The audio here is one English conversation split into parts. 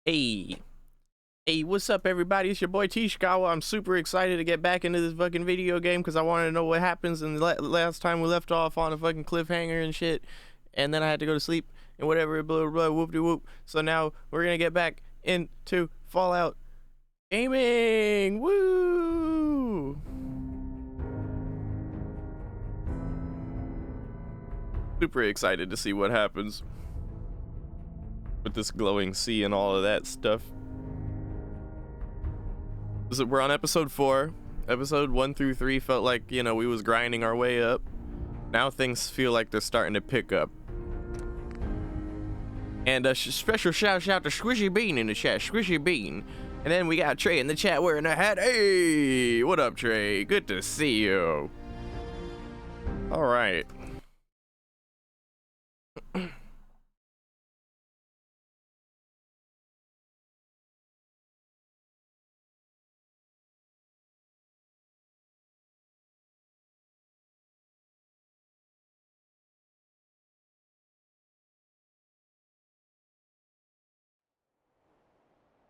Hey, hey, what's up, everybody? It's your boy Tishkawa. I'm super excited to get back into this fucking video game because I wanted to know what happens. And last time we left off on a fucking cliffhanger and shit, and then I had to go to sleep and whatever, blah blah, blah whoop de whoop. So now we're gonna get back into Fallout gaming. Woo! Super excited to see what happens with this glowing sea and all of that stuff. So we're on episode 4. Episode 1 through 3 felt like, you know, we was grinding our way up. Now things feel like they're starting to pick up. And a special shout out to Squishy Bean in the chat. Squishy Bean. And then we got Trey in the chat wearing a hat. Hey, what up, Trey? Good to see you. All right.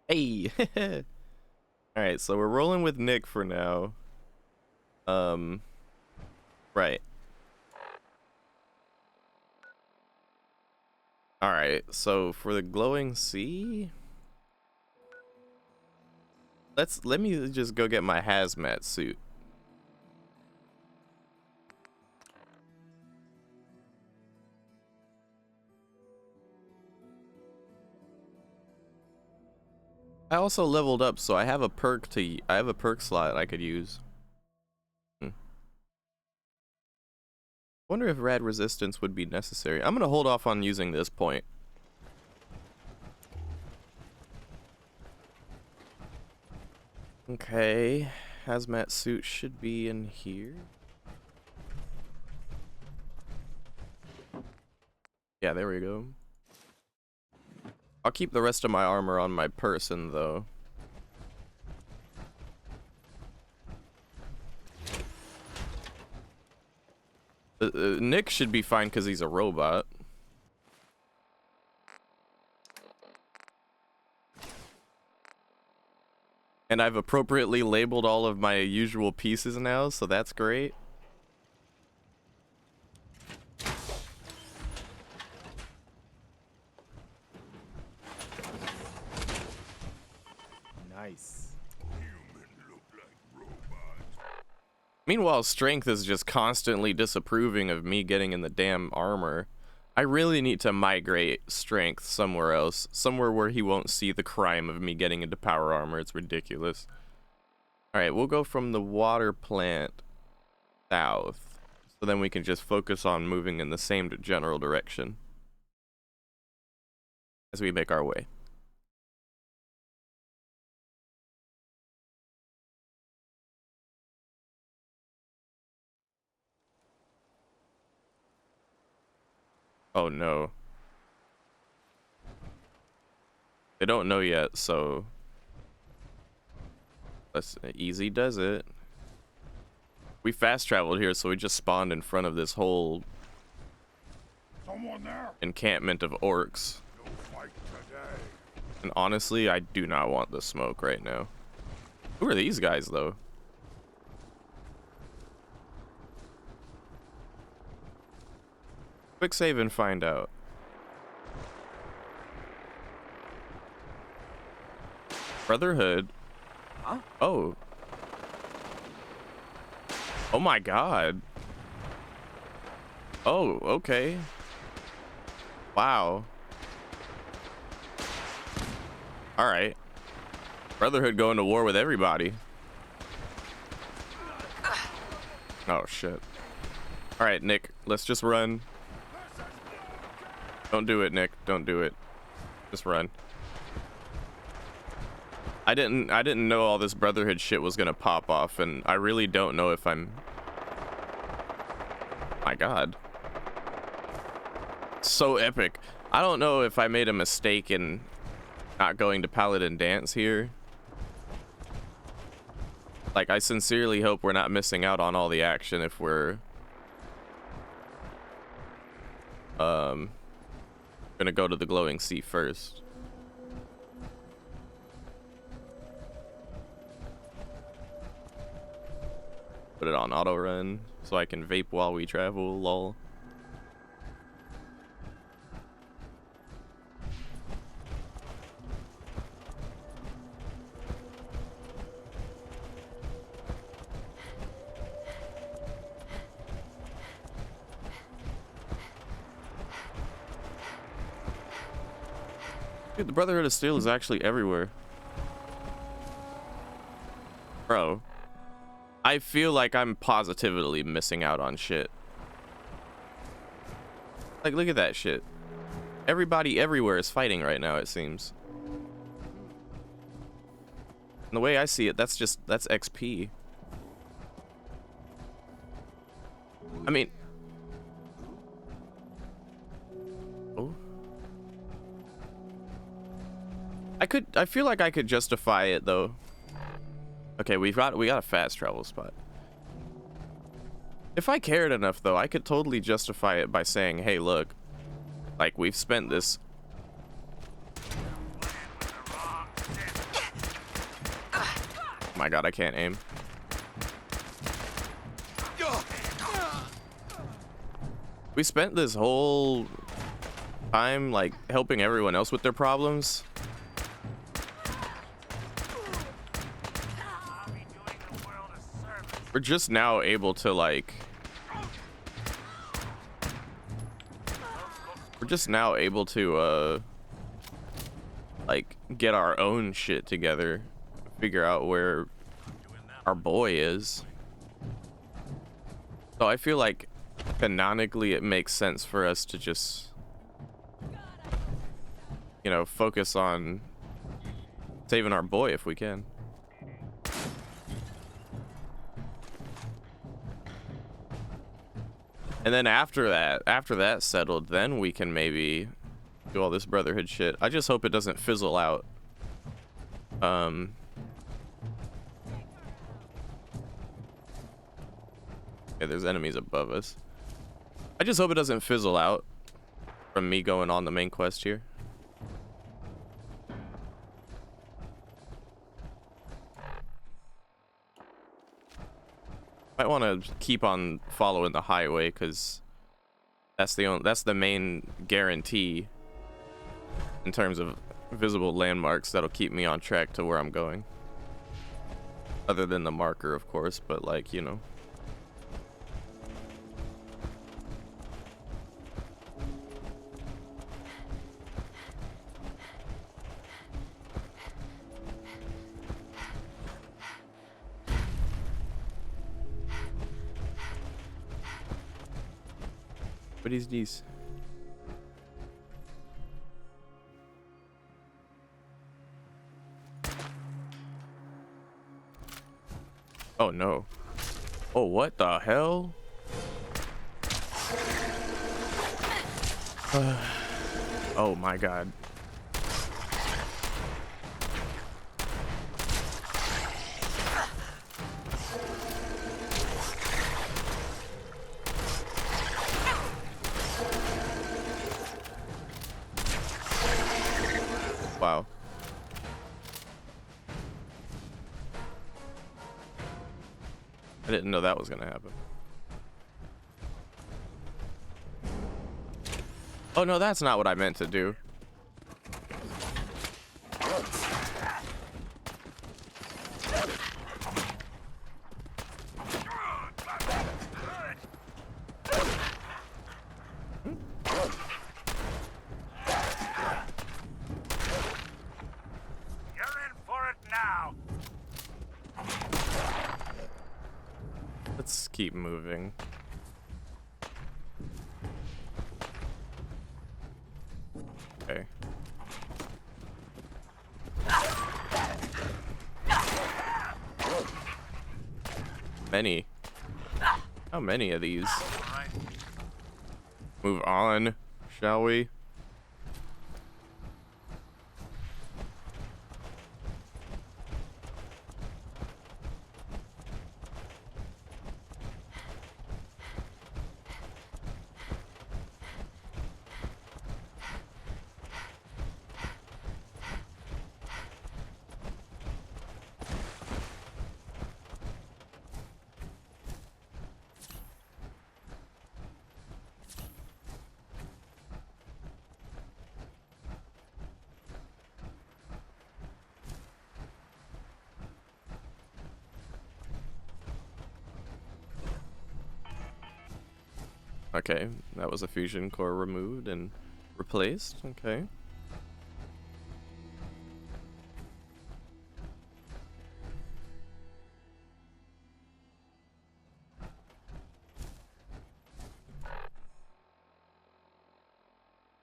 Hey. All right, so we're rolling with Nick for now. Right. All right, so for the glowing sea, let me just go get my hazmat suit. I also leveled up, so I have a perk slot I could use. Wonder if rad resistance would be necessary. I'm gonna hold off on using this point. Okay, hazmat suit should be in here. Yeah, there we go. I'll keep the rest of my armor on my person, though. Nick should be fine because he's a robot. And I've appropriately labeled all of my usual pieces now, so that's great. Nice. Meanwhile, Strength is just constantly disapproving of me getting in the damn armor. I really need to migrate Strength somewhere else. Somewhere where he won't see the crime of me getting into power armor. It's ridiculous. Alright, we'll go from the water plant south. So then we can just focus on moving in the same general direction as we make our way. Oh no. They don't know yet, so easy does it. We fast traveled here, so we just spawned in front of this whole encampment of orcs. And honestly, I do not want the smoke right now. Who are these guys, though? Quick save and find out. Brotherhood. Huh? Oh. Oh my god. Oh, okay. Wow. Alright. Brotherhood going to war with everybody. Oh shit. Alright, Nick, let's just run. Don't do it, Nick. Don't do it. Just run. I didn't know all this Brotherhood shit was gonna pop off, and I really don't know if I'm... My god. So epic. I don't know if I made a mistake in not going to Paladin Dance here. Like, I sincerely hope we're not missing out on all the action if we're gonna go to the glowing sea first. Put it on auto run so I can vape while we travel, lol. Dude, the Brotherhood of Steel is actually everywhere. Bro, I feel like I'm positively missing out on shit. Like, look at that shit. Everybody everywhere is fighting right now, it seems. And the way I see it, that's XP. I mean... Oh. I feel like I could justify it, though. Okay, we got a fast travel spot. If I cared enough, though, I could totally justify it by saying, hey, look, like, we've spent this... Oh my god, I can't aim. We spent this whole time, like, helping everyone else with their problems. We're just now able to, like... We're just now able to, like, get our own shit together. Figure out where our boy is. So I feel like, canonically, it makes sense for us to just... You know, focus on saving our boy if we can. And then after that settled, then we can maybe do all this Brotherhood shit. I just hope it doesn't fizzle out. Yeah, there's enemies above us. I just hope it doesn't fizzle out from me going on the main quest here. I want to keep on following the highway because that's the main guarantee in terms of visible landmarks that'll keep me on track to where I'm going. Other than the marker, of course, but like, you know. What is this? Oh no. Oh, what the hell? Oh my god. Wow. I didn't know that was gonna happen. Oh no, that's not what I meant to do. Let's keep moving. Okay. Many. How many of these? Move on, shall we? Okay, that was a fusion core removed and replaced. Okay.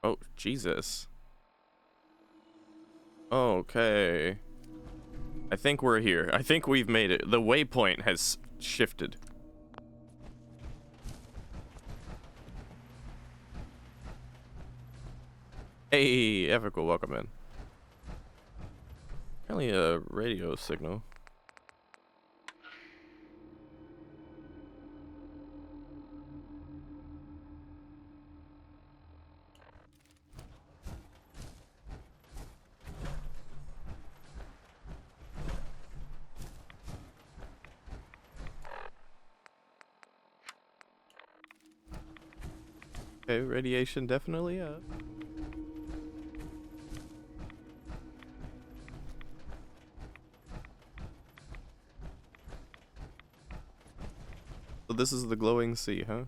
Oh, Jesus. Okay. I think we're here. I think we've made it. The waypoint has shifted. Hey, Ethical, welcome in. Apparently a radio signal. Okay, radiation definitely up. So this is the glowing sea, huh?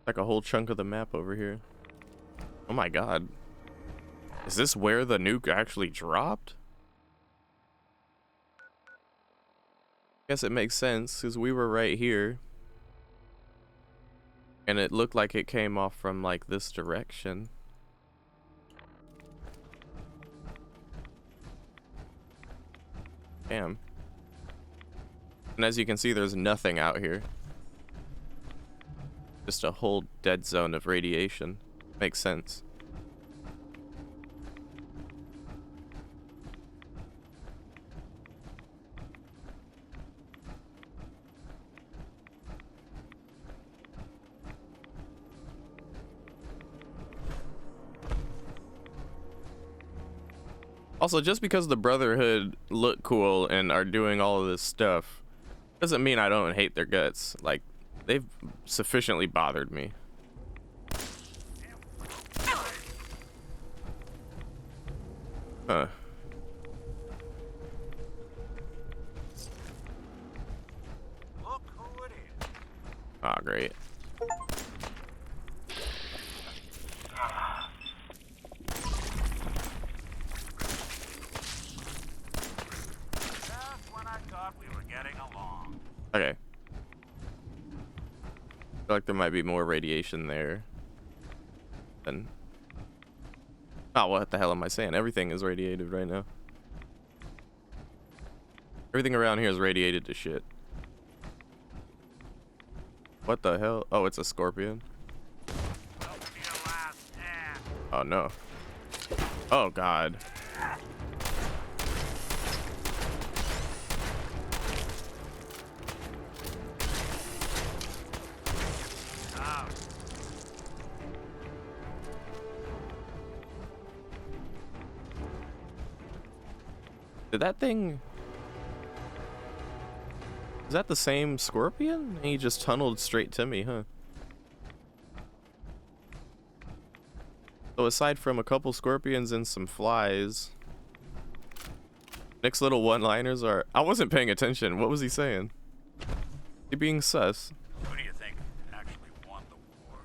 Like a whole chunk of the map over here. Oh my god. Is this where the nuke actually dropped? Guess it makes sense, because we were right here. And it looked like it came off from, like, this direction. Damn. And as you can see, there's nothing out here. Just a whole dead zone of radiation. Makes sense. Also, just because the Brotherhood look cool and are doing all of this stuff doesn't mean I don't hate their guts. Like, they've sufficiently bothered me. Huh. Look who it is. Ah, great. Just when I thought we were getting along. Okay. I feel like there might be more radiation there than... Oh, what the hell am I saying? Everything is radiated right now. Everything around here is radiated to shit. What the hell? Oh, it's a scorpion. Oh no. Oh god. Did that thing... Is that the same scorpion? He just tunneled straight to me, huh? So aside from a couple scorpions and some flies, Nick's little one-liners are... I wasn't paying attention. What was he saying? He being sus. Who do you think actually won the war?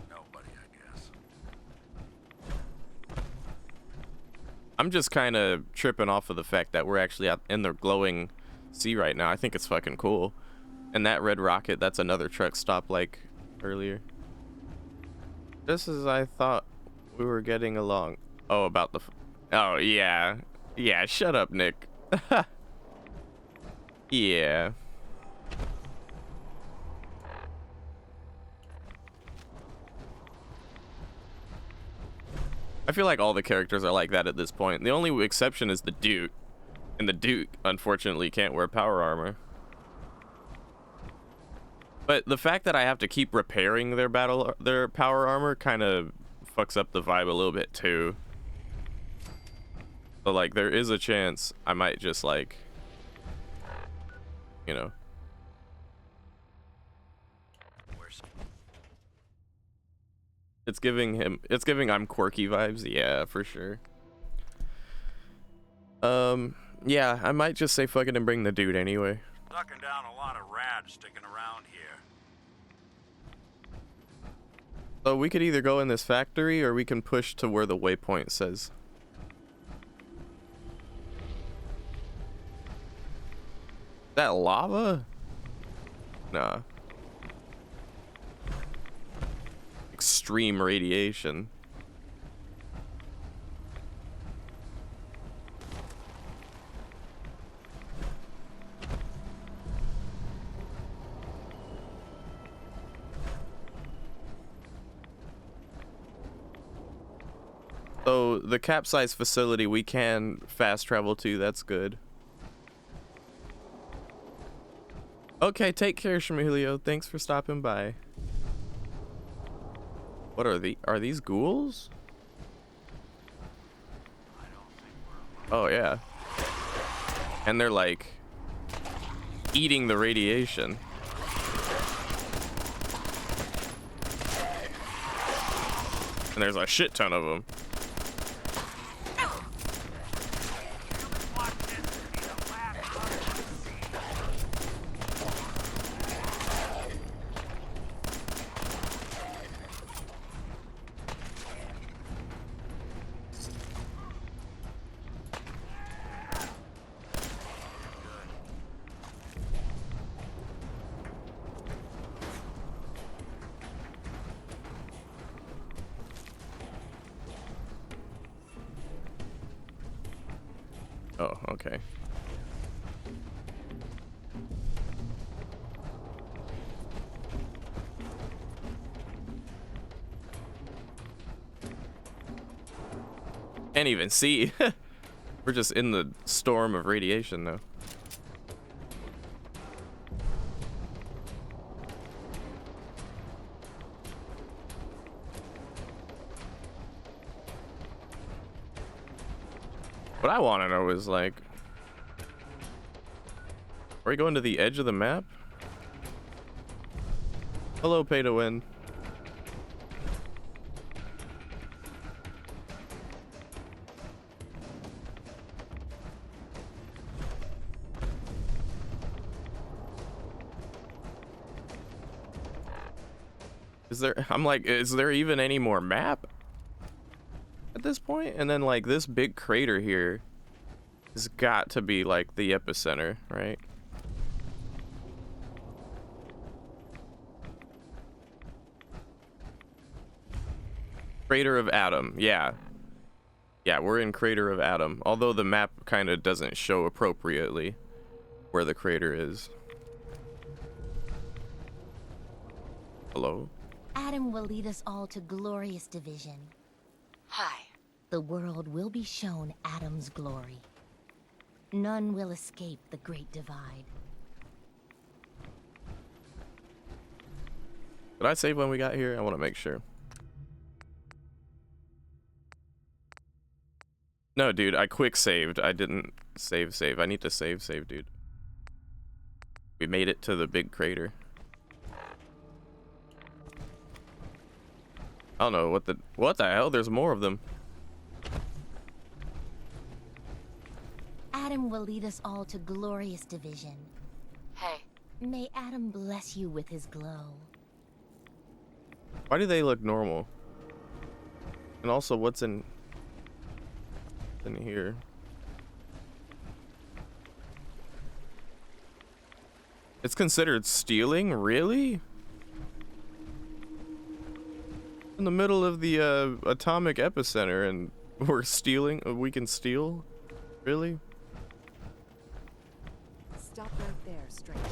Nobody, I guess. I'm just kind of tripping off of the fact that we're actually out in the glowing sea right now. I think it's fucking cool. And that red rocket, that's another truck stop like earlier. Just as I thought we were getting along. Oh, about the... Oh, yeah. Yeah, shut up, Nick. Yeah. I feel like all the characters are like that at this point. The only exception is the Duke. And the Duke, unfortunately, can't wear power armor. But the fact that I have to keep repairing their power armor kind of fucks up the vibe a little bit too. So like there is a chance I might just like, you know. It's giving I'm quirky vibes. Yeah, for sure. Yeah, I might just say fuck it and bring the dude anyway. Sucking down a lot of rats sticking around here. So we could either go in this factory or we can push to where the waypoint says. That lava? Nah. Extreme radiation. So the capsize facility we can fast travel to, that's good. Okay, take care, Shmulio. Thanks for stopping by. What are these ghouls? Oh yeah. And they're like eating the radiation. And there's a shit ton of them. Oh, okay. Can't even see. We're just in the storm of radiation though. What I want to know is like, are we going to the edge of the map? Hello, pay to win. I'm like, is there even any more map at this point? And then like this big crater here has got to be like the epicenter, right? Crater of Adam, yeah. Yeah, we're in Crater of Adam, although the map kind of doesn't show appropriately where the crater is. Hello? Adam will lead us all to glorious division. Hi. The world will be shown Adam's glory. None will escape the great divide. Did I save when we got here? I want to make sure. No, dude, I quick saved. I didn't save. I need to save, dude. We made it to the big crater. I don't know what the hell? There's more of them. Adam will lead us all to glorious division. Hey. May Adam bless you with his glow. Why do they look normal? And also, what's in here? It's considered stealing? Really? In the middle of the atomic epicenter, and we're stealing? We can steal? Really? Stop right there, stranger.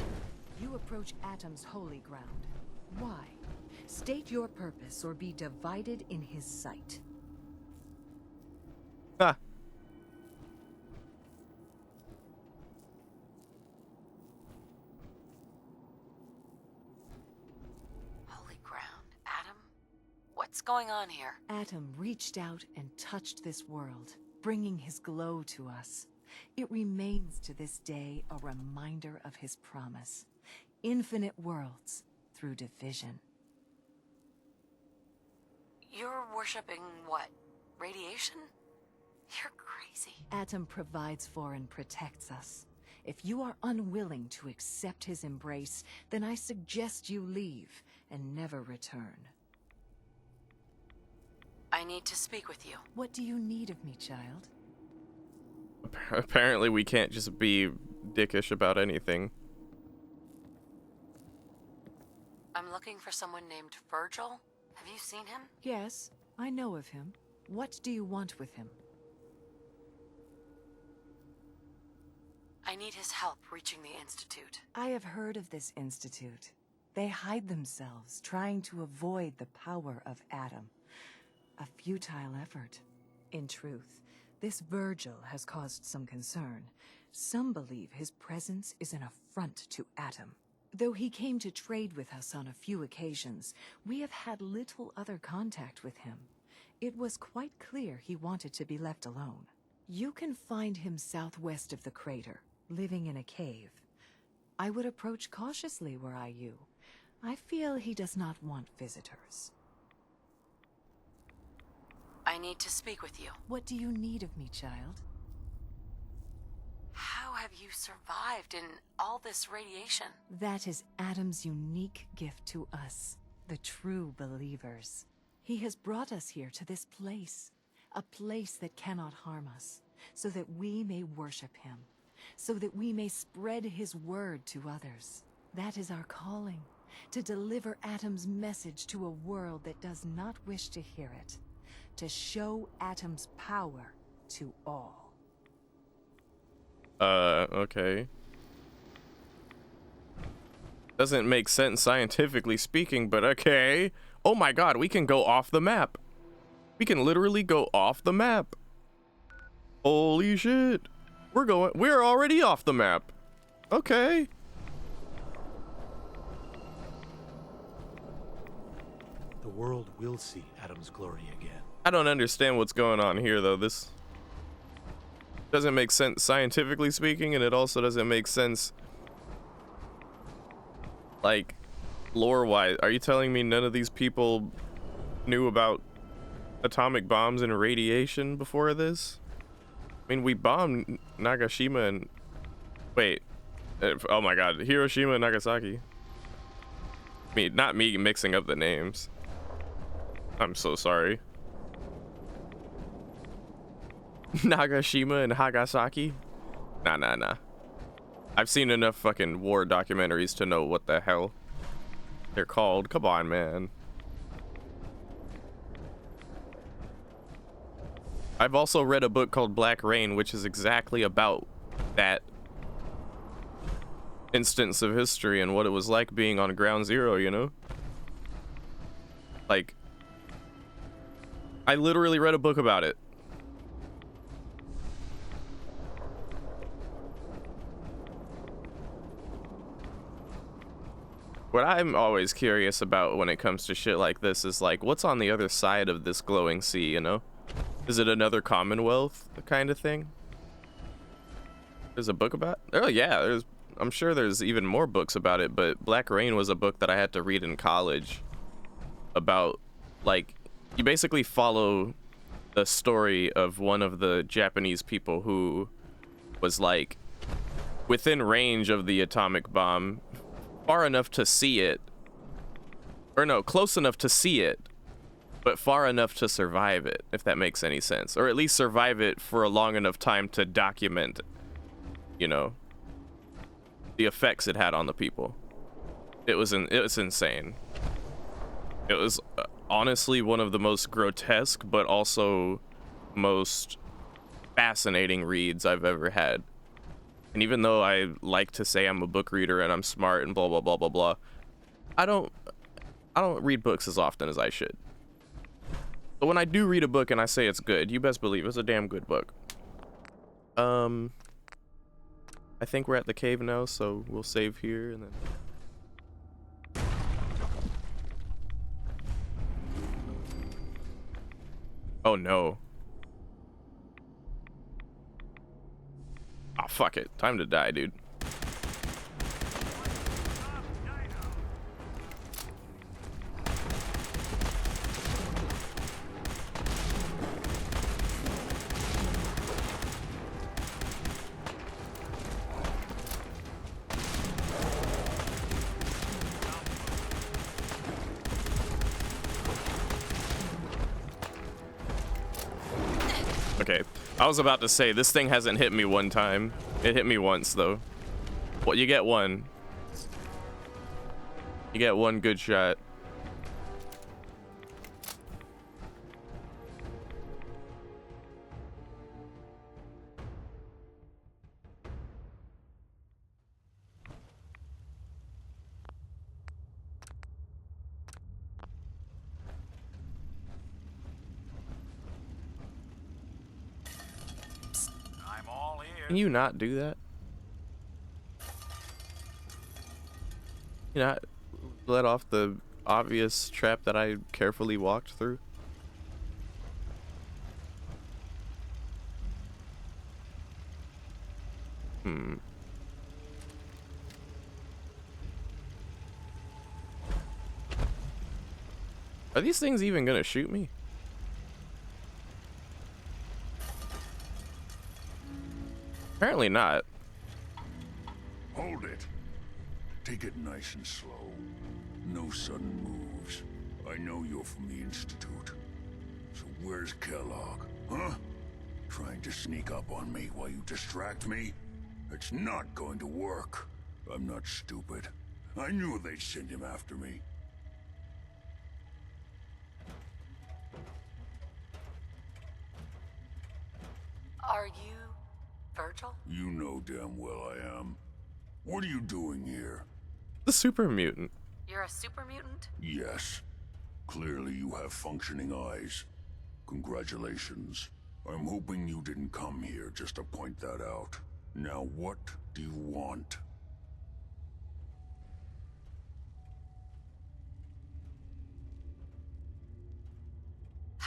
You approach Atom's holy ground. Why? State your purpose or be divided in his sight. Ha! Holy ground. Adam? What's going on here? Atom reached out and touched this world, bringing his glow to us. It remains to this day a reminder of his promise. Infinite worlds through division. You're worshipping what? Radiation? You're crazy. Atom provides for and protects us. If you are unwilling to accept his embrace, then I suggest you leave and never return. I need to speak with you. What do you need of me, child? Apparently we can't just be dickish about anything. I'm looking for someone named Virgil. Have you seen him? Yes, I know of him. What do you want with him? I need his help reaching the Institute. I have heard of this institute. They hide themselves, trying to avoid the power of Atom. A futile effort. In truth, this Virgil has caused some concern. Some believe his presence is an affront to Atom. Though he came to trade with us on a few occasions, we have had little other contact with him. It was quite clear he wanted to be left alone. You can find him southwest of the crater, living in a cave. I would approach cautiously were I you. I feel he does not want visitors. I need to speak with you. What do you need of me, child? How have you survived in all this radiation? That is Atom's unique gift to us, the true believers. He has brought us here to this place, a place that cannot harm us, so that we may worship him, so that we may spread his word to others. That is our calling, to deliver Atom's message to a world that does not wish to hear it, to show Atom's power to all. Okay. Doesn't make sense scientifically speaking, but okay. Oh my god, we can go off the map. We can literally go off the map. Holy shit. We're already off the map. Okay. The world will see Adam's glory again. I don't understand what's going on here though. This doesn't make sense scientifically speaking, and it also doesn't make sense like lore wise. Are you telling me none of these people knew about atomic bombs and radiation before this? I mean, we bombed Nagashima and wait, oh my god, Hiroshima and Nagasaki. Not me mixing up the names. I'm so sorry. Nagashima and Nagasaki? Nah. I've seen enough fucking war documentaries to know what the hell they're called. Come on, man. I've also read a book called Black Rain, which is exactly about that instance of history and what it was like being on Ground Zero, you know? Like, I literally read a book about it. What I'm always curious about when it comes to shit like this is like, what's on the other side of this glowing sea, you know? Is it another Commonwealth kind of thing? There's a book about it? Oh yeah, I'm sure there's even more books about it, but Black Rain was a book that I had to read in college about, like, you basically follow the story of one of the Japanese people who was like within range of the atomic bomb, far enough to see it, or no, close enough to see it, but far enough to survive it, if that makes any sense, or at least survive it for a long enough time to document, you know, the effects it had on the people. It was insane. It was honestly one of the most grotesque but also most fascinating reads I've ever had. And even though I like to say I'm a book reader and I'm smart and blah blah blah blah blah, I don't read books as often as I should. But when I do read a book and I say it's good, you best believe it's a damn good book. I think we're at the cave now, so we'll save here and then. Oh no. Ah, fuck it. Time to die, dude. I was about to say, this thing hasn't hit me one time. It hit me once, though. Well, you get one. You get one good shot. I'm all Can ears. you not do that? You not let off the obvious trap that I carefully walked through? Hmm. Are these things even gonna shoot me? Apparently not. Hold it. Take it nice and slow. No sudden moves. I know you're from the Institute. So where's Kellogg? Huh? Trying to sneak up on me while you distract me? It's not going to work. I'm not stupid. I knew they'd send him after me. Are you Virgil? You know damn well I am. What are you doing here? The super mutant. You're a super mutant? Yes. Clearly you have functioning eyes. Congratulations. I'm hoping you didn't come here just to point that out. Now what do you want?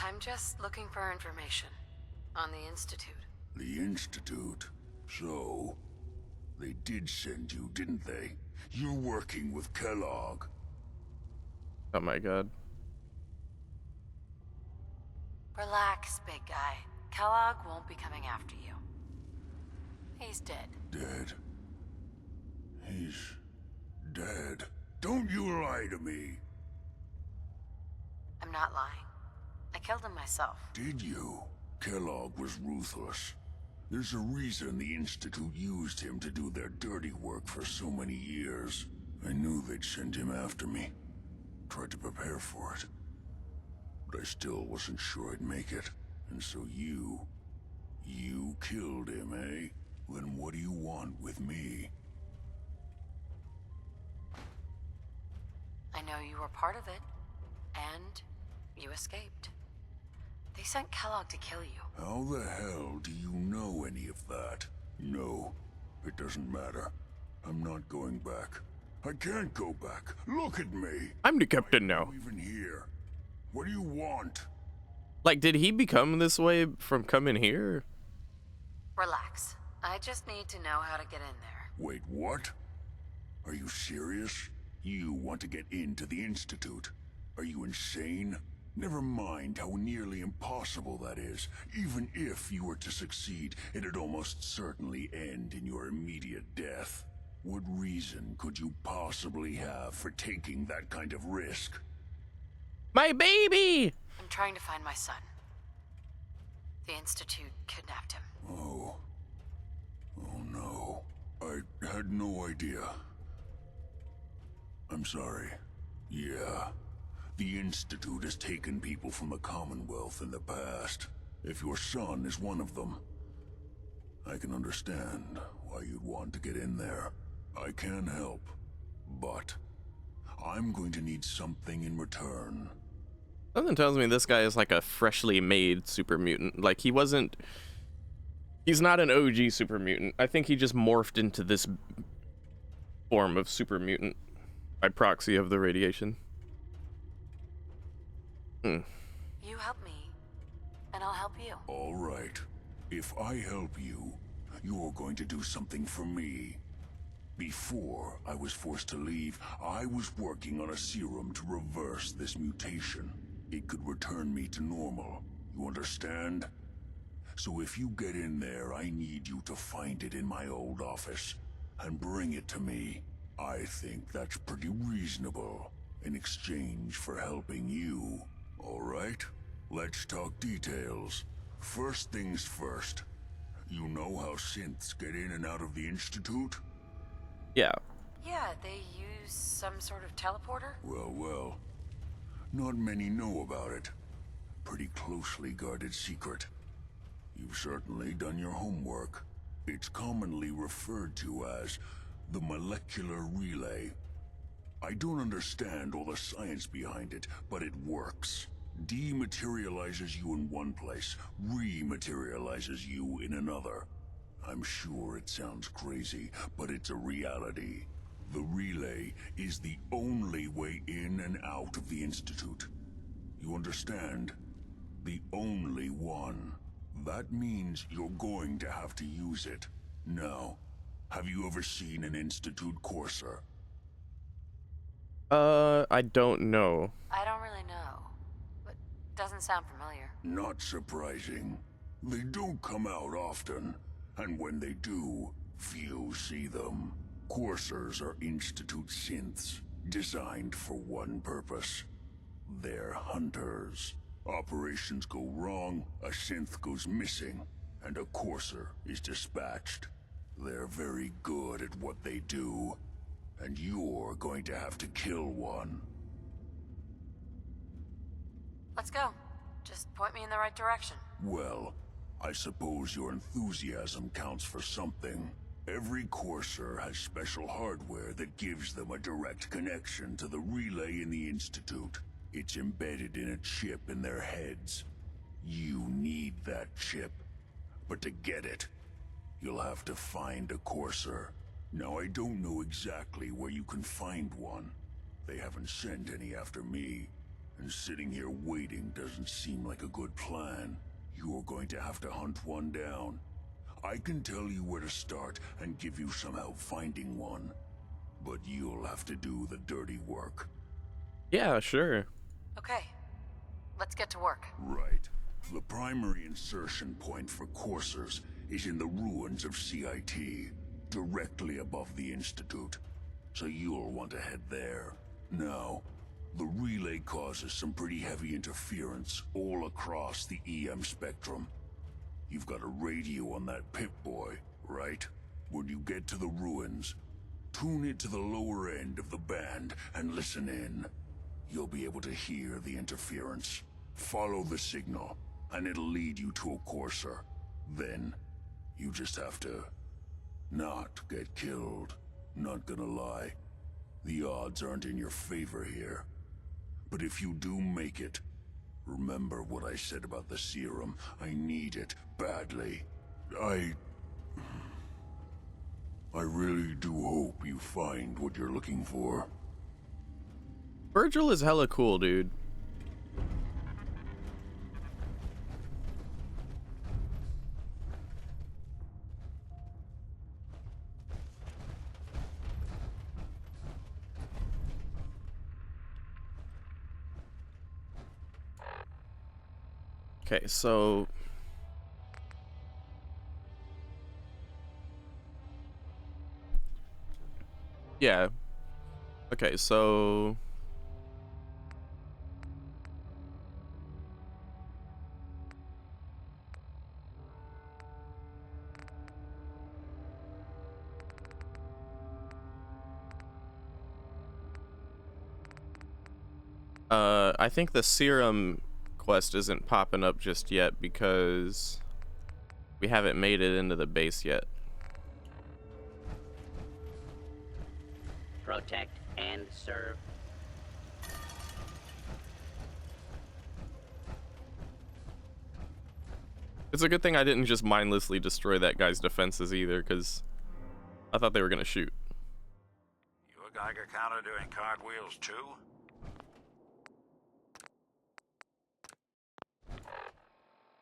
I'm just looking for information on the Institute. The Institute? So, they did send you, didn't they? You're working with Kellogg. Oh my god. Relax, big guy. Kellogg won't be coming after you. He's dead. Dead? He's dead. Don't you lie to me. I'm not lying. I killed him myself. Did you? Kellogg was ruthless. There's a reason the Institute used him to do their dirty work for so many years. I knew they'd send him after me. Tried to prepare for it. But I still wasn't sure I'd make it. And so you killed him, eh? Then what do you want with me? I know you were part of it. And you escaped. They sent Kellogg to kill you. How the hell do you know any of that? No, it doesn't matter. I'm not going back. I can't go back. Look at me. I'm the captain now. I'm even here. What do you want? Like, did he become this way from coming here? Relax. I just need to know how to get in there. Wait, what? Are you serious? You want to get into the Institute? Are you insane? Never mind how nearly impossible that is. Even if you were to succeed, it'd almost certainly end in your immediate death. What reason could you possibly have for taking that kind of risk? My baby! I'm trying to find my son. The Institute kidnapped him. Oh. Oh no. I had no idea. I'm sorry. Yeah. The Institute has taken people from the Commonwealth in the past. If your son is one of them, I can understand why you'd want to get in there. I can help, but I'm going to need something in return. Something tells me this guy is like a freshly made super mutant. Like, he's not an OG super mutant. I think he just morphed into this form of super mutant by proxy of the radiation. You help me, and I'll help you. All right. If I help you, you're going to do something for me. Before I was forced to leave, I was working on a serum to reverse this mutation. It could return me to normal. You understand? So if you get in there, I need you to find it in my old office and bring it to me. I think that's pretty reasonable in exchange for helping you. All right? Let's talk details. First things first. You know how synths get in and out of the Institute? Yeah. Yeah, they use some sort of teleporter? Well, well. Not many know about it. Pretty closely guarded secret. You've certainly done your homework. It's commonly referred to as the molecular relay. I don't understand all the science behind it, but it works. Dematerializes you in one place, rematerializes you in another. I'm sure it sounds crazy, but it's a reality. The relay is the only way in and out of the Institute. You understand? The only one. That means you're going to have to use it. Now, have you ever seen an Institute courser? I don't know. I don't really know, but doesn't sound familiar. Not surprising. They don't come out often, and when they do, few see them. Coursers are Institute synths, designed for one purpose. They're hunters. Operations go wrong, a synth goes missing, and a courser is dispatched. They're very good at what they do, and you're going to have to kill one. Let's go. Just point me in the right direction. Well, I suppose your enthusiasm counts for something. Every courser has special hardware that gives them a direct connection to the relay in the Institute. It's embedded in a chip in their heads. You need that chip. But to get it, you'll have to find a courser. Now, I don't know exactly where you can find one. They haven't sent any after me. And sitting here waiting doesn't seem like a good plan. You're going to have to hunt one down. I can tell you where to start and give you some help finding one. But you'll have to do the dirty work. Yeah, sure. Okay, let's get to work. Right. The primary insertion point for coursers is in the ruins of CIT, directly above the Institute. So you'll want to head there. Now, the relay causes some pretty heavy interference all across the EM spectrum. You've got a radio on that Pip-Boy, right? When you get to the ruins, tune it to the lower end of the band and listen in. You'll be able to hear the interference. Follow the signal, and it'll lead you to a courser. Then, you just have to not get killed. Not gonna lie, the odds aren't in your favor here. But if you do make it, remember what I said about the serum. I need it badly. I really do hope you find what you're looking for. Virgil is hella cool, dude. Okay, so yeah. Okay, so I think the serum quest isn't popping up just yet because we haven't made it into the base yet. Protect and serve. It's a good thing I didn't just mindlessly destroy that guy's defenses either, because I thought they were gonna shoot. You a Geiger counter doing cartwheels too?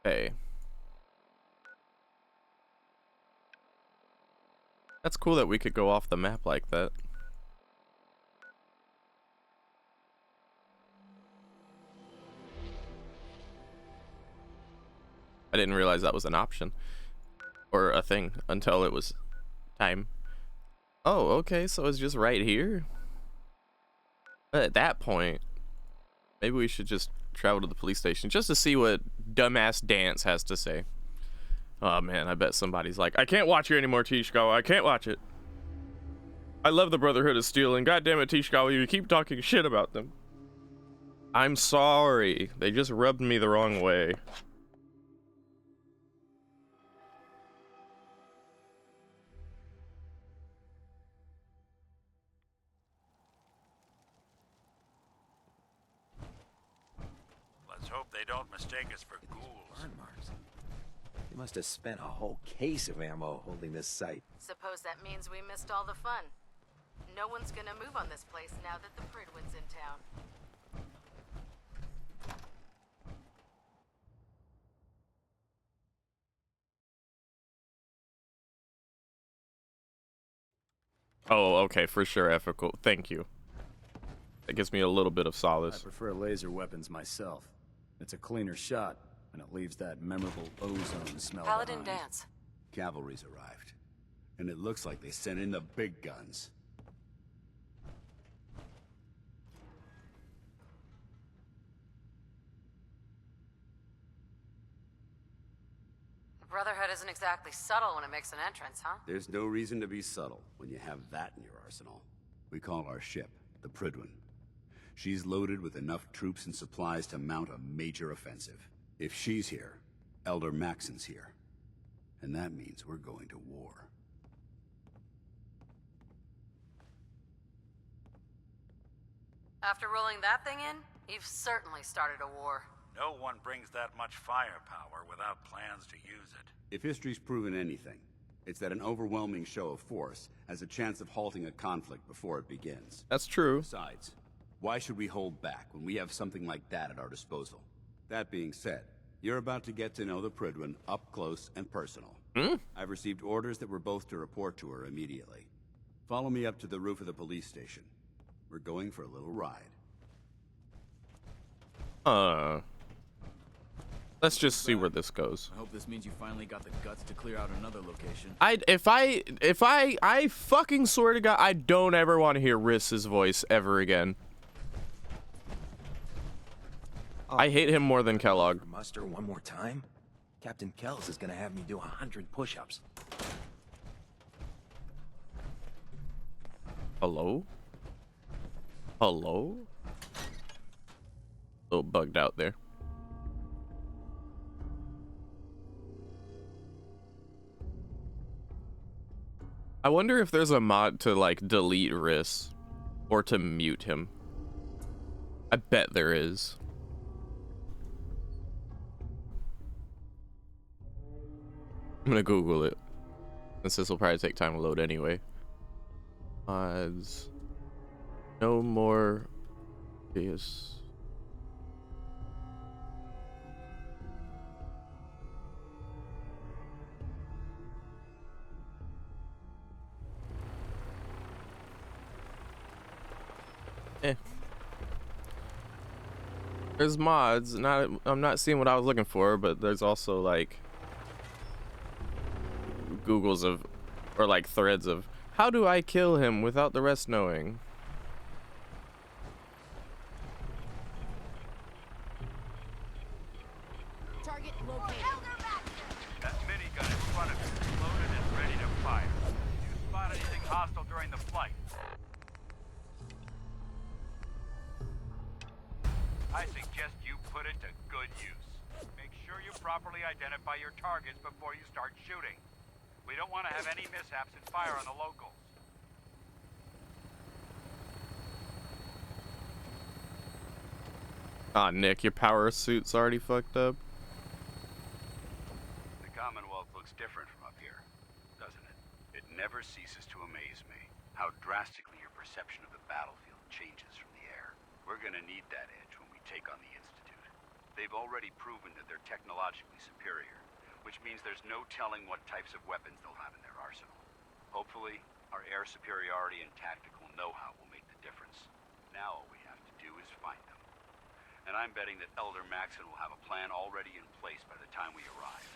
Hey. That's cool that we could go off the map like that. I didn't realize that was an option. Or a thing until it was time. Oh, okay, so it's just right here? But at that point, Maybe we should just travel to the police station just to see what dumbass Dance has to say. Oh man, I bet somebody's like, I can't watch you anymore, Tishkawa. I can't watch it. I love the Brotherhood of Steel, and goddamn it, Tishkawa, you keep talking shit about them. I'm sorry. They just rubbed me the wrong way. Let's hope they don't mistake us for ghouls. Burn marks. They must have spent a whole case of ammo holding this site. Suppose that means we missed all the fun. No one's gonna move on this place now that the Pridwin's in town. Oh, okay, for sure, ethical. Thank you. That gives me a little bit of I solace. prefer laser weapons myself. It's a cleaner shot, and it leaves that memorable ozone smell Paladin behind. Dance. Cavalry's arrived. And it looks like they sent in the big guns. The Brotherhood isn't exactly subtle when it makes an entrance, huh? There's no reason to be subtle when you have that in your arsenal. We call our ship the Pridwin. She's loaded with enough troops and supplies to mount a major offensive. If she's here, Elder Maxon's here. And that means we're going to war. After rolling that thing in, you've certainly started a war. No one brings that much firepower without plans to use it. If history's proven anything, it's that an overwhelming show of force has a chance of halting a conflict before it begins. That's true. Besides, why should we hold back when we have something like that at our disposal? That being said, you're about to get to know the Pridwin up close and personal. I've received orders that we're both to report to her immediately. Follow me up to the roof of the police station. We're going for a little ride. Let's just see where this goes. I hope this means you finally got the guts to clear out another location. I fucking swear to God, I don't ever want to hear Riss's voice ever again. I hate him more than Kellogg. Muster one more time? Captain Kells is gonna have me do 100 push-ups. Hello? Hello? A little bugged out there. I wonder if there's a mod to like delete Riss or to mute him. I bet there is. I'm gonna Google it, since this will probably take time to load anyway. Mods. No more. Yes. There's mods. I'm not seeing what I was looking for, but there's also like Googles of, or like threads of, how do I kill him without the rest knowing? Target located. That minigun in front of you is loaded and ready to fire. Did you spot anything hostile during the flight? I suggest you put it to good use. Make sure you properly identify your targets before you start shooting. We don't want to have any mishaps and fire on the locals. Ah, Nick, your power suit's already fucked up. The Commonwealth looks different from up here, doesn't it? It never ceases to amaze me how drastically your perception of the battlefield changes from the air. We're gonna need that edge when we take on the Institute. They've already proven that they're technologically superior, which means there's no telling what types of weapons they'll have in their arsenal. Hopefully, our air superiority and tactical know-how will make the difference. Now all we have to do is find them. And I'm betting that Elder Maxon will have a plan already in place by the time we arrive.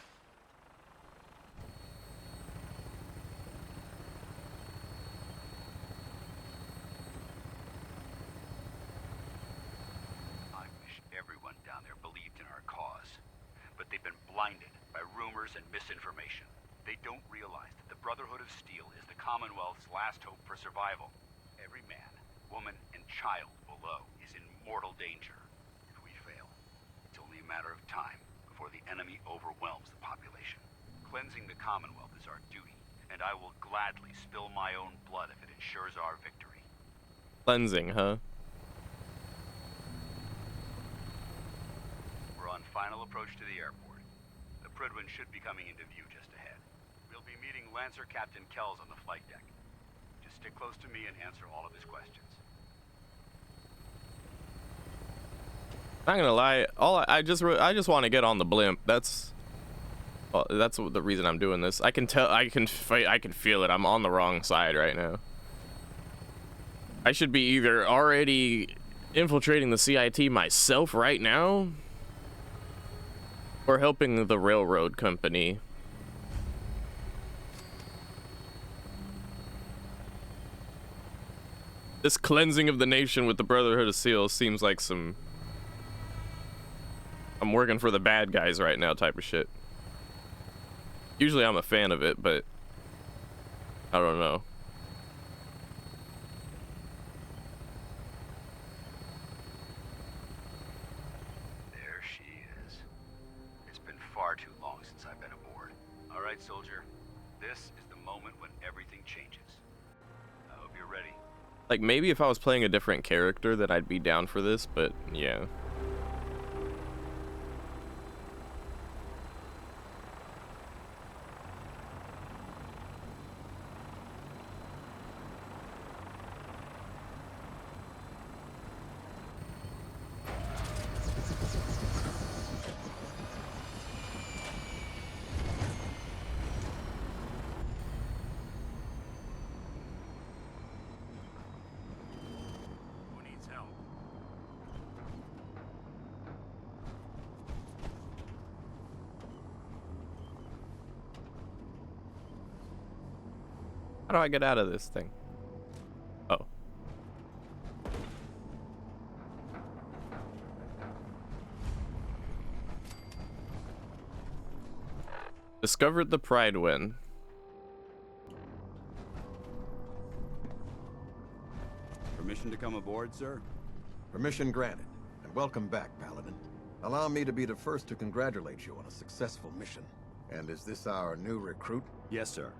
I'm blinded by rumors and misinformation. They don't realize that the Brotherhood of Steel is the Commonwealth's last hope for survival. Every man, woman, and child below is in mortal danger. If we fail, it's only a matter of time before the enemy overwhelms the population. Cleansing the Commonwealth is our duty, and I will gladly spill my own blood if it ensures our victory. Cleansing, huh? We're on final approach to the airport. The Prydwen should be coming into view just ahead. We'll be meeting Lancer Captain Kells on the flight deck. Just stick close to me and answer all of his questions. Not gonna lie, I just want to get on the blimp. That's the reason I'm doing this. I can tell, I can feel it. I'm on the wrong side right now. I should be either already infiltrating the CIT myself right now, or helping the railroad company. This cleansing of the nation with the Brotherhood of Steel seems like some I'm working for the bad guys right now type of shit. Usually I'm a fan of it, but I don't know. There she is. It's been far too long since I've been aboard. All right, soldier. This is the moment when everything changes. I hope you're ready. Like, maybe if I was playing a different character, then I'd be down for this, but yeah. How do I get out of this thing? Oh. Discovered the Prydwen. Permission to come aboard, sir? Permission granted, and welcome back, Paladin. Allow me to be the first to congratulate you on a successful mission. And is this our new recruit? Yes, sir.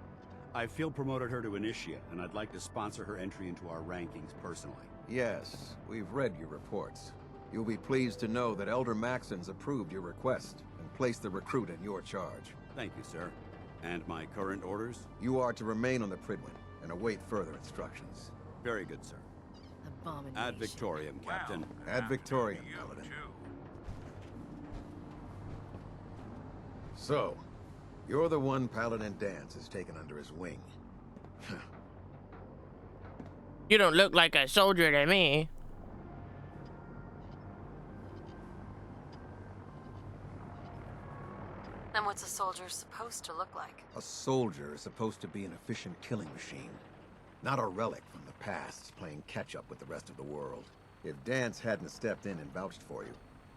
I field promoted her to Initiate, and I'd like to sponsor her entry into our rankings personally. Yes, we've read your reports. You'll be pleased to know that Elder Maxon's approved your request and placed the recruit in your charge. Thank you, sir. And my current orders? You are to remain on the Prydwen and await further instructions. Very good, sir. Abomination. Ad Victoriam, Captain. Ad Victoriam, Paladin. So, you're the one Paladin Danse has taken under his wing. You don't look like a soldier to me. Then what's a soldier supposed to look like? A soldier is supposed to be an efficient killing machine, not a relic from the past playing catch-up with the rest of the world. If Danse hadn't stepped in and vouched for you,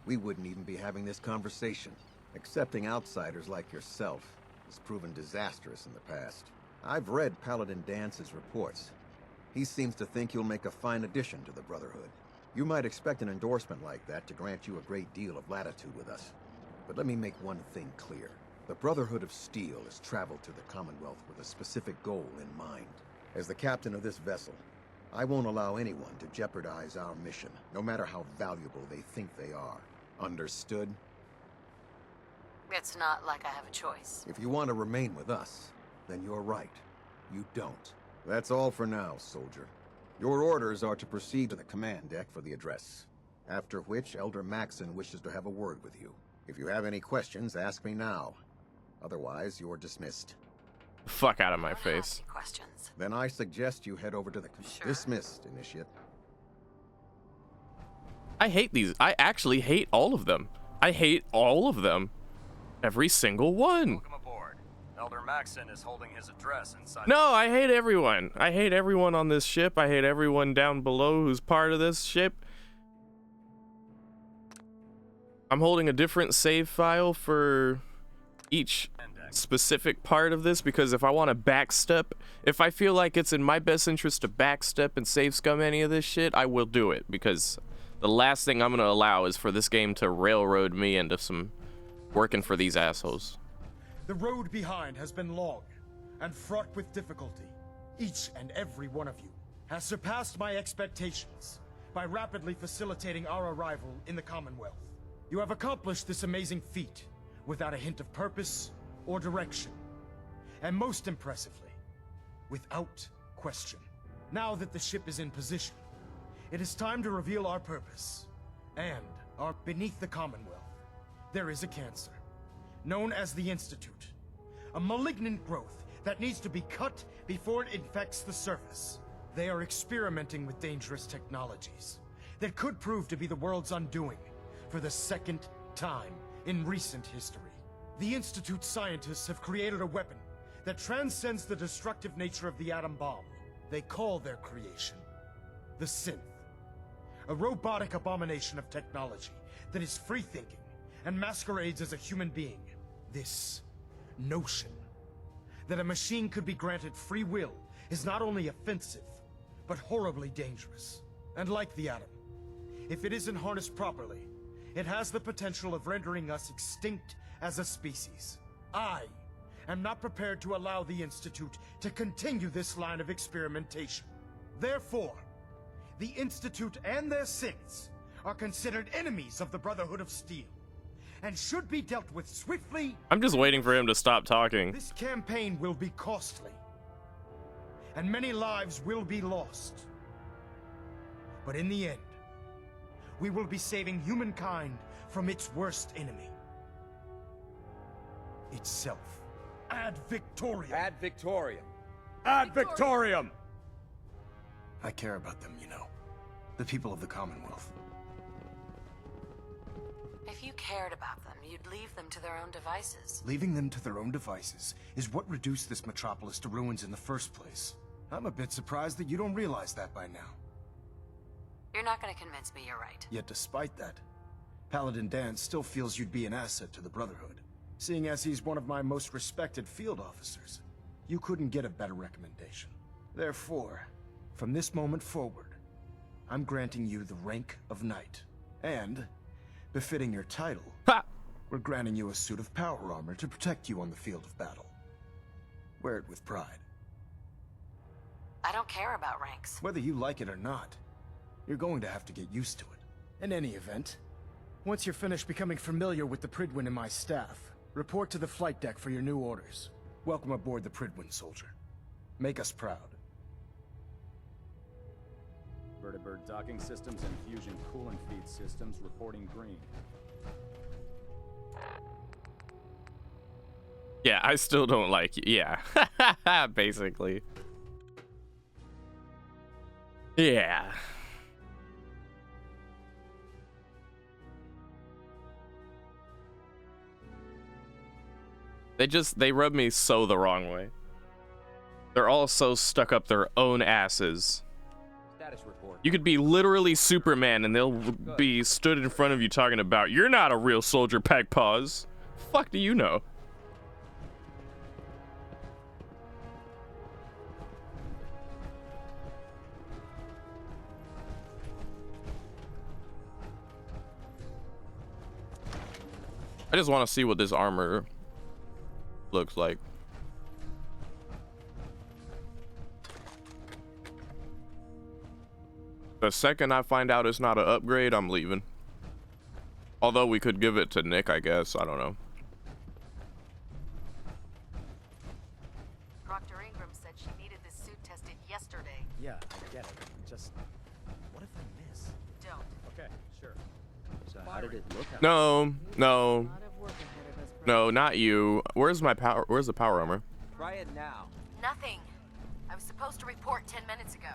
we wouldn't even be having this conversation. Accepting outsiders like yourself has proven disastrous in the past. I've read Paladin Dance's reports. He seems to think you'll make a fine addition to the Brotherhood. You might expect an endorsement like that to grant you a great deal of latitude with us. But let me make one thing clear. The Brotherhood of Steel has traveled to the Commonwealth with a specific goal in mind. As the captain of this vessel, I won't allow anyone to jeopardize our mission, no matter how valuable they think they are. Understood? It's not like I have a choice. If you want to remain with us, then you're right. You don't. That's all for now, soldier. Your orders are to proceed to the command deck for the address. After which, Elder Maxon wishes to have a word with you. If you have any questions, ask me now. Otherwise, you're dismissed. Fuck out of my I don't have face. any questions. Then I suggest you head over to the... Sure. Dismissed, Initiate. I hate these. I actually hate all of them. I hate all of them. Every single one. Welcome aboard. Elder Maxon is holding his address inside. No, I hate everyone. I hate everyone on this ship. I hate everyone down below who's part of this ship. I'm holding a different save file for each specific part of this, because if I want to backstep, if I feel like it's in my best interest to backstep and save scum any of this shit, I will do it, because the last thing I'm going to allow is for this game to railroad me into some working for these assholes. The road behind has been long and fraught with difficulty. Each and every one of you has surpassed my expectations by rapidly facilitating our arrival in the Commonwealth. You have accomplished this amazing feat without a hint of purpose or direction, and most impressively, without question. Now that the ship is in position, it is time to reveal our purpose, and beneath the Commonwealth, there is a cancer, known as the Institute, a malignant growth that needs to be cut before it infects the surface. They are experimenting with dangerous technologies that could prove to be the world's undoing for the second time in recent history. The Institute scientists have created a weapon that transcends the destructive nature of the atom bomb. They call their creation the Synth, a robotic abomination of technology that is free-thinking and masquerades as a human being. This notion that a machine could be granted free will is not only offensive, but horribly dangerous. And like the atom, if it isn't harnessed properly, it has the potential of rendering us extinct as a species. I am not prepared to allow the Institute to continue this line of experimentation. Therefore, the Institute and their synths are considered enemies of the Brotherhood of Steel, and should be dealt with swiftly. I'm just waiting for him to stop talking. This campaign will be costly, and many lives will be lost. But in the end, we will be saving humankind from its worst enemy. Itself. Ad Victoriam. Ad Victoriam. Ad Victoriam! I care about them, you know. The people of the Commonwealth. If you cared about them, you'd leave them to their own devices. Leaving them to their own devices is what reduced this metropolis to ruins in the first place. I'm a bit surprised that you don't realize that by now. You're not gonna convince me you're right. Yet despite that, Paladin Dan still feels you'd be an asset to the Brotherhood. Seeing as he's one of my most respected field officers, you couldn't get a better recommendation. Therefore, from this moment forward, I'm granting you the rank of Knight. And, befitting your title, we're granting you a suit of power armor to protect you on the field of battle. Wear it with pride. I don't care about ranks. Whether you like it or not, you're going to have to get used to it. In any event, once you're finished becoming familiar with the Pridwin and my staff, report to the flight deck for your new orders. Welcome aboard the Pridwin, soldier. Make us proud. Vertibird docking systems and fusion coolant feed systems reporting green. Yeah, I still don't like you. Yeah, basically. Yeah. They rub me so the wrong way. They're all so stuck up their own asses. Status report. You could be literally Superman and they'll be stood in front of you talking about, you're not a real soldier, pack paws. Fuck do you know? I just want to see what this armor looks like. The second I find out it's not an upgrade, I'm leaving. Although we could give it to Nick, I guess. I don't know. Dr. Ingram said she needed this suit tested yesterday. Yeah, I get it. Just, what if I miss? Don't. Okay, sure. So how did it look? No, not you. Where's my power? Where's the power armor? Try it now. Nothing. I was supposed to report 10 minutes ago.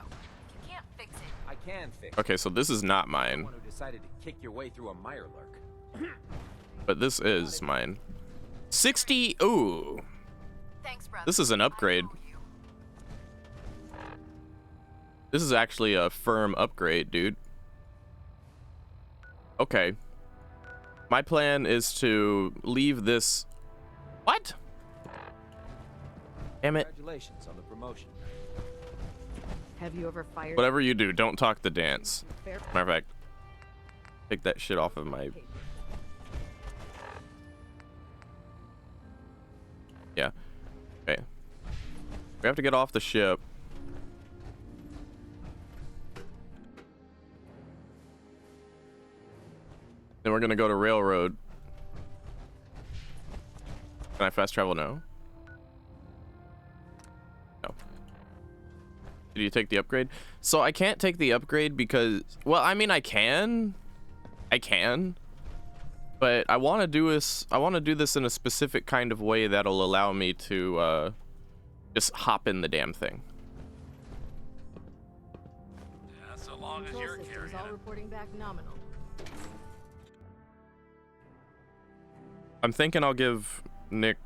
If you can't fix it. I can fix. Okay, so this is not mine. Someone who decided to kick your way through a mirelurk. But this is mine. 60. Ooh. Thanks, brother. This is an upgrade. This is actually a firm upgrade, dude. Okay. My plan is to leave this What? Damn it. Congratulations on the promotion. Have you ever fired? Whatever you do, don't talk the dance. Fair. Matter of fact, take that shit off of my... Yeah. Okay. We have to get off the ship. Then we're gonna go to Railroad. Can I fast travel now? No. Did you take the upgrade? So I can't take the upgrade because, well, I mean, I can, but I want to do this in a specific kind of way that'll allow me to just hop in the damn thing. Yeah, so long as you're carrying all it. reporting back nominal. I'm thinking I'll give Nick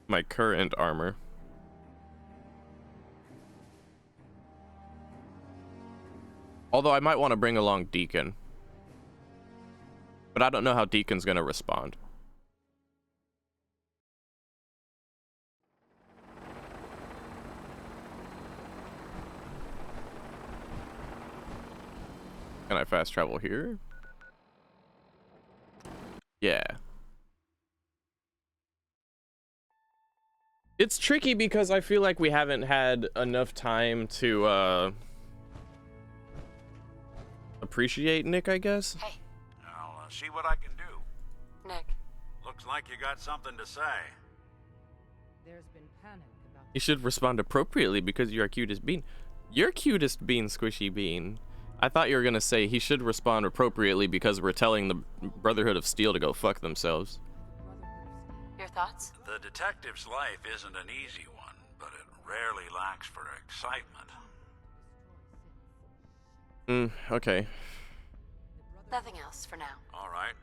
my current armor. Although I might want to bring along Deacon. But I don't know how Deacon's gonna respond. Can I fast travel here? Yeah. It's tricky because I feel like we haven't had enough time to appreciate Nick, I guess. Hey, I'll see what I can do. Nick. Looks like you got something to say. There's been panic about. You should respond appropriately because you're cutest bean. You're cutest bean, Squishy Bean. I thought you were gonna say he should respond appropriately because we're telling the Brotherhood of Steel to go fuck themselves. Your thoughts? The detective's life isn't an easy one, but it rarely lacks for excitement. Okay. Nothing else for now. All right.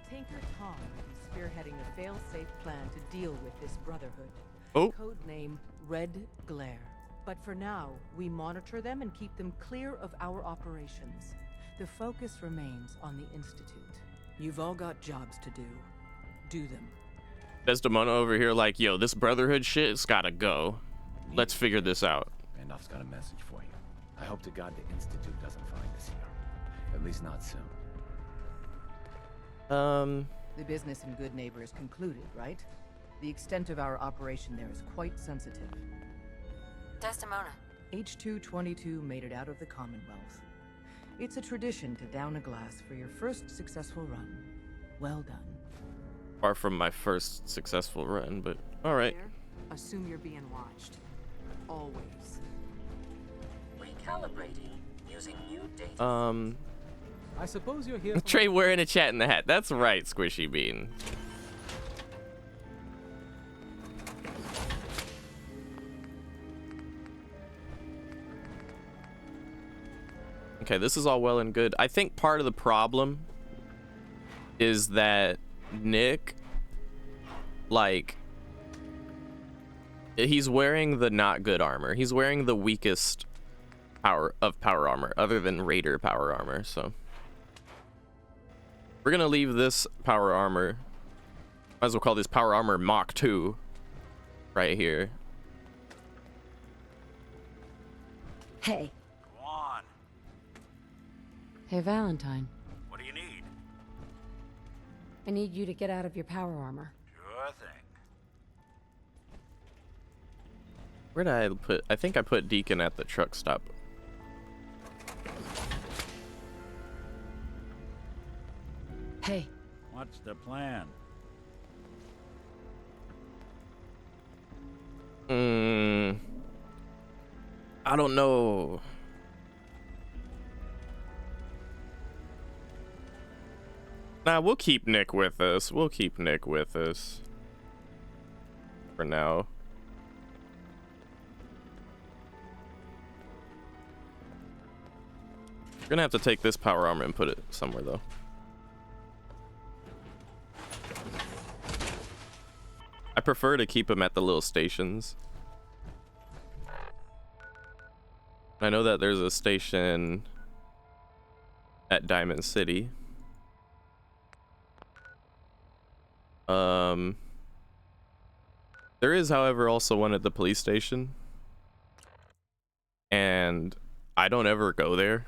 Tinker Tom is spearheading a fail-safe plan to deal with this Brotherhood. Oh. Code name Red Glare. But for now, we monitor them and keep them clear of our operations. The focus remains on the Institute. You've all got jobs to do. Do them. Desdemona over here like, yo, this Brotherhood shit's gotta go. Let's figure this out. Randolph's got a message for you. I hope to God the Institute doesn't find us here. At least not soon. The business in Good Neighbor is concluded, right? The extent of our operation there is quite sensitive. Desdemona. H-222 made it out of the Commonwealth. It's a tradition to down a glass for your first successful run. Well done. Far from my first successful run, but alright. Assume you're being watched. Always. Recalibrating using new data. I suppose you're here. Trey wearing a chat in the hat. That's right, Squishy Bean. Okay, this is all well and good. I think part of the problem is that Nick, like, he's wearing the not good armor. He's wearing the weakest power armor, other than Raider power armor, so. We're gonna leave this power armor, might as well call this power armor Mach 2, right here. Hey. Go on. Hey, Valentine. What do you need? I need you to get out of your power armor. Sure thing. Where did I put? I think I put Deacon at the truck stop. Hey. What's the plan? I don't know. Nah, we'll keep Nick with us. We'll keep Nick with us. For now. We're gonna have to take this power armor and put it somewhere, though. I prefer to keep him at the little stations. I know that there's a station at Diamond City. There is, however, also one at the police station. And I don't ever go there.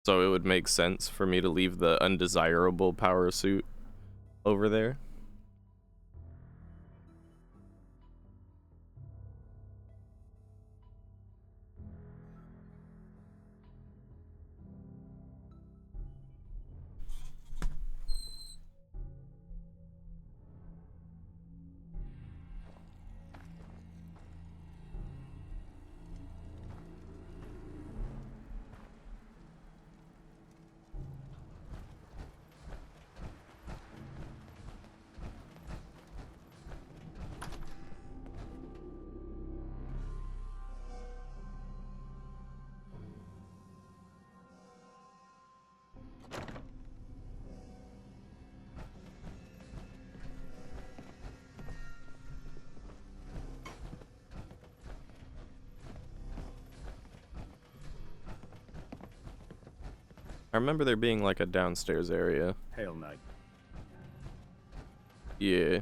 So it would make sense for me to leave the undesirable power suit over there. I remember there being like a downstairs area. Hail Knight. Yeah.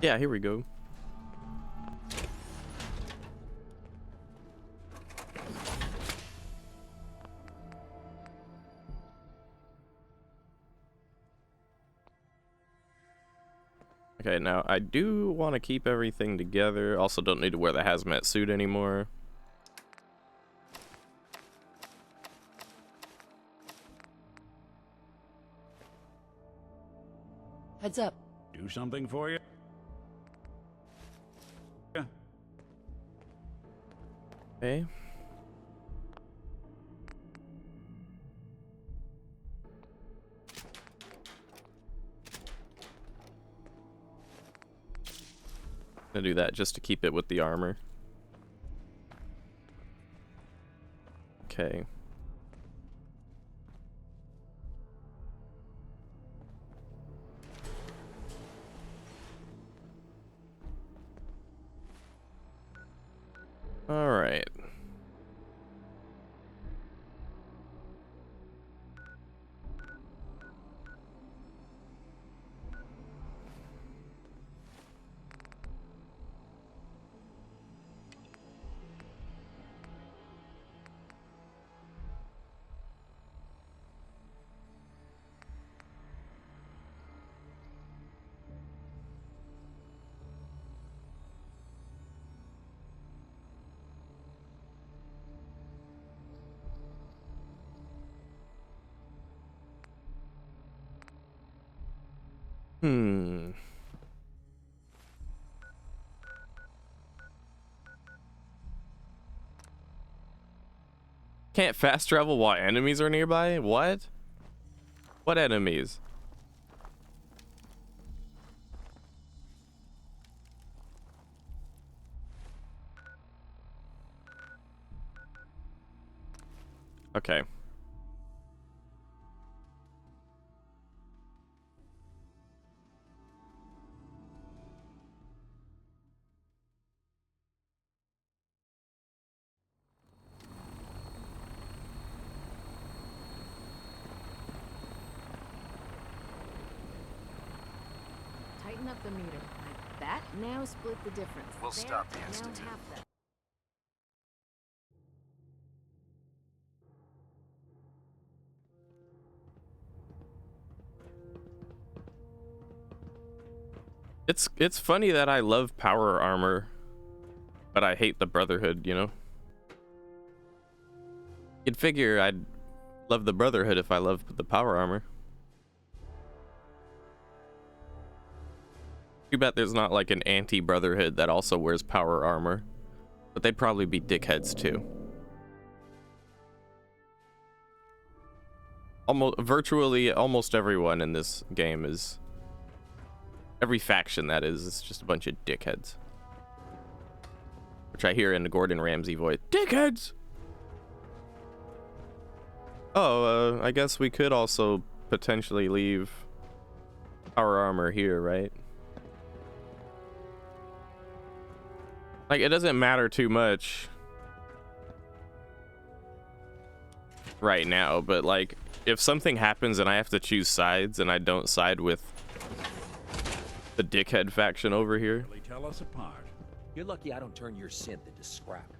Yeah, here we go. Okay, now I do want to keep everything together. Also don't need to wear the hazmat suit anymore. Heads up. Do something for you? Yeah. Okay. Gonna do that just to keep it with the armor. Okay. All right. Can't fast travel while enemies are nearby? What? What enemies? Okay. Tighten up the meter. Like that. Now split the difference. We'll There, stop the now Institute. half that. It's funny that I love power armor, but I hate the Brotherhood, you know? You'd figure I'd love the Brotherhood if I loved the power armor. Too bad there's not like an anti-brotherhood that also wears power armor. But they'd probably be dickheads too. Virtually almost everyone in this game is... Every faction, that is just a bunch of dickheads. Which I hear in the Gordon Ramsay voice. Dickheads! Oh, I guess we could also potentially leave power armor here, right? Like, it doesn't matter too much right now, but like, if something happens and I have to choose sides and I don't side with the dickhead faction over here. Really tell us apart. You're lucky I don't turn your synth into scrap.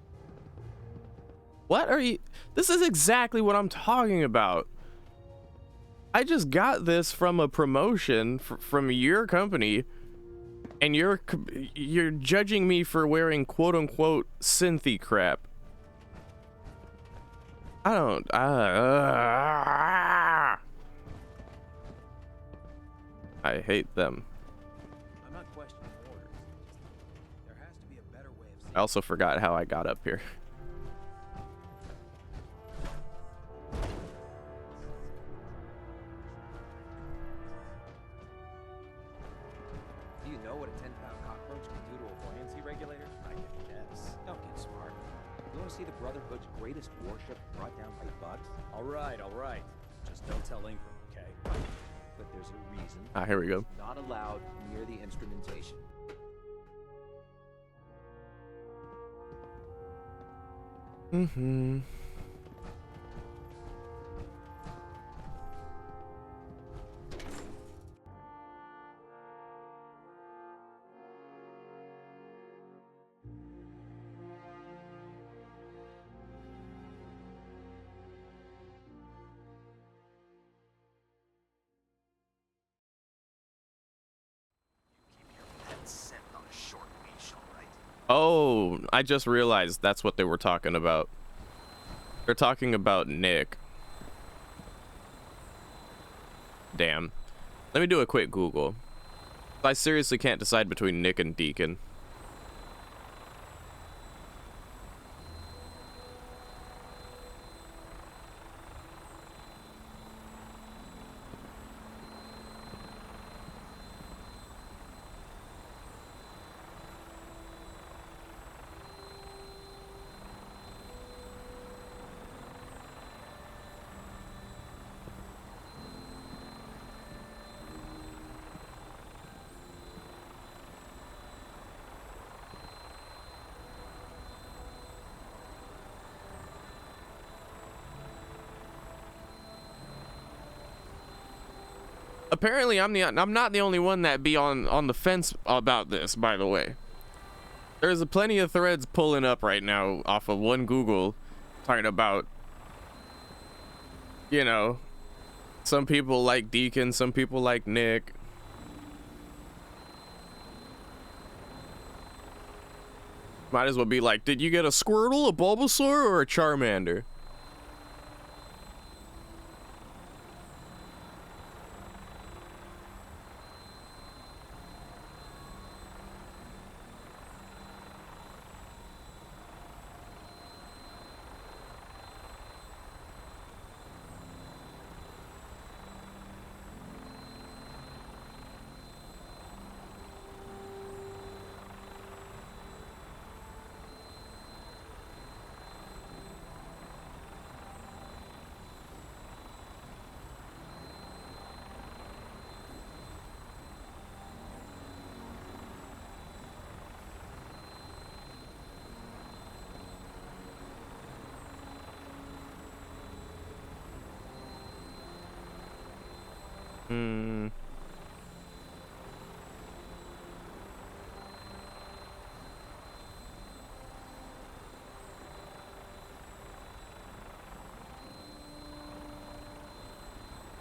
What are you? This is exactly what I'm talking about. I just got this from a promotion from your company, and you're judging me for wearing quote unquote synthy crap. I don't. I hate them. I'm not questioning orders. There has to be a better way of. I also forgot how I got up here. Do you know what a 10-pound cockroach can do to a buoyancy regulator? I can guess. Don't get smart. You want to see the Brotherhood's greatest warship brought down by bugs? All right. Just don't tell Ingram, okay? But there's a reason. Ah, here we go. Not allowed near the instrumentation. Mm-hmm. Oh, I just realized that's what they were talking about. They're talking about Nick. Damn. Let me do a quick Google. I seriously can't decide between Nick and Deacon. Apparently, I'm not the only one that be on the fence about this, by the way. There's plenty of threads pulling up right now off of one Google talking about, you know, some people like Deacon, some people like Nick. Might as well be like, did you get a Squirtle, a Bulbasaur, or a Charmander?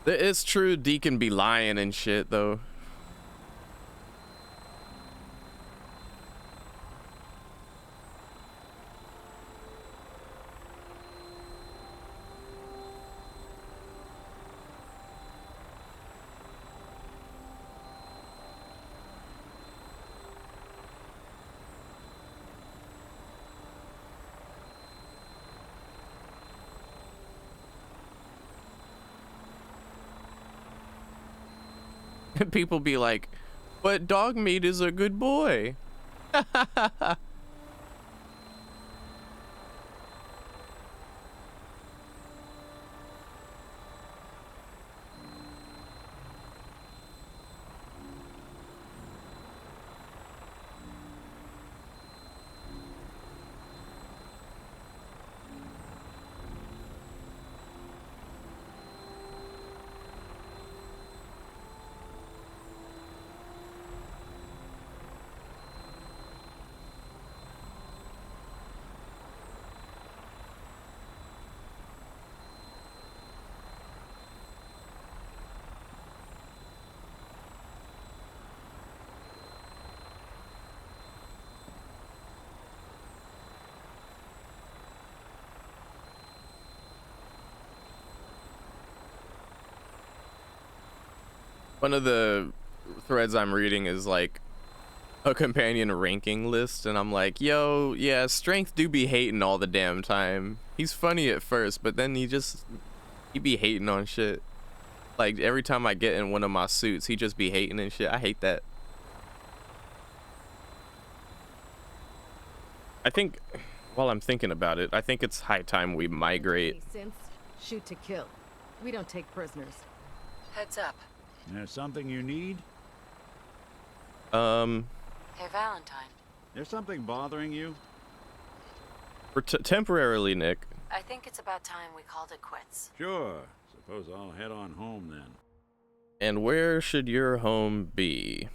It's true Deacon be lying and shit, though. People be like, but dog meat is a good boy. One of the threads I'm reading is like a companion ranking list, and I'm like, yo, yeah, Strength do be hating all the damn time. He's funny at first, but then he be hating on shit. Like every time I get in one of my suits, he just be hating and shit. I hate that. I think, while I'm thinking about it, I think it's high time we migrate. Shoot to kill. We don't take prisoners. Heads up. There's something you need? Hey, Valentine. There's something bothering you? For temporarily, Nick. I think it's about time we called it quits. Sure. Suppose I'll head on home then. And where should your home be?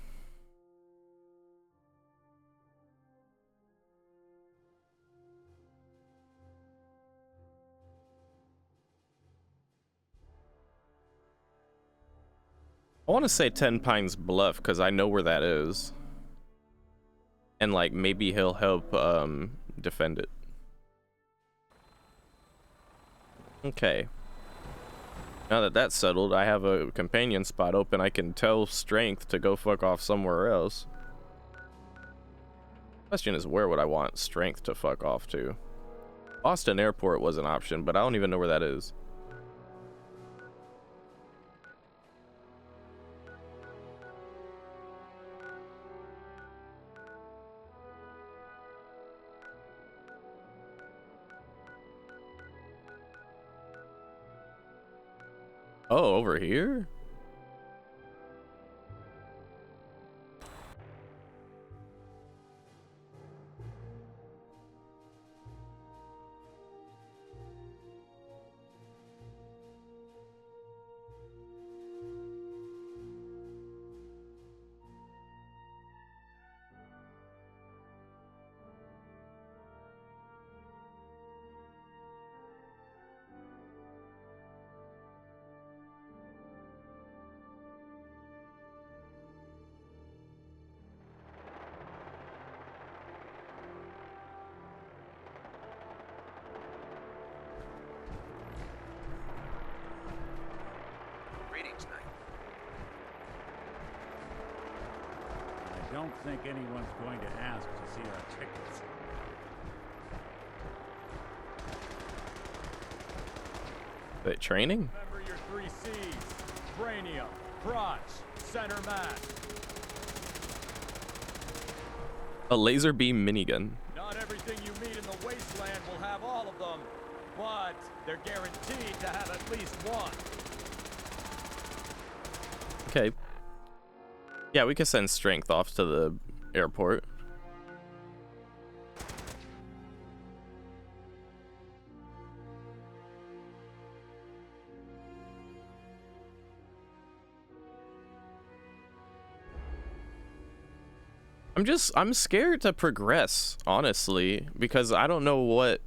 I want to say 10 Pines Bluff because I know where that is. And like maybe he'll help defend it. Okay. Now that that's settled, I have a companion spot open. I can tell Strength to go fuck off somewhere else. Question is, where would I want Strength to fuck off to? Boston Airport was an option, but I don't even know where that is. Oh, over here? I don't think anyone's going to ask to see our tickets. Wait, training? Remember your 3 C's. Cranium, crotch, center mass. A laser beam minigun. Not everything you meet in the wasteland will have all of them, but they're guaranteed to have at least one. Okay. Yeah, we can send Strength off to the airport. I'm scared to progress, honestly, because I don't know what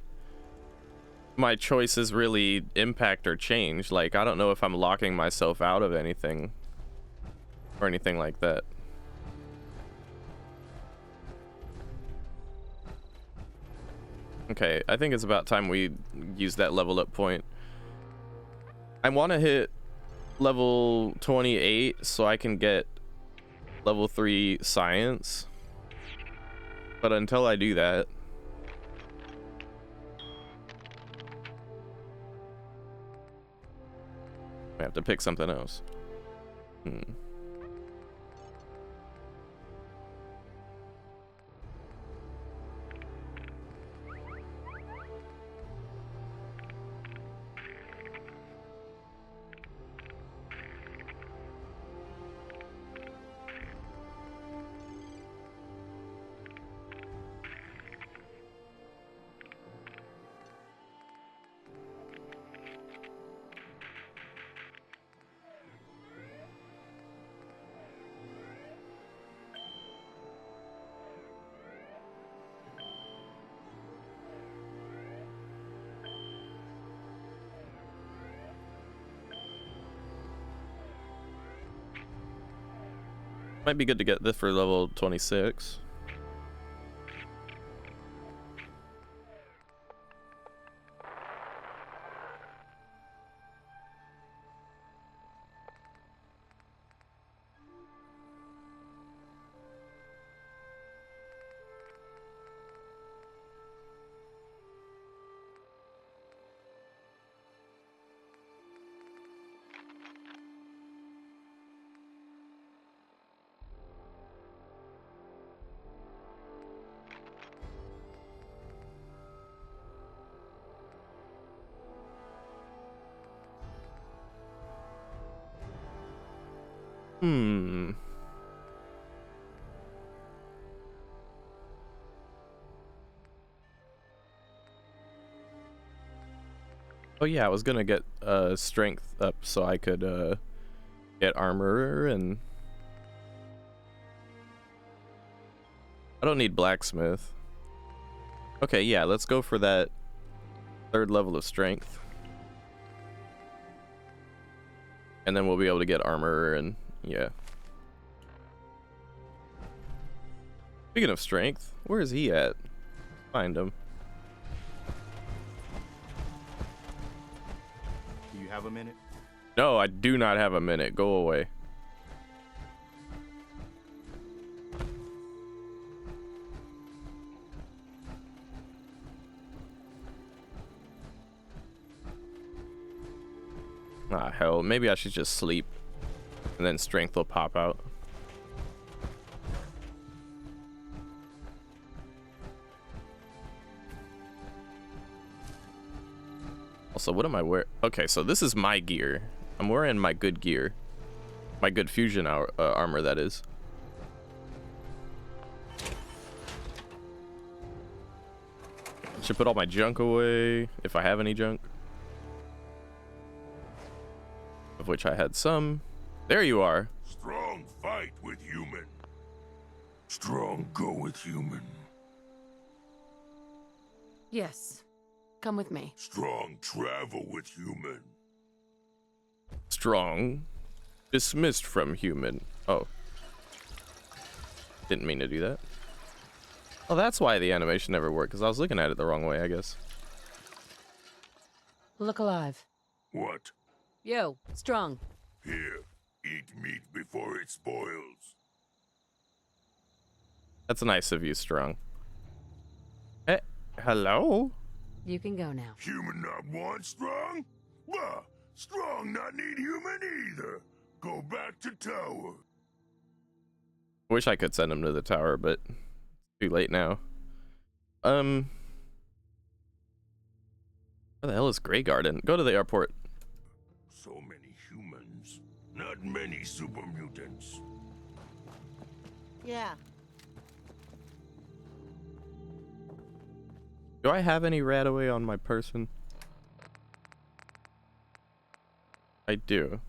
my choices really impact or change. Like, I don't know if I'm locking myself out of anything or anything like that. Okay, I think it's about time we use that level up point. I want to hit level 28 so I can get level 3 science. But until I do that, I have to pick something else. Might be good to get this for level 26. Hmm. Oh yeah, I was gonna get strength up so I could get armor, and I don't need blacksmith. Okay, yeah, let's go for that 3rd level of strength. And then we'll be able to get armor, and yeah. Speaking of strength, where is he at? Find him. Do you have a minute? No, I do not have a minute. Go away. Ah, hell. Maybe I should just sleep. And then strength will pop out. Also, what am I wearing? Okay, so this is my gear. I'm wearing my good gear. My good fusion armor, that is. Should put all my junk away, if I have any junk. Of which I had some. There you are. Strong fight with human. Strong go with human. Yes. Come with me. Strong travel with human. Strong. Dismissed from human. Oh. Didn't mean to do that. Oh, that's why the animation never worked, because I was looking at it the wrong way, I guess. Look alive. What? Yo, Strong. Here, eat meat before it spoils. That's nice of you, Strong. Eh, hello? You can go now. Human not want strong? Bah, strong not need human either. Go back to tower. Wish I could send him to the tower, but too late now. Where the hell is Grey Garden? Go to the airport. So many humans, not many super mutants. Yeah. Do I have any Radaway on my person? I do.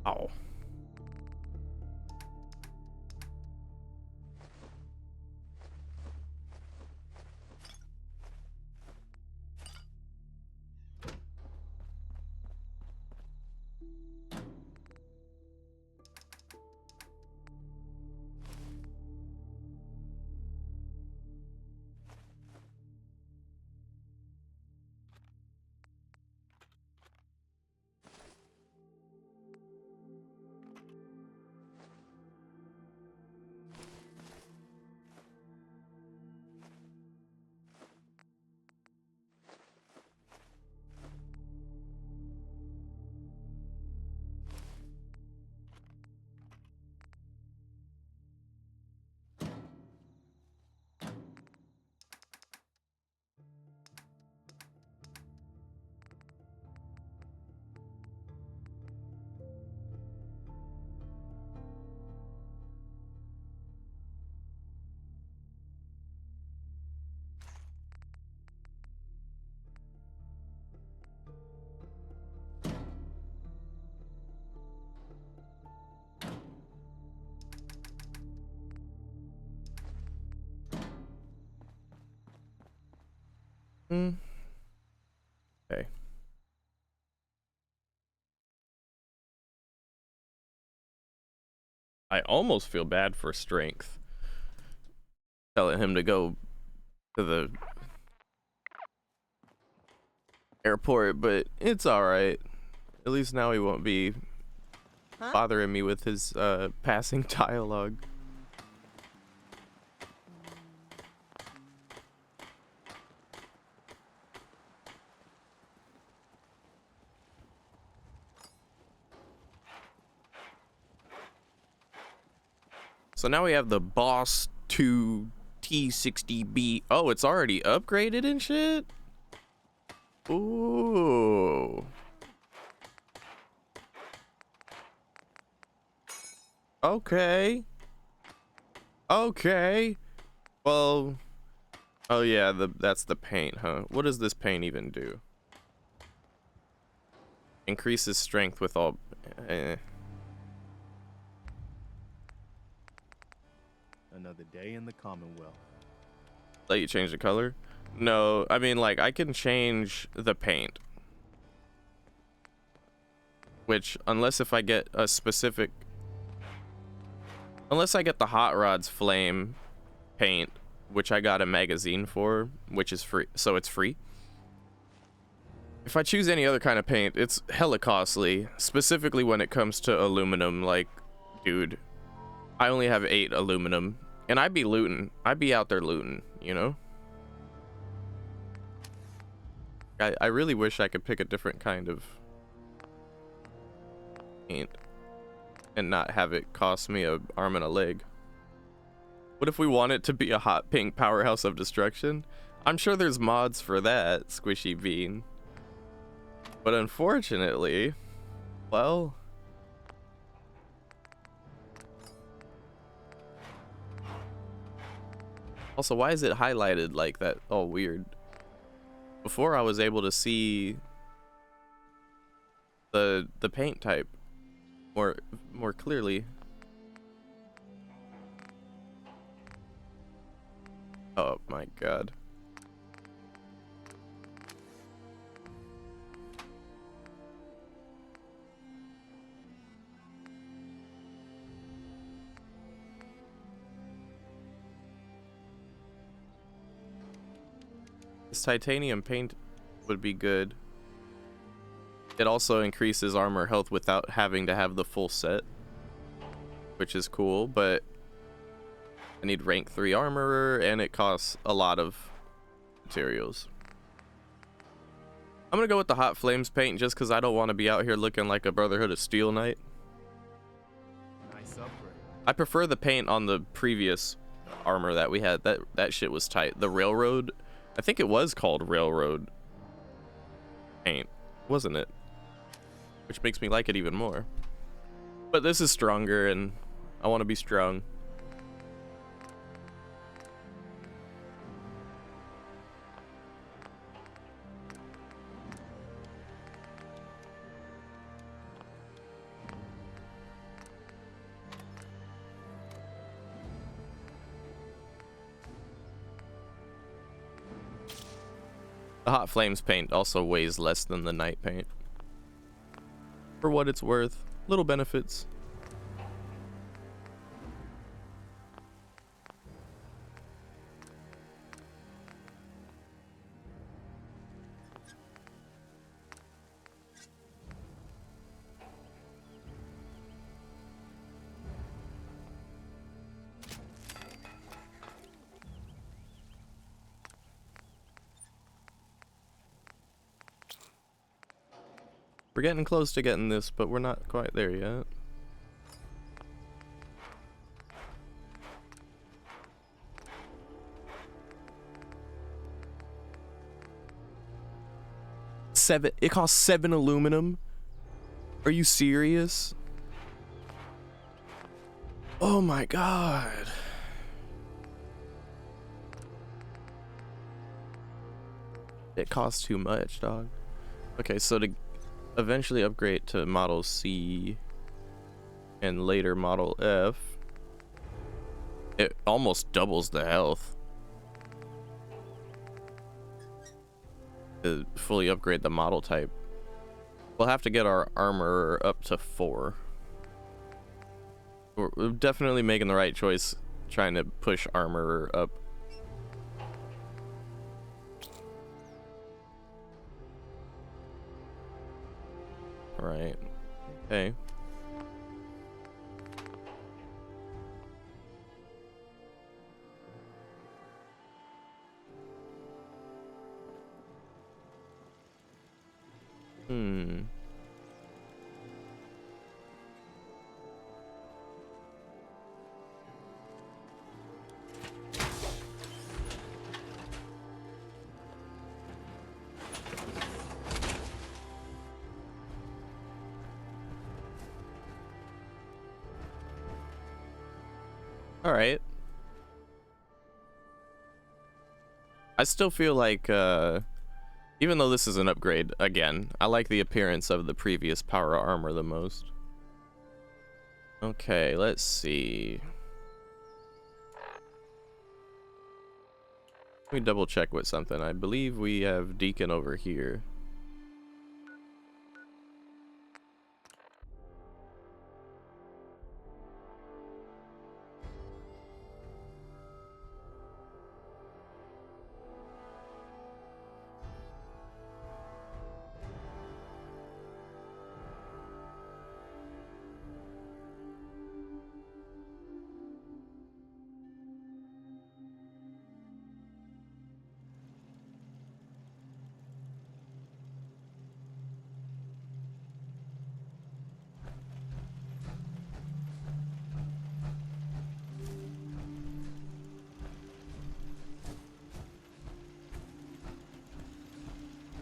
Oh. Okay. I almost feel bad for strength. Telling him to go to the airport, but it's alright. At least now he won't be bothering me with his passing dialogue. So now we have the Boss 2 T60B. Oh, it's already upgraded and shit? Ooh. Okay. Okay. Well, oh yeah, that's the paint, huh? What does this paint even do? Increases strength with all... Another day in the Commonwealth. Let you change the color? No, I mean, like, I can change the paint. Which, unless if I get a specific... Unless I get the Hot Rods Flame paint, which I got a magazine for, which is free, so it's free. If I choose any other kind of paint, it's hella costly, specifically when it comes to aluminum. Like, dude, I only have 8 aluminum, and I'd be looting. I'd be out there looting, you know? I really wish I could pick a different kind of paint and not have it cost me an arm and a leg. What if we want it to be a hot pink powerhouse of destruction? I'm sure there's mods for that, Squishy Bean. But unfortunately, well... Also, why is it highlighted like that? Oh, weird. Before I was able to see the paint type more clearly. Oh my god. This titanium paint would be good. It also increases armor health without having to have the full set, which is cool, but I need rank 3 armorer and it costs a lot of materials. I'm gonna go with the Hot Flames paint just because I don't want to be out here looking like a Brotherhood of Steel knight. Nice upgrade. I prefer the paint on the previous armor that we had. That shit was tight. The Railroad, I think it was called Railroad paint, wasn't it? Which makes me like it even more. But this is stronger and I want to be strong. The Hot Flames paint also weighs less than the night paint. For what it's worth, little benefits. We're getting close to getting this, but we're not quite there yet. It costs 7 aluminum? Are you serious? Oh my god. It costs too much, dog. Okay, so to eventually upgrade to Model C and later Model F, it almost doubles the health. to fully upgrade the model type. We'll have to get our armor up to 4. We're definitely making the right choice trying to push armor up. Right. Okay. All right. I still feel like, even though this is an upgrade, again, I like the appearance of the previous power armor the most. Okay, let's see. Let me double check with something. I believe we have Deacon over here.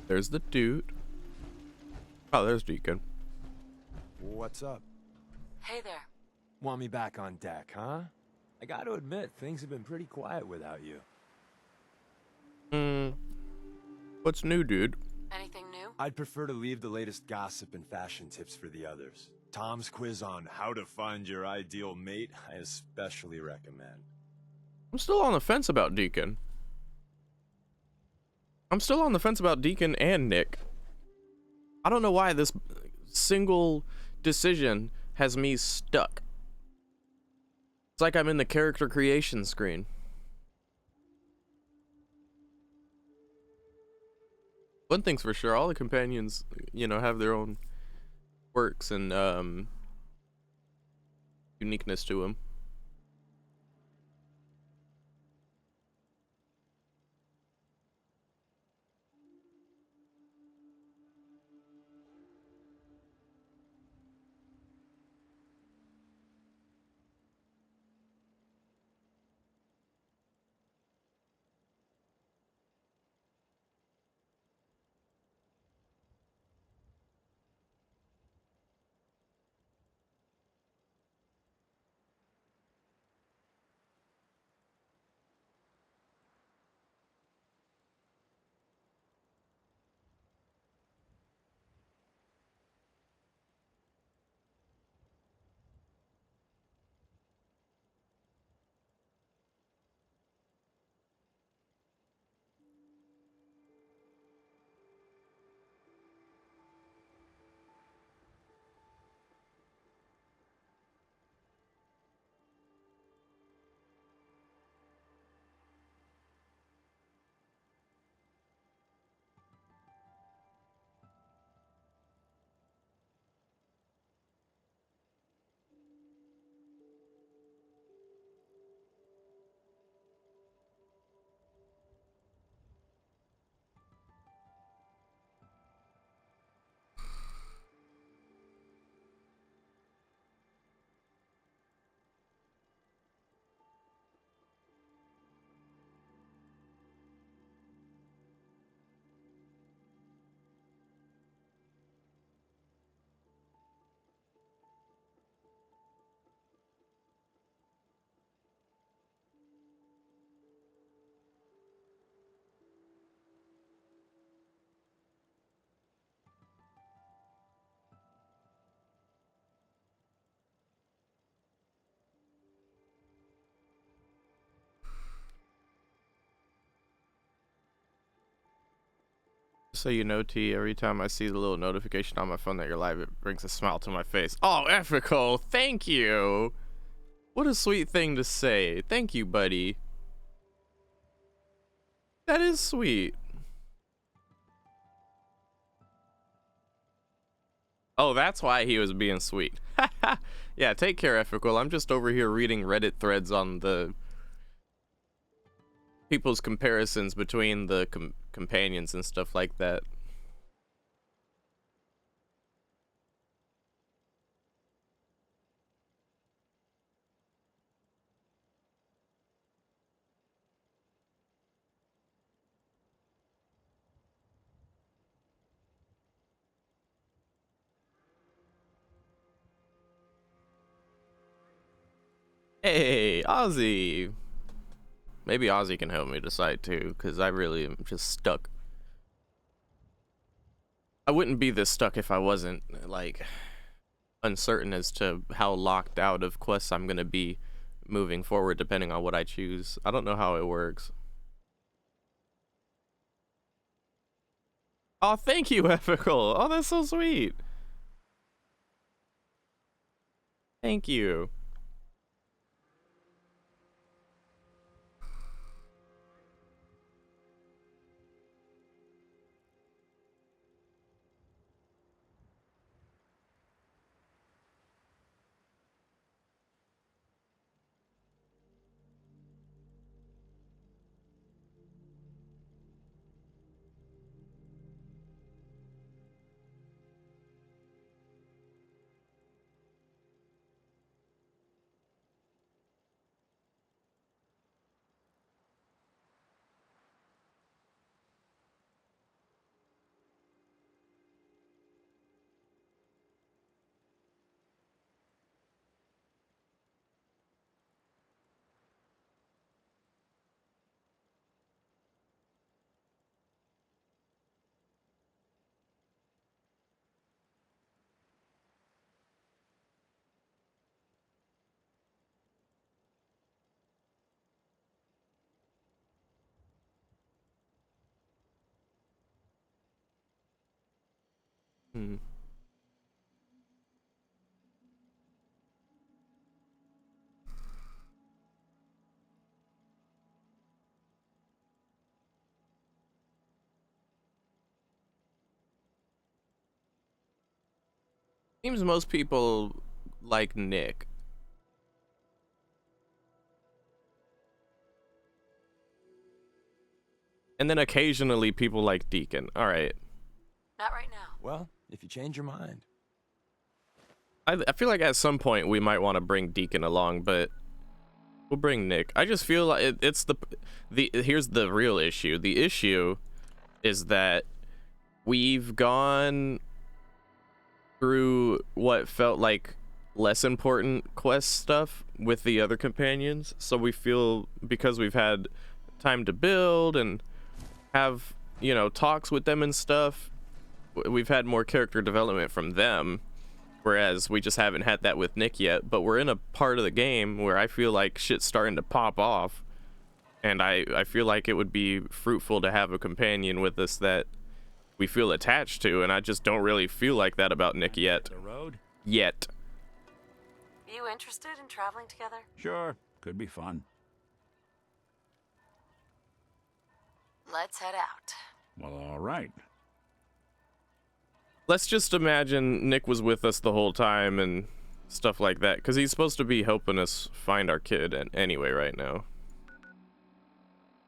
There's the dude. Oh, there's Deacon. What's up? Hey there. Want me back on deck, huh? I gotta admit, things have been pretty quiet without you. What's new, dude? Anything new? I'd prefer to leave the latest gossip and fashion tips for the others. Tom's quiz on how to find your ideal mate, I especially recommend. I'm still on the fence about Deacon. I'm still on the fence about Deacon and Nick. I don't know why this single decision has me stuck. It's like I'm in the character creation screen. One thing's for sure, all the companions, you know, have their own quirks and uniqueness to them. so you know, T, every time I see the little notification on my phone that you're live, it brings a smile to my face. Oh, Ethical, thank you. What a sweet thing to say. Thank you, buddy. That is sweet. Oh, that's why he was being sweet. Yeah, take care, Ethical. I'm just over here reading Reddit threads on the people's comparisons between the companions and stuff like that. Hey, Ozzy. Maybe Ozzy can help me decide too, because I really am just stuck. I wouldn't be this stuck if I wasn't, like, uncertain as to how locked out of quests I'm gonna be moving forward depending on what I choose. I don't know how it works. Oh, thank you, Ethical. Oh, that's so sweet. Thank you. Hmm. Seems most people like Nick. And then occasionally people like Deacon. All right. Not right now. Well, if you change your mind. I feel like at some point we might want to bring Deacon along, but we'll bring Nick. I just feel like it's the here's the real issue. The issue is that we've gone through what felt like less important quest stuff with the other companions, so we feel because we've had time to build and have, you know, talks with them and stuff, we've had more character development from them, whereas we just haven't had that with Nick yet. But we're in a part of the game where I feel like shit's starting to pop off, and I feel like it would be fruitful to have a companion with us that we feel attached to, and I just don't really feel like that about Nick yet. The road? Yet. You interested in traveling together? Sure, could be fun. Let's head out. Well, all right. Let's just imagine Nick was with us the whole time and stuff like that, because he's supposed to be helping us find our kid anyway right now.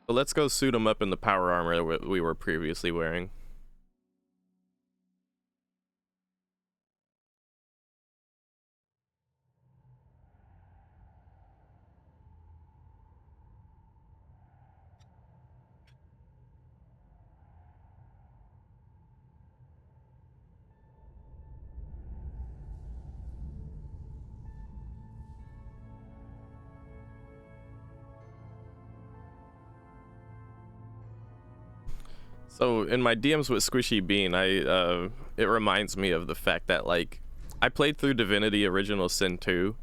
But let's go suit him up in the power armor that we were previously wearing. So in my DMs with Squishy Bean, it reminds me of the fact that, like, I played through Divinity Original Sin 2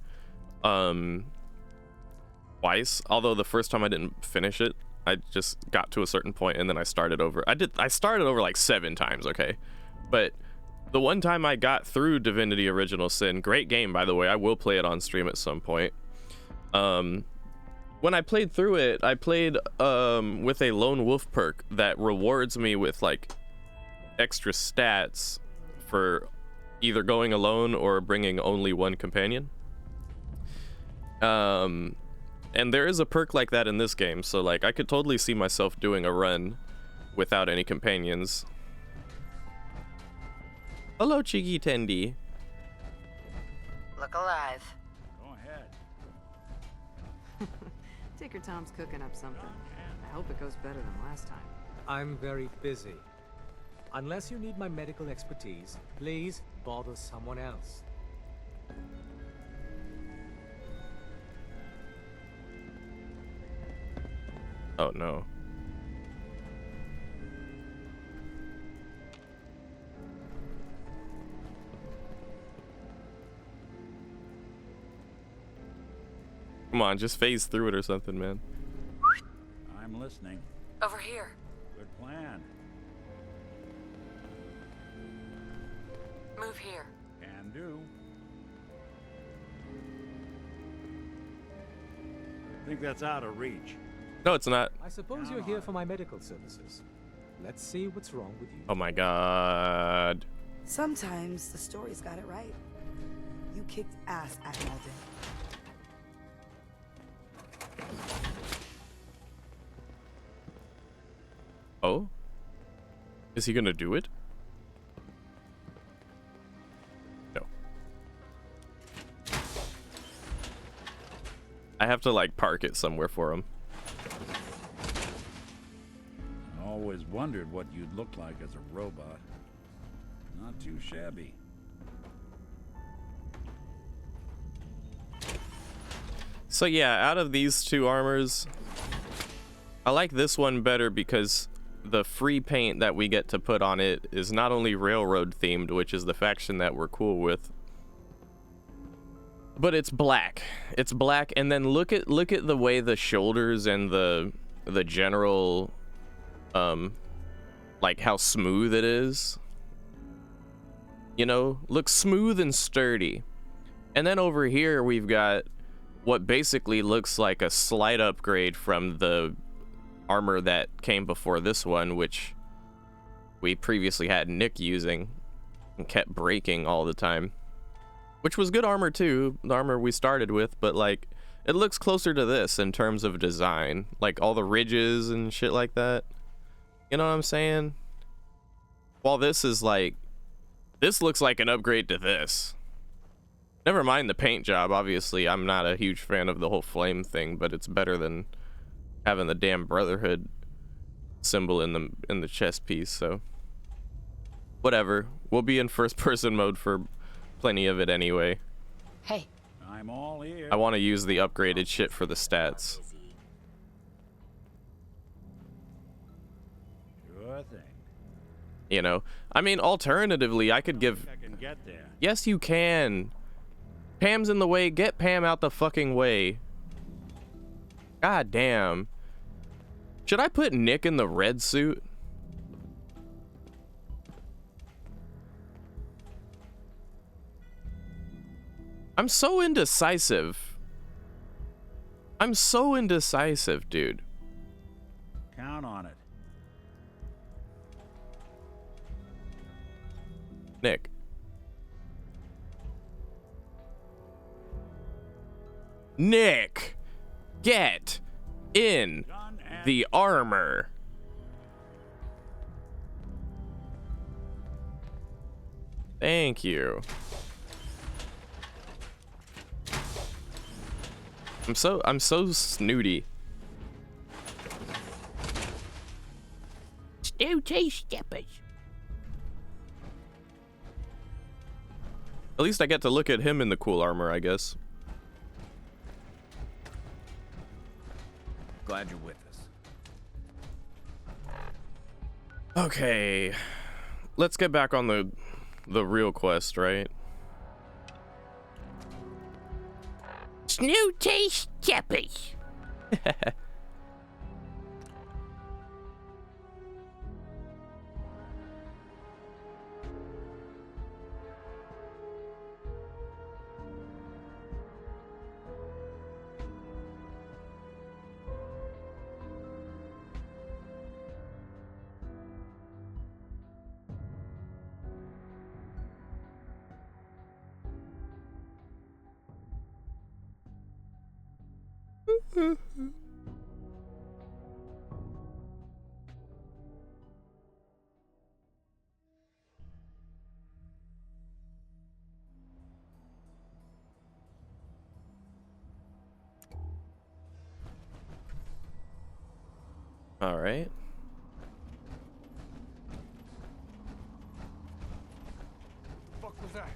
twice, although the first time I didn't finish it. I just got to a certain point and then I started over. I started over like 7 times, okay? But the one time I got through Divinity Original Sin, great game by the way, I will play it on stream at some point. When I played through it, I played with a lone wolf perk that rewards me with like extra stats for either going alone or bringing only one companion. And there is a perk like that in this game, so like I could totally see myself doing a run without any companions. Hello, Chigi Tendi. Look alive. Go ahead. Tinker Tom's cooking up something. I hope it goes better than last time. I'm very busy. Unless you need my medical expertise, please bother someone else. Oh no. Come on, just phase through it or something, man. I'm listening. Over here. Good plan. Move here. Can do. I think that's out of reach. No, it's not. I suppose you're here for my medical services. Let's see what's wrong with you. Oh my god. Sometimes the story's got it right. You kicked ass at Malden. Oh? Is he gonna do it? No. I have to like park it somewhere for him. I always wondered what you'd look like as a robot. Not too shabby. So yeah, out of these 2 armors, I like this one better because the free paint that we get to put on it is not only railroad themed, which is the faction that we're cool with, but it's black. It's black, and then look at the way the shoulders and the general like how smooth it is. You know, looks smooth and sturdy. And then over here we've got what basically looks like a slight upgrade from the armor that came before this one, which we previously had Nick using and kept breaking all the time, which was good armor too, the armor we started with, but like it looks closer to this in terms of design, like all the ridges and shit like that. You know what I'm saying? While this is like, this looks like an upgrade to this. Never mind the paint job, obviously I'm not a huge fan of the whole flame thing, but it's better than having the damn Brotherhood symbol in the chest piece, so whatever. We'll be in first person mode for plenty of it anyway. Hey. I'm all ears. I want to use the upgraded shit for the stats. Sure thing. You know, I mean, alternatively, I could give... I can get there. Yes, you can. Pam's in the way. Get Pam out the fucking way. God damn. Should I put Nick in the red suit? I'm so indecisive. I'm so indecisive, dude. Count on it. Nick. Nick, get in the armor. Thank you. I'm so snooty. Snooty steppers. At least I get to look at him in the cool armor, I guess. Glad you're with us. Okay. Let's get back on the real quest, right? Snooty steppers. All right. Fuck was that?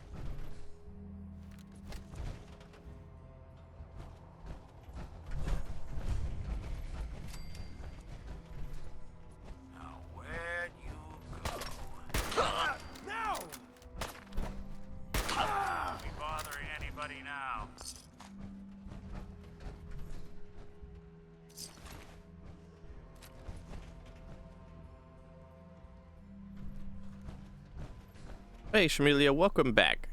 Now where'd you go? No! Can't be bothering anybody now. Hey, Shamilia, welcome back.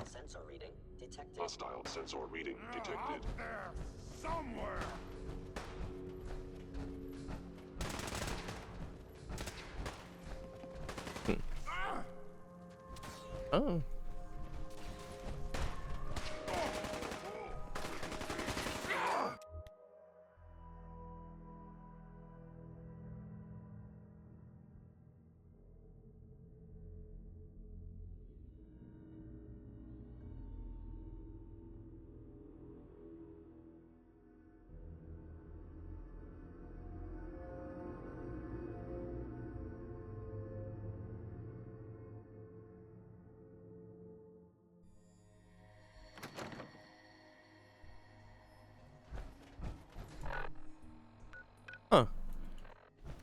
Sensor reading detected. Hostile sensor reading detected. Out there somewhere. Oh. Huh.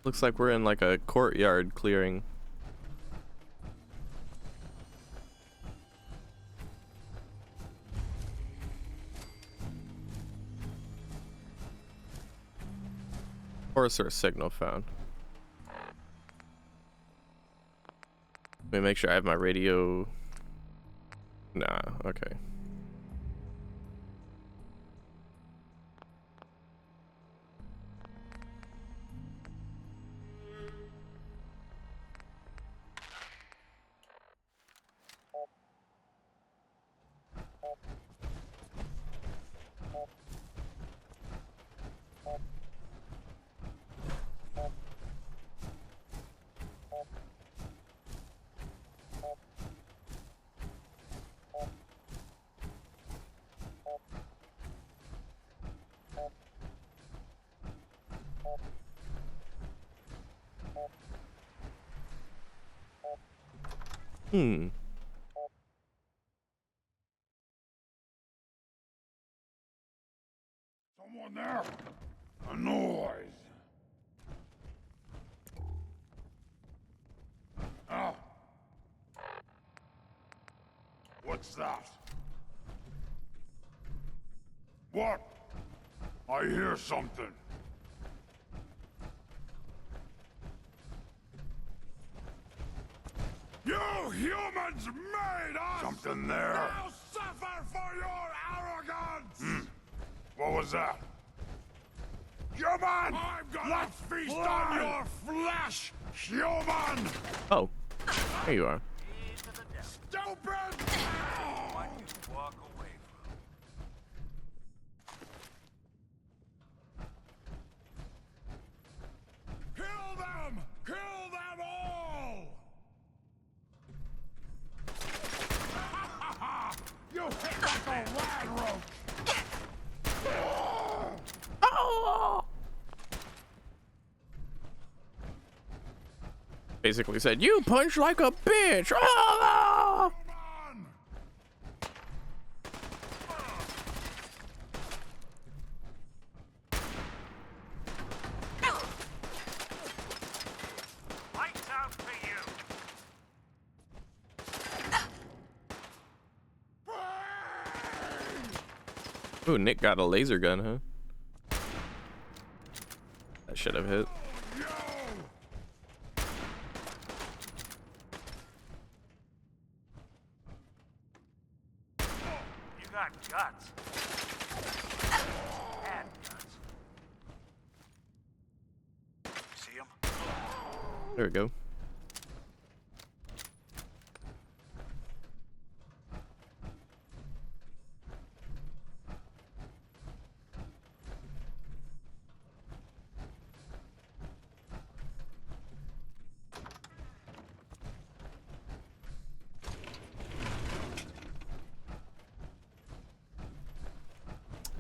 Looks like we're in like a courtyard clearing. Or is there a signal found? Let me make sure I have my radio. Nah, okay. Hmm. Someone there? A noise. Ah. What's that? What? I hear something. You humans made us! Something there. Now suffer for your arrogance! What was that? Human! Let's feast on your flesh, human! Oh, there you are. Stupid! What you walk away from. Kill them! Kill them all! You hit like a rag roach! Oh! Basically said, you punch like a bitch! Ah! Lights out for you! Ooh, Nick got a laser gun, huh? That should have hit. You got guts. Bad guts. See him? There we go.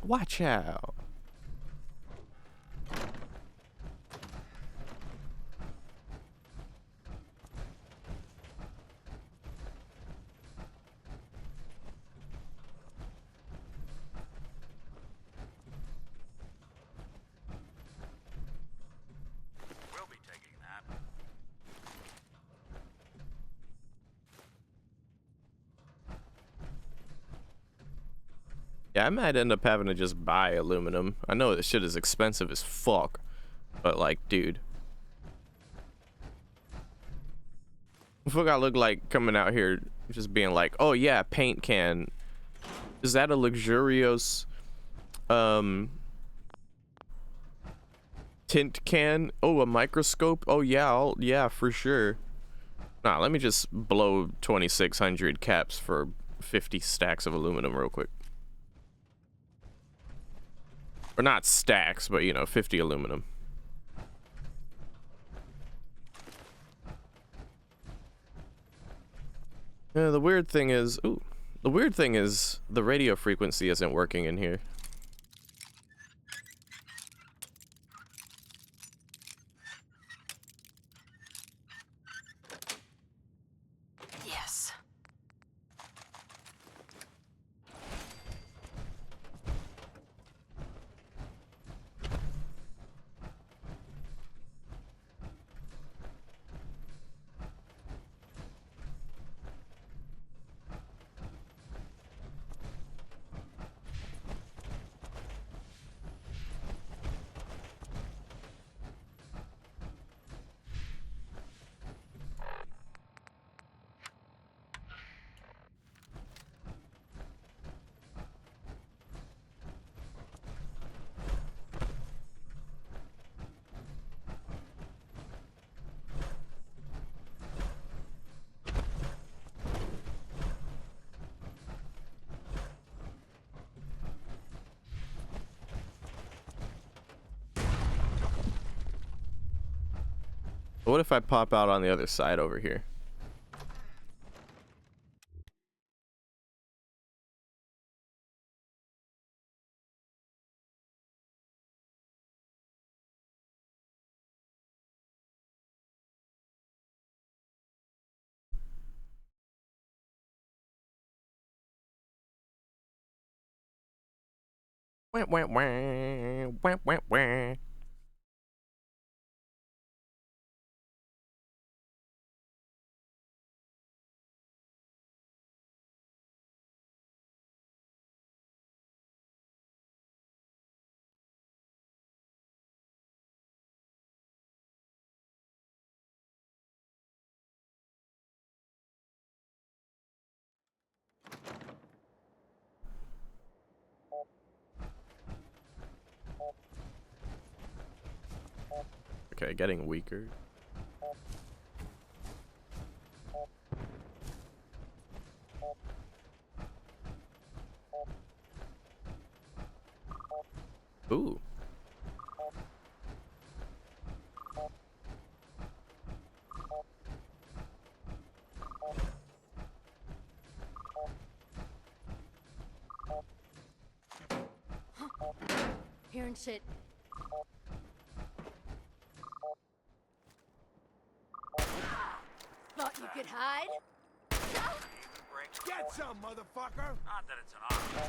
Watch out. We'll be taking that. Yeah, I might end up having to just buy aluminum. I know this shit is expensive as fuck, but like, dude. What I look like coming out here just being like, oh yeah, paint can. Is that a luxurious tint can? Oh, a microscope? Oh yeah, yeah, for sure. Nah, let me just blow 2,600 caps for 50 stacks of aluminum real quick. Or not stacks, but you know, 50 aluminum. Yeah, the weird thing is, the radio frequency isn't working in here. Yes. What if I pop out on the other side over here? Wah, wah, wah, wah, wah, wah. Okay, getting weaker. Ooh. Hearing shit. Thought you could hide? Get some, motherfucker! Not that it's an honor.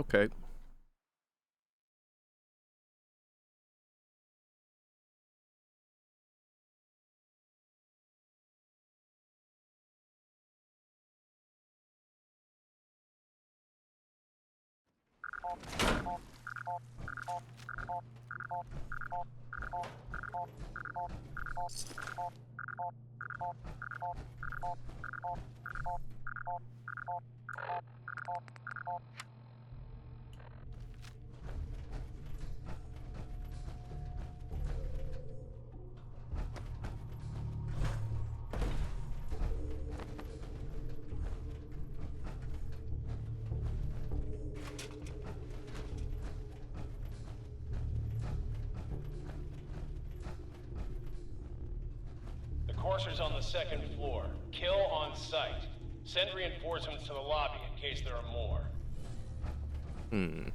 Okay. The courser's on the second floor. Kill on sight. Send reinforcements to the lobby in case there are more. Hmm.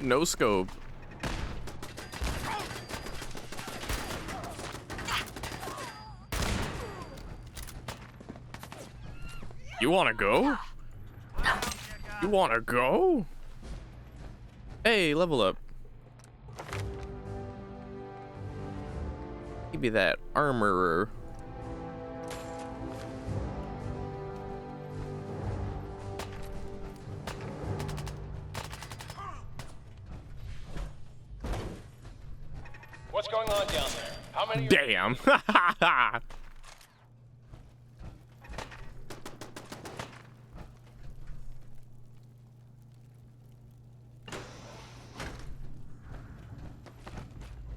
No scope. You wanna go? You wanna go? Hey, level up. Give me that armorer. What's going on down there? How many? Damn.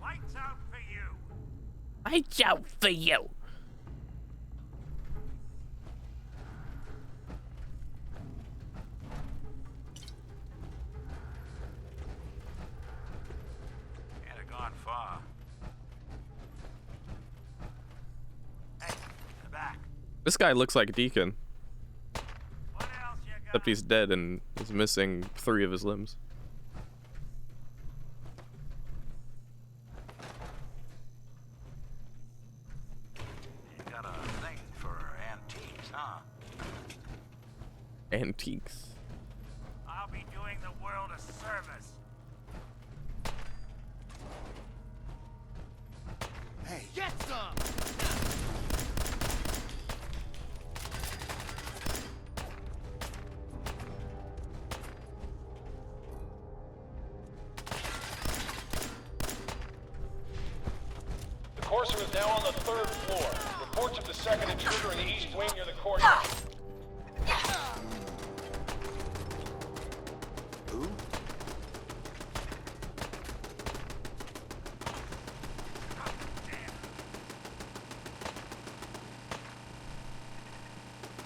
Lights out for you. Lights out for you. Can't have gone far. Hey, in the back. This guy looks like Deacon. Except he's dead and is missing 3 of his limbs. You got a thing for antiques, huh? Antiques. I'll be doing the world a service. Hey, get some! The courser is now on the 3rd floor. Reports of the second intruder in the east wing near the courtyard. Who?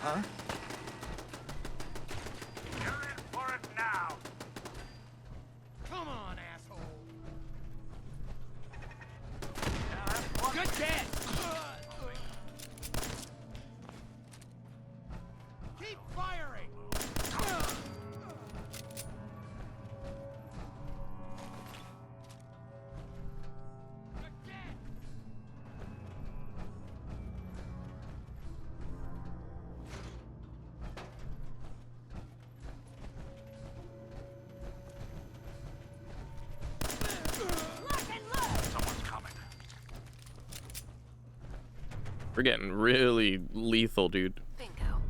Huh? You're in for it now. Come on, asshole. Good dead. Keep firing. Someone's coming. We're getting really lethal, dude. Bingo.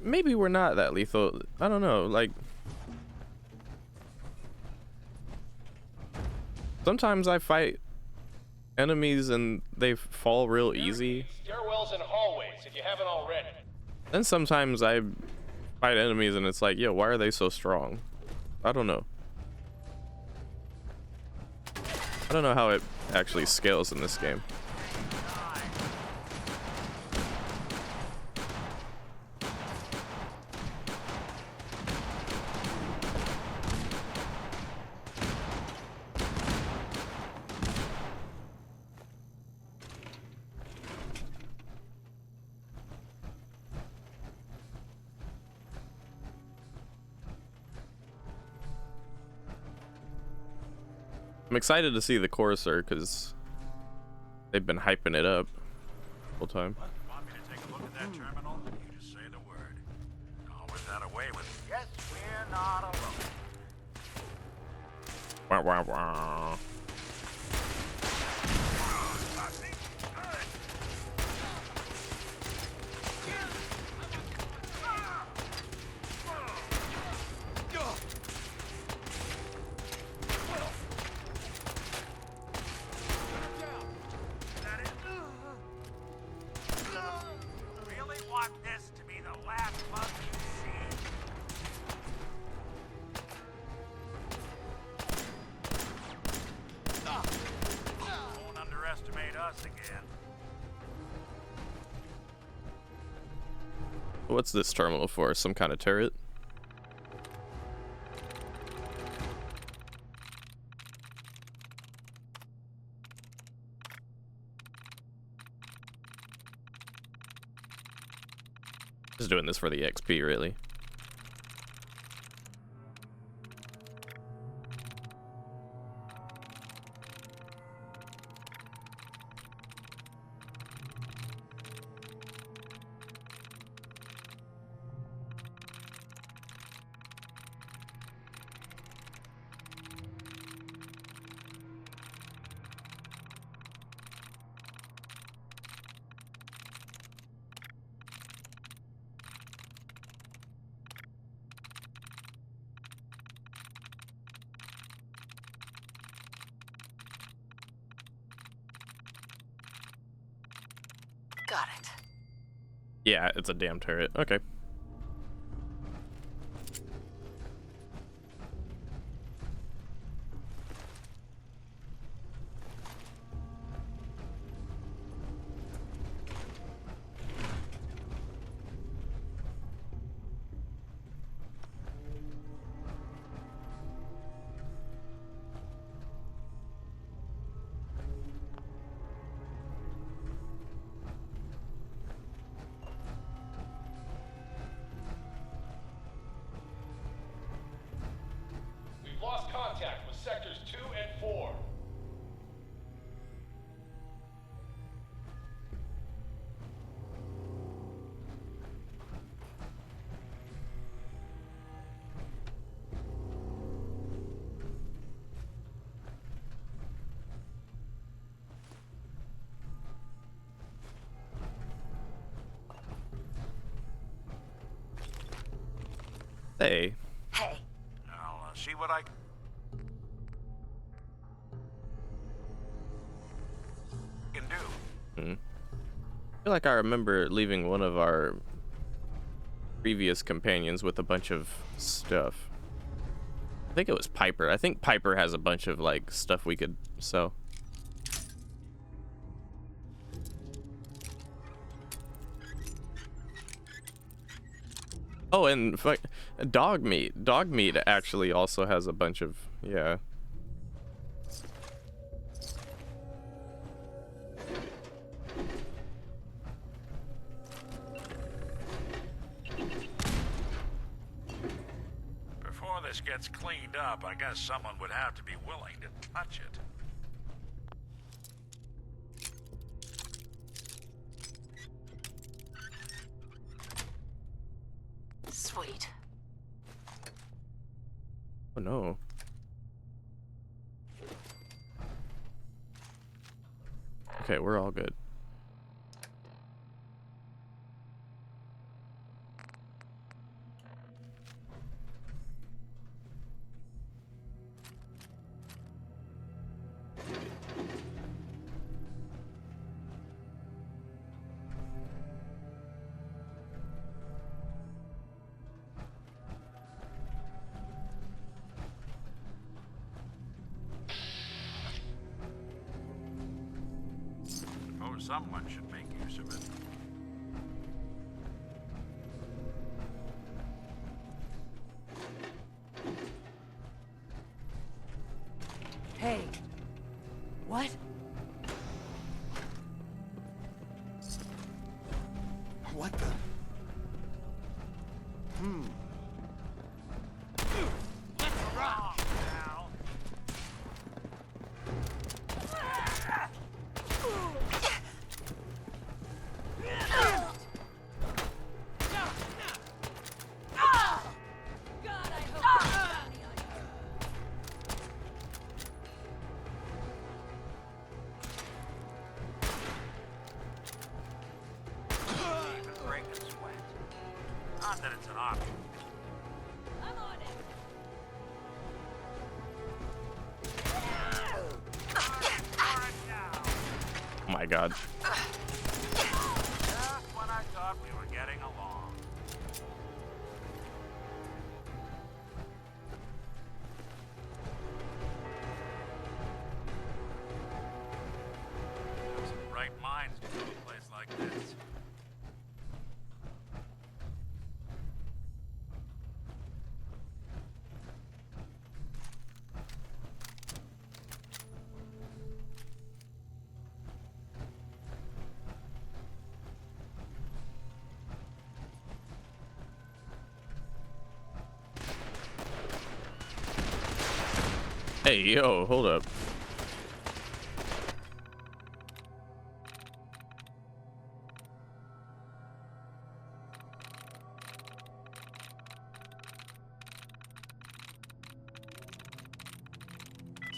Maybe we're not that lethal. I don't know, like sometimes I fight enemies and they fall real easy. Stairwells and hallways if you haven't already. Then sometimes I fight enemies and it's like, yo, why are they so strong? I don't know. don't know how it actually scales in this game. I'm excited to see the Courser because they've been hyping it up the whole time. Want me to take a look at that terminal? You just say the word. Always that away with it. Yes, we're not alone. Wah, wah, wah. Really want this to be the last bug you see? Won't underestimate us again. What's this terminal for? Some kind of turret? Just doing this for the XP, really. Got it. Yeah, it's a damn turret. Okay. We've lost contact with sectors 2 and 4. Hey. Hey. I'll see what I can do. I feel like I remember leaving one of our previous companions with a bunch of stuff. I think it was Piper. I think Piper has a bunch of like stuff we could sell. Oh, and dog meat. Dog meat actually also has a bunch of, yeah. Before this gets cleaned up, I guess someone would have to be willing to touch it. Sweet. Oh no. Okay, we're all good. Someone should make use of it. Hey. What? What the? Let's rock now. Not that it's an option. I'm on it. Oh my god. Just when I thought we were getting along. Some bright minds go to a place like this. Hey, yo, hold up.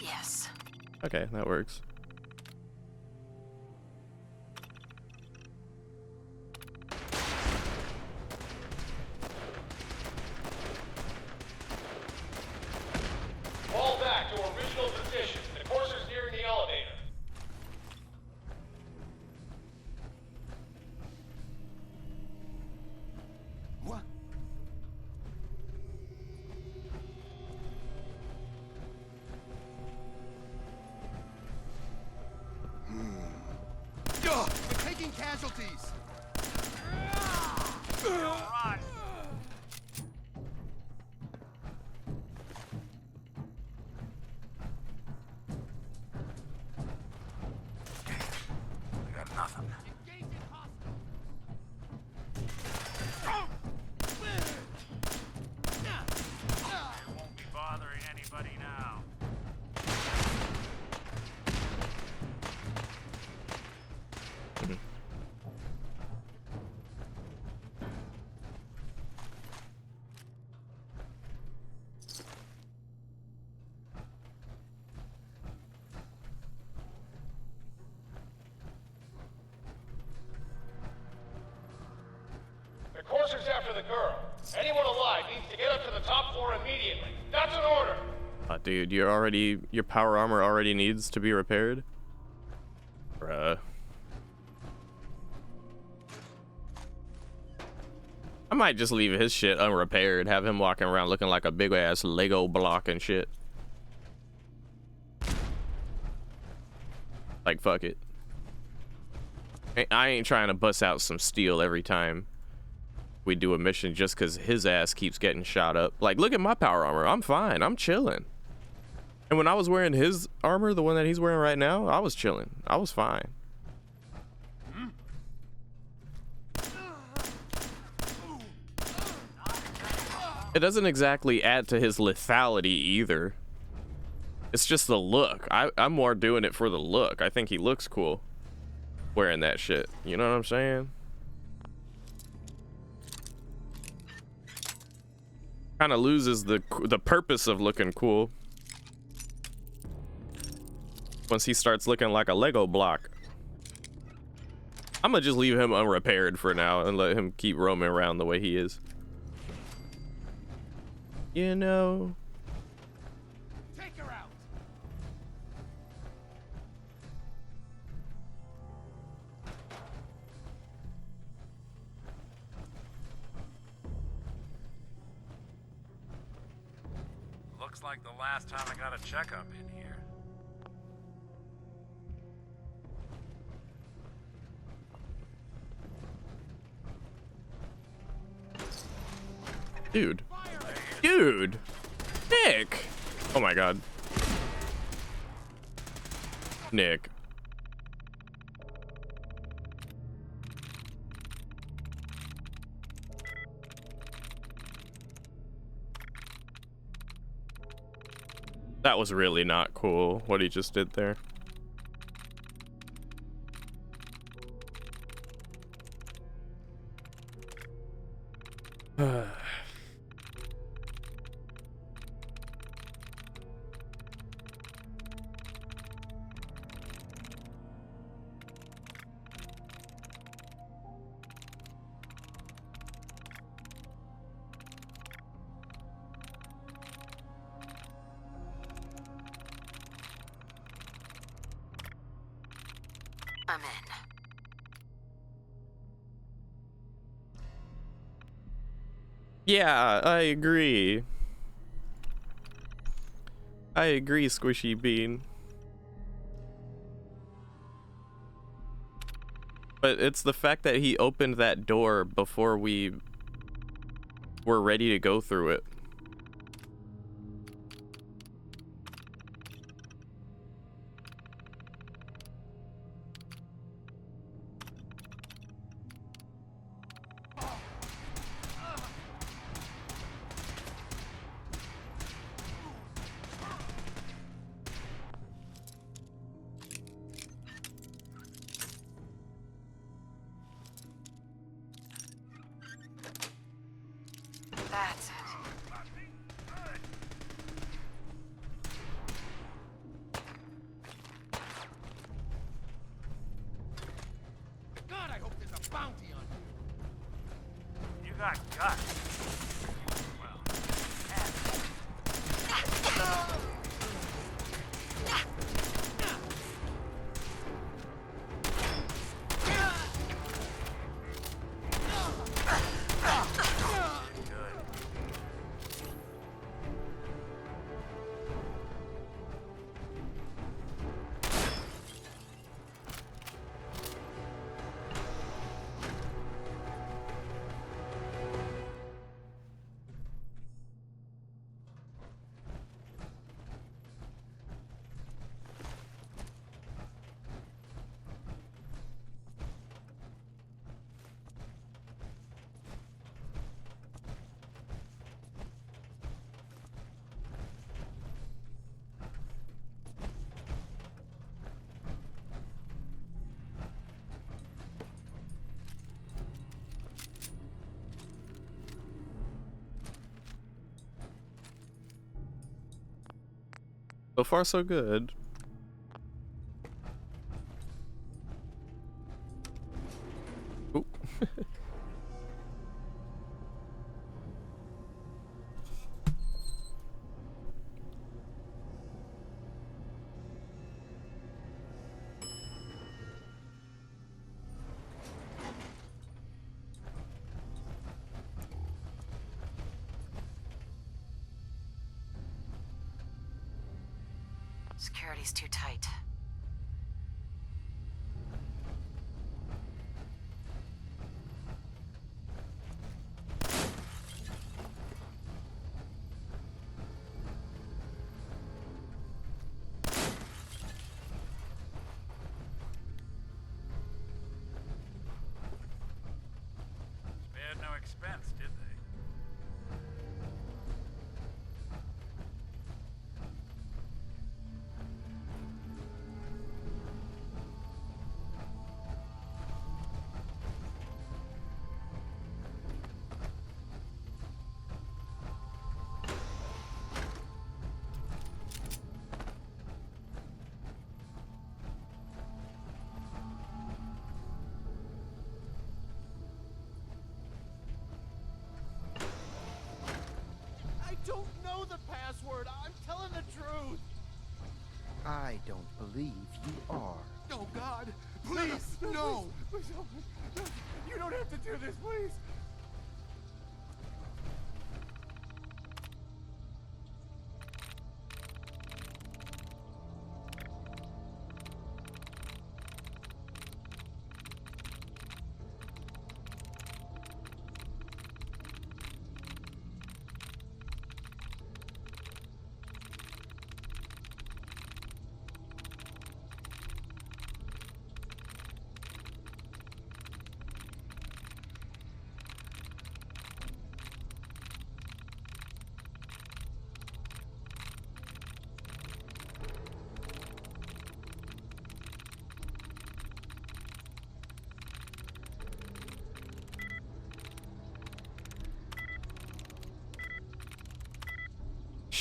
Yes. Okay, that works. Fall back to original position. The courser's nearing the elevator. What? We're taking casualties. Run! I got nothing. I won't be bothering anybody now. The courser's after the girl. Anyone alive needs to get up to the top floor immediately. That's an order. Dude, your power armor already needs to be repaired? Bruh. I might just leave his shit unrepaired, have him walking around looking like a big ass Lego block and shit. Like, fuck it. I ain't trying to bust out some steel every time we do a mission just because his ass keeps getting shot up. Like, look at my power armor. I'm fine. I'm chilling. And when I was wearing his armor, the one that he's wearing right now, I was chilling. I was fine. It doesn't exactly add to his lethality either. It's just the look. I'm more doing it for the look. I think he looks cool wearing that shit. You know what I'm saying? Kind of loses the purpose of looking cool once he starts looking like a Lego block. I'm gonna just leave him unrepaired for now and let him keep roaming around the way he is. You know. Take her out. Looks like the last time I got a checkup in here. Dude. Dude! Nick! Oh my god. Nick. That was really not cool, what he just did there. I'm in. Yeah, I agree. I agree, Squishy Bean. But it's the fact that he opened that door before we were ready to go through it. That's it. God, I hope there's a bounty on you. You got guts. So far, so good. Oop. Security's too tight. Spared no expense, did they? I don't know the password. I'm telling the truth. I don't believe you are. Oh, God. Please, no. Please help me. No, you don't have to do this, please.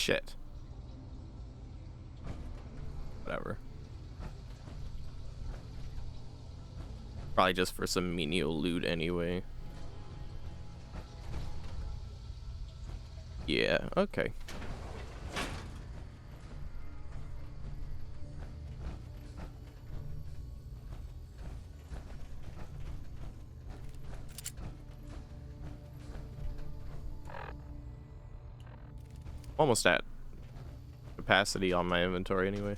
Shit. Whatever. Probably just for some menial loot anyway. Yeah, okay. Almost at capacity on my inventory anyway.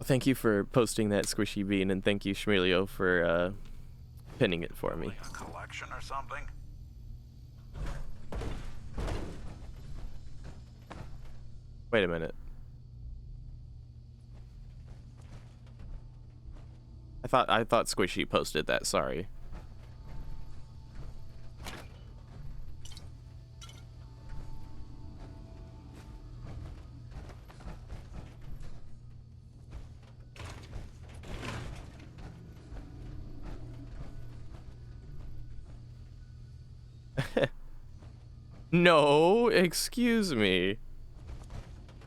Thank you for posting that, Squishy Bean, and thank you, Shmelio, for pinning it for me. A collection or something? Wait a minute. I thought Squishy posted that, sorry. No, excuse me.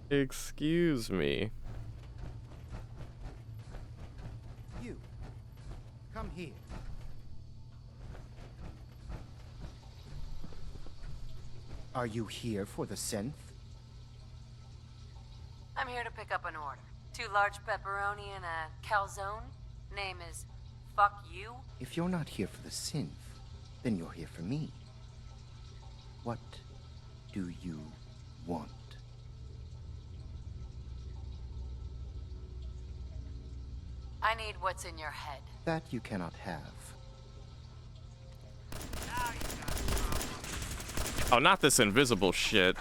Excuse me. You, come here. Are you here for the synth? I'm here to pick up an order. 2 large pepperoni and a calzone. Name is Fuck You. If you're not here for the synth, then you're here for me. What do you want? I need what's in your head. That you cannot have. Oh, not this invisible shit.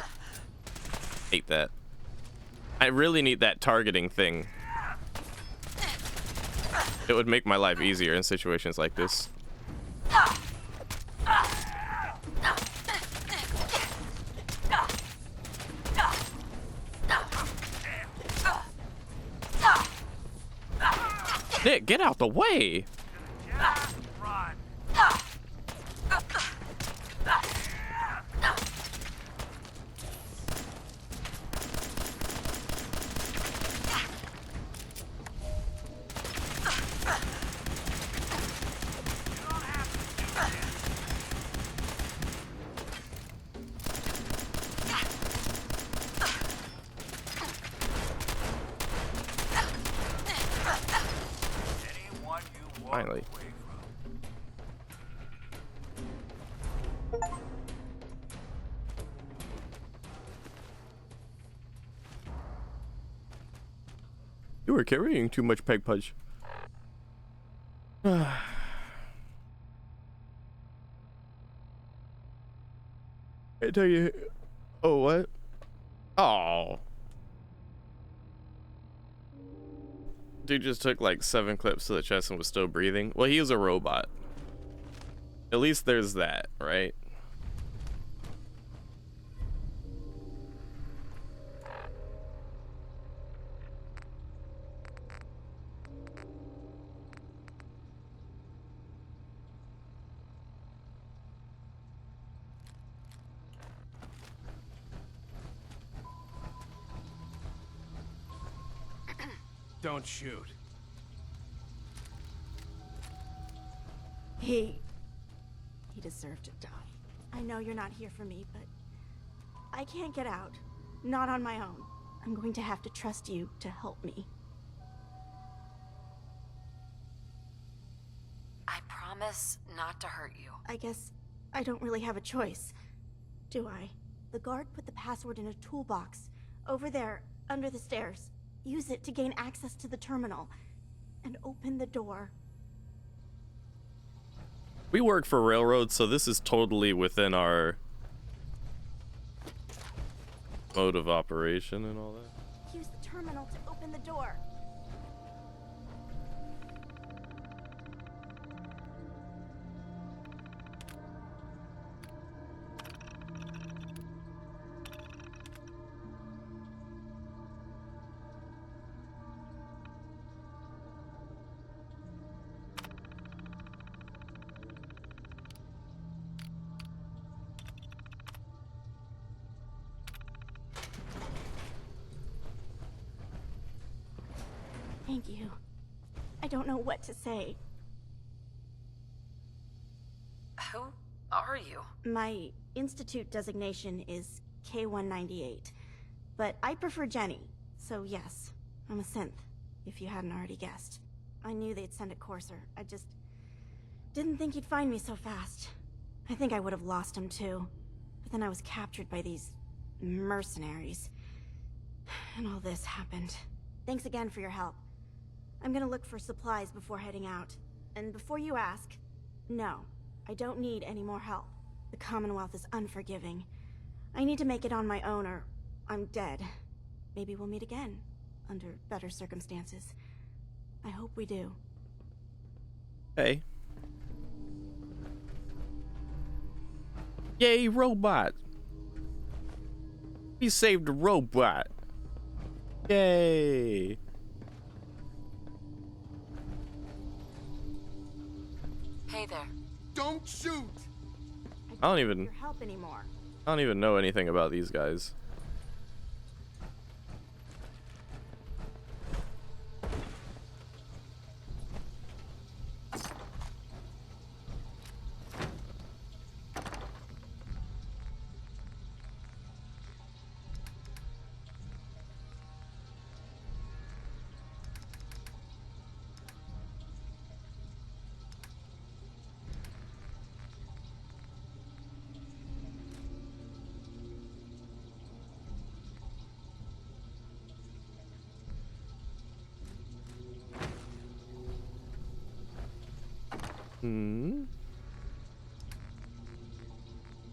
Hate that. I really need that targeting thing. It would make my life easier in situations like this. Nick, get out the way! Finally. You were carrying too much peg punch. I tell you. Oh, what? Oh. Dude just took like 7 clips to the chest and was still breathing. Well, he is a robot. At least there's that, right? Don't shoot. He deserved to die. I know you're not here for me, but I can't get out. Not on my own. I'm going to have to trust you to help me. I promise not to hurt you. I guess I don't really have a choice, do I? The guard put the password in a toolbox over there, under the stairs. Use it to gain access to the terminal and open the door. We work for railroads, so this is totally within our mode of operation and all that. Use the terminal to open the door. Thank you. I don't know what to say. Who are you? My institute designation is K-198, but I prefer Jenny, so yes, I'm a synth, if you hadn't already guessed. I knew they'd send a courser, I just didn't think he'd find me so fast. I think I would have lost him too, but then I was captured by these mercenaries, and all this happened. Thanks again for your help. I'm gonna look for supplies before heading out, and before you ask, no, I don't need any more help. The Commonwealth is unforgiving. I need to make it on my own or I'm dead. Maybe we'll meet again, under better circumstances. I hope we do. Hey. Yay, robot. We saved a robot. Yay. Hey there. Don't shoot! I don't even help anymore. I don't even know anything about these guys.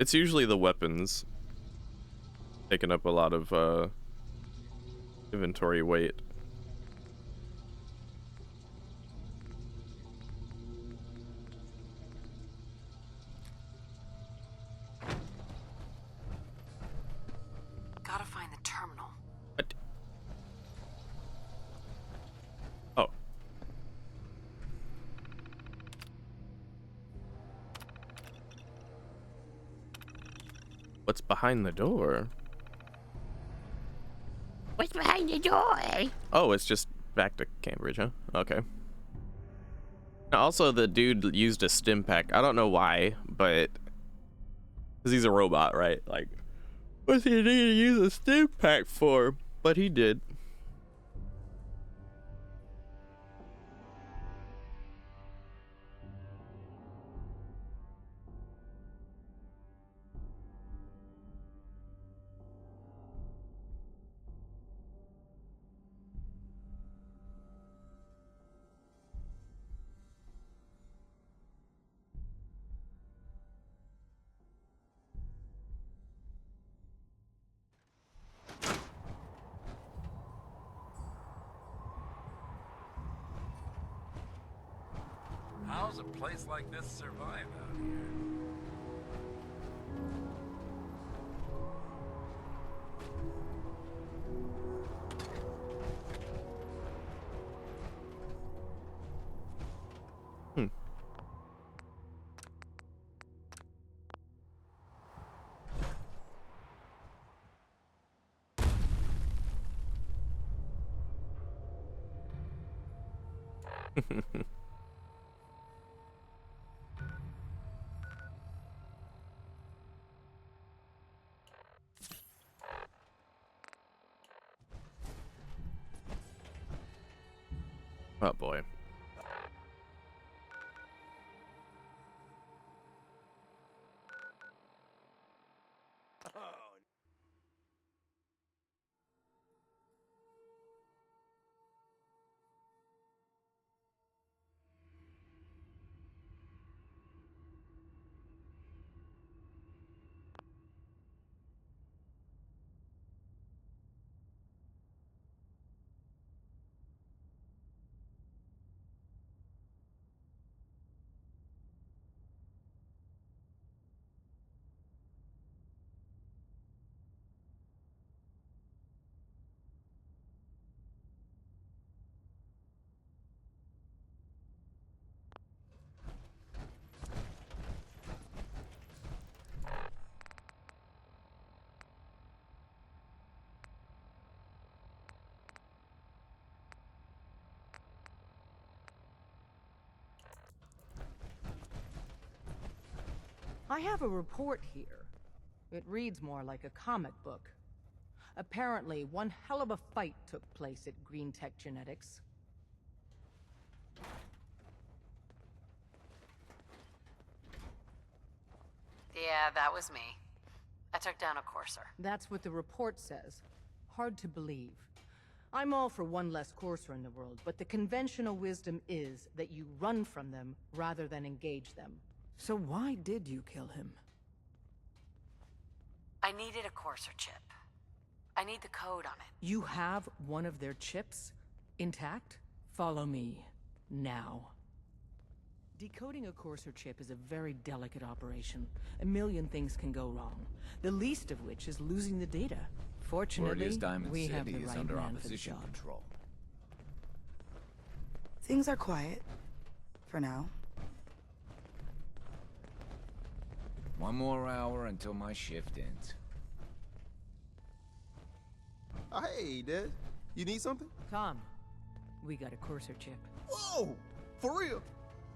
It's usually the weapons taking up a lot of inventory weight. Gotta find the terminal. What? Oh. What's behind the door? What's behind the door? Oh, it's just back to Cambridge, huh? Okay. Also, the dude used a stim pack. I don't know why, but because he's a robot, right? Like, what's he need to use a stim pack for? But he did. How's a place like this survive out here? Oh boy. I have a report here. It reads more like a comic book. Apparently, one hell of a fight took place at Green Tech Genetics. Yeah, that was me. I took down a courser. That's what the report says. Hard to believe. I'm all for one less courser in the world, but the conventional wisdom is that you run from them rather than engage them. So why did you kill him? I needed a courser chip. I need the code on it. You have one of their chips? Intact? Follow me. Now. Decoding a courser chip is a very delicate operation. A million things can go wrong. The least of which is losing the data. Fortunately, we have the right under man for the opposition job. control. Things are quiet. For now. One more hour until my shift ends. Hey, Des. You need something? Tom, we got a courser chip. Whoa! For real?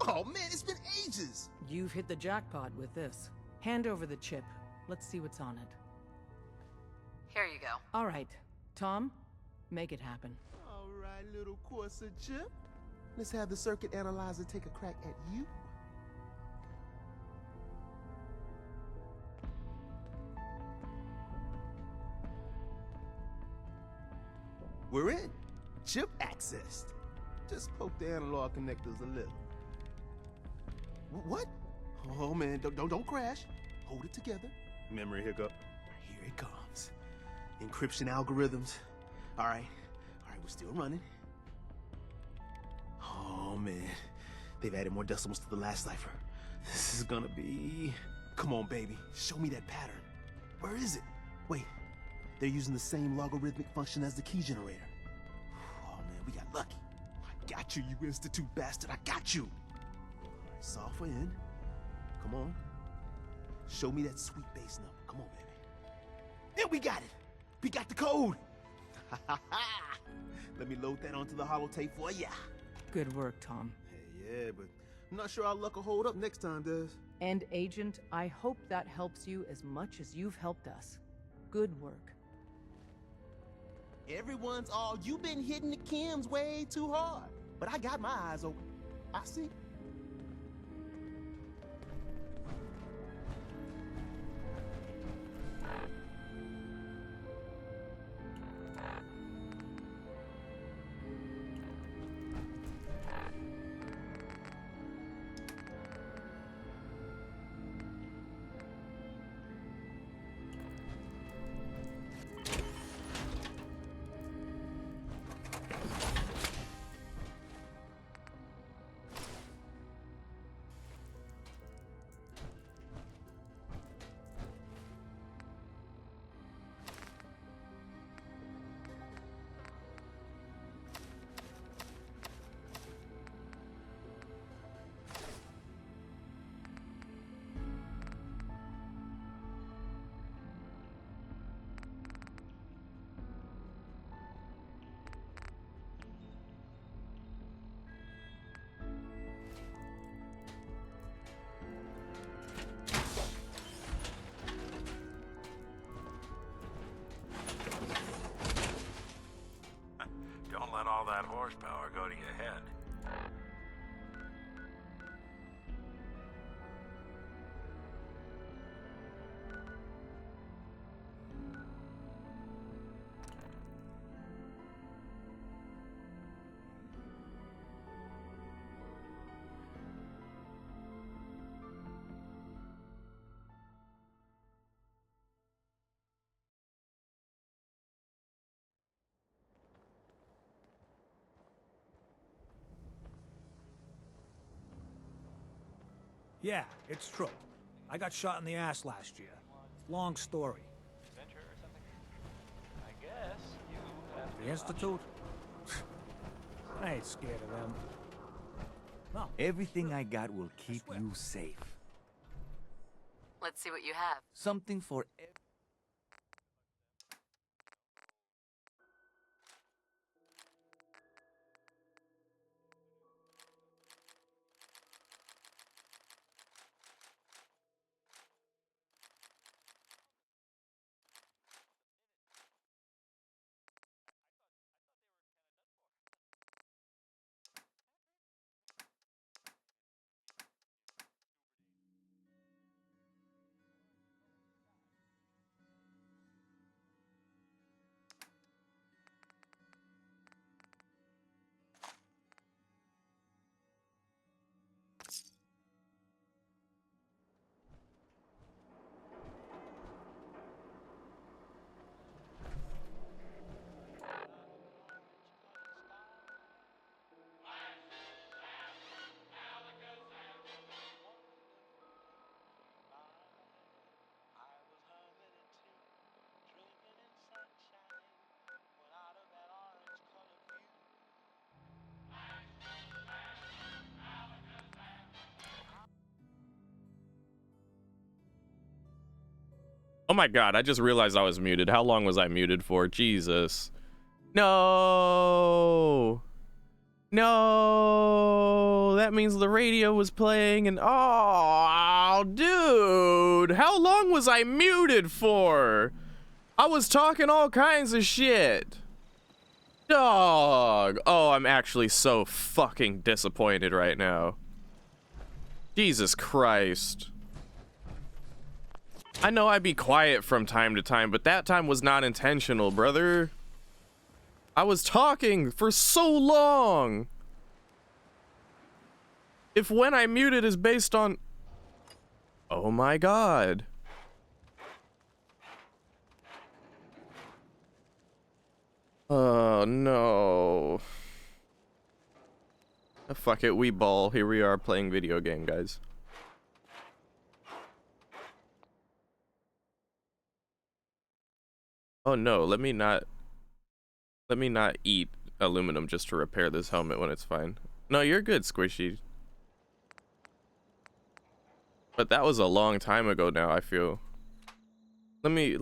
Oh man, it's been ages! You've hit the jackpot with this. Hand over the chip. Let's see what's on it. Here you go. All right. Tom, make it happen. All right, little courser chip. Let's have the circuit analyzer take a crack at you. We're in. Chip accessed. Just poke the analog connectors a little. What? Oh man, don't crash. Hold it together. Memory hiccup. Here it comes. Encryption algorithms. All right, we're still running. Oh man, they've added more decimals to the last cipher. This is gonna be... Come on, baby, show me that pattern. Where is it? Wait, they're using the same logarithmic function as the key generator. Oh man, we got lucky. I got you, you Institute bastard, I got you. All right, solve for n. Come on. Show me that sweet bass number. Come on, baby. And we got it. We got the code. Let me load that onto the holotape for ya. Good work, Tom. Hey, yeah, but I'm not sure our luck will hold up next time, Des. And Agent, I hope that helps you as much as you've helped us. Good work. Everyone's all, you've been hitting the chems way too hard. But I got my eyes open. I see. Don't let all that horsepower go to your head. Yeah, it's true. I got shot in the ass last year. Long story. Adventure or something? I guess you have The Institute? I ain't scared of them. No. Everything I got will keep you safe. Let's see what you have. Something for Oh my god, I just realized I was muted. How long was I muted for? Jesus. No. No. That means the radio was playing and oh, dude. How long was I muted for? I was talking all kinds of shit. Dog. Oh, I'm actually so fucking disappointed right now. Jesus Christ. I know I'd be quiet from time to time, but that time was not intentional, brother. I was talking for so long. If when I muted is based on... Oh my god. Oh no. Fuck it, we ball. Here we are playing video game, guys. Oh no, let me not eat aluminum just to repair this helmet when it's fine. No, you're good, Squishy. But that was a long time ago now, I feel. Let me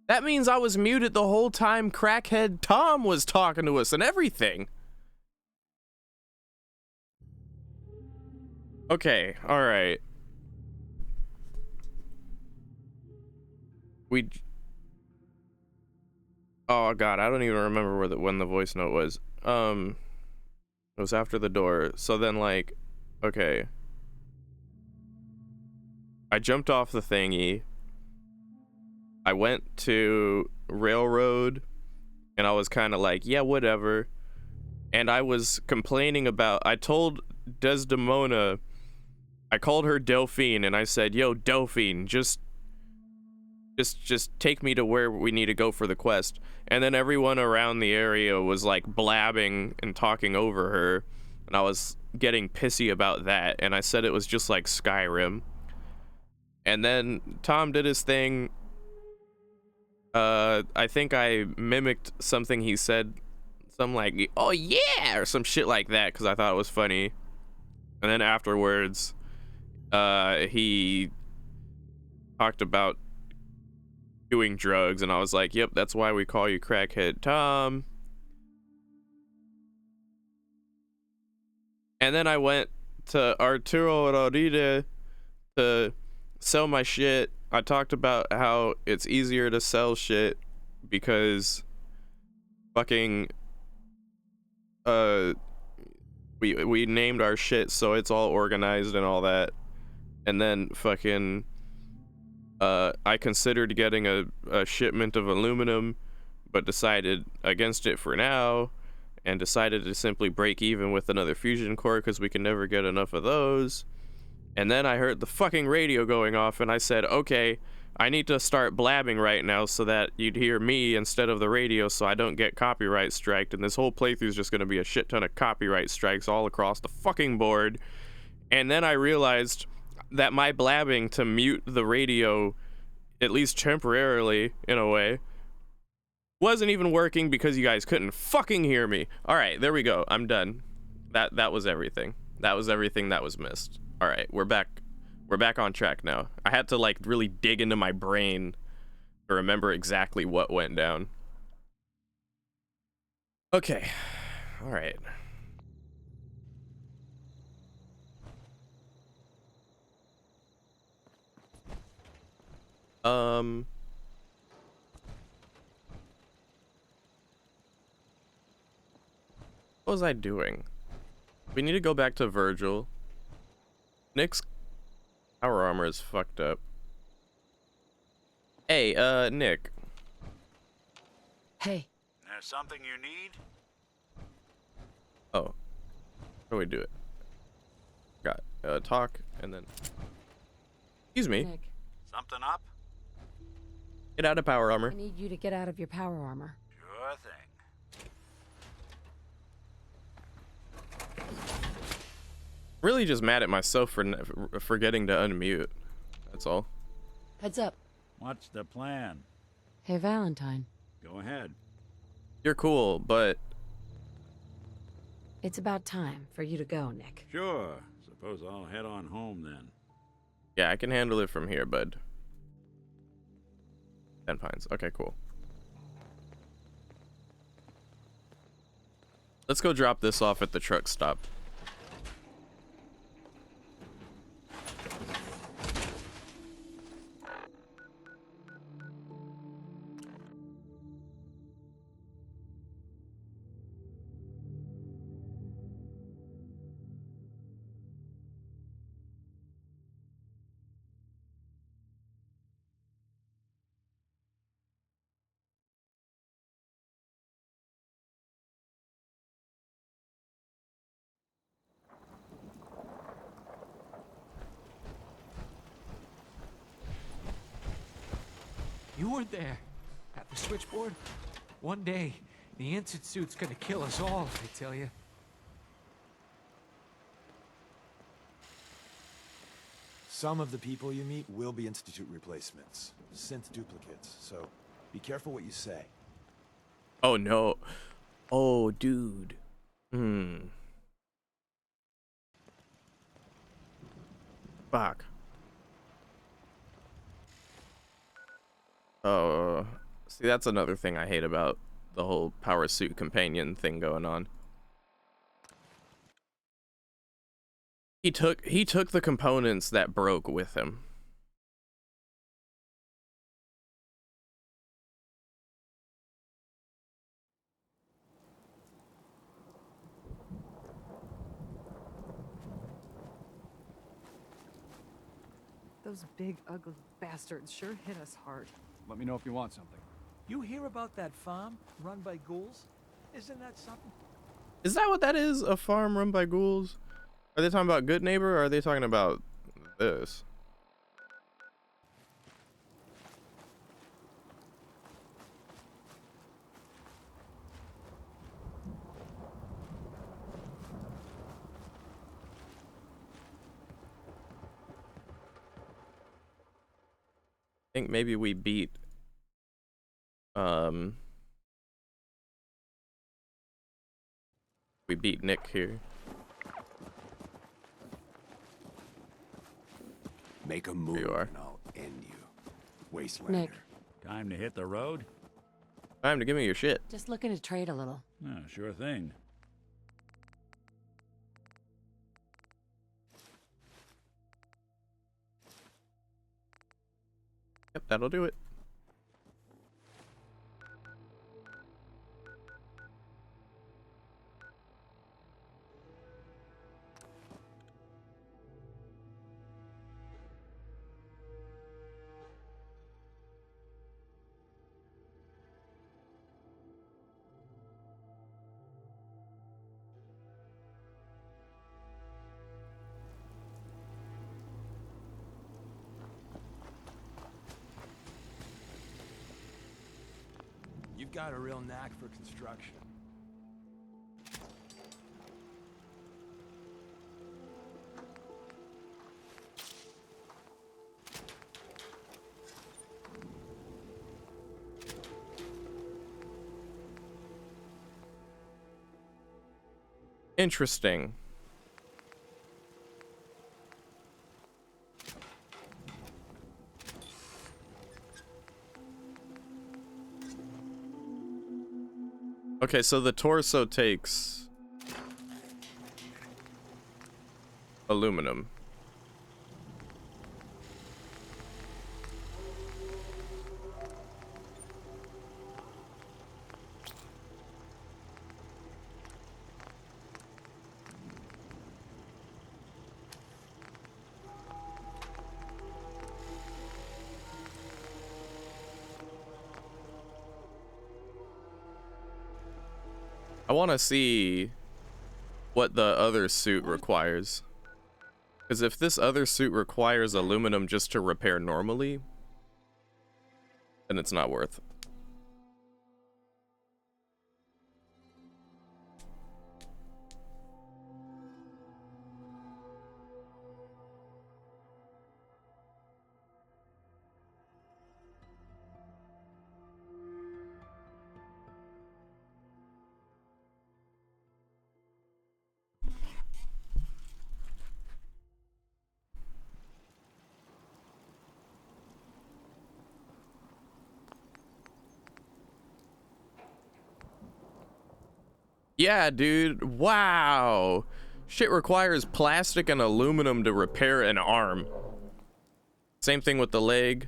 That means I was muted the whole time crackhead Tom was talking to us and everything. Okay, all right. Oh god, I don't even remember when the voice note was. It was after the door. So then, like, okay. I jumped off the thingy. I went to Railroad, and I was kind of like, yeah, whatever. And I was complaining about, I told Desdemona, I called her Delphine, and I said, yo, Delphine, just take me to where we need to go for the quest. And then everyone around the area was like blabbing and talking over her, and I was getting pissy about that, and I said it was just like Skyrim. And then Tom did his thing. I think I mimicked something he said, some like, oh yeah, or some shit like that, because I thought it was funny. And then afterwards, he talked about doing drugs, and I was like, yep, that's why we call you Crackhead Tom. And then I went to Arturo Rodriguez to sell my shit. I talked about how it's easier to sell shit because fucking we named our shit so it's all organized and all that. And then fucking I considered getting a shipment of aluminum, but decided against it for now, and decided to simply break even with another fusion core because we can never get enough of those. And then I heard the fucking radio going off, and I said, okay, I need to start blabbing right now so that you'd hear me instead of the radio so I don't get copyright striked, and this whole playthrough is just going to be a shit ton of copyright strikes all across the fucking board. And then I realized that my blabbing to mute the radio, at least temporarily in a way, wasn't even working because you guys couldn't fucking hear me. All right, there we go. I'm done. That was everything. That was everything that was missed. All right, we're back. We're back on track now. I had to like really dig into my brain to remember exactly what went down. Okay. All right. What was I doing? We need to go back to Virgil. Nick's power armor is fucked up. Hey, Nick. Hey. There's something you need? Oh. How do we do it? Got talk and then. Excuse me. Nick. Something up? Get out of power armor. I need you to get out of your power armor. Sure thing. Really just mad at myself for forgetting to unmute. That's all. Heads up. What's the plan? Hey, Valentine. Go ahead. You're cool, but... It's about time for you to go, Nick. Sure. Suppose I'll head on home then. Yeah, I can handle it from here, bud. 10 pines. Okay, cool. Let's go drop this off at the truck stop. You were there, at the switchboard. One day, the Institute's gonna kill us all, I tell you. Some of the people you meet will be Institute replacements, synth duplicates, so be careful what you say. Oh no. Oh, dude. Fuck. Oh, see, that's another thing I hate about the whole power suit companion thing going on. He took the components that broke with him. Those big, ugly bastards sure hit us hard. Let me know if you want something. You hear about that farm run by ghouls? Isn't that something? Is that what that is? A farm run by ghouls? Are they talking about Good Neighbor, or are they talking about this? I think maybe we beat Nick here. Make a move and I'll end you. Wastelander. Nick. Time to hit the road? Time to give me your shit. Just looking to trade a little. Oh, sure thing. Yep, that'll do it. You've got a real knack for construction. Interesting. Okay, so the torso takes aluminum. I want to see what the other suit requires. Because if this other suit requires aluminum just to repair normally, then it's not worth. Yeah, dude. Wow. Shit requires plastic and aluminum to repair an arm. Same thing with the leg.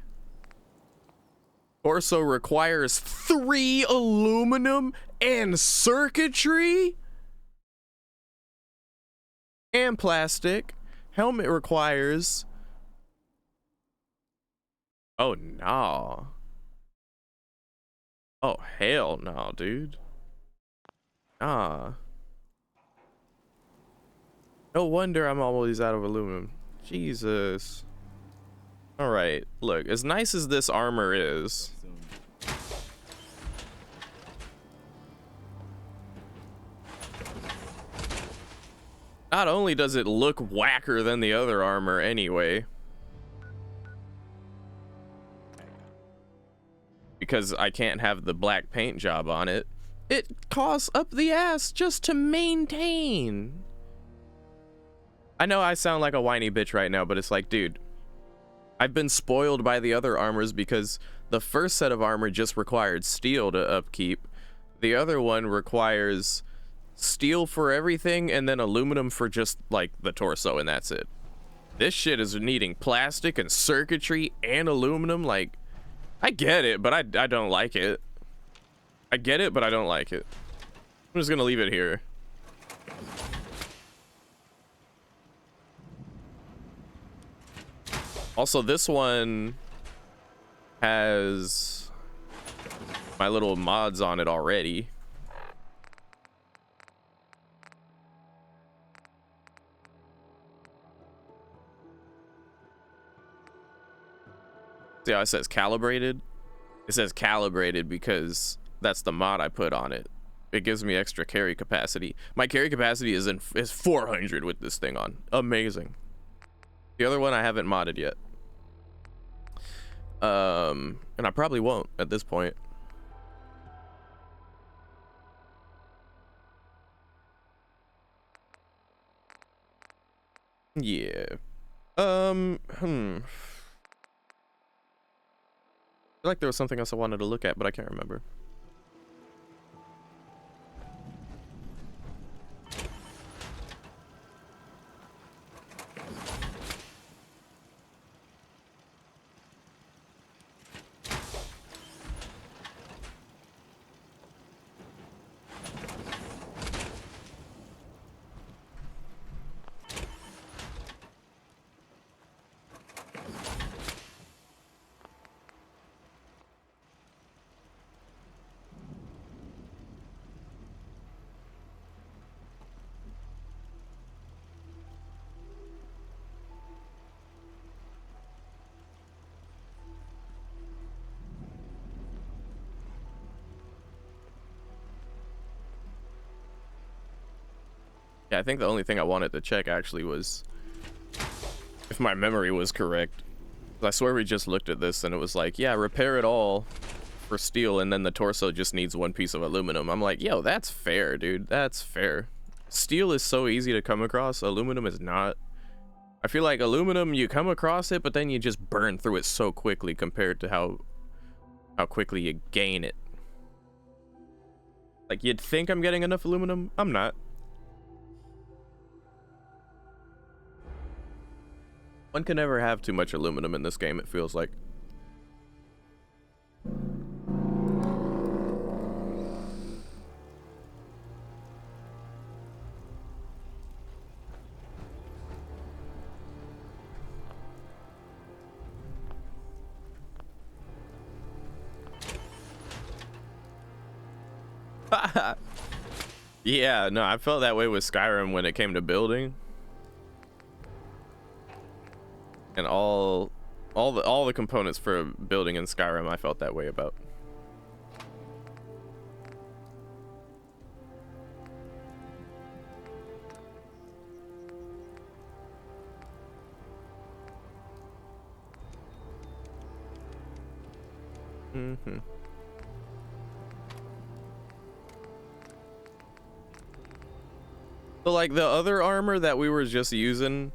Torso requires 3 aluminum and circuitry and plastic. Helmet requires... Oh, no. Oh, hell no, dude. Nah. No wonder I'm always out of aluminum. Jesus. Alright, look, as nice as this armor is... Not only does it look whacker than the other armor anyway, because I can't have the black paint job on it, it costs up the ass just to maintain. I know I sound like a whiny bitch right now, but it's like, dude, I've been spoiled by the other armors because the first set of armor just required steel to upkeep. The other one requires steel for everything and then aluminum for just like the torso, and that's it. This shit is needing plastic and circuitry and aluminum. Like, I get it, but I don't like it. I get it, but I don't like it. I'm just gonna leave it here. Also, this one has my little mods on it already. See how it says calibrated? It says calibrated because that's the mod I put on it. It gives me extra carry capacity. My carry capacity is 400 with this thing on. Amazing. The other one I haven't modded yet. And I probably won't at this point. Yeah. I feel like there was something else I wanted to look at, but I can't remember. Yeah, I think the only thing I wanted to check actually was if my memory was correct. I swear we just looked at this and it was like, yeah, repair it all for steel and then the torso just needs 1 piece of aluminum. I'm like, yo, that's fair, dude. That's fair. Steel is so easy to come across. Aluminum is not. I feel like aluminum, you come across it, but then you just burn through it so quickly compared to how quickly you gain it. Like, you'd think I'm getting enough aluminum. I'm not. One can never have too much aluminum in this game, it feels like. Yeah, no, I felt that way with Skyrim when it came to building. And all the components for building in Skyrim I felt that way about. Mm-hmm. So like the other armor that we were just using,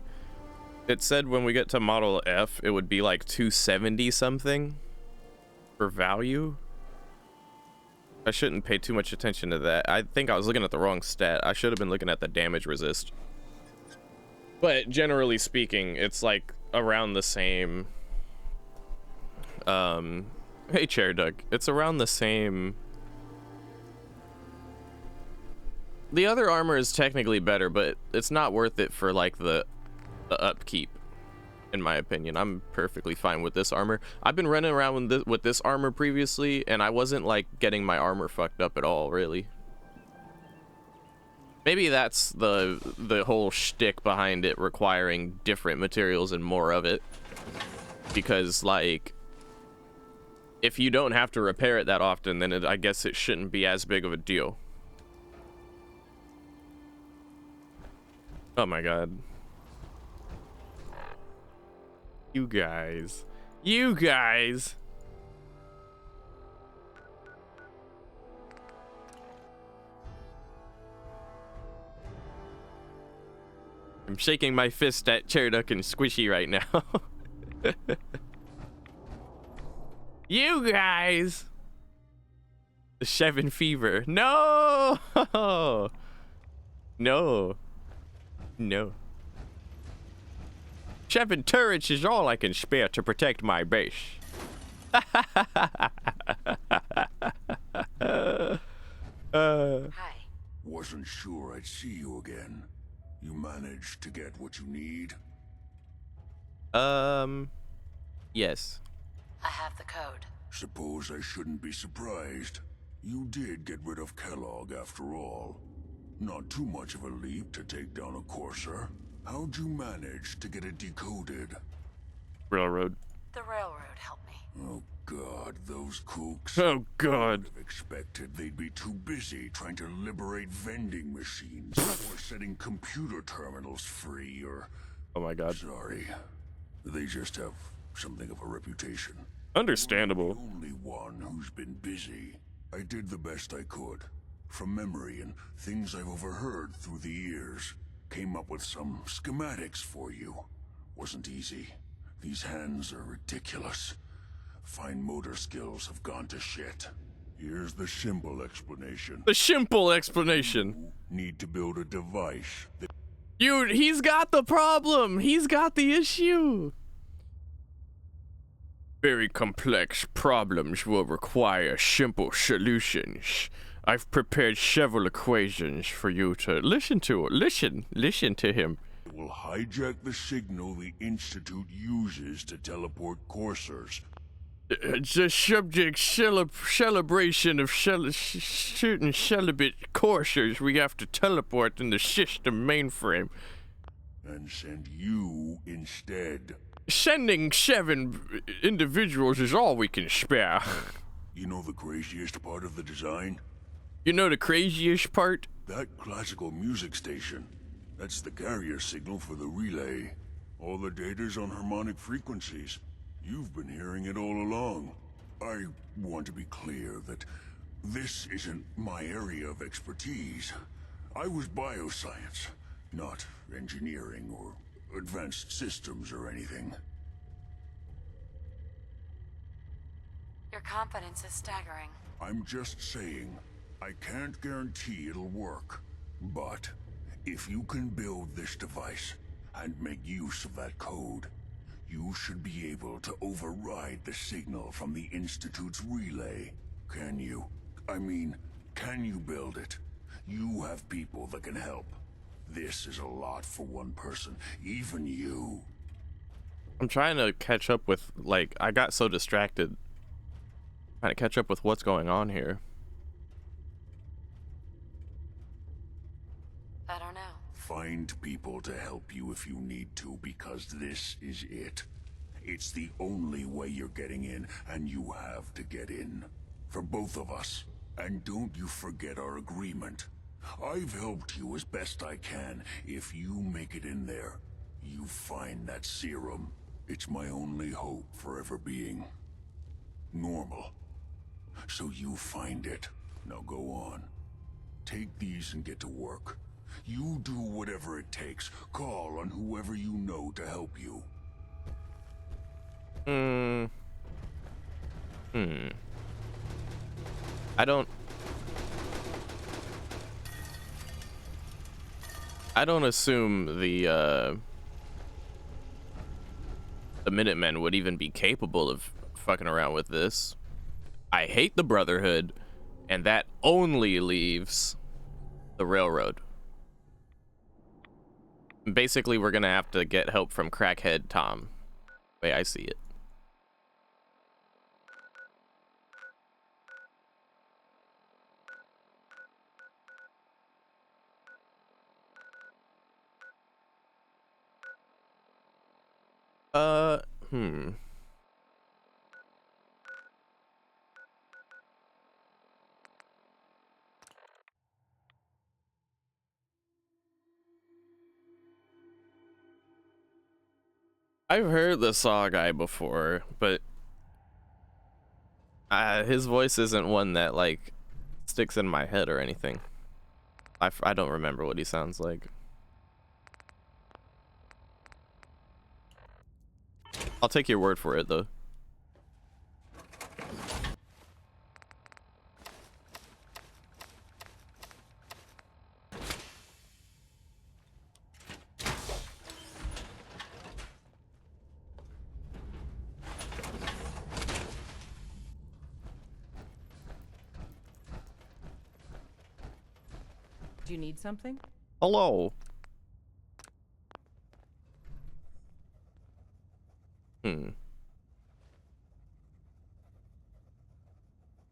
it said when we get to model F, it would be like 270 something for value. I shouldn't pay too much attention to that. I think I was looking at the wrong stat. I should have been looking at the damage resist. But generally speaking, it's like around the same. Hey, Chair Doug. It's around the same. The other armor is technically better, but it's not worth it for like the upkeep. In my opinion, I'm perfectly fine with this armor. I've been running around with this armor previously, and I wasn't like getting my armor fucked up at all, really. Maybe that's the whole shtick behind it requiring different materials and more of it. Because like, if you don't have to repair it that often, then I guess it shouldn't be as big of a deal. Oh my god. You guys. You guys. I'm shaking my fist at Chairduck and Squishy right now. You guys. The Chevin fever. No. No. No. Chevin turrets is all I can spare to protect my base. Hi. Wasn't sure I'd see you again. You managed to get what you need? Yes. I have the code. Suppose I shouldn't be surprised. You did get rid of Kellogg after all. Not too much of a leap to take down a Courser. How'd you manage to get it decoded? Railroad. The railroad helped me. Oh god, those kooks. Oh god. I would have expected they'd be too busy trying to liberate vending machines or setting computer terminals free or... Oh my god. Sorry. They just have something of a reputation. Understandable. I'm the only one who's been busy. I did the best I could. From memory and things I've overheard through the years. Came up with some schematics for you. Wasn't easy. These hands are ridiculous. Fine motor skills have gone to shit. Here's the simple explanation. The simple explanation. You need to build a device that... He's got the problem. He's got the issue. Very complex problems will require simple solutions. I've prepared several equations for you to listen to. Listen to him. It will hijack the signal the Institute uses to teleport coursers. The subject celebration of certain celibate coursers we have to teleport in the system mainframe. And send you instead. Sending 7 individuals is all we can spare. You know the craziest part of the design? You know the craziest part? That classical music station. That's the carrier signal for the relay. All the data's on harmonic frequencies. You've been hearing it all along. I want to be clear that this isn't my area of expertise. I was bioscience, not engineering or advanced systems or anything. Your confidence is staggering. I'm just saying, I can't guarantee it'll work. But if you can build this device and make use of that code, you should be able to override the signal from the Institute's relay. Can you? I mean, can you build it? You have people that can help. This is a lot for one person, even you. I'm trying to catch up with, like, I got so distracted. Trying to catch up with what's going on here. I don't know. Find people to help you if you need to, because this is it. It's the only way you're getting in, and you have to get in. For both of us. And don't you forget our agreement. I've helped you as best I can. If you make it in there, you find that serum. It's my only hope for ever being normal. So you find it. Now go on. Take these and get to work. You do whatever it takes. Call on whoever you know to help you. I don't I don't assume the Minutemen would even be capable of fucking around with this. I hate the Brotherhood, and that only leaves the Railroad. Basically, we're gonna have to get help from Crackhead Tom. Way I see it. Hmm. I've heard the Saw guy before, but his voice isn't one that like sticks in my head or anything. I don't remember what he sounds like. I'll take your word for it though. Do you need something? Hello. Hmm.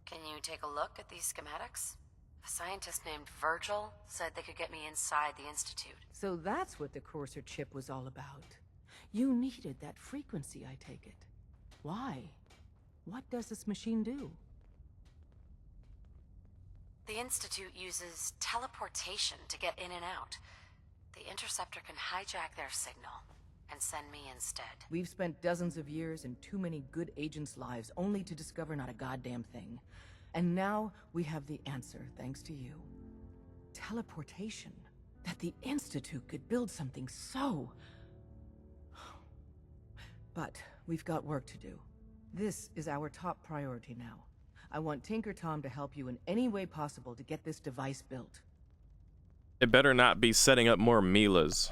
Can you take a look at these schematics? A scientist named Virgil said they could get me inside the Institute. So that's what the Courser chip was all about. You needed that frequency, I take it. Why? What does this machine do? The Institute uses teleportation to get in and out. The Interceptor can hijack their signal and send me instead. We've spent dozens of years and too many good agents' lives only to discover not a goddamn thing. And now we have the answer, thanks to you. Teleportation. That the Institute could build something so... But we've got work to do. This is our top priority now. I want Tinker Tom to help you in any way possible to get this device built. It better not be setting up more Milas.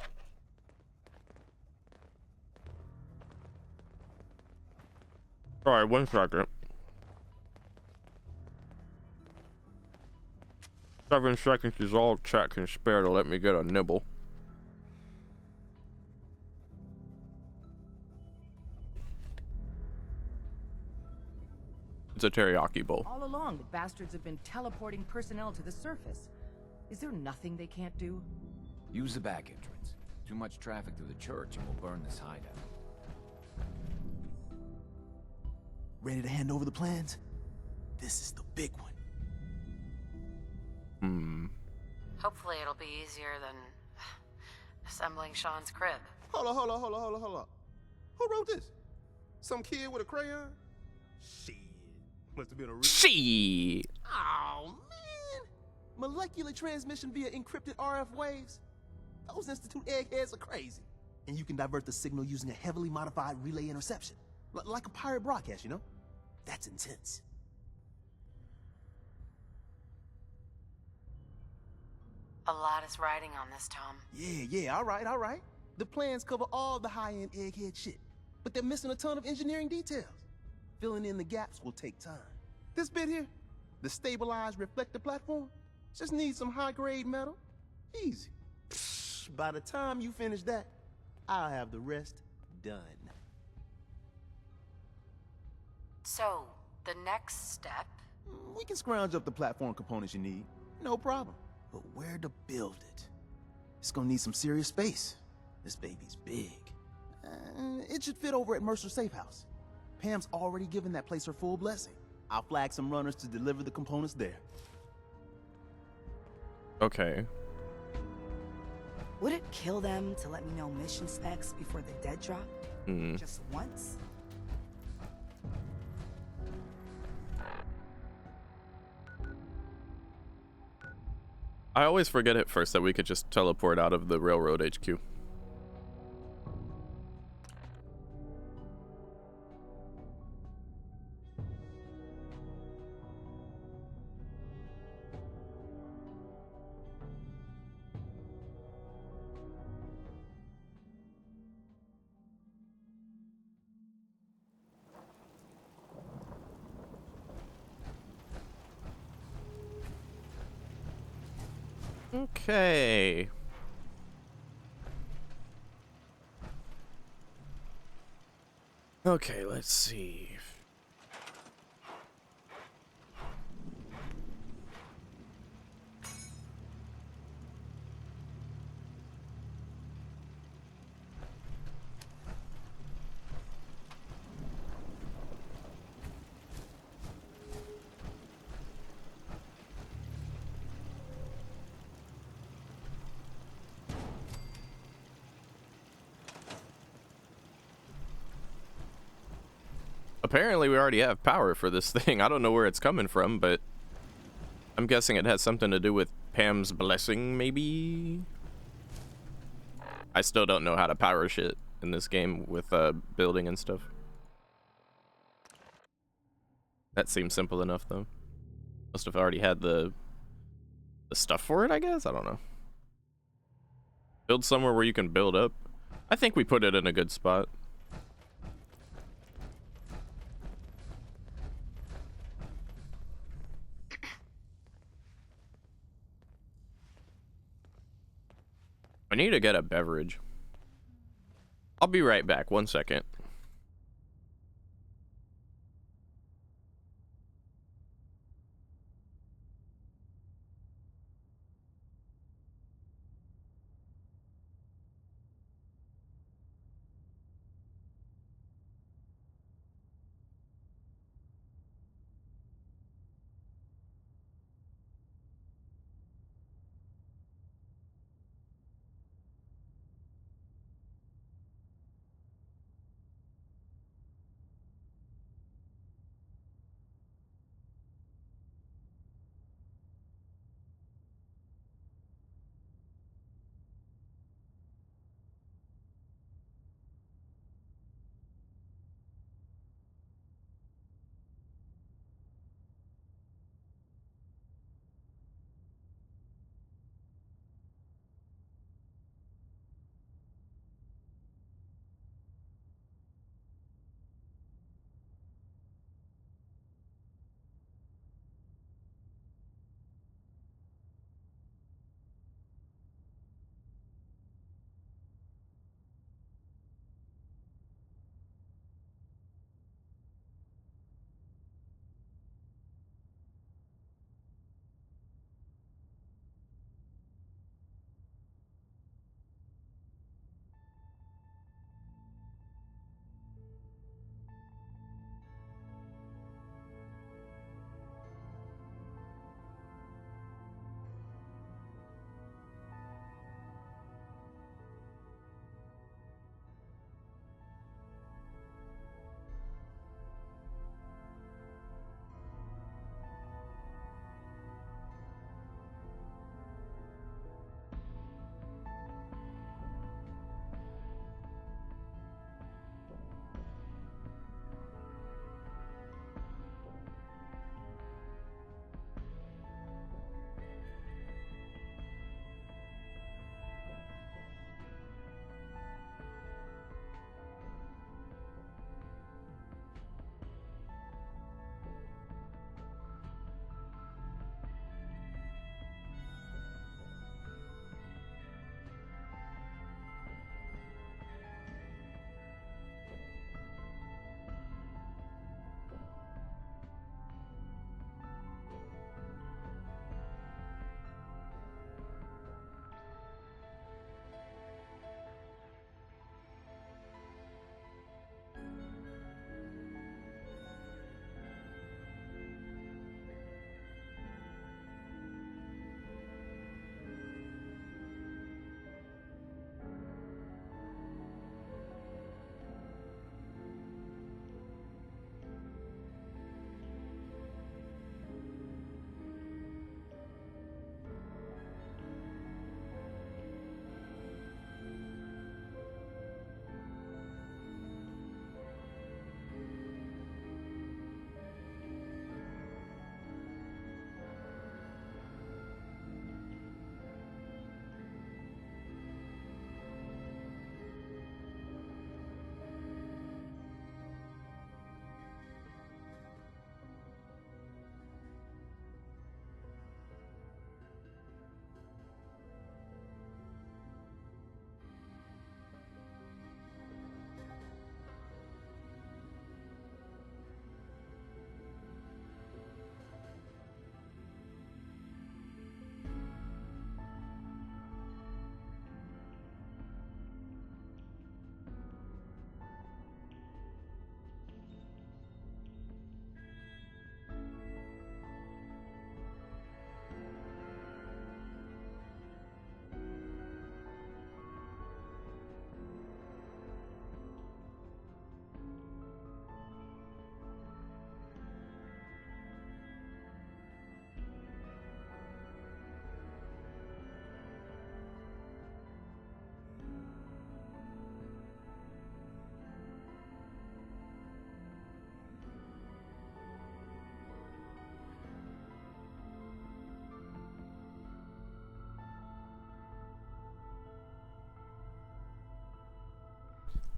Alright, 1 second. 7 seconds is all chat can spare to let me get a nibble. It's a teriyaki bowl. All along, the bastards have been teleporting personnel to the surface. Is there nothing they can't do? Use the back entrance. Too much traffic through the church and we'll burn this hideout. Ready to hand over the plans? This is the big one. Hmm. Hopefully it'll be easier than assembling Sean's crib. Hold on. Who wrote this? Some kid with a crayon? Shit. Must have been a real... Shit. Oh, man. Molecular transmission via encrypted RF waves? Those Institute eggheads are crazy. And you can divert the signal using a heavily modified relay interception. Like a pirate broadcast, you know? That's intense. A lot is riding on this, Tom. Yeah, all right. The plans cover all the high-end egghead shit, but they're missing a ton of engineering details. Filling in the gaps will take time. This bit here, the stabilized reflector platform, just needs some high-grade metal. Easy. Psh, by the time you finish that, I'll have the rest done. So, the next step? We can scrounge up the platform components you need. No problem. But where to build it? It's gonna need some serious space. This baby's big. It should fit over at Mercer's safe house. Pam's already given that place her full blessing. I'll flag some runners to deliver the components there. Okay. Would it kill them to let me know mission specs before the dead drop? Just once? I always forget at first that we could just teleport out of the railroad HQ. Okay. Okay, let's see. Apparently we already have power for this thing. I don't know where it's coming from, but I'm guessing it has something to do with Pam's blessing, maybe? I still don't know how to power shit in this game with building and stuff. That seems simple enough, though. Must have already had the stuff for it, I guess? I don't know. Build somewhere where you can build up. I think we put it in a good spot. I need to get a beverage. I'll be right back. 1 second.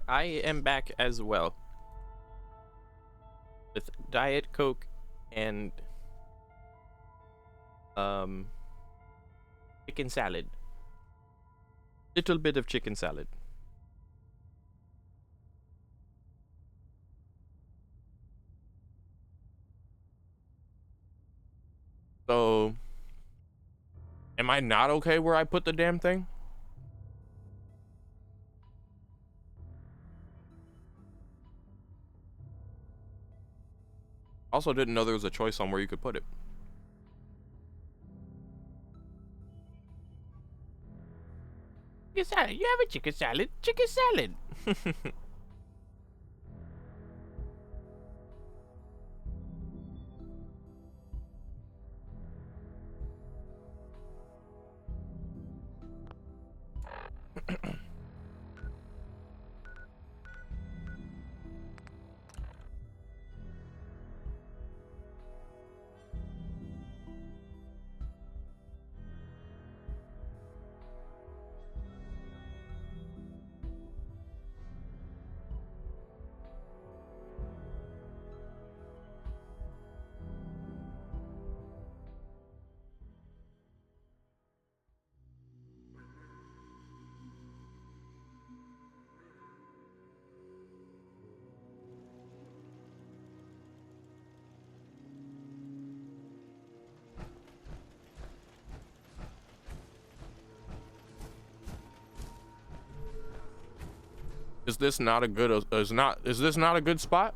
I am back as well. With Diet Coke and chicken salad. Little bit of chicken salad. So, am I not okay where I put the damn thing? Also didn't know there was a choice on where you could put it. Chicken salad. You have a chicken salad. Chicken salad. Is this not a good is this not a good spot?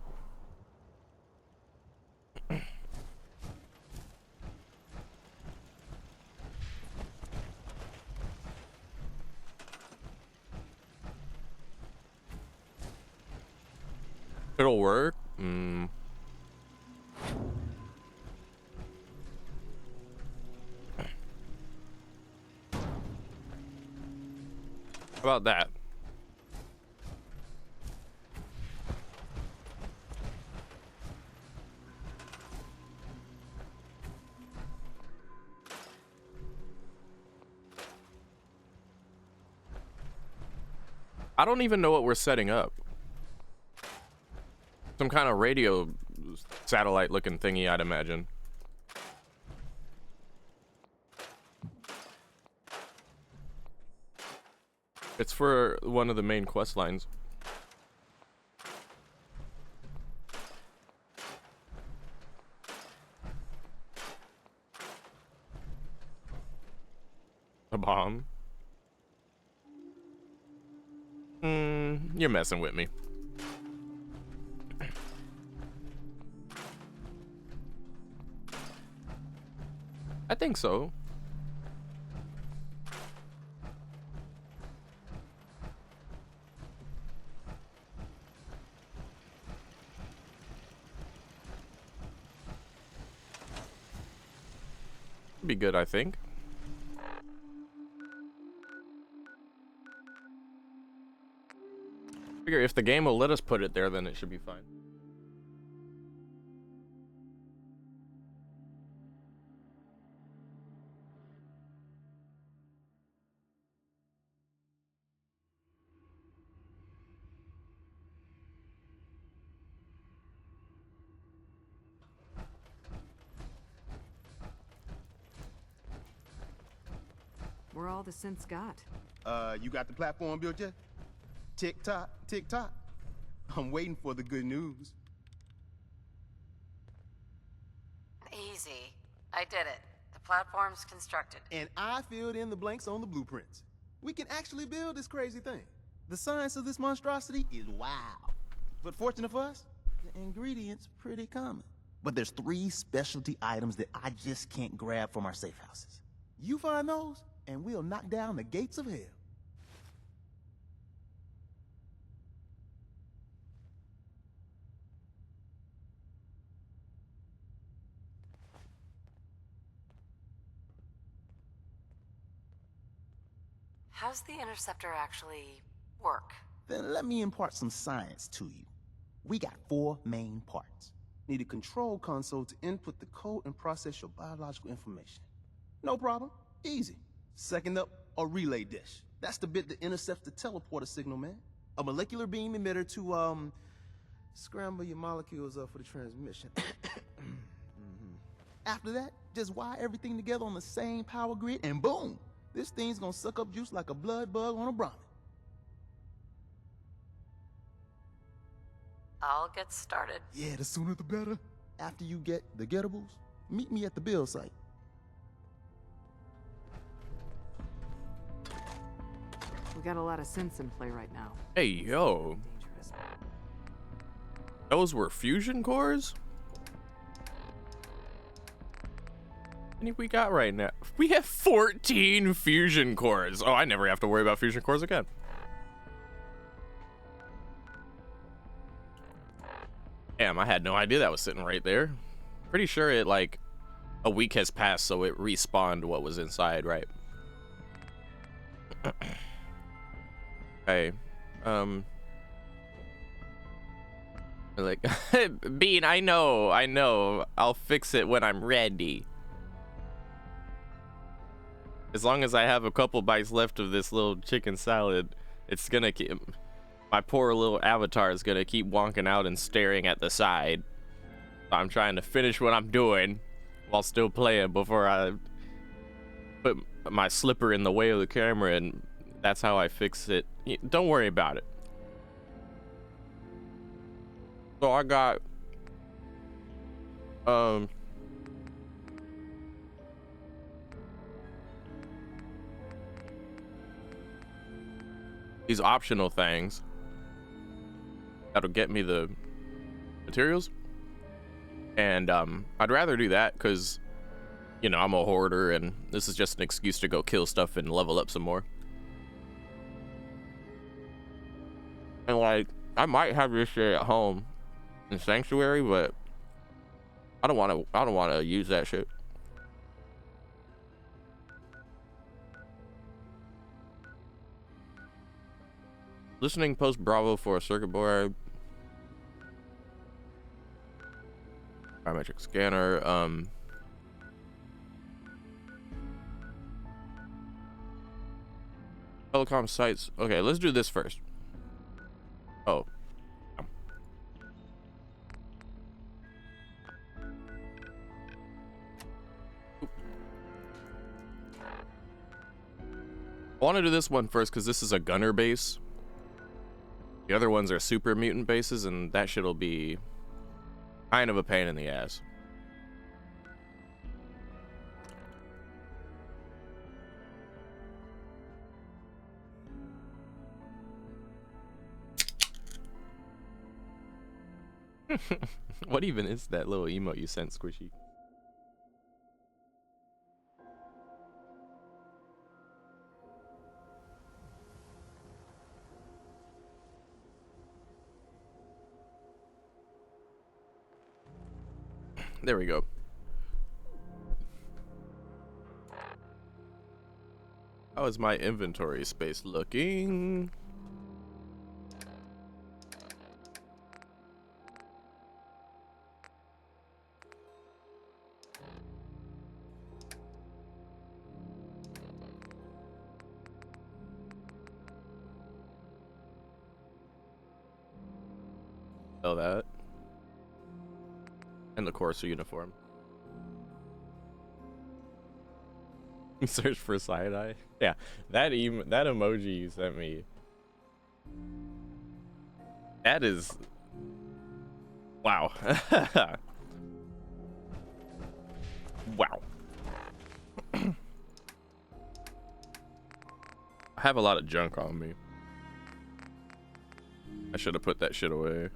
It'll work. How about that? I don't even know what we're setting up. Some kind of radio satellite looking thingy, I'd imagine. It's for one of the main quest lines. A bomb? You're messing with me. I think so. Be good, I think. Figure if the game will let us put it there, then it should be fine. Where all the synths got? You got the platform built yet? Tick tock, tick tock. I'm waiting for the good news. Easy. I did it. The platform's constructed. And I filled in the blanks on the blueprints. We can actually build this crazy thing. The science of this monstrosity is wow. But fortunate for us, the ingredients pretty common. But there's 3 specialty items that I just can't grab from our safe houses. You find those, and we'll knock down the gates of hell. How's the interceptor actually work? Then let me impart some science to you. We got 4 main parts. Need a control console to input the code and process your biological information. No problem. Easy. Second up, a relay dish. That's the bit that intercepts the teleporter signal, man. a molecular beam emitter to, scramble your molecules up for the transmission. After that, just wire everything together on the same power grid, and boom! This thing's gonna suck up juice like a blood bug on a Brahmin. I'll get started. Yeah, the sooner the better. After you get the gettables, meet me at the build site. We got a lot of synths in play right now. Hey, yo. Those were fusion cores? How many we got right now? We have 14 fusion cores. Oh, I never have to worry about fusion cores again. Damn, I had no idea that was sitting right there. Pretty sure it, like, a week has passed, so it respawned what was inside, right? Okay. Like, Bean, I know. I'll fix it when I'm ready. As long as I have a couple bites left of this little chicken salad, it's gonna keep... My poor little avatar is gonna keep wonking out and staring at the side. I'm trying to finish what I'm doing while still playing before I put my slipper in the way of the camera, and that's how I fix it. Don't worry about it. So I got these optional things that'll get me the materials, and I'd rather do that because, you know, I'm a hoarder and this is just an excuse to go kill stuff and level up some more. And like, I might have this shit at home in Sanctuary, but I don't want to use that shit. Listening post Bravo for a circuit board. Biometric scanner. Telecom sites. Okay, let's do this first. Oh. I want to do this one first because this is a gunner base. The other ones are super mutant bases, and that shit'll be kind of a pain in the ass. What even is that little emote you sent, Squishy? There we go. How is my inventory space looking? Oh, that. And the Corsa uniform. Search for side-eye. Yeah, that emoji you sent me. That is... Wow. Wow. I have a lot of junk on me. I should have put that shit away.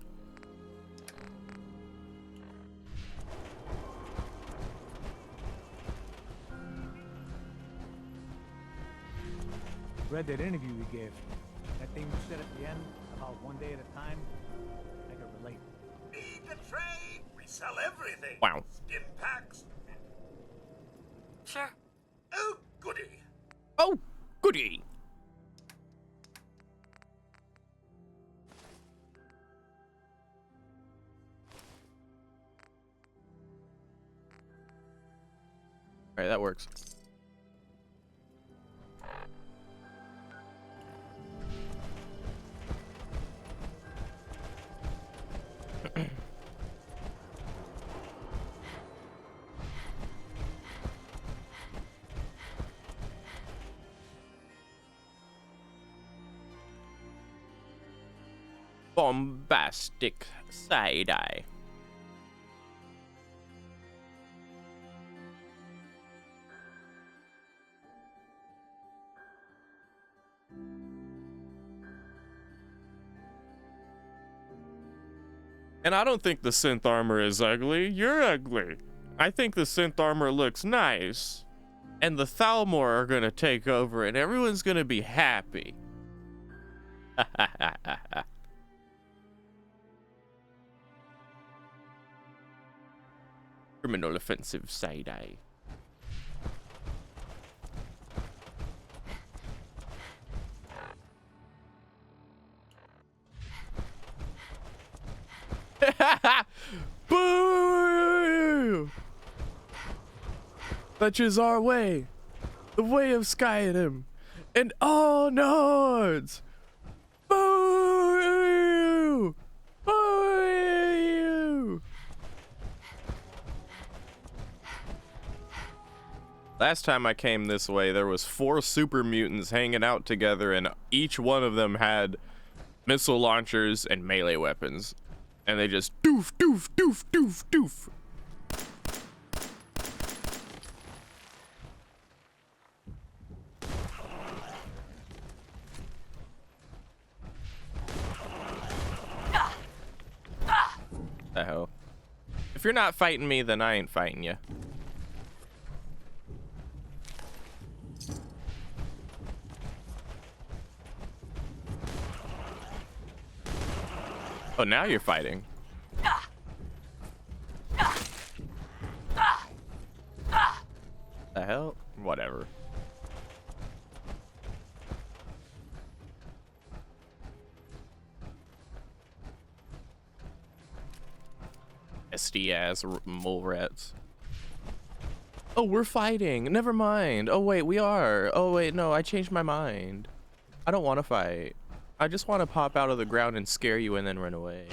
Read that interview you gave. That thing you said at the end about one day at a time, I could relate. Need the trade? We sell everything. Wow. Stim packs. Sure. Oh, goody. Oh, goody. All right, that works. Bombastic side-eye. And I don't think the synth armor is ugly. You're ugly. I think the synth armor looks nice. And the Thalmor are gonna take over and everyone's gonna be happy. Criminal offensive side-eye. Boo! Such is our way, the way of Skyrim, and all Nords. Boo! Boo! Last time I came this way, there was 4 super mutants hanging out together, and each one of them had missile launchers and melee weapons. And they just doof, doof, doof, doof, doof. The hell? If you're not fighting me, then I ain't fighting you. Oh, now you're fighting. The hell? Whatever. SD ass mole rats. Oh, we're fighting. Never mind. Oh wait, we are. Oh wait, no, I changed my mind. I don't want to fight. I just want to pop out of the ground and scare you and then run away.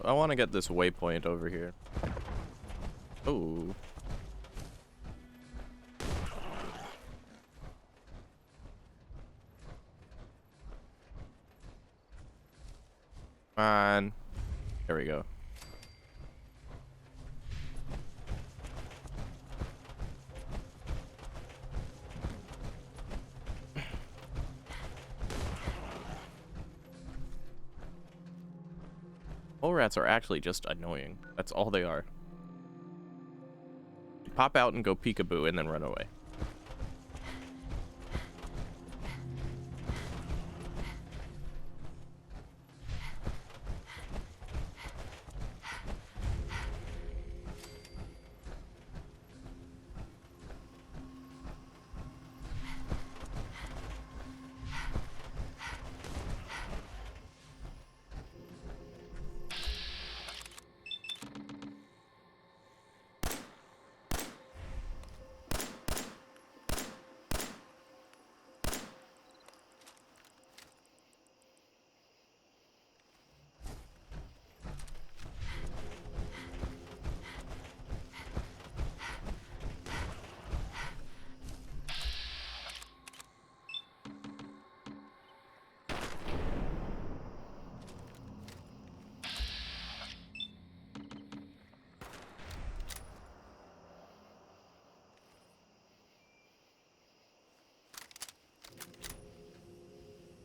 I want to get this waypoint over here. Oh. Come on. There we go. Mole rats are actually just annoying. That's all they are. Pop out and go peekaboo and then run away.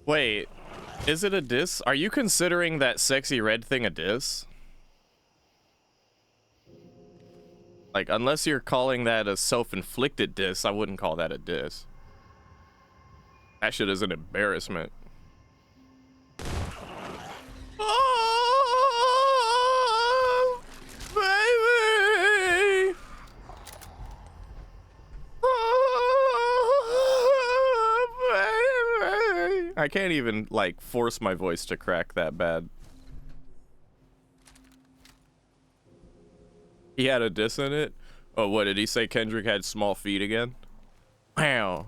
Wait, is it a diss? Are you considering that sexy red thing a diss? Like, unless you're calling that a self-inflicted diss, I wouldn't call that a diss. That shit is an embarrassment. Oh, baby. Oh, baby. I can't even like force my voice to crack that bad. He had a diss in it. Oh, what did he say? Kendrick had small feet again? Wow.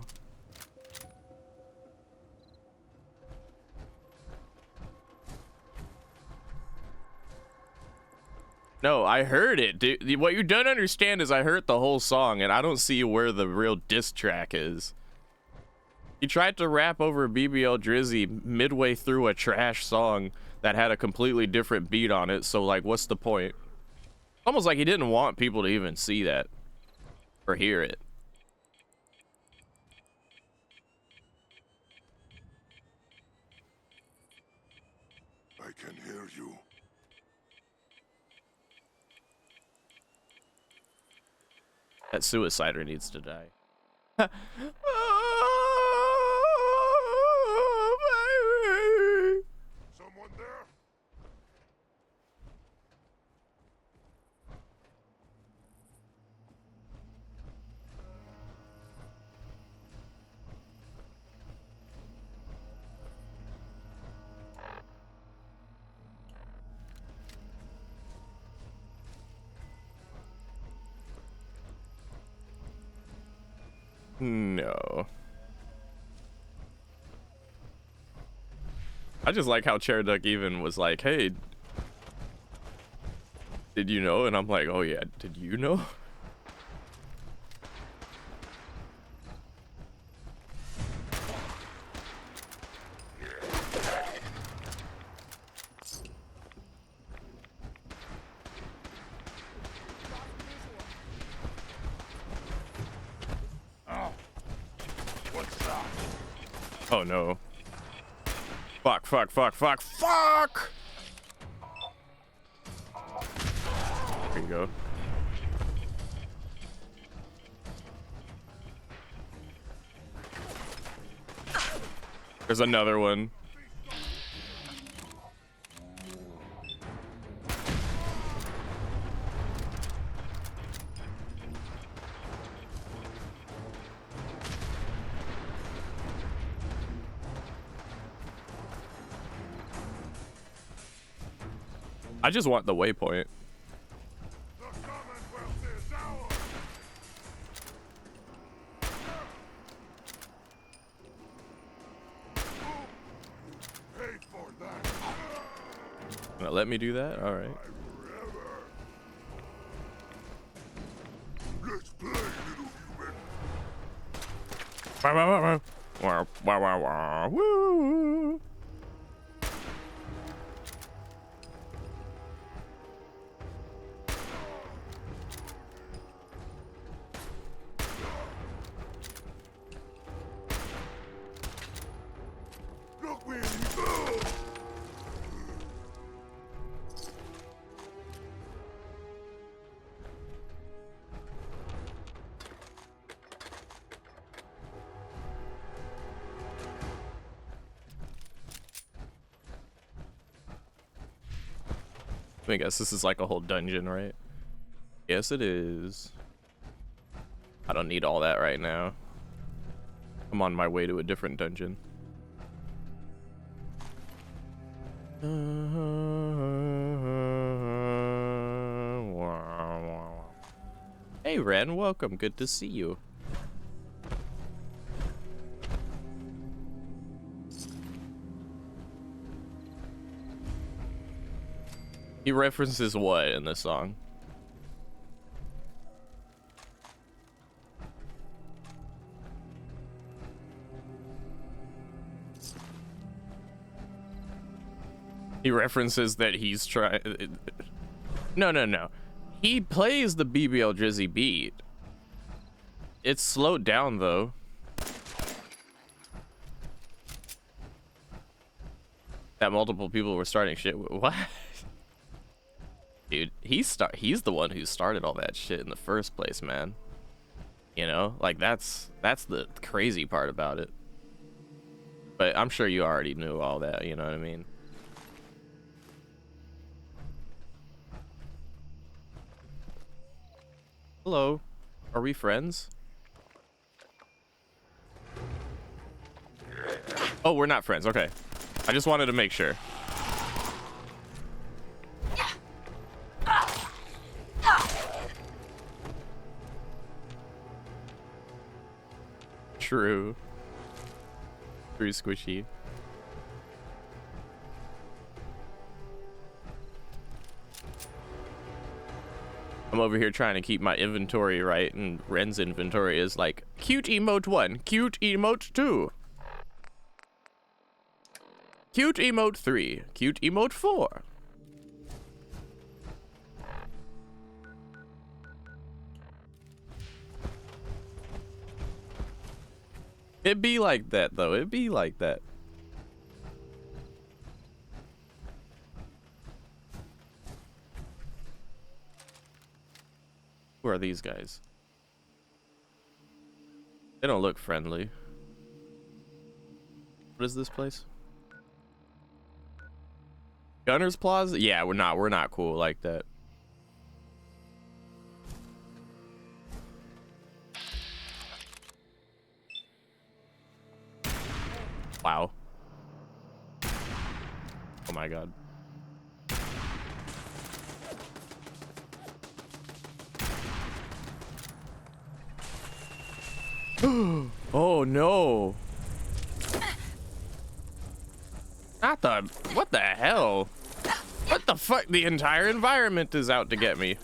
No, I heard it, dude. What you don't understand is I heard the whole song, and I don't see where the real diss track is. He tried to rap over BBL Drizzy midway through a trash song that had a completely different beat on it, so, like, what's the point? Almost like he didn't want people to even see that or hear it. I can hear you. That suicider needs to die. Someone there? No. I just like how Chair Duck even was like, hey, did you know? And I'm like, oh yeah, did you know? Oh no. Fuck, fuck, fuck, fuck, fuck! There you go. There's another one. I just want the waypoint. Gonna let me do that? All right. Let's play, little human. Wow, wow, wow, wow, wow, wow, wow, woo. Look where you go. I guess this is like a whole dungeon, right? Yes, it is. I don't need all that right now. I'm on my way to a different dungeon. Hey, Ren, welcome. Good to see you. He references what in this song? He references that he's trying. No. He plays the BBL Drizzy beat. It's slowed down though. That multiple people were starting shit. What? Dude, he's the one who started all that shit in the first place, man. You know, like that's the crazy part about it. But I'm sure you already knew all that, you know what I mean? Hello, are we friends? Oh, we're not friends. Okay. I just wanted to make sure. True. True, squishy. I'm over here trying to keep my inventory right, and Ren's inventory is like cute emote 1, cute emote 2, cute emote 3, cute emote 4. It'd be like that though. It'd be like that. Who are these guys? They don't look friendly. What is this place? Gunner's Plaza? Yeah, we're not cool like that. Wow. Oh my god. Oh no. Not the... What the hell? What the fuck? The entire environment is out to get me.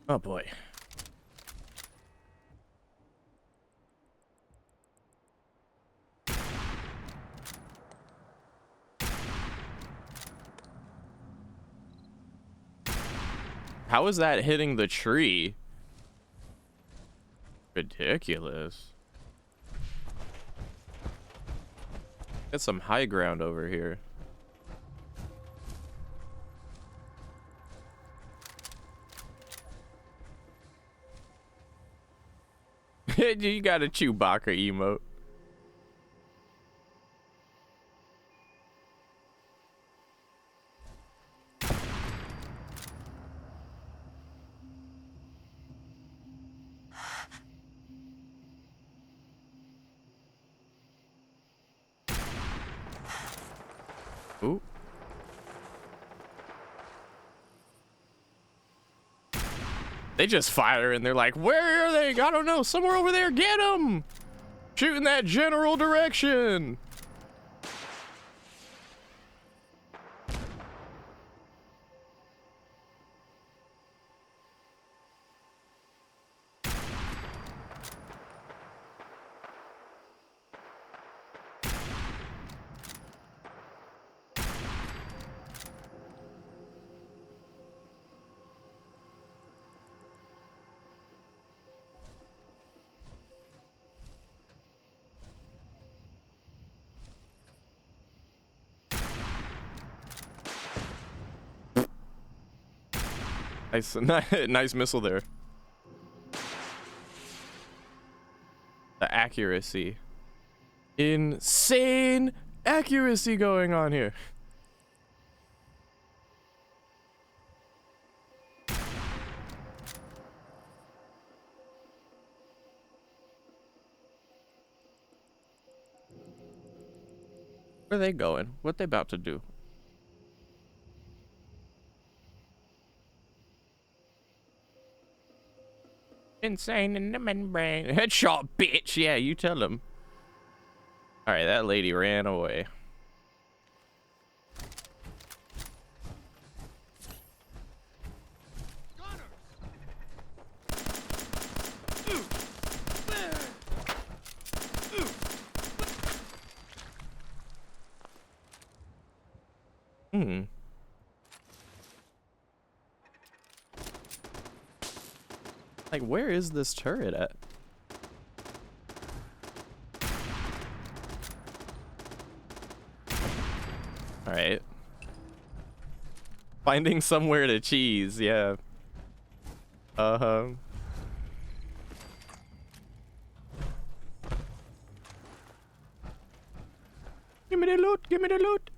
Oh boy. How is that hitting the tree? Ridiculous. Get some high ground over here. You got a Chewbacca emote. Ooh. They just fire and they're like, where are they? I don't know. Somewhere over there. Get them. Shoot in that general direction. Nice, nice missile there. The accuracy. Insane accuracy going on here. Where are they going? What they about to do? Insane in the membrane. Headshot, bitch. Yeah, you tell him. All right, that lady ran away. Hmm. Like, where is this turret at? All right. Finding somewhere to cheese, yeah. Give me the loot. Give me the loot.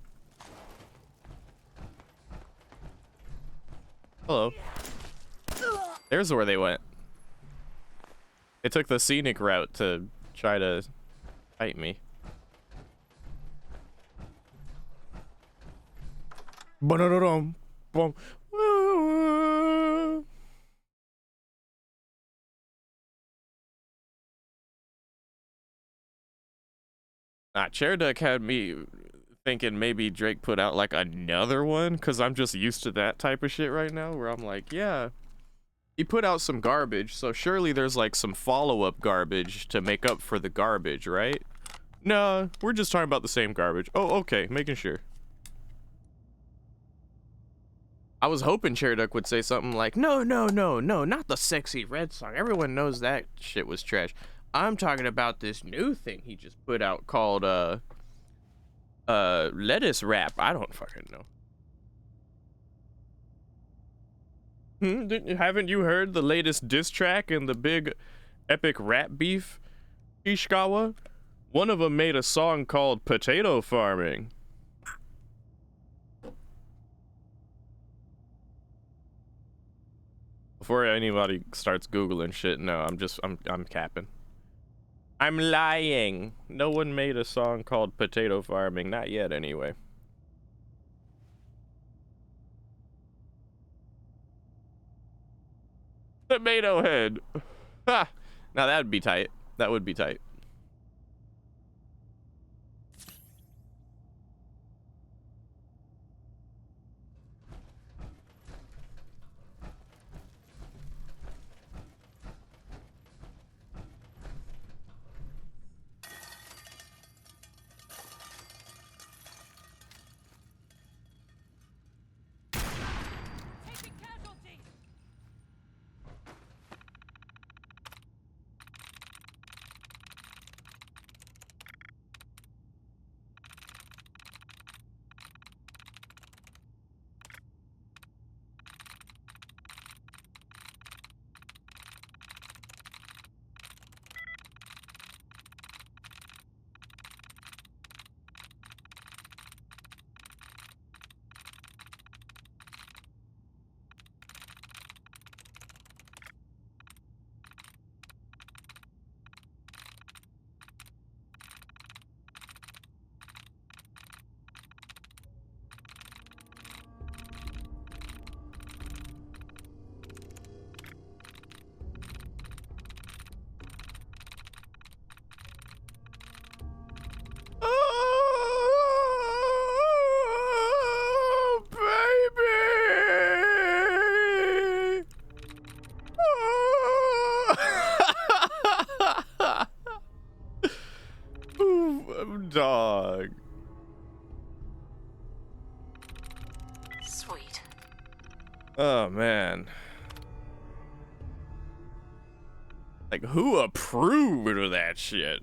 Hello. There's where they went. They took the scenic route to try to fight me. Ba-da-da-dum, bum. Chair Deck had me thinking maybe Drake put out like another one, because I'm just used to that type of shit right now, where I'm like, yeah, he put out some garbage, so surely there's like some follow-up garbage to make up for the garbage, right? No, we're just talking about the same garbage. Oh, okay, making sure. I was hoping Chair Duck would say something like, no, not the sexy red song. Everyone knows that shit was trash. I'm talking about this new thing he just put out called, lettuce rap. I don't fucking know. Haven't you heard the latest diss track and the big epic rap beef, Ishikawa? One of them made a song called Potato Farming. Before anybody starts Googling shit, no, I'm capping. I'm lying. No one made a song called Potato Farming. Not yet, anyway. Tomato head. Ha! Now that'd be tight. That would be tight. Dog. Sweet. Oh man. Like, who approved of that shit?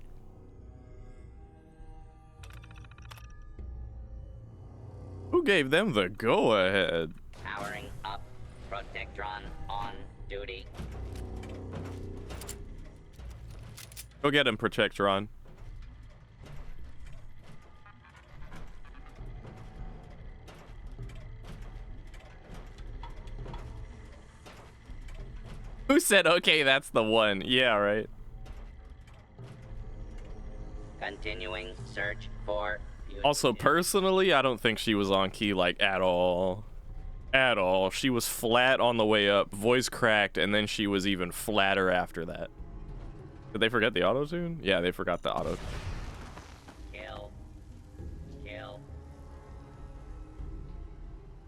Who gave them the go-ahead? Powering up. Protectron on duty. Go get him, Protectron. Who said, okay, that's the one? Yeah, right. Continuing search for... Also, personally, I don't think she was on key, like, at all. At all. She was flat on the way up, voice cracked, and then she was even flatter after that. Did they forget the auto-tune? Yeah, they forgot the auto. Kill.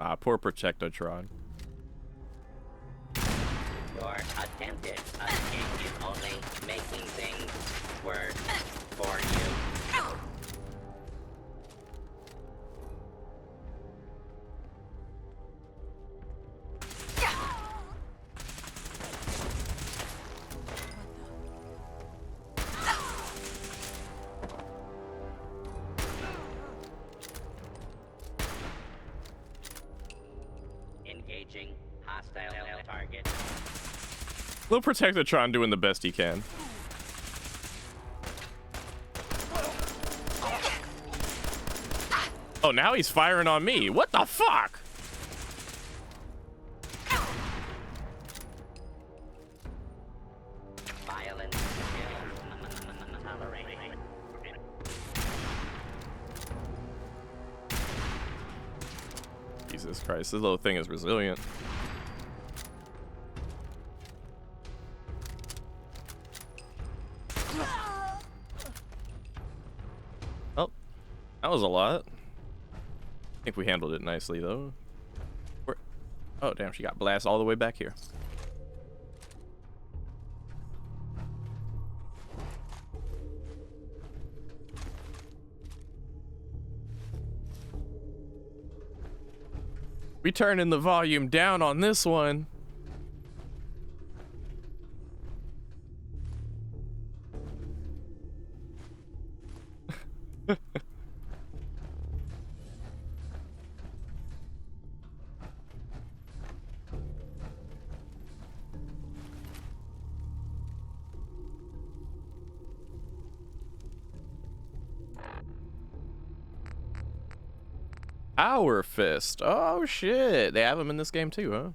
Ah, poor Protectotron. Your attempted escape is only making things worse for you. Engaging hostile target. Little Protectotron doing the best he can. now he's firing on me. What the fuck? Jesus Christ, this little thing is resilient. Oh, that was a lot. I think we handled it nicely, though. Oh, damn, she got blasted all the way back here. We turning the volume down on this one. Power Fist. Oh shit. They have them in this game too, huh?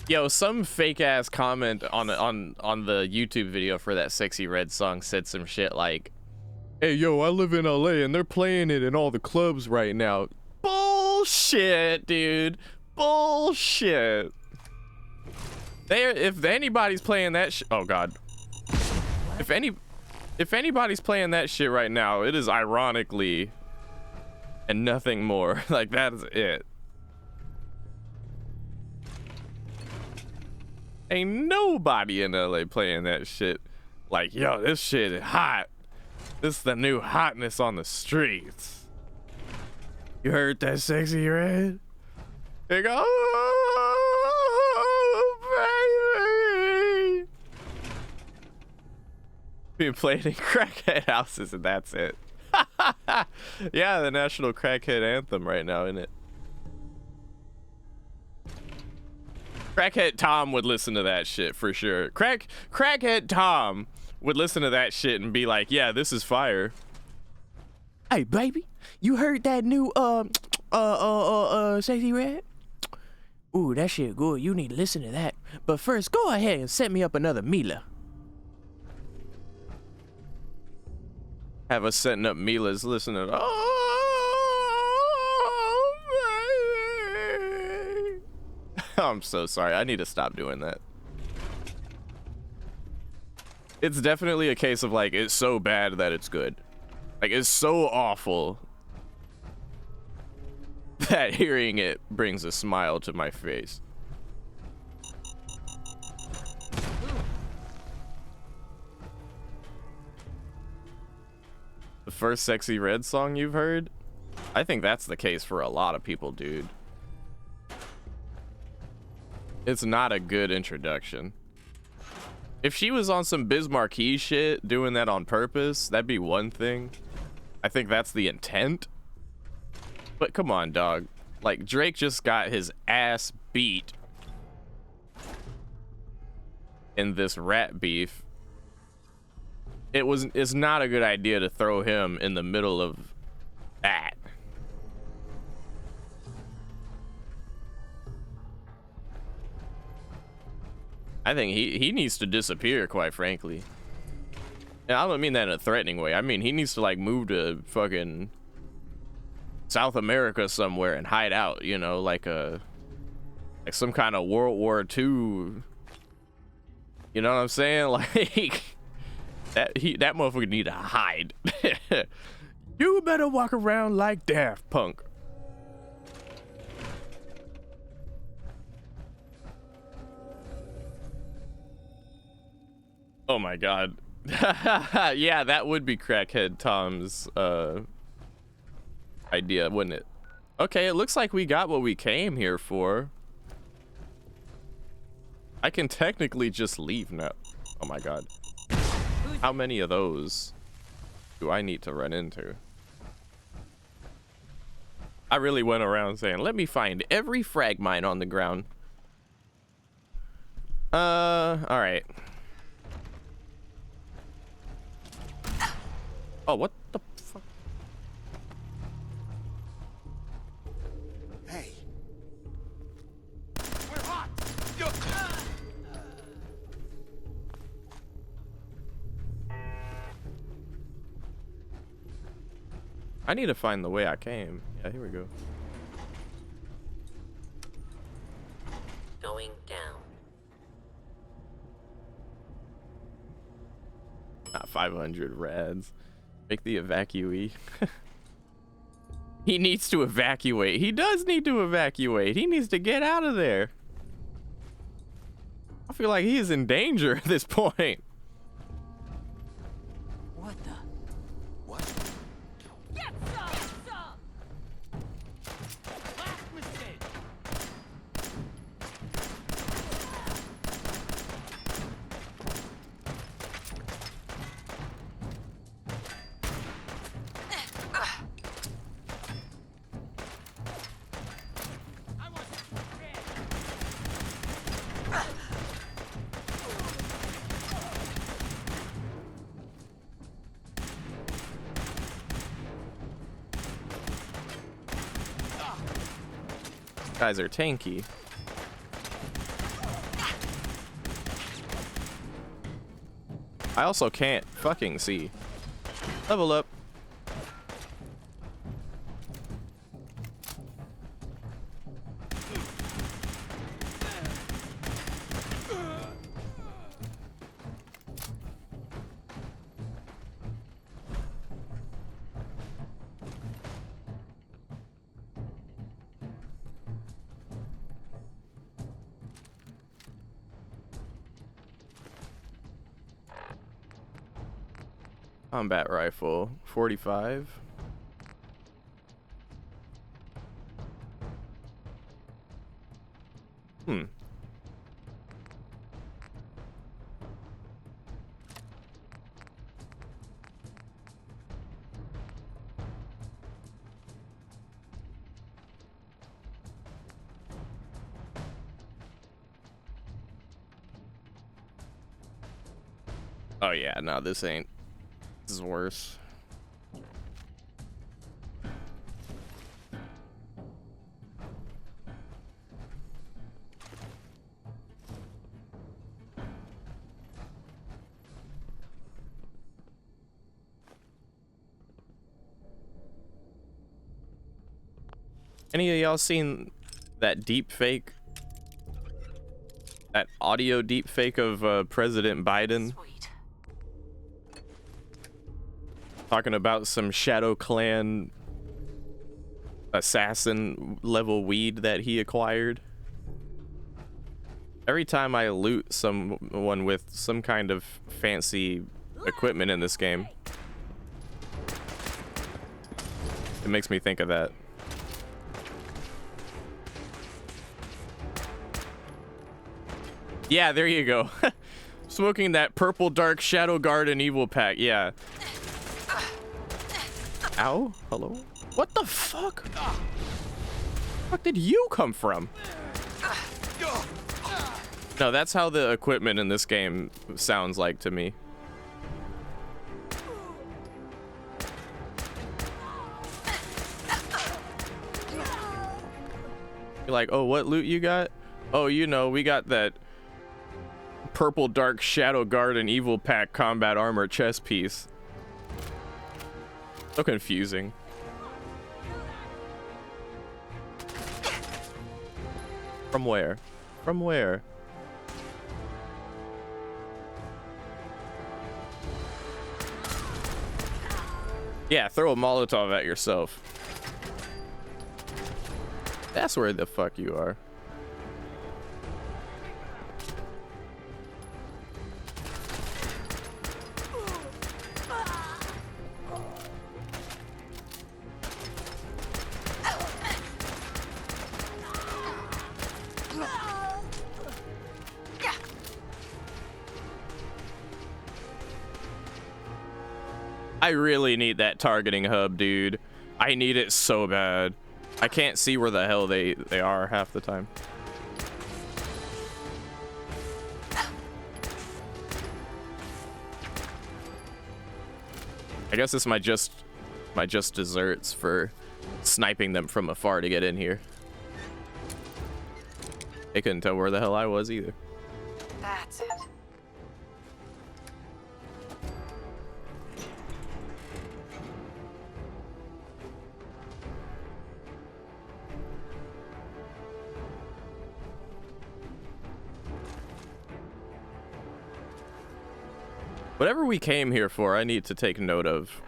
Yo, some fake ass comment on the YouTube video for that Sexy Red song said some shit like, "Hey yo, I live in LA and they're playing it in all the clubs right now." Bullshit, dude. Bullshit. If anybody's playing that oh god. If anybody's playing that shit right now, it is ironically and nothing more. Like, that is it. Ain't nobody in LA playing that shit. Like, yo, this shit is hot. This is the new hotness on the streets. You heard that, Sexy Red? They go, oh, baby. Being played in crackhead houses and that's it. Yeah, the national crackhead anthem right now, isn't it? Crackhead Tom would listen to that shit for sure. Crackhead Tom would listen to that shit and be like, yeah, this is fire. Hey baby, you heard that new Sexy Red? Ooh, that shit good. You need to listen to that. But first, go ahead and set me up another Mila. Have us setting up Mila's listening. Oh, baby. I'm so sorry. I need to stop doing that. It's definitely a case of like, it's so bad that it's good. Like, it's so awful that hearing it brings a smile to my face. The first Sexy Red song you've heard? I think that's the case for a lot of people, dude. It's not a good introduction. If she was on some Biz Marquee shit, doing that on purpose, that'd be one thing. I think that's the intent. But come on, dog. Like, Drake just got his ass beat in this rat beef. It's not a good idea to throw him in the middle of that. I think he needs to disappear, quite frankly. And I don't mean that in a threatening way. I mean, he needs to like move to fucking South America somewhere and hide out, you know, like some kind of World War II. You know what I'm saying? Like that motherfucker need to hide. You better walk around like Daft Punk. Oh my god. Yeah, that would be Crackhead Tom's idea, wouldn't it? Okay, it looks like we got what we came here for. I can technically just leave now. Oh my god. How many of those do I need to run into? I really went around saying, let me find every frag mine on the ground. Alright. Oh, what the fuck? Hey. We're hot. Yo. I need to find the way I came. Yeah, here we go. Going down. Not 500 rads. Make the evacuee. He needs to evacuate. He does need to evacuate. He needs to get out of there. I feel like he is in danger at this point. What the? What? Get some! Last mistake. Guys are tanky. I also can't fucking see. Level up. Combat rifle, 45. Oh yeah, no, this ain't. This is worse. Any of y'all seen that deep fake? That audio deep fake of President Biden? Sweet. Talking about some Shadow Clan assassin level weed that he acquired. Every time I loot someone with some kind of fancy equipment in this game, it makes me think of that. Yeah, there you go. Smoking that purple dark Shadow Garden evil pack. Yeah. Ow? Hello? What the fuck? Where the fuck did you come from? No, that's how the equipment in this game sounds like to me. You're like, oh, what loot you got? Oh, you know, we got that purple dark Shadow Garden evil pack combat armor chest piece. So confusing. From where? From where? Yeah, throw a Molotov at yourself. That's where the fuck you are. I really need that targeting hub, dude. I need it so bad. I can't see where the hell they are half the time. I guess it's my just desserts for sniping them from afar to get in here. They couldn't tell where the hell I was either. That's it. Whatever we came here for, I need to take note of.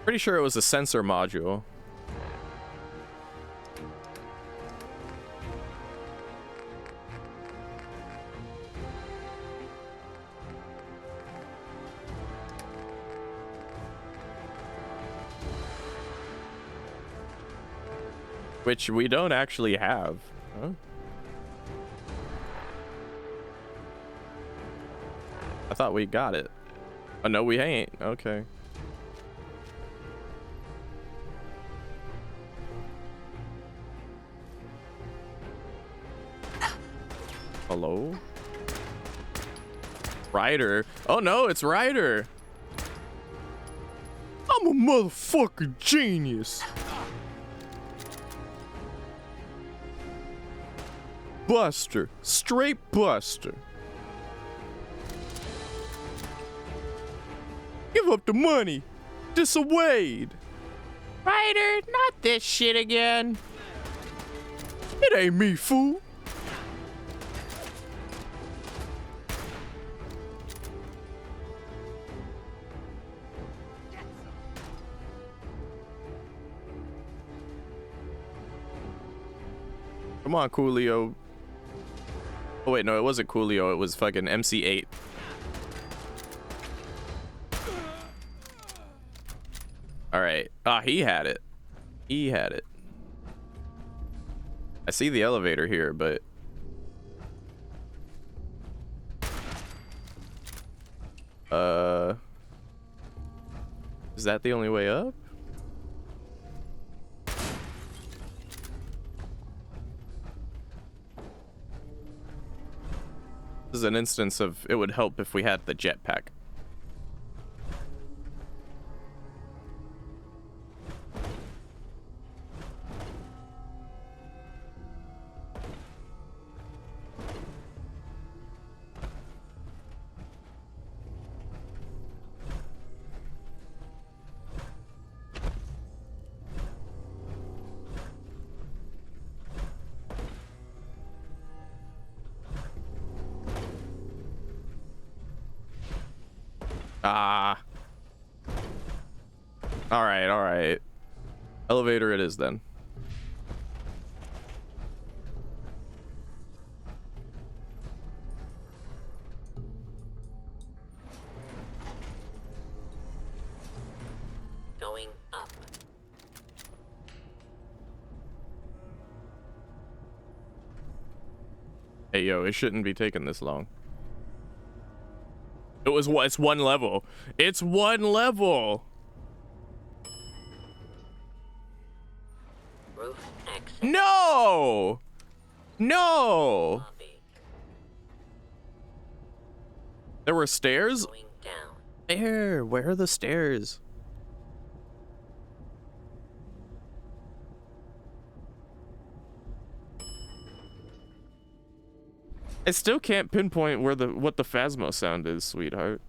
Pretty sure it was a sensor module. Which we don't actually have. Huh? I thought we got it. Oh, no, we ain't. Okay. Hello? Ryder. Oh, no, it's Ryder. I'm a motherfucking genius. Buster. Straight Buster. Give up the money. Dissuade. Ryder, not this shit again. It ain't me, fool. Come on, Coolio. Oh wait, no, it wasn't Coolio, it was fucking MC8. Alright. Ah, he had it. He had it. I see the elevator here, but... Is that the only way up? This is an instance of it would help if we had the jetpack. Ah. Alright, alright. Elevator it is then. Going up. Hey yo, it shouldn't be taking this long. It's one level. It's one level. Roof exit. No! No! There were stairs? Going down. Where are the stairs? I still can't pinpoint where what the Phasmo sound is, sweetheart.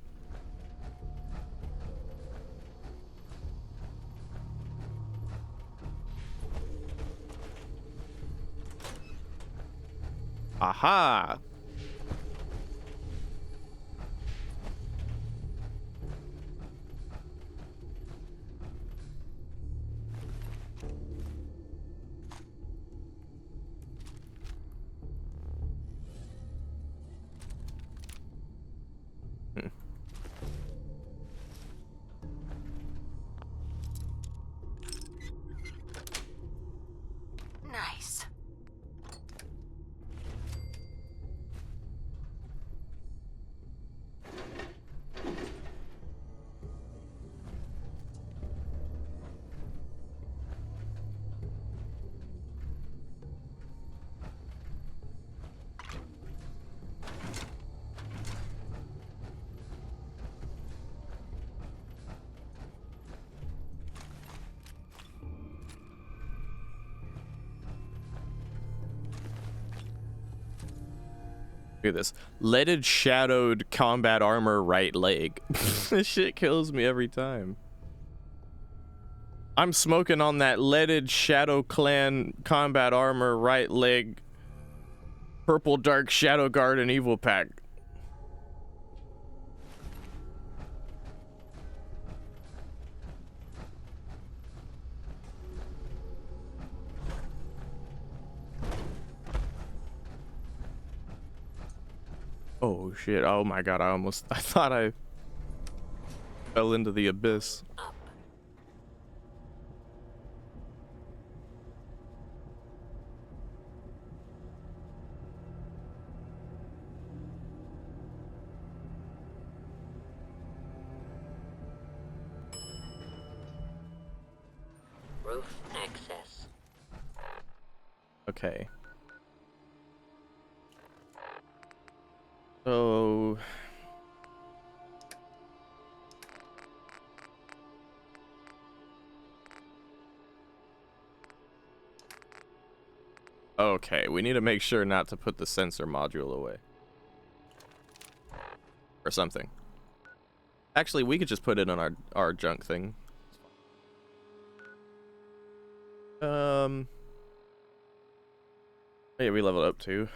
Aha! Nice. Look at this. Leaded shadowed combat armor right leg. This shit kills me every time. I'm smoking on that leaded Shadow Clan combat armor right leg purple dark Shadow Guard and Evil Pack. Oh shit, oh my god, I thought I fell into the abyss. Roof access. Okay. So okay, we need to make sure not to put the sensor module away. Or something. Actually, we could just put it on our junk thing. Yeah, we leveled up too.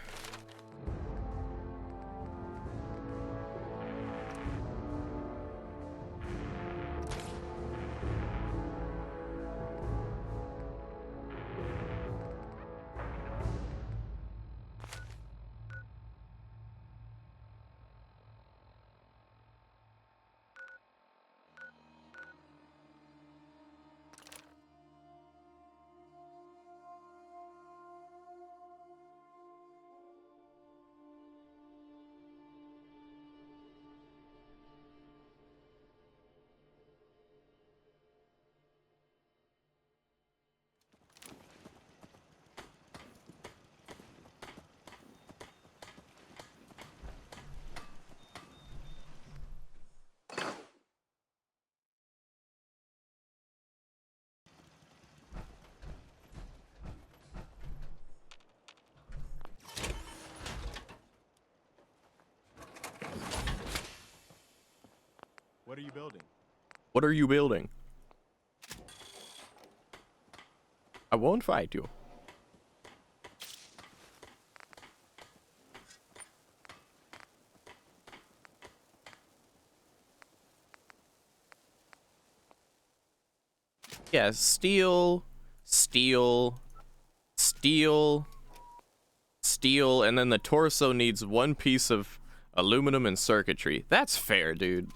What are you building? What are you building? I won't fight you. Yeah, steel, steel, steel, steel, and then the torso needs one piece of aluminum and circuitry. That's fair, dude.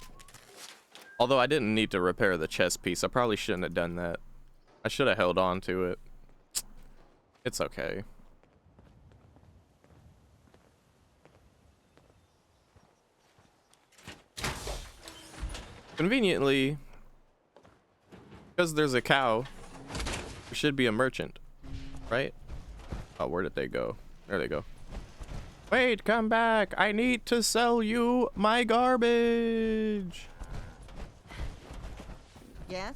Although I didn't need to repair the chest piece. I probably shouldn't have done that. I should have held on to it. It's okay. Conveniently, because there's a cow, there should be a merchant, right? Oh, where did they go? There they go. Wait, come back. I need to sell you my garbage. Yes?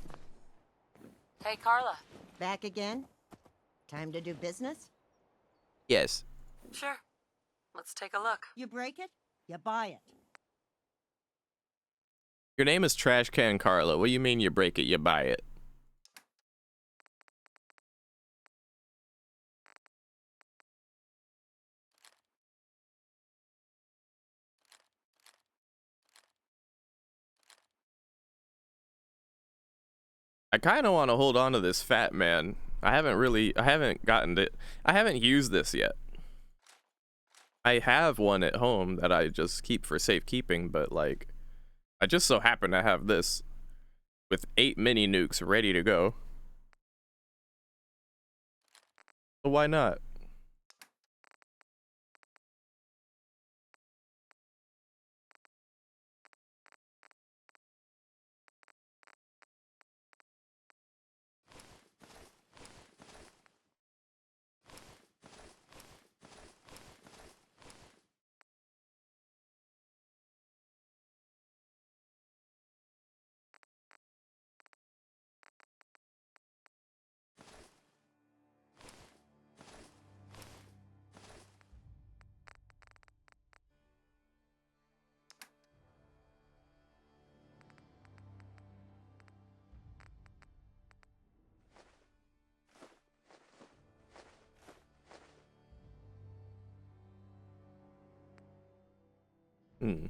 Hey, Carla. Back again? Time to do business? Yes. Sure. Let's take a look. You break it, you buy it. Your name is Trash Can Carla. What do you mean you break it, you buy it? I kind of want to hold on to this fat man. I haven't gotten it. I haven't used this yet. I have one at home that I just keep for safekeeping, but like, I just so happen to have this with 8 mini nukes ready to go. So why not? Hmm.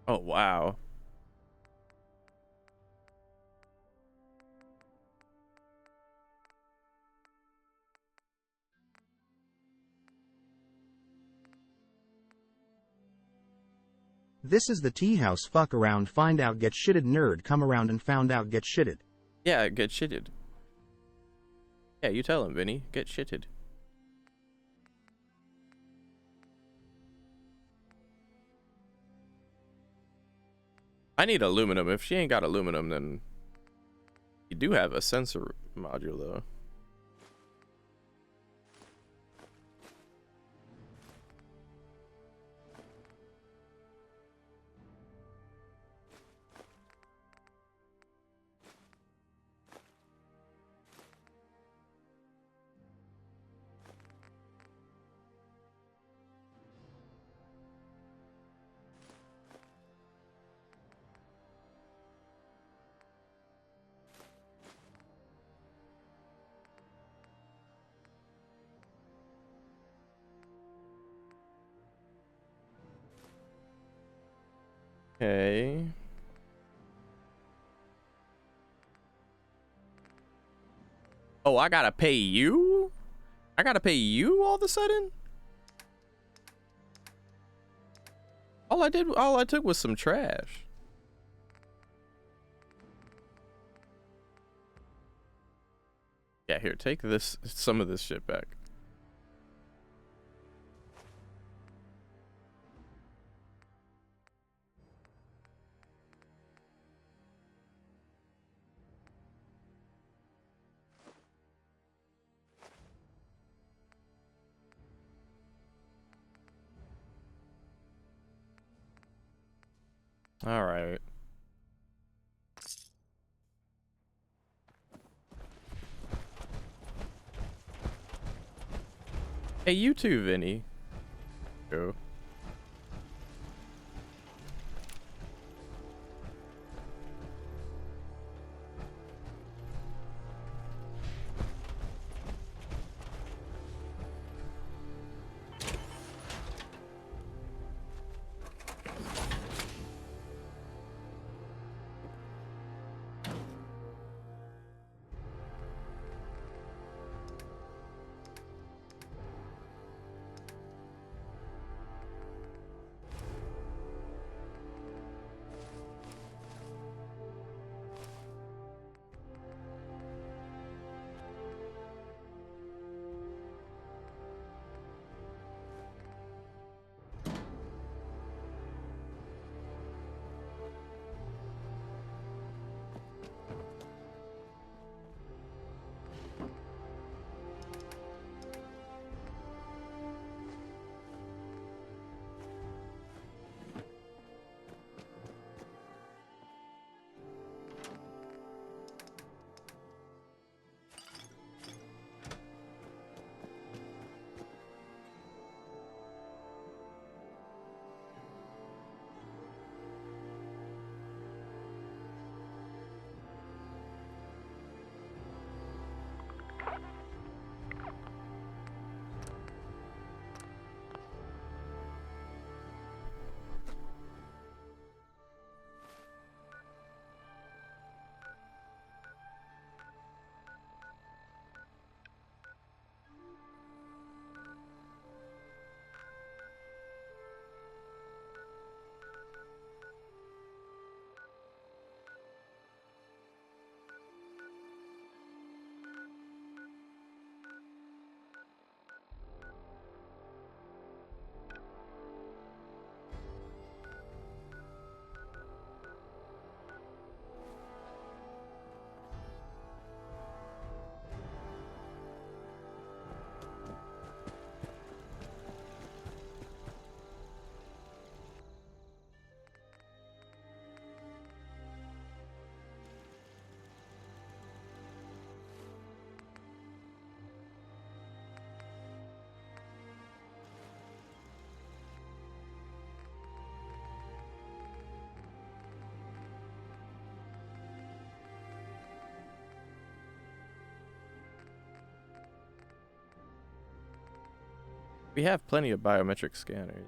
Oh, wow. This is the tea house. Fuck around, find out, get shitted. Nerd, come around and found out, get shitted. Yeah, get shitted. Yeah, you tell him, Vinny. Get shitted. I need aluminum. If she ain't got aluminum, then you do have a sensor module, though. Okay. Oh, I gotta pay you? I gotta pay you all of a sudden? All I took was some trash. Yeah, here, take some of this shit back. All right. Hey, you too, Vinny. Go. We have plenty of biometric scanners.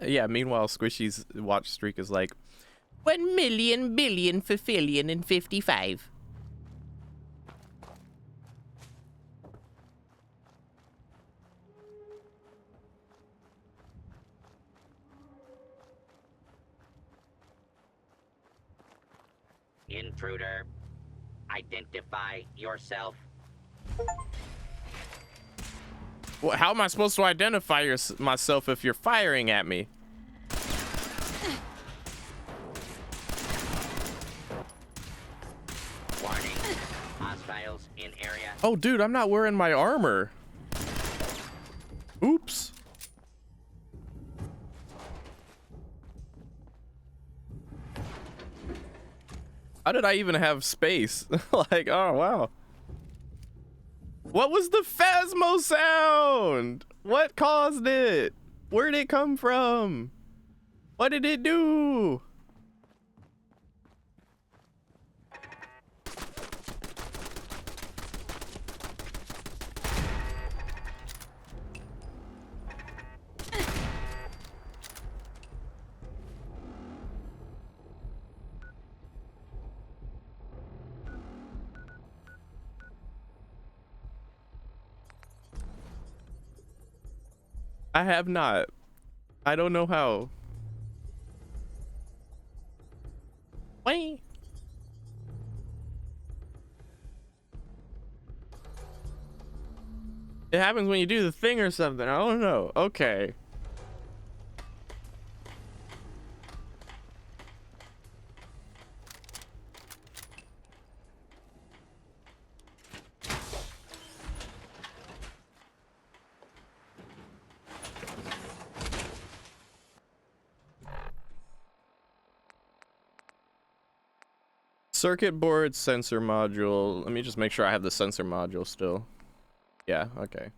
Yeah, meanwhile, Squishy's watch streak is like 1,000,000 billion for fillion and 55. Intruder, identify yourself. Well, how am I supposed to identify myself if you're firing at me? Warning, hostiles in area. Oh, dude, I'm not wearing my armor. Oops. How did I even have space? Like, oh, wow. What was the Phasmo sound? What caused it? Where did it come from? What did it do? I have not. I don't know how. Wait. It happens when you do the thing or something. I don't know. Okay. Circuit board sensor module. Let me just make sure I have the sensor module still. Yeah, okay.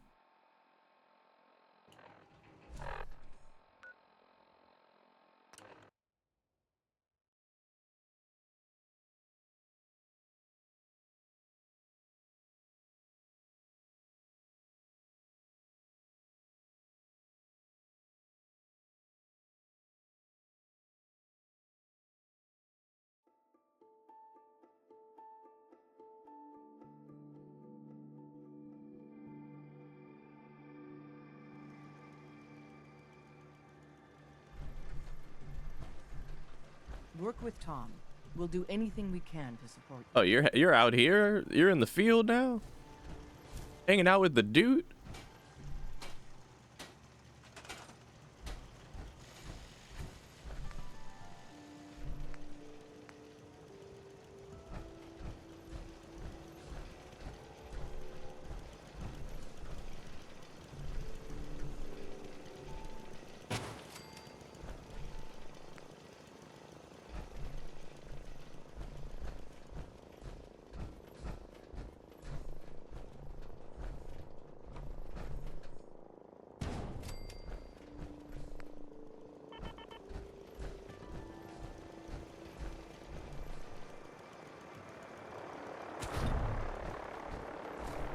Work with Tom. We'll do anything we can to support you. Oh, you're out here? You're in the field now? Hanging out with the dude?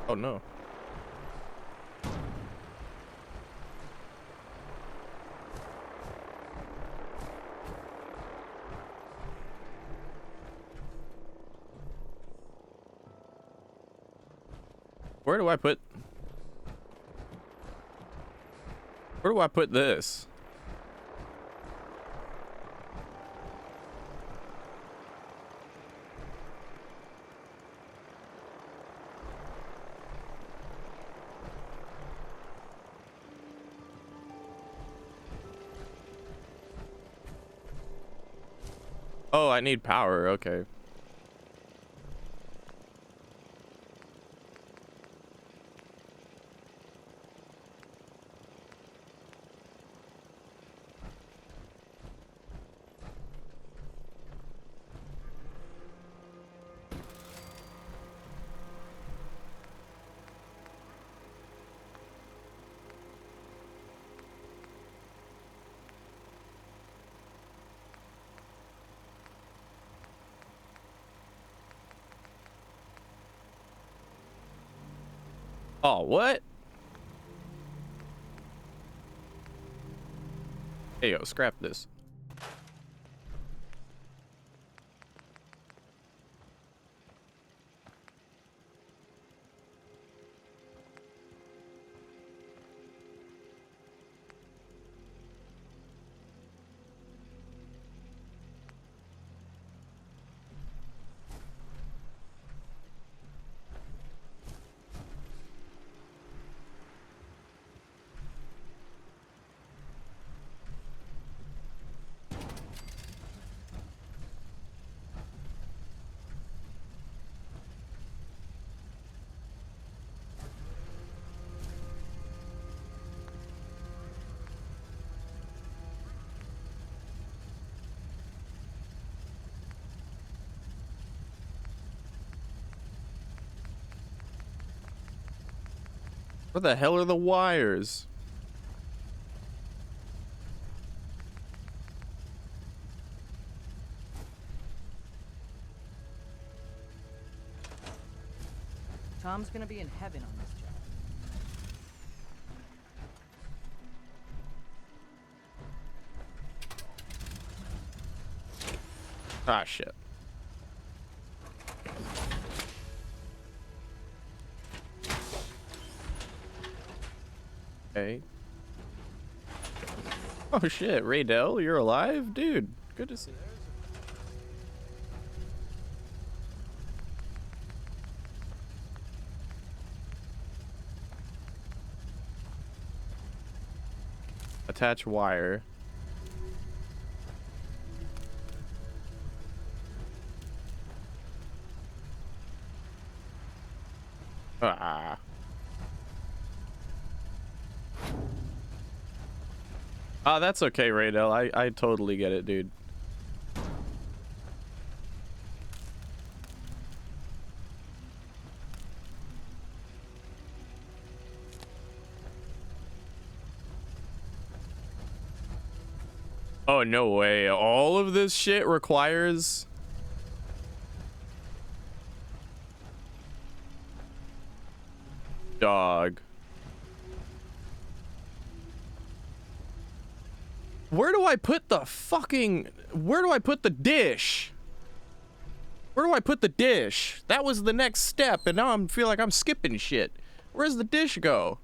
Oh no. Where do I put this? Oh, I need power. Okay. Oh, what? Hey, yo, scrap this. Where the hell are the wires? Tom's gonna be in heaven on this job. Ah, shit. Okay. Oh shit, Raydell, you're alive? Dude, good to see you. Attach wire. Ah. Oh, that's okay, Raydell. I totally get it, dude. Oh, no way. All of this shit requires... Dog. Where do I put the fucking... Where do I put the dish? Where do I put the dish? That was the next step, and now I feel like I'm skipping shit. Where's the dish go?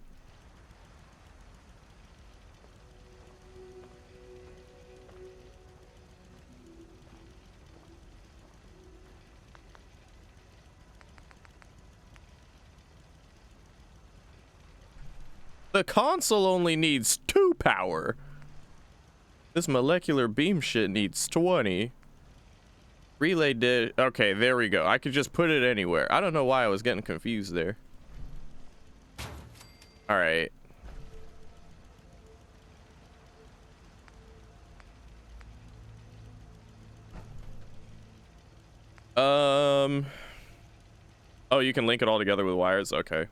The console only needs 2 power. This molecular beam shit needs 20. Relay dish. Okay, there we go. I could just put it anywhere. I don't know why I was getting confused there. All right. Oh, you can link it all together with wires. Okay.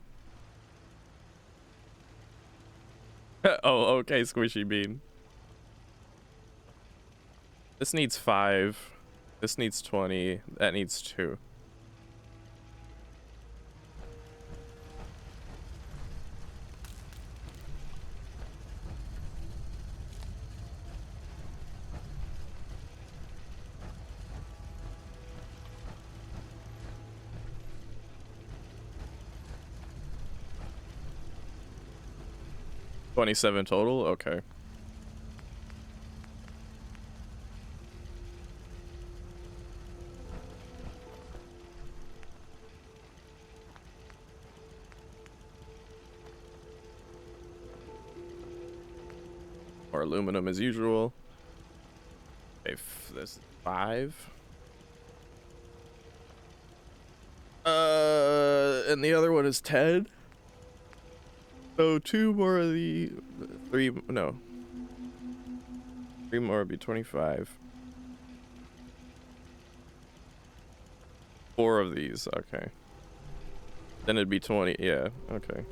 Oh, okay, Squishy Bean. This needs 5. This needs 20. That needs 2. $27 total. Okay. Or aluminum as usual. If this 5. And the other one is 10. So 2 more of the 3. No. 3 more would be 25. 4 of these. Okay. Then it'd be 20. Yeah. Okay.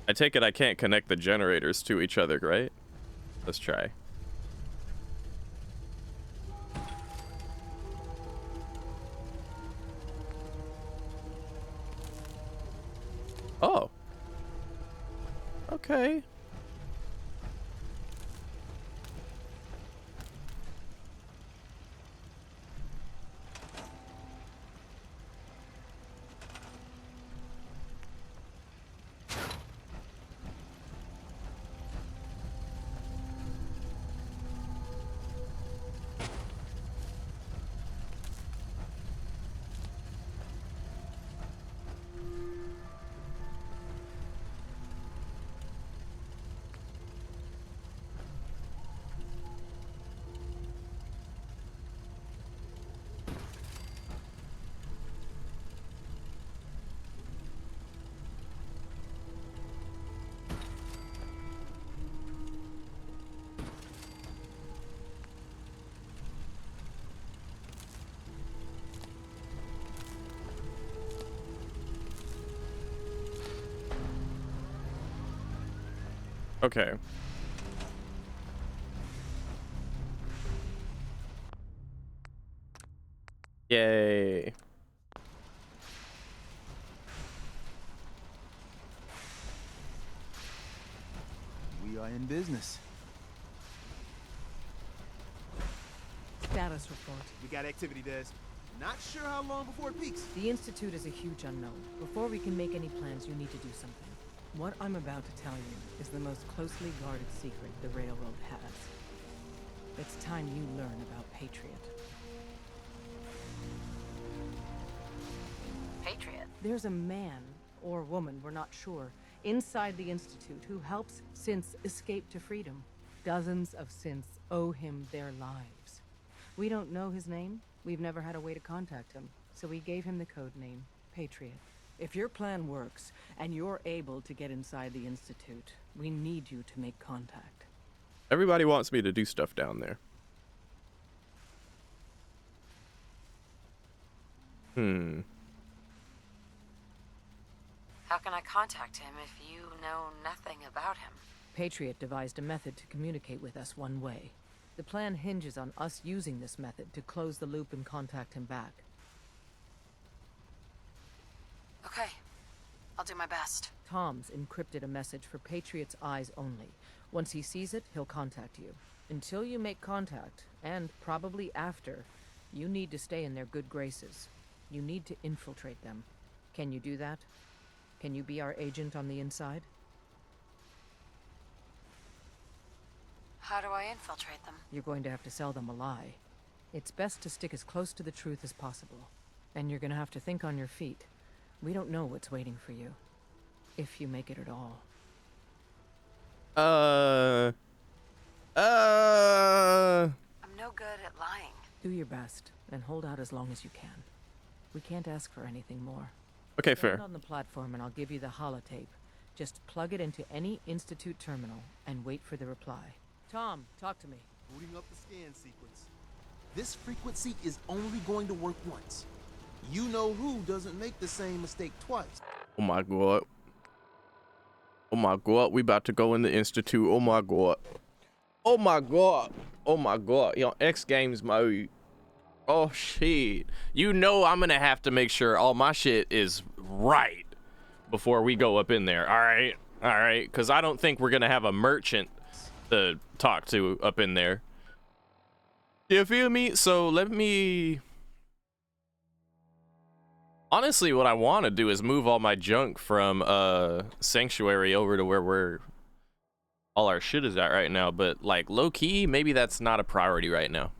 I take it I can't connect the generators to each other, right? Let's try. Oh. Okay. Okay. Yay. We are in business. Status report. We got activity, Des. Not sure how long before it peaks. The Institute is a huge unknown. Before we can make any plans, you need to do something. What I'm about to tell you is the most closely guarded secret the Railroad has. It's time you learn about Patriot. Patriot? There's a man, or woman, we're not sure, inside the Institute who helps synths escape to freedom. Dozens of synths owe him their lives. We don't know his name. We've never had a way to contact him, so we gave him the code name, Patriot. If your plan works, and you're able to get inside the Institute, we need you to make contact. Everybody wants me to do stuff down there. How can I contact him if you know nothing about him? Patriot devised a method to communicate with us one way. The plan hinges on us using this method to close the loop and contact him back. Okay. I'll do my best. Tom's encrypted a message for Patriot's eyes only. Once he sees it, he'll contact you. Until you make contact, and probably after, you need to stay in their good graces. You need to infiltrate them. Can you do that? Can you be our agent on the inside? How do I infiltrate them? You're going to have to sell them a lie. It's best to stick as close to the truth as possible. And you're gonna have to think on your feet. We don't know what's waiting for you, if you make it at all. I'm no good at lying. Do your best, and hold out as long as you can. We can't ask for anything more. Okay, Stand fair. on the platform and I'll give you the holotape. Just plug it into any Institute terminal and wait for the reply. Tom, talk to me. Booting up the scan sequence. This frequency is only going to work once. You know who doesn't make the same mistake twice. Oh my god. Oh my god, we about to go in the Institute. Oh my god. Oh my god. Oh my god. Yo, X Games mode. Oh shit. You know I'm gonna have to make sure all my shit is right before we go up in there. Alright? Alright. Cause I don't think we're gonna have a merchant to talk to up in there. You feel me? So let me... Honestly, what I want to do is move all my junk from Sanctuary over to where all our shit is at right now, but like low key, maybe that's not a priority right now.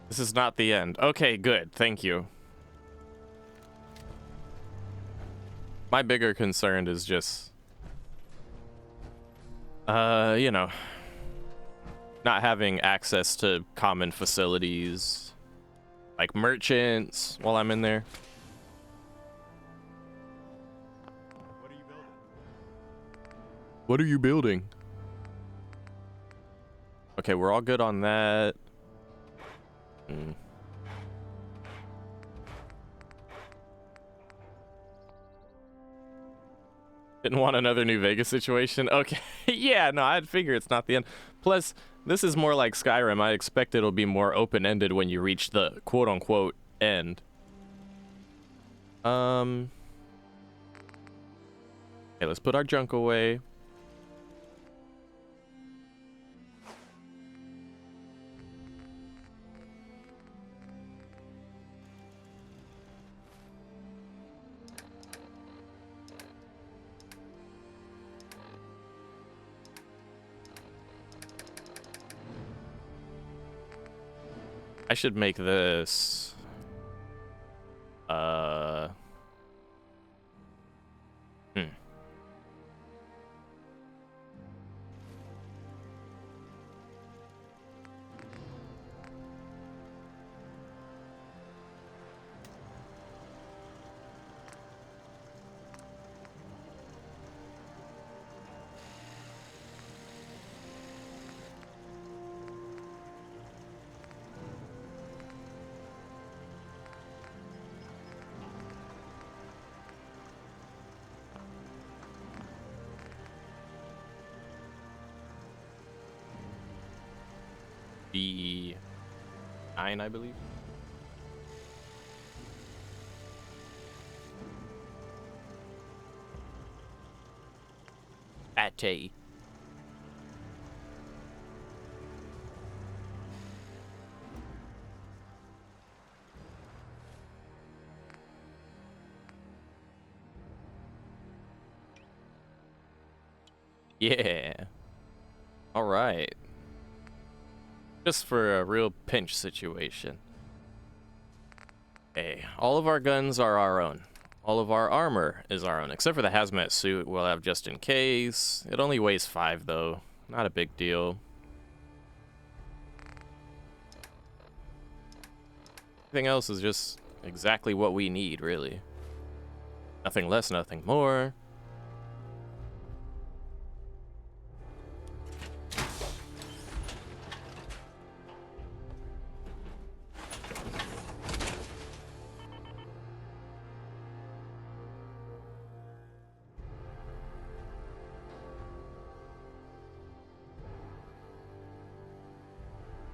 This is not the end. Okay, good. Thank you. My bigger concern is just, you know, not having access to common facilities, like merchants, while I'm in there. What are you building? Okay, we're all good on that. Didn't want another New Vegas situation? Okay. Yeah, no, I'd figure it's not the end. Plus, this is more like Skyrim. I expect it'll be more open-ended when you reach the quote-unquote end. Okay, let's put our junk away. I should make this B9, I believe. Ate. Yeah. All right. Just for a real pinch situation. Hey, all of our guns are our own. All of our armor is our own, except for the hazmat suit we'll have just in case. It only weighs 5 though. Not a big deal. Everything else is just exactly what we need, really. Nothing less, nothing more.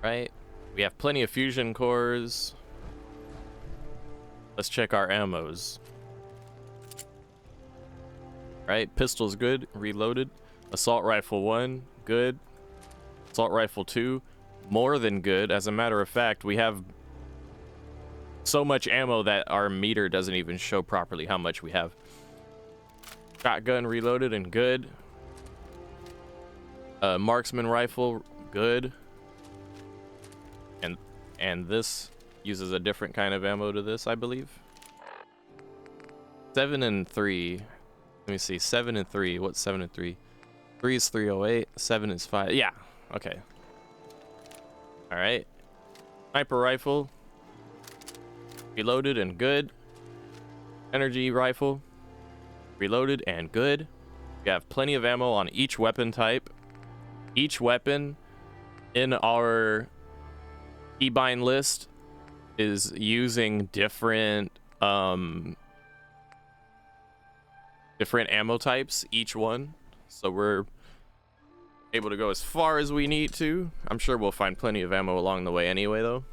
Right? We have plenty of fusion cores. Let's check our ammos. Right? Pistol's good. Reloaded. Assault rifle 1. Good. Assault rifle 2. More than good. As a matter of fact, we have so much ammo that our meter doesn't even show properly how much we have. Shotgun reloaded and good. Marksman rifle, good. And this uses a different kind of ammo to this, I believe. 7 and 3. Let me see. 7 and 3. What's 7 and 3? 3 is 308. 7 is 5. Yeah. Okay. All right. Sniper rifle. Reloaded and good. Energy rifle. Reloaded and good. We have plenty of ammo on each weapon type. Each weapon in our keybind list is using different ammo types, each one. So we're able to go as far as we need to. I'm sure we'll find plenty of ammo along the way anyway, though.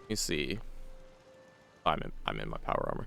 Let me see. Oh, I'm in my power armor.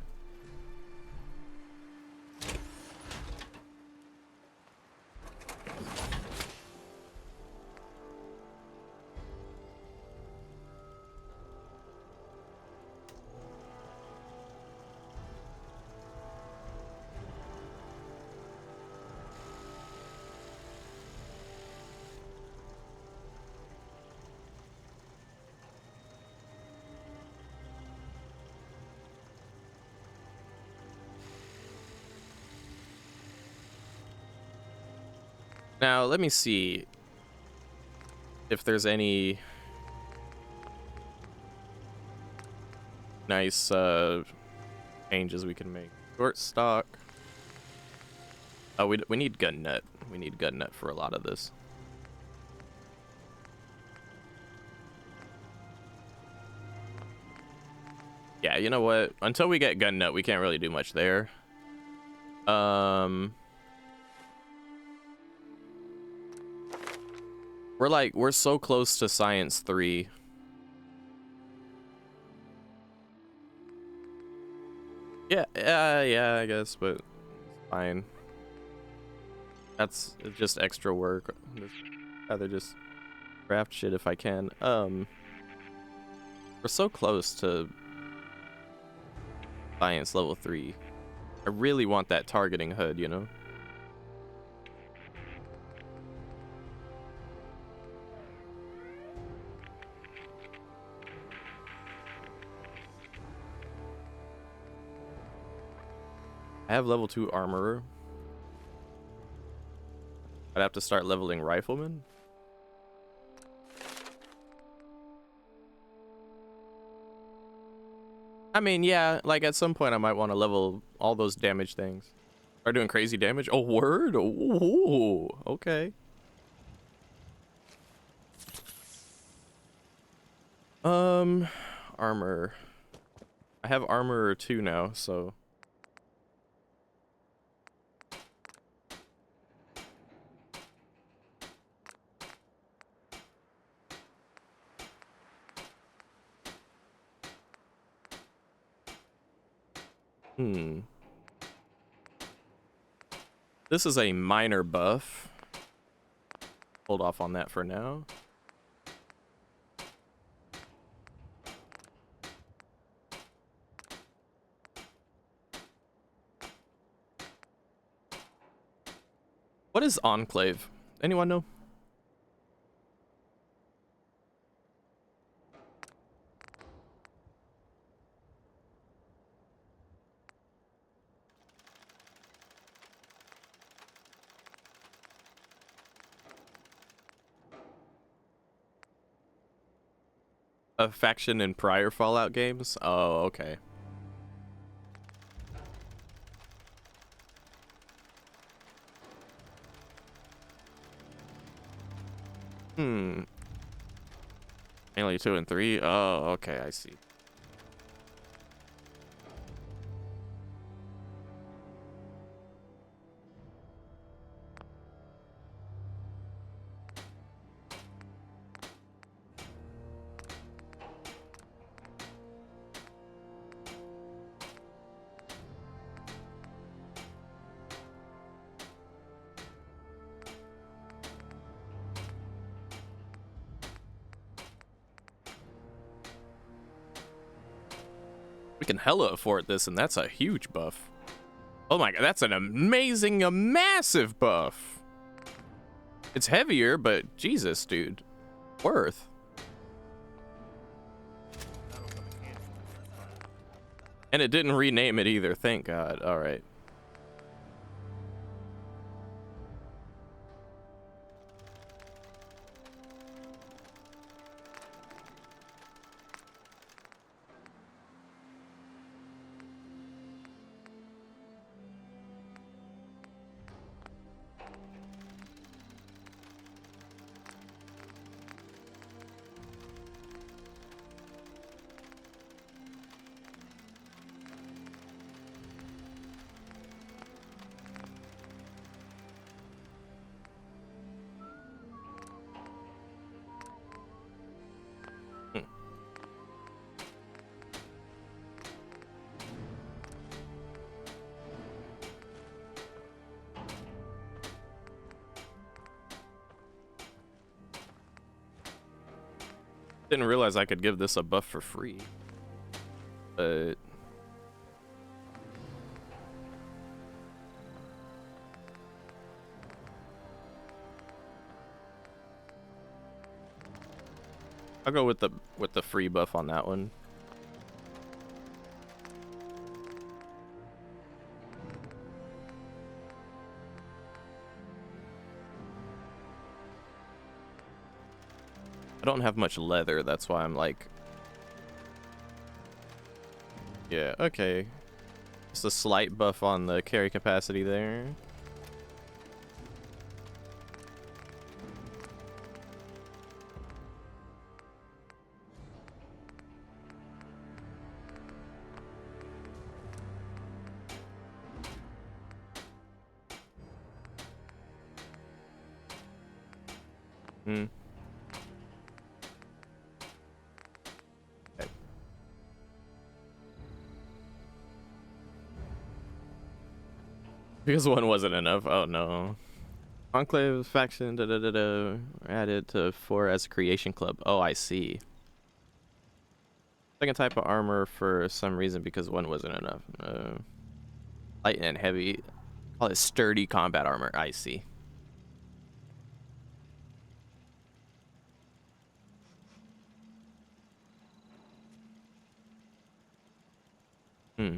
Now, let me see if there's any nice changes we can make. Short stock. Oh, we need gun nut. We need gun nut for a lot of this. Yeah, you know what? Until we get gun nut, we can't really do much there. We're so close to Science 3. Yeah, I guess, but it's fine. That's just extra work. I'd rather just craft shit if I can. We're so close to Science level 3. I really want that targeting hood, you know? I have level 2 armorer. I'd have to start leveling rifleman. I mean, yeah, like at some point I might want to level all those damage things. Are doing crazy damage? Oh, word? Oh, okay. Armor. I have armor 2 now, so. This is a minor buff. Hold off on that for now. What is Enclave? Anyone know? A faction in prior Fallout games? Oh, okay. Mainly 2 and 3? Oh, okay, I see. We can hella afford this, and that's a huge buff. Oh my god, that's an amazing, a massive buff. It's heavier, but Jesus, dude. Worth. And it didn't rename it either, thank God. Alright. Didn't realize I could give this a buff for free. But I'll go with the free buff on that one. I don't have much leather, that's why I'm like... Yeah, okay. Just a slight buff on the carry capacity there. Hmm. Okay. Because one wasn't enough. Oh no. Enclave faction added to 4 as a creation club. Oh, I see. Second type of armor for some reason because one wasn't enough. Light and heavy. Call it sturdy combat armor. I see. Hmm.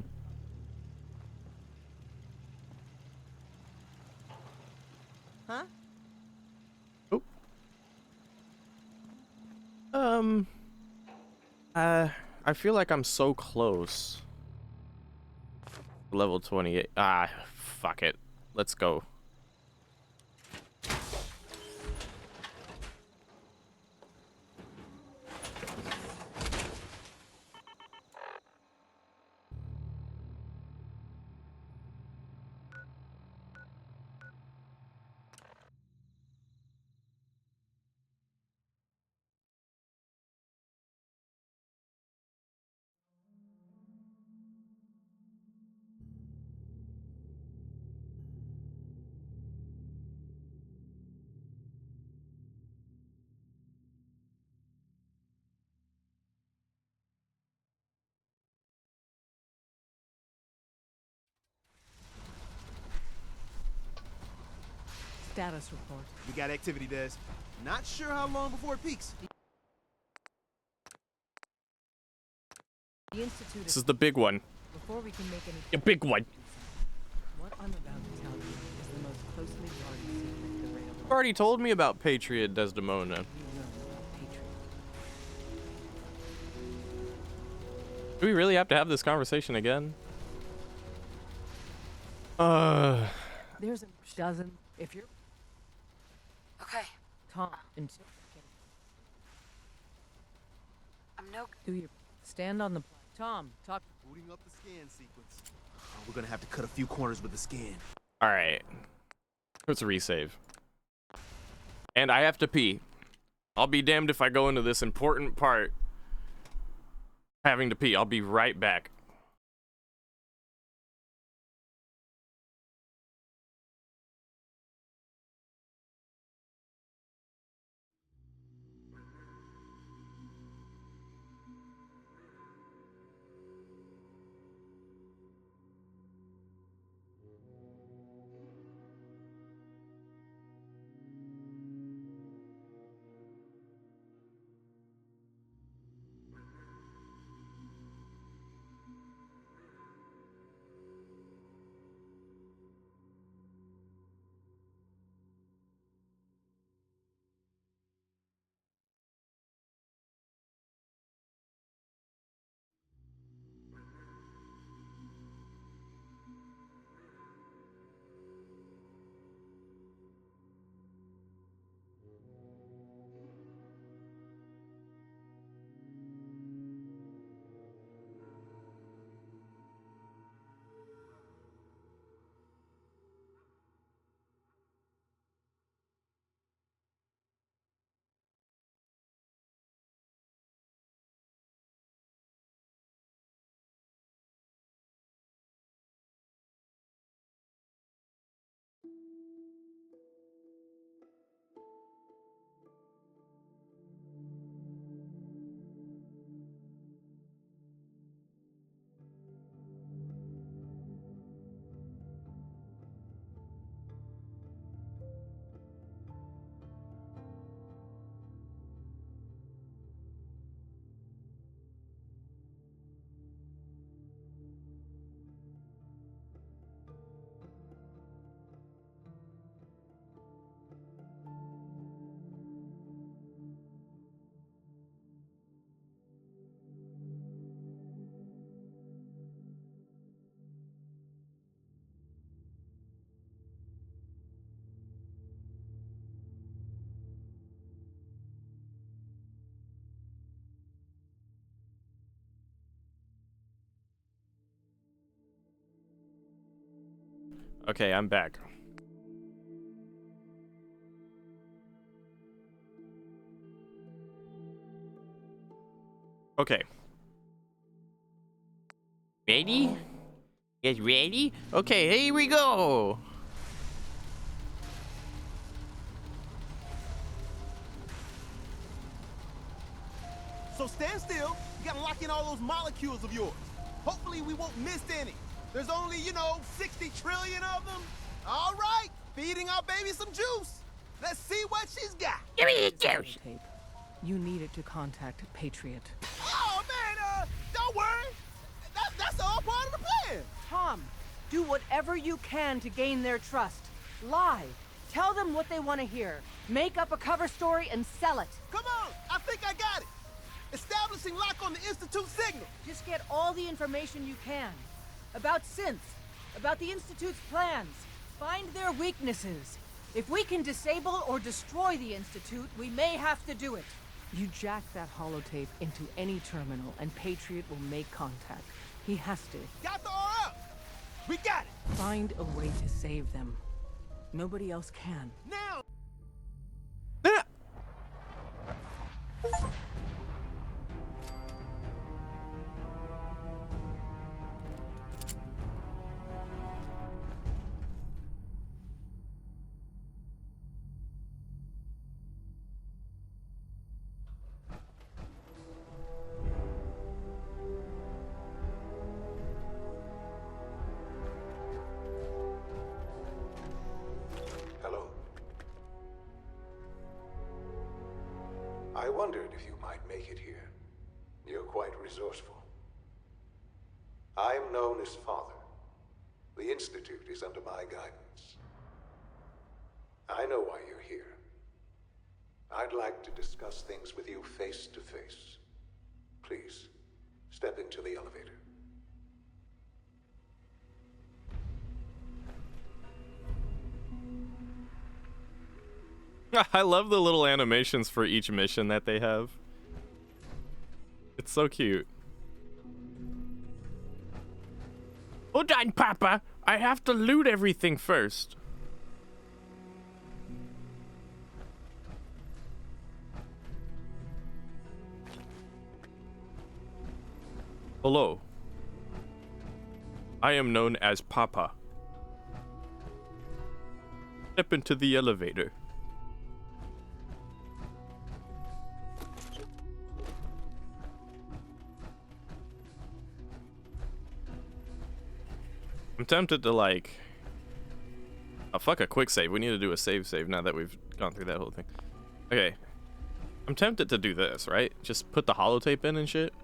Huh? Oh. I feel like I'm so close. Level 28. Ah, fuck it. Let's go. Status report. We got activity, Des. Not sure how long before it peaks. The Institute This is the big one. Before we can make any... The big one. What I'm about to tell you is the most closely guarded secret the Ray of You've already told me about Patriot Desdemona. Do we really have to have this conversation again? There's a dozen. If you're... Okay. Tom, until... I'm no... Do your... Stand on the... Tom, talk... Booting up the scan sequence. Oh, we're gonna have to cut a few corners with the scan. Alright. Let's resave. And I have to pee. I'll be damned if I go into this important part having to pee. I'll be right back. Okay, I'm back. Okay. Ready? Get ready? Okay, here we go. So stand still. You gotta lock in all those molecules of yours. Hopefully we won't miss any. There's only, 60 trillion of them. All right, feeding our baby some juice. Let's see what she's got. Give me the juice. You needed to contact Patriot. Oh, man, don't worry. That's all part of the plan. Tom, do whatever you can to gain their trust. Lie. Tell them what they want to hear. Make up a cover story and sell it. Come on, I think I got it. Establishing lock on the Institute signal. Just get all the information you can. About synths, about the Institute's plans. Find their weaknesses. If we can disable or destroy the Institute, we may have to do it. You jack that holotape into any terminal and Patriot will make contact. He has to. Got the R up. We got it. Find a way to save them. Nobody else can. Now. Hello. I wondered if you might make it here. You're quite resourceful. I am known as Father. The Institute is under my guidance. I know why you're here. I'd like to discuss things with you face to face. Please, step into the elevator. I love the little animations for each mission that they have. It's so cute. Hold on, Papa. I have to loot everything first. Hello. I am known as Papa. Step into the elevator. I'm tempted to like... Oh, fuck a quick save. We need to do a save now that we've gone through that whole thing. Okay. I'm tempted to do this, right? Just put the holotape in and shit.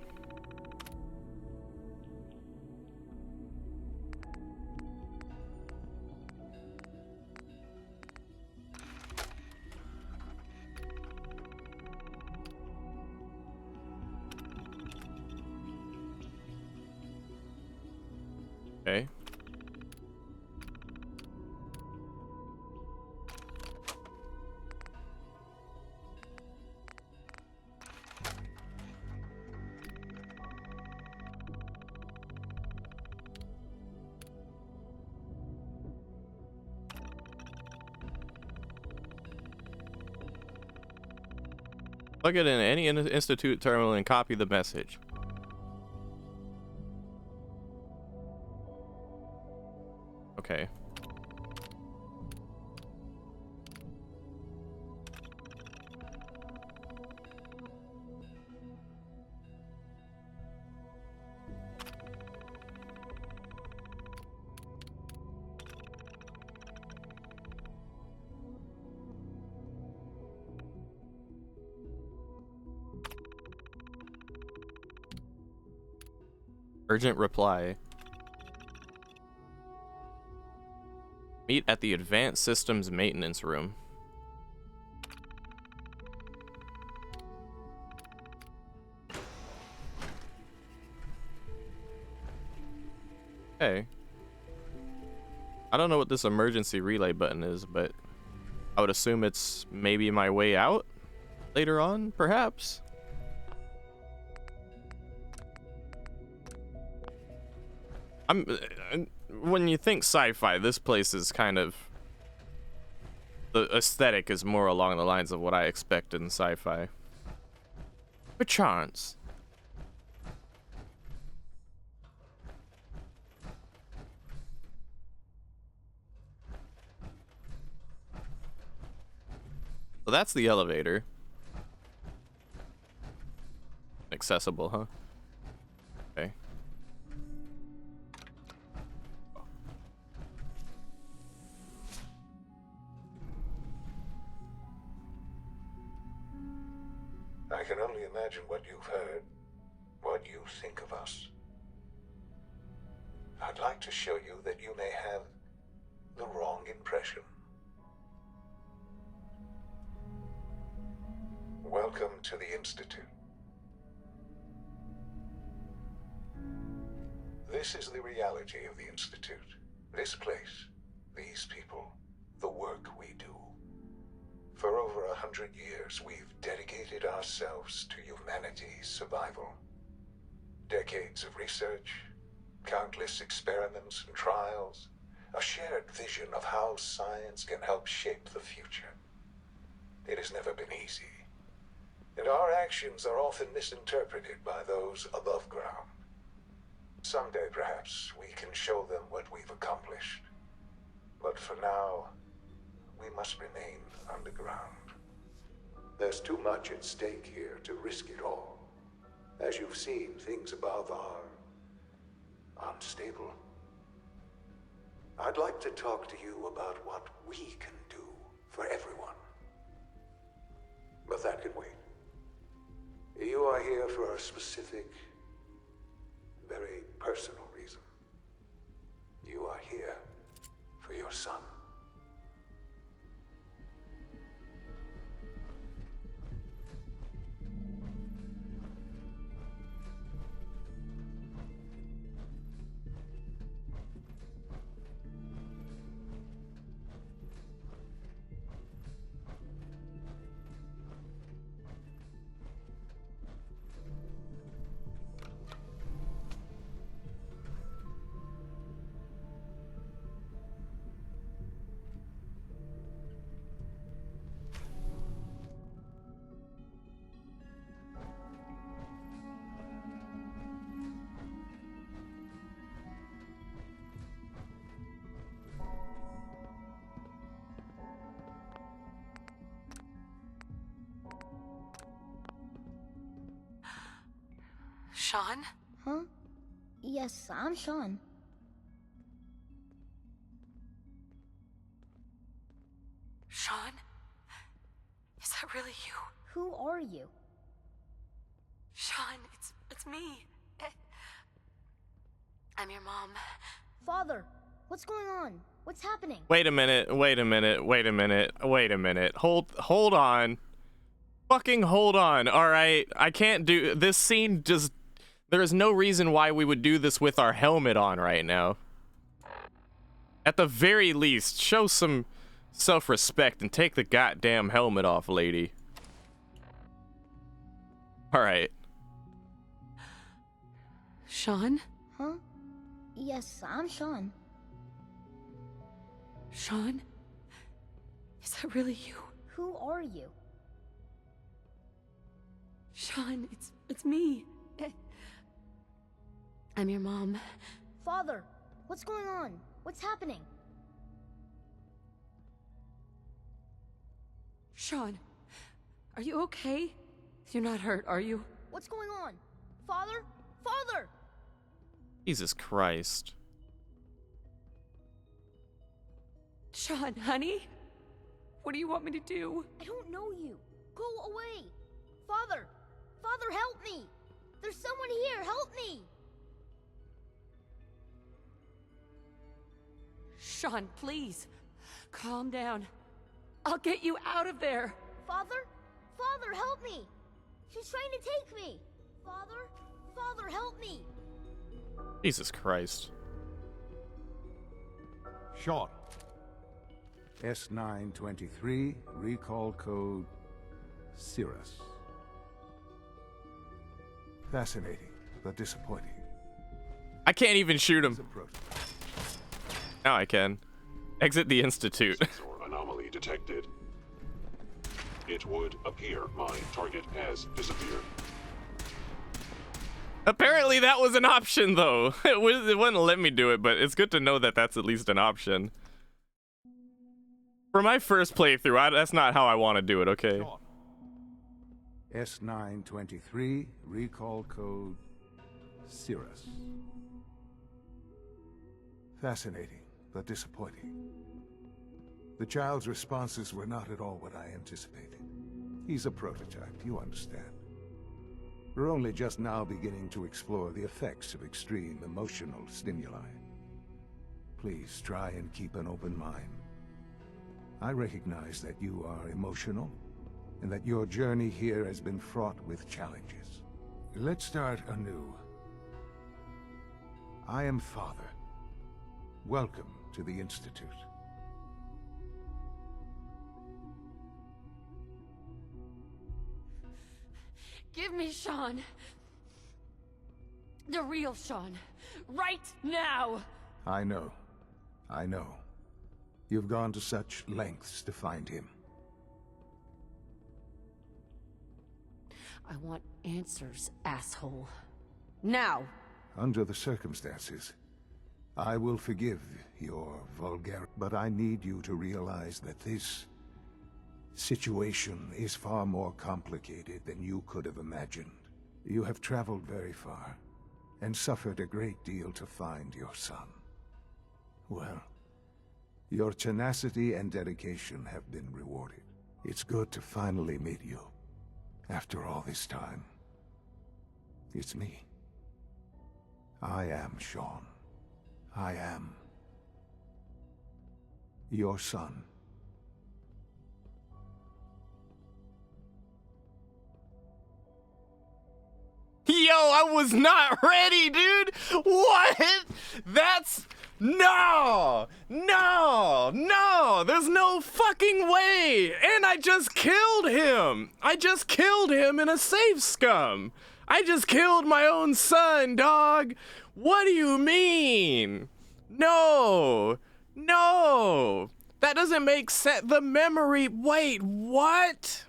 Okay. Plug it in any institute terminal and copy the message. Okay. Urgent reply. Meet at the Advanced Systems Maintenance Room. Hey. I don't know what this emergency relay button is, but I would assume it's maybe my way out later on, perhaps. when you think sci-fi, this place is kind of, the aesthetic is more along the lines of what I expect in sci-fi. Perchance. So that's the elevator. Accessible, huh? Okay. I can only imagine what you've heard, what you think of us. I'd like to show you that you may have the wrong impression. Welcome to the Institute. This is the reality of the Institute. This place, these people, the work we do. For over 100 years, we've dedicated ourselves to humanity's survival. Decades of research, countless experiments and trials, a shared vision of how science can help shape the future. It has never been easy, and our actions are often misinterpreted by those above ground. Someday, perhaps, we can show them what we've accomplished. But for now, we must remain underground. There's too much at stake here to risk it all. As you've seen, things above are unstable. I'd like to talk to you about what we can do for everyone. But that can wait. You are here for a specific, very personal reason. You are here for your son. Sean? Huh? Yes, I'm Sean. Sean? Is that really you? Who are you? Sean, it's me. I'm your mom. Father, what's going on? What's happening? Wait a minute. Hold on. Fucking hold on, alright? I can't do this scene. Just there is no reason why we would do this with our helmet on right now. At the very least, show some self-respect and take the goddamn helmet off, lady. Alright. Sean? Huh? Yes, I'm Sean. Sean? Is that really you? Who are you? Sean, it's me. I'm your mom. Father, what's going on? What's happening? Sean, are you okay? You're not hurt, are you? What's going on? Father? Father! Jesus Christ. Sean, honey? What do you want me to do? I don't know you. Go away. Father! Father, help me! There's someone here, help me! Sean, please. Calm down. I'll get you out of there. Father? Father, help me! She's trying to take me! Father? Father, help me! Jesus Christ. Sean. S923, recall code Cirrus. Fascinating, but disappointing. I can't even shoot him. Now I can. Exit the Institute. Sensor anomaly detected. It would appear my target has disappeared. Apparently that was an option, though. It wouldn't let me do it, but it's good to know that that's at least an option. For my first playthrough, that's not how I want to do it, okay? S923, recall code Cirrus. Fascinating, but disappointing. The child's responses were not at all what I anticipated. He's a prototype, you understand. We're only just now beginning to explore the effects of extreme emotional stimuli. Please try and keep an open mind. I recognize that you are emotional, and that your journey here has been fraught with challenges. Let's start anew. I am Father. Welcome to the Institute. Give me Sean. The real Sean. Right now! I know. I know. You've gone to such lengths to find him. I want answers, asshole. Now! Under the circumstances, I will forgive your vulgarity, but I need you to realize that this situation is far more complicated than you could have imagined. You have traveled very far, and suffered a great deal to find your son. Well, your tenacity and dedication have been rewarded. It's good to finally meet you, after all this time. It's me. I am Sean. I am your son. Yo, I was not ready, dude. What? No. There's no fucking way. And I just killed him. I just killed him in a safe scum. I just killed my own son, dog. What do you mean? No. That doesn't make sense. The memory. Wait, what?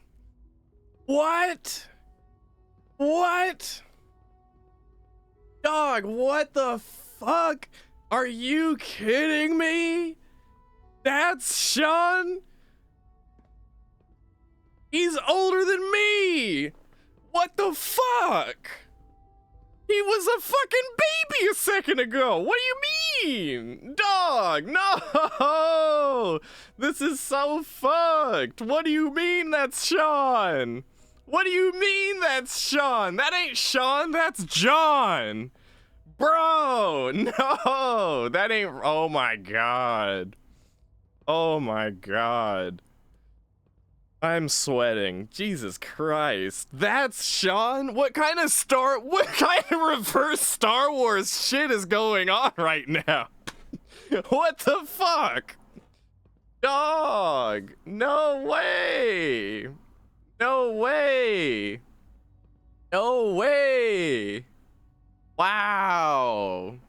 Dog, what the fuck? Are you kidding me? That's Sean? He's older than me! What the fuck? He was a fucking baby a second ago! What do you mean? Dog, no! This is so fucked! What do you mean that's Sean? What do you mean that's Sean? That ain't Sean, that's John! Bro, no! That ain't... Oh my god. Oh my god. I'm sweating. Jesus Christ. That's Sean? What kind of reverse Star Wars shit is going on right now? What the fuck? Dog. No way. No way. No way. Wow.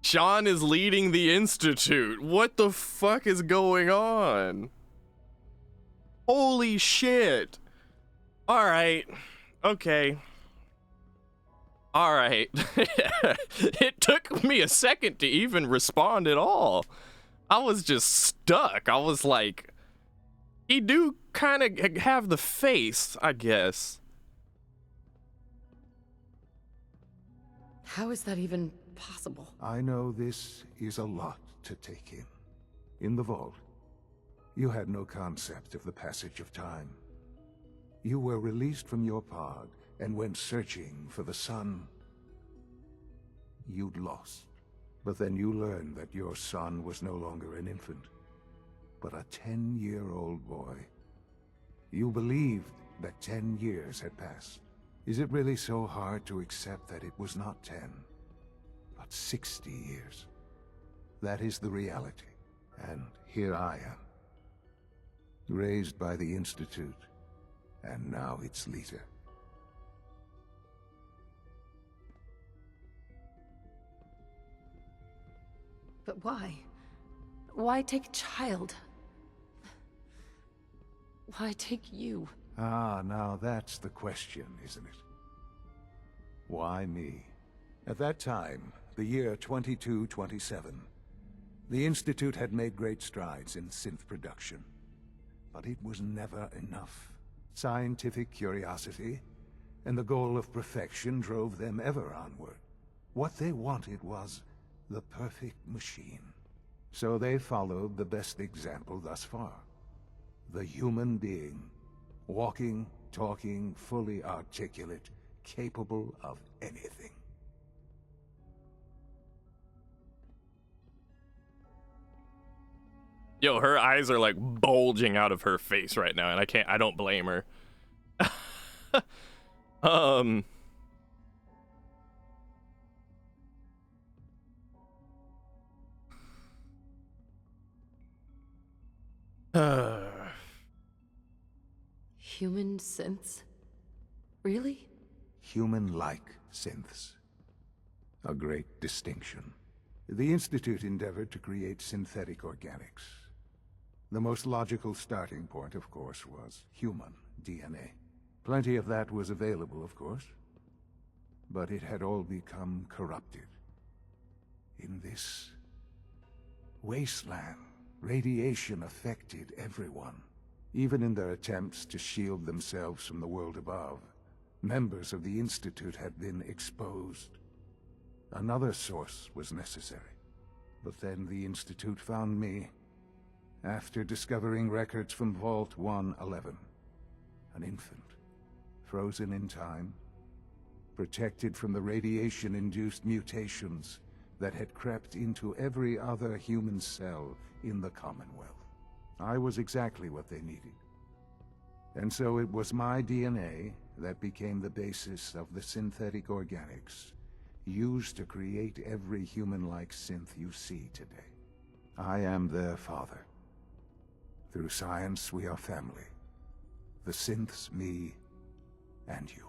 Sean is leading the Institute. What the fuck is going on? Holy shit. Alright. Okay. Alright. It took me a second to even respond at all. I was just stuck. I was like, he do kind of have the face, I guess. How is that even possible? I know this is a lot to take in. In the vault, you had no concept of the passage of time. You were released from your pod and went searching for the sun you'd lost. But then you learned that your son was no longer an infant, but a 10-year-old boy. You believed that 10 years had passed. Is it really so hard to accept that it was not 10, but 60 years? That is the reality. And here I am, raised by the Institute, and now its leader. But why? Why take a child? Why take you? Ah, now that's the question, isn't it? Why me? At that time, the year 2227, the Institute had made great strides in synth production. But it was never enough. Scientific curiosity and the goal of perfection drove them ever onward. What they wanted was the perfect machine. So they followed the best example thus far. The human being. Walking, talking, fully articulate, capable of anything. Yo, her eyes are like bulging out of her face right now, and I don't blame her. Human synths? Really? Human-like synths. A great distinction. The Institute endeavored to create synthetic organics. The most logical starting point, of course, was human DNA. Plenty of that was available, of course. But it had all become corrupted. In this wasteland, radiation affected everyone. Even in their attempts to shield themselves from the world above, members of the Institute had been exposed. Another source was necessary. But then the Institute found me, after discovering records from Vault 111. An infant, frozen in time, protected from the radiation-induced mutations that had crept into every other human cell in the Commonwealth. I was exactly what they needed. And so it was my DNA that became the basis of the synthetic organics used to create every human-like synth you see today. I am their father. Through science, we are family. The synths, me, and you.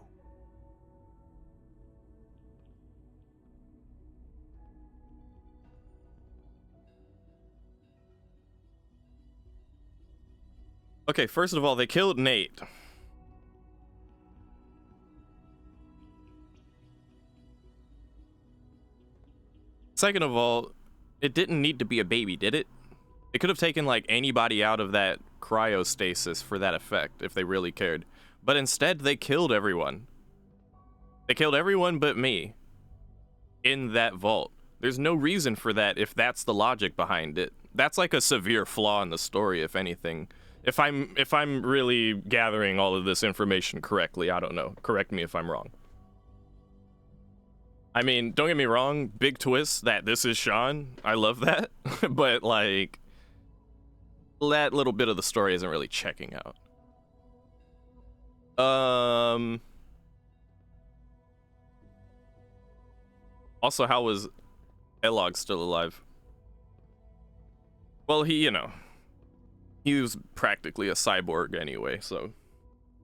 Okay, first of all, they killed Nate. Second of all, it didn't need to be a baby, did it? They could have taken, like, anybody out of that cryostasis for that effect, if they really cared. But instead, they killed everyone. They killed everyone but me. In that vault. There's no reason for that if that's the logic behind it. That's like a severe flaw in the story, if anything. If I'm really gathering all of this information correctly, I don't know. Correct me if I'm wrong. I mean, don't get me wrong, big twist that this is Sean. I love that. But, like, that little bit of the story isn't really checking out. Also, how was Elog still alive? Well, he was practically a cyborg anyway, so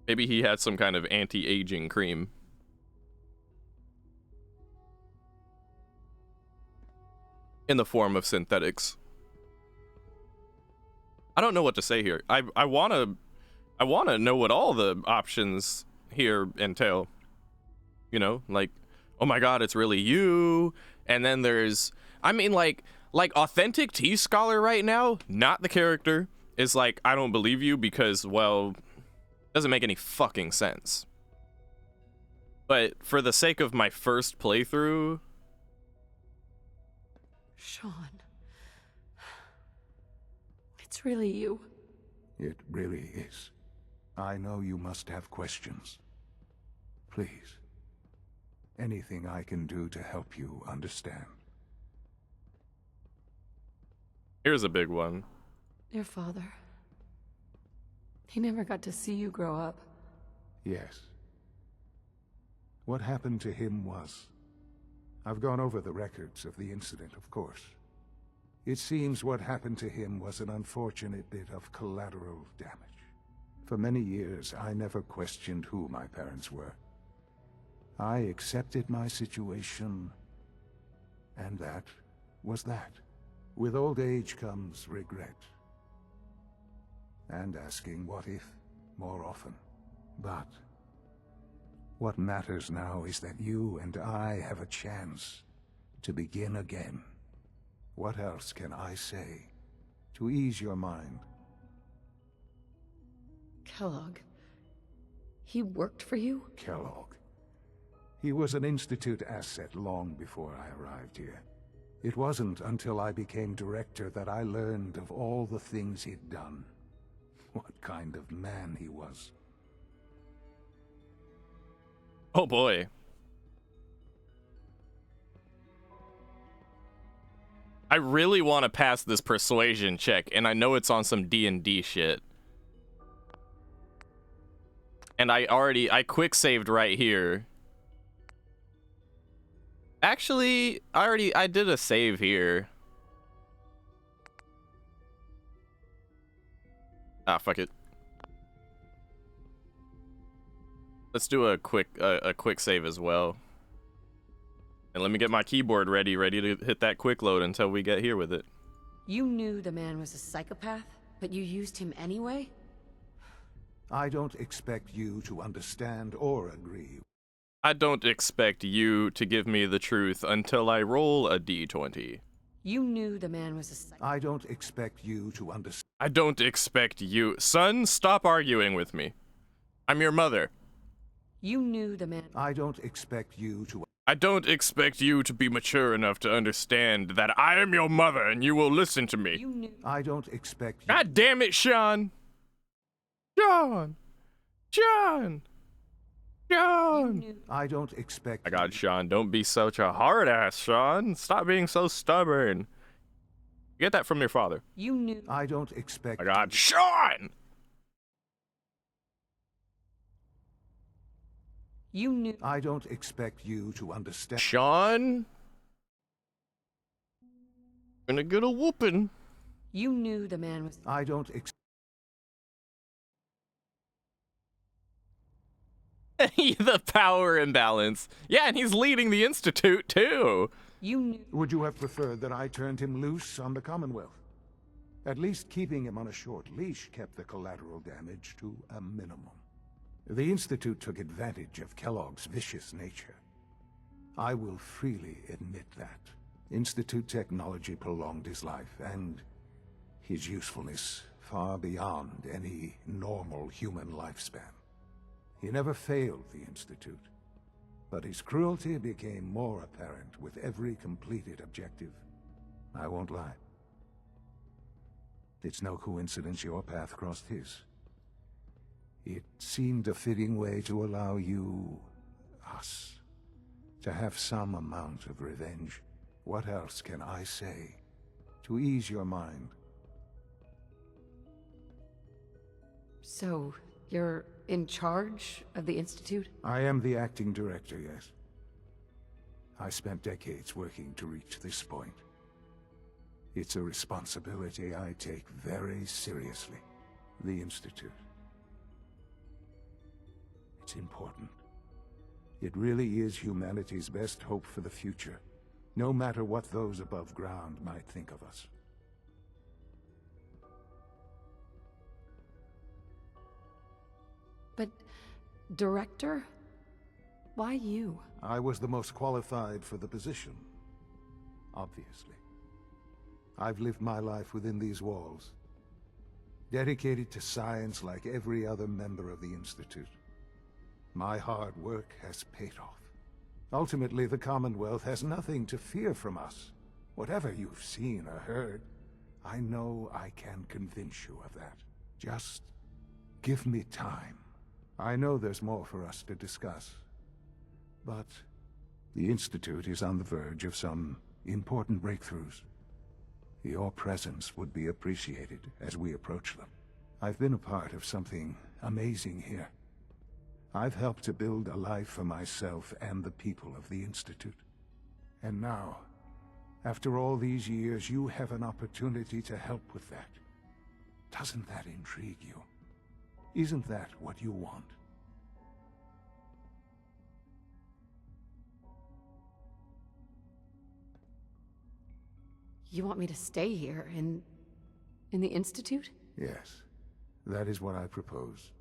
maybe he had some kind of anti-aging cream. In the form of synthetics. I don't know what to say here. I wanna know what all the options here entail. You know, like, oh my god, it's really you. And then there's, I mean, like authentic T-Scholar right now, not the character, is like, I don't believe you because, well, doesn't make any fucking sense. But for the sake of my first playthrough... Sean. It's really you. It really is. I know you must have questions. Please. Anything I can do to help you understand. Here's a big one. Your father. He never got to see you grow up. Yes. What happened to him was... I've gone over the records of the incident, of course. It seems what happened to him was an unfortunate bit of collateral damage. For many years, I never questioned who my parents were. I accepted my situation, and that was that. With old age comes regret. And asking what if more often. But what matters now is that you and I have a chance to begin again. What else can I say to ease your mind? Kellogg. He worked for you? Kellogg. He was an Institute asset long before I arrived here. It wasn't until I became director that I learned of all the things he'd done. What kind of man he was. Oh boy. I really want to pass this persuasion check, and I know it's on some D&D shit. And I quick saved right here. Actually, I did a save here. Ah, fuck it. Let's do a quick save as well. And let me get my keyboard ready to hit that quick load until we get here with it. You knew the man was a psychopath, but you used him anyway? I don't expect you to understand or agree. I don't expect you to give me the truth until I roll a d20. You knew the man was a psychopath. I don't expect you to understand. I don't expect you... Son, stop arguing with me. I'm your mother. You knew the man... I don't expect you to... I don't expect you to be mature enough to understand that I am your mother and you will listen to me. You knew... I don't expect you... God damn it, Sean! Sean! Sean! Sean! I don't expect... My God, Sean, don't be such a hard ass, Sean. Stop being so stubborn. You get that from your father. You knew... I don't expect... My God, Sean! You knew... I don't expect you to understand... Sean? Gonna get a whooping. You knew the man was... I don't expect... The power imbalance. Yeah, and he's leading the Institute, too. You knew... Would you have preferred that I turned him loose on the Commonwealth? At least keeping him on a short leash kept the collateral damage to a minimum. The Institute took advantage of Kellogg's vicious nature. I will freely admit that. Institute technology prolonged his life, and his usefulness far beyond any normal human lifespan. He never failed the Institute, but his cruelty became more apparent with every completed objective. I won't lie. It's no coincidence your path crossed his. It seemed a fitting way to allow you, us, to have some amount of revenge. What else can I say to ease your mind? So, you're in charge of the Institute? I am the acting director, yes. I spent decades working to reach this point. It's a responsibility I take very seriously. The Institute. It's important. It really is humanity's best hope for the future, no matter what those above ground might think of us. But, Director? Why you? I was the most qualified for the position, obviously. I've lived my life within these walls, dedicated to science like every other member of the Institute. My hard work has paid off. Ultimately, the Commonwealth has nothing to fear from us. Whatever you've seen or heard, I know I can convince you of that. Just give me time. I know there's more for us to discuss, but the Institute is on the verge of some important breakthroughs. Your presence would be appreciated as we approach them. I've been a part of something amazing here. I've helped to build a life for myself and the people of the Institute. And now, after all these years, you have an opportunity to help with that. Doesn't that intrigue you? Isn't that what you want? You want me to stay here in the Institute? Yes, that is what I propose.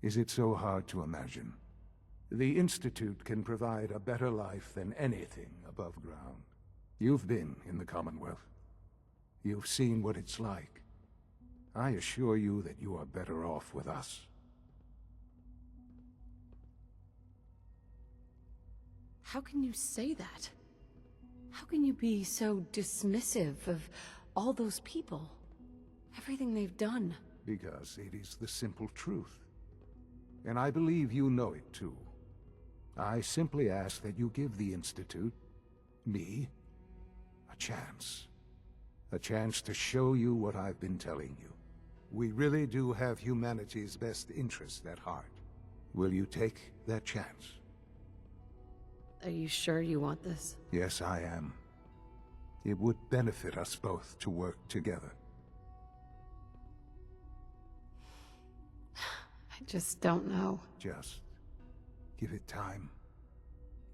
Is it so hard to imagine? The Institute can provide a better life than anything above ground. You've been in the Commonwealth. You've seen what it's like. I assure you that you are better off with us. How can you say that? How can you be so dismissive of all those people? Everything they've done? Because it is the simple truth. And I believe you know it too. I simply ask that you give the Institute, me, a chance. A chance to show you what I've been telling you. We really do have humanity's best interest at heart. Will you take that chance? Are you sure you want this? Yes, I am. It would benefit us both to work together. I just don't know. Just give it time.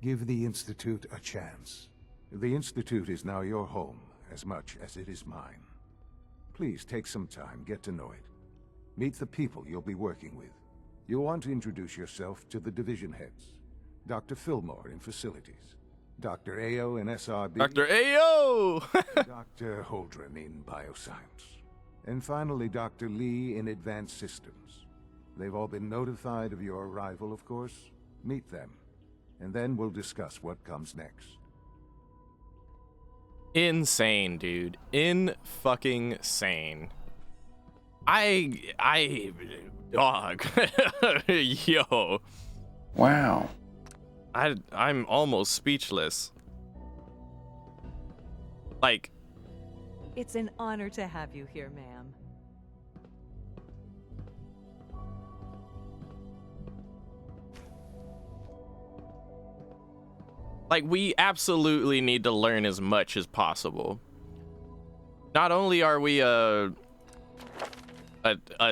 Give the Institute a chance. The Institute is now your home as much as it is mine. Please take some time, get to know it. Meet the people you'll be working with. You'll want to introduce yourself to the division heads. Dr. Fillmore in facilities. Dr. Ayo in SRB. Dr. Ayo! Dr. Holdren in bioscience. And finally, Dr. Lee in advanced systems. They've all been notified of your arrival, of course. Meet them. And then we'll discuss what comes next. Insane, dude. In-fucking sane. Dog. Yo. Wow. I'm almost speechless. Like, It's an honor to have you here, ma'am. we absolutely need to learn as much as possible. Not only are we a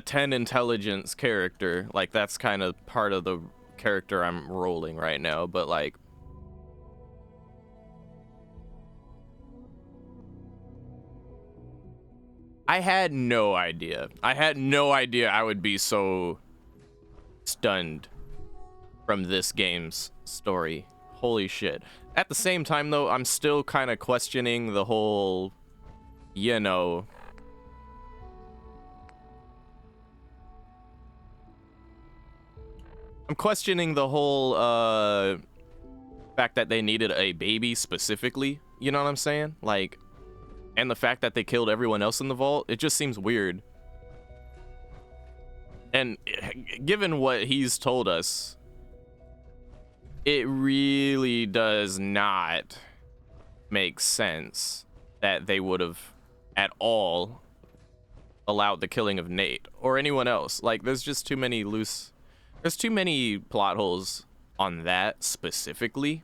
10 intelligence character, like that's kind of part of the character I'm rolling right now, but like I had no idea I would be so stunned from this game's story. Holy shit. At the same time though, I'm still kind of questioning the whole, you know, I'm questioning the whole fact that they needed a baby specifically, you know what I'm saying? Like, and the fact that they killed everyone else in the vault, it just seems weird. And given what he's told us, it really does not make sense that they would have at all allowed the killing of Nate or anyone else. Like, there's just too many plot holes on that specifically.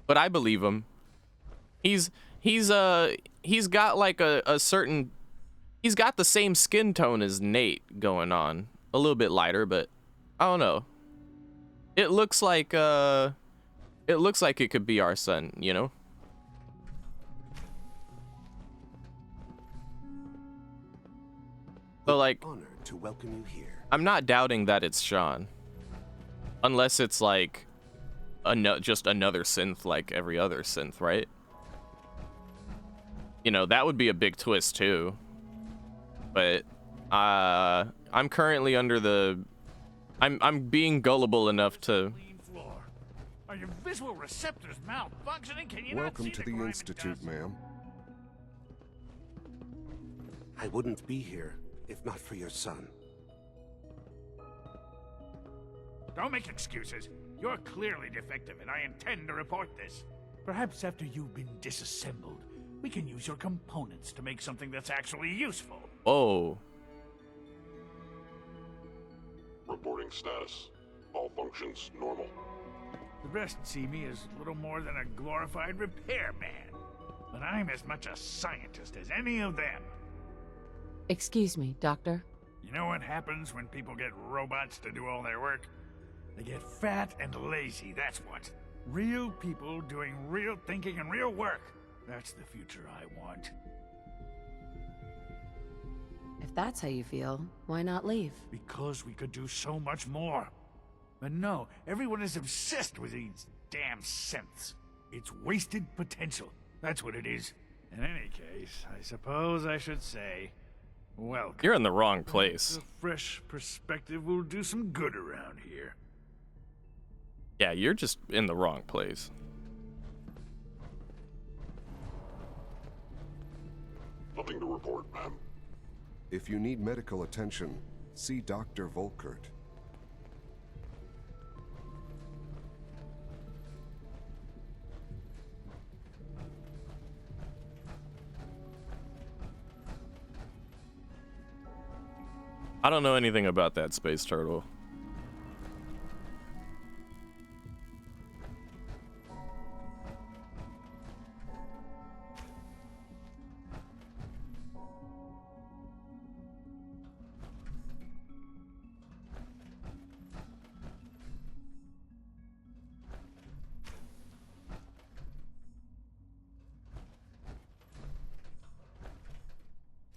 But I believe him. He's got like a certain, he's got the same skin tone as Nate going on. A little bit lighter, but I don't know. It looks like it could be our son, you know? So like, Honored to welcome you here. I'm not doubting that it's Sean. Unless it's like just another synth like every other synth, right? You know, that would be a big twist too. But I'm currently under the I'm being gullible enough to Are your visual receptors malfunctioning? Can you Welcome not see to the Institute, ma'am. I wouldn't be here if not for your son. Don't make excuses. You're clearly defective, and I intend to report this. Perhaps after you've been disassembled, we can use your components to make something that's actually useful. Oh. Reporting status. All functions normal. The rest see me as little more than a glorified repairman. But I'm as much a scientist as any of them. Excuse me, Doctor. You know what happens when people get robots to do all their work? They get fat and lazy, that's what. Real people doing real thinking and real work. That's the future I want. If that's how you feel, why not leave? Because we could do so much more. But no, everyone is obsessed with these damn synths. It's wasted potential. That's what it is. In any case, I suppose I should say, welcome. You're in the wrong place. A fresh perspective will do some good around here. Yeah, you're just in the wrong place. Nothing to report, ma'am. If you need medical attention, see Dr. Volkert. I don't know anything about that space turtle.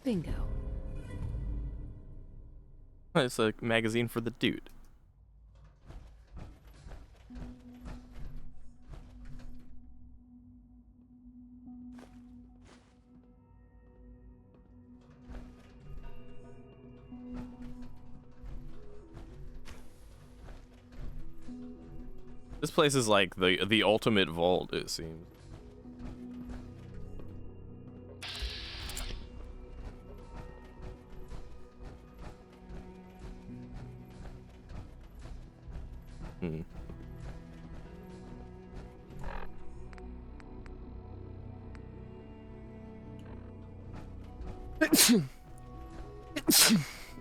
Bingo. It's a magazine for the dude. This place is like the ultimate vault, it seems.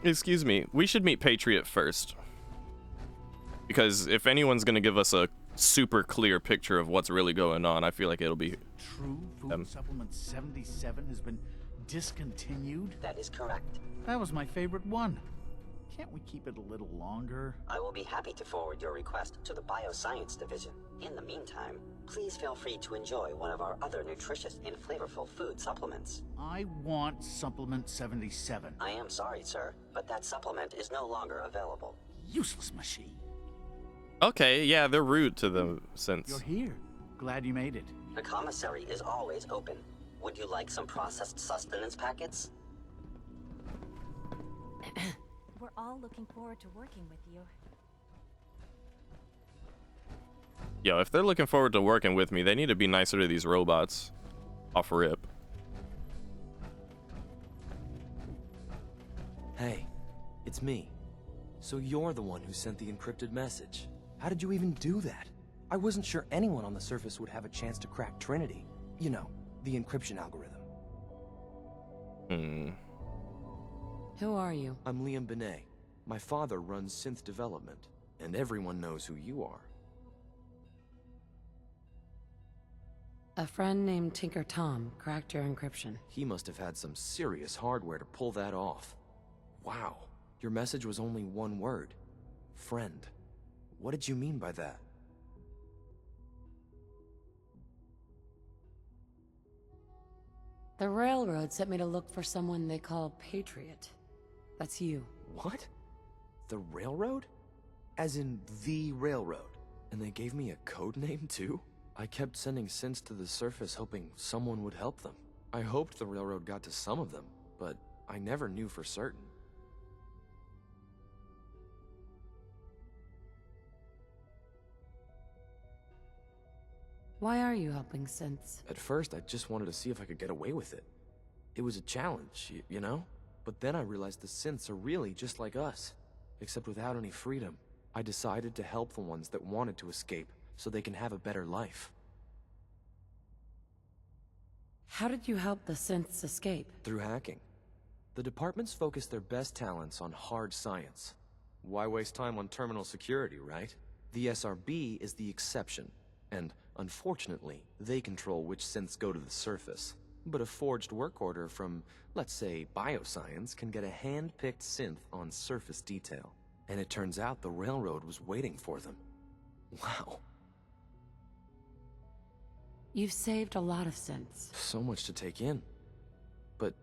Excuse me, we should meet Patriot first. Because if anyone's gonna give us a super clear picture of what's really going on, I feel like it'll be True Food Supplement 77 has been discontinued? That is correct. That was my favorite one. Can't we keep it a little longer? I will be happy to forward your request to the Bioscience Division. In the meantime, please feel free to enjoy one of our other nutritious and flavorful food supplements. I want Supplement 77. I am sorry, sir, but that supplement is no longer available. Useless machine. Okay, yeah, they're rude to the synths. You're here. Glad you made it. The commissary is always open. Would you like some processed sustenance packets? We're all looking forward to working with you. Yo, if they're looking forward to working with me, they need to be nicer to these robots. Off rip. Hey, it's me. So you're the one who sent the encrypted message. How did you even do that? I wasn't sure anyone on the surface would have a chance to crack Trinity. You know, the encryption algorithm. Who are you? I'm Liam Benet. My father runs synth development, and everyone knows who you are. A friend named Tinker Tom cracked your encryption. He must have had some serious hardware to pull that off. Wow, your message was only one word. Friend. What did you mean by that? The railroad sent me to look for someone they call Patriot. That's you. What? The railroad? As in the railroad? And they gave me a code name too? I kept sending synths to the surface hoping someone would help them. I hoped the railroad got to some of them, but I never knew for certain. Why are you helping synths? At first, I just wanted to see if I could get away with it. It was a challenge, you know? But then I realized the synths are really just like us, except without any freedom. I decided to help the ones that wanted to escape, so they can have a better life. How did you help the synths escape? Through hacking. The departments focus their best talents on hard science. Why waste time on terminal security, right? The SRB is the exception, and unfortunately, they control which synths go to the surface. But a forged work order from, let's say, Bioscience can get a hand-picked synth on surface detail. And it turns out the railroad was waiting for them. Wow. You've saved a lot of synths. So much to take in. But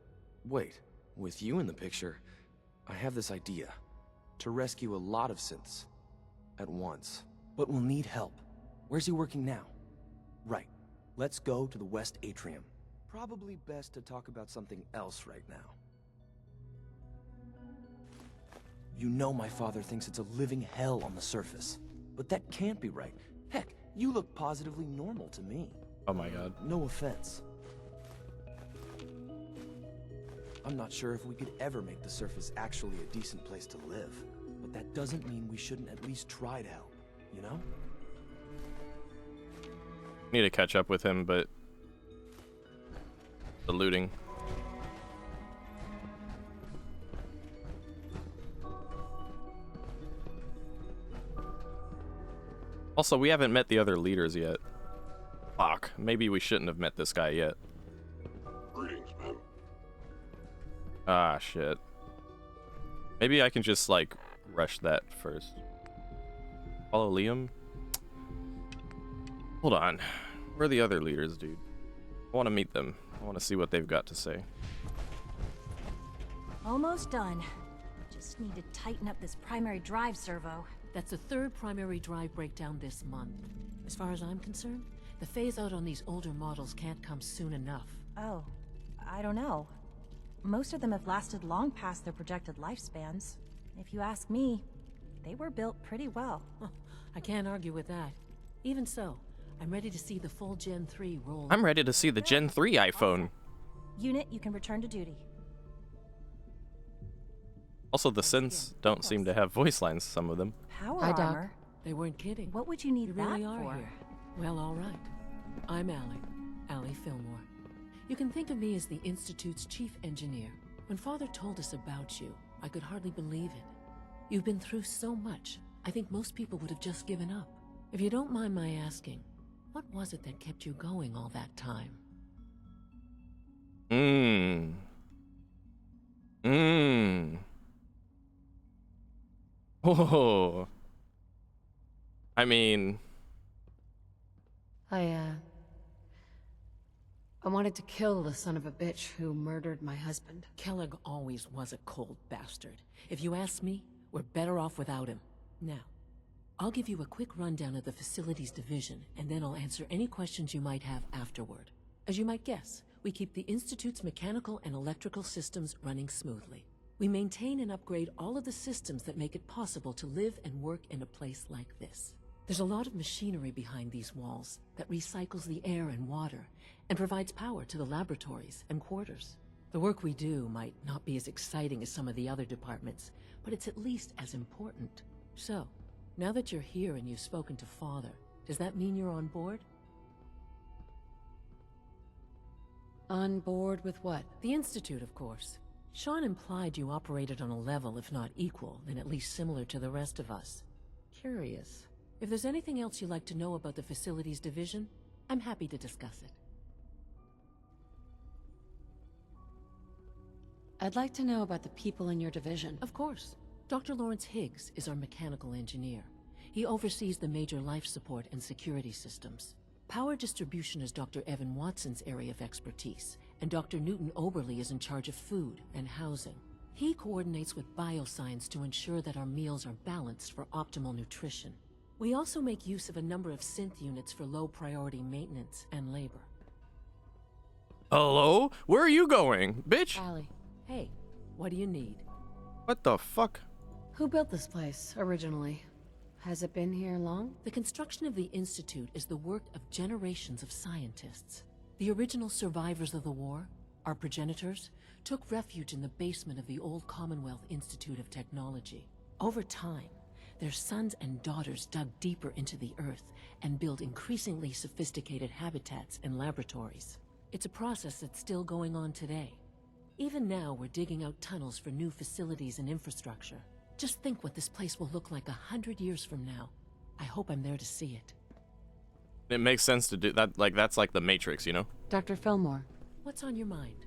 wait, with you in the picture, I have this idea. To rescue a lot of synths at once. But we'll need help. Where's he working now? Right. Let's go to the West Atrium. Probably best to talk about something else right now. You know my father thinks it's a living hell on the surface. But that can't be right. Heck, you look positively normal to me. Oh my god. No offense. I'm not sure if we could ever make the surface actually a decent place to live. But that doesn't mean we shouldn't at least try to help, you know? Need to catch up with him, but the looting. Also, we haven't met the other leaders yet. Fuck, maybe we shouldn't have met this guy yet. Greetings, ma'am. Ah, shit. Maybe I can just, like, rush that first. Follow Liam? Hold on. Where are the other leaders, dude? I want to meet them. I want to see what they've got to say. Almost done. Just need to tighten up this primary drive servo. That's the third primary drive breakdown this month. As far as I'm concerned, the phase out on these older models can't come soon enough. Oh, I don't know. Most of them have lasted long past their projected lifespans. If you ask me, they were built pretty well. I can't argue with that. Even so, I'm ready to see the full Gen 3 roll. I'm ready to see the Gen 3 iPhone. Unit, you can return to duty. Also, the synths don't seem to have voice lines, some of them. Power Hi, Doc. armor? They weren't kidding. What would you need You that really are for? here. Well, all right. I'm Allie Fillmore. You can think of me as the Institute's chief engineer. When Father told us about you, I could hardly believe it. You've been through so much, I think most people would have just given up. If you don't mind my asking, what was it that kept you going all that time? Oh. I mean... I wanted to kill the son of a bitch who murdered my husband. Kellogg always was a cold bastard. If you ask me, we're better off without him. Now, I'll give you a quick rundown of the facilities division, and then I'll answer any questions you might have afterward. As you might guess, we keep the Institute's mechanical and electrical systems running smoothly. We maintain and upgrade all of the systems that make it possible to live and work in a place like this. There's a lot of machinery behind these walls that recycles the air and water and provides power to the laboratories and quarters. The work we do might not be as exciting as some of the other departments, but it's at least as important. So, now that you're here and you've spoken to Father, does that mean you're on board? On board with what? The Institute, of course. Sean implied you operated on a level, if not equal, then at least similar to the rest of us. Curious. If there's anything else you'd like to know about the facilities division, I'm happy to discuss it. I'd like to know about the people in your division. Of course. Dr. Lawrence Higgs is our mechanical engineer. He oversees the major life support and security systems. Power distribution is Dr. Evan Watson's area of expertise, and Dr. Newton Oberly is in charge of food and housing. He coordinates with bioscience to ensure that our meals are balanced for optimal nutrition. We also make use of a number of synth units for low-priority maintenance and labor. Hello? Where are you going, bitch? Allie, hey, what do you need? What the fuck? Who built this place, originally? Has it been here long? The construction of the Institute is the work of generations of scientists. The original survivors of the war, our progenitors, took refuge in the basement of the old Commonwealth Institute of Technology. Over time, their sons and daughters dug deeper into the earth and built increasingly sophisticated habitats and laboratories. It's a process that's still going on today. Even now, we're digging out tunnels for new facilities and infrastructure. Just think what this place will look like 100 years from now. I hope I'm there to see it. It makes sense to do that. Like, that's like the Matrix, you know? Dr. Fillmore. What's on your mind?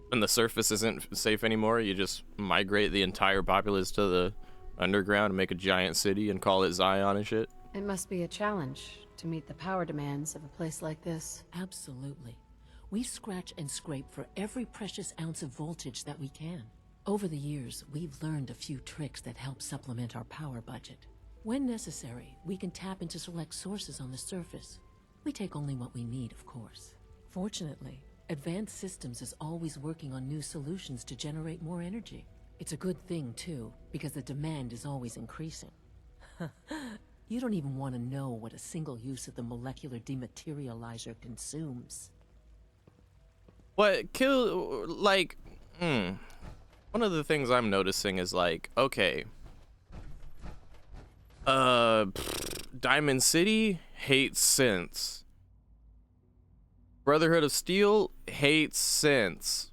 When the surface isn't safe anymore, you just migrate the entire populace to the underground and make a giant city and call it Zion and shit. It must be a challenge to meet the power demands of a place like this. Absolutely. We scratch and scrape for every precious ounce of voltage that we can. Over the years, we've learned a few tricks that help supplement our power budget. When necessary, we can tap into select sources on the surface. We take only what we need, of course. Fortunately, Advanced Systems is always working on new solutions to generate more energy. It's a good thing, too, because the demand is always increasing. You don't even want to know what a single use of the molecular dematerializer consumes. One of the things I'm noticing is like, okay, Diamond City hates synths. Brotherhood of Steel hates synths.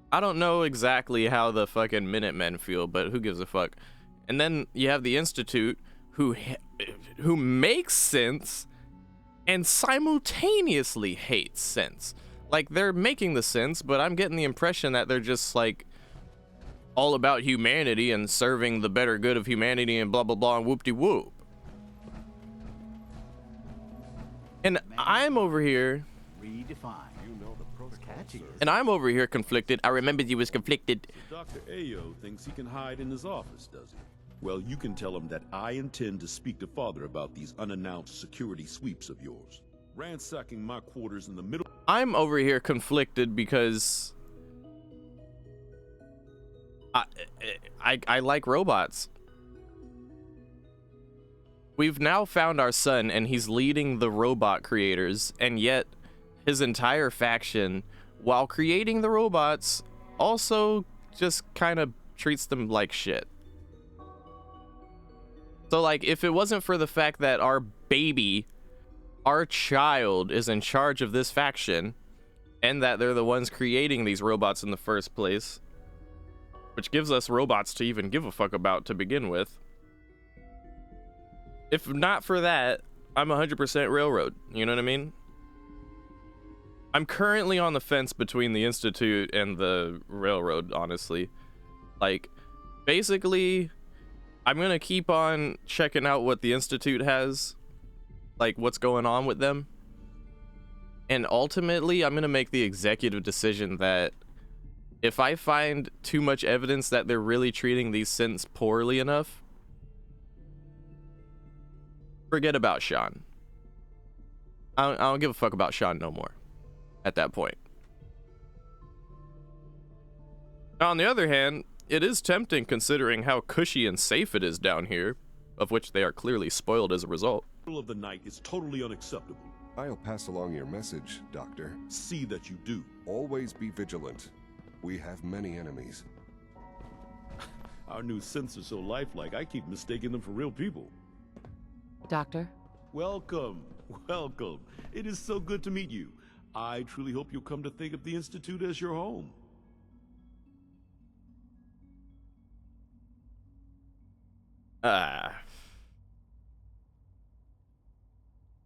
I don't know exactly how the fucking Minutemen feel, but who gives a fuck? And then you have the Institute, who makes synths and simultaneously hates synths. Like, they're making the synths, but I'm getting the impression that they're just like all about humanity and serving the better good of humanity and blah blah blah and whoop-de-whoop. And I'm over here. Redefine. And I'm over here conflicted. I remembered you was conflicted. Dr. Ayo thinks he can hide in his office, does he? Well, you can tell him that I intend to speak to Father about these unannounced security sweeps of yours. Ransacking my quarters in the middle. I'm over here conflicted because I like robots. We've now found our son, and he's leading the robot creators, and yet his entire faction, while creating the robots, also just kind of treats them like shit. So, like, if it wasn't for the fact that our baby, our child, is in charge of this faction, and that they're the ones creating these robots in the first place, which gives us robots to even give a fuck about to begin with. If not for that, I'm 100% Railroad. You know what I mean? I'm currently on the fence between the Institute and the Railroad, honestly. Like, basically, I'm gonna keep on checking out what the Institute has, like what's going on with them. And ultimately, I'm gonna make the executive decision that if I find too much evidence that they're really treating these synths poorly enough, forget about Sean. I don't give a fuck about Sean no more at that point. Now, on the other hand, it is tempting considering how cushy and safe it is down here, of which they are clearly spoiled as a result. Middle of the night is totally unacceptable. I'll pass along your message, Doctor. See that you do. Always be vigilant. We have many enemies. Our new synths are so lifelike, I keep mistaking them for real people. Doctor? Welcome, welcome. It is so good to meet you. I truly hope you'll come to think of the Institute as your home.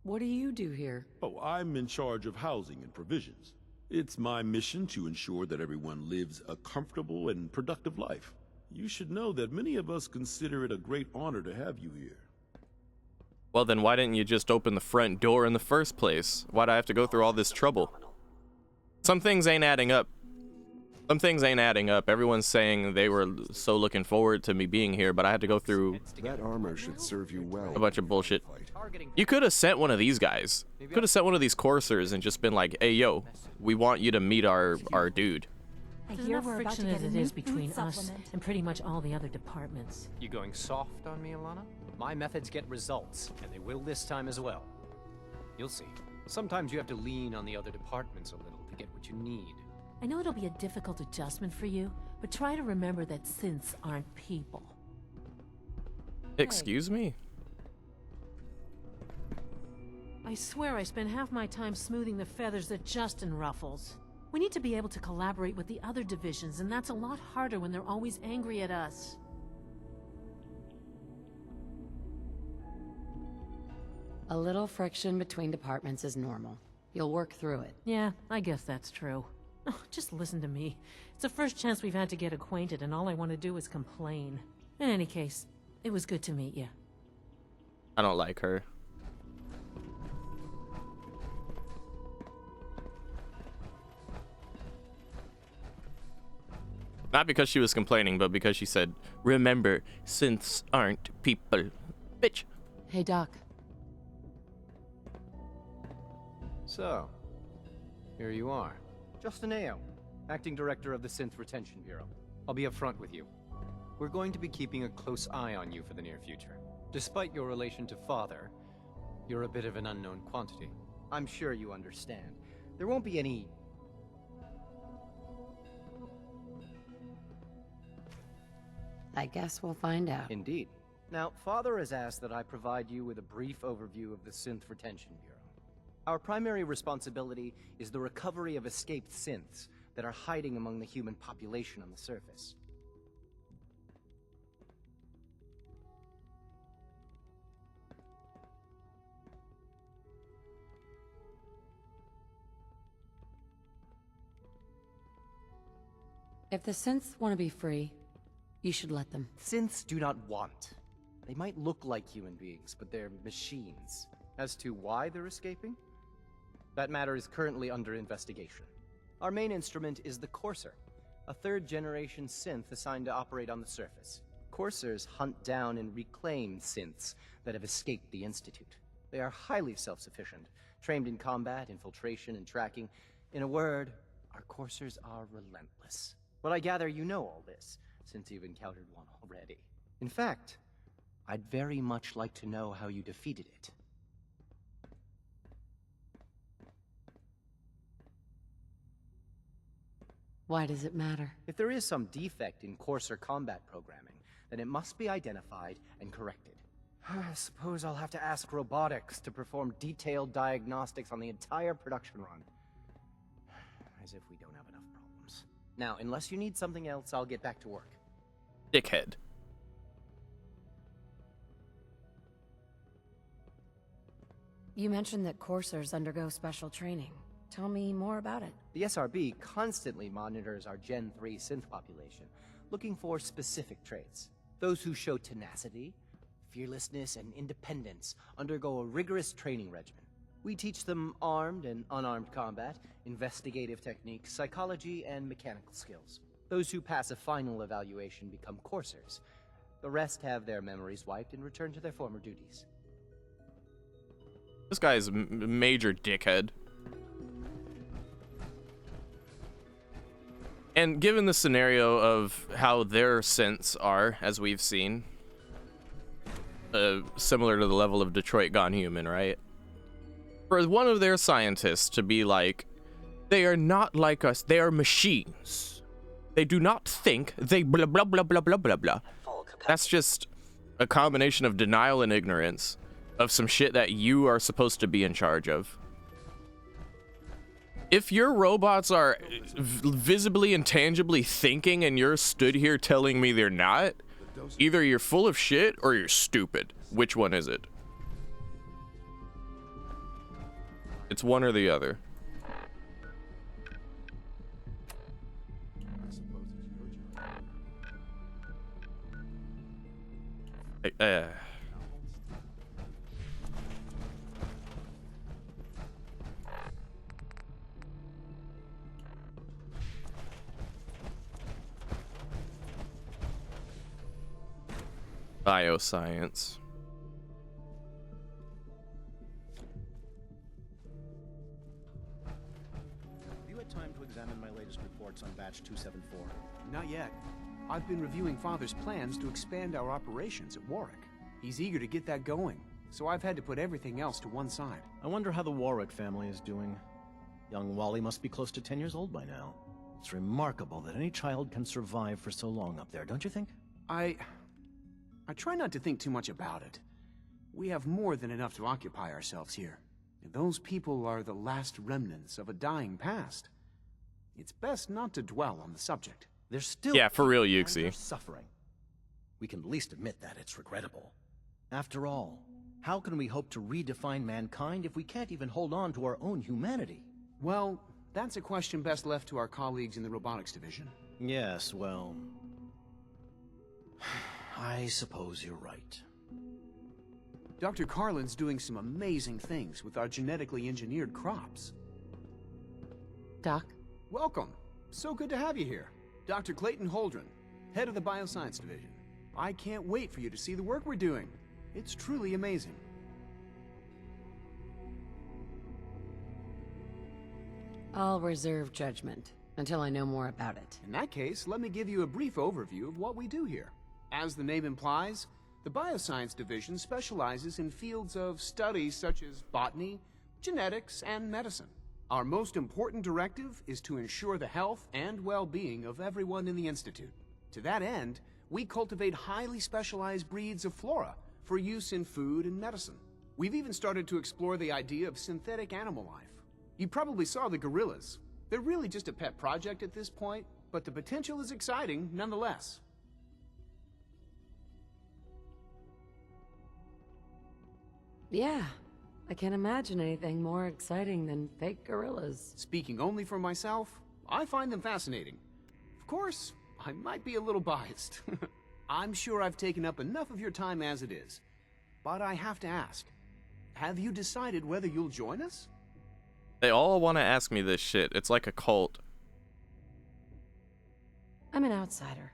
What do you do here? Oh, I'm in charge of housing and provisions. It's my mission to ensure that everyone lives a comfortable and productive life. You should know that many of us consider it a great honor to have you here. Well, then why didn't you just open the front door in the first place? Why'd I have to go through all this trouble? Some things ain't adding up. Some things ain't adding up. Everyone's saying they were so looking forward to me being here, but I had to go through that armor should serve you well. A bunch of bullshit. You could have sent one of these guys. Could have sent one of these coursers and just been like, "Hey, yo, we want you to meet our dude." There's enough friction as it is between us and pretty much all the other departments. You going soft on me, Alana? My methods get results, and they will this time as well. You'll see. Sometimes you have to lean on the other departments a little to get what you need. I know it'll be a difficult adjustment for you, but try to remember that synths aren't people. Excuse me? I swear I spend half my time smoothing the feathers that Justin ruffles. We need to be able to collaborate with the other divisions, and that's a lot harder when they're always angry at us. A little friction between departments is normal. You'll work through it. Yeah, I guess that's true. Oh, just listen to me. It's the first chance we've had to get acquainted, and all I want to do is complain. In any case, it was good to meet you. I don't like her. Not because she was complaining, but because she said, remember, synths aren't people. Bitch. Hey, Doc. So, here you are. Justin Ao, Acting Director of the Synth Retention Bureau. I'll be upfront with you. We're going to be keeping a close eye on you for the near future. Despite your relation to Father, you're a bit of an unknown quantity. I'm sure you understand. There won't be any... I guess we'll find out. Indeed. Now, Father has asked that I provide you with a brief overview of the Synth Retention Bureau. Our primary responsibility is the recovery of escaped synths that are hiding among the human population on the surface. If the synths want to be free, you should let them. Synths do not want. They might look like human beings, but they're machines. As to why they're escaping? That matter is currently under investigation. Our main instrument is the Courser, a third-generation synth assigned to operate on the surface. Coursers hunt down and reclaim synths that have escaped the Institute. They are highly self-sufficient, trained in combat, infiltration, and tracking. In a word, our Coursers are relentless. But I gather you know all this, since you've encountered one already. In fact, I'd very much like to know how you defeated it. Why does it matter? If there is some defect in Courser combat programming, then it must be identified and corrected. I suppose I'll have to ask robotics to perform detailed diagnostics on the entire production run. As if we don't have enough problems. Now, unless you need something else, I'll get back to work. Dickhead. You mentioned that coursers undergo special training. Tell me more about it. The SRB constantly monitors our Gen 3 synth population, looking for specific traits. Those who show tenacity, fearlessness, and independence undergo a rigorous training regimen. We teach them armed and unarmed combat, investigative techniques, psychology, and mechanical skills. Those who pass a final evaluation become coursers. The rest have their memories wiped and return to their former duties. This guy is a major dickhead. And given the scenario of how their synths are, as we've seen, similar to the level of Detroit Gone Human, right? For one of their scientists to be like, they are not like us, they are machines. They do not think, they blah blah blah blah blah blah blah. That's just a combination of denial and ignorance of some shit that you are supposed to be in charge of. If your robots are visibly and tangibly thinking and you're stood here telling me they're not, either you're full of shit or you're stupid. Which one is it? It's one or the other. Bioscience. Have you had time to examine my latest reports on batch 274? Not yet. I've been reviewing Father's plans to expand our operations at Warwick. He's eager to get that going, so I've had to put everything else to one side. I wonder how the Warwick family is doing. Young Wally must be close to 10 years old by now. It's remarkable that any child can survive for so long up there, don't you think? I try not to think too much about it. We have more than enough to occupy ourselves here. Those people are the last remnants of a dying past. It's best not to dwell on the subject. They're still... Yeah, for real, Yuxi. ...suffering. We can at least admit that it's regrettable. After all, how can we hope to redefine mankind if we can't even hold on to our own humanity? Well, That's a question best left to our colleagues in the robotics division. Yes, well... I suppose you're right. Dr. Carlin's doing some amazing things with our genetically engineered crops. Doc? Welcome. So good to have you here. Dr. Clayton Holdren, head of the Bioscience Division. I can't wait for you to see the work we're doing. It's truly amazing. I'll reserve judgment until I know more about it. In that case, let me give you a brief overview of what we do here. As the name implies, the Bioscience Division specializes in fields of studies such as botany, genetics, and medicine. Our most important directive is to ensure the health and well-being of everyone in the Institute. To that end, we cultivate highly specialized breeds of flora for use in food and medicine. We've even started to explore the idea of synthetic animal life. You probably saw the gorillas. They're really just a pet project at this point, but the potential is exciting nonetheless. Yeah, I can't imagine anything more exciting than fake gorillas. Speaking only for myself, I find them fascinating. Of course, I might be a little biased. I'm sure I've taken up enough of your time as it is. But I have to ask, have you decided whether you'll join us? They all want to ask me this shit. It's like a cult. I'm an outsider.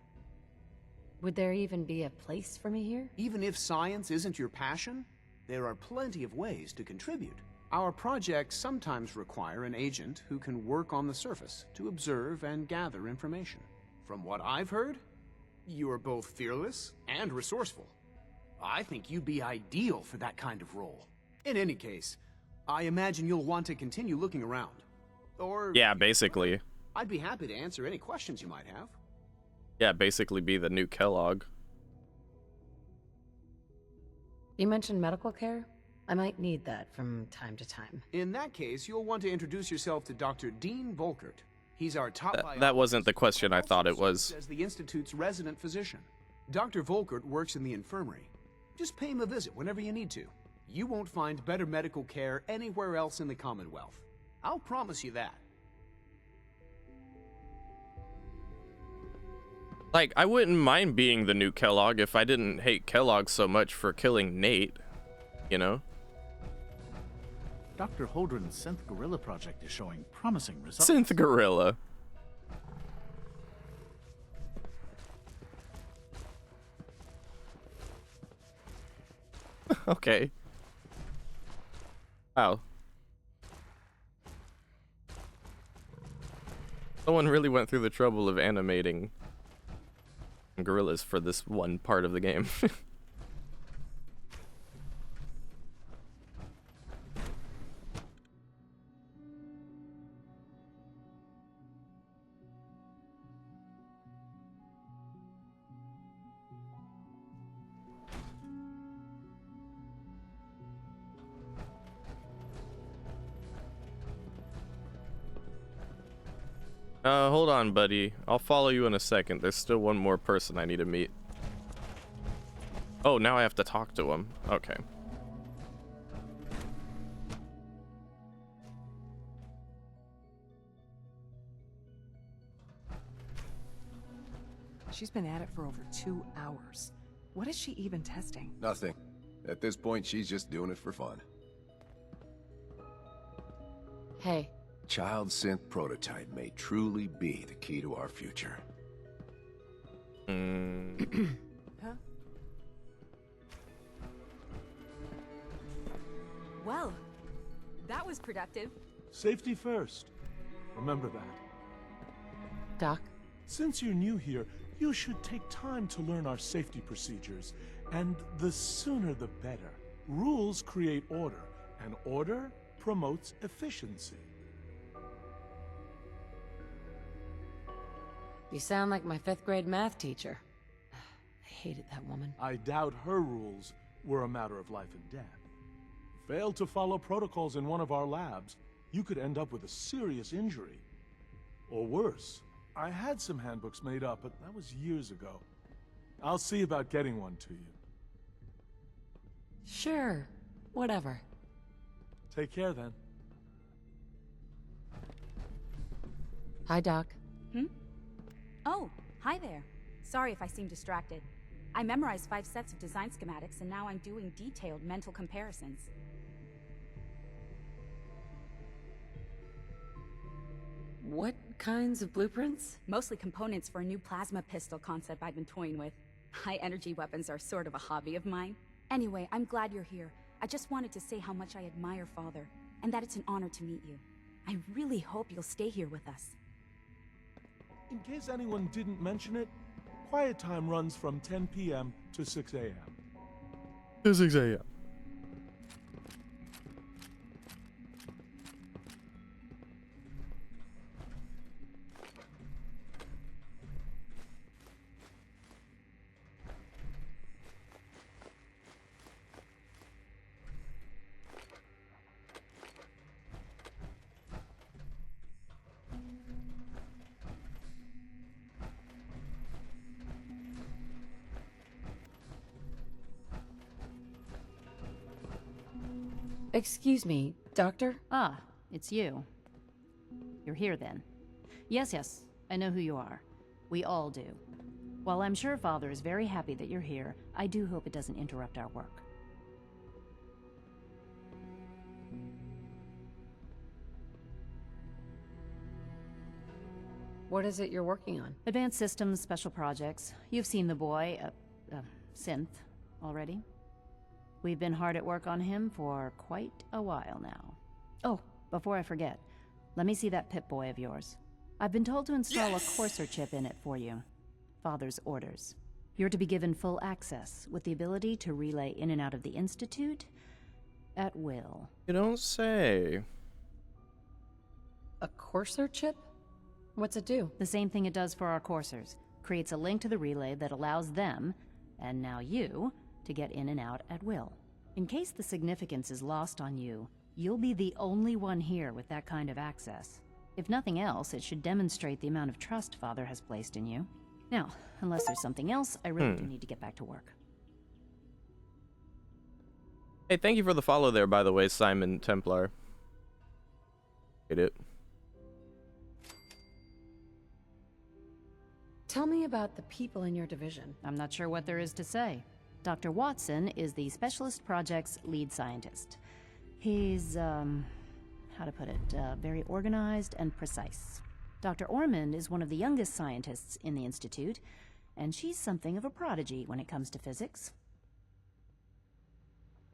Would there even be a place for me here? Even if science isn't your passion, there are plenty of ways to contribute. Our projects sometimes require an agent who can work on the surface to observe and gather information. From what I've heard, you are both fearless and resourceful. I think you'd be ideal for that kind of role. In any case, I imagine you'll want to continue looking around. Or... Yeah, basically. I'd be happy to answer any questions you might have. Yeah, basically be the new Kellogg. You mentioned medical care? I might need that from time to time. In that case, you'll want to introduce yourself to Dr. Dean Volkert. He's our top That wasn't the question I thought it was. As the Institute's resident physician. Dr. Volkert works in the infirmary. Just pay him a visit whenever you need to. You won't find better medical care anywhere else in the Commonwealth. I'll promise you that. Like, I wouldn't mind being the new Kellogg if I didn't hate Kellogg so much for killing Nate, you know? Dr. Holdren's Synth Gorilla project is showing promising results. Synth Gorilla. Okay. Wow. Someone really went through the trouble of animating gorillas for this one part of the game. Hold on, buddy. I'll follow you in a second. There's still one more person I need to meet. Oh, now I have to talk to him. Okay. She's been at it for over 2 hours. What is she even testing? Nothing. At this point, she's just doing it for fun. Hey. Child synth prototype may truly be the key to our future. Huh? Well, that was productive. Safety first. Remember that. Doc? Since you're new here, you should take time to learn our safety procedures. And the sooner the better. Rules create order, and order promotes efficiency. You sound like my 5th grade math teacher. I hated that woman. I doubt her rules were a matter of life and death. Fail to follow protocols in one of our labs, you could end up with a serious injury. Or worse. I had some handbooks made up, but that was years ago. I'll see about getting one to you. Sure. Whatever. Take care then. Hi, Doc. Oh, hi there. Sorry if I seem distracted. I memorized 5 sets of design schematics and now I'm doing detailed mental comparisons. What kinds of blueprints? Mostly components for a new plasma pistol concept I've been toying with. High energy weapons are sort of a hobby of mine. Anyway, I'm glad you're here. I just wanted to say how much I admire Father, and that it's an honor to meet you. I really hope you'll stay here with us. In case anyone didn't mention it, quiet time runs from 10 p.m. to 6 a.m. To 6 a.m. Excuse me, Doctor? Ah, it's you. You're here then. Yes, I know who you are. We all do. While I'm sure Father is very happy that you're here, I do hope it doesn't interrupt our work. What is it you're working on? Advanced systems, special projects. You've seen the boy, Synth, already. We've been hard at work on him for quite a while now. Oh, before I forget, let me see that Pip-Boy of yours. I've been told to install a Courser chip in it for you. Father's orders. You're to be given full access, with the ability to relay in and out of the Institute at will. You don't say. A Courser chip? What's it do? The same thing it does for our coursers. Creates a link to the relay that allows them, and now you, to get in and out at will. In case the significance is lost on you, you'll be the only one here with that kind of access. If nothing else, it should demonstrate the amount of trust Father has placed in you. Now, unless there's something else, I really do need to get back to work. Hey, thank you for the follow there, by the way, Simon Templar. Get it? Tell me about the people in your division. I'm not sure what there is to say. Dr. Watson is the Specialist Project's lead scientist. He's, how to put it, very organized and precise. Dr. Ormond is one of the youngest scientists in the Institute, and she's something of a prodigy when it comes to physics.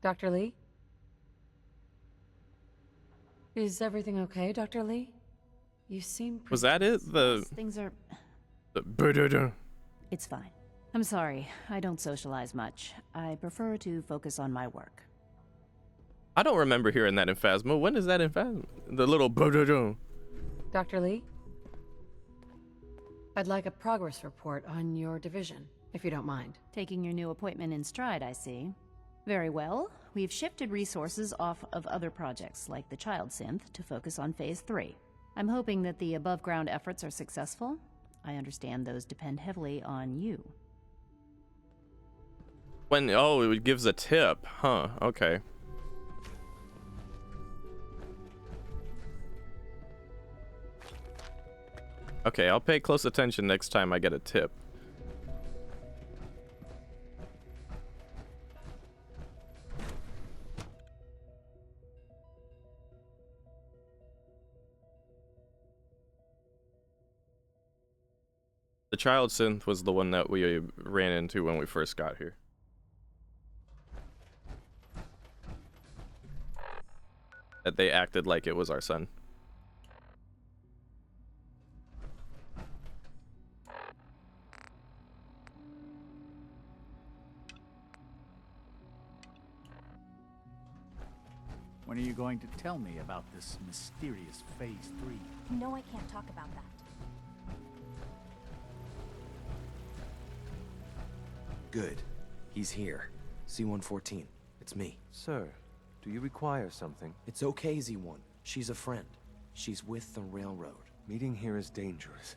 Dr. Lee? Is everything okay, Dr. Lee? You seem pretty... Was that it? Things are... The... It's fine. I'm sorry, I don't socialize much. I prefer to focus on my work. I don't remember hearing that in Phasma. When is that in Phasma? The little... Dr. Lee? I'd like a progress report on your division, if you don't mind. Taking your new appointment in stride, I see. Very well. We've shifted resources off of other projects, like the Child Synth, to focus on Phase 3. I'm hoping that the above-ground efforts are successful. I understand those depend heavily on you. It gives a tip. Huh, okay. Okay, I'll pay close attention next time I get a tip. The Child Synth was the one that we ran into when we first got here. That they acted like it was our son. When are you going to tell me about this mysterious Phase 3? No, I can't talk about that. Good. He's here. C-114. It's me. Sir, do you require something? It's okay, Z-1. She's a friend. She's with the railroad. Meeting here is dangerous.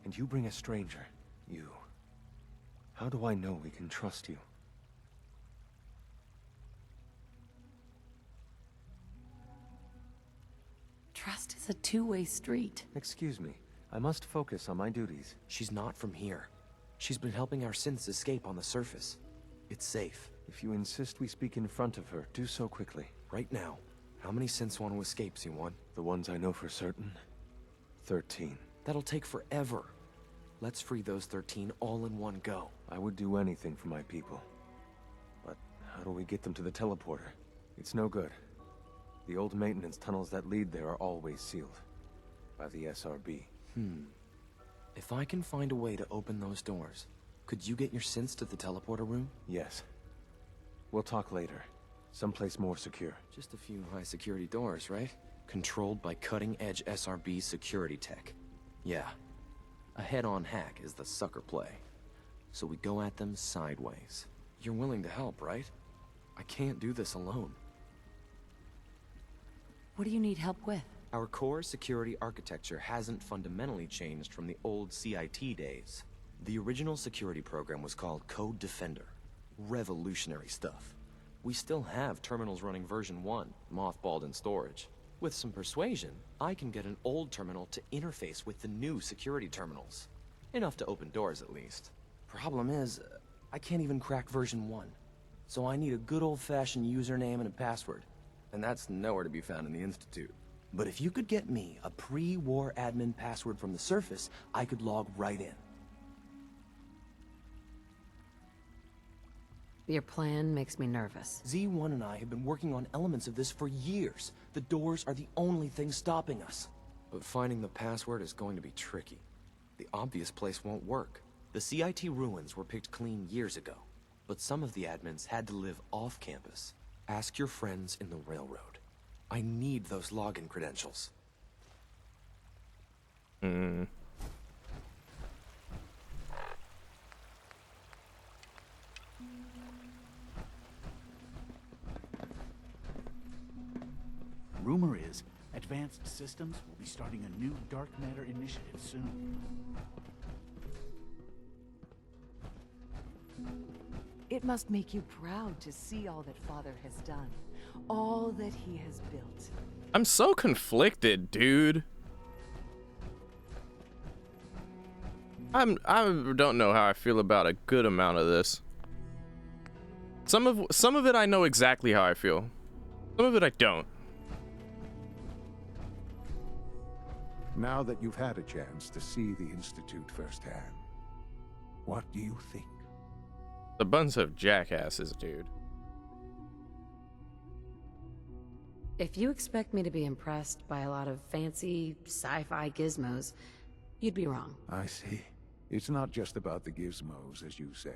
And you bring a stranger. You. How do I know we can trust you? Trust is a two-way street. Excuse me. I must focus on my duties. She's not from here. She's been helping our synths escape on the surface. It's safe. If you insist we speak in front of her, do so quickly. Right now, how many synths want to escape, C1? The ones I know for certain? 13. That'll take forever. Let's free those 13 all in one go. I would do anything for my people. But how do we get them to the teleporter? It's no good. The old maintenance tunnels that lead there are always sealed. By the SRB. If I can find a way to open those doors, could you get your synths to the teleporter room? Yes. We'll talk later. Someplace more secure. Just a few high security doors, right? Controlled by cutting-edge SRB security tech. Yeah. A head-on hack is the sucker play. So we go at them sideways. You're willing to help, right? I can't do this alone. What do you need help with? Our core security architecture hasn't fundamentally changed from the old CIT days. The original security program was called Code Defender. Revolutionary stuff. We still have terminals running version 1, mothballed in storage. With some persuasion, I can get an old terminal to interface with the new security terminals. Enough to open doors, at least. Problem is, I can't even crack version 1. So I need a good old-fashioned username and a password. And that's nowhere to be found in the Institute. But if you could get me a pre-war admin password from the surface, I could log right in. Your plan makes me nervous. Z1 and I have been working on elements of this for years. The doors are the only thing stopping us. But finding the password is going to be tricky. The obvious place won't work. The CIT ruins were picked clean years ago, but some of the admins had to live off campus. Ask your friends in the railroad. I need those login credentials. Rumor is, Advanced Systems will be starting a new dark matter initiative soon. It must make you proud to see all that Father has done, all that he has built. I'm so conflicted, dude. I don't know how I feel about a good amount of this. Some of it I know exactly how I feel. Some of it I don't. Now that you've had a chance to see the Institute firsthand, what do you think? The bunch of jackasses, dude. If you expect me to be impressed by a lot of fancy sci-fi gizmos, you'd be wrong. I see. It's not just about the gizmos, as you say.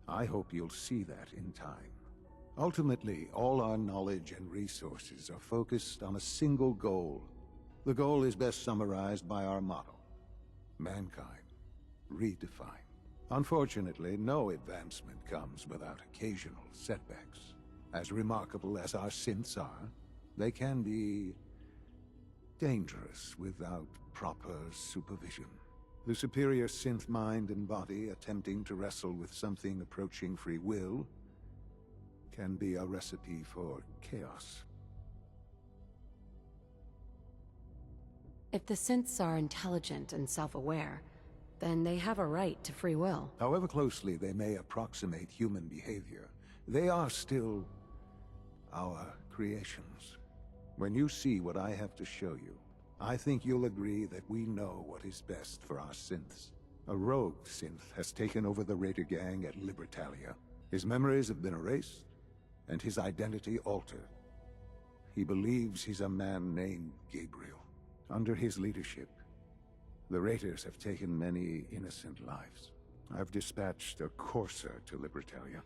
I hope you'll see that in time. Ultimately, all our knowledge and resources are focused on a single goal. The goal is best summarized by our motto: mankind, redefined. Unfortunately, no advancement comes without occasional setbacks. As remarkable as our synths are, they can be dangerous without proper supervision. The superior synth mind and body attempting to wrestle with something approaching free will can be a recipe for chaos. If the synths are intelligent and self-aware, then they have a right to free will. However closely they may approximate human behavior, they are still our creations. When you see what I have to show you, I think you'll agree that we know what is best for our synths. A rogue synth has taken over the Raider gang at Libertalia. His memories have been erased, and his identity altered. He believes he's a man named Gabriel. Under his leadership, the Raiders have taken many innocent lives. I've dispatched a courser to Libertalia.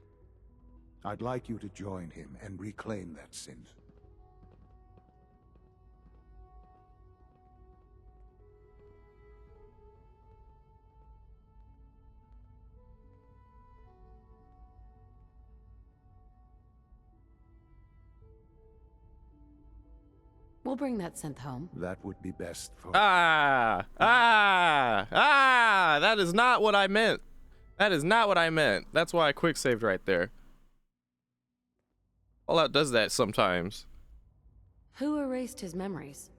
I'd like you to join him and reclaim that synth. We'll bring that synth home. That would be best for... That is not what I meant. That is not what I meant. That's why I quick saved right there. Fallout does that sometimes. Who erased his memories?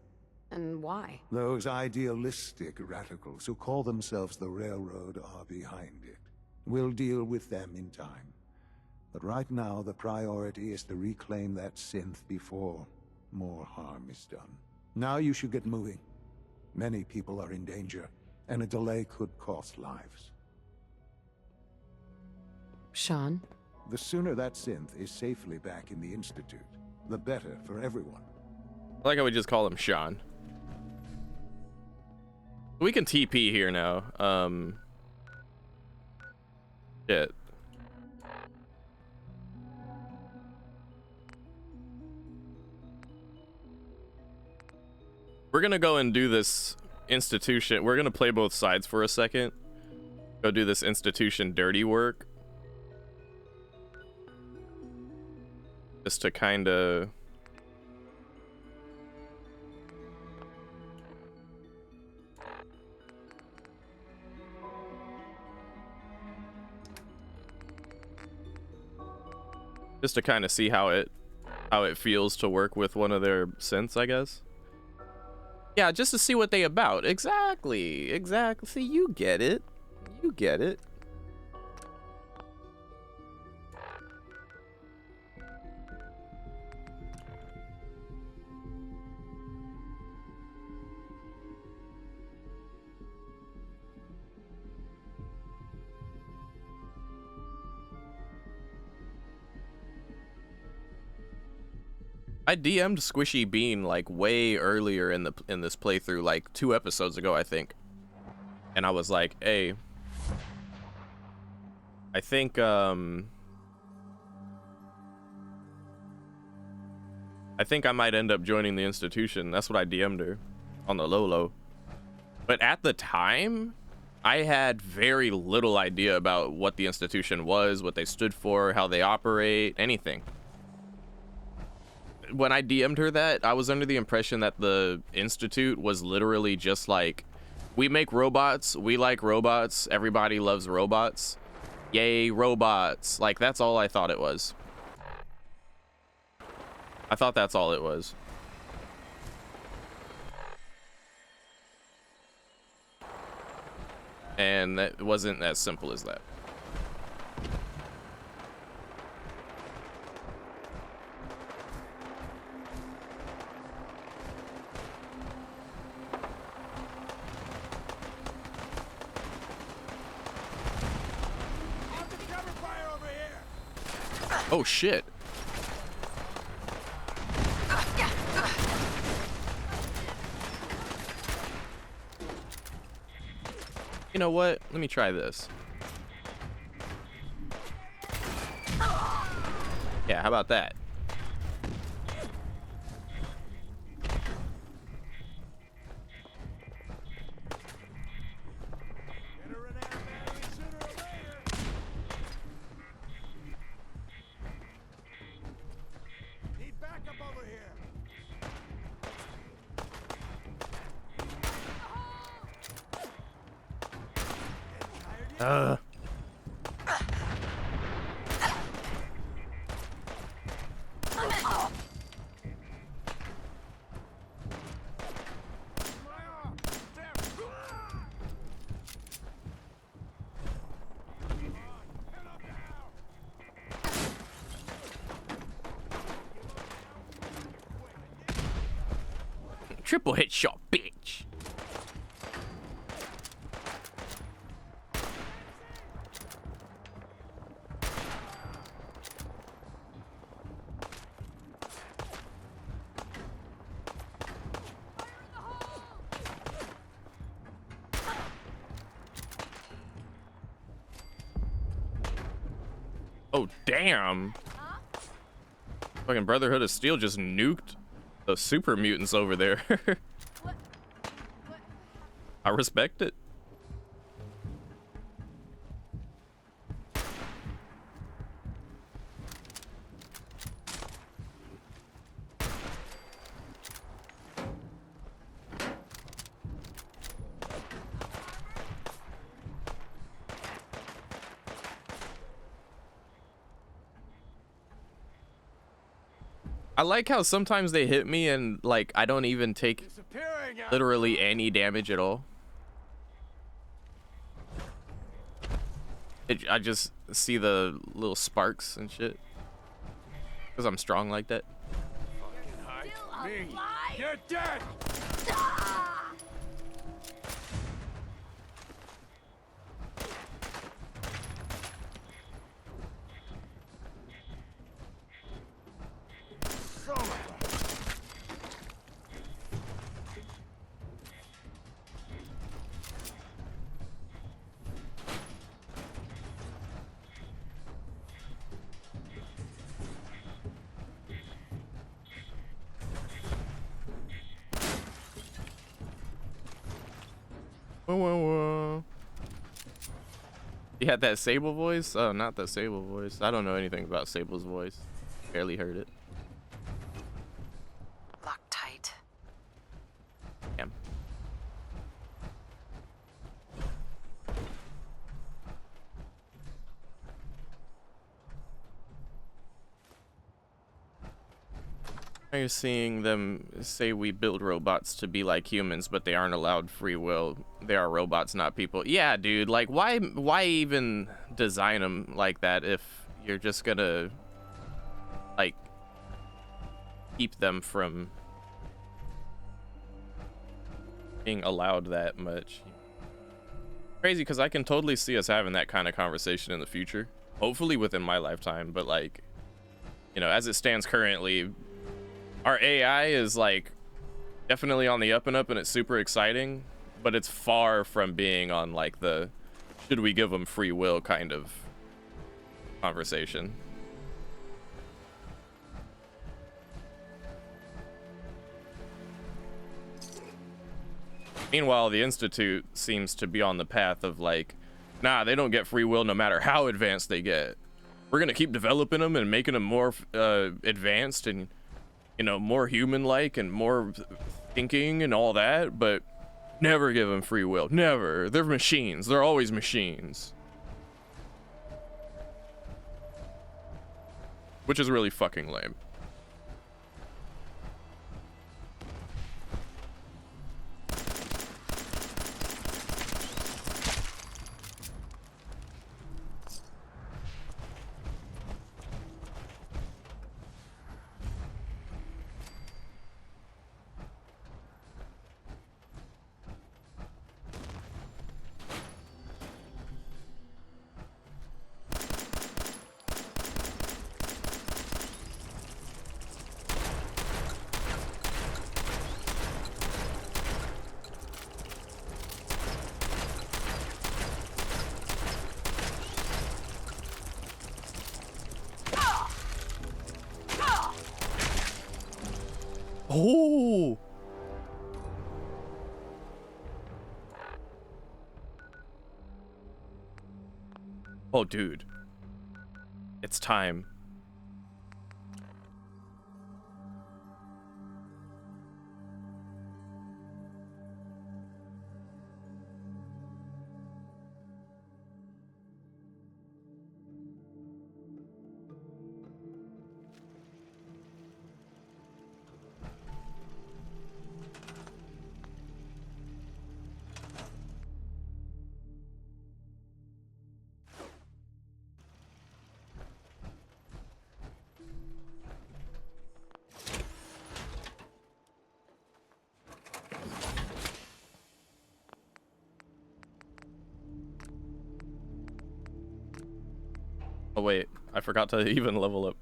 And why? Those idealistic radicals who call themselves the Railroad are behind it. We'll deal with them in time. But right now, the priority is to reclaim that synth before more harm is done. Now you should get moving. Many people are in danger, and a delay could cost lives. Sean? The sooner that synth is safely back in the Institute, the better for everyone. I like how we just call him Sean. We can TP here now. Shit. We're gonna go and do this institution. We're gonna play both sides for a second. Go do this institution dirty work. Just to kind of... just to kind of see how it feels to work with one of their synths, I guess. Yeah, just to see what they about. Exactly. See, you get it. You get it. I DM'd Squishy Bean like way earlier in this playthrough, like 2 episodes ago, I think. And I was like, hey, I think I might end up joining the institution. That's what I DM'd her on the low. But at the time, I had very little idea about what the institution was, what they stood for, how they operate, anything. When I DM'd her that, I was under the impression that the Institute was literally just like, we make robots, we like robots, everybody loves robots, yay robots. Like, that's all I thought it was. I thought that's all it was. And that wasn't as simple as that. Oh shit. You know what? Let me try this. Yeah, how about that? Triple headshot, bitch. Oh, damn. Fucking Brotherhood of Steel just nuked the super mutants over there. I respect it. I like how sometimes they hit me and like I don't even take literally any damage at all. I just see the little sparks and shit. Because I'm strong like that. Me. You're dead! Whoa, whoa, whoa. You had that Sable voice? Oh, not that Sable voice. I don't know anything about Sable's voice. Barely heard it. Lock tight. Damn. You're seeing them say we build robots to be like humans, but they aren't allowed free will. They are robots, not people. Yeah, dude, like why even design them like that if you're just gonna like keep them from being allowed that much? Crazy, because I can totally see us having that kind of conversation in the future, hopefully within my lifetime, but like, you know, as it stands currently, our AI is like definitely on the up and up, and it's super exciting, but it's far from being on like the should we give them free will kind of conversation. Meanwhile, the Institute seems to be on the path of like, nah, they don't get free will no matter how advanced they get. We're gonna keep developing them and making them more advanced and, you know, more human-like and more thinking and all that, but never give them free will. Never. They're machines. They're always machines. Which is really fucking lame. Oh! Oh, dude. It's time. Oh wait, I forgot to even level up.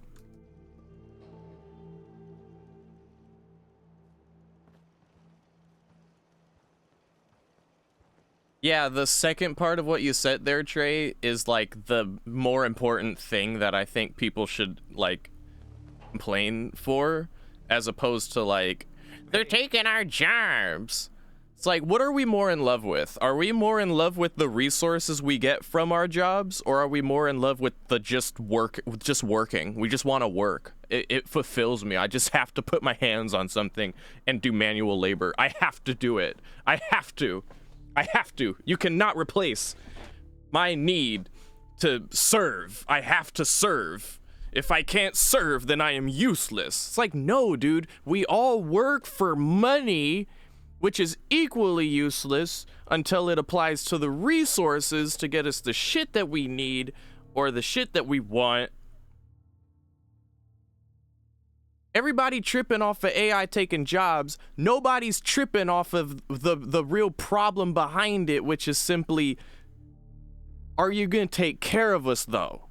Yeah, the second part of what you said there, Trey, is like the more important thing that I think people should like complain for, as opposed to like, they're taking our jobs. It's like, what are we more in love with? Are we more in love with the resources we get from our jobs, or are we more in love with the just working? We just want to work. It fulfills me. I just have to put my hands on something and do manual labor. I have to do it. I have to. You cannot replace my need to serve. I have to serve. If I can't serve, then I am useless. It's like, no, dude. We all work for money which is equally useless until it applies to the resources to get us the shit that we need or the shit that we want. Everybody tripping off of AI taking jobs. Nobody's tripping off of the real problem behind it, which is simply, are you gonna take care of us though?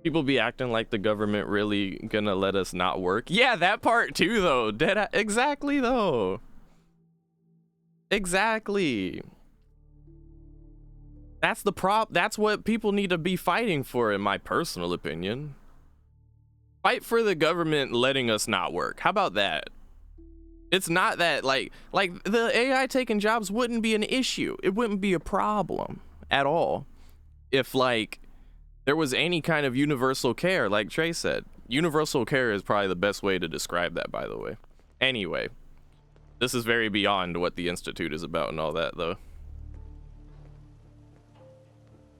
People be acting like the government really gonna let us not work. Yeah, that part too though. Exactly though. Exactly. That's what people need to be fighting for, in my personal opinion. Fight for the government letting us not work. How about that? It's not that like the AI taking jobs wouldn't be an issue. It wouldn't be a problem at all if like there was any kind of universal care, like Trey said. Universal care is probably the best way to describe that, by the way. Anyway, this is very beyond what the Institute is about and all that, though.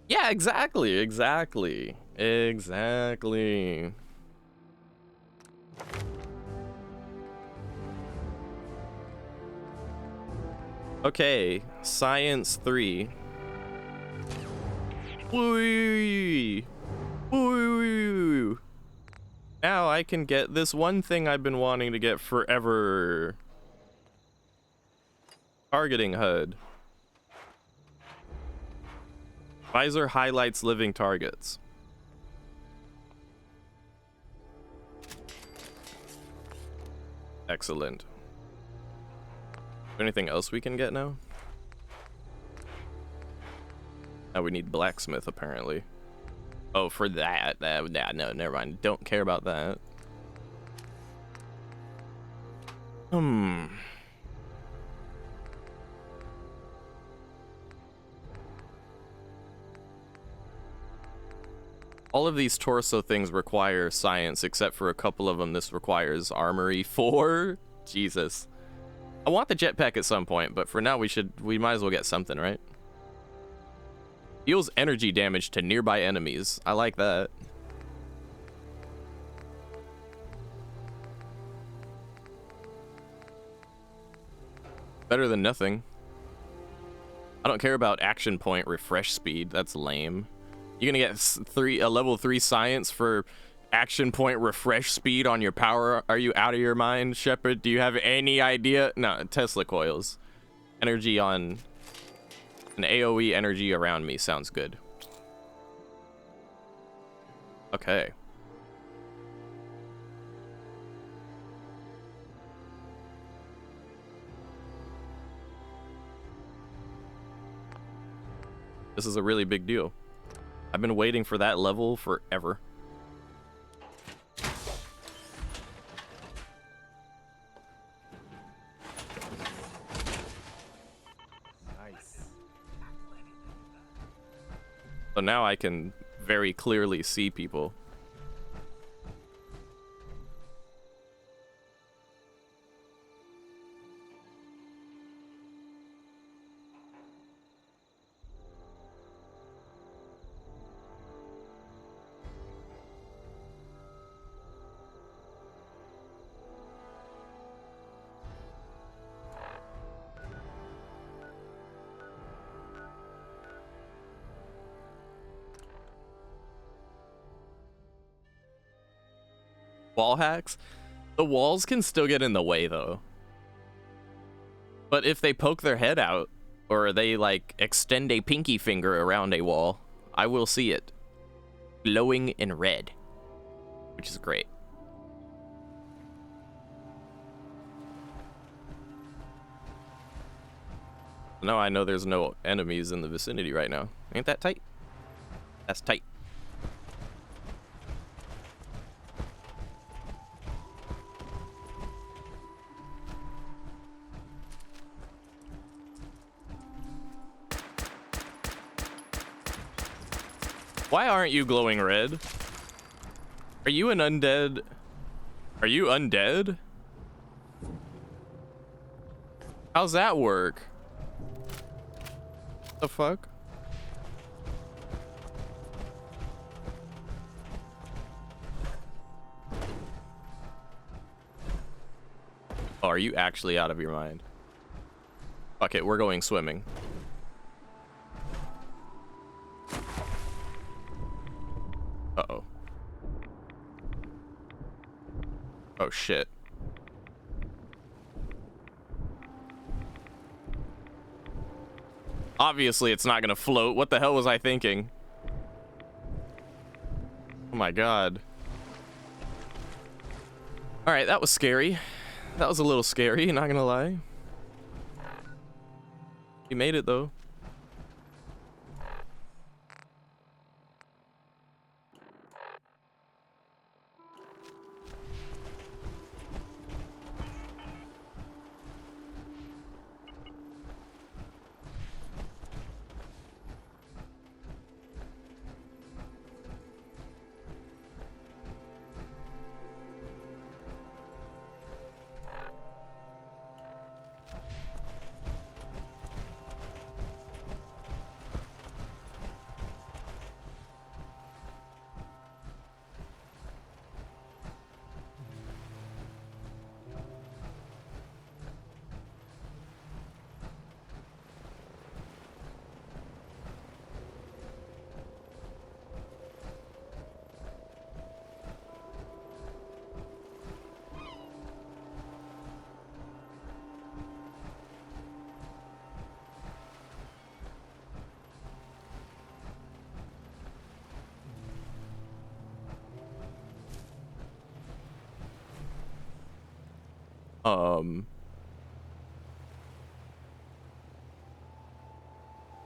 Yeah, exactly. Okay, Science 3. Woo! Now I can get this one thing I've been wanting to get forever. Targeting HUD. Visor highlights living targets. Excellent. Is there anything else we can get now? Now we need blacksmith, apparently. Oh, for that. No, never mind. Don't care about that. All of these torso things require science, except for a couple of them. This requires armory 4. Jesus. I want the jetpack at some point, but for now we might as well get something, right? Deals energy damage to nearby enemies. I like that. Better than nothing. I don't care about action point refresh speed. That's lame. You're gonna get a level 3 science for action point refresh speed on your power. Are you out of your mind, Shepard? Do you have any idea? No, Tesla coils. Energy on an AoE energy around me sounds good. Okay. This is a really big deal. I've been waiting for that level forever. So now I can very clearly see people. Wall hacks? The walls can still get in the way though. But if they poke their head out, or they like extend a pinky finger around a wall, I will see it glowing in red, which is great. Now I know there's no enemies in the vicinity right now. Ain't that tight? That's tight. Why aren't you glowing red? Are you an undead? Are you undead? How's that work? The fuck? are you actually out of your mind? Fuck it, we're going swimming. Uh-oh. Oh, shit. Obviously, it's not gonna float. What the hell was I thinking? Oh my god. Alright, that was scary. That was a little scary, not gonna lie. You made it, though.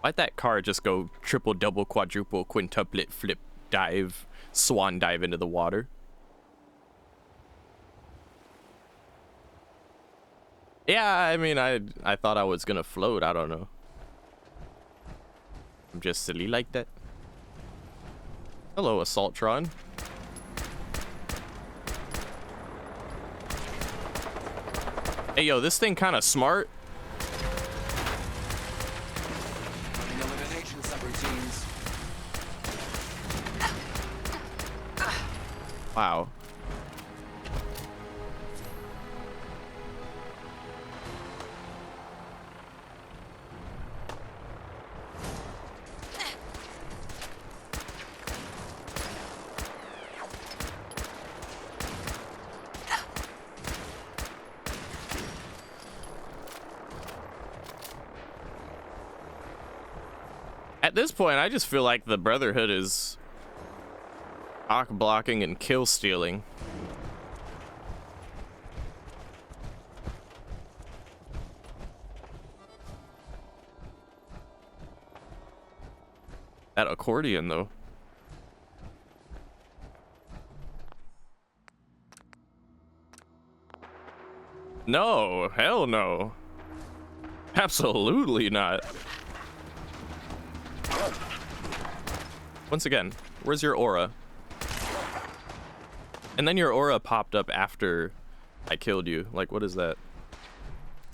Why'd that car just go triple, double, quadruple, quintuplet, flip, dive, swan dive into the water? Yeah, I mean, I thought I was gonna float. I don't know. I'm just silly like that. Hello, Assaultron. Hey, yo, this thing kind of smart. Elimination subroutines. Wow. At this point, I just feel like the Brotherhood is arc blocking and kill stealing. That accordion, though. No, hell no. Absolutely not. Once again, where's your aura? And then your aura popped up after I killed you. Like, what is that?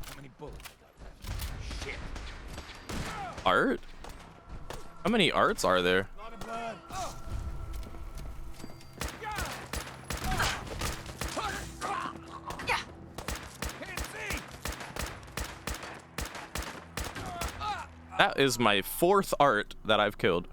How many bullets? Shit. Art? How many arts are there? Lot of blood. That is my 4th art that I've killed.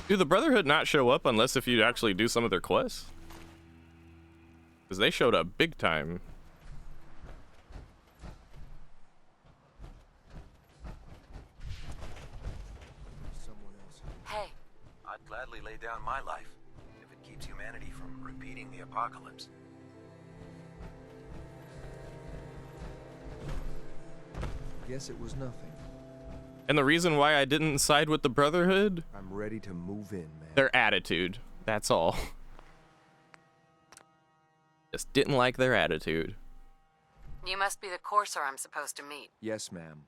Do the Brotherhood not show up unless if you actually do some of their quests? Because they showed up big time. Hey. I'd gladly lay down my life if it keeps humanity from repeating the apocalypse. Guess it was nothing. And the reason why I didn't side with the Brotherhood? I'm ready to move in, man. Their attitude. That's all. Just didn't like their attitude. You must be the courser I'm supposed to meet. Yes, ma'am.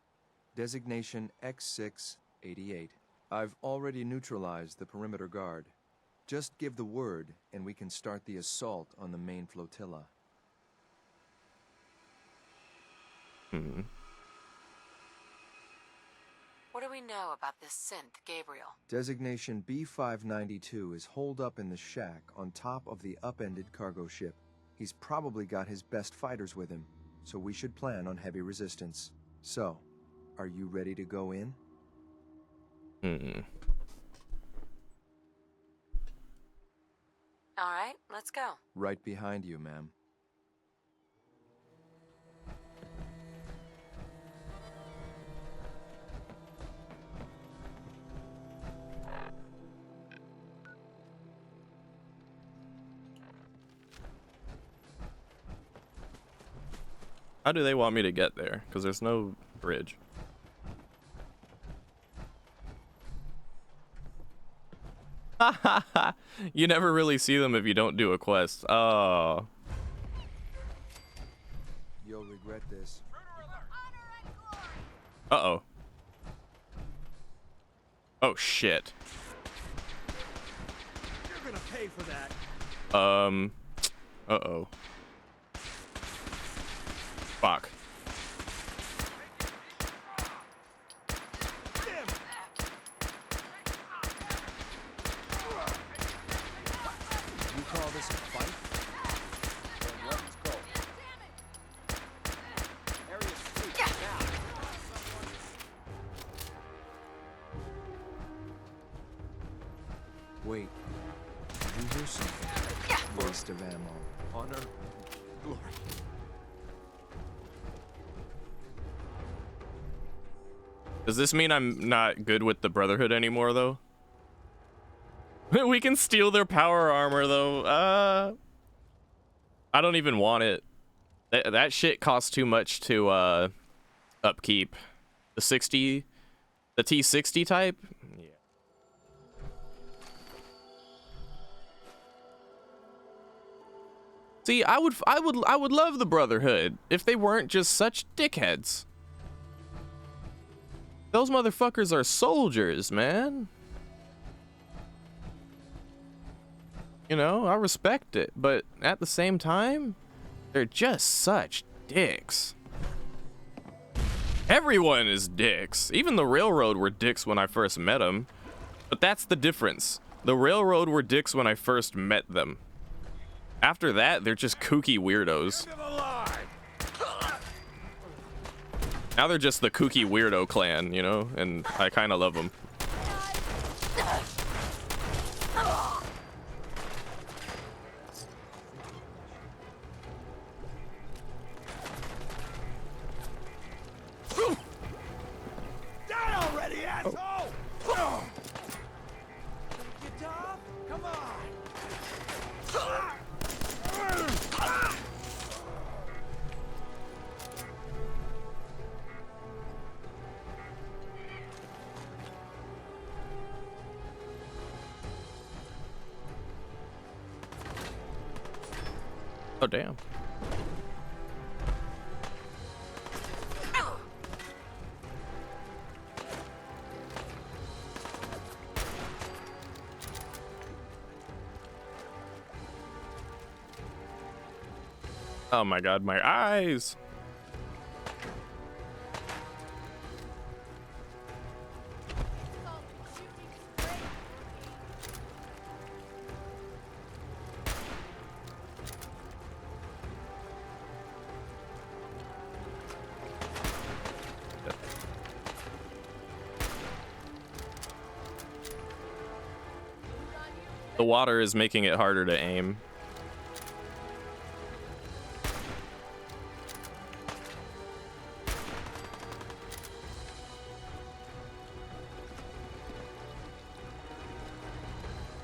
Designation X6 88. I've already neutralized the perimeter guard. Just give the word, and we can start the assault on the main flotilla. What do we know about this synth, Gabriel? Designation B592 is holed up in the shack on top of the upended cargo ship. He's probably got his best fighters with him, so we should plan on heavy resistance. So, are you ready to go in? All right, let's go. Right behind you, ma'am. How do they want me to get there? Because there's no bridge. You never really see them if you don't do a quest. Oh. You'll regret this. Uh-oh. Oh, shit. You're gonna pay for that. Uh-oh. Fuck. You call this a fight? Then let's go. Area street now. Wait. Did you hear something? Waste of ammo. Honor. Glory. Does this mean I'm not good with the Brotherhood anymore, though? We can steal their power armor, though. I don't even want it. That shit costs too much to upkeep. The T60 type? Yeah. See, I would love the Brotherhood if they weren't just such dickheads. Those motherfuckers are soldiers, man. You know, I respect it, but at the same time, they're just such dicks. Everyone is dicks. Even the Railroad were dicks when I first met them. But that's the difference. The Railroad were dicks when I first met them. After that, they're just kooky weirdos. Now they're just the kooky weirdo clan, you know? And I kind of love them. Die already, asshole! Oh. You tough? Come on! Oh, damn. Oh my god, my eyes! The water is making it harder to aim.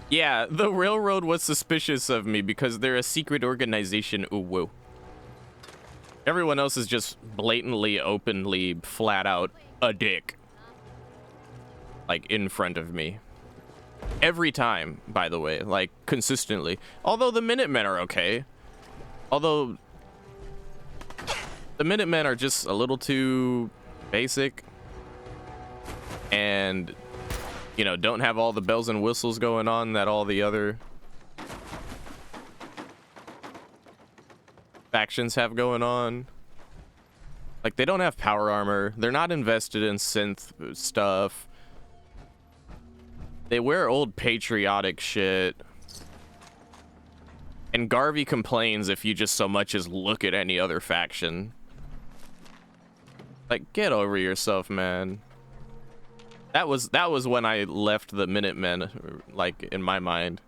Yeah, the Railroad was suspicious of me because they're a secret organization, ooh woo. Everyone else is just blatantly, openly, flat out a dick. Like, in front of me. Every time, by the way, like, consistently. Although the Minutemen are okay. Although, the Minutemen are just a little too basic. and, you know, don't have all the bells and whistles going on that all the other factions have going on. Like, they don't have power armor. They're not invested in synth stuff. They wear old patriotic shit. And Garvey complains if you just so much as look at any other faction. Like, get over yourself, man. That was when I left the Minutemen, like, in my mind.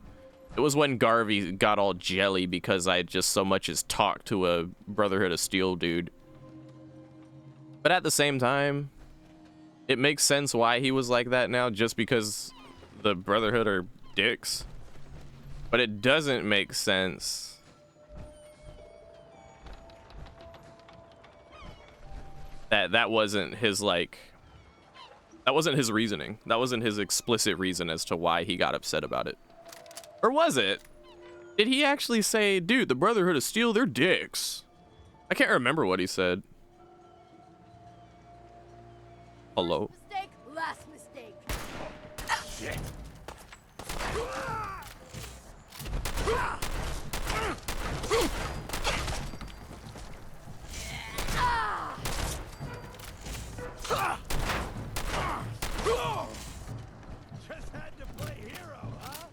It was when Garvey got all jelly because I just so much as talked to a Brotherhood of Steel dude. But at the same time, it makes sense why he was like that now, just because the Brotherhood are dicks. But it doesn't make sense that wasn't his, like, that wasn't his reasoning. That wasn't his explicit reason as to why he got upset about it. Or was it? Did he actually say, dude, the Brotherhood of Steel, they're dicks? I can't remember what he said. Hello? Mistake, last mistake. Shit. Just had to play hero, huh?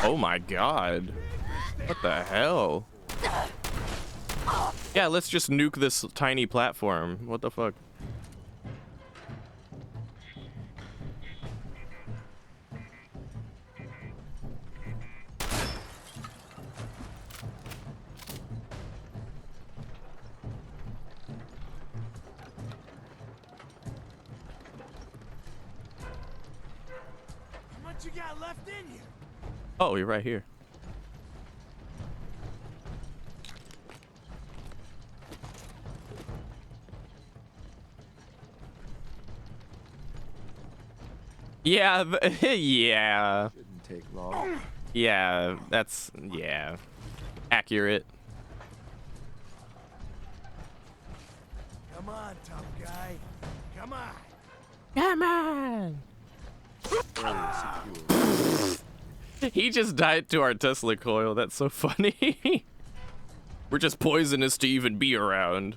Oh my god. What the hell? Yeah, let's just nuke this tiny platform. What the fuck? What you got left in you? Oh, you're right here. Yeah, yeah. Shouldn't take long. Yeah, that's, yeah. Accurate. Come on, tough guy. Come on. Come on. He just died to our Tesla coil. That's so funny. We're just poisonous to even be around.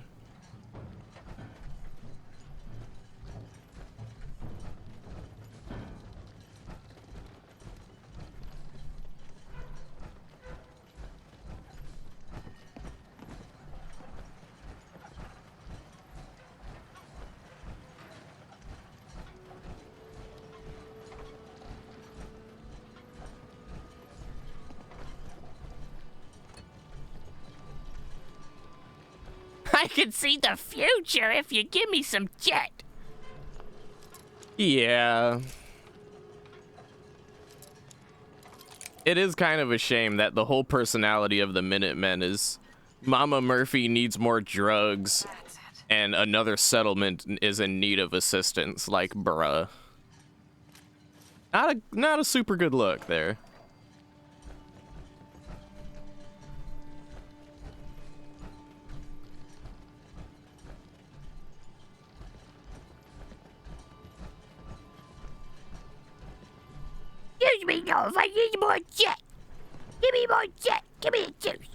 I can see the future if you give me some jet. Yeah. It is kind of a shame that the whole personality of the Minutemen is Mama Murphy needs more drugs and another settlement is in need of assistance. Like, bruh. Not a super good look there. Excuse me, no, if I need more jet. Give me more jet. Give me the juice.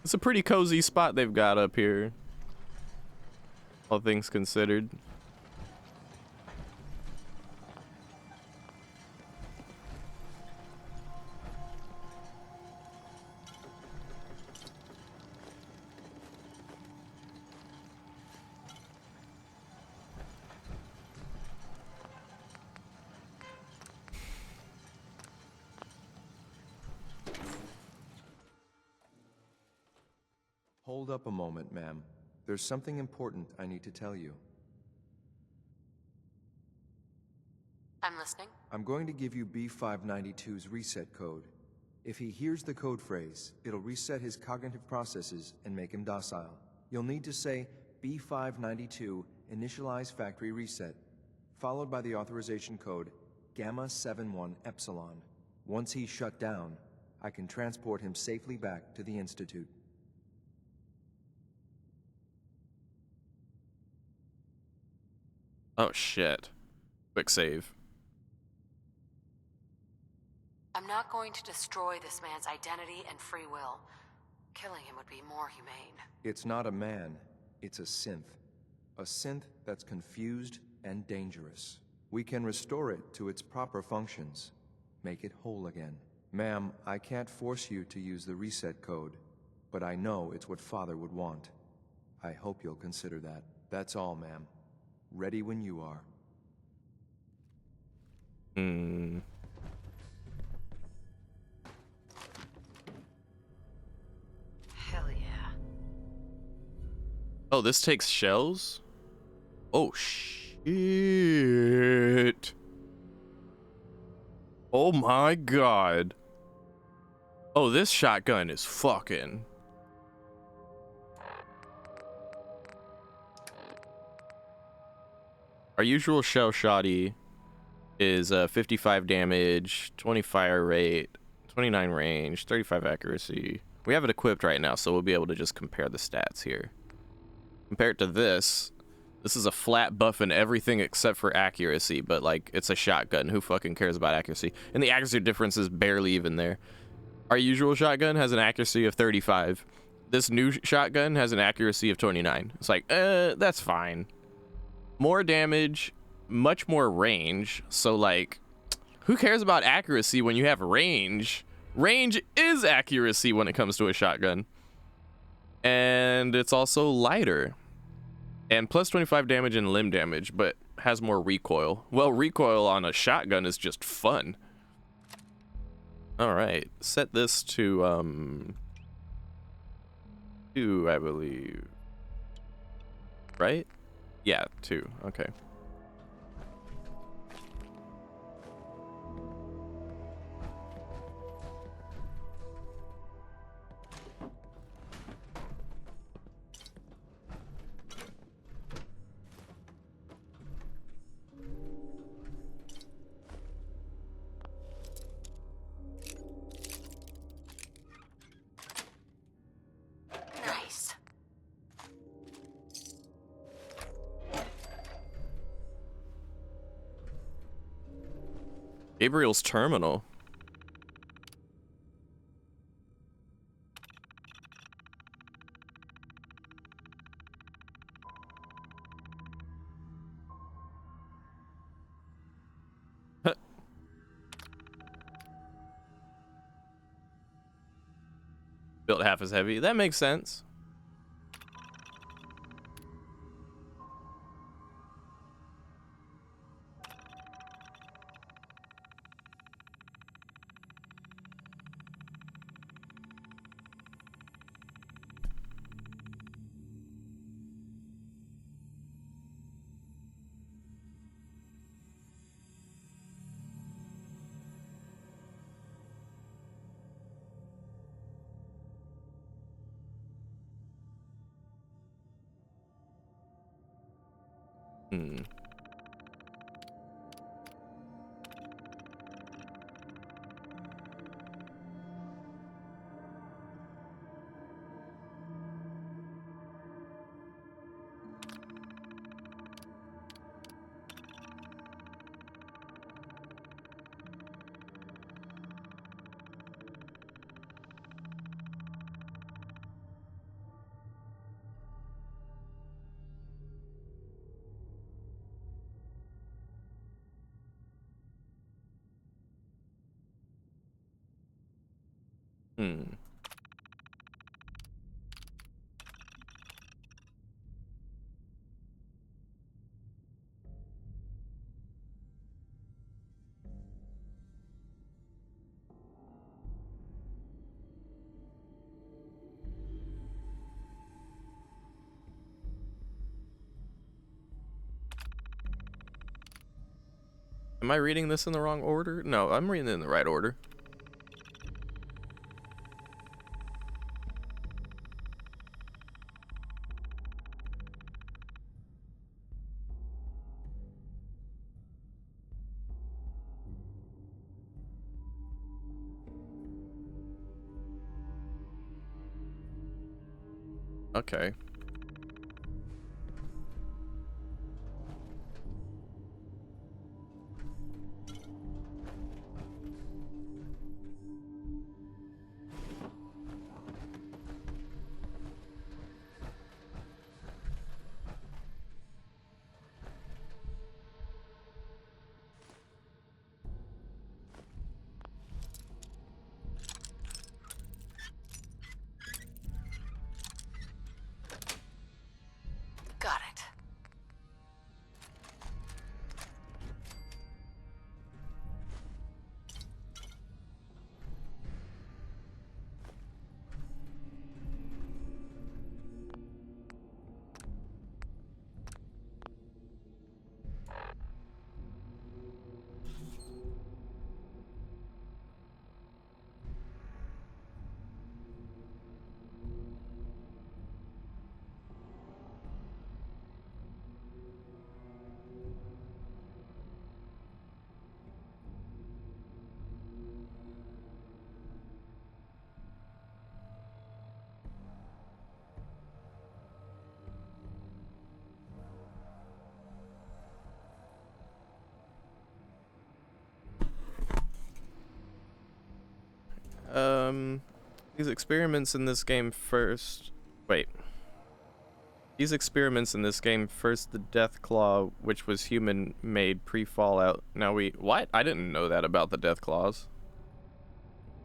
It's a pretty cozy spot they've got up here, all things considered. Hold up a moment, ma'am. There's something important I need to tell you. I'm listening. I'm going to give you B592's reset code. If he hears the code phrase, it'll reset his cognitive processes and make him docile. You'll need to say B592 initialize factory reset, followed by the authorization code Gamma 71 Epsilon. Once he's shut down, I can transport him safely back to the Institute. Oh shit. Quick save. I'm not going to destroy this man's identity and free will. Killing him would be more humane. It's not a man, it's a synth. A synth that's confused and dangerous. We can restore it to its proper functions, make it whole again. Ma'am, I can't force you to use the reset code, but I know it's what Father would want. I hope you'll consider that. That's all, ma'am. Ready when you are. Hell yeah. Oh, this takes shells? Oh, shit. Oh my god. Oh, this shotgun is fucking. Our usual shell shotty is 55 damage, 20 fire rate, 29 range, 35 accuracy. We have it equipped right now, so we'll be able to just compare the stats here. Compared to this is a flat buff in everything except for accuracy, but like it's a shotgun. Who fucking cares about accuracy? And the accuracy difference is barely even there. Our usual shotgun has an accuracy of 35. This new shotgun has an accuracy of 29. It's like, that's fine. More damage, much more range. So like, who cares about accuracy when you have range? Range is accuracy when it comes to a shotgun. And it's also lighter. And plus 25 damage and limb damage, but has more recoil. Well, recoil on a shotgun is just fun. Alright, set this to, 2, I believe. Right? Yeah, 2, okay. Nice. Gabriel's terminal. Built half as heavy. That makes sense. Hmm. Hmm. Am I reading this in the wrong order? No, I'm reading it in the right order. Okay. Got it. These experiments in this game first... Wait. These experiments in this game first the Death Claw, which was human-made pre-Fallout. Now we... What? I didn't know that about the Death Claws.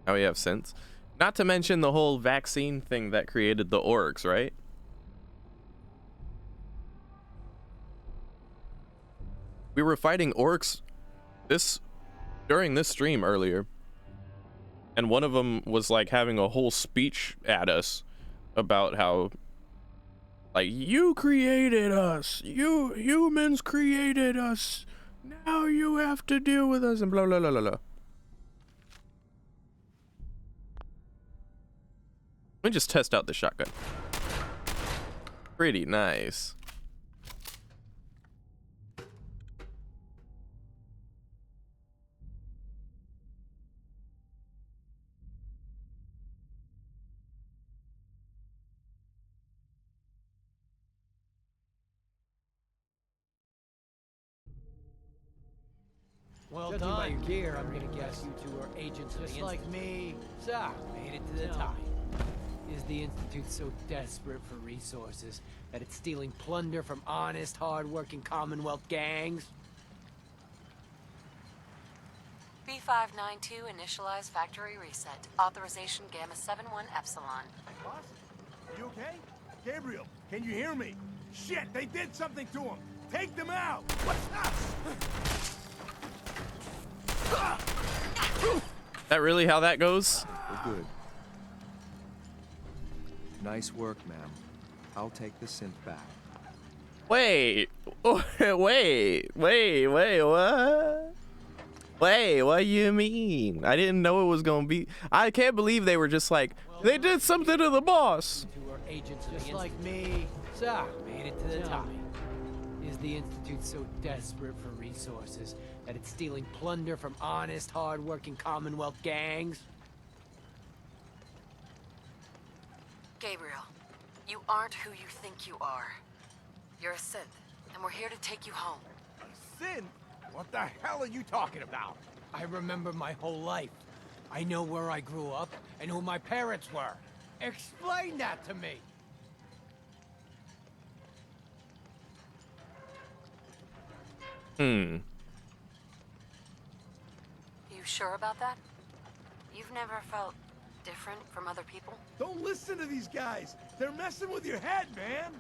Now we have synths. Not to mention the whole vaccine thing that created the orcs, right? We were fighting orcs during this stream earlier. And one of them was like having a whole speech at us about how, like, you created us, you humans created us, now you have to deal with us, and blah blah blah blah blah. Let me just test out the shotgun. Pretty nice. Well Judging by your gear, I'm gonna guess you two are agents of the Institute. Just like me. So, made it to the top. Is the Institute so desperate for resources that it's stealing plunder from honest, hard-working Commonwealth gangs? B592 initialize factory reset. Authorization Gamma 71 Epsilon. Boss? You okay? Gabriel, can you hear me? Shit, they did something to him! Take them out! What's up? That really how that goes? We're good. Nice work, ma'am. I'll take the synth back. Wait, wait, what? Wait, what you mean? I didn't know it was gonna be. I can't believe they were just like, they did something to the boss. You two are agents of just like me. So, made it to the top. Is the Institute so desperate for resources that it's stealing plunder from honest, hard-working Commonwealth gangs? Gabriel, you aren't who you think you are. You're a synth, and we're here to take you home. A synth? What the hell are you talking about? I remember my whole life. I know where I grew up and who my parents were. Explain that to me! You sure about that? You've never felt different from other people? Don't listen to these guys! They're messing with your head, man!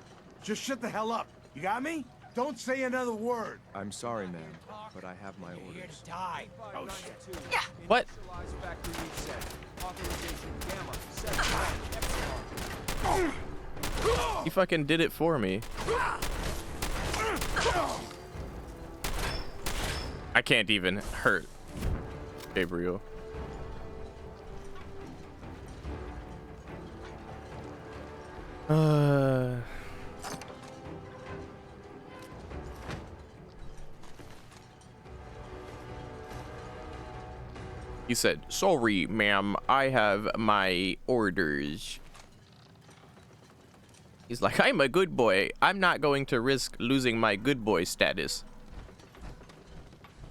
Just shut the hell up, you got me? Don't say another word! I'm sorry, ma'am, but I have my orders. Here to die. Oh, shit. Yeah! What? He fucking did it for me. I can't even hurt Gabriel. He said, "Sorry, ma'am, I have my orders." He's like, "I'm a good boy. I'm not going to risk losing my good boy status."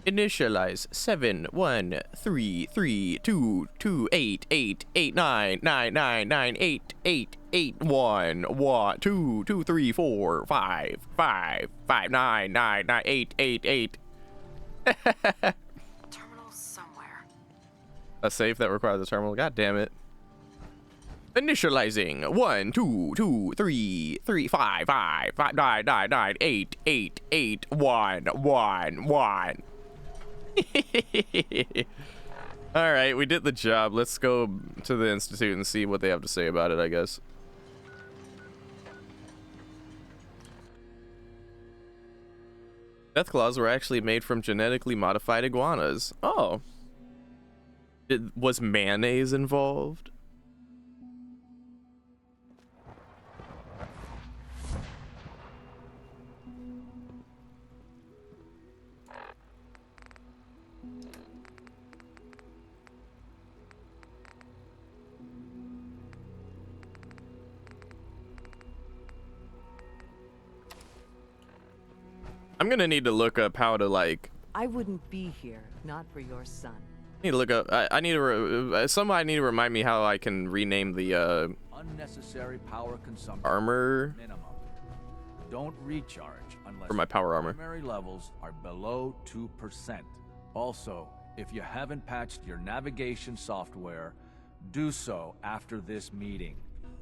Initialize 71333288889998888112223455559998888. Terminal somewhere. A safe that requires a terminal. God damn it. Initializing 12335555999888811. All right, we did the job. Let's go to the Institute and see what they have to say about it, I guess. Death claws were actually made from genetically modified iguanas. Oh. Was mayonnaise involved? I'm gonna need to look up how to, like... I wouldn't be here, not for your son. I need to look up... I need to... somebody need to remind me how I can rename the, Unnecessary power consumption. armor. Minimum. Don't recharge unless For my power armor. primary levels are below 2%. Also, if you haven't patched your navigation software, do so after this meeting.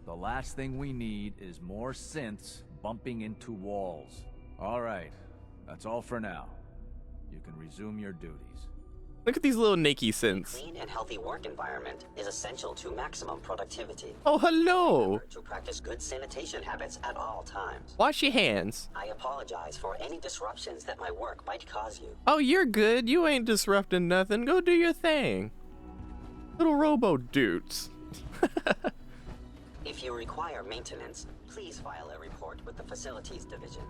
The last thing we need is more synths bumping into walls. All right. That's all for now. You can resume your duties. Look at these little nakey synths. Clean and healthy work environment is essential to maximum productivity. Oh, hello. Remember to practice good sanitation habits at all times. Wash your hands. I apologize for any disruptions that my work might cause you. Oh, you're good. You ain't disrupting nothing. Go do your thing. Little robo dudes. If you require maintenance, please file a report with the Facilities Division.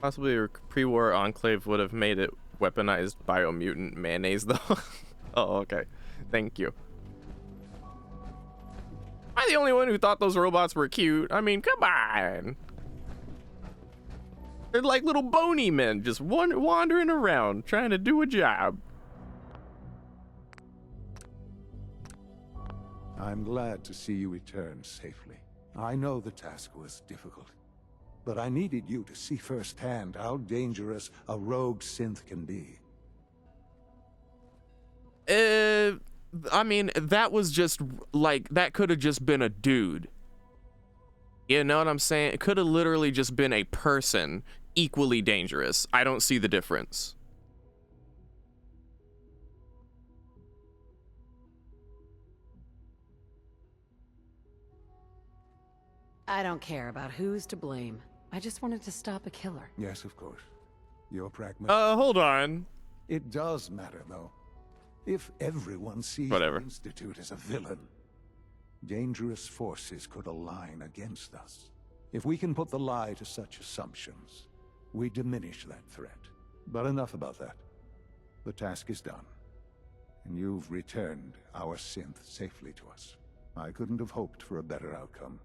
Possibly a pre-war enclave would have made it weaponized biomutant mayonnaise, though. Oh, okay. Thank you. Am I the only one who thought those robots were cute? I mean, come on. They're like little bony men just wandering around trying to do a job. I'm glad to see you return safely. I know the task was difficult, but I needed you to see firsthand how dangerous a rogue synth can be. I mean, that was just, like, that could have just been a dude. You know what I'm saying? It could have literally just been a person equally dangerous. I don't see the difference. I don't care about who's to blame. I just wanted to stop a killer. Yes, of course. You're pragmatic. Hold on. It does matter, though. If everyone sees Whatever. the Institute as a villain, dangerous forces could align against us. If we can put the lie to such assumptions, we diminish that threat. But enough about that. The task is done, and you've returned our synth safely to us. I couldn't have hoped for a better outcome.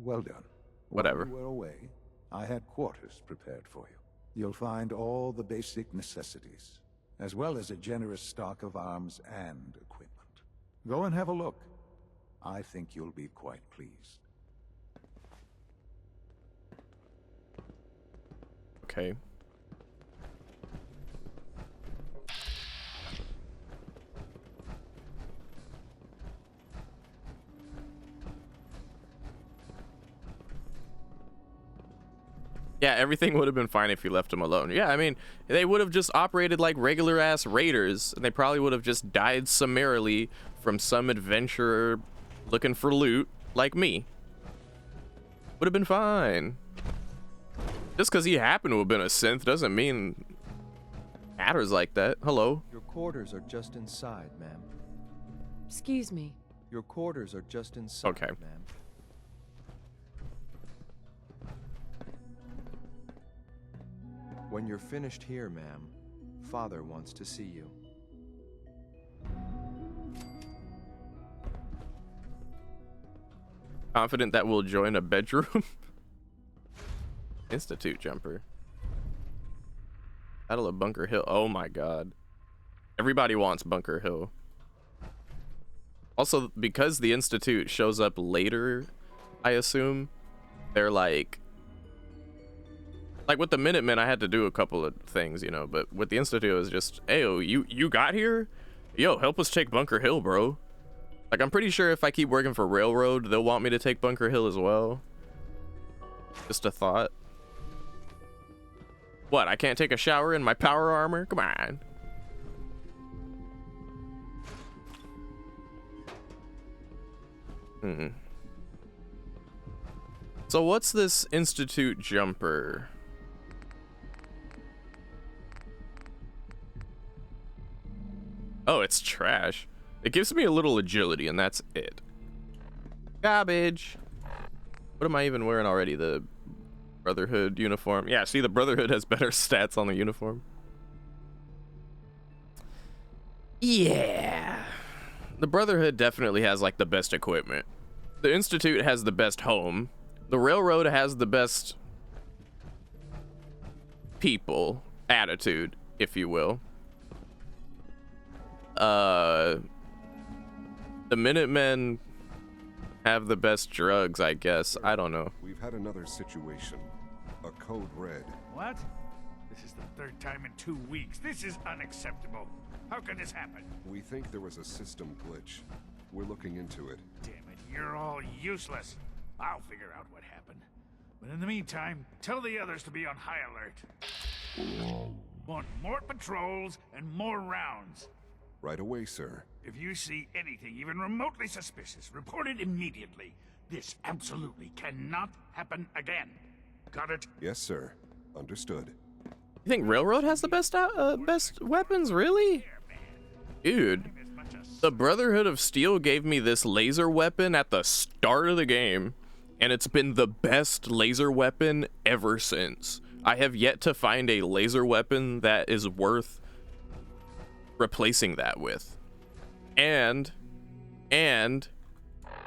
Well done. Whatever. While you were away, I had quarters prepared for you. You'll find all the basic necessities, as well as a generous stock of arms and equipment. Go and have a look. I think you'll be quite pleased. Okay. Yeah, everything would have been fine if you left them alone. Yeah, I mean, they would have just operated like regular ass raiders, and they probably would have just died summarily from some adventurer looking for loot like me. Would have been fine. Just because he happened to have been a synth doesn't mean Matters like that. Hello. Your quarters are just inside, ma'am. Excuse me. Your quarters are just inside, Okay. ma'am. When you're finished here, ma'am, Father wants to see you. Confident that we'll join a bedroom. Institute jumper. Battle of Bunker Hill. Oh my god. Everybody wants Bunker Hill. Also, because the Institute shows up later, I assume, they're like with the Minutemen, I had to do a couple of things, you know, but with the Institute, it was just, hey, you got here? Yo, help us take Bunker Hill, bro. Like, I'm pretty sure if I keep working for Railroad, they'll want me to take Bunker Hill as well. Just a thought. What, I can't take a shower in my power armor? Come on. So what's this Institute jumper? Oh, it's trash. It gives me a little agility, and that's it. Garbage. What am I even wearing already? The Brotherhood uniform. Yeah, see, the Brotherhood has better stats on the uniform. Yeah. The Brotherhood definitely has, like, the best equipment. The Institute has the best home. The Railroad has the best people, attitude, if you will. The Minutemen have the best drugs, I guess. I don't know. We've had another situation. A code red. What? This is the third time in 2 weeks. This is unacceptable. How can this happen? We think there was a system glitch. We're looking into it. Damn it, you're all useless. I'll figure out what happened. But in the meantime, tell the others to be on high alert. Want more patrols and more rounds. Right away, sir. If you see anything even remotely suspicious, report it immediately. This absolutely cannot happen again. Got it? Yes, sir. Understood. You think Railroad has the best best weapons, really? Dude, the Brotherhood of Steel gave me this laser weapon at the start of the game, and it's been the best laser weapon ever since. I have yet to find a laser weapon that is worth replacing that with. And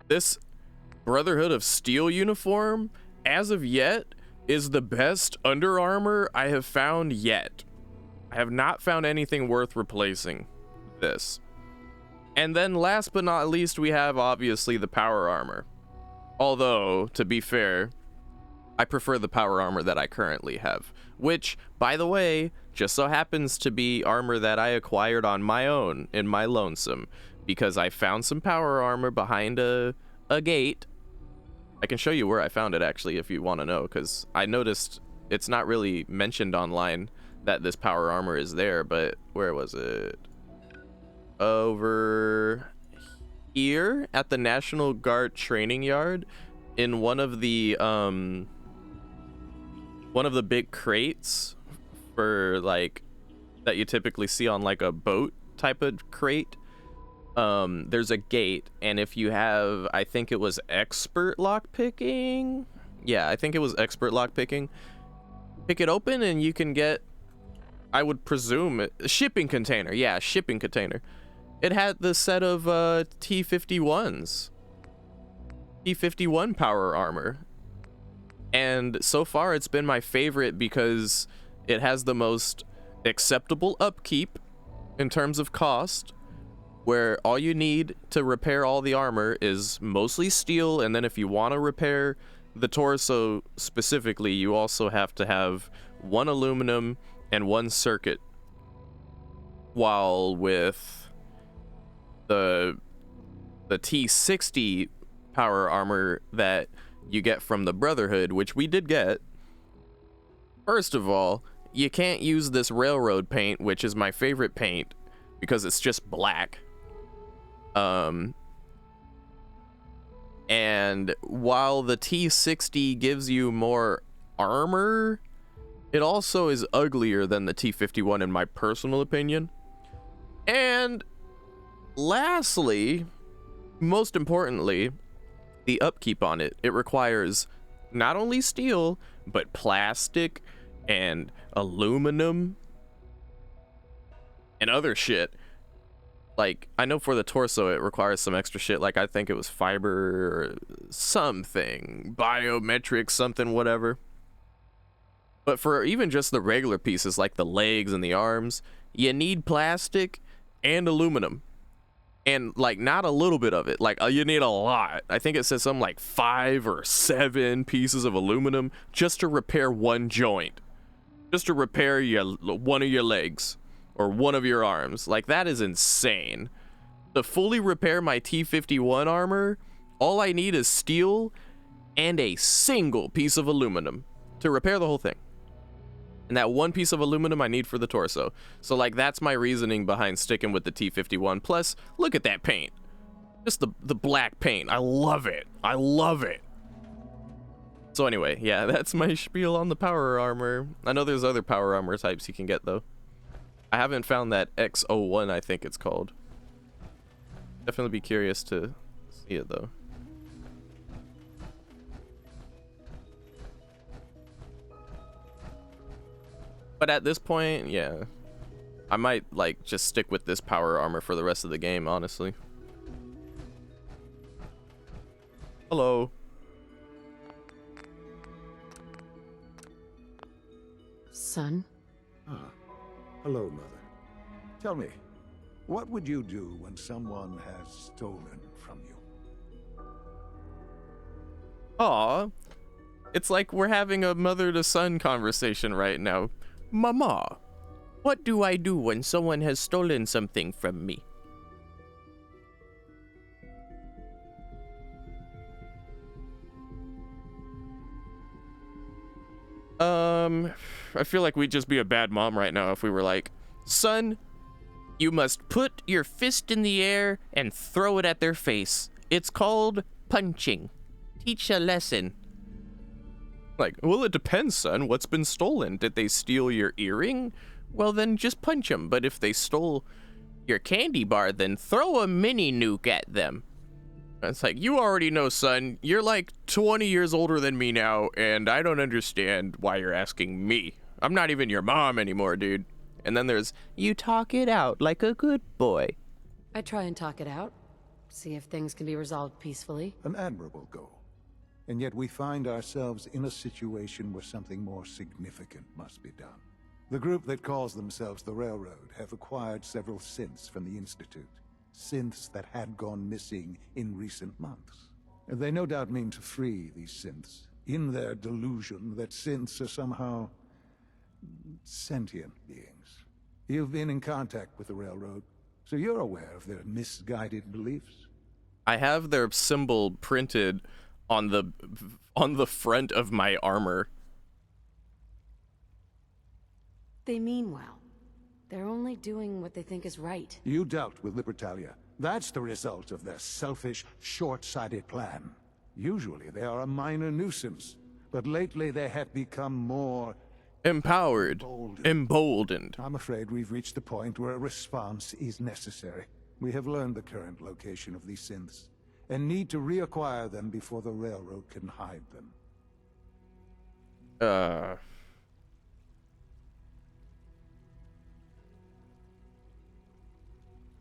this Brotherhood of Steel uniform, as of yet, is the best Under Armour I have found yet. I have not found anything worth replacing this. And then last but not least, we have obviously the Power Armor. Although, to be fair, I prefer the Power Armor that I currently have, which, by the way, just so happens to be armor that I acquired on my own in my lonesome, because I found some Power Armor behind a gate. I can show you where I found it, actually, if you want to know, because I noticed it's not really mentioned online that this Power Armor is there, but where was it? Over here at the National Guard training yard, in one of the big crates for, like, that you typically see on like a boat type of crate. There's a gate, and if you have, I think it was expert lockpicking. Yeah, I think it was expert lockpicking. Pick it open and you can get, I would presume, a shipping container. Yeah, shipping container. It had the set of T-51s. T-51 Power Armor. And so far it's been my favorite because it has the most acceptable upkeep in terms of cost, where all you need to repair all the armor is mostly steel, and then if you want to repair the torso specifically, you also have to have 1 aluminum and 1 circuit. While with the T-60 Power Armor that you get from the Brotherhood, which we did get, first of all, you can't use this Railroad paint, which is my favorite paint, because it's just black. And while the T-60 gives you more armor, It also is uglier than the T-51 in my personal opinion. And lastly, most importantly, the upkeep on it. It requires not only steel, but plastic and aluminum and other shit. Like, I know for the torso it requires some extra shit, like I think it was fiber or something, biometric something, whatever. But for even just the regular pieces like the legs and the arms, you need plastic and aluminum. And like not a little bit of it, like you need a lot. I think it says something like 5 or 7 pieces of aluminum just to repair one joint. Just to repair one of your legs or one of your arms. Like, that is insane. To fully repair my T-51 armor, all I need is steel and a single piece of aluminum to repair the whole thing. And that one piece of aluminum I need for the torso. So, like, that's my reasoning behind sticking with the T-51. Plus, look at that paint. Just the black paint. I love it. I love it. So anyway, yeah, that's my spiel on the power armor. I know there's other power armor types you can get, though. I haven't found that X01, I think it's called. Definitely be curious to see it, though. But at this point, yeah, I might, like, just stick with this power armor for the rest of the game, honestly. Hello. Son? Ah, hello, Mother. Tell me, what would you do when someone has stolen from you? Aw, it's like we're having a mother-to-son conversation right now. Mama, what do I do when someone has stolen something from me? I feel like we'd just be a bad mom right now if we were like, son, you must put your fist in the air and throw it at their face. It's called punching. Teach a lesson. Like, well, it depends, son. What's been stolen? Did they steal your earring? Well, then just punch them. But if they stole your candy bar, then throw a mini nuke at them. It's like, you already know, son. You're like 20 years older than me now, and I don't understand why you're asking me. I'm not even your mom anymore, dude. And then there's, you talk it out like a good boy. I try and talk it out. See if things can be resolved peacefully. An admirable goal. And yet we find ourselves in a situation where something more significant must be done. The group that calls themselves the Railroad have acquired several synths from the Institute. Synths that had gone missing in recent months. They no doubt mean to free these synths, in their delusion that synths are somehow sentient beings. You've been in contact with the Railroad, so you're aware of their misguided beliefs. I have their symbol printed on the front of my armor. They mean well. They're only doing what they think is right. You dealt with Libertalia. That's the result of their selfish, short-sighted plan. Usually they are a minor nuisance, but lately they have become more empowered, emboldened. I'm afraid we've reached the point where a response is necessary. We have learned the current location of these synths, and need to reacquire them before the Railroad can hide them.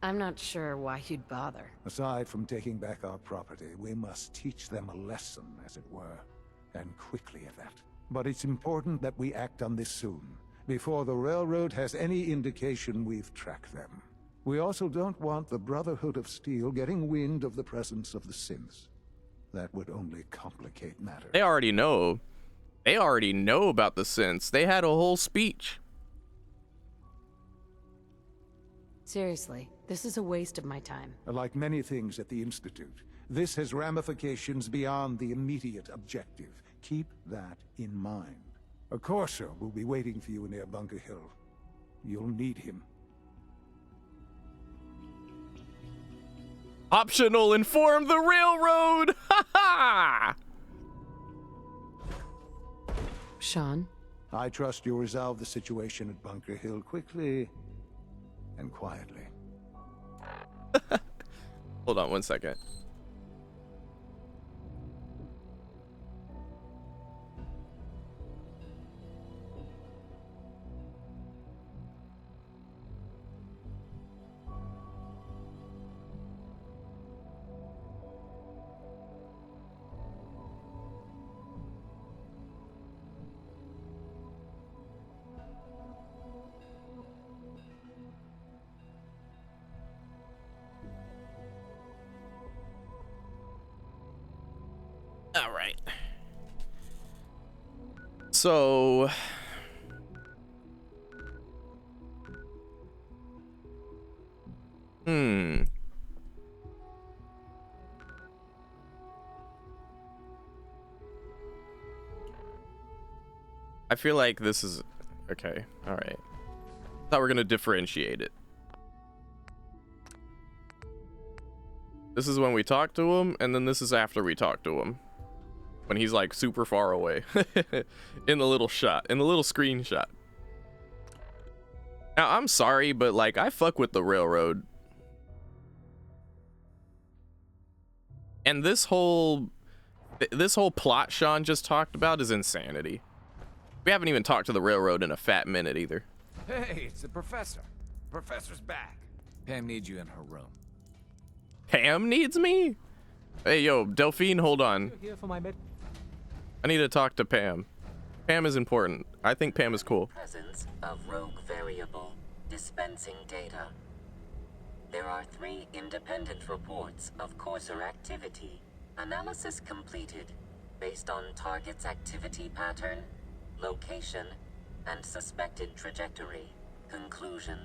I'm not sure why you'd bother. Aside from taking back our property, we must teach them a lesson, as it were, and quickly at that. But it's important that we act on this soon, before the Railroad has any indication we've tracked them. We also don't want the Brotherhood of Steel getting wind of the presence of the synths. That would only complicate matters. They already know. They already know about the synths. They had a whole speech. Seriously, this is a waste of my time. Like many things at the Institute, this has ramifications beyond the immediate objective. Keep that in mind. A Corso will be waiting for you near Bunker Hill. You'll need him. Optional, inform the Railroad! Ha ha! Sean, I trust you'll resolve the situation at Bunker Hill quickly and quietly. Hold on one second. All right. So I feel like this is okay. All right. Thought we're gonna differentiate it. This is when we talk to him, and then this is after we talk to him. When he's like super far away in the little shot, in the little screenshot. Now, I'm sorry, but like I fuck with the railroad. And this whole plot Sean just talked about is insanity. We haven't even talked to the railroad in a fat minute either. Hey, it's the professor. Professor's back. Pam needs you in her room. Pam needs me? Hey, yo, Delphine, hold on. Here for my I need to talk to Pam. Pam is important. I think Pam is cool. Presence of rogue variable dispensing data. There are 3 independent reports of Courser activity. Analysis completed based on target's activity pattern, location, and suspected trajectory. Conclusion: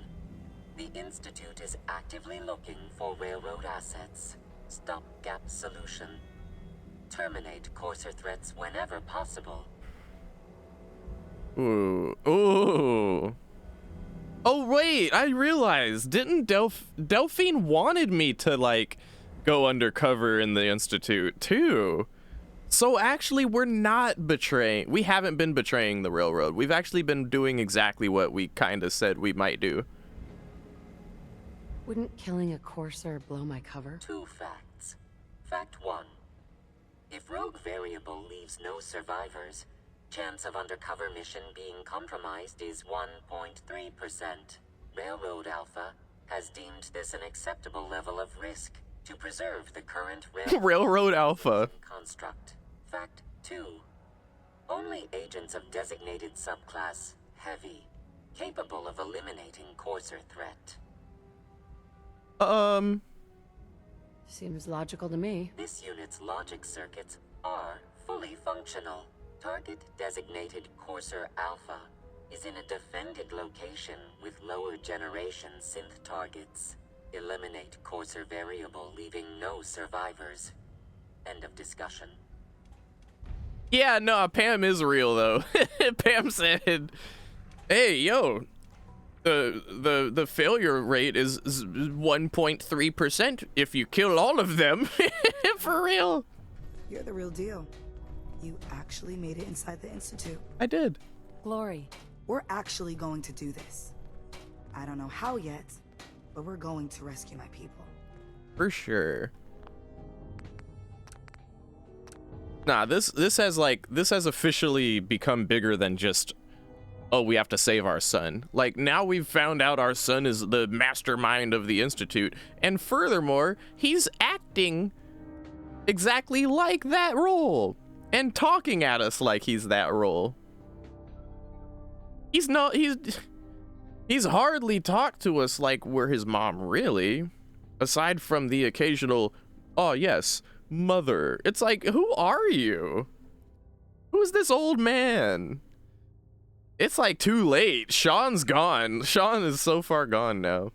the Institute is actively looking for railroad assets. Stopgap solution: terminate Courser threats whenever possible. Ooh. Ooh. Oh, wait, I realized. Didn't Delphine wanted me to, like, go undercover in the Institute, too. So, actually, we're not betraying. We haven't been betraying the railroad. We've actually been doing exactly what we kind of said we might do. Wouldn't killing a Courser blow my cover? 2 facts. Fact 1. If rogue variable leaves no survivors, chance of undercover mission being compromised is 1.3%. Railroad Alpha has deemed this an acceptable level of risk to preserve the current Railroad Alpha construct. Fact 2. Only agents of designated subclass Heavy capable of eliminating Courser threat. Seems logical to me. This unit's logic circuits are fully functional. Target designated Courser Alpha is in a defended location with lower generation synth targets. Eliminate Courser variable, leaving no survivors. End of discussion. Yeah, no, Pam is real though. Pam said, "Hey, yo, the failure rate is 1.3% if you kill all of them." For real. You're the real deal. You actually made it inside the Institute. I did. Glory. We're actually going to do this. I don't know how yet, but we're going to rescue my people. For sure. Nah, this has officially become bigger than just, oh, we have to save our son. Like, now we've found out our son is the mastermind of the Institute, and furthermore, he's acting exactly like that role and talking at us like he's that role. He's hardly talked to us like we're his mom, really, aside from the occasional, oh yes, mother. It's like, who are you? Who's this old man? It's like too late. Sean's gone. Sean is so far gone now.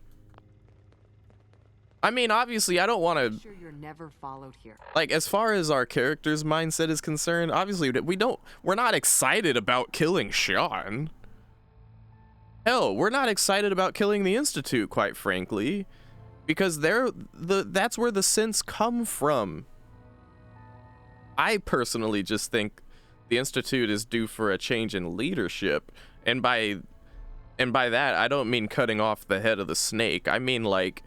I mean, obviously, I don't want to. Sure, you're never followed here. Like, as far as our character's mindset is concerned, obviously, we're not excited about killing Sean. Hell, we're not excited about killing the Institute, quite frankly, because that's where the synths come from. I personally just think the Institute is due for a change in leadership, and by that I don't mean cutting off the head of the snake. I mean like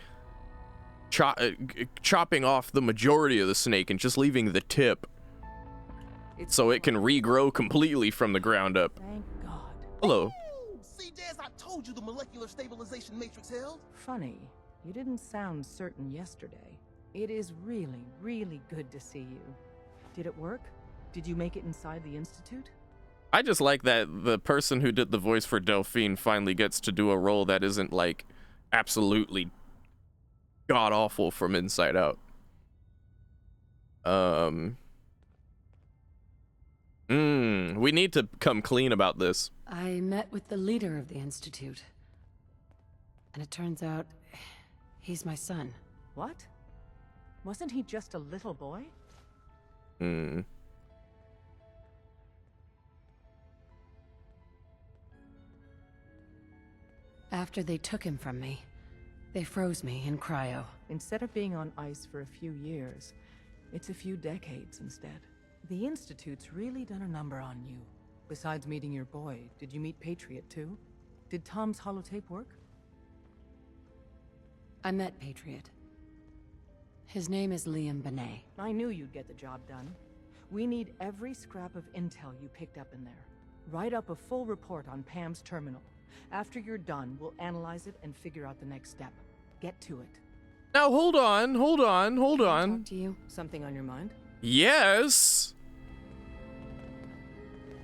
chopping off the majority of the snake and just leaving the tip so it can regrow completely from the ground up. Thank God. Hello. See, Jazz, I told you the molecular stabilization matrix held. Funny, you didn't sound certain yesterday. It is really, really good to see you. Did it work? Did you make it inside the Institute? I just like that the person who did the voice for Delphine finally gets to do a role that isn't like absolutely god-awful from Inside Out. We need to come clean about this. I met with the leader of the Institute. And it turns out he's my son. What? Wasn't he just a little boy? After they took him from me, they froze me in cryo. Instead of being on ice for a few years, it's a few decades instead. The Institute's really done a number on you. Besides meeting your boy, did you meet Patriot too? Did Tom's holotape work? I met Patriot. His name is Liam Benet. I knew you'd get the job done. We need every scrap of intel you picked up in there. Write up a full report on Pam's terminal. After you're done, we'll analyze it and figure out the next step. Get to it. Now hold on. Talk to you. Something on your mind? Yes.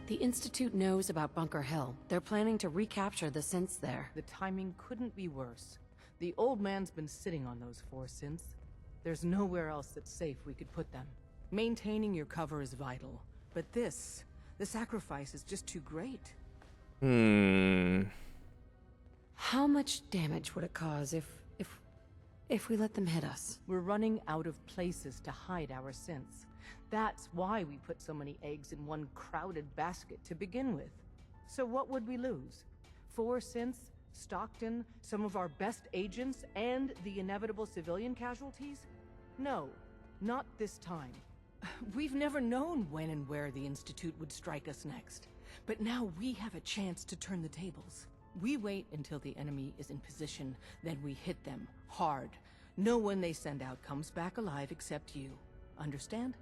The Institute knows about Bunker Hill. They're planning to recapture the synths there. The timing couldn't be worse. The old man's been sitting on those 4 synths. There's nowhere else that's safe we could put them. Maintaining your cover is vital. But the sacrifice is just too great. How much damage would it cause if we let them hit us? We're running out of places to hide our synths. That's why we put so many eggs in one crowded basket to begin with. So what would we lose? 4 synths, Stockton, some of our best agents, and the inevitable civilian casualties? No, not this time. We've never known when and where the Institute would strike us next. But now we have a chance to turn the tables. We wait until the enemy is in position, then we hit them hard. No one they send out comes back alive except you. Understand?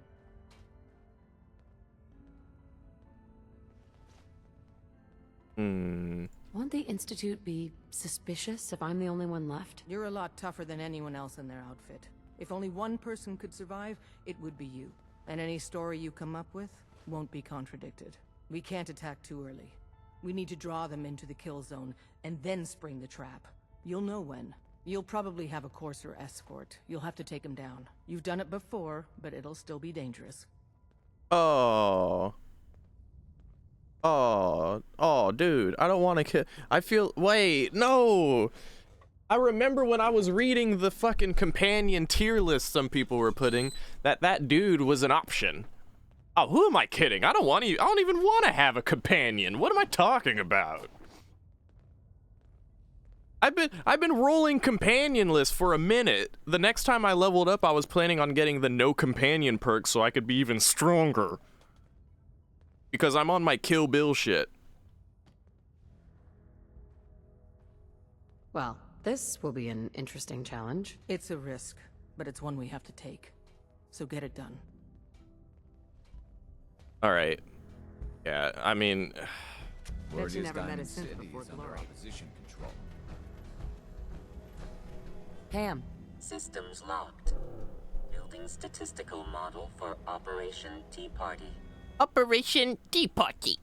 Won't the Institute be suspicious if I'm the only one left? You're a lot tougher than anyone else in their outfit. If only one person could survive, it would be you. And any story you come up with won't be contradicted. We can't attack too early. We need to draw them into the kill zone, and then spring the trap. You'll know when. You'll probably have a Courser escort. You'll have to take him down. You've done it before, but it'll still be dangerous. Oh, dude, I don't want to kill. I feel, wait, no. I remember when I was reading the fucking companion tier list some people were putting, that dude was an option. Oh, who am I kidding? I don't even want to have a companion. What am I talking about? I've been rolling companion lists for a minute. The next time I leveled up, I was planning on getting the no companion perk so I could be even stronger. Because I'm on my Kill Bill shit. Well, this will be an interesting challenge. It's a risk, but it's one we have to take. So get it done. All right. Yeah, I mean... Bet you never met a synth before Glory. Pam. Systems locked. Building statistical model for Operation Tea Party. Operation Tea Party.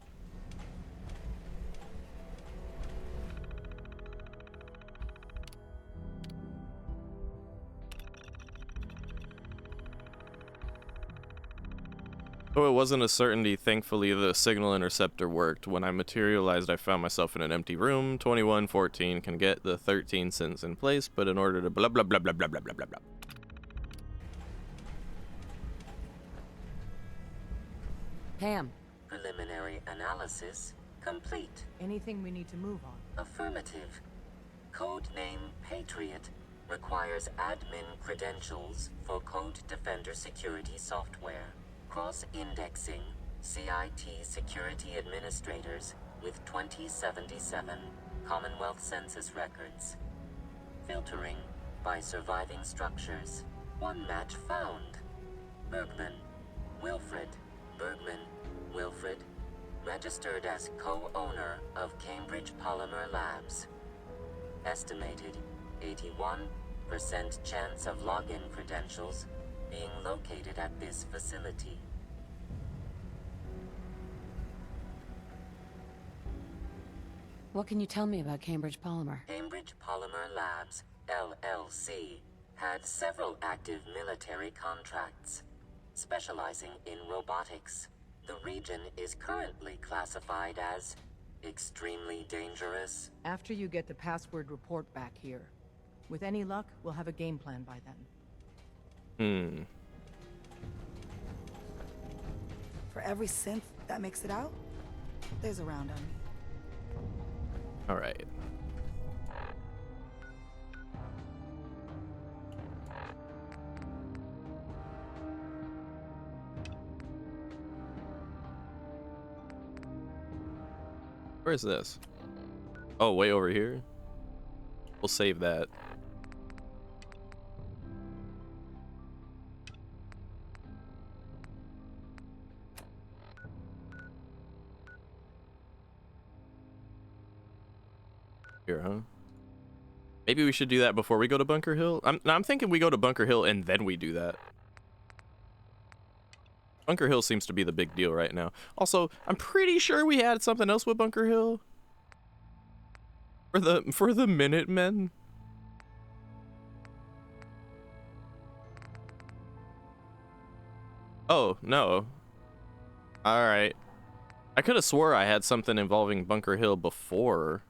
Though it wasn't a certainty, thankfully the signal interceptor worked. When I materialized, I found myself in an empty room. 2114 can get the 13 synths in place, but in order to blah blah blah blah blah blah blah blah blah. Pam. Preliminary analysis complete. Anything we need to move on? Affirmative. Codename Patriot requires admin credentials for Code Defender security software. Cross-indexing CIT security administrators with 2077 Commonwealth Census records. Filtering by surviving structures. One match found. Bergman. Wilfred. Bergman. Wilfred. Registered as co-owner of Cambridge Polymer Labs. Estimated 81% chance of login credentials being located at this facility. What can you tell me about Cambridge Polymer? Cambridge Polymer Labs, LLC, had several active military contracts, specializing in robotics. The region is currently classified as extremely dangerous. After you get the password report back here. With any luck, we'll have a game plan by then. For every synth that makes it out, there's a round on me. All right. Where is this? Oh, way over here. We'll save that. Here, huh? Maybe we should do that before we go to Bunker Hill. I'm thinking we go to Bunker Hill and then we do that. Bunker Hill seems to be the big deal right now. Also, I'm pretty sure we had something else with Bunker Hill. For the Minutemen. Oh, no. Alright. I could have swore I had something involving Bunker Hill before.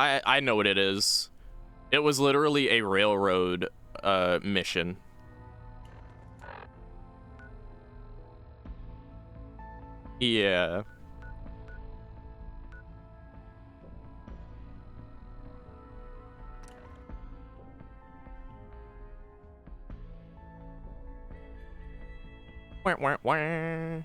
I know what it is. It was literally a railroad mission. Yeah. Wah, wah, wah.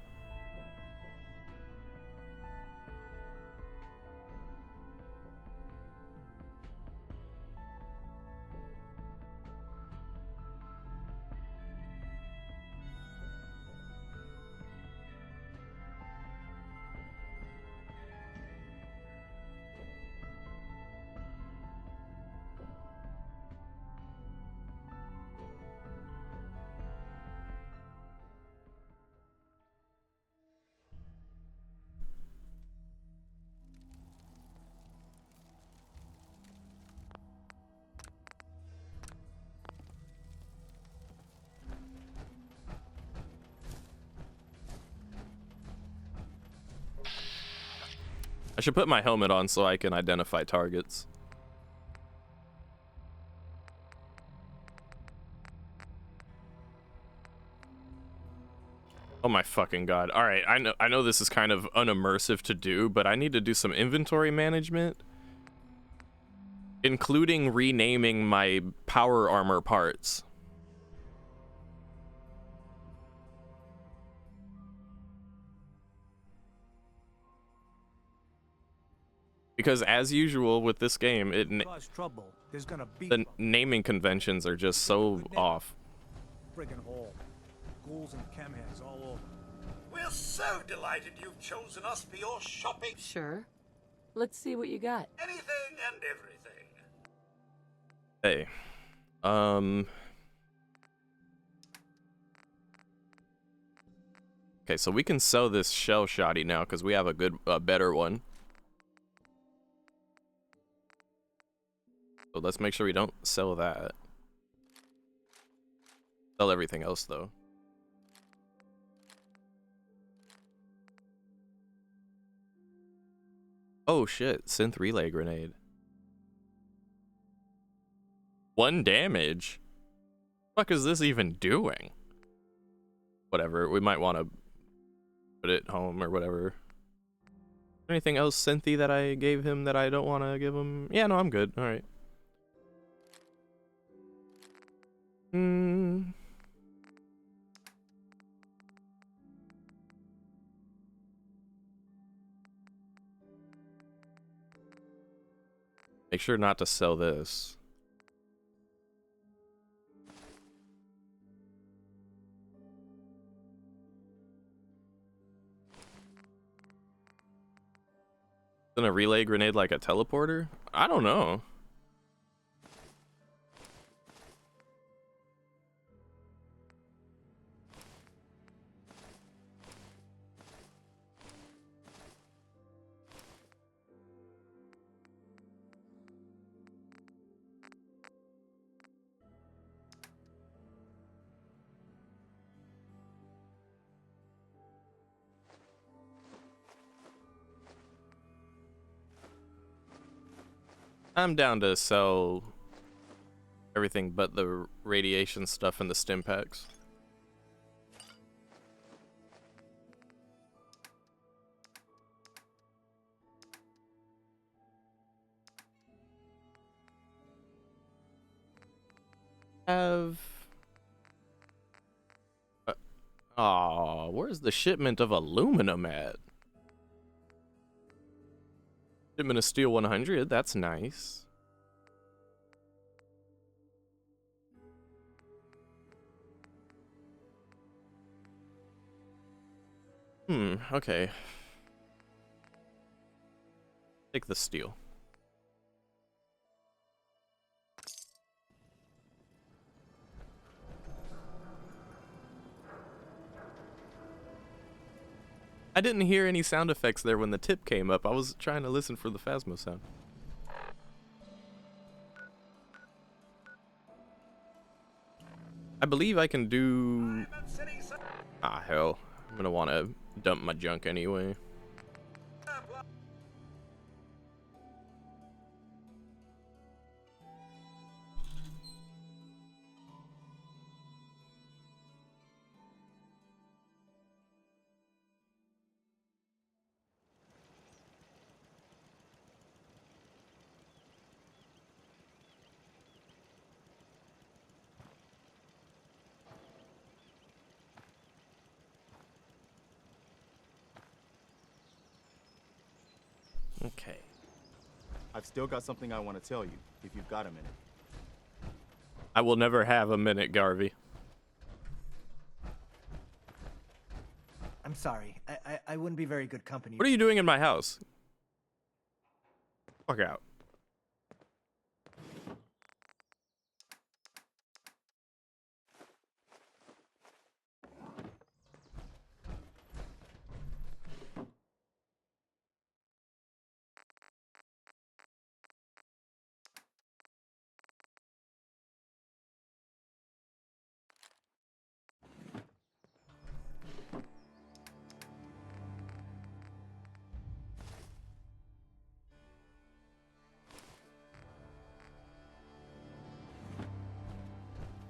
I should put my helmet on so I can identify targets. Oh my fucking god. All right, I know this is kind of unimmersive to do, but I need to do some inventory management, including renaming my power armor parts. Because as usual with this game, the naming conventions are just so off. Friggin' hole. Ghouls and chemheads all over. We're so delighted you've chosen us for your shopping. Sure. Let's see what you got. Anything and everything. Hey. Okay, so we can sell this shell shoddy now because we have a better one. So let's make sure we don't sell that. Sell everything else though. Oh shit, synth relay grenade. 1 damage? What the fuck is this even doing? Whatever, we might want to put it home or whatever. Anything else synthy that I gave him that I don't want to give him? Yeah, no, I'm good. All right. Make sure not to sell this. Isn't a relay grenade like a teleporter? I don't know. I'm down to sell everything but the radiation stuff and the stim packs. Where's the shipment of aluminum at? Shipment of steel 100, that's nice. Okay. Take the steel. I didn't hear any sound effects there when the tip came up. I was trying to listen for the Phasmo sound. I believe I can do... Ah, hell. I'm gonna want to dump my junk anyway. Okay. I've still got something I want to tell you, if you've got a minute. I will never have a minute, Garvey. I'm sorry. I wouldn't be very good company. What are you doing in my house? Fuck out.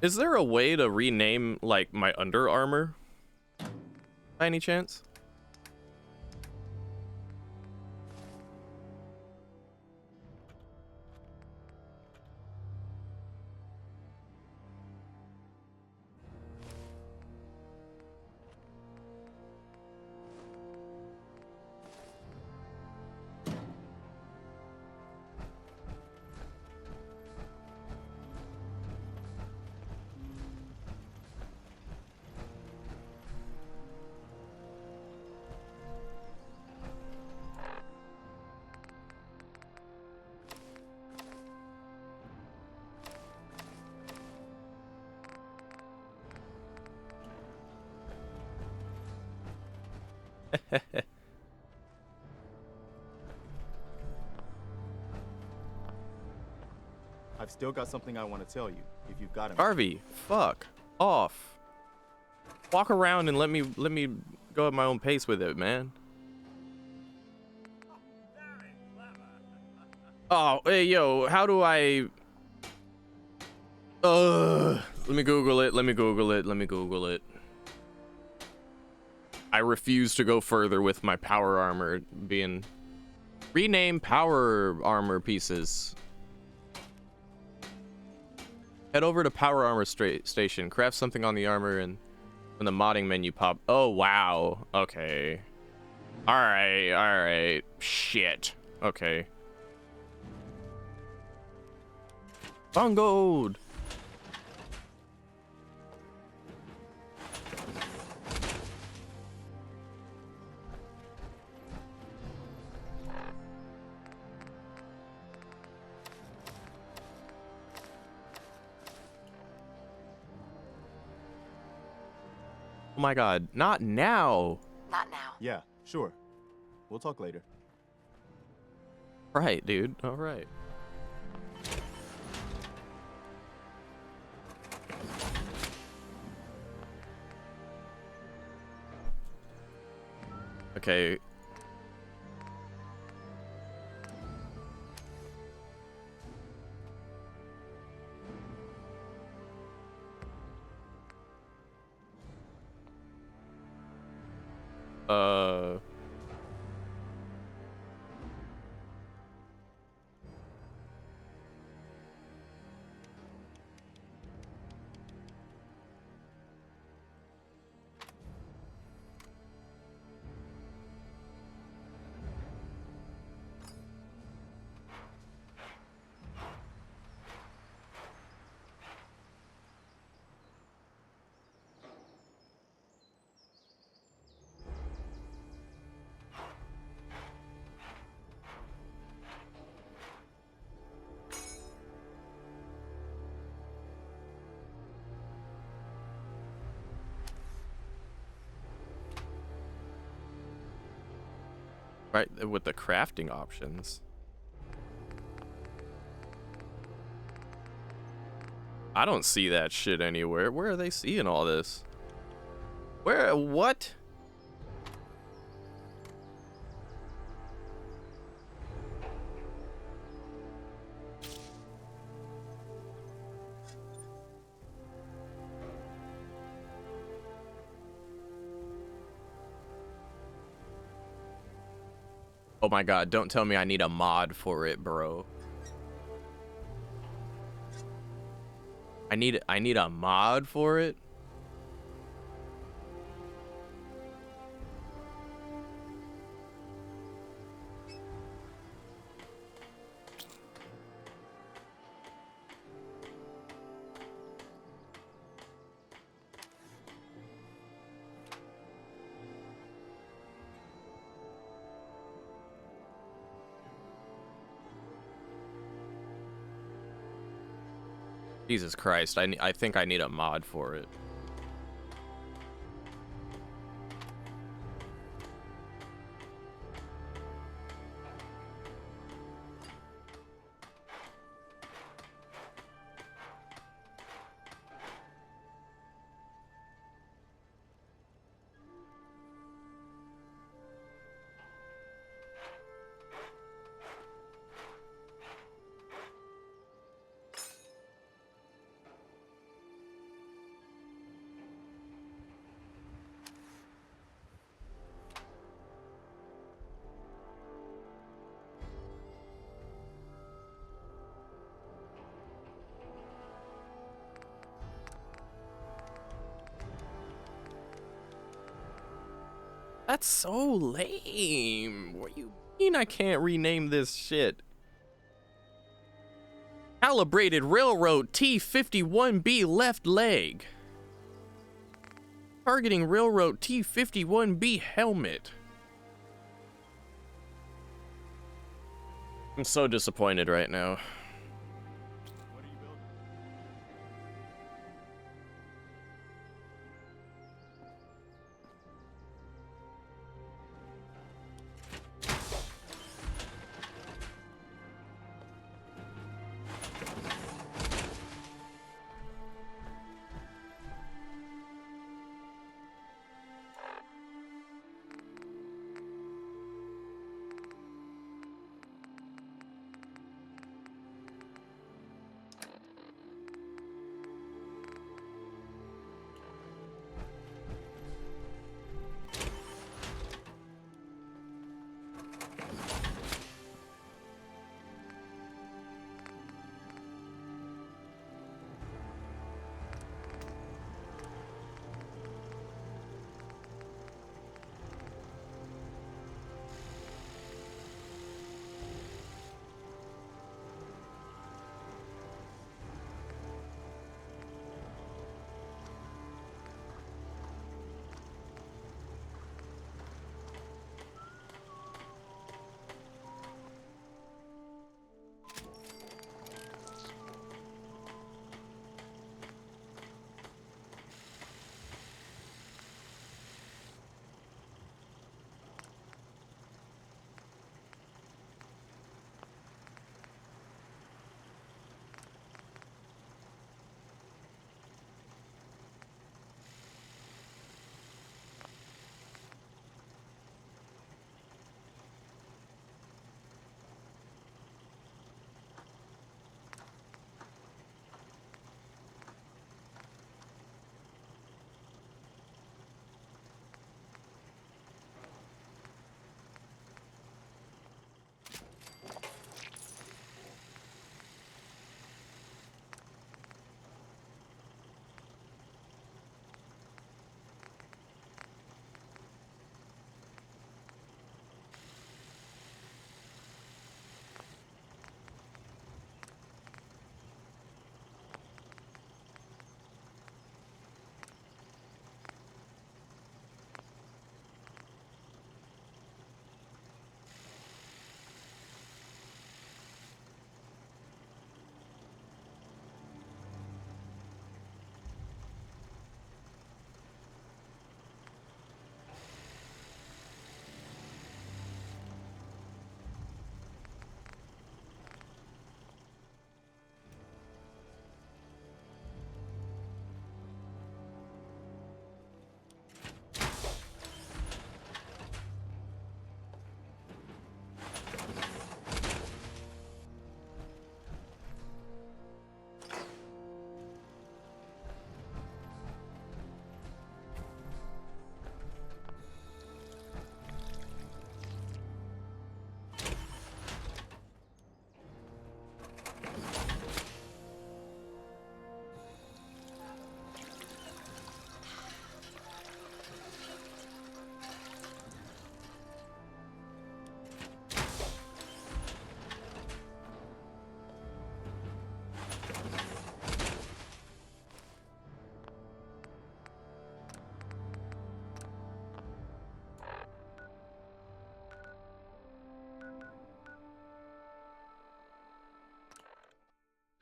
Is there a way to rename, like, my Under Armour? By any chance? I've still got something I want to tell you, if you've got a minute. Garvey, fuck off. Walk around and let me go at my own pace with it, man. Oh, hey, yo, how do I... let me Google it, let me Google it, let me Google it. I refuse to go further with my power armor being... Rename power armor pieces. Head over to power armor station. Craft something on the armor and when the modding menu pop... Oh, wow. Okay. Alright, alright. Shit. Okay. Bungoed. Oh my god, not now. Not now. Yeah, sure. We'll talk later. Right, dude. All right. Okay. Uh right, with the crafting options. I don't see that shit anywhere. Where are they seeing all this? Where? What? Oh my god, don't tell me I need a mod for it, bro. I need a mod for it? Jesus Christ, I think I need a mod for it. That's so lame. What do you mean I can't rename this shit? Calibrated Railroad T-51B left leg. Targeting Railroad T-51B helmet. I'm so disappointed right now.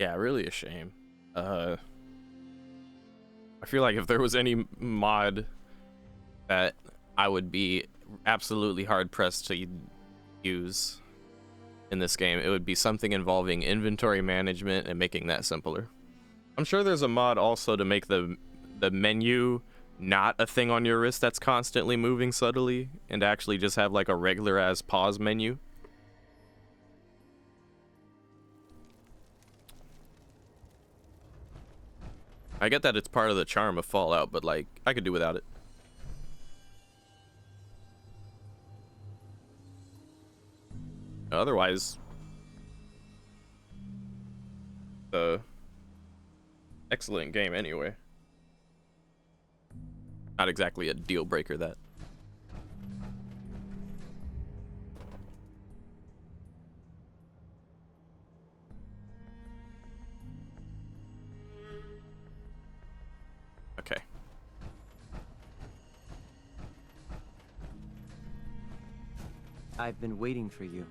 Yeah, really a shame. I feel like if there was any mod that I would be absolutely hard pressed to use in this game, it would be something involving inventory management and making that simpler. I'm sure there's a mod also to make the menu not a thing on your wrist that's constantly moving subtly and actually just have like a regular as pause menu. I get that it's part of the charm of Fallout, but like I could do without it. Otherwise, excellent game anyway. Not exactly a deal breaker, that. Okay. I've been waiting for you.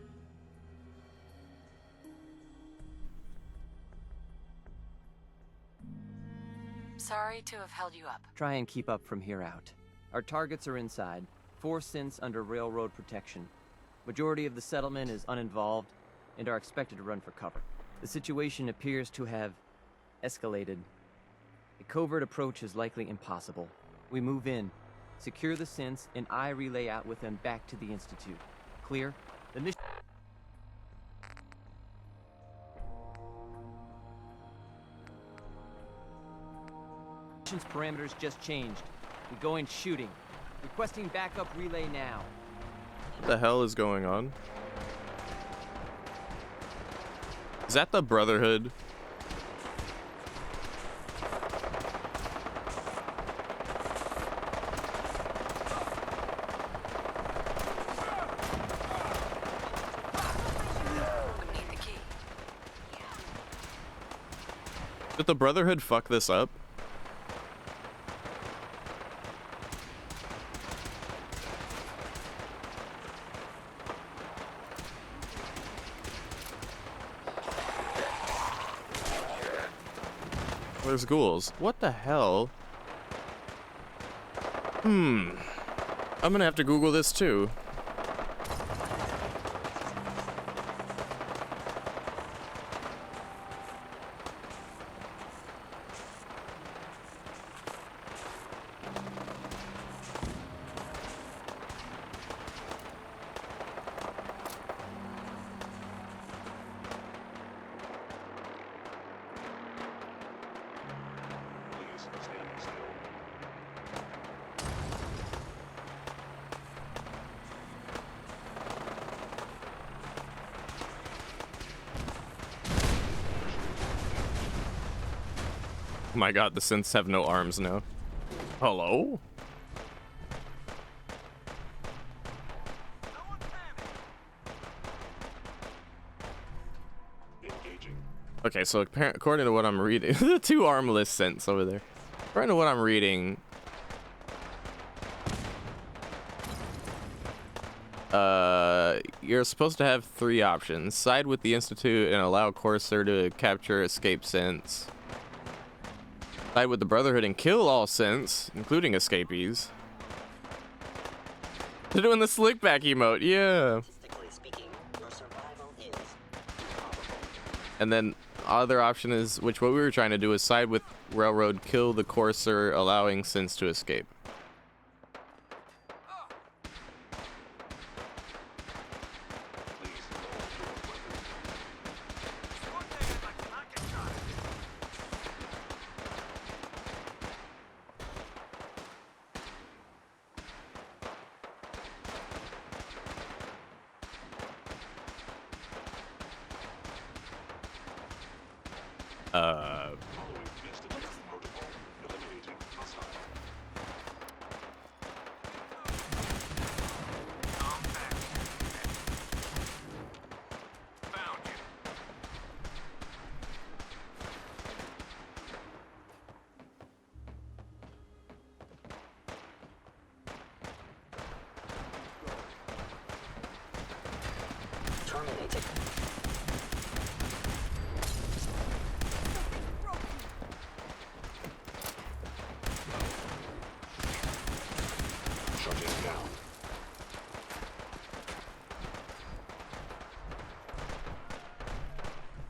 Sorry to have held you up. Try and keep up from here out. Our targets are inside, 4 synths under railroad protection. Majority of the settlement is uninvolved and are expected to run for cover. The situation appears to have escalated. A covert approach is likely impossible. We move in, secure the synths, and I relay out with them back to the Institute. Clear? The mission... Mission's parameters just changed. We go in shooting. Requesting backup relay now. What the hell is going on? Is that the Brotherhood? Did the Brotherhood fuck this up? There's ghouls. What the hell? I'm gonna have to Google this too. Oh my god, the synths have no arms now. Hello? Okay, so according to what I'm reading, the 2 armless synths over there. According to what I'm reading, you're supposed to have 3 options. Side with the Institute and allow Corsair to capture escape synths. Side with the Brotherhood and kill all synths, including escapees. They're doing the slick back emote, yeah. And then other option is, which what we were trying to do is side with Railroad, kill the Corsair, allowing synths to escape.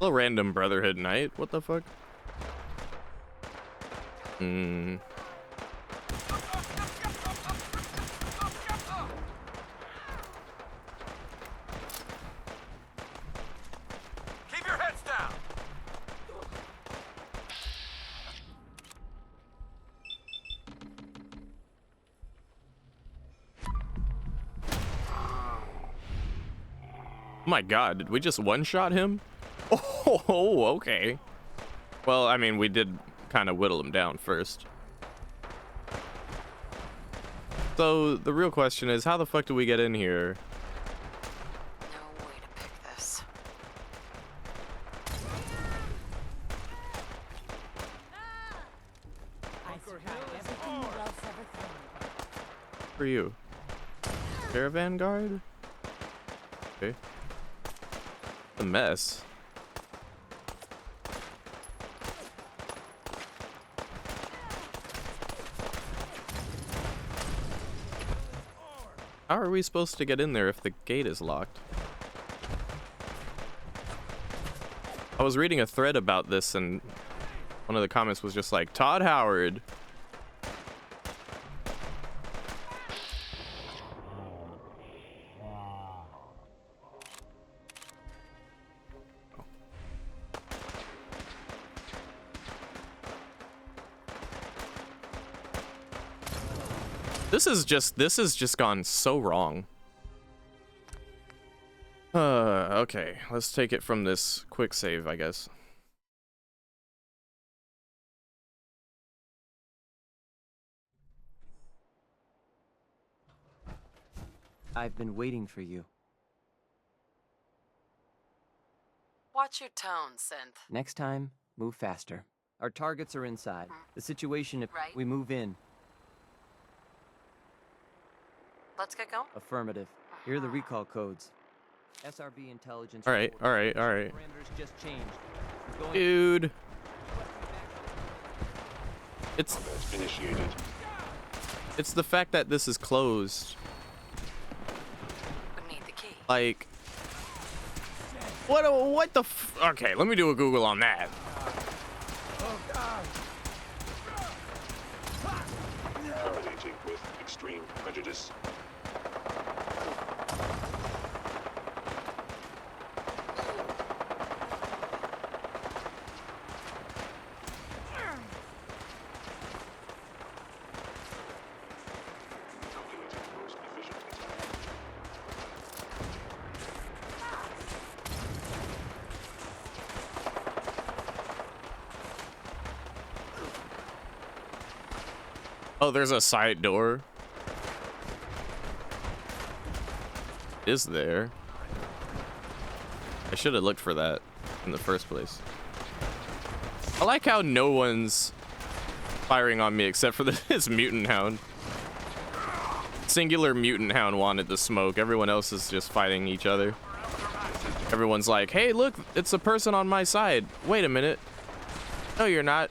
Hello, random Brotherhood Knight. What the fuck? Hmm. Keep your heads down. Oh my god, did we just one-shot him? Oh, okay. Well, I mean, we did kind of whittle him down first. So, the real question is, how the fuck do we get in here? No way to pick this. For you. Caravan guard? Okay. A mess. How are we supposed to get in there if the gate is locked? I was reading a thread about this and one of the comments was just like, Todd Howard. This has just gone so wrong. Okay, let's take it from this quick save, I guess. I've been waiting for you. Watch your tone, Synth. Next time, move faster. Our targets are inside. The situation, if we move in. Let's get going. Affirmative. Here are the recall codes. SRB intelligence. All right. Parameters just changed. Dude. It's initiated. It's the fact that this is closed. We need the key. Like, what the okay, let me do a Google on that. Terminating with extreme prejudice. Oh, there's a side door. Is there? I should have looked for that in the first place. I like how no one's firing on me except for this mutant hound. Singular mutant hound wanted the smoke. Everyone else is just fighting each other. Everyone's like, hey, look, it's a person on my side. Wait a minute. No, you're not.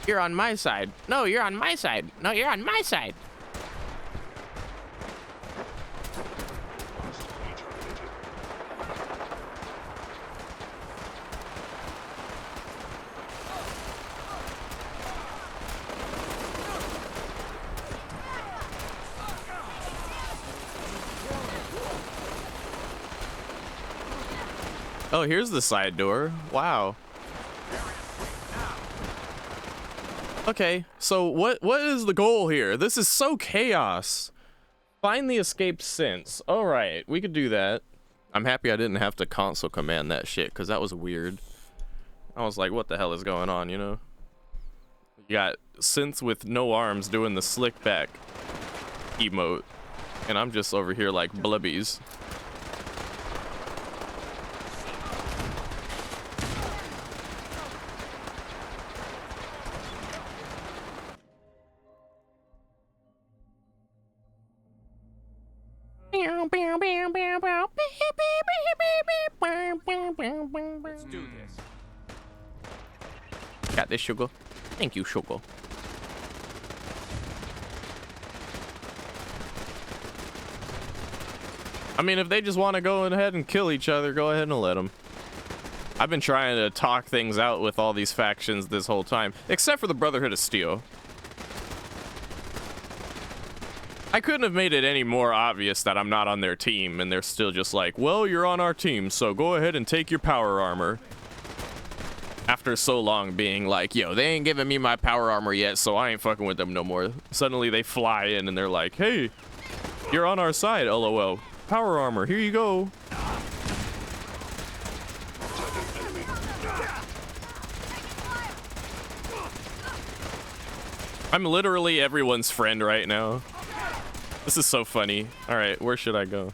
You're on my side. No, you're on my side. No, you're on my side. Oh, here's the side door. Wow. Okay, so what is the goal here? This is so chaos. Find the escaped synths. All right, we could do that. I'm happy I didn't have to console command that shit because that was weird. I was like, what the hell is going on, you know? You got synths with no arms doing the slick back emote, and I'm just over here like blubbies. Let's do this. Got this, sugar. Thank you, sugar. I mean, if they just want to go ahead and kill each other, go ahead and let them. I've been trying to talk things out with all these factions this whole time, except for the Brotherhood of Steel. I couldn't have made it any more obvious that I'm not on their team, and they're still just like, well, you're on our team, so go ahead and take your power armor. After so long being like, yo, they ain't giving me my power armor yet, so I ain't fucking with them no more. Suddenly they fly in and they're like, hey, you're on our side, LOL. Power armor, here you go. I'm literally everyone's friend right now. This is so funny. All right, where should I go?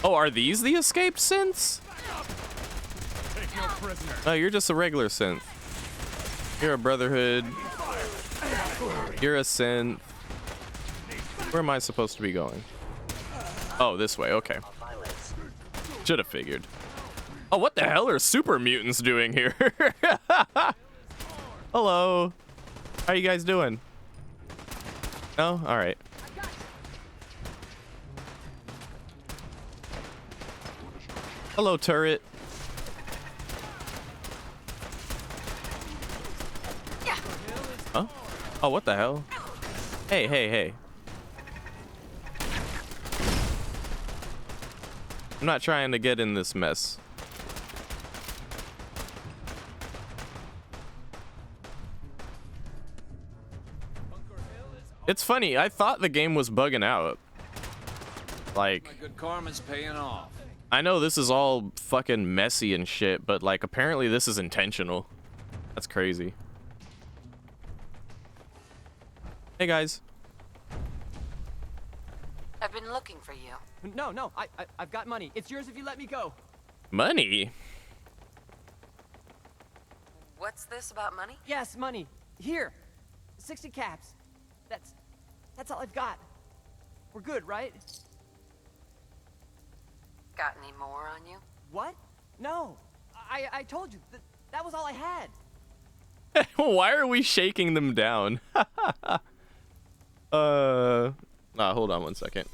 Oh, are these the escaped synths? No, you're just a regular synth. You're a Brotherhood. You're a synth. Where am I supposed to be going? Oh, this way. Okay. Should have figured. Oh, what the hell are super mutants doing here? Hello. How you guys doing? No? All right. Hello, turret. Huh? Oh, what the hell? Hey, hey, hey. I'm not trying to get in this mess. It's funny, I thought the game was bugging out. Like, My good karma's paying off. I know this is all fucking messy and shit, but like apparently this is intentional. That's crazy. Hey guys. I've been looking for you. No, I've got money. It's yours if you let me go. Money? What's this about money? Yes, money. Here. 60 caps. That's all I've got. We're good, right? Got any more on you? What? No. I told you. That was all I had. Why are we shaking them down? Hold on one second.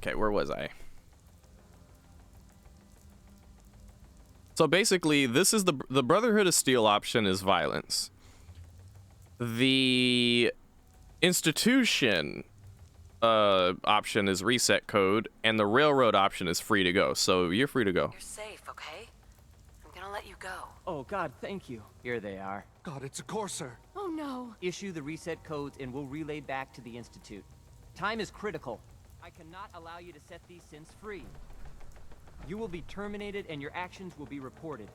Okay, where was I? So basically, this is the Brotherhood of Steel option is violence. The institution option is reset code, and the railroad option is free to go. So you're free to go. You're safe, okay? I'm gonna let you go. Oh, God, thank you. Here they are. God, it's a Corsair. Oh, no. Issue the reset codes, and we'll relay back to the Institute. Time is critical. I cannot allow you to set these synths free. You will be terminated, and your actions will be reported.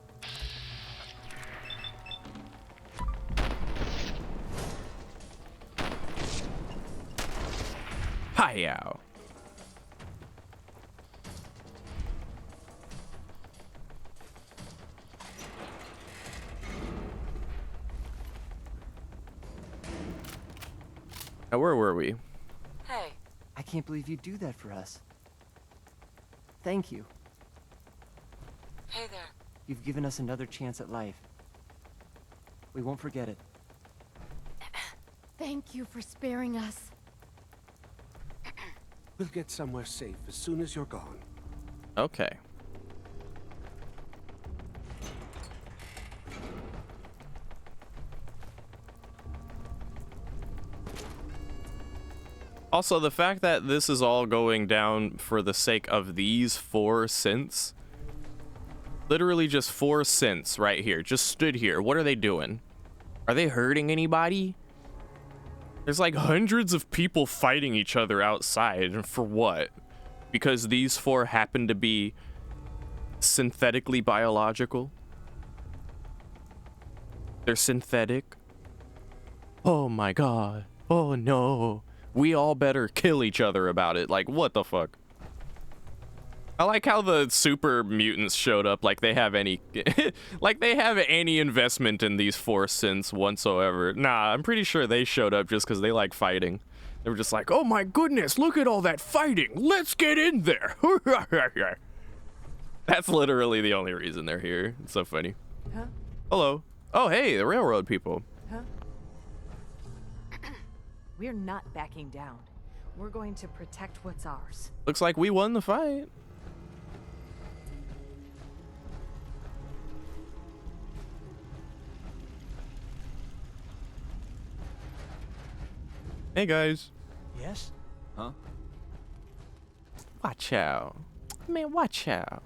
Hi-yow. Now, where were we? Hey. I can't believe you'd do that for us. Thank you. Hey there. You've given us another chance at life. We won't forget it. Thank you for sparing us. We'll get somewhere safe as soon as you're gone. Okay. Also, the fact that this is all going down for the sake of these 4 synths. Literally just 4 synths right here. Just stood here. What are they doing? Are they hurting anybody? There's like hundreds of people fighting each other outside. And for what? Because these 4 happen to be synthetically biological? They're synthetic. Oh my god. Oh no. We all better kill each other about it. Like, what the fuck? I like how the super mutants showed up like they have any like they have any investment in these four synths whatsoever. Nah, I'm pretty sure they showed up just because they like fighting. They were just like, oh my goodness, look at all that fighting. Let's get in there. That's literally the only reason they're here. It's so funny. Huh? Hello. Oh, hey, the railroad people. Huh? We're not backing down. We're going to protect what's ours. Looks like we won the fight. Hey guys. Yes? Huh? Watch out. Man, watch out.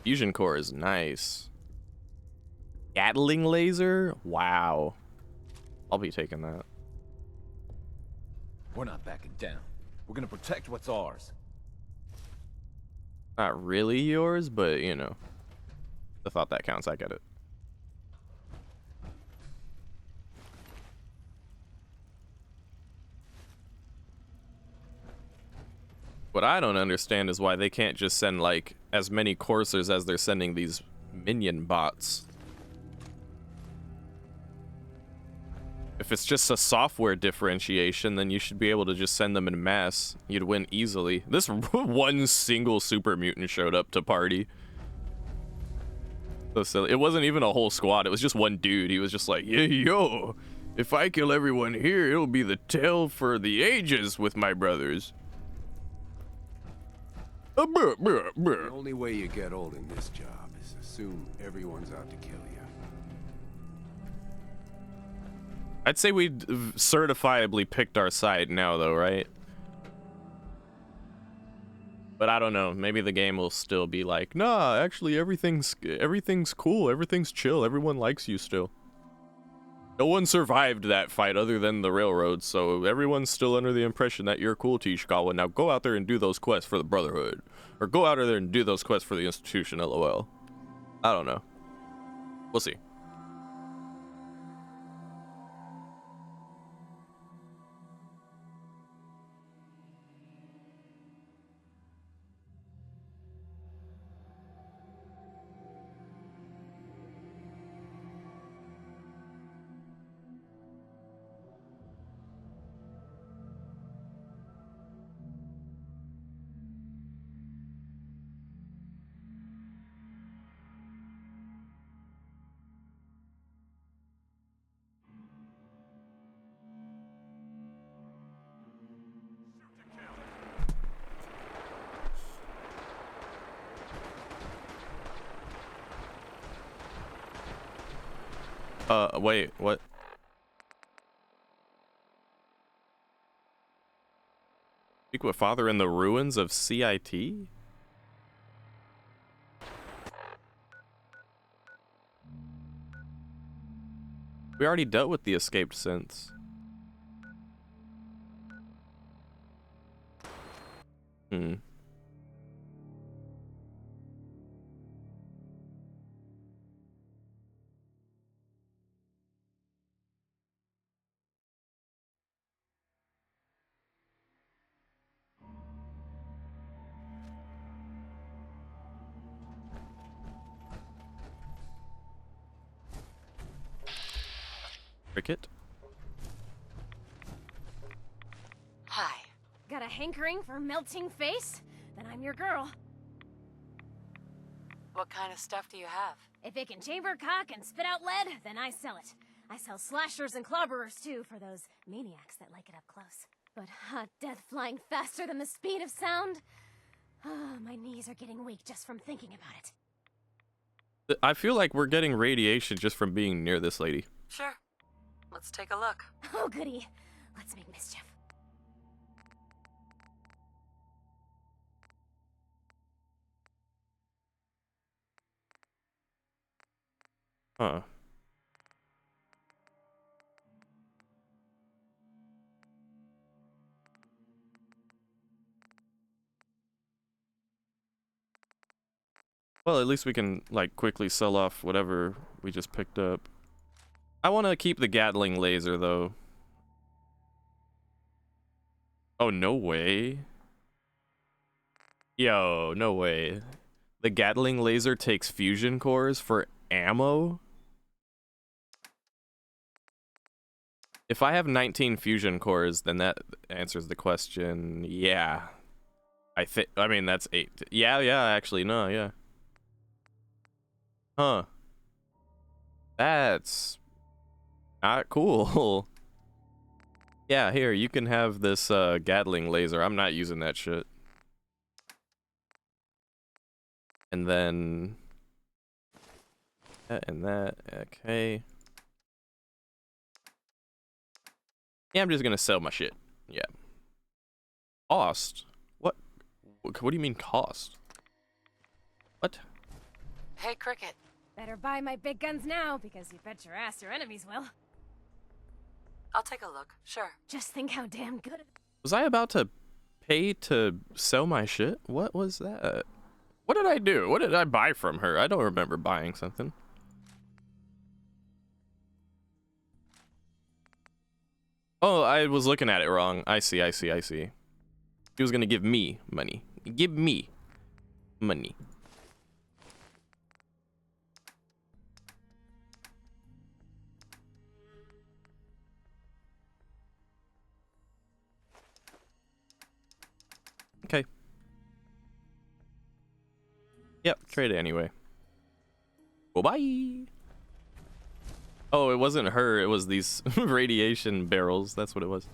Fusion core is nice. Gatling laser? Wow. I'll be taking that. We're not backing down. We're gonna protect what's ours. Not really yours, but you know. The thought that counts, I get it. What I don't understand is why they can't just send like as many coursers as they're sending these minion bots. If it's just a software differentiation, then you should be able to just send them in mass. You'd win easily. This one single super mutant showed up to party. So silly. It wasn't even a whole squad. It was just one dude. He was just like, yeah, yo, if I kill everyone here, it'll be the tale for the ages with my brothers. The only way you get old in this job is assume everyone's out to kill you. I'd say we certifiably picked our side now, though, right? But I don't know. Maybe the game will still be like, nah, actually everything's cool, everything's chill, everyone likes you still. No one survived that fight other than the railroad, so everyone's still under the impression that you're cool, Tishikawa. Now go out there and do those quests for the Brotherhood. Or go out there and do those quests for the Institution, lol. I don't know. We'll see. Wait, what? Speak with Father in the ruins of CIT? We already dealt with the escaped synths. Cricket? Hi. Got a hankering for melting face? Then I'm your girl. What kind of stuff do you have? If it can chamber cock and spit out lead, then I sell it. I sell slashers and clobberers too for those maniacs that like it up close. But hot death flying faster than the speed of sound? Oh, my knees are getting weak just from thinking about it. I feel like we're getting radiation just from being near this lady. Sure. Let's take a look. Oh, goody. Let's make mischief. Huh. Well, at least we can, like, quickly sell off whatever we just picked up. I want to keep the Gatling laser, though. Oh, no way. Yo, no way. The Gatling laser takes fusion cores for ammo? If I have 19 fusion cores, then that answers the question. Yeah. I mean, that's 8. Yeah, actually, no, yeah. Huh. That's not cool. Yeah, here, you can have this Gatling laser. I'm not using that shit. And then that and that. Okay. Yeah, I'm just gonna sell my shit. Yeah. Cost? What? What do you mean cost? What? Hey, Cricket. Better buy my big guns now, because you bet your ass your enemies will. I'll take a look. Sure. Just think how damn good. Was I about to pay to sell my shit? What was that? What did I do? What did I buy from her? I don't remember buying something. Oh, I was looking at it wrong. I see. She was gonna give me money. Give me money. Okay. Yep, trade it anyway. Well, bye. Oh, it wasn't her. It was these radiation barrels. That's what it was.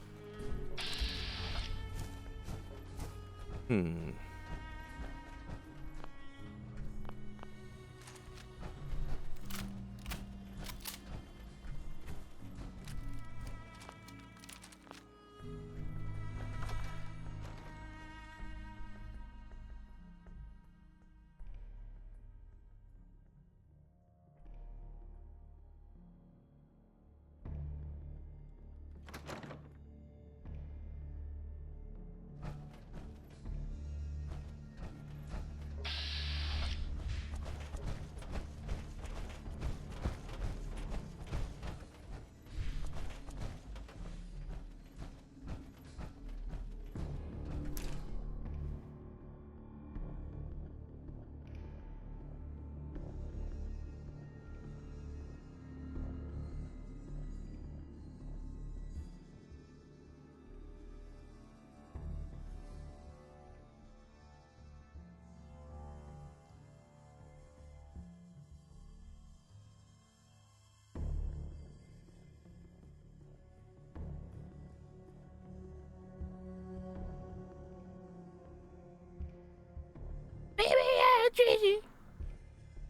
Hmm.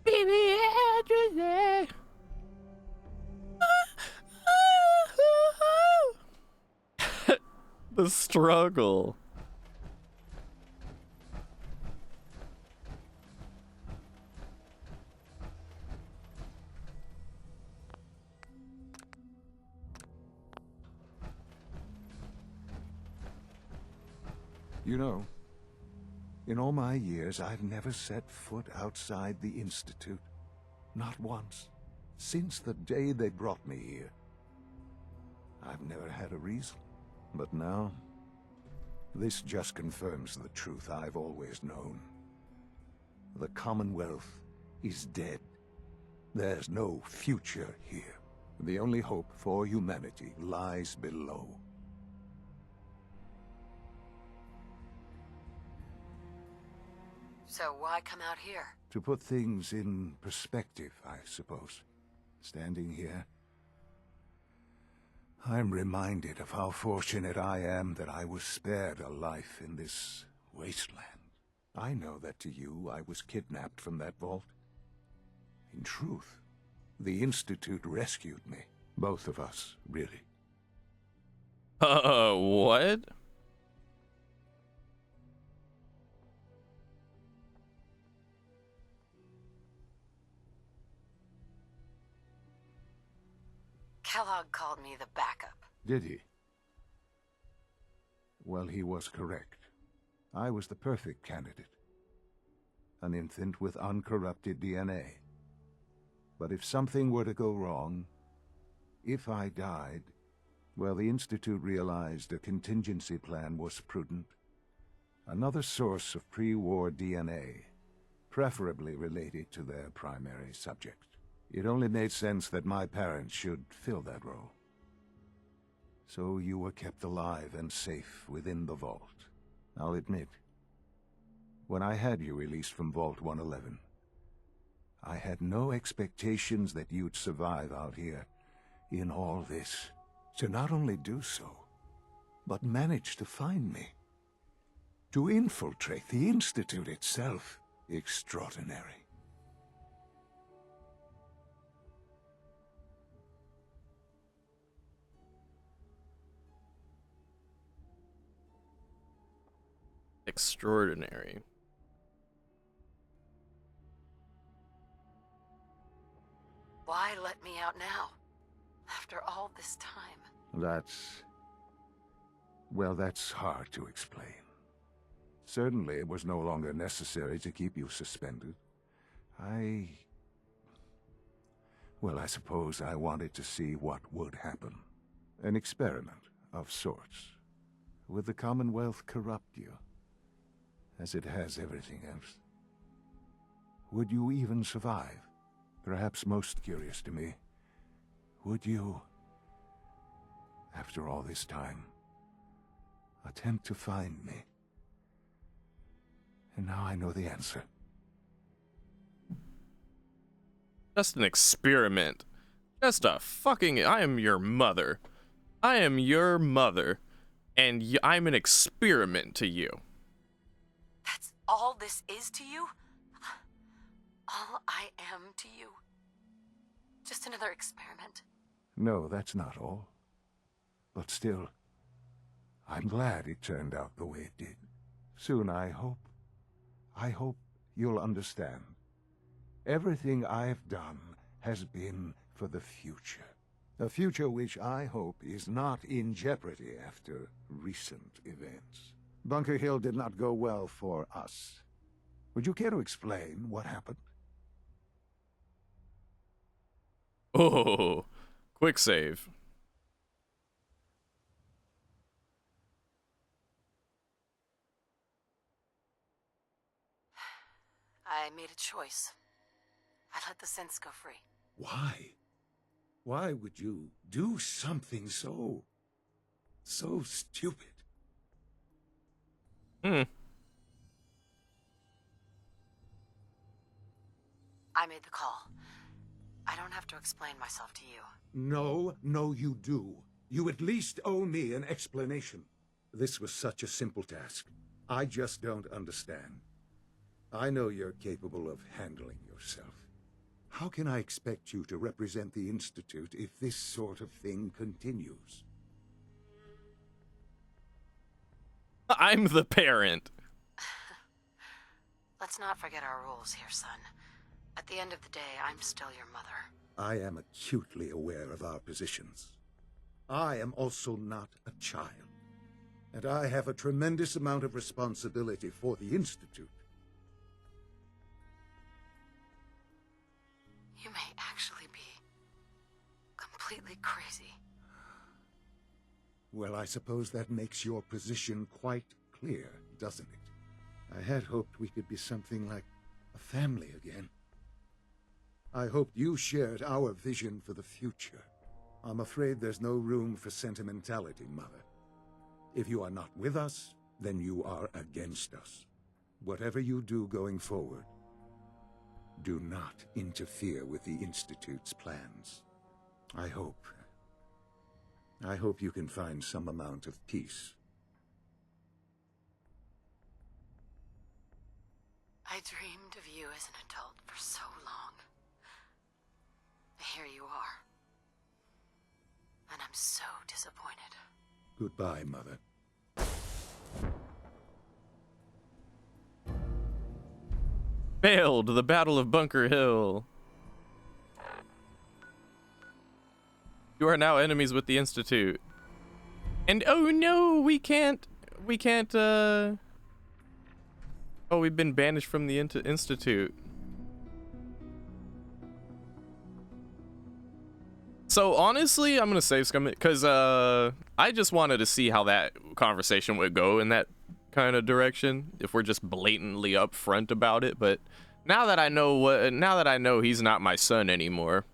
Baby, the struggle. You know, in all my years, I've never set foot outside the Institute. Not once. Since the day they brought me here. I've never had a reason. But now, this just confirms the truth I've always known. The Commonwealth is dead. There's no future here. The only hope for humanity lies below. So why come out here? To put things in perspective, I suppose. Standing here, I'm reminded of how fortunate I am that I was spared a life in this wasteland. I know that to you, I was kidnapped from that vault. In truth, the Institute rescued me. Both of us, really. What? Kellogg called me the backup. Did he? Well, he was correct. I was the perfect candidate. An infant with uncorrupted DNA. But if something were to go wrong, if I died, well, the Institute realized a contingency plan was prudent. Another source of pre-war DNA, preferably related to their primary subject. It only made sense that my parents should fill that role. So you were kept alive and safe within the vault. I'll admit, when I had you released from Vault 111, I had no expectations that you'd survive out here in all this. To not only do so, but manage to find me. To infiltrate the Institute itself. Extraordinary. Extraordinary. Why let me out now? After all this time. That's hard to explain. Certainly it was no longer necessary to keep you suspended. I suppose I wanted to see what would happen. An experiment of sorts. Would the Commonwealth corrupt you, as it has everything else? Would you even survive? Perhaps most curious to me, would you, after all this time, attempt to find me? And now I know the answer. Just an experiment. Just a fucking... I am your mother. I am your mother. And I'm an experiment to you. That's all this is to you? All I am to you? Just another experiment? No, that's not all. But still, I'm glad it turned out the way it did. Soon, I hope you'll understand. Everything I've done has been for the future. A future which I hope is not in jeopardy after recent events. Bunker Hill did not go well for us. Would you care to explain what happened? Oh, quick save. I made a choice. I let the synths go free. Why? Why would you do something so stupid? I made the call. I don't have to explain myself to you. No, you do. You at least owe me an explanation. This was such a simple task. I just don't understand. I know you're capable of handling yourself. How can I expect you to represent the Institute if this sort of thing continues? I'm the parent. Let's not forget our rules here, son. At the end of the day, I'm still your mother. I am acutely aware of our positions. I am also not a child. And I have a tremendous amount of responsibility for the Institute. You may actually be completely crazy. Well, I suppose that makes your position quite clear, doesn't it? I had hoped we could be something like a family again. I hoped you shared our vision for the future. I'm afraid there's no room for sentimentality, Mother. If you are not with us, then you are against us. Whatever you do going forward, do not interfere with the Institute's plans. I hope you can find some amount of peace. I dreamed of you as an adult for so long. Here you are. And I'm so disappointed. Goodbye, Mother. Failed the Battle of Bunker Hill. You are now enemies with the Institute. And oh no, we can't, oh, we've been banished from the Institute. So honestly, I'm gonna save scum it, because I just wanted to see how that conversation would go in that kind of direction, if we're just blatantly upfront about it. But now that I know he's not my son anymore.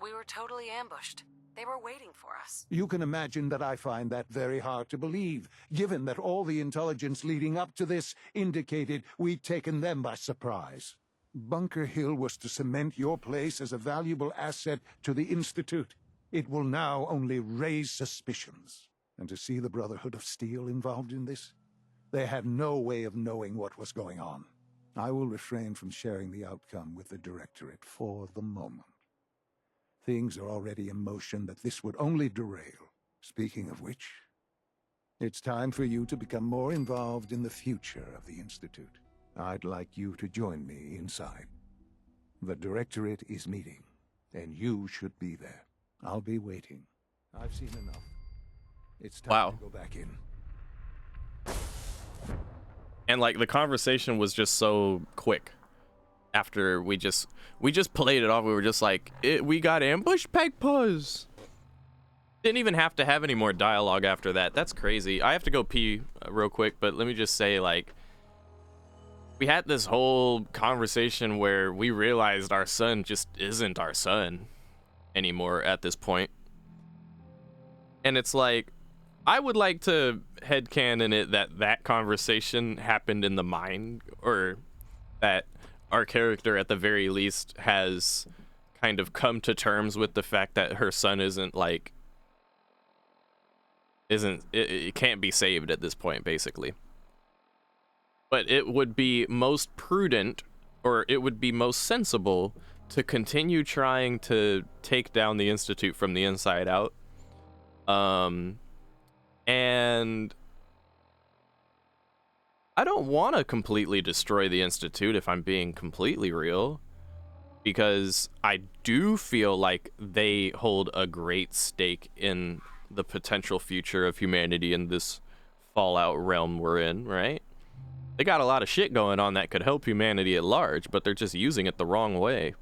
We were totally ambushed. They were waiting for us. You can imagine that I find that very hard to believe, given that all the intelligence leading up to this indicated we'd taken them by surprise. Bunker Hill was to cement your place as a valuable asset to the Institute. It will now only raise suspicions. And to see the Brotherhood of Steel involved in this, they had no way of knowing what was going on. I will refrain from sharing the outcome with the Directorate for the moment. Things are already in motion that this would only derail. Speaking of which, it's time for you to become more involved in the future of the Institute. I'd like you to join me inside. The Directorate is meeting, and you should be there. I'll be waiting. I've seen enough. It's time to go back in. And like the conversation was just so quick. After we just played it off, we were just like, we got ambushed, Pegpuz. Didn't even have to have any more dialogue after that. That's crazy. I have to go pee real quick, but let me just say, like, we had this whole conversation where we realized our son just isn't our son anymore at this point. And it's like, I would like to headcanon it that conversation happened in the mind, or that our character at the very least has kind of come to terms with the fact that her son it can't be saved at this point, basically. But it would be most prudent, or it would be most sensible, to continue trying to take down the Institute from the inside out. And I don't want to completely destroy the Institute, if I'm being completely real, because I do feel like they hold a great stake in the potential future of humanity in this Fallout realm we're in, right? They got a lot of shit going on that could help humanity at large, but they're just using it the wrong way.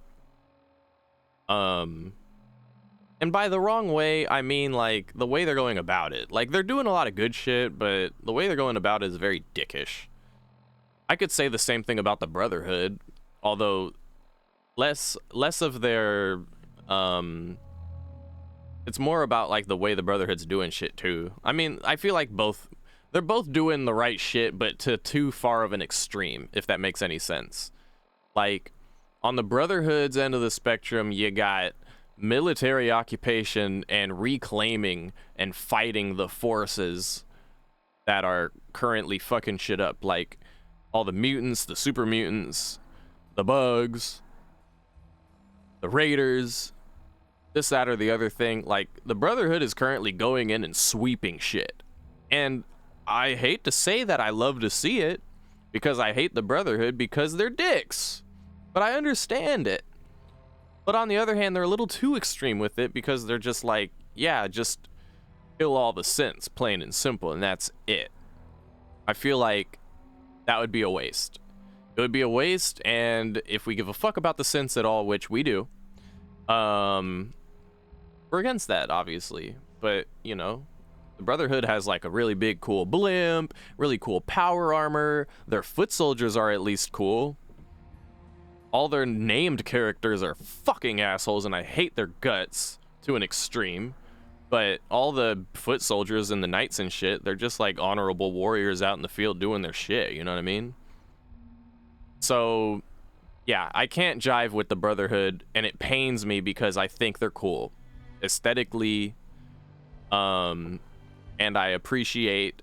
And by the wrong way, I mean, like, the way they're going about it. Like, they're doing a lot of good shit, but the way they're going about it is very dickish. I could say the same thing about the Brotherhood, although less of their, it's more about, like, the way the Brotherhood's doing shit, too. I mean, I feel like they're both doing the right shit, but to too far of an extreme, if that makes any sense. Like, on the Brotherhood's end of the spectrum, you got military occupation and reclaiming and fighting the forces that are currently fucking shit up, like all the mutants, the super mutants, the bugs, the raiders, this, that, or the other thing. Like, the Brotherhood is currently going in and sweeping shit, and I hate to say that I love to see it, because I hate the Brotherhood because they're dicks, but I understand it. But on the other hand, they're a little too extreme with it, because they're just like, yeah, just kill all the synths, plain and simple, and that's it. I feel like that would be a waste. It would be a waste, and if we give a fuck about the synths at all, which we do, we're against that, obviously. But, you know, the Brotherhood has like a really big, cool blimp, really cool power armor. Their foot soldiers are at least cool. All their named characters are fucking assholes, and I hate their guts to an extreme. But all the foot soldiers and the knights and shit, they're just like honorable warriors out in the field doing their shit, you know what I mean? So, yeah, I can't jive with the Brotherhood, and it pains me because I think they're cool aesthetically, and I appreciate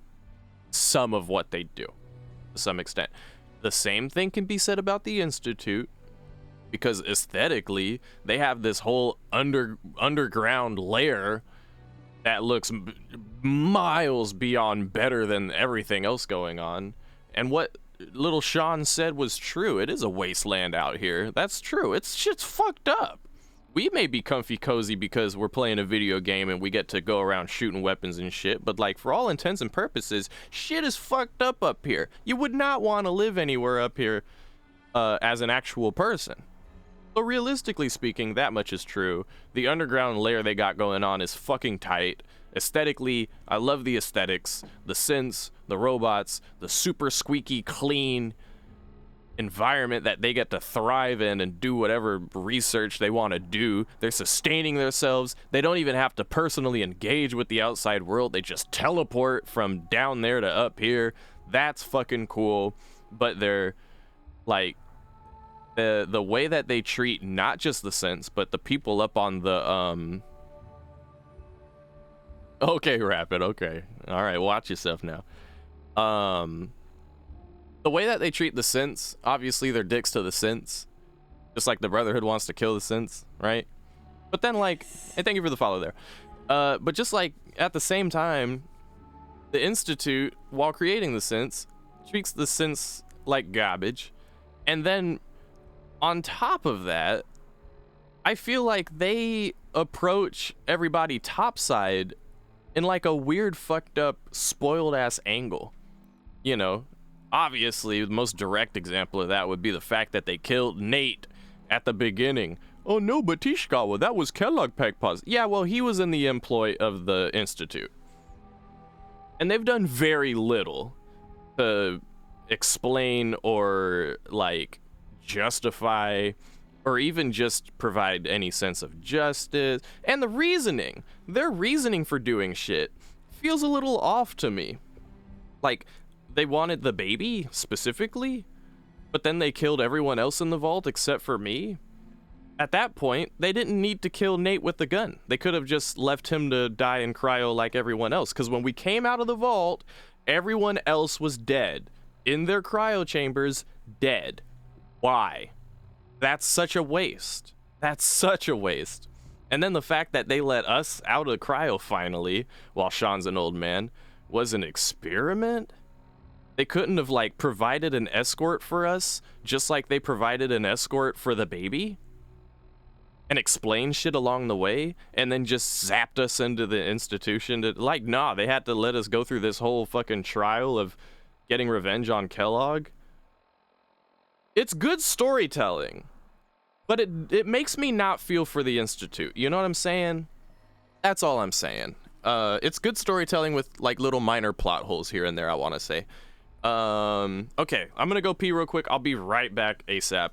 some of what they do to some extent. The same thing can be said about the Institute, because aesthetically, they have this whole underground lair that looks miles beyond better than everything else going on. And what little Sean said was true. It is a wasteland out here. That's true. Shit's fucked up. we may be comfy cozy because we're playing a video game and we get to go around shooting weapons and shit, but like for all intents and purposes, shit is fucked up here. You would not want to live anywhere up here as an actual person. So realistically speaking, that much is true. The underground layer they got going on is fucking tight. Aesthetically, I love the aesthetics, the synths, the robots, the super squeaky clean environment that they get to thrive in and do whatever research they want to do. They're sustaining themselves. They don't even have to personally engage with the outside world. They just teleport from down there to up here. That's fucking cool. But they're like the way that they treat not just the synths, but the people up on the okay, Rapid, okay. All right, watch yourself now. The way that they treat the synths, obviously they're dicks to the synths. Just like the Brotherhood wants to kill the synths, right? But then like, and thank you for the follow there. But just like at the same time, the Institute, while creating the synths, treats the synths like garbage. And then on top of that, I feel like they approach everybody topside in like a weird, fucked up, spoiled ass angle. You know, obviously the most direct example of that would be the fact that they killed Nate at the beginning. Oh no, but Tishkawa, that was Kellogg Pegpause. Yeah, well, he was in the employ of the Institute. And they've done very little to explain or like justify or even just provide any sense of justice. And the reasoning, their reasoning for doing shit feels a little off to me. Like, they wanted the baby specifically, but then they killed everyone else in the vault except for me. At that point, they didn't need to kill Nate with the gun. They could have just left him to die in cryo like everyone else. Because when we came out of the vault, everyone else was dead. In their cryo chambers, dead. Why? That's such a waste. That's such a waste. And then the fact that they let us out of cryo finally, while Sean's an old man, was an experiment? They couldn't have like provided an escort for us, just like they provided an escort for the baby? And explained shit along the way, and then just zapped us into the institution to, like, nah, they had to let us go through this whole fucking trial of getting revenge on Kellogg. It's good storytelling, but it makes me not feel for the Institute. You know what I'm saying? That's all I'm saying. It's good storytelling with like little minor plot holes here and there, I want to say. Okay, I'm gonna go pee real quick. I'll be right back ASAP.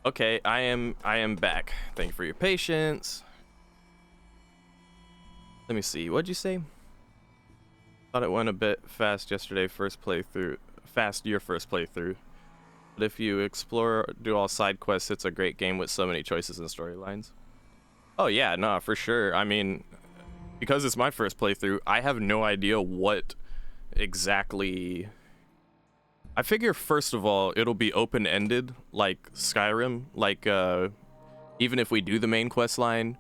Okay, I am back. Thank you for your patience. Let me see. What'd you say? Thought it went a bit fast yesterday, your first playthrough. But if you explore, do all side quests, it's a great game with so many choices and storylines. Oh yeah, no, for sure. I mean, because it's my first playthrough, I have no idea what exactly I figure first of all, it'll be open-ended like Skyrim. Like, even if we do the main quest line,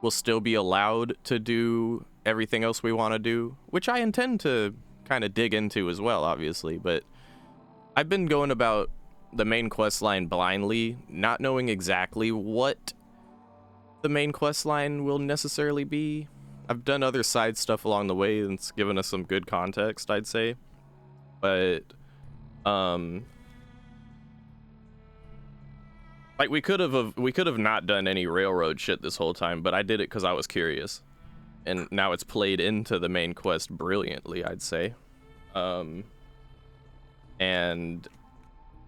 we'll still be allowed to do everything else we want to do, which I intend to kind of dig into as well, obviously. But I've been going about the main quest line blindly, not knowing exactly what the main quest line will necessarily be. I've done other side stuff along the way, and it's given us some good context, I'd say. But like we could have not done any railroad shit this whole time, but I did it because I was curious, and now it's played into the main quest brilliantly, I'd say. And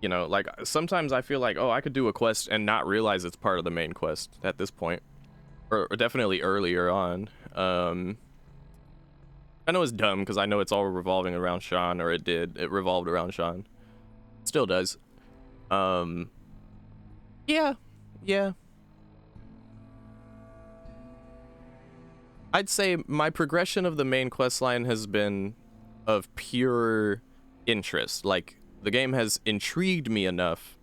you know, like sometimes I feel like, oh, I could do a quest and not realize it's part of the main quest at this point, or definitely earlier on. I know it's dumb because I know it's all revolving around Sean, or it revolved around Sean. Still does. Yeah. I'd say my progression of the main quest line has been of pure interest. Like, the game has intrigued me enough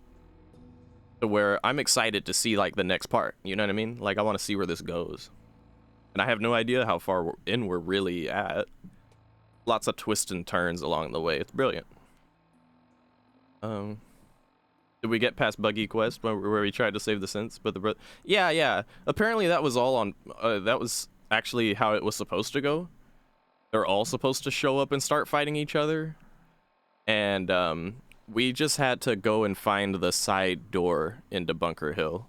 to where I'm excited to see, like, the next part. You know what I mean? Like, I want to see where this goes. And I have no idea how far in we're really at. Lots of twists and turns along the way. It's brilliant. Did we get past Buggy Quest where we tried to save the synths? But yeah. Apparently that was all on. That was actually how it was supposed to go. They're all supposed to show up and start fighting each other, and we just had to go and find the side door into Bunker Hill,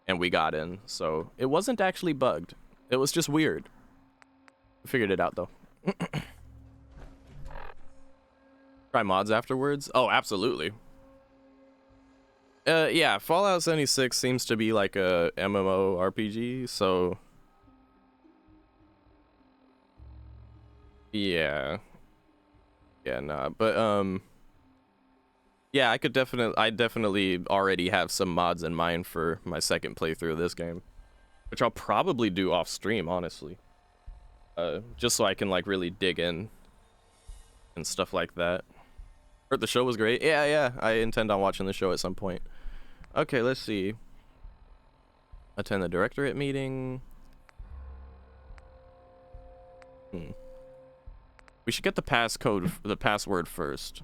and we got in. So it wasn't actually bugged. It was just weird. Figured it out though. Try mods afterwards? Oh, absolutely. Yeah, Fallout 76 seems to be like a MMO RPG, so yeah. Yeah, nah, but yeah, I definitely already have some mods in mind for my second playthrough of this game, which I'll probably do off stream, honestly. Just so I can like really dig in and stuff like that. Heard the show was great. Yeah, I intend on watching the show at some point. Okay, let's see. Attend the directorate meeting. We should get the password first.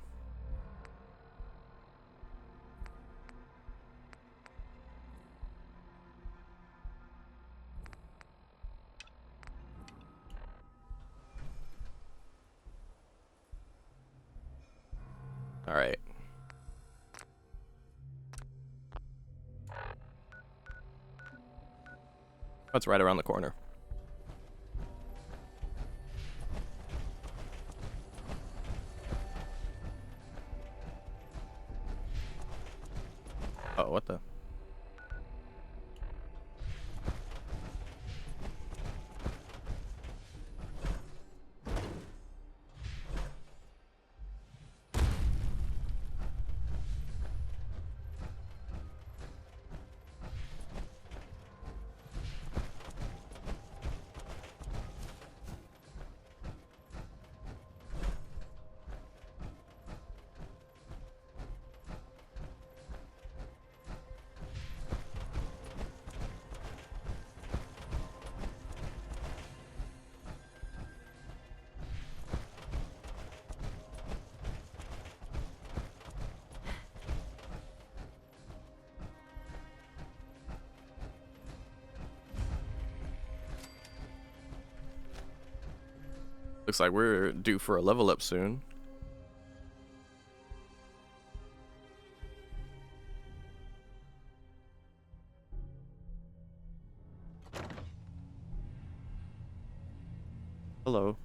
All right. That's right around the corner. Oh, what the? Looks like we're due for a level up soon. Hello.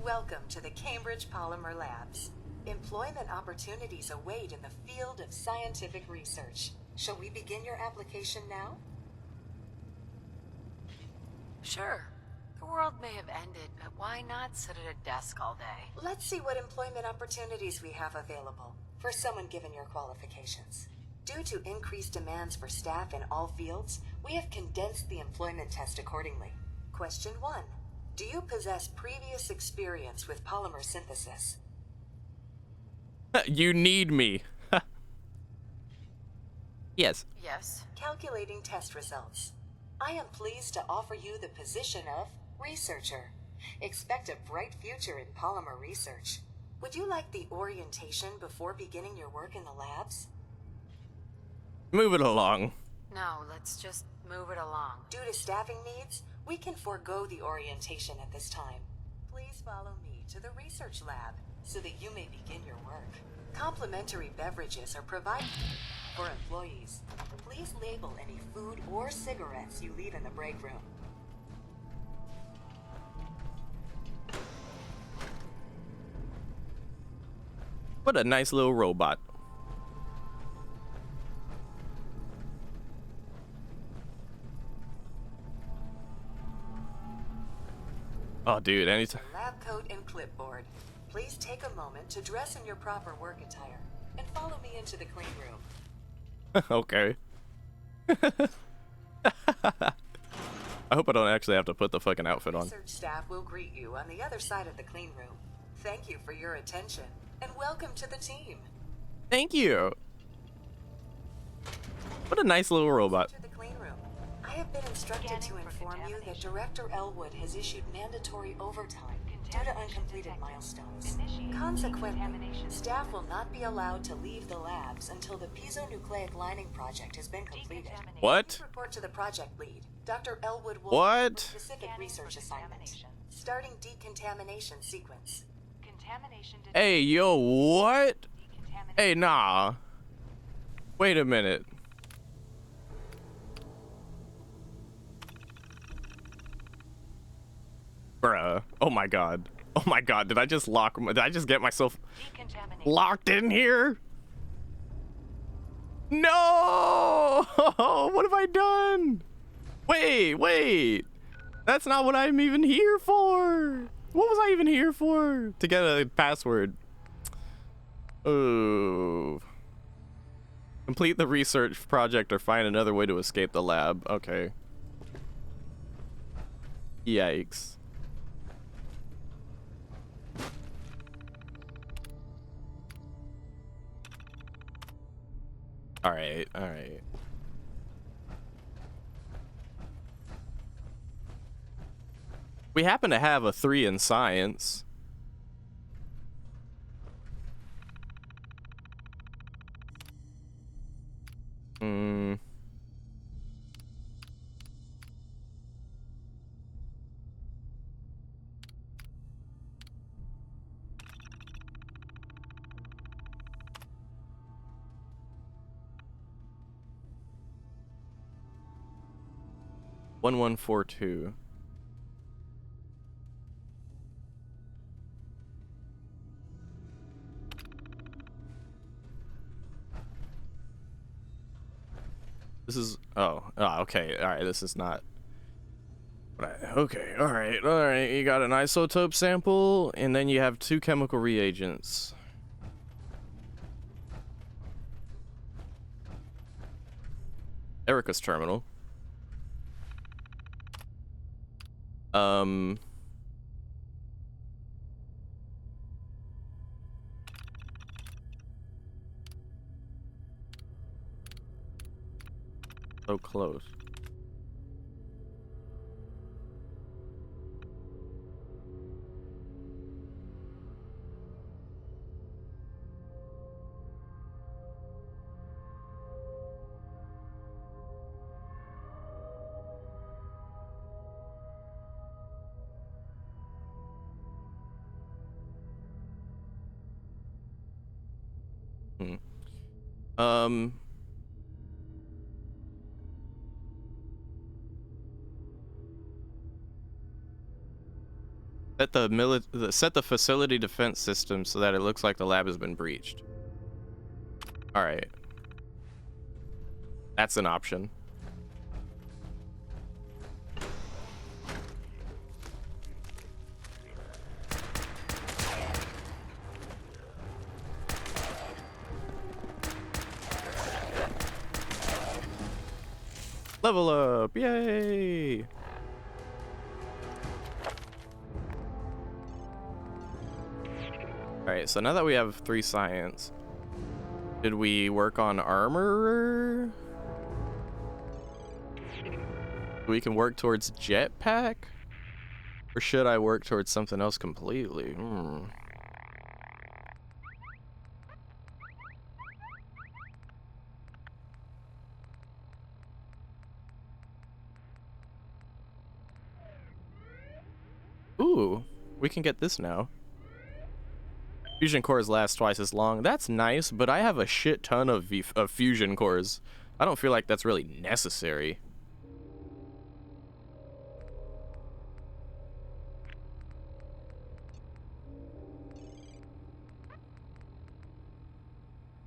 Welcome to the Cambridge Polymer Labs. Employment opportunities await in the field of scientific research. Shall we begin your application now? Sure. The world may have ended, but why not sit at a desk all day? Let's see what employment opportunities we have available for someone given your qualifications. Due to increased demands for staff in all fields, we have condensed the employment test accordingly. Question 1. Do you possess previous experience with polymer synthesis? You need me. Yes. Yes. Calculating test results. I am pleased to offer you the position of researcher. Expect a bright future in polymer research. Would you like the orientation before beginning your work in the labs? Move it along. No, let's just move it along. Due to staffing needs, we can forego the orientation at this time. Please follow me to the research lab so that you may begin your work. Complimentary beverages are provided for employees. Please label any food or cigarettes you leave in the break room. What a nice little robot. Oh, dude, anytime. Lab coat and clipboard. Please take a moment to dress in your proper work attire and follow me into the clean room. Okay. I hope I don't actually have to put the fucking outfit on. Research staff will greet you on the other side of the clean room. Thank you for your attention and welcome to the team. Thank you. What a nice little robot. To the clean room. I have been instructed to inform you that Director Elwood has issued mandatory overtime due to uncompleted milestones. Consequently, staff will not be allowed to leave the labs until the piezonucleic lining project has been completed. What? Please report to the project lead. Dr. Elwood will What? specific research assignment. Starting decontamination sequence. Hey, yo, what? Hey, nah. Wait a minute. Bruh. Oh my god. Oh my god. Did I just get myself locked in here? No! What have I done? Wait. That's not what I'm even here for. What was I even here for? To get a password. Oh. Complete the research project or find another way to escape the lab. Okay. Yikes. Alright. We happen to have a 3 in science. One 1142. This is okay. All right, this is not. Okay, all right. You got an isotope sample, and then you have 2 chemical reagents. Erica's terminal. So close. Set the facility defense system so that it looks like the lab has been breached. All right. That's an option. Level up, yay! Alright, so now that we have 3 science, did we work on armor? We can work towards jetpack? Or should I work towards something else completely? Ooh, we can get this now. Fusion cores last twice as long. That's nice, but I have a shit ton of fusion cores. I don't feel like that's really necessary.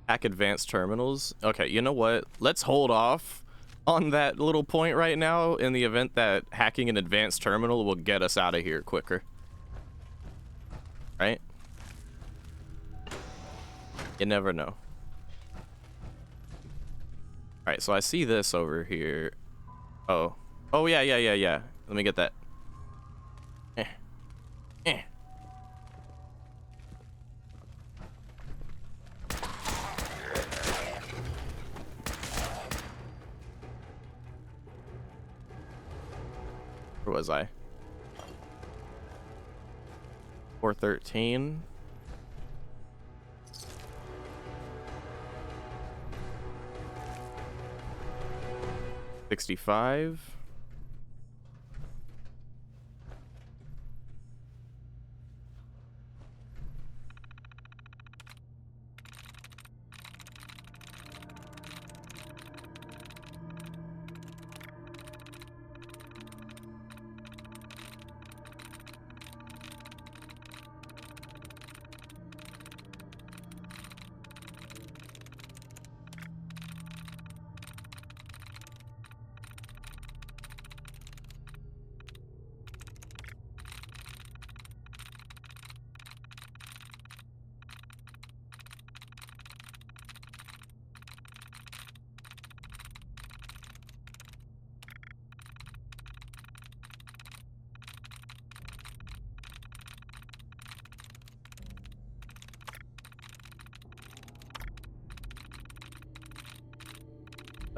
Hack advanced terminals. Okay, you know what? Let's hold off on that little point right now in the event that hacking an advanced terminal will get us out of here quicker. Right? You never know. Alright, so I see this over here. Oh. Oh, yeah. Let me get that. Where was I? 413. $65.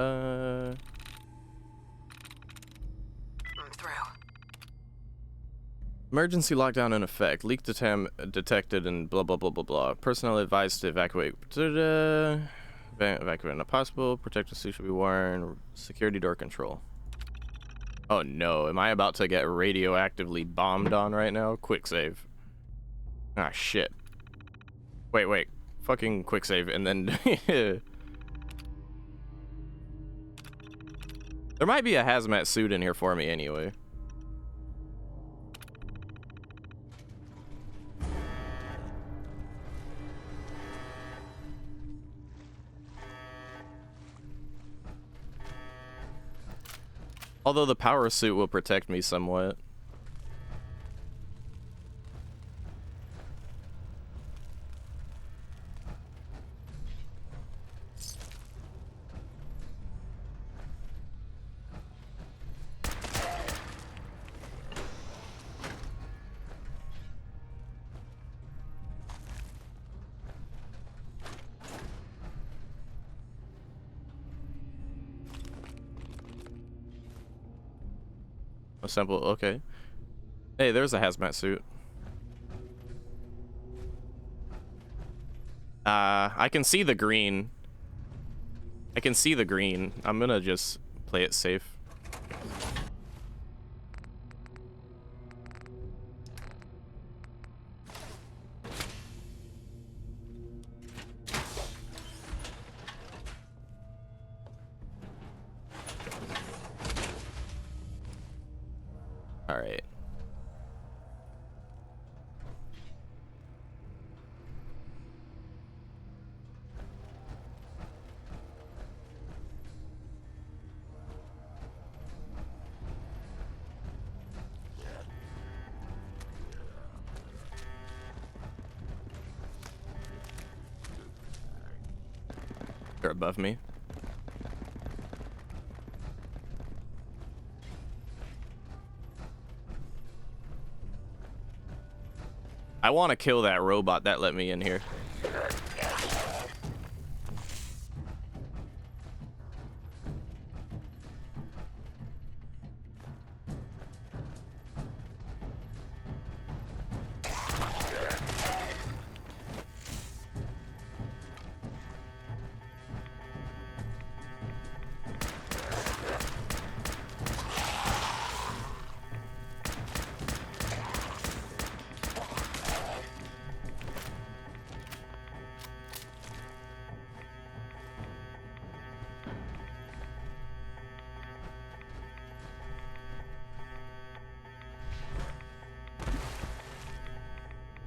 I'm through. Emergency lockdown in effect. Leak detected and blah blah blah blah blah. Personnel advised to evacuate. Evacuate when possible. Protective suit should be worn. Security door control. Oh no, am I about to get radioactively bombed on right now? Quick save. Ah shit. Wait. Fucking quick save and then there might be a hazmat suit in here for me anyway. Although the power suit will protect me somewhat. Assemble, okay. Hey, there's a hazmat suit. I can see the green. I'm gonna just play it safe. All right. They're above me. I want to kill that robot that let me in here.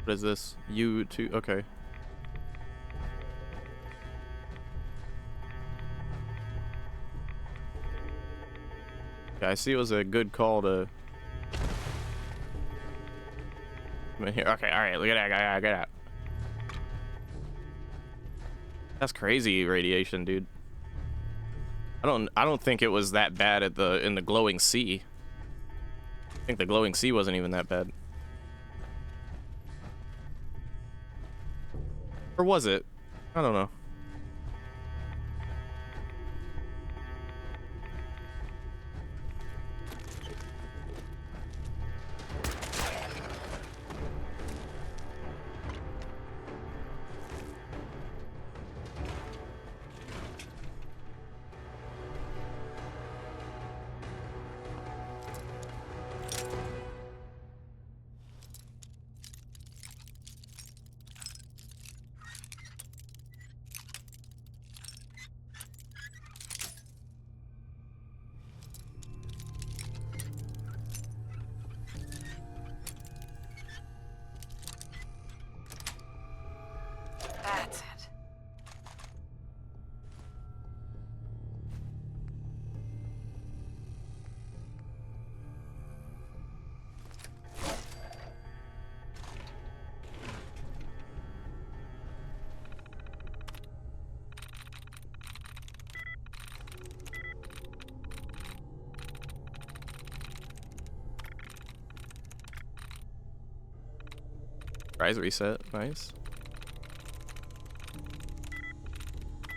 What is this? U2, okay. Yeah, I see it was a good call to come in here. Okay, alright, look at that guy, get out. That's crazy radiation, dude. I don't think it was that bad at in the glowing sea. I think the glowing sea wasn't even that bad. Or was it? I don't know. That's it. Rise reset, nice.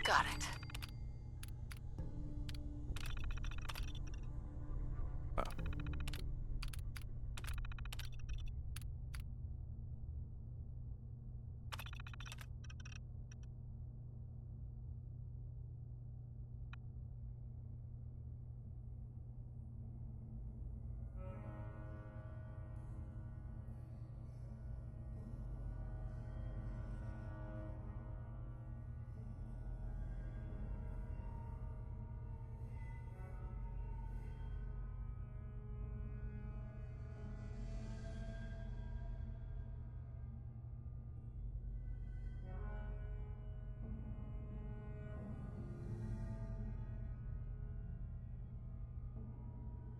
Got it. Oh.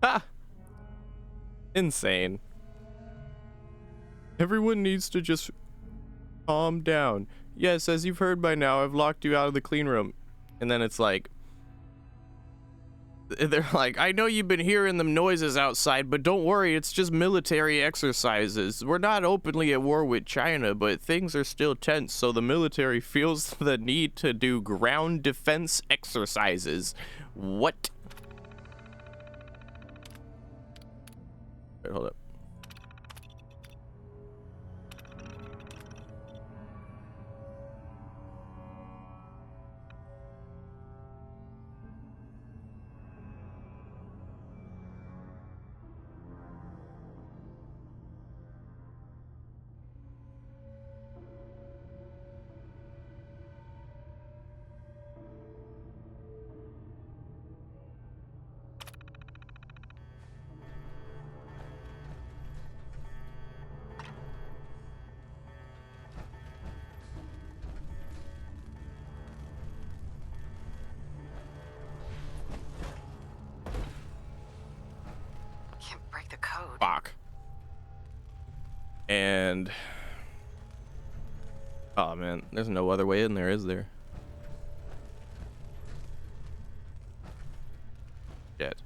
Ah! Insane. Everyone needs to just calm down. Yes, as you've heard by now, I've locked you out of the clean room. And then it's like, they're like, I know you've been hearing them noises outside, but don't worry, it's just military exercises. We're not openly at war with China, but things are still tense, so the military feels the need to do ground defense exercises. What? Wait, hold up. Can't break the code. Fuck. And oh man, there's no other way in there, is there? Shit.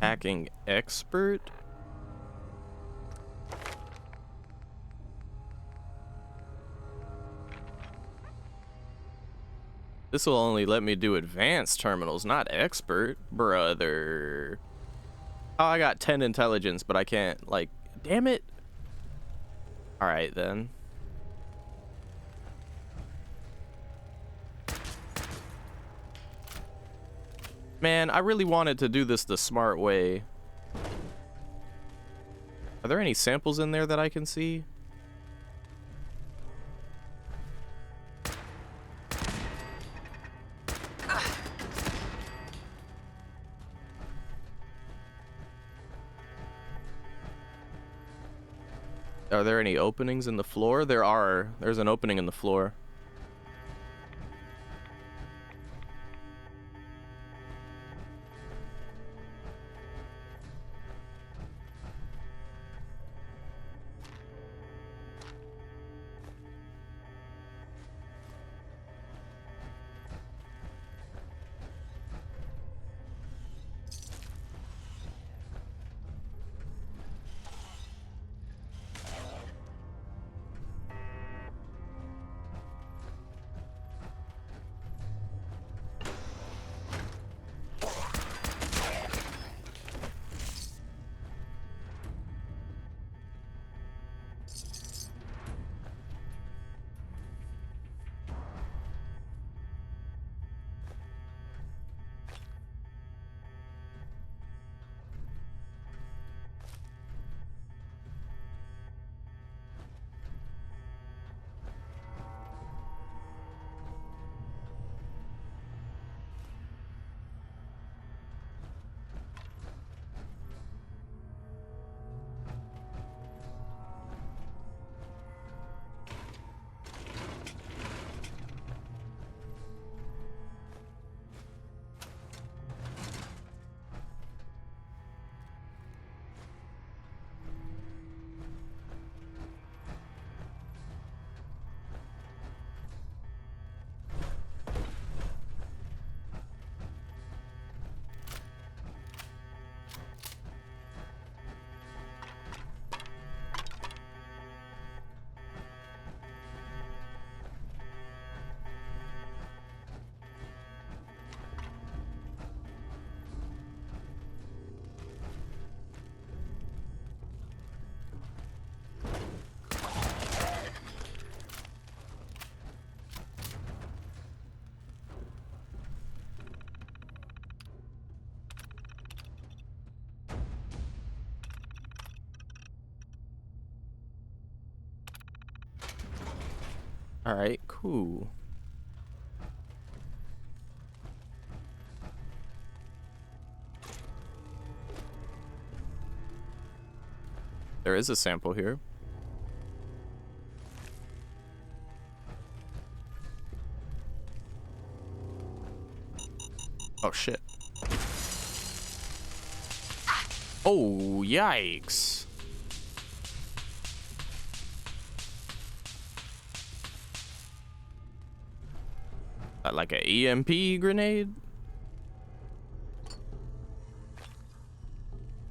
Hacking expert? This will only let me do advanced terminals, not expert, brother. Oh, I got 10 intelligence, but I can't, like, damn it. All right, then. Man, I really wanted to do this the smart way. Are there any samples in there that I can see? Are there any openings in the floor? There are. There's an opening in the floor. All right, cool. There is a sample here. Oh, shit. Oh, yikes. Like an EMP grenade?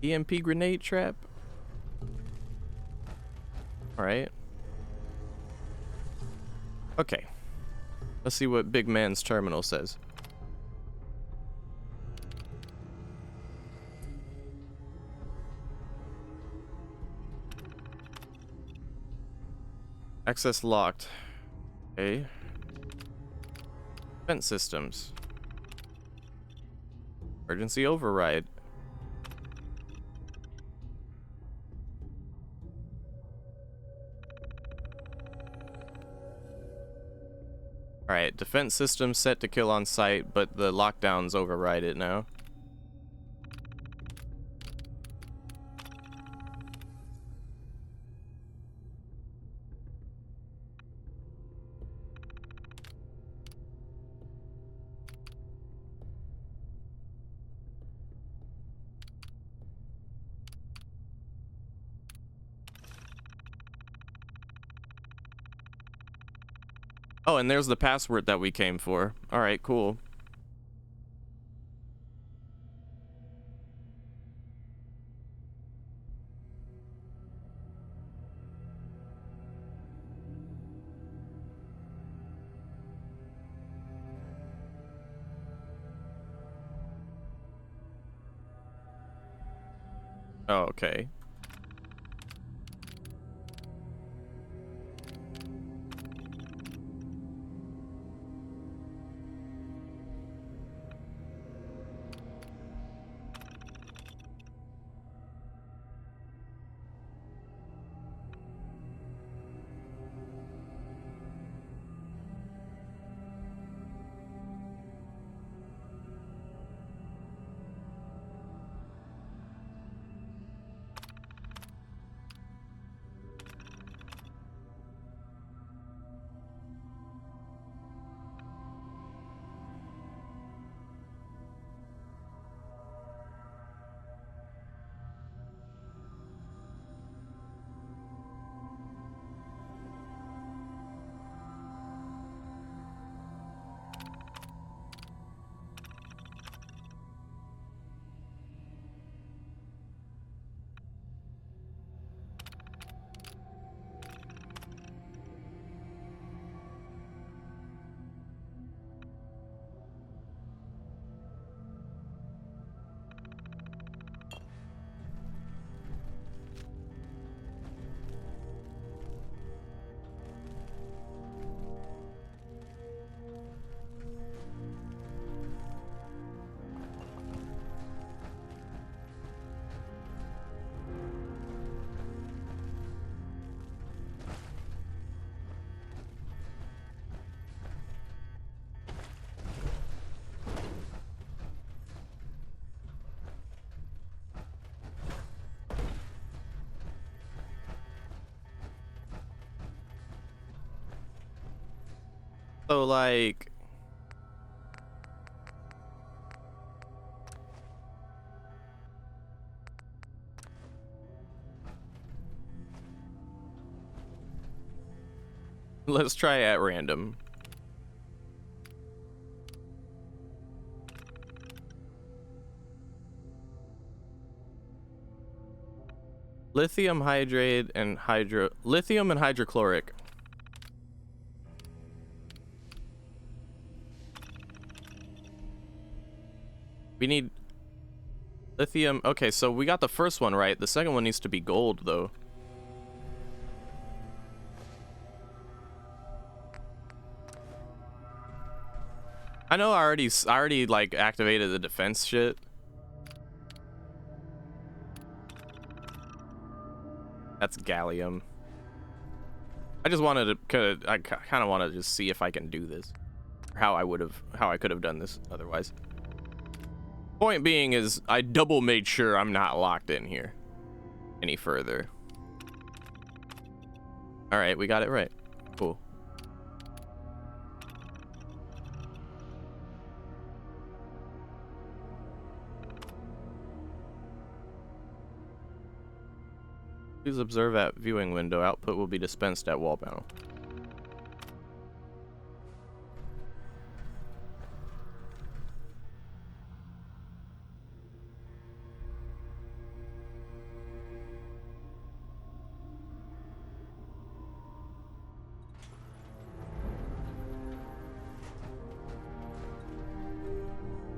EMP grenade trap? Alright. Okay. Let's see what Big Man's terminal says. Access locked. Okay. Vent systems. Emergency override. Alright, defense system set to kill on sight, but the lockdowns override it now. Oh, and there's the password that we came for. Alright, cool. Oh, okay. So like let's try at random. Lithium hydrate and lithium and hydrochloric. We need lithium. Okay, so we got the first one right. The second one needs to be gold though. I know I already like activated the defense shit. That's gallium. I just wanted to I kind of want to just see if I can do this. Or how I could have done this otherwise. Point being is I double made sure I'm not locked in here any further. All right, we got it right. Cool. Please observe at viewing window. Output will be dispensed at wall panel.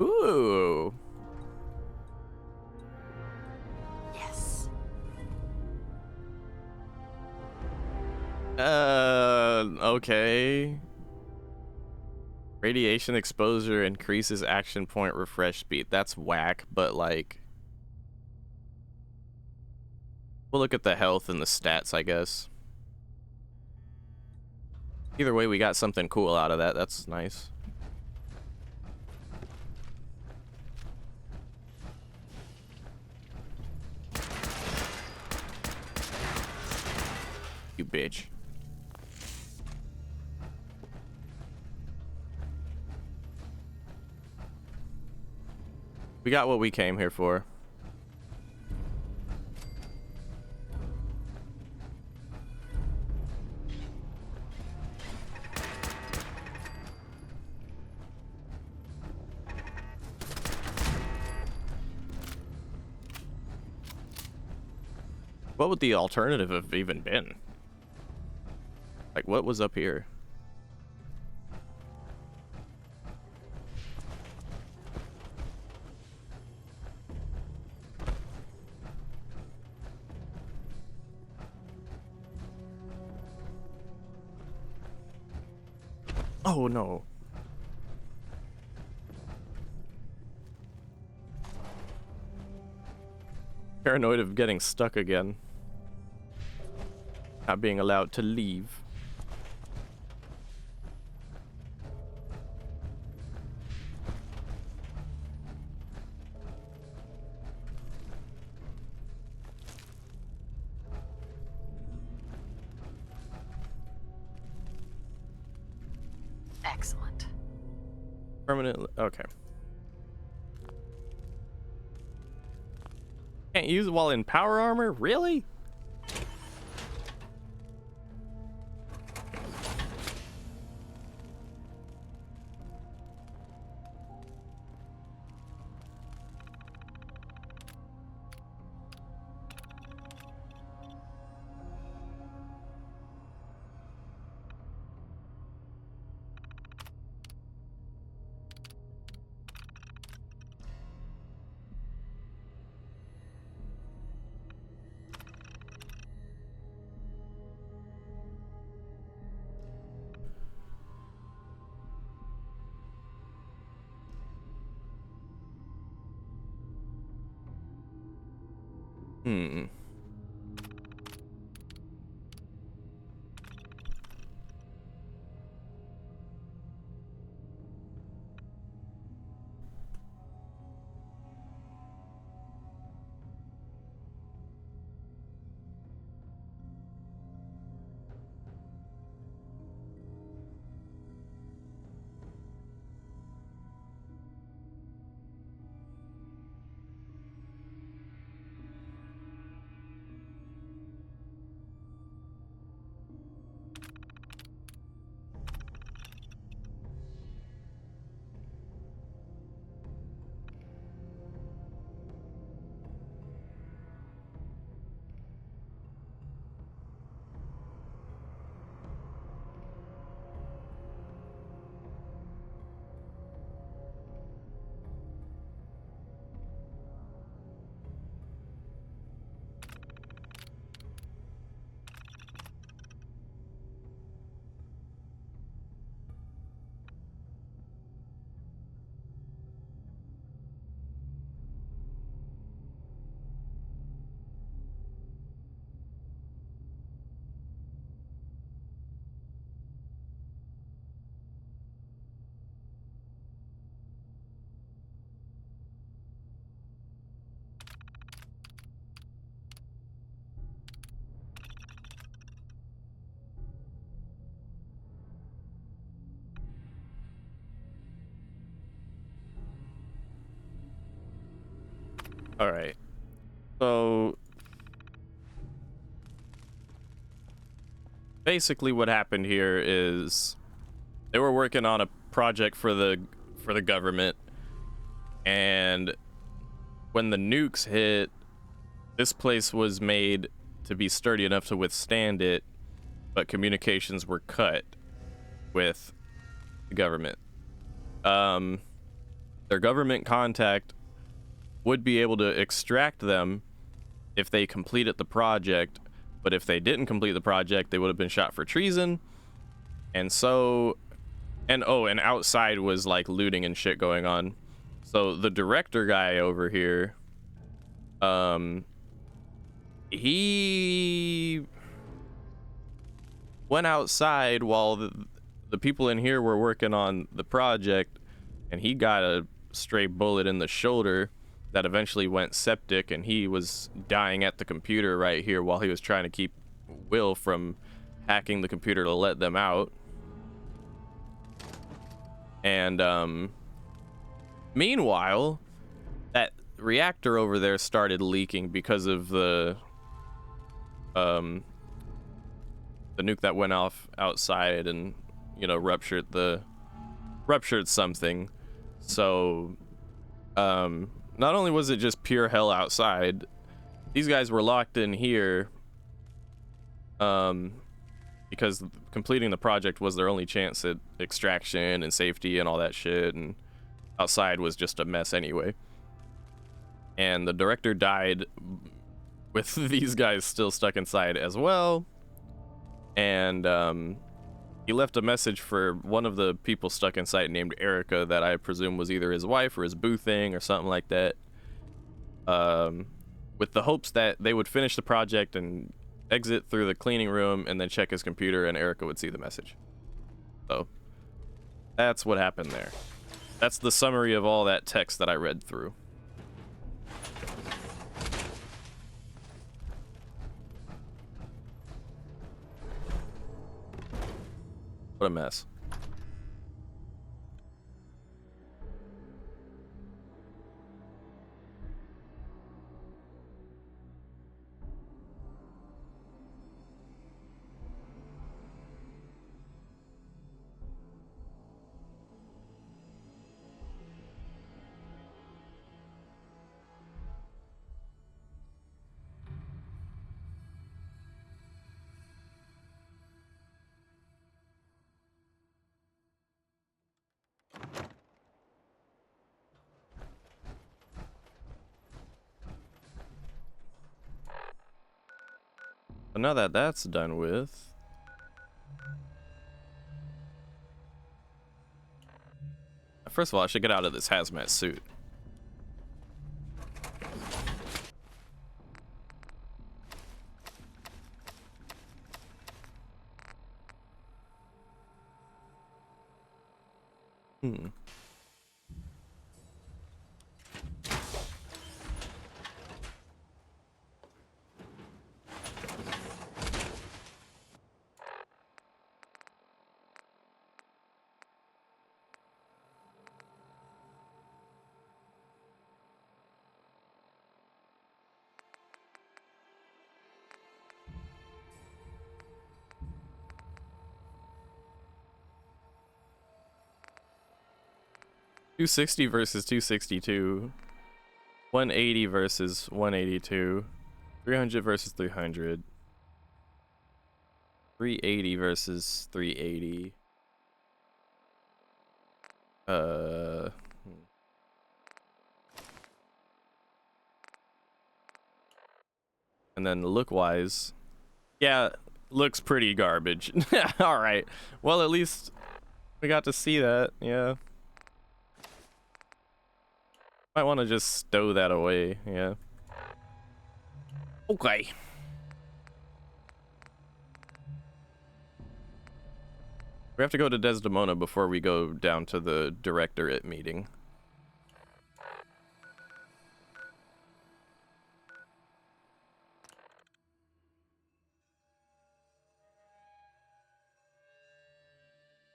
Ooh. Yes. Okay. Radiation exposure increases action point refresh speed. That's whack, but like we'll look at the health and the stats, I guess. Either way, we got something cool out of that. That's nice. You bitch. We got what we came here for. What would the alternative have even been? Like, what was up here? Oh no. Paranoid of getting stuck again. Not being allowed to leave. Excellent. Permanent. Okay. Can't use it while in power armor? Really? Hmm. All right. So basically what happened here is they were working on a project for the government, and when the nukes hit, this place was made to be sturdy enough to withstand it, but communications were cut with the government. Their government contact would be able to extract them if they completed the project, but if they didn't complete the project, they would have been shot for treason. And so, and outside was like looting and shit going on. So the director guy over here, he went outside while the people in here were working on the project, and he got a stray bullet in the shoulder that eventually went septic, and he was dying at the computer right here while he was trying to keep Will from hacking the computer to let them out. And meanwhile, that reactor over there started leaking because of the nuke that went off outside and, you know, ruptured something. So not only was it just pure hell outside, these guys were locked in here because completing the project was their only chance at extraction and safety and all that shit, and outside was just a mess anyway. And the director died with these guys still stuck inside as well. And he left a message for one of the people stuck in sight named Erica that I presume was either his wife or his boo thing or something like that. With the hopes that they would finish the project and exit through the cleaning room and then check his computer and Erica would see the message. So that's what happened there. That's the summary of all that text that I read through. What a mess. But now that that's done with, first of all, I should get out of this hazmat suit. Hmm. $260 versus $262, 180 versus 182, 300 versus 300, 380 versus 380. And then look-wise, yeah, looks pretty garbage. All right. Well, at least we got to see that. Yeah. Might want to just stow that away. Yeah. Okay. We have to go to Desdemona before we go down to the directorate meeting.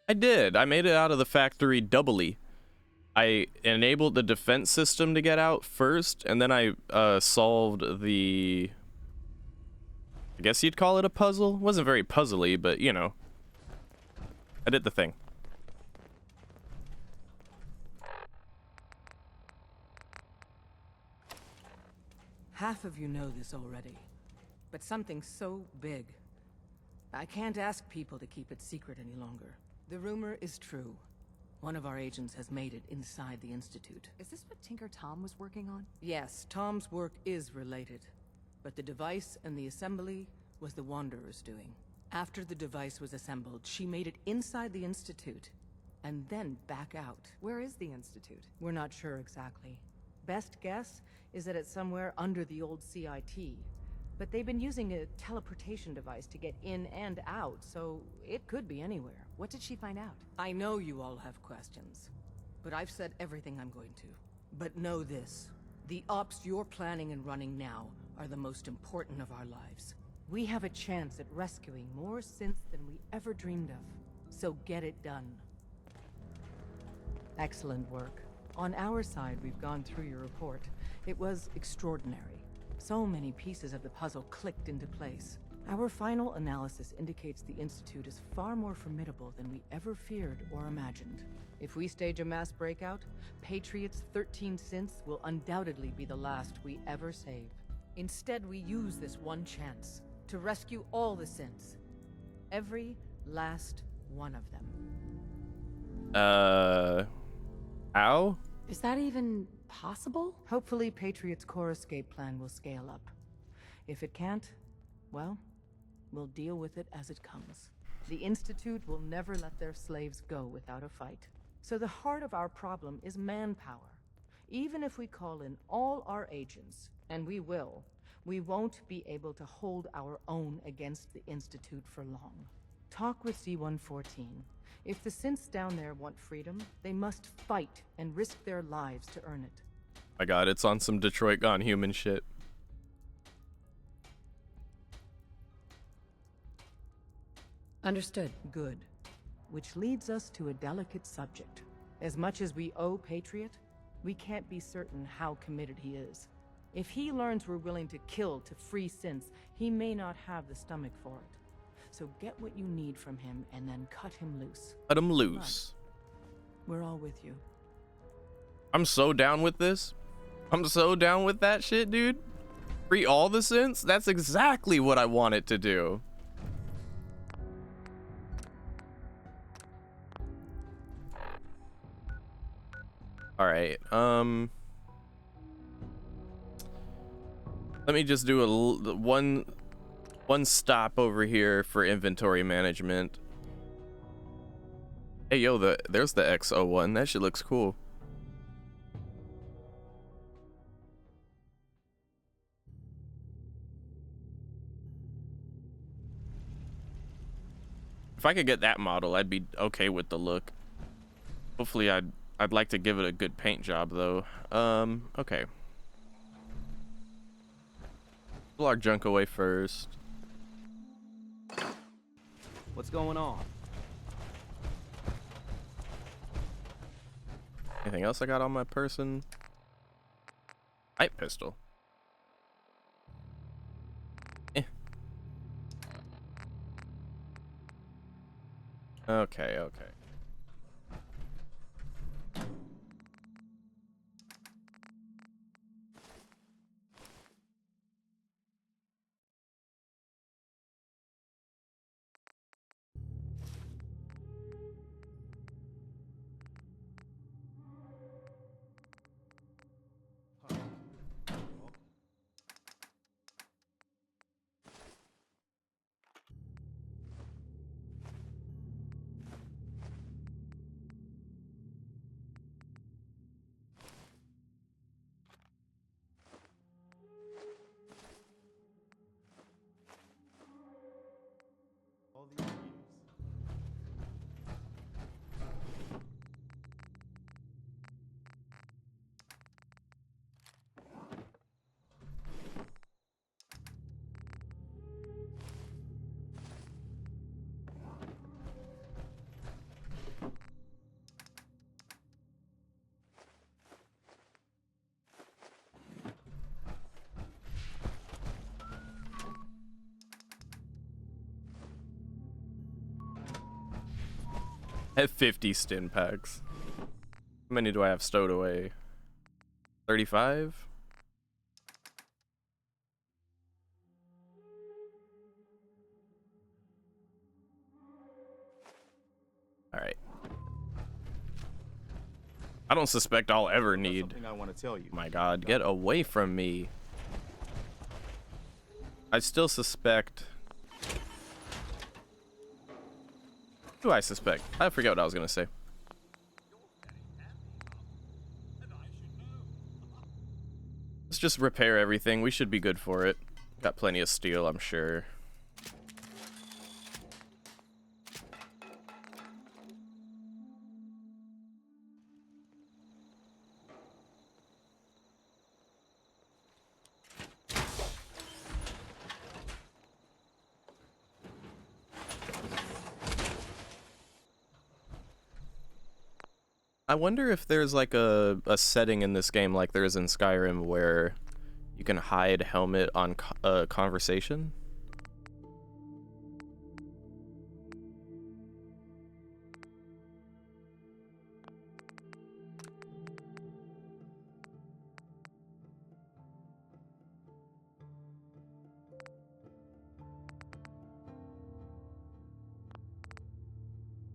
I did. I made it out of the factory doubly. I enabled the defense system to get out first, and then I solved the... I guess you'd call it a puzzle? It wasn't very puzzly, but, you know. I did the thing. Half of you know this already, but something so big, I can't ask people to keep it secret any longer. The rumor is true. One of our agents has made it inside the Institute. Is this what Tinker Tom was working on? Yes, Tom's work is related, but the device and the assembly was the Wanderer's doing. After the device was assembled, she made it inside the Institute, and then back out. Where is the Institute? We're not sure exactly. Best guess is that it's somewhere under the old CIT. But they've been using a teleportation device to get in and out, so it could be anywhere. What did she find out? I know you all have questions, but I've said everything I'm going to. But know this, the ops you're planning and running now are the most important of our lives. We have a chance at rescuing more synths than we ever dreamed of, so get it done. Excellent work. On our side, we've gone through your report. It was extraordinary. So many pieces of the puzzle clicked into place. Our final analysis indicates the Institute is far more formidable than we ever feared or imagined. If we stage a mass breakout, Patriot's 13 synths will undoubtedly be the last we ever save. Instead, we use this one chance to rescue all the synths. Every last one of them. Ow? Is that even possible? Hopefully, Patriot's core escape plan will scale up. If it can't, well, We'll deal with it as it comes. The Institute will never let their slaves go without a fight. So the heart of our problem is manpower. Even if we call in all our agents, and we will, we won't be able to hold our own against the Institute for long. Talk with C-114. If the synths down there want freedom, they must fight and risk their lives to earn it. My god, it's on some Detroit Gone Human shit. Understood. Good. Which leads us to a delicate subject. As much as we owe Patriot, we can't be certain how committed he is. If he learns we're willing to kill to free synths, he may not have the stomach for it. So get what you need from him and then cut him loose. Cut him loose. We're all with you. I'm so down with this. I'm so down with that shit, dude. Free all the synths? That's exactly what I want it to do. All right. Let me just do one stop over here for inventory management. Hey, yo, there's the X01. That shit looks cool. If I could get that model, I'd be okay with the look. Hopefully, I'd like to give it a good paint job, though. Okay. Pull our junk away first. What's going on? Anything else I got on my person? Light pistol. Okay, okay. I have 50 stim packs. How many do I have stowed away? 35? Alright. I don't suspect I'll ever need. Something I want to tell you. My god, get away from me. I still suspect. Who do I suspect? I forget what I was gonna say. Let's just repair everything. We should be good for it. Got plenty of steel, I'm sure. I wonder if there's like a setting in this game like there is in Skyrim where you can hide helmet on conversation.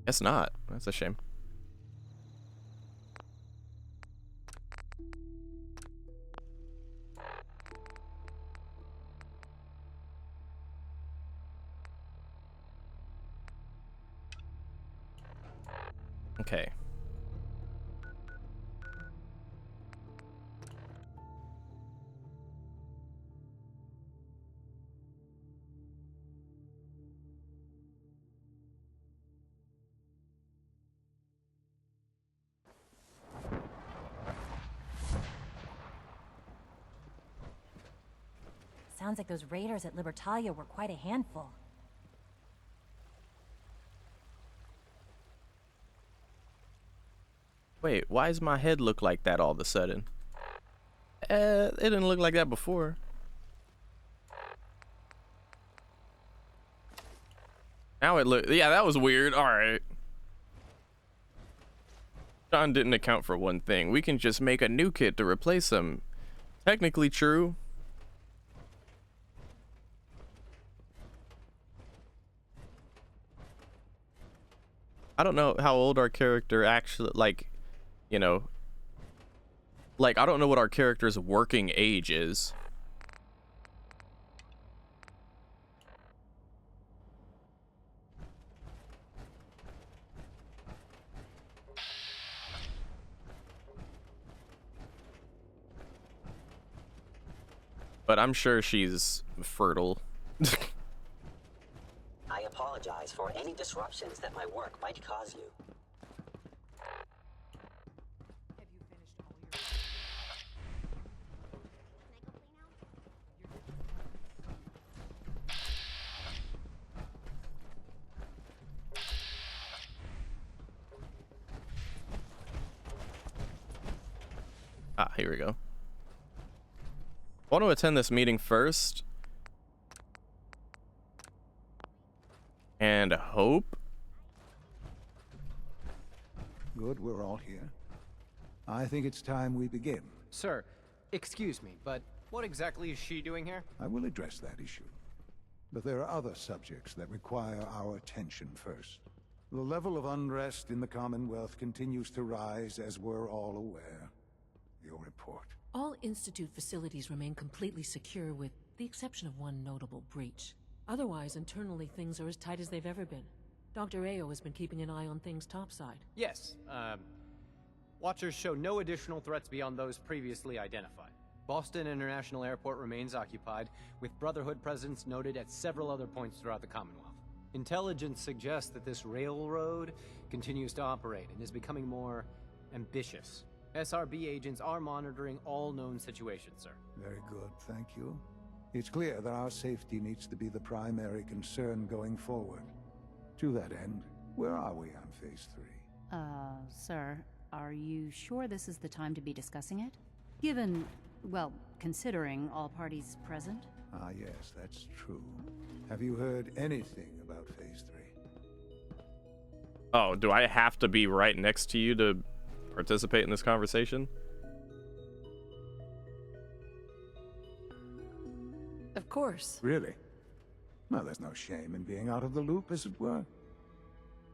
Guess not. That's a shame. Okay. Sounds like those raiders at Libertalia were quite a handful. Wait, why does my head look like that all of a sudden? It didn't look like that before. Now it look, yeah, that was weird. All right. John didn't account for one thing. We can just make a new kit to replace them. Technically true. I don't know how old our character actually, like, you know, like, I don't know what our character's working age is. But I'm sure she's fertile. I apologize for any disruptions that my work might cause you. Ah, here we go. I want to attend this meeting first. And hope. Good, we're all here. I think it's time we begin. Sir, excuse me, but what exactly is she doing here? I will address that issue. But there are other subjects that require our attention first. The level of unrest in the Commonwealth continues to rise, as we're all aware. Your report. All Institute facilities remain completely secure with the exception of one notable breach. Otherwise, internally, things are as tight as they've ever been. Dr. Ayo has been keeping an eye on things topside. Yes, Watchers show no additional threats beyond those previously identified. Boston International Airport remains occupied, with Brotherhood presence noted at several other points throughout the Commonwealth. Intelligence suggests that this railroad continues to operate and is becoming more ambitious. SRB agents are monitoring all known situations, sir. Very good, thank you. It's clear that our safety needs to be the primary concern going forward. To that end, where are we on Phase 3? Sir, are you sure this is the time to be discussing it? Given, well, considering all parties present? Ah, yes, that's true. Have you heard anything about Phase 3? Oh, do I have to be right next to you to participate in this conversation? Of course. Really? Well, there's no shame in being out of the loop, as it were.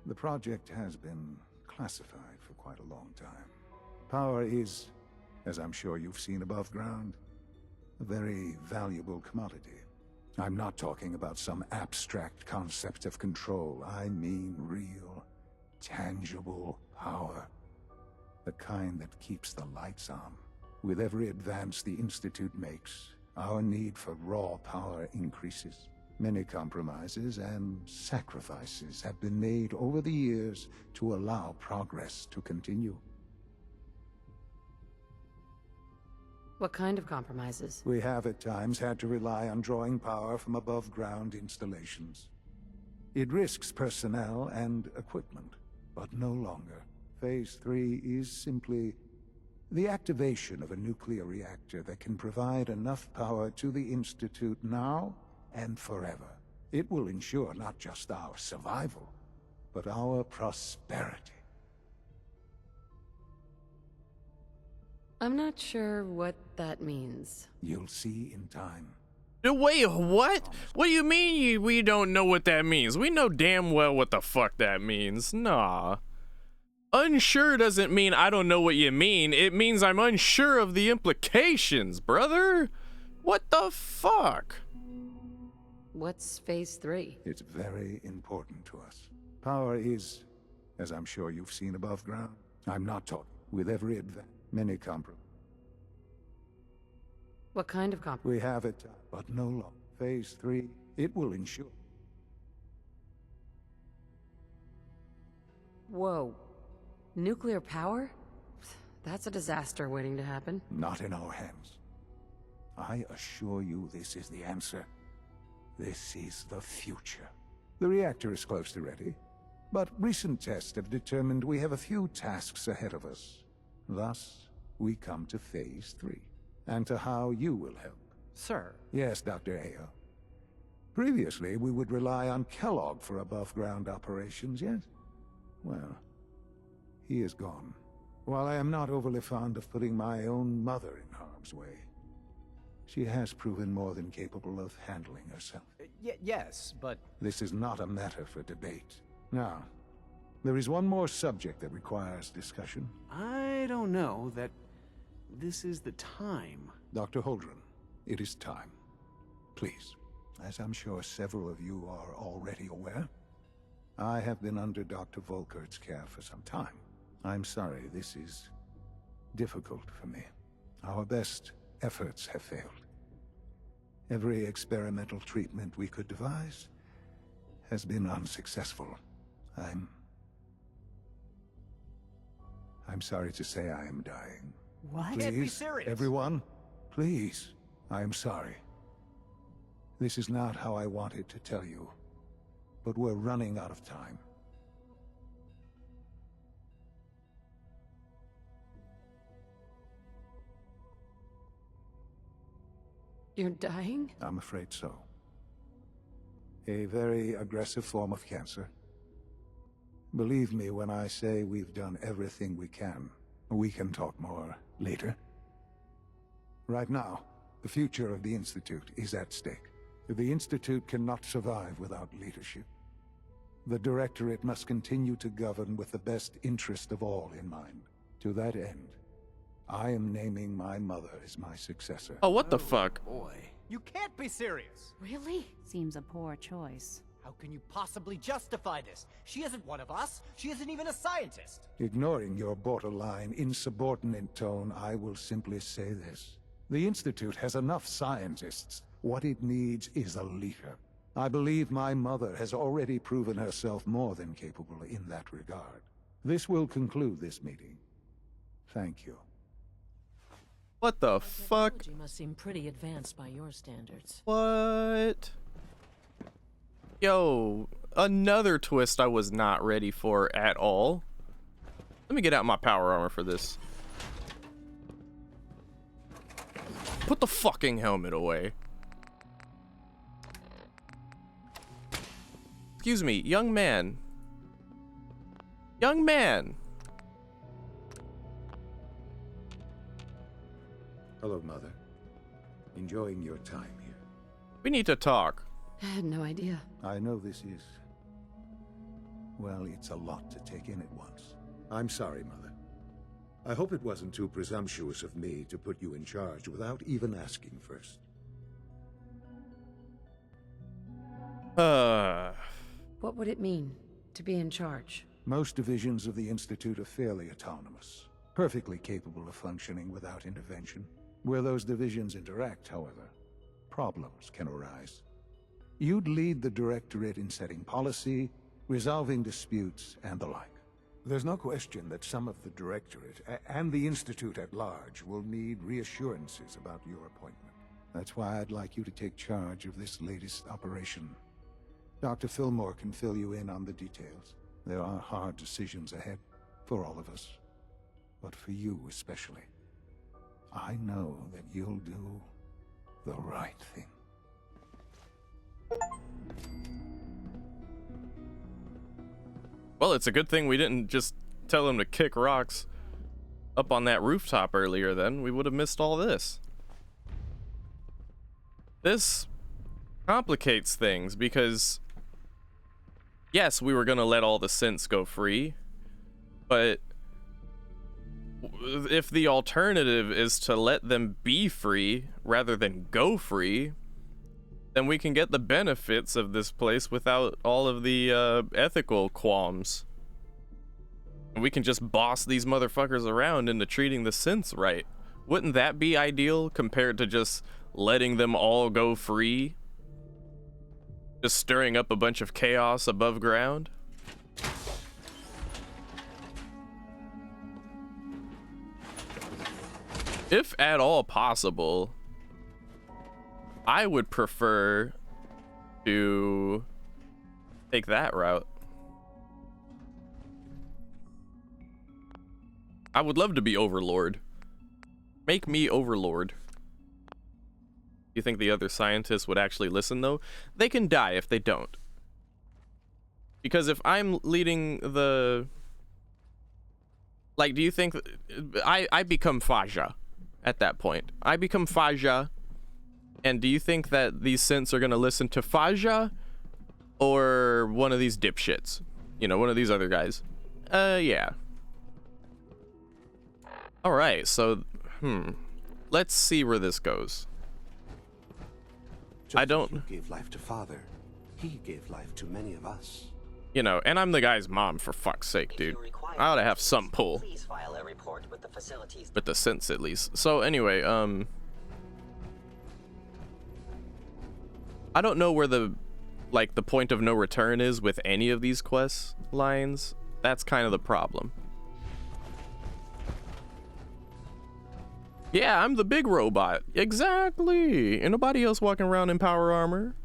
The project has been classified for quite a long time. Power is, as I'm sure you've seen above ground, a very valuable commodity. I'm not talking about some abstract concept of control. I mean real, tangible power. The kind that keeps the lights on. With every advance the Institute makes, our need for raw power increases. Many compromises and sacrifices have been made over the years to allow progress to continue. What kind of compromises? We have at times had to rely on drawing power from above-ground installations. It risks personnel and equipment, but no longer. Phase 3 is simply the activation of a nuclear reactor that can provide enough power to the Institute now and forever. It will ensure not just our survival, but our prosperity. I'm not sure what that means. You'll see in time. Wait, what? What do you mean we don't know what that means? We know damn well what the fuck that means. Nah. Unsure doesn't mean I don't know what you mean. It means I'm unsure of the implications, brother. What the fuck? What's Phase 3? It's very important to us. Power is, as I'm sure you've seen above ground. I'm not talking with every advance. Many compromise. What kind of comp? We have it, but no longer. Phase 3, it will ensure. Whoa. Nuclear power? That's a disaster waiting to happen. Not in our hands. I assure you this is the answer. This is the future. The reactor is close to ready, but recent tests have determined we have a few tasks ahead of us. Thus, we come to Phase 3, and to how you will help. Sir. Yes, Dr. Ayo. Previously, we would rely on Kellogg for above-ground operations, yes? Well, he is gone. While I am not overly fond of putting my own mother in harm's way, she has proven more than capable of handling herself. Yes, but... This is not a matter for debate. Now, there is one more subject that requires discussion. I don't know that this is the time. Dr. Holdren, it is time. Please, as I'm sure several of you are already aware, I have been under Dr. Volkert's care for some time. I'm sorry, this is difficult for me. Our best efforts have failed. Every experimental treatment we could devise has been unsuccessful. I'm sorry to say I am dying. What? Please, Can't be serious. everyone, please, I am sorry. This is not how I wanted to tell you, but we're running out of time. You're dying? I'm afraid so. A very aggressive form of cancer. Believe me when I say we've done everything we can. We can talk more later. Right now, the future of the Institute is at stake. The Institute cannot survive without leadership. The Directorate must continue to govern with the best interest of all in mind. To that end, I am naming my mother as my successor. Oh, what the fuck? Boy. You can't be serious! Really? Seems a poor choice. How can you possibly justify this? She isn't one of us. She isn't even a scientist. Ignoring your borderline, insubordinate tone, I will simply say this. The Institute has enough scientists. What it needs is a leader. I believe my mother has already proven herself more than capable in that regard. This will conclude this meeting. Thank you. What the fuck? Technology must seem pretty advanced by your standards. What? Yo, another twist I was not ready for at all. Let me get out my power armor for this. Put the fucking helmet away. Excuse me, young man. Young man. Hello, Mother. Enjoying your time here. We need to talk. I had no idea. I know this is... well, it's a lot to take in at once. I'm sorry, Mother. I hope it wasn't too presumptuous of me to put you in charge without even asking first. What would it mean, to be in charge? Most divisions of the Institute are fairly autonomous, perfectly capable of functioning without intervention. Where those divisions interact, however, problems can arise. You'd lead the Directorate in setting policy, resolving disputes, and the like. There's no question that some of the Directorate, and the Institute at large, will need reassurances about your appointment. That's why I'd like you to take charge of this latest operation. Dr. Fillmore can fill you in on the details. There are hard decisions ahead, for all of us, but for you especially. I know that you'll do the right thing. Well, it's a good thing we didn't just tell him to kick rocks up on that rooftop earlier then. We would have missed all this. This complicates things because, yes, we were going to let all the synths go free, but if the alternative is to let them be free rather than go free, then we can get the benefits of this place without all of the ethical qualms. We can just boss these motherfuckers around into treating the synths right. Wouldn't that be ideal compared to just letting them all go free? Just stirring up a bunch of chaos above ground? If at all possible, I would prefer to take that route. I would love to be Overlord. Make me Overlord. You think the other scientists would actually listen, though? They can die if they don't. Because if I'm leading the... Like, do you think... I become Faja at that point. I become Faja. And do you think that these synths are going to listen to Faja? Or one of these dipshits? You know, one of these other guys. Yeah. Alright, so... Let's see where this goes. Just I don't... You gave life to Father. He gave life to many of us. You know, and I'm the guy's mom, for fuck's sake, dude. I ought to have some pull. Please file a report with the facilities. With the synths, at least. So, anyway, I don't know where the point of no return is with any of these quest lines. That's kind of the problem. Yeah, I'm the big robot. Exactly. Ain't nobody else walking around in power armor.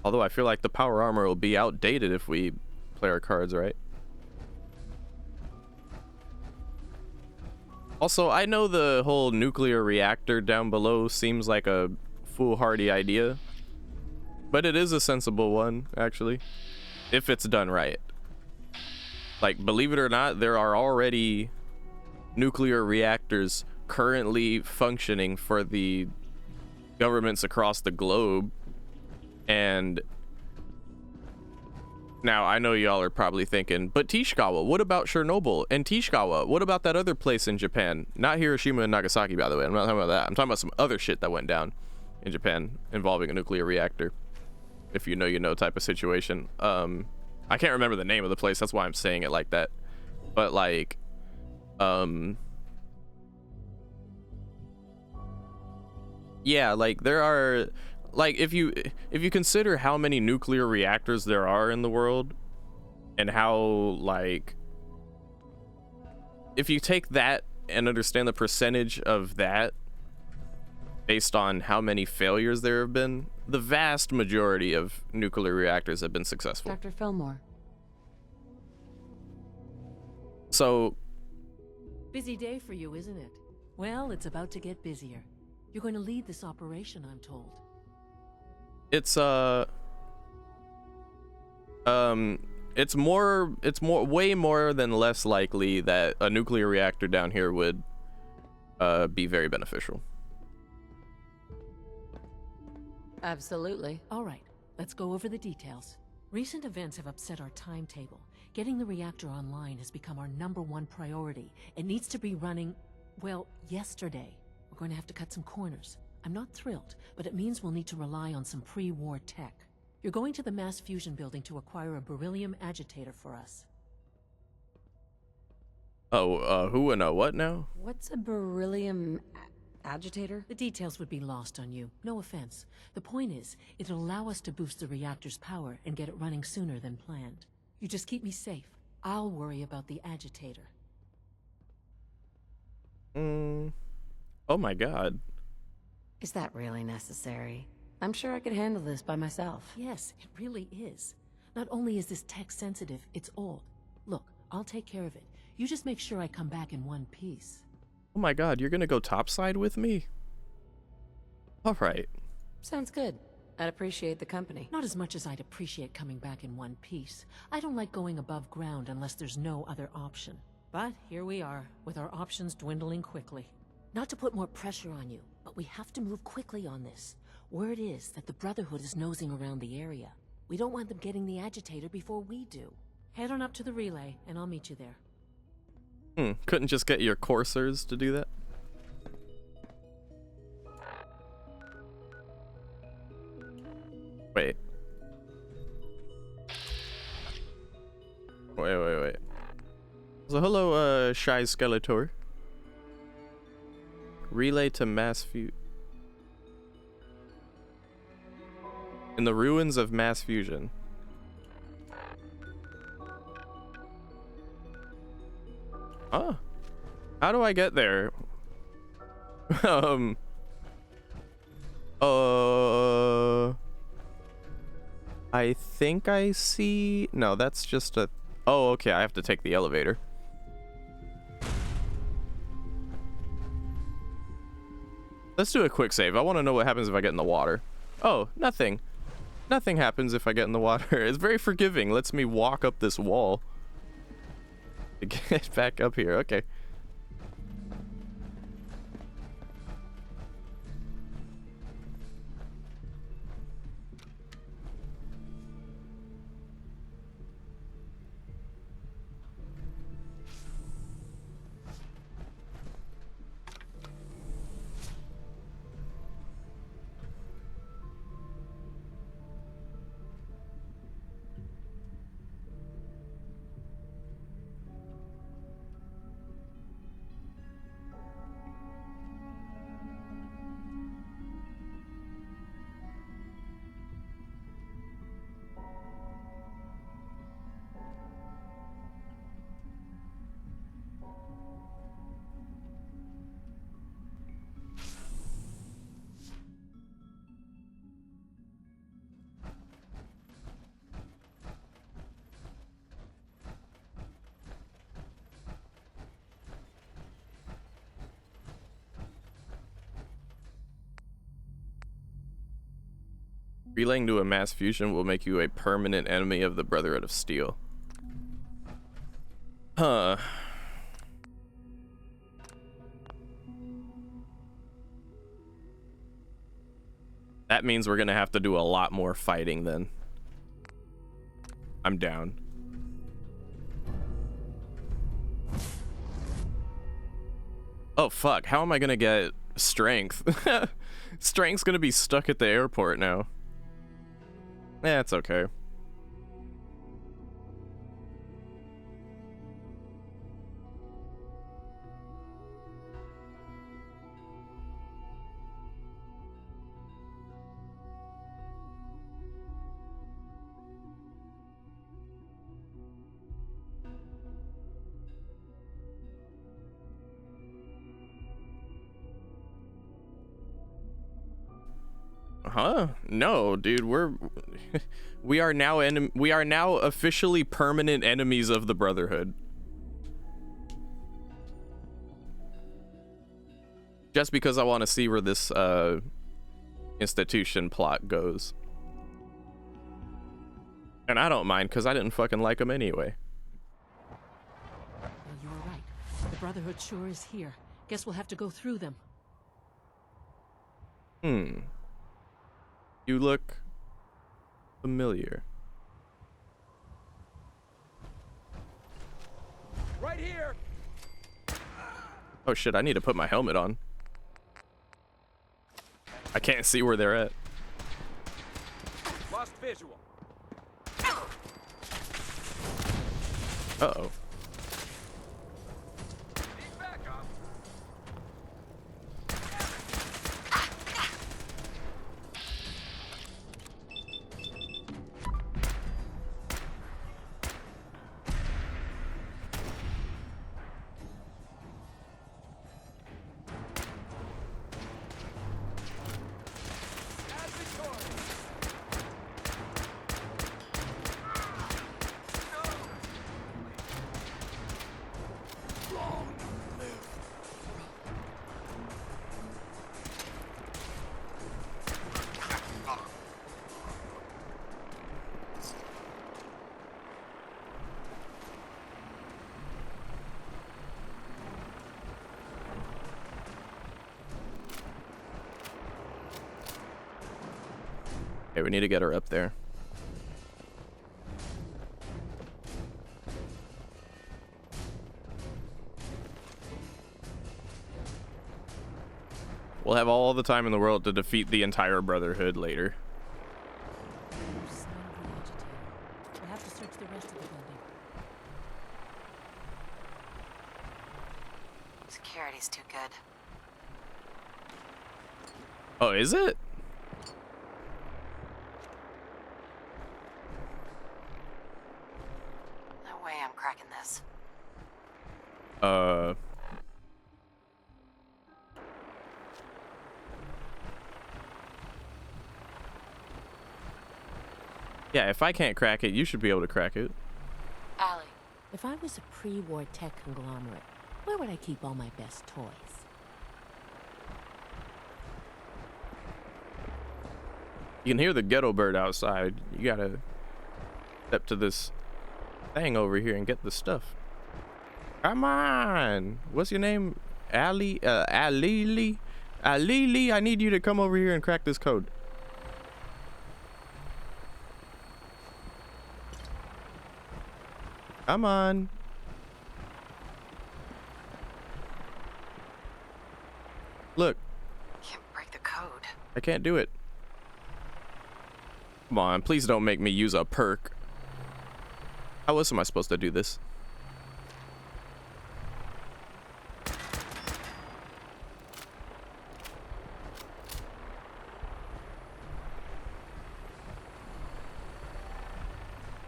Although I feel like the power armor will be outdated if we play our cards right. Also, I know the whole nuclear reactor down below seems like a foolhardy idea, but it is a sensible one, actually, if it's done right. Like, believe it or not, there are already nuclear reactors currently functioning for the governments across the globe. And now I know y'all are probably thinking, but Tishikawa, what about Chernobyl? And Tishikawa, what about that other place in Japan? Not Hiroshima and Nagasaki, by the way. I'm not talking about that. I'm talking about some other shit that went down in Japan involving a nuclear reactor. If you know, you know type of situation. I can't remember the name of the place. That's why I'm saying it like that. But like, yeah, like there are, like if you consider how many nuclear reactors there are in the world, and how, like, if you take that and understand the percentage of that based on how many failures there have been, the vast majority of nuclear reactors have been successful. Dr. Fillmore. So, busy day for you, isn't it? Well, it's about to get busier. You're going to lead this operation, I'm told. It's way more than less likely that a nuclear reactor down here would be very beneficial. Absolutely. All right, let's go over the details. Recent events have upset our timetable. Getting the reactor online has become our #1 priority. It needs to be running, well, yesterday. We're going to have to cut some corners. I'm not thrilled, but it means we'll need to rely on some pre-war tech. You're going to the mass fusion building to acquire a beryllium agitator for us. Oh, who and a what now? What's a beryllium agitator? The details would be lost on you. No offense. The point is, it'll allow us to boost the reactor's power and get it running sooner than planned. You just keep me safe. I'll worry about the agitator. Oh my god. Is that really necessary? I'm sure I could handle this by myself. Yes, it really is. Not only is this tech sensitive, it's old. Look, I'll take care of it. You just make sure I come back in one piece. Oh my god, you're gonna go topside with me? Alright. Sounds good. I'd appreciate the company. Not as much as I'd appreciate coming back in one piece. I don't like going above ground unless there's no other option. But here we are, with our options dwindling quickly. Not to put more pressure on you, but we have to move quickly on this. Word is that the Brotherhood is nosing around the area. We don't want them getting the agitator before we do. Head on up to the relay, and I'll meet you there. Couldn't just get your coursers to do that? Wait. Wait. So hello, Shy Skeletor. Relay to mass fusion. In the ruins of mass fusion. Oh. How do I get there? I think I see... No, that's just a... Oh, okay, I have to take the elevator. Let's do a quick save. I want to know what happens if I get in the water. Oh, nothing. Nothing happens if I get in the water. It's very forgiving. Lets me walk up this wall to get back up here. Okay. Relaying to a mass fusion will make you a permanent enemy of the Brotherhood of Steel. Huh. That means we're gonna have to do a lot more fighting then. I'm down. Oh fuck, how am I gonna get strength? Strength's gonna be stuck at the airport now. It's okay. Huh? No, dude, we are now officially permanent enemies of the Brotherhood. Just because I want to see where this institution plot goes. And I don't mind because I didn't fucking like them anyway. Well, you were right. The Brotherhood sure is here. Guess we'll have to go through them. You look familiar. Right here. Oh shit, I need to put my helmet on. I can't see where they're at. Lost visual. Uh-oh. Okay, we need to get her up there. We'll have all the time in the world to defeat the entire Brotherhood later. We'll have to search the rest of the building. Security's too good. Oh, is it? No way I'm cracking this. Yeah, if I can't crack it, you should be able to crack it. Allie. If I was a pre-war tech conglomerate, where would I keep all my best toys? You can hear the ghetto bird outside. You gotta step to this thing over here and get the stuff. Come on. What's your name? Alili? Alili, I need you to come over here and crack this code. Come on. Look. Can't break the code. I can't do it. Come on, please don't make me use a perk. How else am I supposed to do this?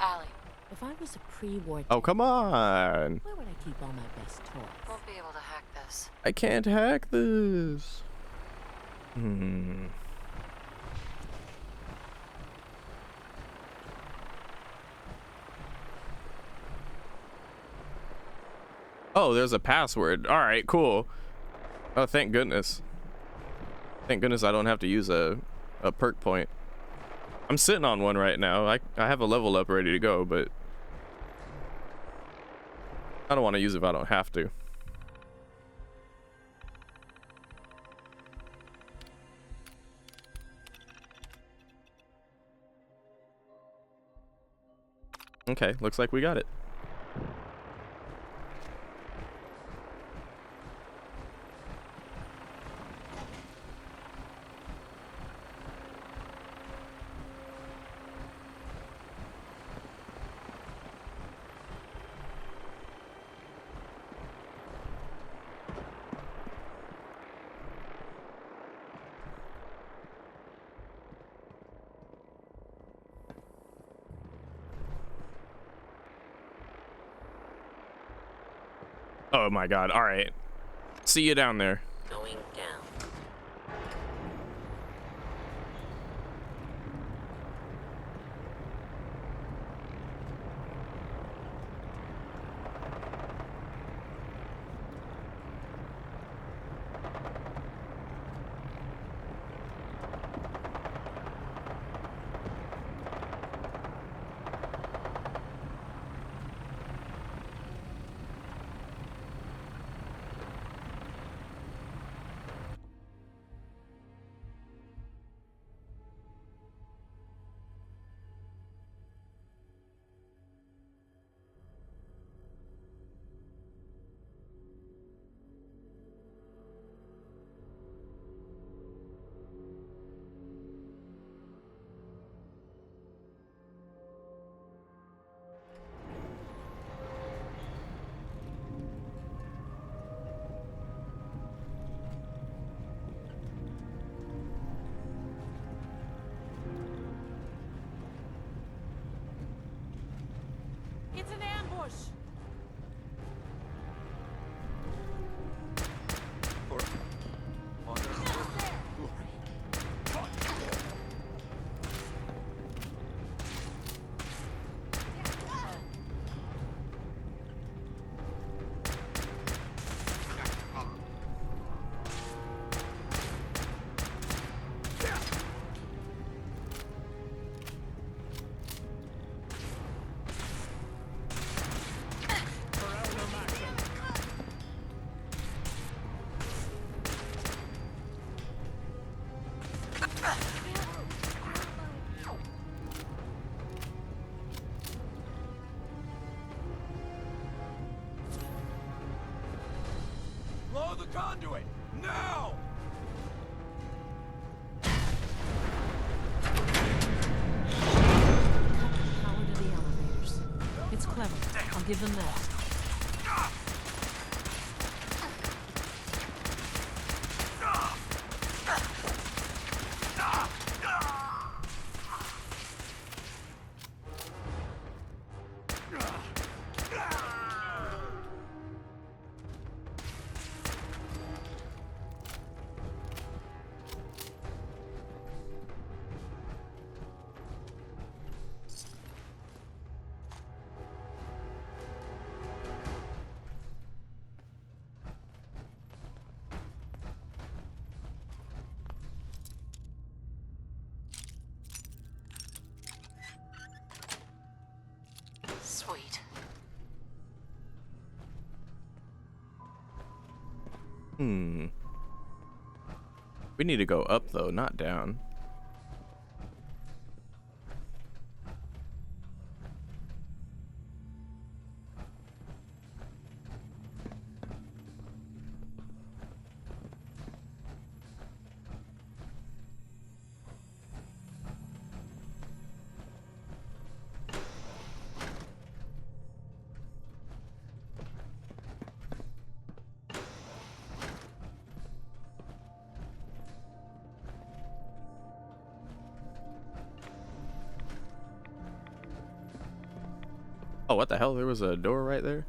Allie. If I was a pre-war Oh, come on. where would I keep all my best toys? Won't be able to hack this. I can't hack this. Oh, there's a password. All right, cool. Oh, thank goodness. Thank goodness I don't have to use a perk point. I'm sitting on one right now. I have a level up ready to go, but I don't want to use it if I don't have to. Okay, looks like we got it. Oh my god. All right. See you down there. Going down. It's an ambush! Blow the conduit! Now! Power to the elevators. It's clever. I'll give them that. Sweet. We need to go up though, not down. Oh, what the hell? There was a door right there?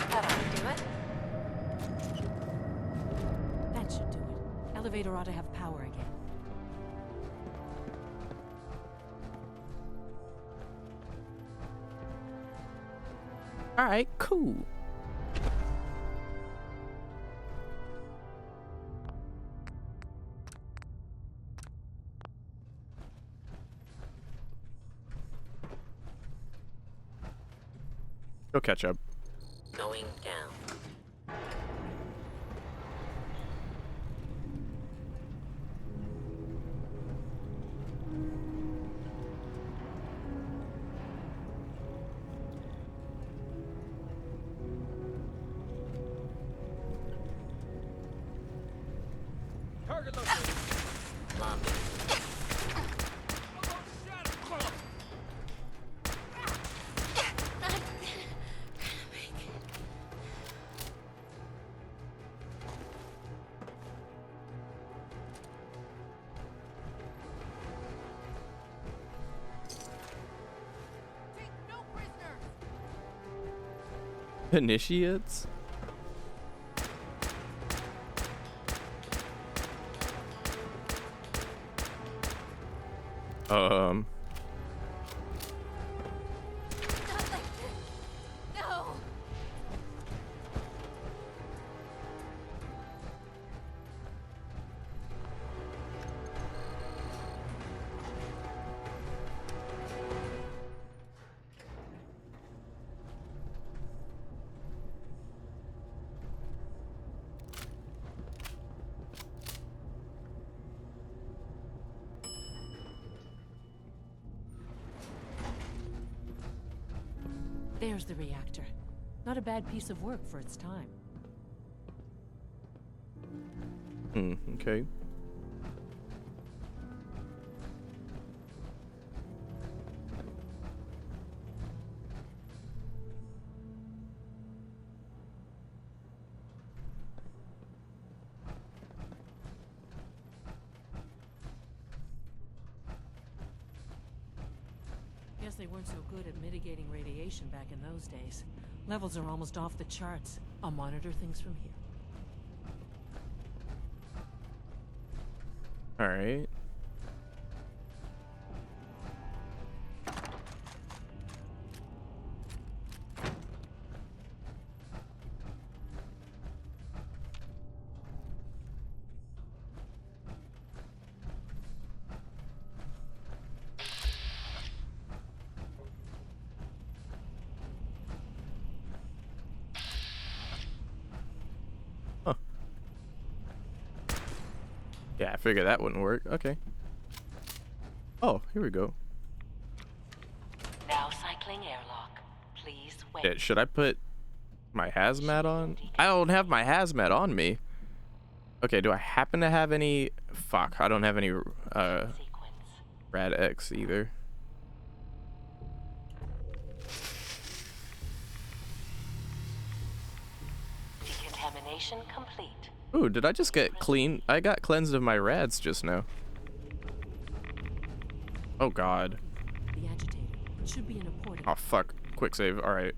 That ought to do it. That should do it. Elevator ought to have power again. All right, cool. Go catch up. Going down. Target located. Lobby. Initiates? No. There's the reactor. Not a bad piece of work for its time. Okay. Guess they weren't so good at mitigating radiation back in those days. Levels are almost off the charts. I'll monitor things from here. All right. Yeah, I figured that wouldn't work. Okay. Oh, here we go. Now cycling airlock. Please wait. Shit, should I put my hazmat on? I don't have my hazmat on me. Okay, do I happen to have any? Fuck, I don't have any Rad X either. Decontamination complete. Ooh, did I just get clean? I got cleansed of my rads just now. Oh god. The agitator. It should be in a port. Oh fuck. Quick save. Alright.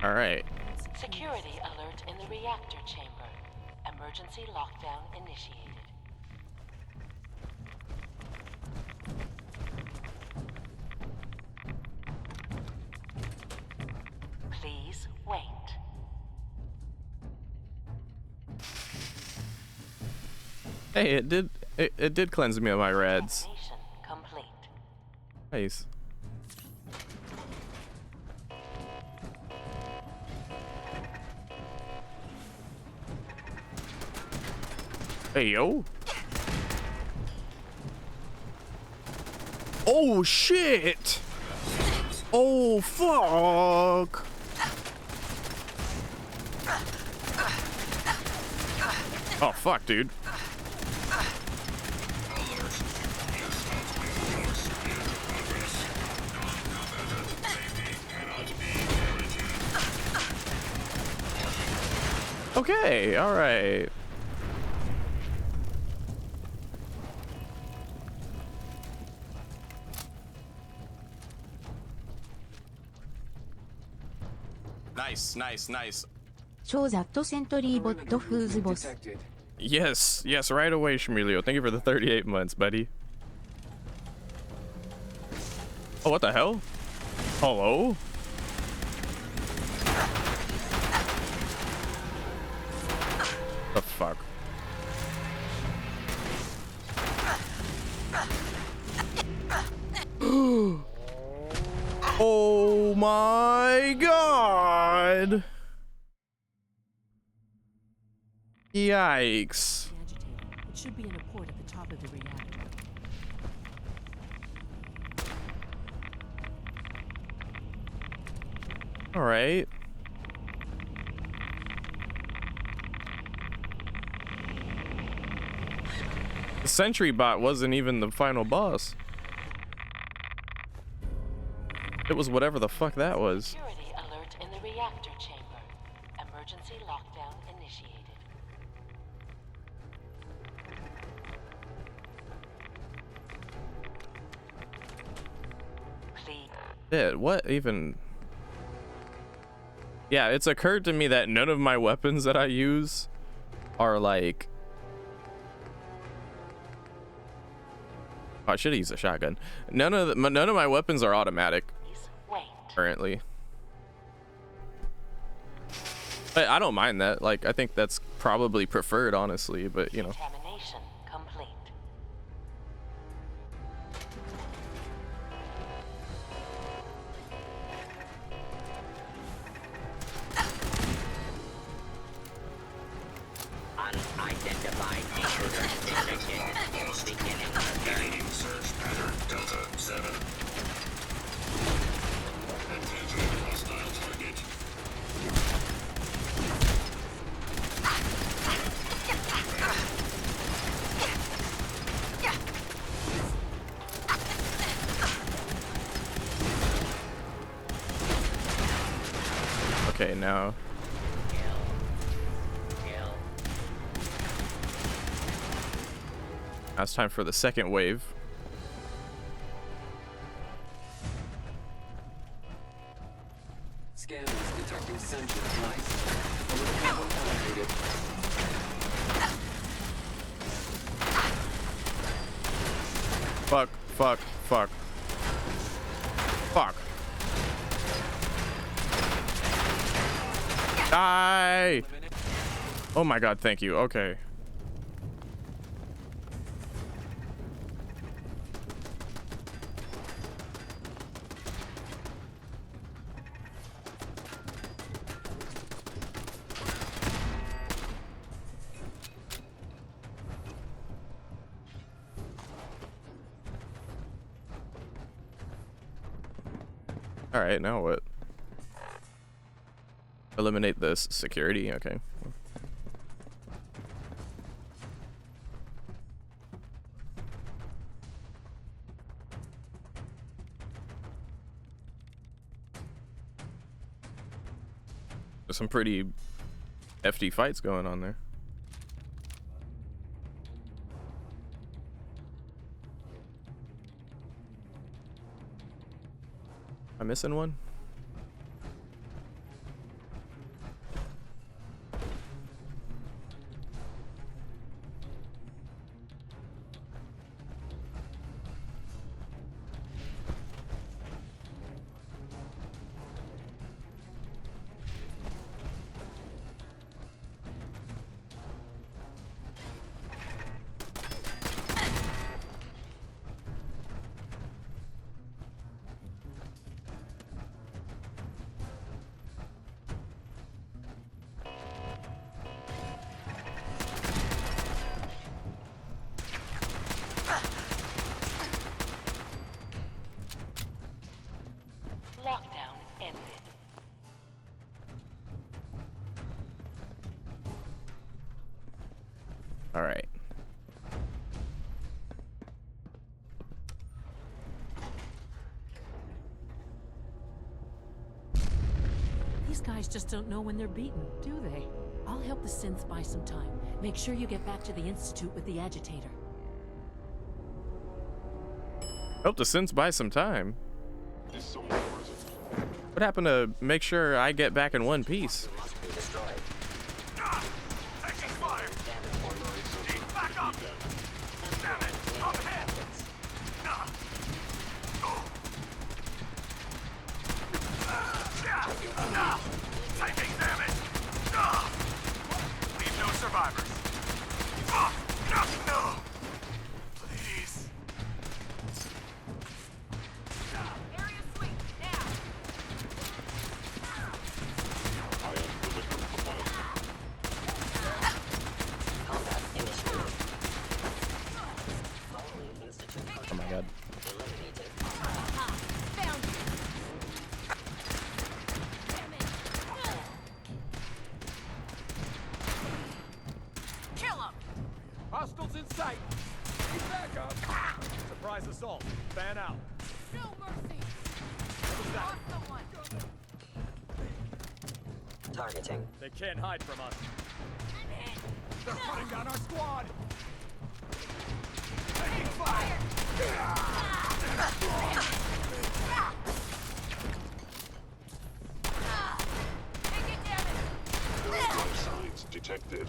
All right. Security alert in the reactor chamber. Emergency lockdown initiated. Please wait. Hey, it did cleanse me of my reds. Complete. Nice. Hey, yo. Oh, shit. Oh, fuck. Oh, fuck, dude. Okay, all right. Nice, nice, nice. Yes, yes, right away, Shmulio. Thank you for the 38 months, buddy. Oh, what the hell? Hello? The fuck? Oh my god! Yikes. It should be in a port at the top of the reactor. All right. The sentry bot wasn't even the final boss. It was whatever the fuck that was. Security alert in the reactor chamber. Emergency lockdown initiated. Please. Shit, what even? Yeah, it's occurred to me that none of my weapons that I use are like... Oh, I should have used a shotgun. None of my weapons are automatic currently. But I don't mind that. Like, I think that's probably preferred, honestly, but you know. Contamination complete. Unidentified intruder detected. Beginning search pattern Delta 7. Attention hostile target. Okay, now. Now it's time for the second wave. Scans detecting sentient life. Alert Fuck, fuck, fuck. Fuck. Die! Oh my god, thank you. Okay. All right, now what? Eliminate this security. Okay. There's some pretty hefty fights going on there. Am I missing one? Lockdown ended. All right. These guys just don't know when they're beaten, do they? I'll help the synths buy some time. Make sure you get back to the Institute with the agitator. Help the synths buy some time. What happened to make sure I get back in one piece? Taking damage! Leave no survivors. No! Please. Area sweep, now! Oh my god. Hostiles in sight! Keep back up! Surprise assault. Fan out. No mercy! What was that? Lost someone! Targeting. They can't hide from us. They're hunting down our squad! Taking fire! Taking damage! Life signs detected.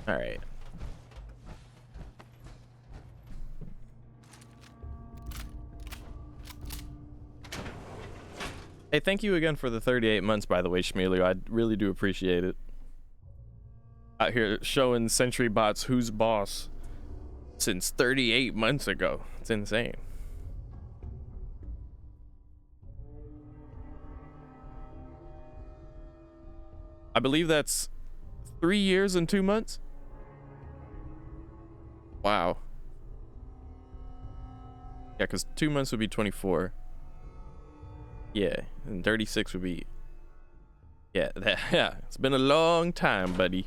All right. Hey, thank you again for the 38 months, by the way, Shmulio. I really do appreciate it. Out here showing Sentry Bots who's boss since 38 months ago. It's insane. I believe that's 3 years and 2 months. Wow. Yeah, because 2 months would be 24. Yeah, and 36 would be... Yeah, yeah, it's been a long time, buddy.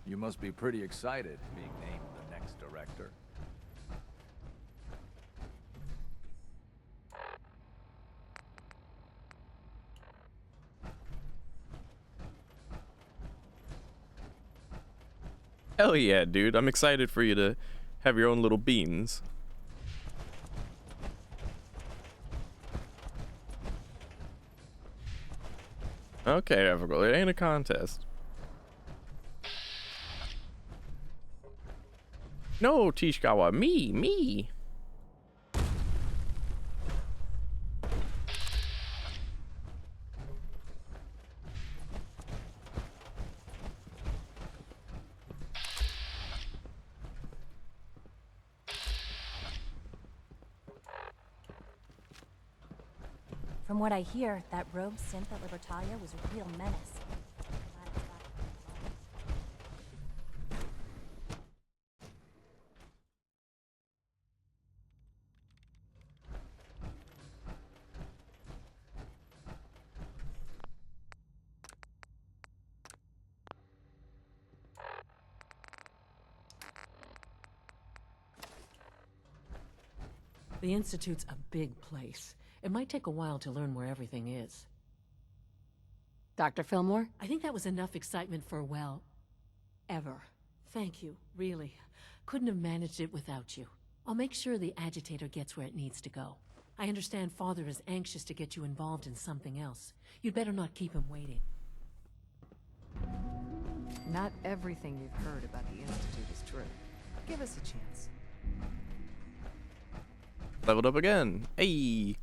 You must be pretty excited being named the next director. Hell yeah, dude. I'm excited for you to have your own little beans. Okay, Everglow, it ain't a contest. No, Tishikawa, me. From what I hear, that rogue synth at Libertalia was a real menace. The Institute's a big place. It might take a while to learn where everything is. Dr. Fillmore? I think that was enough excitement for, well, ever. Thank you, really. Couldn't have managed it without you. I'll make sure the agitator gets where it needs to go. I understand Father is anxious to get you involved in something else. You'd better not keep him waiting. Not everything you've heard about the Institute is true. Give us a chance. Leveled up again. Hey.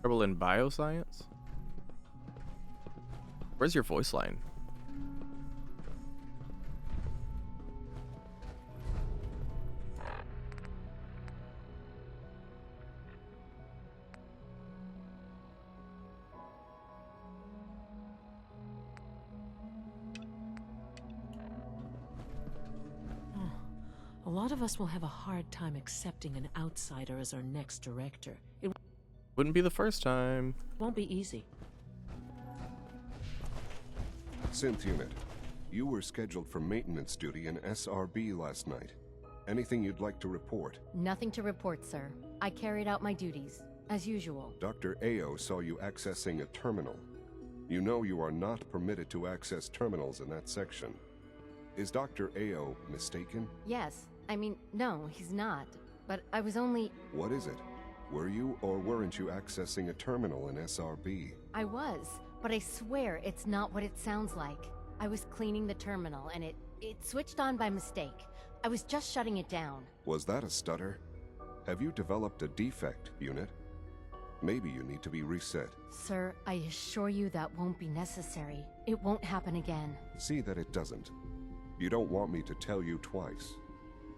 Trouble in bioscience? Where's your voice line? A lot of us will have a hard time accepting an outsider as our next director. It Wouldn't be the first time. won't be easy. Synth Unit, you were scheduled for maintenance duty in SRB last night. Anything you'd like to report? Nothing to report, sir. I carried out my duties, as usual. Dr. Ao saw you accessing a terminal. You know you are not permitted to access terminals in that section. Is Dr. Ao mistaken? Yes. I mean, no, he's not. But I was only... What is it? Were you or weren't you accessing a terminal in SRB? I was, but I swear it's not what it sounds like. I was cleaning the terminal, and it switched on by mistake. I was just shutting it down. Was that a stutter? Have you developed a defect, Unit? Maybe you need to be reset. Sir, I assure you that won't be necessary. It won't happen again. See that it doesn't. You don't want me to tell you twice.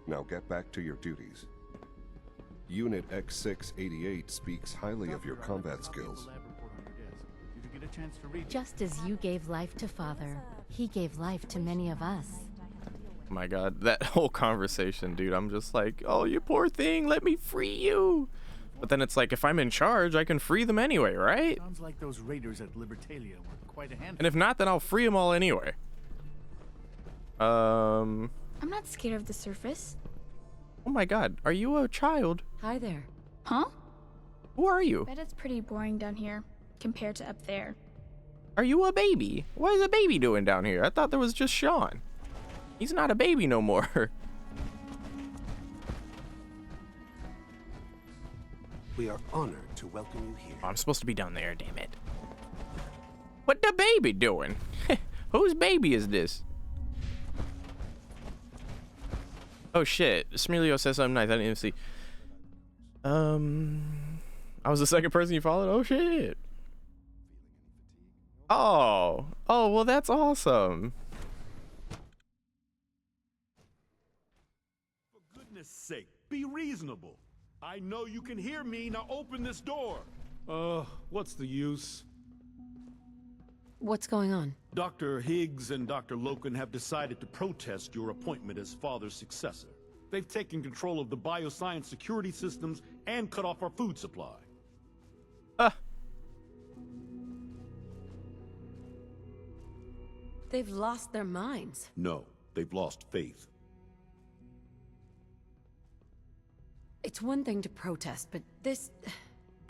Now get back to your duties. Unit X688 speaks highly of your combat skills. Just as you gave life to Father, he gave life to many of us. Oh my god, that whole conversation, dude. I'm just like, oh, you poor thing, let me free you. But then it's like, if I'm in charge, I can free them anyway, right? Sounds like those raiders at Libertalia were quite a handful. And if not, then I'll free them all anyway. I'm not scared of the surface. Oh my god, are you a child? Hi there. Huh? Who are you? Bet it's pretty boring down here compared to up there. Are you a baby? What is a baby doing down here? I thought there was just Sean. He's not a baby no more. We are honored to welcome you here. Oh, I'm supposed to be down there, damn it. What the baby doing? Whose baby is this? Oh shit, Smelio says something nice. I didn't even see. I was the second person you followed? Oh shit. Oh, well that's awesome. For goodness sake, be reasonable. I know you can hear me, now open this door. What's the use? What's going on? Dr. Higgs and Dr. Loken have decided to protest your appointment as Father's successor. They've taken control of the bioscience security systems and cut off our food supply. They've lost their minds. No, they've lost faith. It's one thing to protest, but this...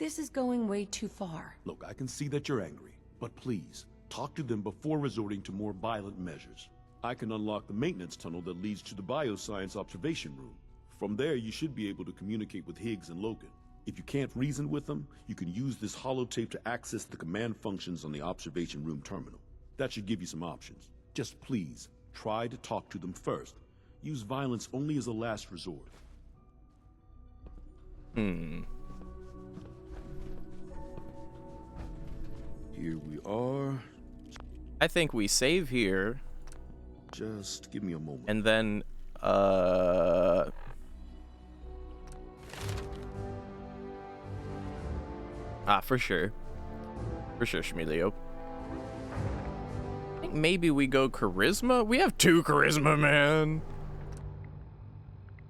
This is going way too far. Look, I can see that you're angry, but please, talk to them before resorting to more violent measures. I can unlock the maintenance tunnel that leads to the bioscience observation room. From there, you should be able to communicate with Higgs and Logan. If you can't reason with them, you can use this holotape to access the command functions on the observation room terminal. That should give you some options. Just please, try to talk to them first. Use violence only as a last resort. Here we are. I think we save here. Just give me a moment. And then, for sure. For sure, Shmilio. I think maybe we go charisma? We have 2 charisma, man.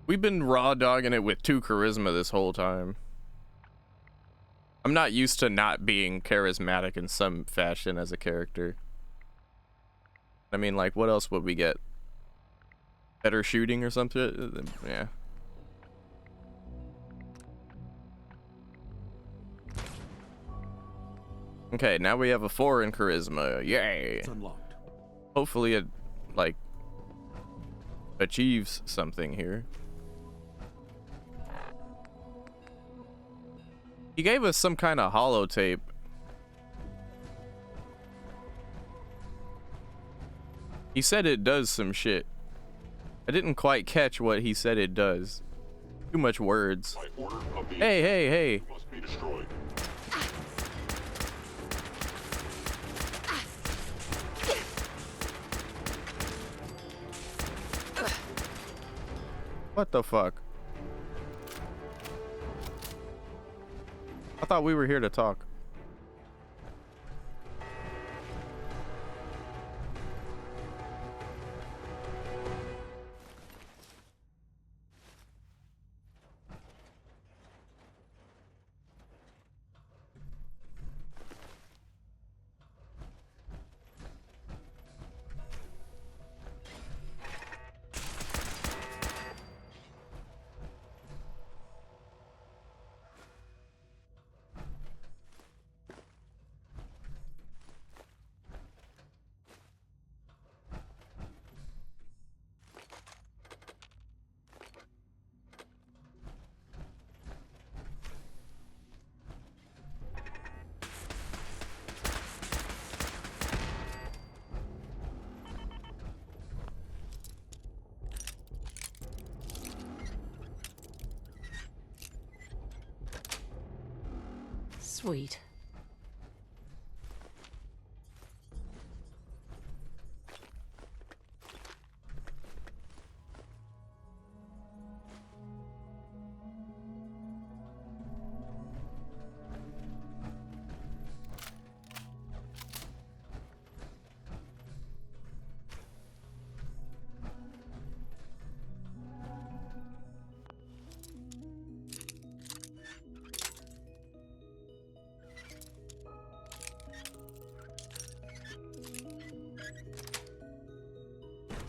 We've been raw dogging it with 2 charisma this whole time. I'm not used to not being charismatic in some fashion as a character. I mean, like, what else would we get? Better shooting or something? Yeah. Okay, now we have a 4 in charisma. Yay! It's unlocked. Hopefully it, like, achieves something here. He gave us some kind of holotape. He said it does some shit. I didn't quite catch what he said it does. Too much words. Hey, hey, hey. Must be destroyed. What the fuck? I thought we were here to talk. Sweet.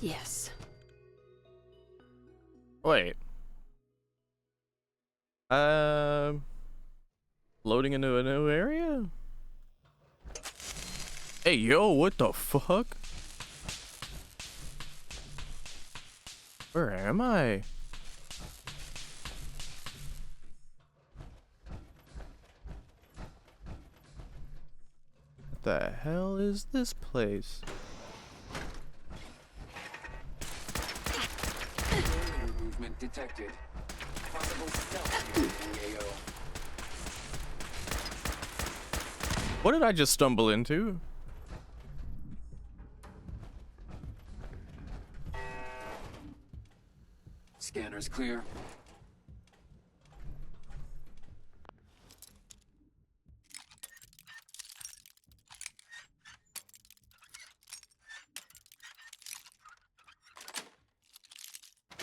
Yes. Wait. Loading into a new area? Hey, yo, what the fuck? Where am I? What the hell is this place? Movement detected. Possible stealth using AO. What did I just stumble into? Scanner's clear.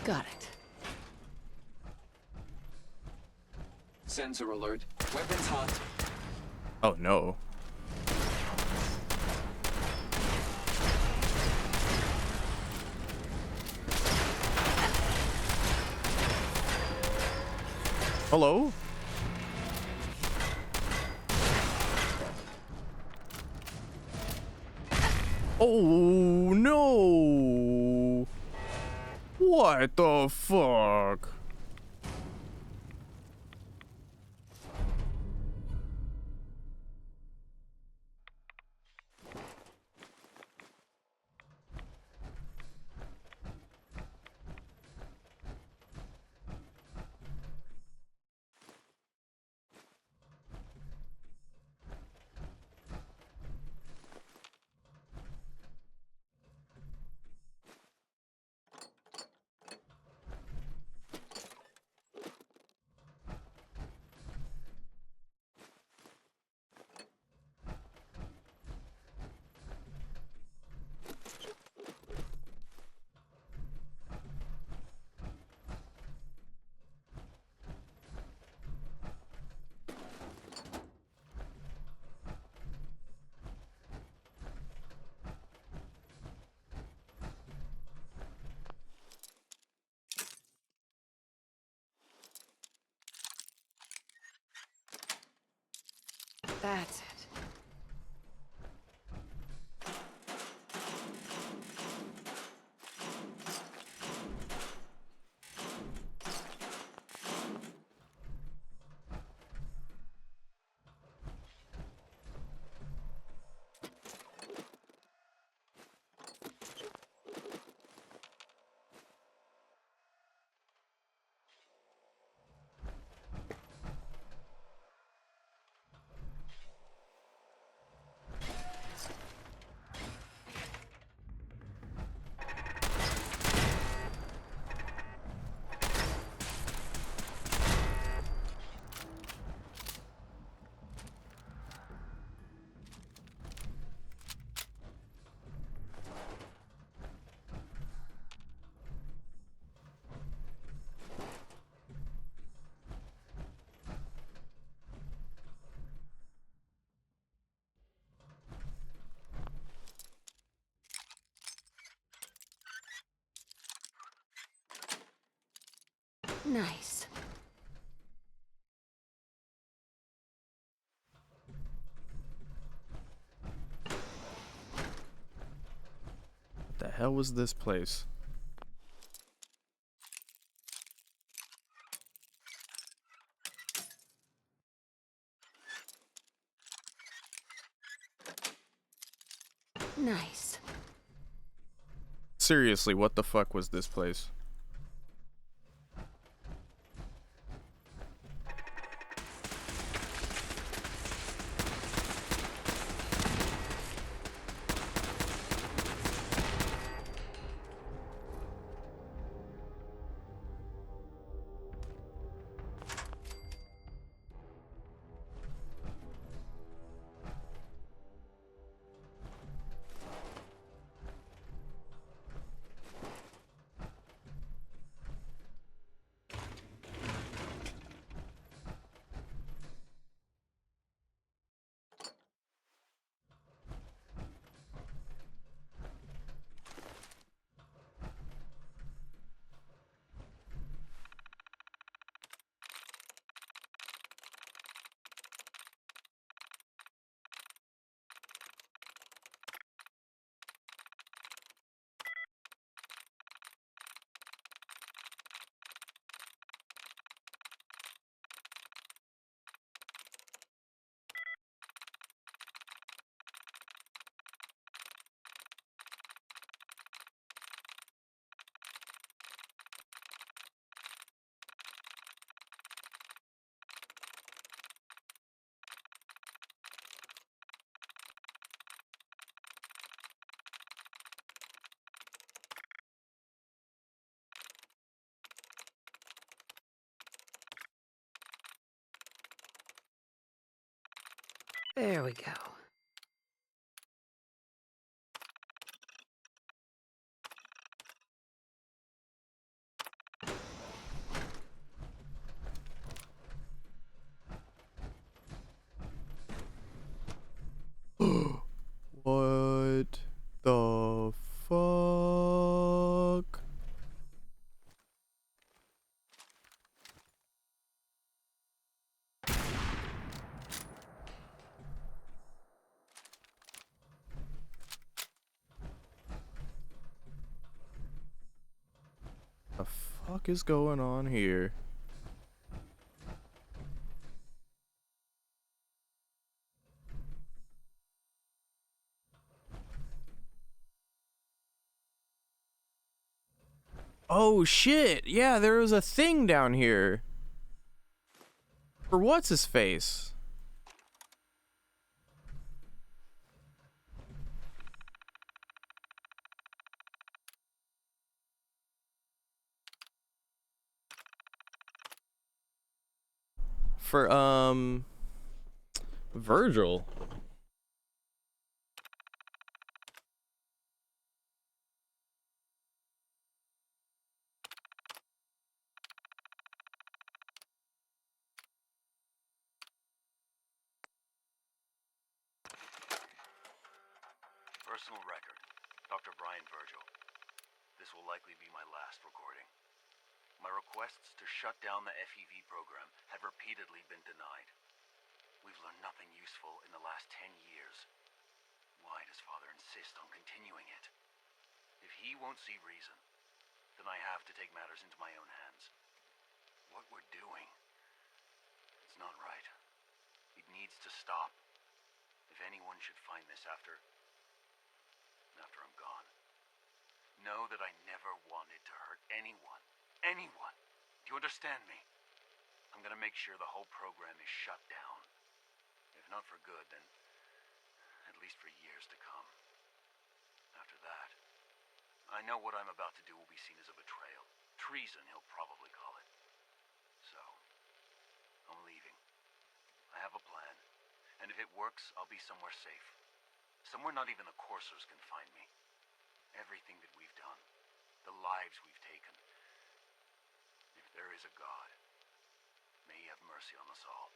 Got it. Sensor alert. Weapons hot. Oh no. Hello? Oh no! What the fuck? That's it. Nice. What the hell was this place? Nice. Seriously, what the fuck was this place? There we go. What the fuck? fuck is going on here? Oh shit! Yeah, there was a thing down here. For what's his face? For Virgil. Personal record. Dr. Brian Virgil. This will likely be my last recording. My requests to shut down the FEV program have repeatedly been denied. We've learned nothing useful in the last 10 years. Why does Father insist on continuing it? If he won't see reason, then I have to take matters into my own hands. What we're doing, it's not right. It needs to stop. If anyone should find this after I'm gone, know that I never wanted to hurt anyone. Anyone. Do you understand me? I'm gonna make sure the whole program is shut down. If not for good, then at least for years to come. After that, I know what I'm about to do will be seen as a betrayal. Treason, he'll probably call it. So, I'm leaving. I have a plan. And if it works, I'll be somewhere safe. Somewhere not even the coursers can find me. Everything that we've done, the lives we've taken. If there is a God, may he have mercy on us all.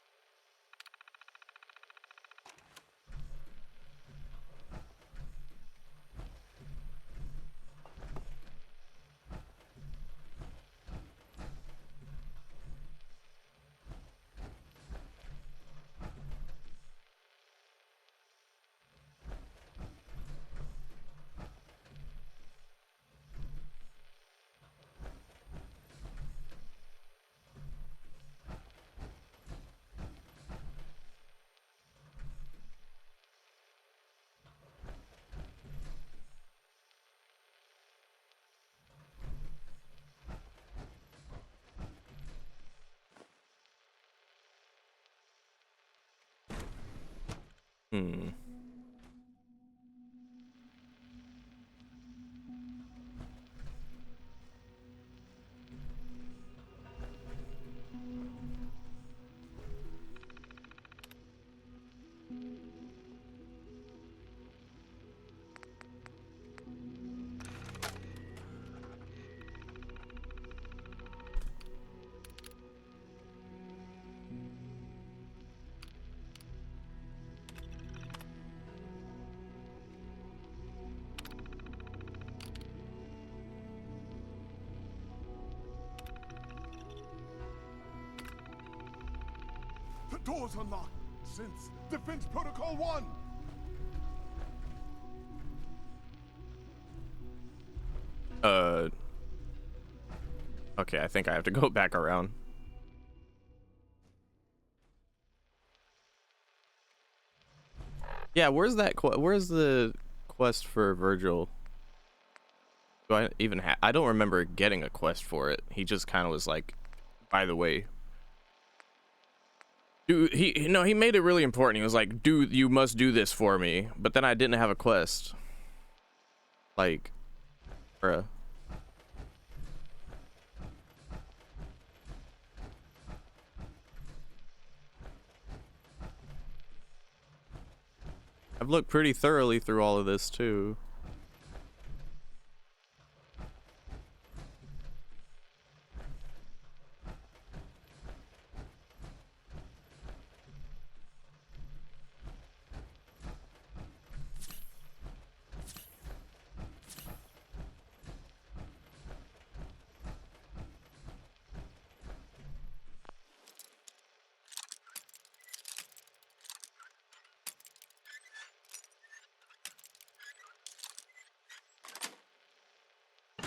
The door's unlocked. Since Defense Protocol 1. Okay, I think I have to go back around. Yeah, where's the quest for Virgil? Do I even I don't remember getting a quest for it. He just kind of was like, by the way. Dude, he made it really important. He was like, dude, you must do this for me. But then I didn't have a quest. Like, bruh. I've looked pretty thoroughly through all of this too.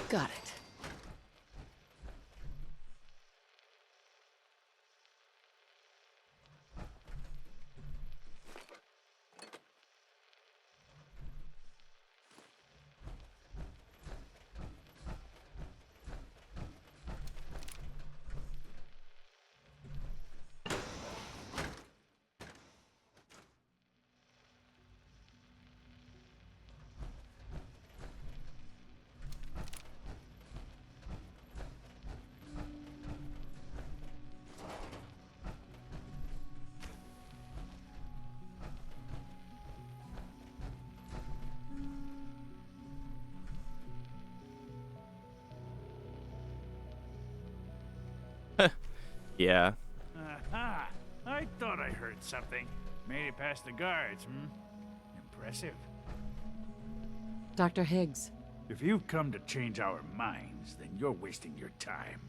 Got it. Yeah. Aha! I thought I heard something. Made it past the guards, Impressive. Dr. Higgs. If you've come to change our minds, then you're wasting your time.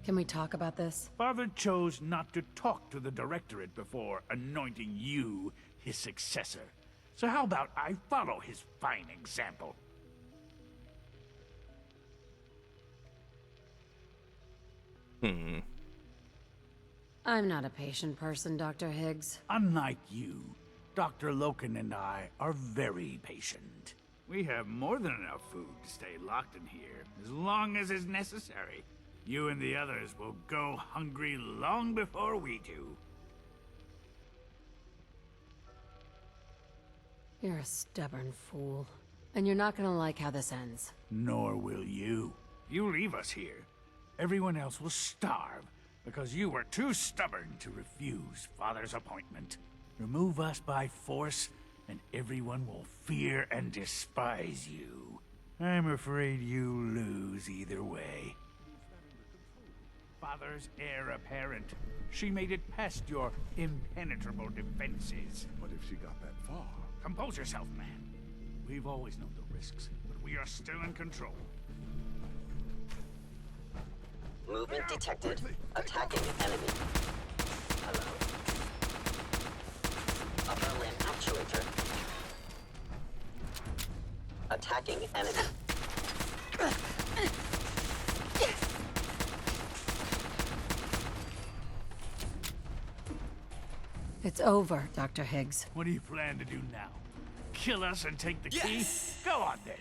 Can we talk about this? Father chose not to talk to the Directorate before anointing you his successor. So how about I follow his fine example? I'm not a patient person, Dr. Higgs. Unlike you, Dr. Loken and I are very patient. We have more than enough food to stay locked in here, as long as is necessary. You and the others will go hungry long before we do. You're a stubborn fool. And you're not gonna like how this ends. Nor will you. You leave us here. Everyone else will starve, because you were too stubborn to refuse Father's appointment. Remove us by force, and everyone will fear and despise you. I'm afraid you lose either way. Father's heir apparent. She made it past your impenetrable defenses. But if she got that far... Compose yourself, man. We've always known the risks, but we are still in control. Movement detected. Attacking enemy. Hello. Upper limb actuator. Attacking enemy. It's over, Dr. Higgs. What do you plan to do now? Kill us and take the key? Go on then.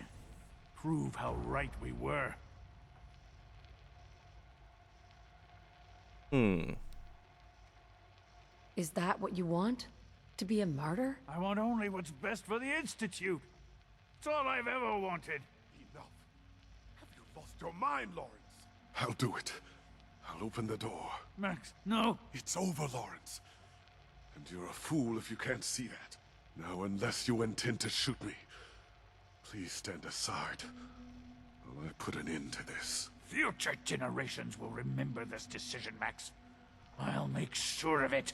Prove how right we were. Is that what you want? To be a martyr? I want only what's best for the Institute. It's all I've ever wanted. Enough. Have you lost your mind, Lawrence? I'll do it. I'll open the door. Max, no. It's over, Lawrence. And you're a fool if you can't see that. Now, unless you intend to shoot me, please stand aside while I put an end to this. Future generations will remember this decision, Max. I'll make sure of it.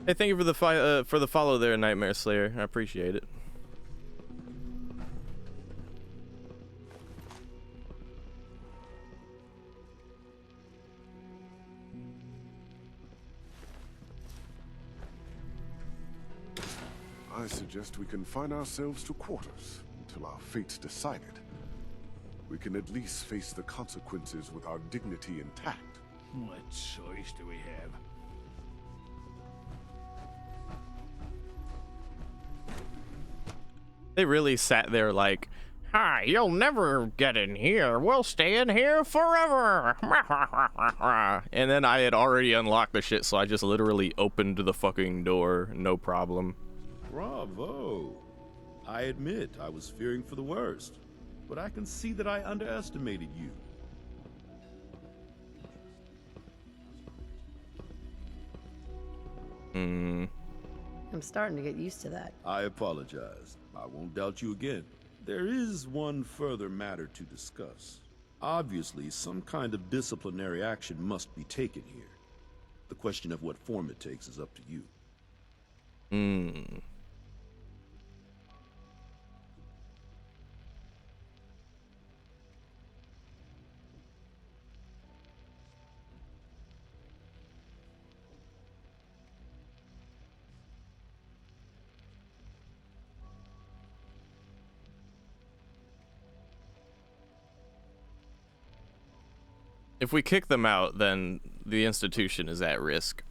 Hey, thank you for the follow there, Nightmare Slayer. I appreciate it. I suggest we confine ourselves to quarters until our fate's decided. We can at least face the consequences with our dignity intact. What choice do we have? They really sat there like, "Hi, you'll never get in here. We'll stay in here forever." And then I had already unlocked the shit, so I just literally opened the fucking door, no problem. Bravo. I admit I was fearing for the worst, but I can see that I underestimated you. I'm starting to get used to that. I apologize. I won't doubt you again. There is one further matter to discuss. Obviously, some kind of disciplinary action must be taken here. The question of what form it takes is up to you. If we kick them out, then the institution is at risk.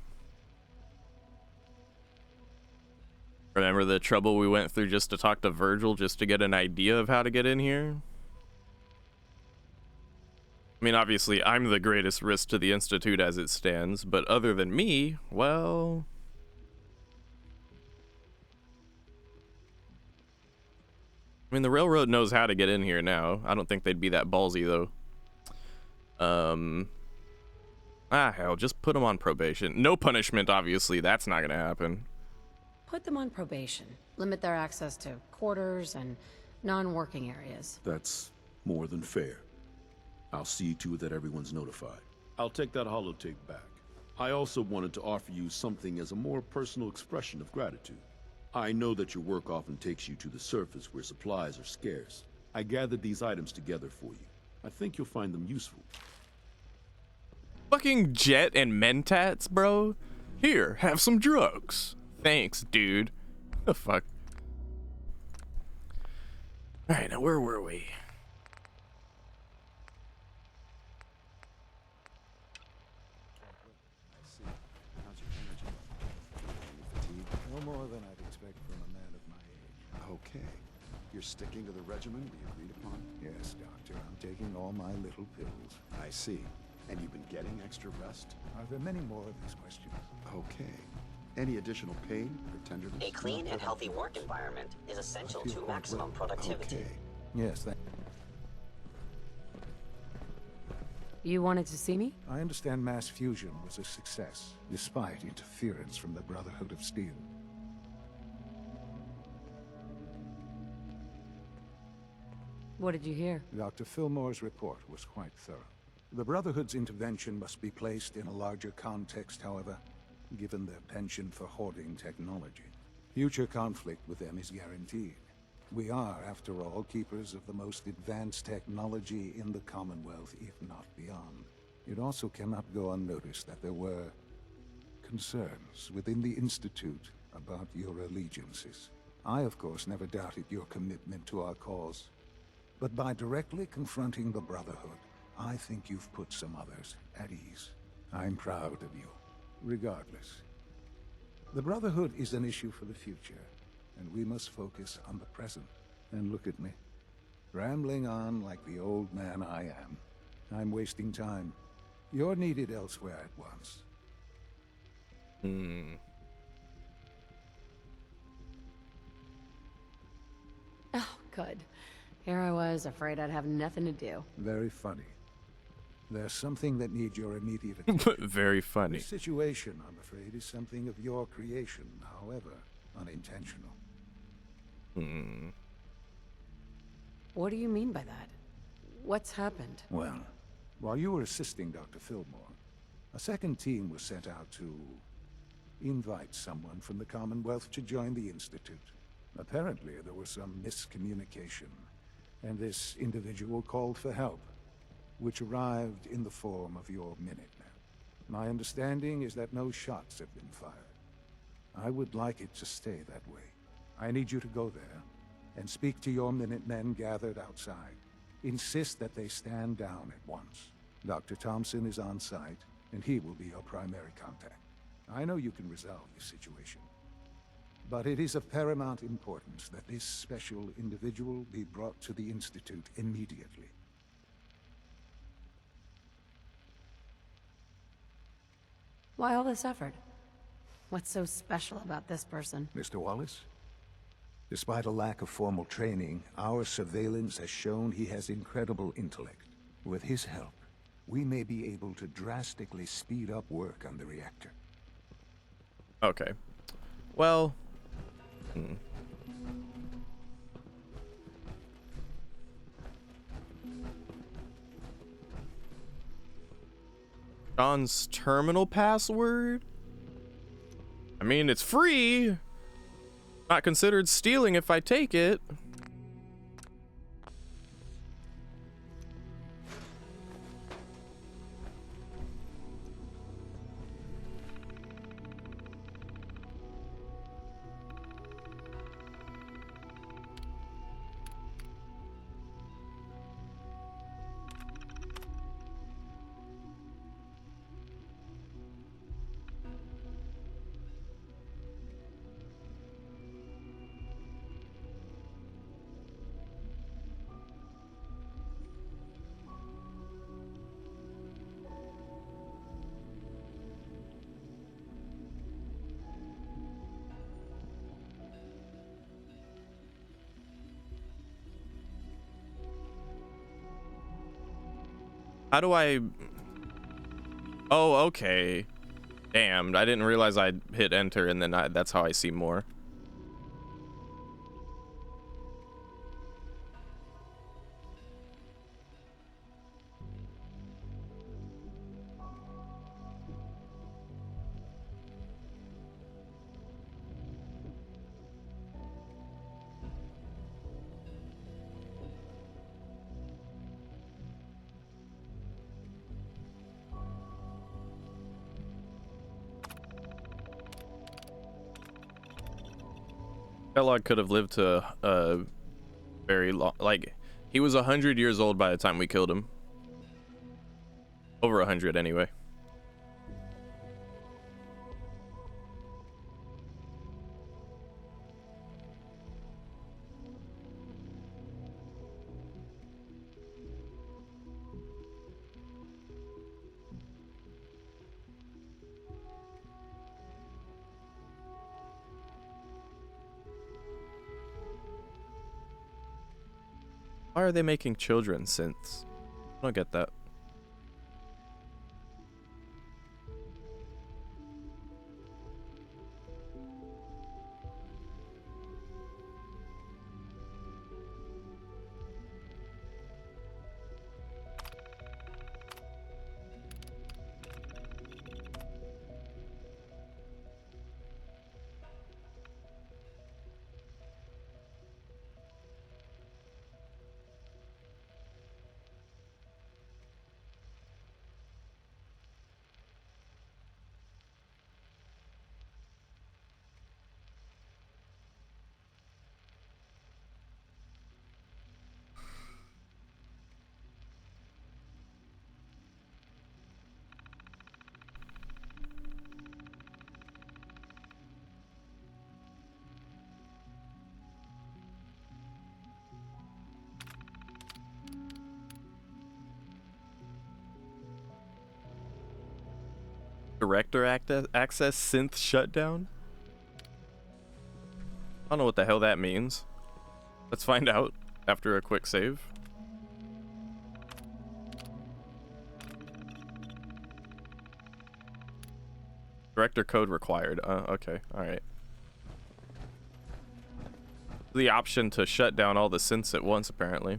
Remember the trouble we went through just to talk to Virgil, just to get an idea of how to get in here? I mean, obviously, I'm the greatest risk to the Institute as it stands, but other than me, well... I mean, the Railroad knows how to get in here now. I don't think they'd be that ballsy, though. Ah, hell, just put him on probation. No punishment, obviously. That's not gonna happen. Put them on probation. Limit their access to quarters and non-working areas. That's more than fair. I'll see to it that everyone's notified. I'll take that holotape back. I also wanted to offer you something as a more personal expression of gratitude. I know that your work often takes you to the surface where supplies are scarce. I gathered these items together for you. I think you'll find them useful. Fucking Jet and Mentats, bro. Here, have some drugs. Thanks, dude. The fuck? Alright, now where were we? No more than I'd expect from a man of my age. Okay. You're sticking to the regimen we agreed upon? Yes, Doctor. I'm taking all my little pills. I see. And you've been getting extra rest? Are there many more of these questions? Okay. Any additional pain or tenderness? A clean and healthy work environment is essential to maximum productivity. Okay. Yes, thank You wanted to see me? I understand mass fusion was a success, despite interference from the Brotherhood of Steel. What did you hear? Dr. Fillmore's report was quite thorough. The Brotherhood's intervention must be placed in a larger context, however, given their penchant for hoarding technology. Future conflict with them is guaranteed. We are, after all, keepers of the most advanced technology in the Commonwealth, if not beyond. It also cannot go unnoticed that there were concerns within the Institute about your allegiances. I, of course, never doubted your commitment to our cause. But by directly confronting the Brotherhood, I think you've put some others at ease. I'm proud of you, regardless. The Brotherhood is an issue for the future, and we must focus on the present. And look at me, rambling on like the old man I am. I'm wasting time. You're needed elsewhere at once. Oh, good. Here I was, afraid I'd have nothing to do. Very funny. There's something that needs your immediate attention. Very funny. This situation, I'm afraid, is something of your creation, however unintentional. What do you mean by that? What's happened? Well, while you were assisting Dr. Fillmore, a second team was sent out to invite someone from the Commonwealth to join the Institute. Apparently, there was some miscommunication, and this individual called for help, which arrived in the form of your Minutemen. My understanding is that no shots have been fired. I would like it to stay that way. I need you to go there and speak to your Minutemen gathered outside. Insist that they stand down at once. Dr. Thompson is on site, and he will be your primary contact. I know you can resolve this situation, but it is of paramount importance that this special individual be brought to the Institute immediately. Why all this effort? What's so special about this person? Mr. Wallace? Despite a lack of formal training, our surveillance has shown he has incredible intellect. With his help, we may be able to drastically speed up work on the reactor. Okay. Well... John's terminal password? I mean, it's free. Not considered stealing if I take it. How do I... Oh, okay. Damned, I didn't realize I'd hit enter and then that's how I see more. Kellogg could have lived to a very long, like, he was 100 years old by the time we killed him. Over 100 anyway. Why are they making children synths? I don't get that. Director access synth shutdown? I don't know what the hell that means. Let's find out after a quick save. Director code required. Okay, alright. The option to shut down all the synths at once, apparently.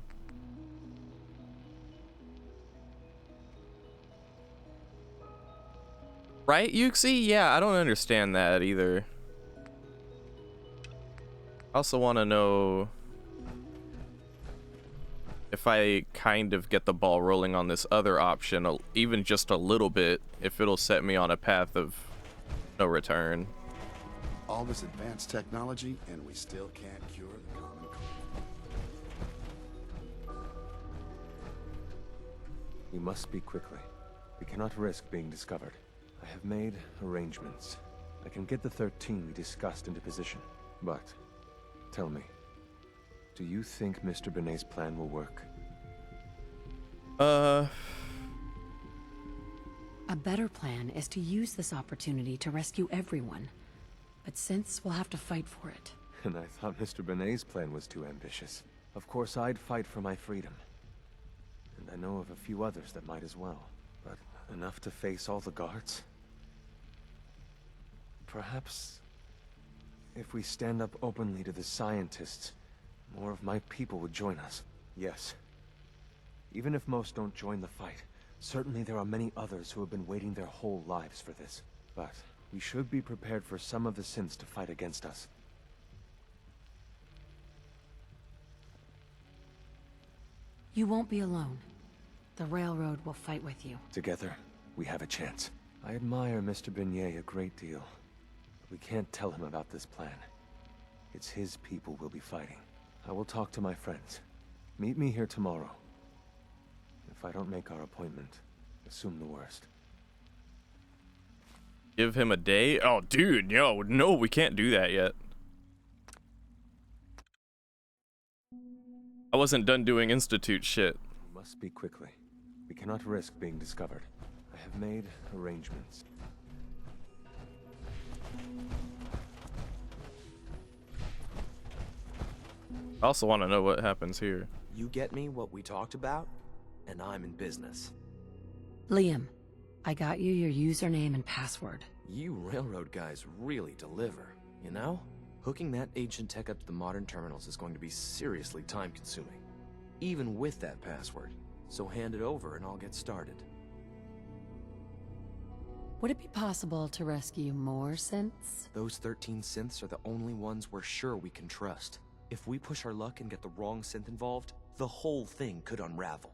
Right, Yuxi? Yeah, I don't understand that either. I also want to know if I kind of get the ball rolling on this other option, even just a little bit, if it'll set me on a path of no return. All this advanced technology, and we still can't cure the common cold. We must speak quickly. We cannot risk being discovered. I have made arrangements. I can get the 13 we discussed into position. But, tell me, do you think Mr. Benet's plan will work? A better plan is to use this opportunity to rescue everyone. But synths will have to fight for it. And I thought Mr. Benet's plan was too ambitious. Of course, I'd fight for my freedom. And I know of a few others that might as well. But enough to face all the guards? Perhaps if we stand up openly to the scientists, more of my people would join us. Yes. Even if most don't join the fight, certainly there are many others who have been waiting their whole lives for this. But we should be prepared for some of the synths to fight against us. You won't be alone. The Railroad will fight with you. Together, we have a chance. I admire Mr. Benet a great deal. We can't tell him about this plan. It's his people we'll be fighting. I will talk to my friends. Meet me here tomorrow. If I don't make our appointment, assume the worst. Give him a day? Oh, dude, no, we can't do that yet. I wasn't done doing Institute shit. We must speak quickly. We cannot risk being discovered. I have made arrangements. I also want to know what happens here. You get me what we talked about, and I'm in business. Liam, I got you your username and password. You railroad guys really deliver, you know? Hooking that ancient tech up to the modern terminals is going to be seriously time-consuming, even with that password. So hand it over and I'll get started. Would it be possible to rescue more synths? Those 13 synths are the only ones we're sure we can trust. If we push our luck and get the wrong synth involved, the whole thing could unravel.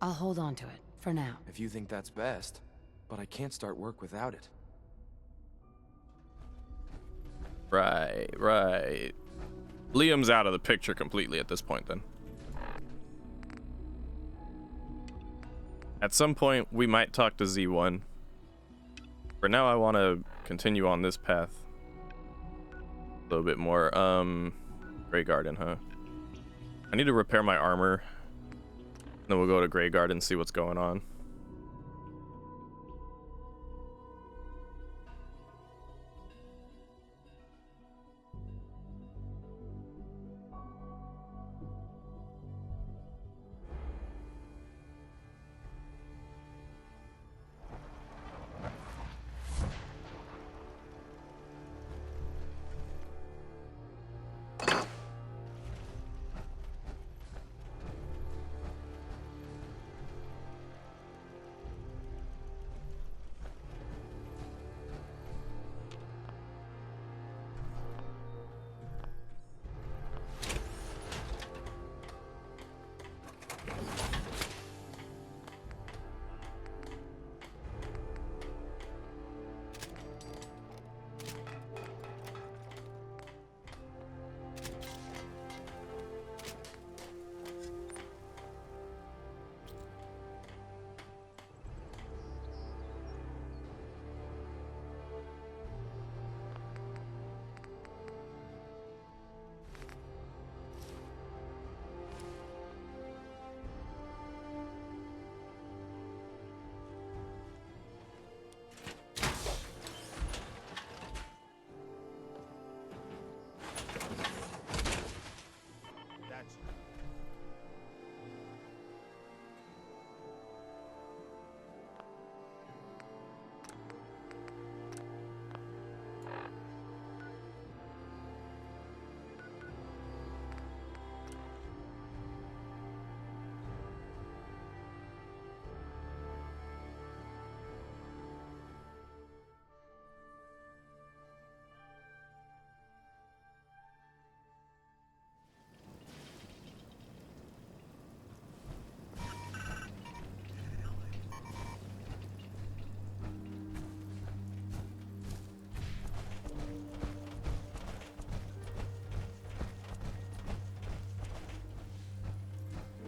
I'll hold on to it, for now. If you think that's best, but I can't start work without it. Right. Liam's out of the picture completely at this point, then. At some point, we might talk to Z1. For now, I want to continue on this path. A little bit more. Grey Garden, huh? I need to repair my armor. Then we'll go to Grey Garden and see what's going on.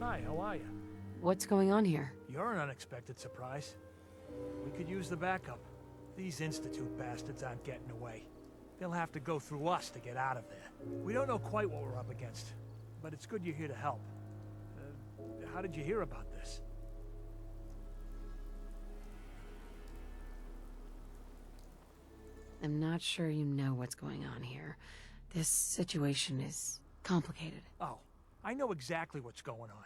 Hi, how are you? What's going on here? You're an unexpected surprise. We could use the backup. These Institute bastards aren't getting away. They'll have to go through us to get out of there. We don't know quite what we're up against, but it's good you're here to help. How did you hear about this? I'm not sure you know what's going on here. This situation is complicated. Oh, I know exactly what's going on.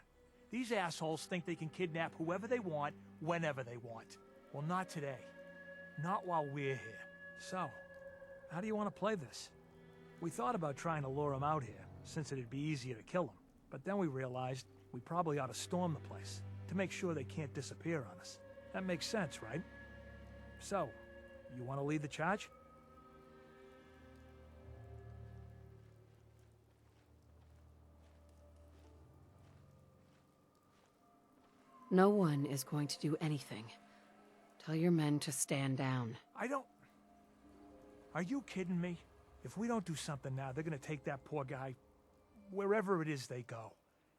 These assholes think they can kidnap whoever they want, whenever they want. Well, not today. Not while we're here. So, how do you want to play this? We thought about trying to lure them out here, since it'd be easier to kill them. But then we realized we probably ought to storm the place, to make sure they can't disappear on us. That makes sense, right? So, you want to lead the charge? No one is going to do anything. Tell your men to stand down. Are you kidding me? If we don't do something now, they're gonna take that poor guy wherever it is they go.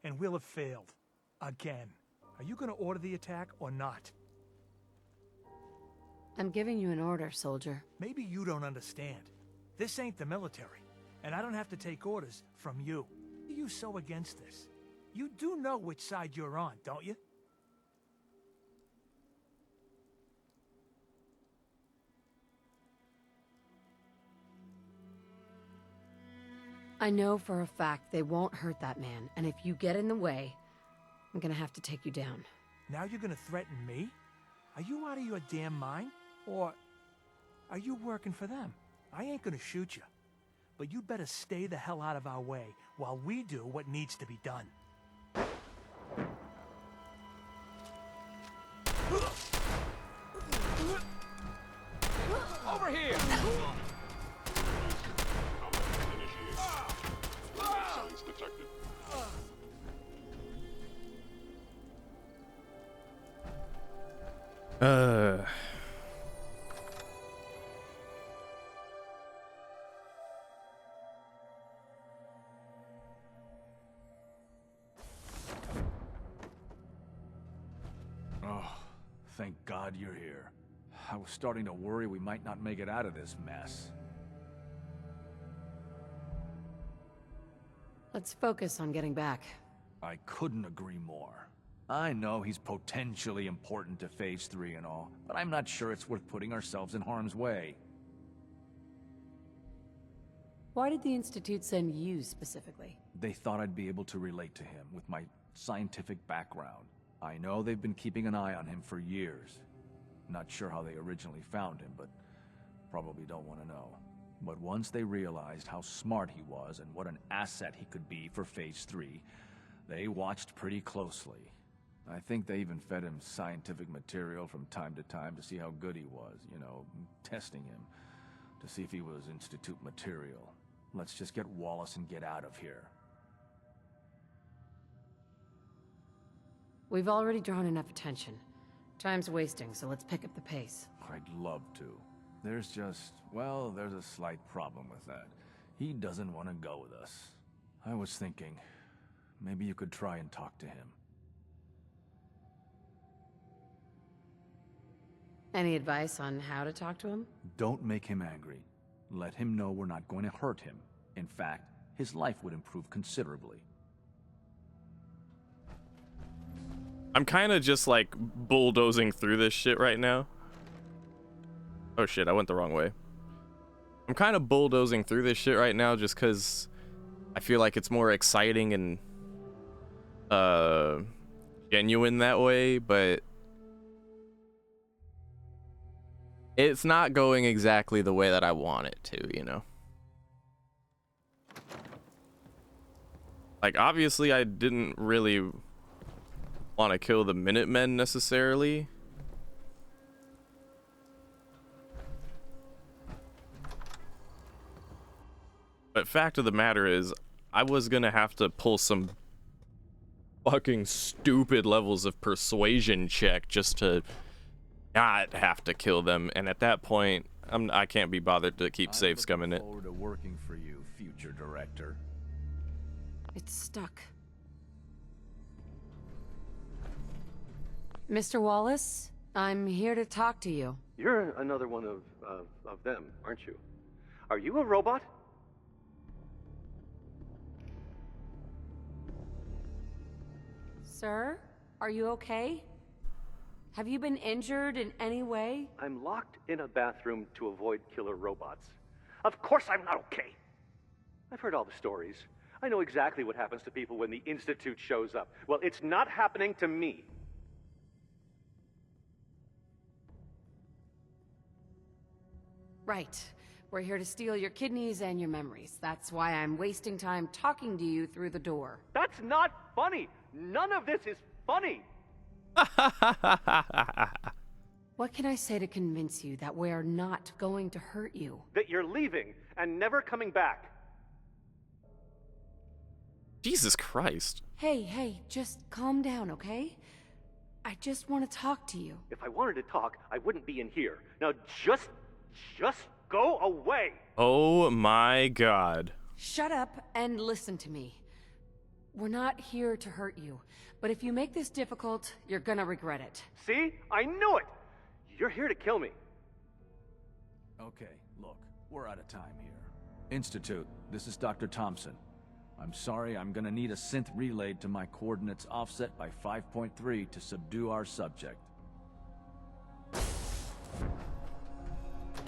And we'll have failed. Again. Are you gonna order the attack or not? I'm giving you an order, soldier. Maybe you don't understand. This ain't the military, and I don't have to take orders from you. Why are you so against this? You do know which side you're on, don't you? I know for a fact they won't hurt that man, and if you get in the way, I'm gonna have to take you down. Now you're gonna threaten me? Are you out of your damn mind? Or are you working for them? I ain't gonna shoot you. But you'd better stay the hell out of our way while we do what needs to be done. Over here! Signs detected. Oh, thank God you're here. I was starting to worry we might not make it out of this mess. Let's focus on getting back. I couldn't agree more. I know he's potentially important to Phase 3 and all, but I'm not sure it's worth putting ourselves in harm's way. Why did the Institute send you specifically? They thought I'd be able to relate to him with my scientific background. I know they've been keeping an eye on him for years. Not sure how they originally found him, but probably don't want to know. But once they realized how smart he was and what an asset he could be for Phase 3, they watched pretty closely. I think they even fed him scientific material from time to time to see how good he was, you know, testing him, to see if he was Institute material. Let's just get Wallace and get out of here. We've already drawn enough attention. Time's wasting, so let's pick up the pace. I'd love to. There's just, well, there's a slight problem with that. He doesn't want to go with us. I was thinking, maybe you could try and talk to him. Any advice on how to talk to him? Don't make him angry. Let him know we're not going to hurt him. In fact, his life would improve considerably. I'm kind of just like bulldozing through this shit right now. Oh shit, I went the wrong way. I'm kind of bulldozing through this shit right now just because I feel like it's more exciting and genuine that way, but it's not going exactly the way that I want it to, you know? Like, obviously I didn't really want to kill the Minutemen necessarily. But fact of the matter is, I was gonna have to pull some fucking stupid levels of persuasion check just to not have to kill them, and at that point, I can't be bothered to keep safe scumming it. I'm looking forward to working for you, future director. It's stuck. Mr. Wallace, I'm here to talk to you. You're another one of them, aren't you? Are you a robot? Sir, are you okay? Have you been injured in any way? I'm locked in a bathroom to avoid killer robots. Of course I'm not okay. I've heard all the stories. I know exactly what happens to people when the Institute shows up. Well, it's not happening to me. Right. We're here to steal your kidneys and your memories. That's why I'm wasting time talking to you through the door. That's not funny. None of this is funny. What can I say to convince you that we're not going to hurt you? That you're leaving and never coming back. Jesus Christ. Hey, just calm down, okay? I just want to talk to you. If I wanted to talk, I wouldn't be in here. Now just go away. Oh my God. Shut up and listen to me. We're not here to hurt you, but if you make this difficult, you're gonna regret it. See? I knew it! You're here to kill me. Okay, look, we're out of time here. Institute, this is Dr. Thompson. I'm sorry, I'm gonna need a synth relayed to my coordinates offset by 5.3 to subdue our subject.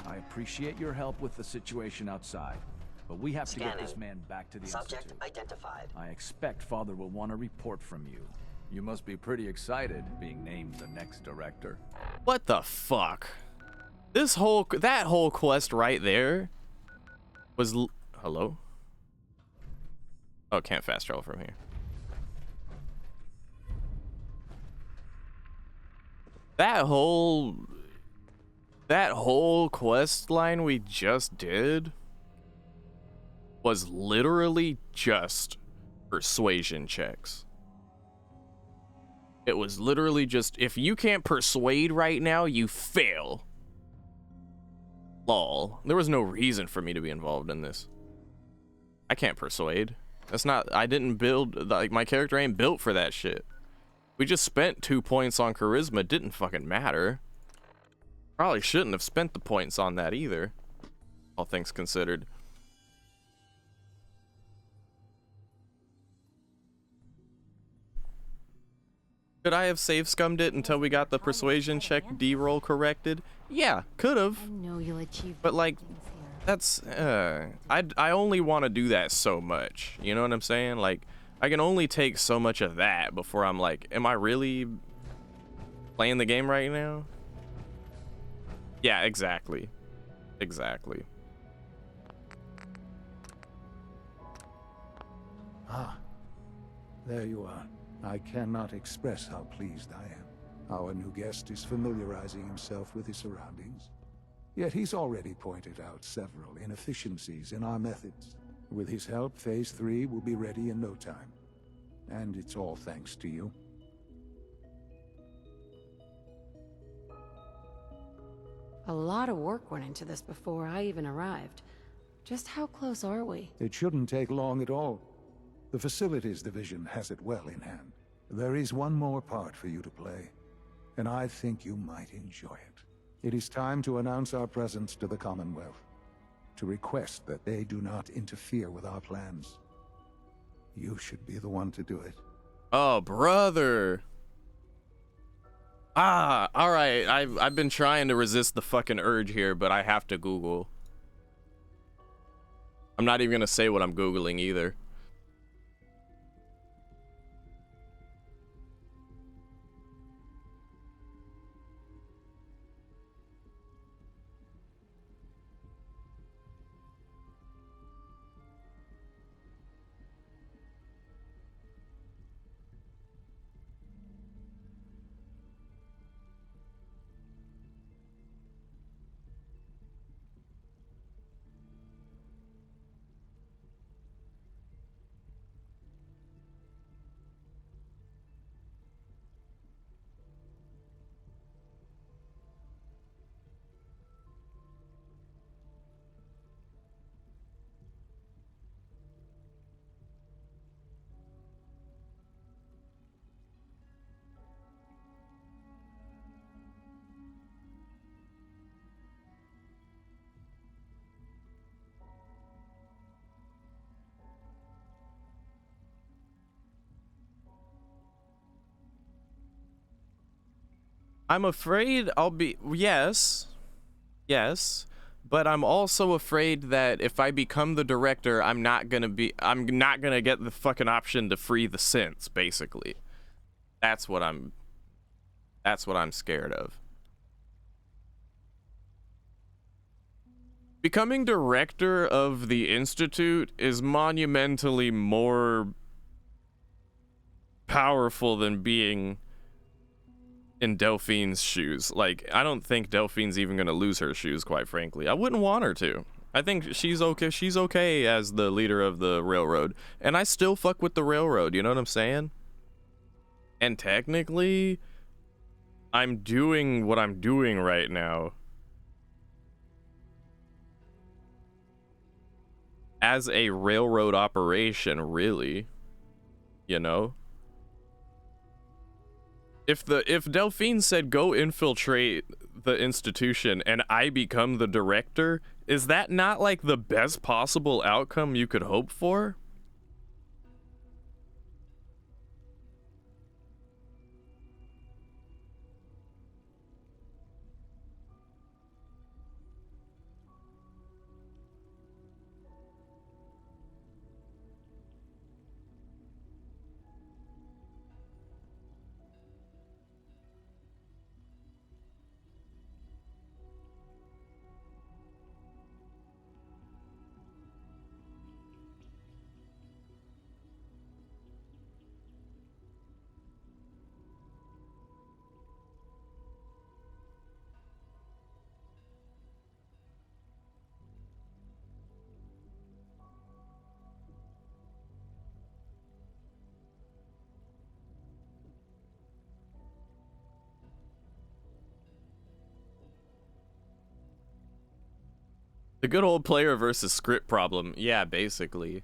I appreciate your help with the situation outside, but we have to get this man back to the Subject Institute. identified. I expect Father will want a report from you. You must be pretty excited being named the next director. What the fuck? That whole quest right there was hello? Oh, can't fast travel from here. That whole quest line we just did was literally just persuasion checks. It was literally just, if you can't persuade right now, you fail. Lol. There was no reason for me to be involved in this. I can't persuade. That's not, I didn't build, like, my character ain't built for that shit. We just spent 2 points on charisma. It didn't fucking matter. Probably shouldn't have spent the points on that either, all things considered. Could I have save scummed it until we got the persuasion check D-roll corrected? Yeah, could have. I know you'll achieve. But like, that's I only want to do that so much. You know what I'm saying? Like, I can only take so much of that before I'm like, am I really playing the game right now? Yeah, exactly. Exactly. Ah, there you are. I cannot express how pleased I am. Our new guest is familiarizing himself with his surroundings. Yet he's already pointed out several inefficiencies in our methods. With his help, Phase 3 will be ready in no time. And it's all thanks to you. A lot of work went into this before I even arrived. Just how close are we? It shouldn't take long at all. The Facilities Division has it well in hand. There is one more part for you to play, and I think you might enjoy it. It is time to announce our presence to the Commonwealth, to request that they do not interfere with our plans. You should be the one to do it. Oh, brother. Ah, all right. I've been trying to resist the fucking urge here, but I have to Google. I'm not even gonna say what I'm Googling either. I'm afraid I'll be, yes, but I'm also afraid that if I become the director, I'm not gonna get the fucking option to free the synths, basically. That's what I'm scared of. Becoming director of the Institute is monumentally more powerful than being in Delphine's shoes. Like, I don't think Delphine's even gonna lose her shoes, quite frankly. I wouldn't want her to. I think she's okay as the leader of the railroad, and I still fuck with the railroad, you know what I'm saying? And technically, I'm doing what I'm doing right now as a railroad operation, really, you know? If Delphine said go infiltrate the institution and I become the director, is that not like the best possible outcome you could hope for? The good old player versus script problem. Yeah, basically.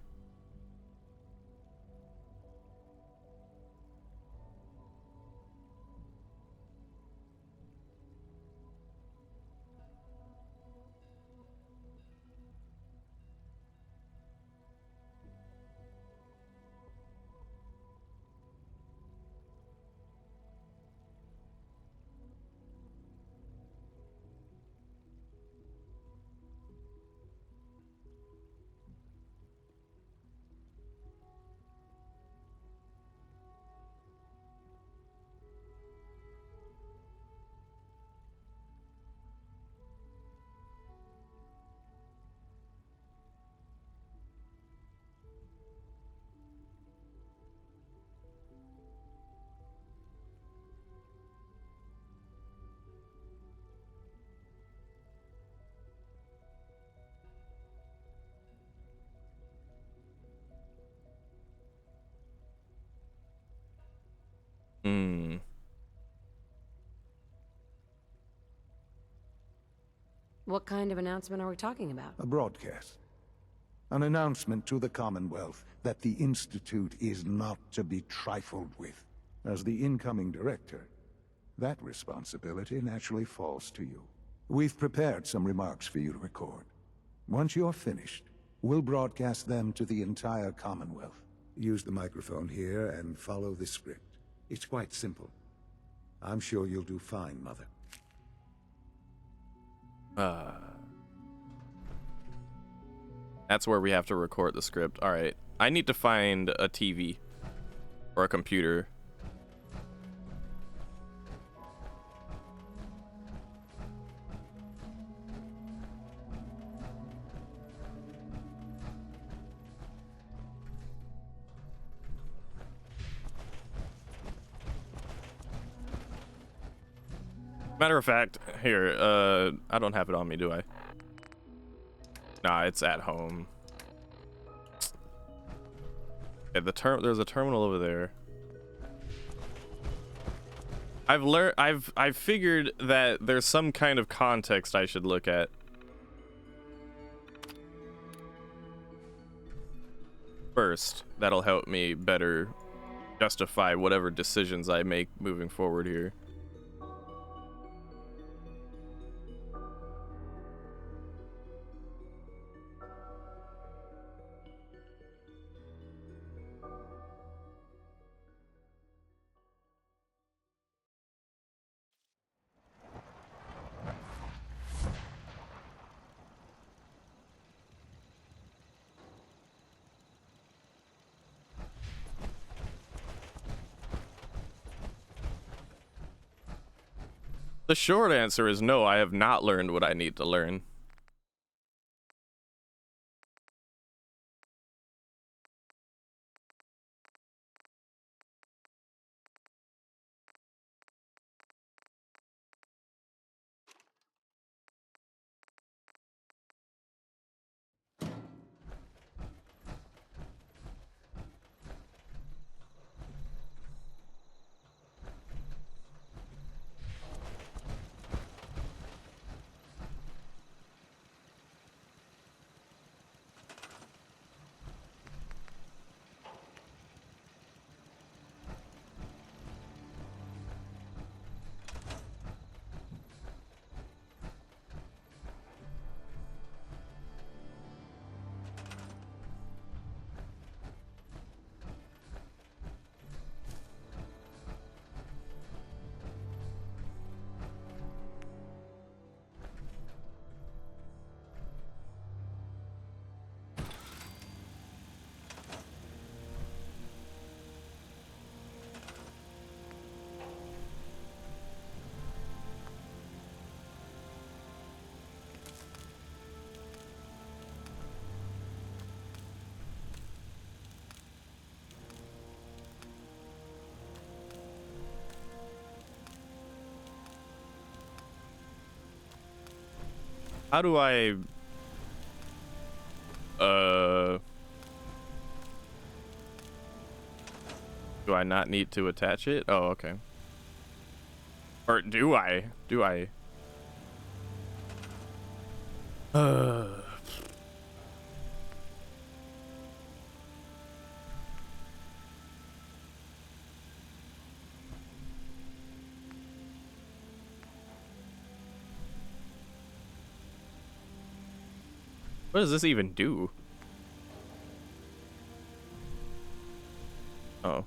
Hmm. What kind of announcement are we talking about? A broadcast. An announcement to the Commonwealth that the Institute is not to be trifled with. As the incoming director, that responsibility naturally falls to you. We've prepared some remarks for you to record. Once you're finished, we'll broadcast them to the entire Commonwealth. Use the microphone here and follow the script. It's quite simple. I'm sure you'll do fine, Mother. That's where we have to record the script. All right. I need to find a TV or a computer. Matter of fact, here, I don't have it on me, do I? Nah, it's at home. Yeah, there's a terminal over there. I've figured that there's some kind of context I should look at. First, that'll help me better justify whatever decisions I make moving forward here. The short answer is no, I have not learned what I need to learn. How do I... Do I not need to attach it? Oh, okay. Or do I? Do I? What does this even do? Oh.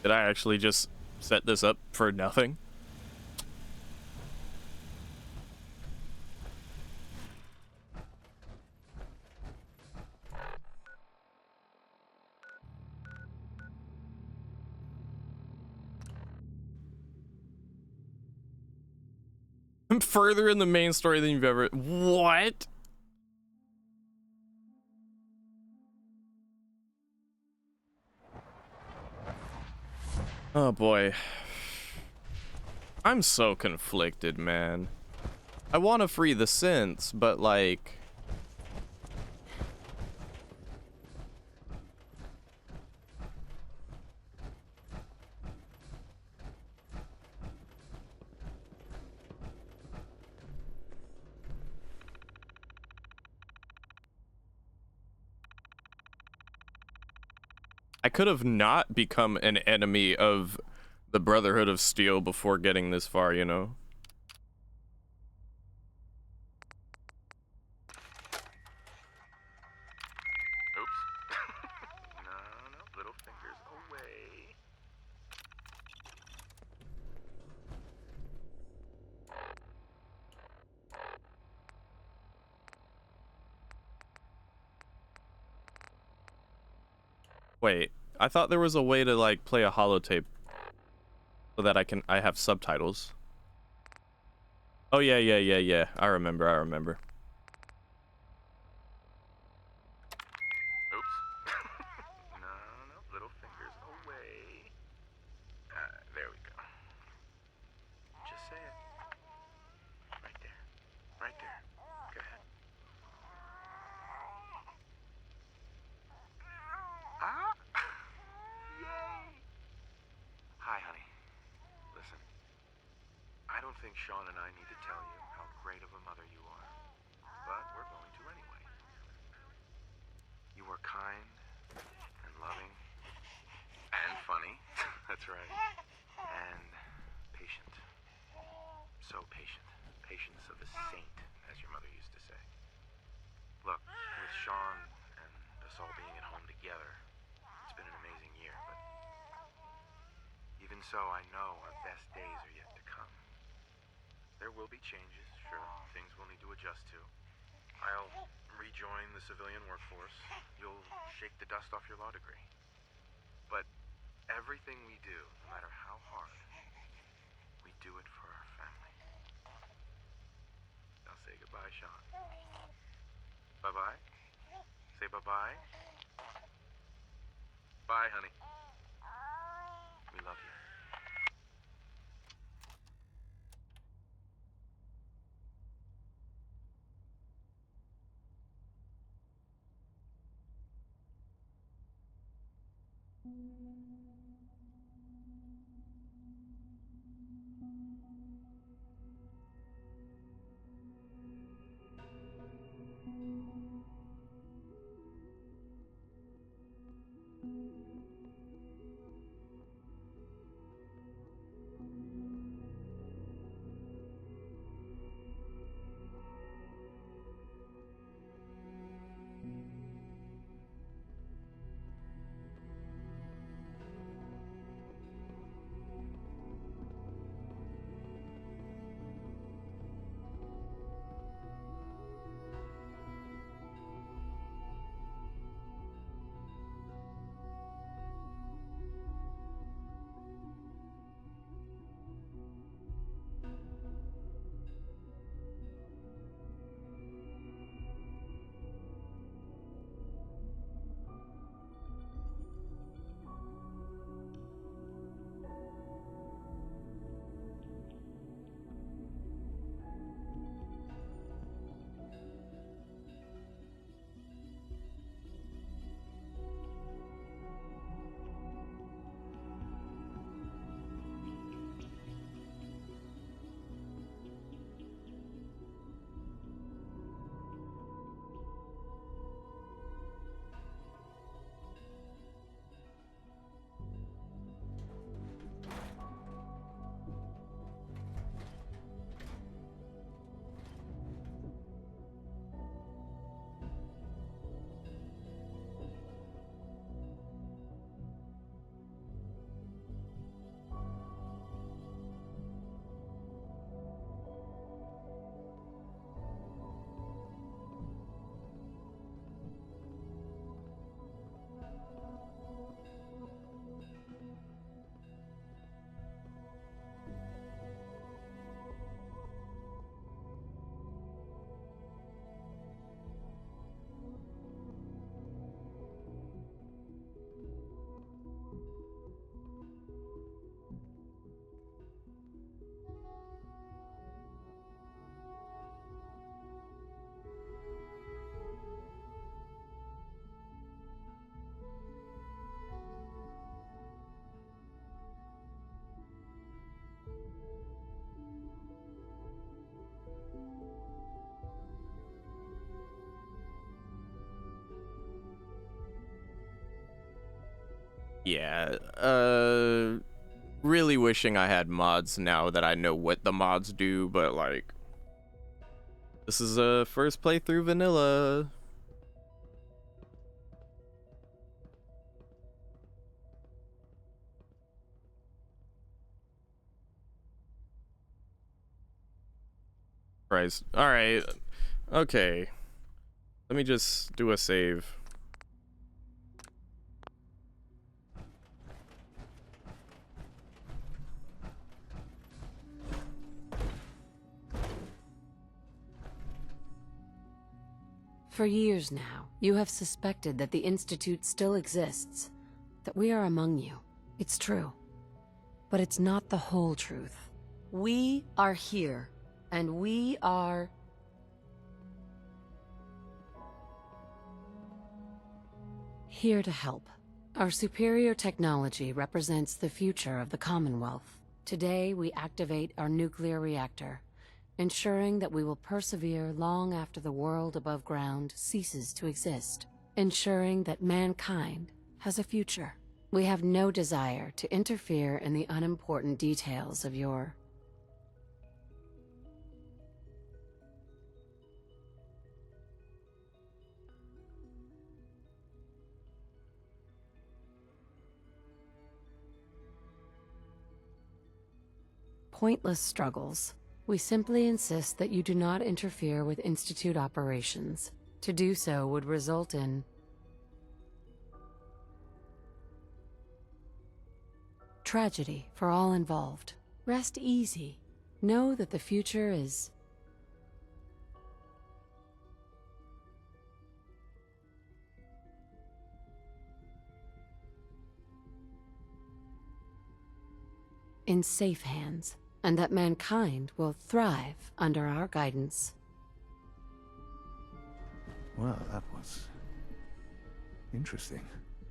Did I actually just set this up for nothing? I'm further in the main story than you've ever... What? Oh boy. I'm so conflicted, man. I want to free the synths, but like... I could have not become an enemy of the Brotherhood of Steel before getting this far, you know? Wait, I thought there was a way to like play a holotape so that I have subtitles. Oh yeah. I remember. Hi, honey. Listen, I don't think Sean and I need to tell you how great of a mother you are, but we're going to anyway. You were kind and loving and funny. That's right. And patient. So patient. Patience of a saint, as your mother used to say. Look, with Sean and us all being at home together, it's been an amazing year, but even so, I know our best days are yet to come. There will be changes, sure. Things we'll need to adjust to. I'll rejoin the civilian workforce. You'll shake the dust off your law degree. But everything we do, no matter how hard, we do it for our family. Now say goodbye, Sean. Bye-bye. Say bye-bye. Bye, honey. We love you. Yeah, really wishing I had mods now that I know what the mods do, but like, this is a first playthrough vanilla. Christ. Alright. Okay. Let me just do a save. For years now, you have suspected that the Institute still exists, that we are among you. It's true. But it's not the whole truth. We are here, and we are... here to help. Our superior technology represents the future of the Commonwealth. Today, we activate our nuclear reactor, ensuring that we will persevere long after the world above ground ceases to exist, ensuring that mankind has a future. We have no desire to interfere in the unimportant details of your... pointless struggles. We simply insist that you do not interfere with Institute operations. To do so would result in... tragedy for all involved. Rest easy. Know that the future is... in safe hands, and that mankind will thrive under our guidance. Well, that was interesting.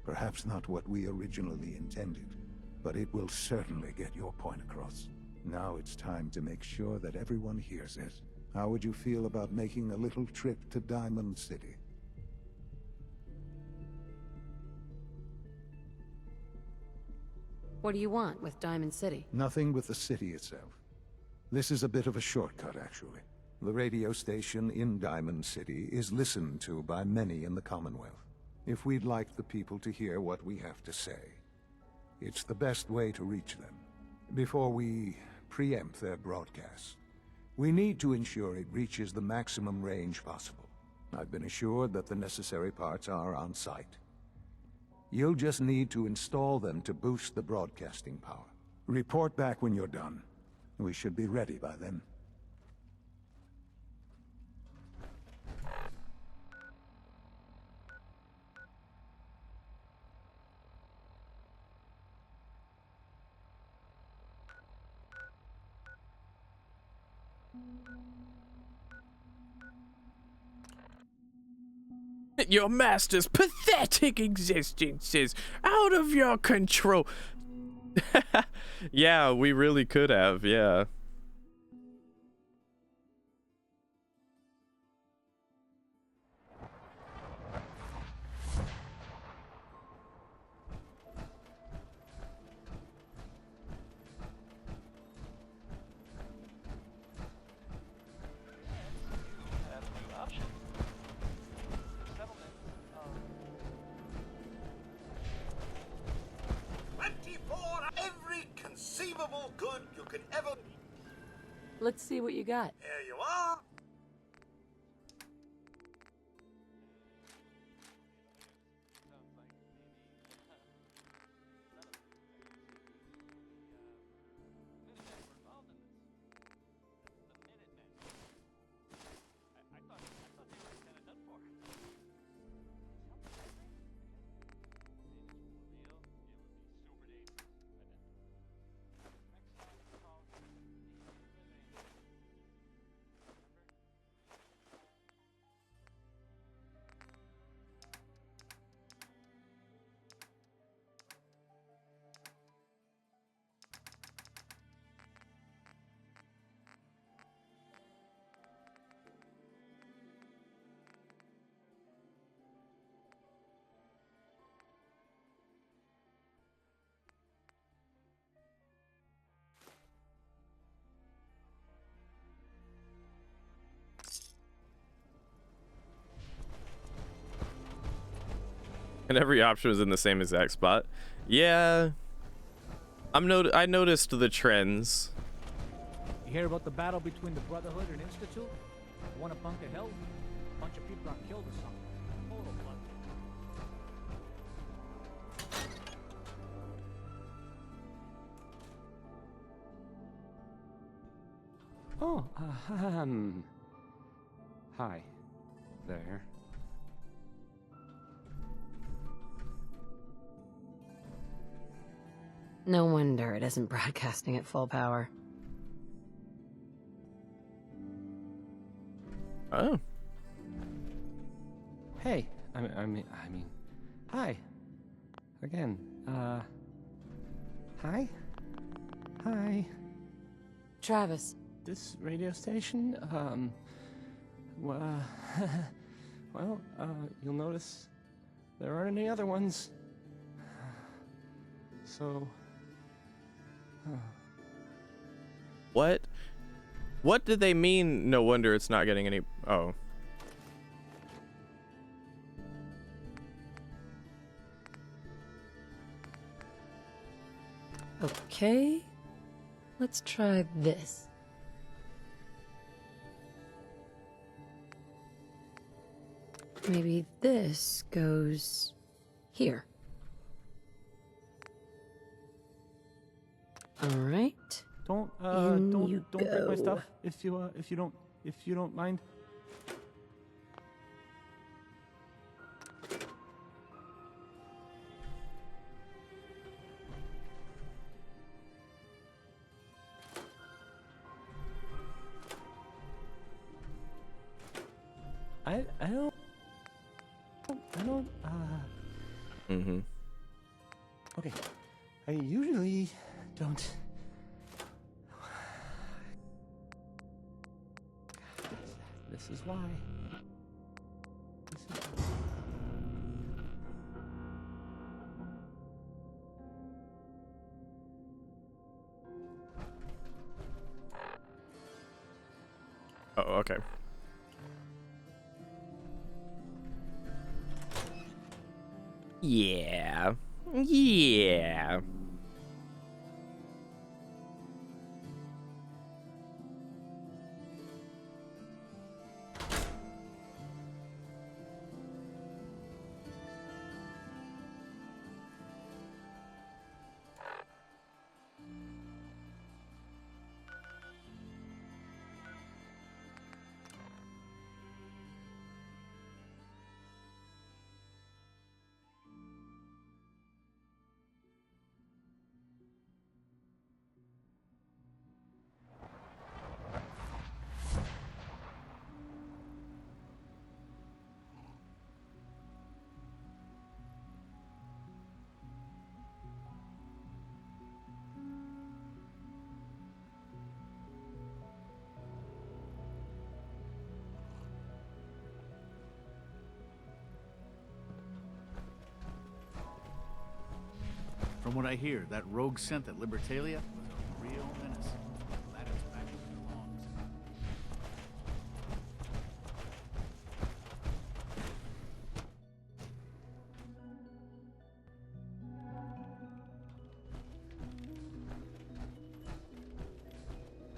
Perhaps not what we originally intended, but it will certainly get your point across. Now it's time to make sure that everyone hears it. How would you feel about making a little trip to Diamond City? What do you want with Diamond City? Nothing with the city itself. This is a bit of a shortcut, actually. The radio station in Diamond City is listened to by many in the Commonwealth. If we'd like the people to hear what we have to say, it's the best way to reach them. Before we preempt their broadcasts, we need to ensure it reaches the maximum range possible. I've been assured that the necessary parts are on site. You'll just need to install them to boost the broadcasting power. Report back when you're done. We should be ready by then. Your master's pathetic existence is out of your control. Yeah, we really could have, yeah. Good you could ever... Let's see what you got. There you are. And every option was in the same exact spot. Yeah. I noticed the trends. You hear about the battle between the Brotherhood and Institute? Want a bunk of hell? A bunch of people got killed or something. Total blood. Oh, hi there. No wonder it isn't broadcasting at full power. Oh. Hey, I mean, hi. Again, hi? Hi. Travis. This radio station, well, you'll notice there aren't any other ones. So, What? What did they mean? No wonder it's not getting any. Oh. Okay. Let's try this. Maybe this goes here. All right. don't you break my go. stuff if you don't mind. I don't Mm-hmm. Okay. I usually don't. This is why. Oh, okay. Yeah. Yeah. From what I hear, that rogue scent at Libertalia was a real menace. Glad it's back where it belongs.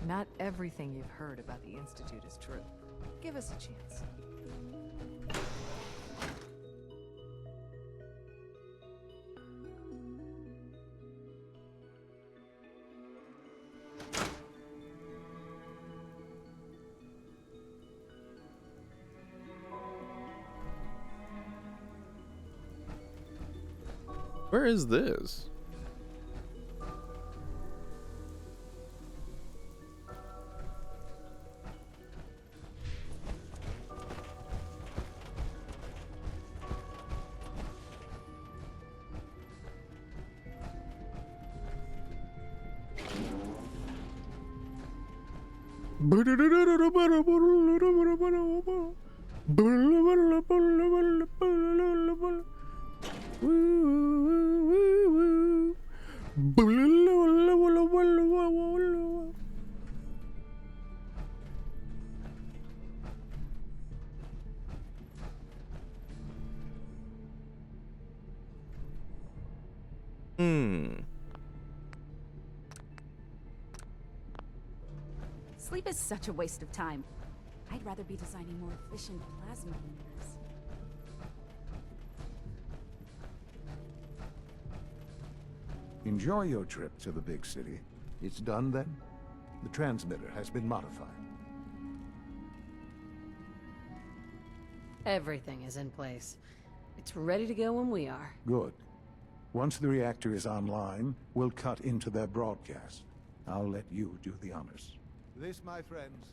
Not everything you've heard about the Institute is true. Give us a chance. Where is this? Sleep is such a waste of time. I'd rather be designing more efficient plasma emitters. Enjoy your trip to the big city. It's done then? The transmitter has been modified. Everything is in place. It's ready to go when we are. Good. Once the reactor is online, we'll cut into their broadcast. I'll let you do the honors. This, my friends,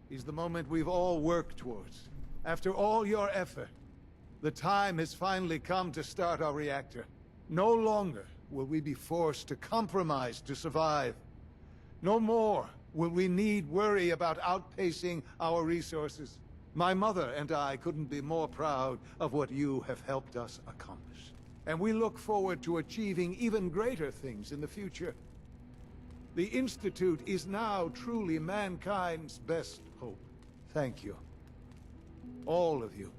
is the moment we've all worked towards. After all your effort, the time has finally come to start our reactor. No longer will we be forced to compromise to survive. No more will we need worry about outpacing our resources. My mother and I couldn't be more proud of what you have helped us accomplish. And we look forward to achieving even greater things in the future. The Institute is now truly mankind's best hope. Thank you. All of you.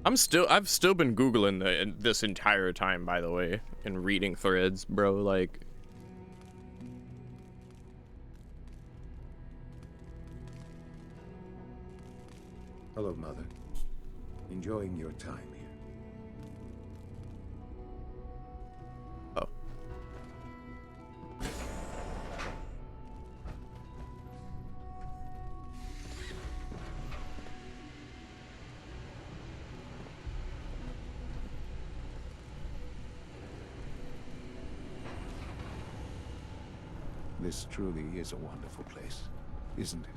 I've still been Googling this entire time, by the way, and reading threads, bro, like. Hello, Mother. Enjoying your time here. Oh. This truly is a wonderful place, isn't it?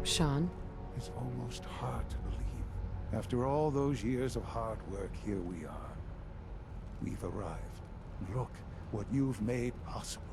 Sean? It's almost hard to believe. After all those years of hard work, here we are. We've arrived. Look what you've made possible.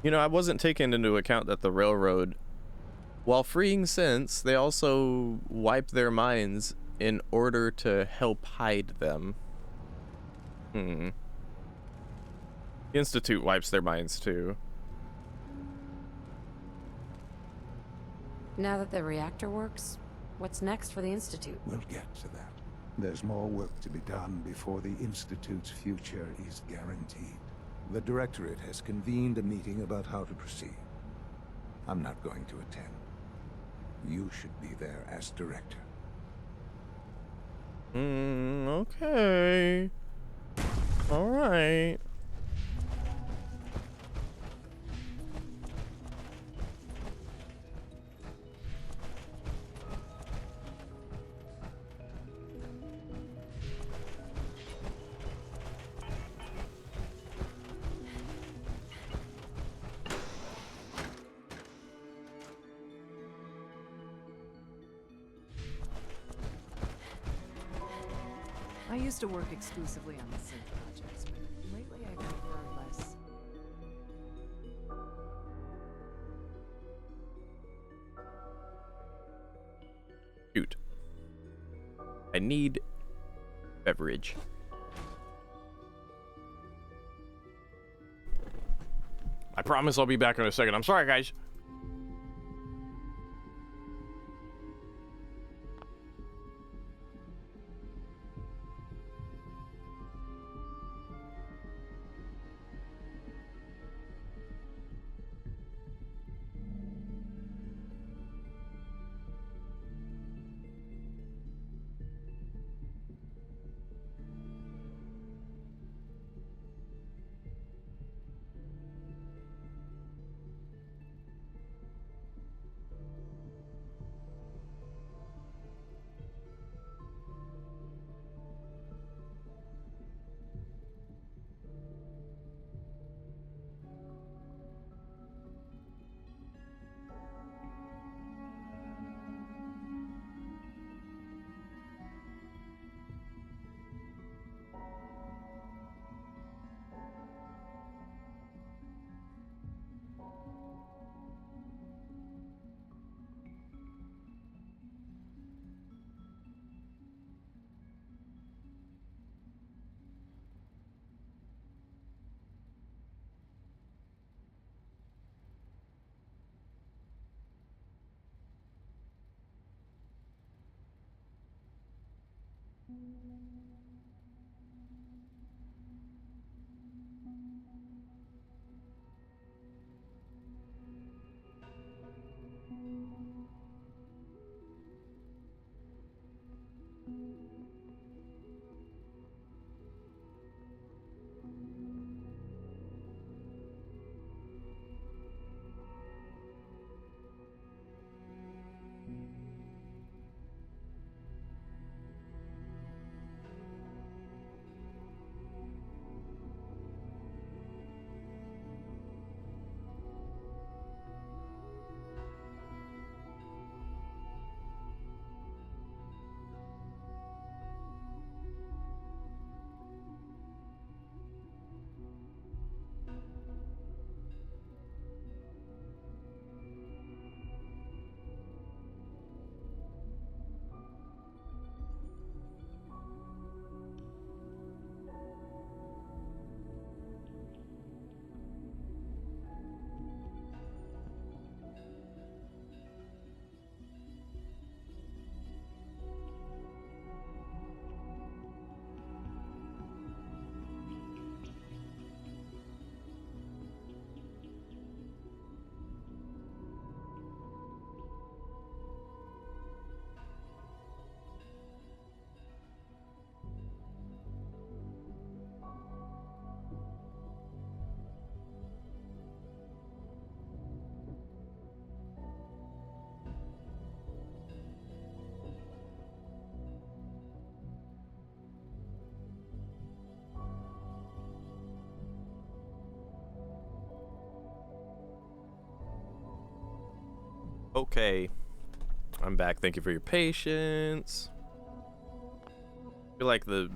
You know, I wasn't taking into account that the railroad, while freeing synths, they also wiped their minds in order to help hide them. The Institute wipes their minds too. Now that the reactor works, what's next for the Institute? We'll get to that. There's more work to be done before the Institute's future is guaranteed. The Directorate has convened a meeting about how to proceed. I'm not going to attend. You should be there as Director. Okay. All right. used to work exclusively on the synth projects, but lately I prefer less. Shoot. I need beverage. I promise I'll be back in a second. I'm sorry, guys. Okay, I'm back. Thank you for your patience. I feel like the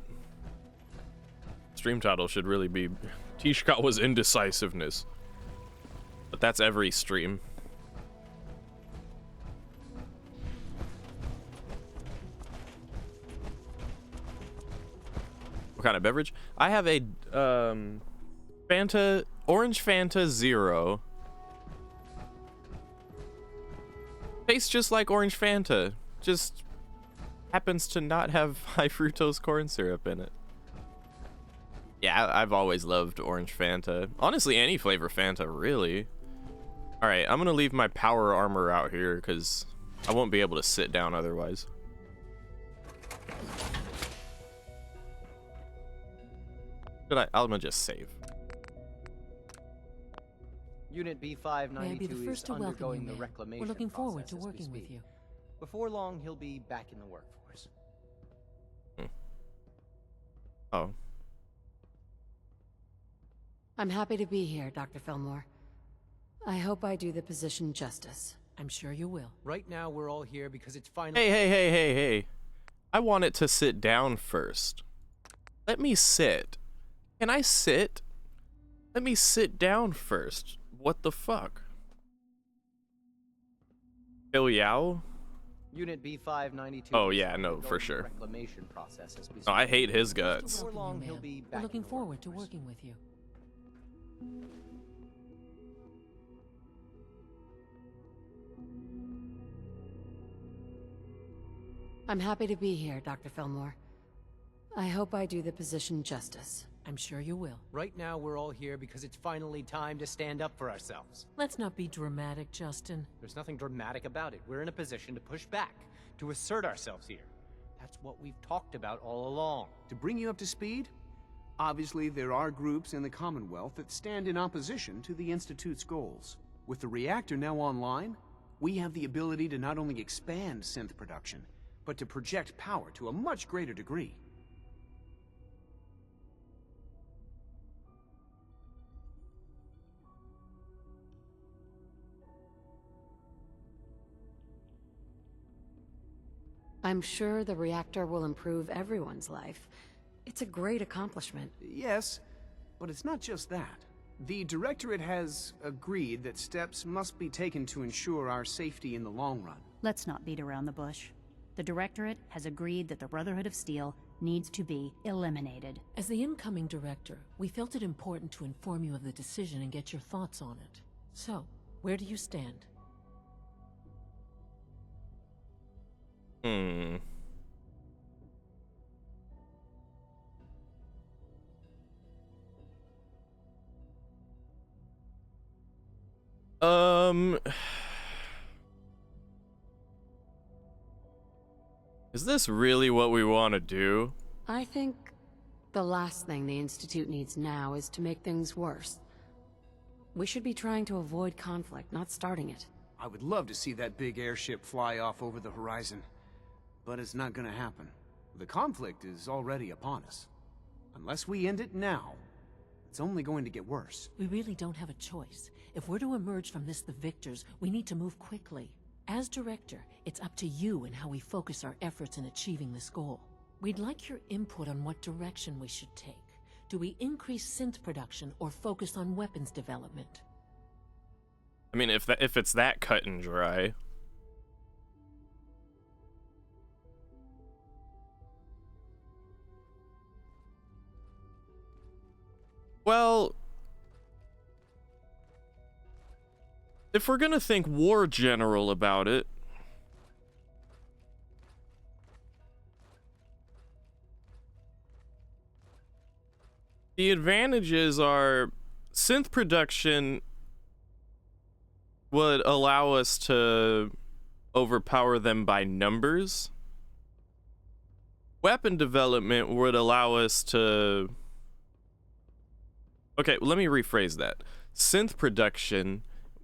stream title should really be Tishkawa's Indecisiveness, but that's every stream. What kind of beverage? I have a orange Fanta Zero. Tastes just like orange Fanta, just happens to not have high fructose corn syrup in it. Yeah, I've always loved orange Fanta. Honestly, any flavor Fanta, really. All right, I'm gonna leave my power armor out here because I won't be able to sit down otherwise. I'm gonna just save. Unit May I be the B592 is first to welcome undergoing you, the ma'am. reclamation We're looking forward process to as we working with speak. you. Before long, he'll be back in the workforce. Oh. I'm happy to be here, Dr. Fillmore. I hope I do the position justice. I'm sure you will. Right now, we're all here because it's finally... Hey. I want it to sit down first. Let me sit. Can I sit? Let me sit down first. What the fuck? Bill Yao? Unit B592. Oh yeah, no, for sure. Reclamation process as we No, I hate his guts. Before long, he'll be We're back looking in the forward to working with you. I'm happy to be here, Dr. Fillmore. I hope I do the position justice. I'm sure you will. Right now, we're all here because it's finally time to stand up for ourselves. Let's not be dramatic, Justin. There's nothing dramatic about it. We're in a position to push back, to assert ourselves here. That's what we've talked about all along. To bring you up to speed, obviously there are groups in the Commonwealth that stand in opposition to the Institute's goals. With the reactor now online, we have the ability to not only expand synth production, but to project power to a much greater degree. I'm sure the reactor will improve everyone's life. It's a great accomplishment. Yes, but it's not just that. The Directorate has agreed that steps must be taken to ensure our safety in the long run. Let's not beat around the bush. The Directorate has agreed that the Brotherhood of Steel needs to be eliminated. As the incoming director, we felt it important to inform you of the decision and get your thoughts on it. So, where do you stand? Is this really what we want to do? I think the last thing the Institute needs now is to make things worse. We should be trying to avoid conflict, not starting it. I would love to see that big airship fly off over the horizon, but it's not gonna happen. The conflict is already upon us. Unless we end it now, it's only going to get worse. We really don't have a choice. If we're to emerge from this the victors, we need to move quickly. As director, it's up to you and how we focus our efforts in achieving this goal. We'd like your input on what direction we should take. Do we increase synth production or focus on weapons development? I mean, if it's that cut and dry. Well, if we're gonna think war general about it, the advantages are synth production would allow us to overpower them by numbers. Weapon development would allow us to... Okay, let me rephrase that. Synth production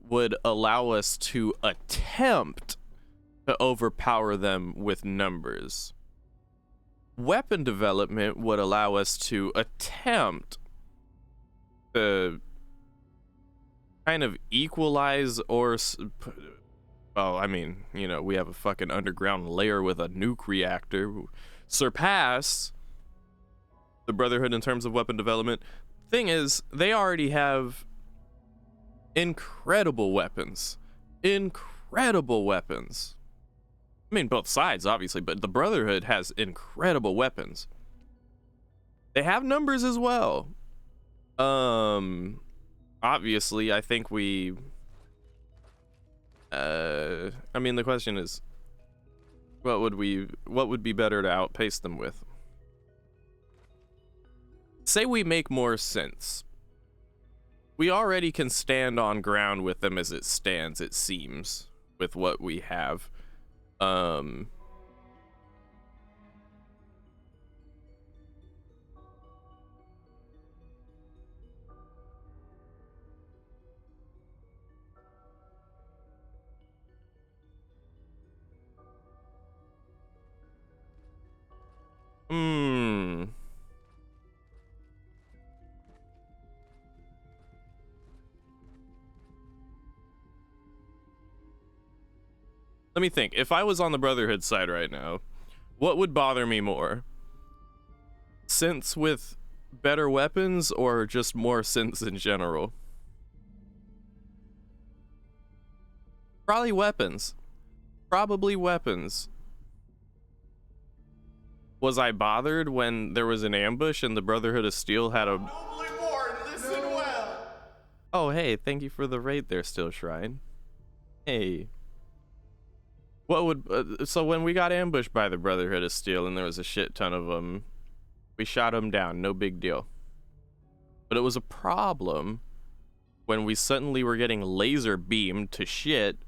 would allow us to attempt to overpower them with numbers. Weapon development would allow us to attempt to kind of equalize or... Well, I mean, you know, we have a fucking underground layer with a nuke reactor. Surpass the Brotherhood in terms of weapon development. Thing is, they already have incredible weapons. Incredible weapons. I mean, both sides, obviously, but the Brotherhood has incredible weapons. They have numbers as well. Obviously, I think we... I mean, the question is, what would be better to outpace them with? Say we make more synths. We already can stand on ground with them as it stands, it seems, with what we have. Let me think. If I was on the Brotherhood side right now, what would bother me more? synths with better weapons or just more synths in general? Probably weapons. Probably weapons. Was I bothered when there was an ambush and the Brotherhood of Steel had a... Listen well. Oh, hey, thank you for the raid there, Steel Shrine. Hey. What would... so when we got ambushed by the Brotherhood of Steel and there was a shit ton of them, we shot them down, no big deal. But it was a problem when we suddenly were getting laser beamed to shit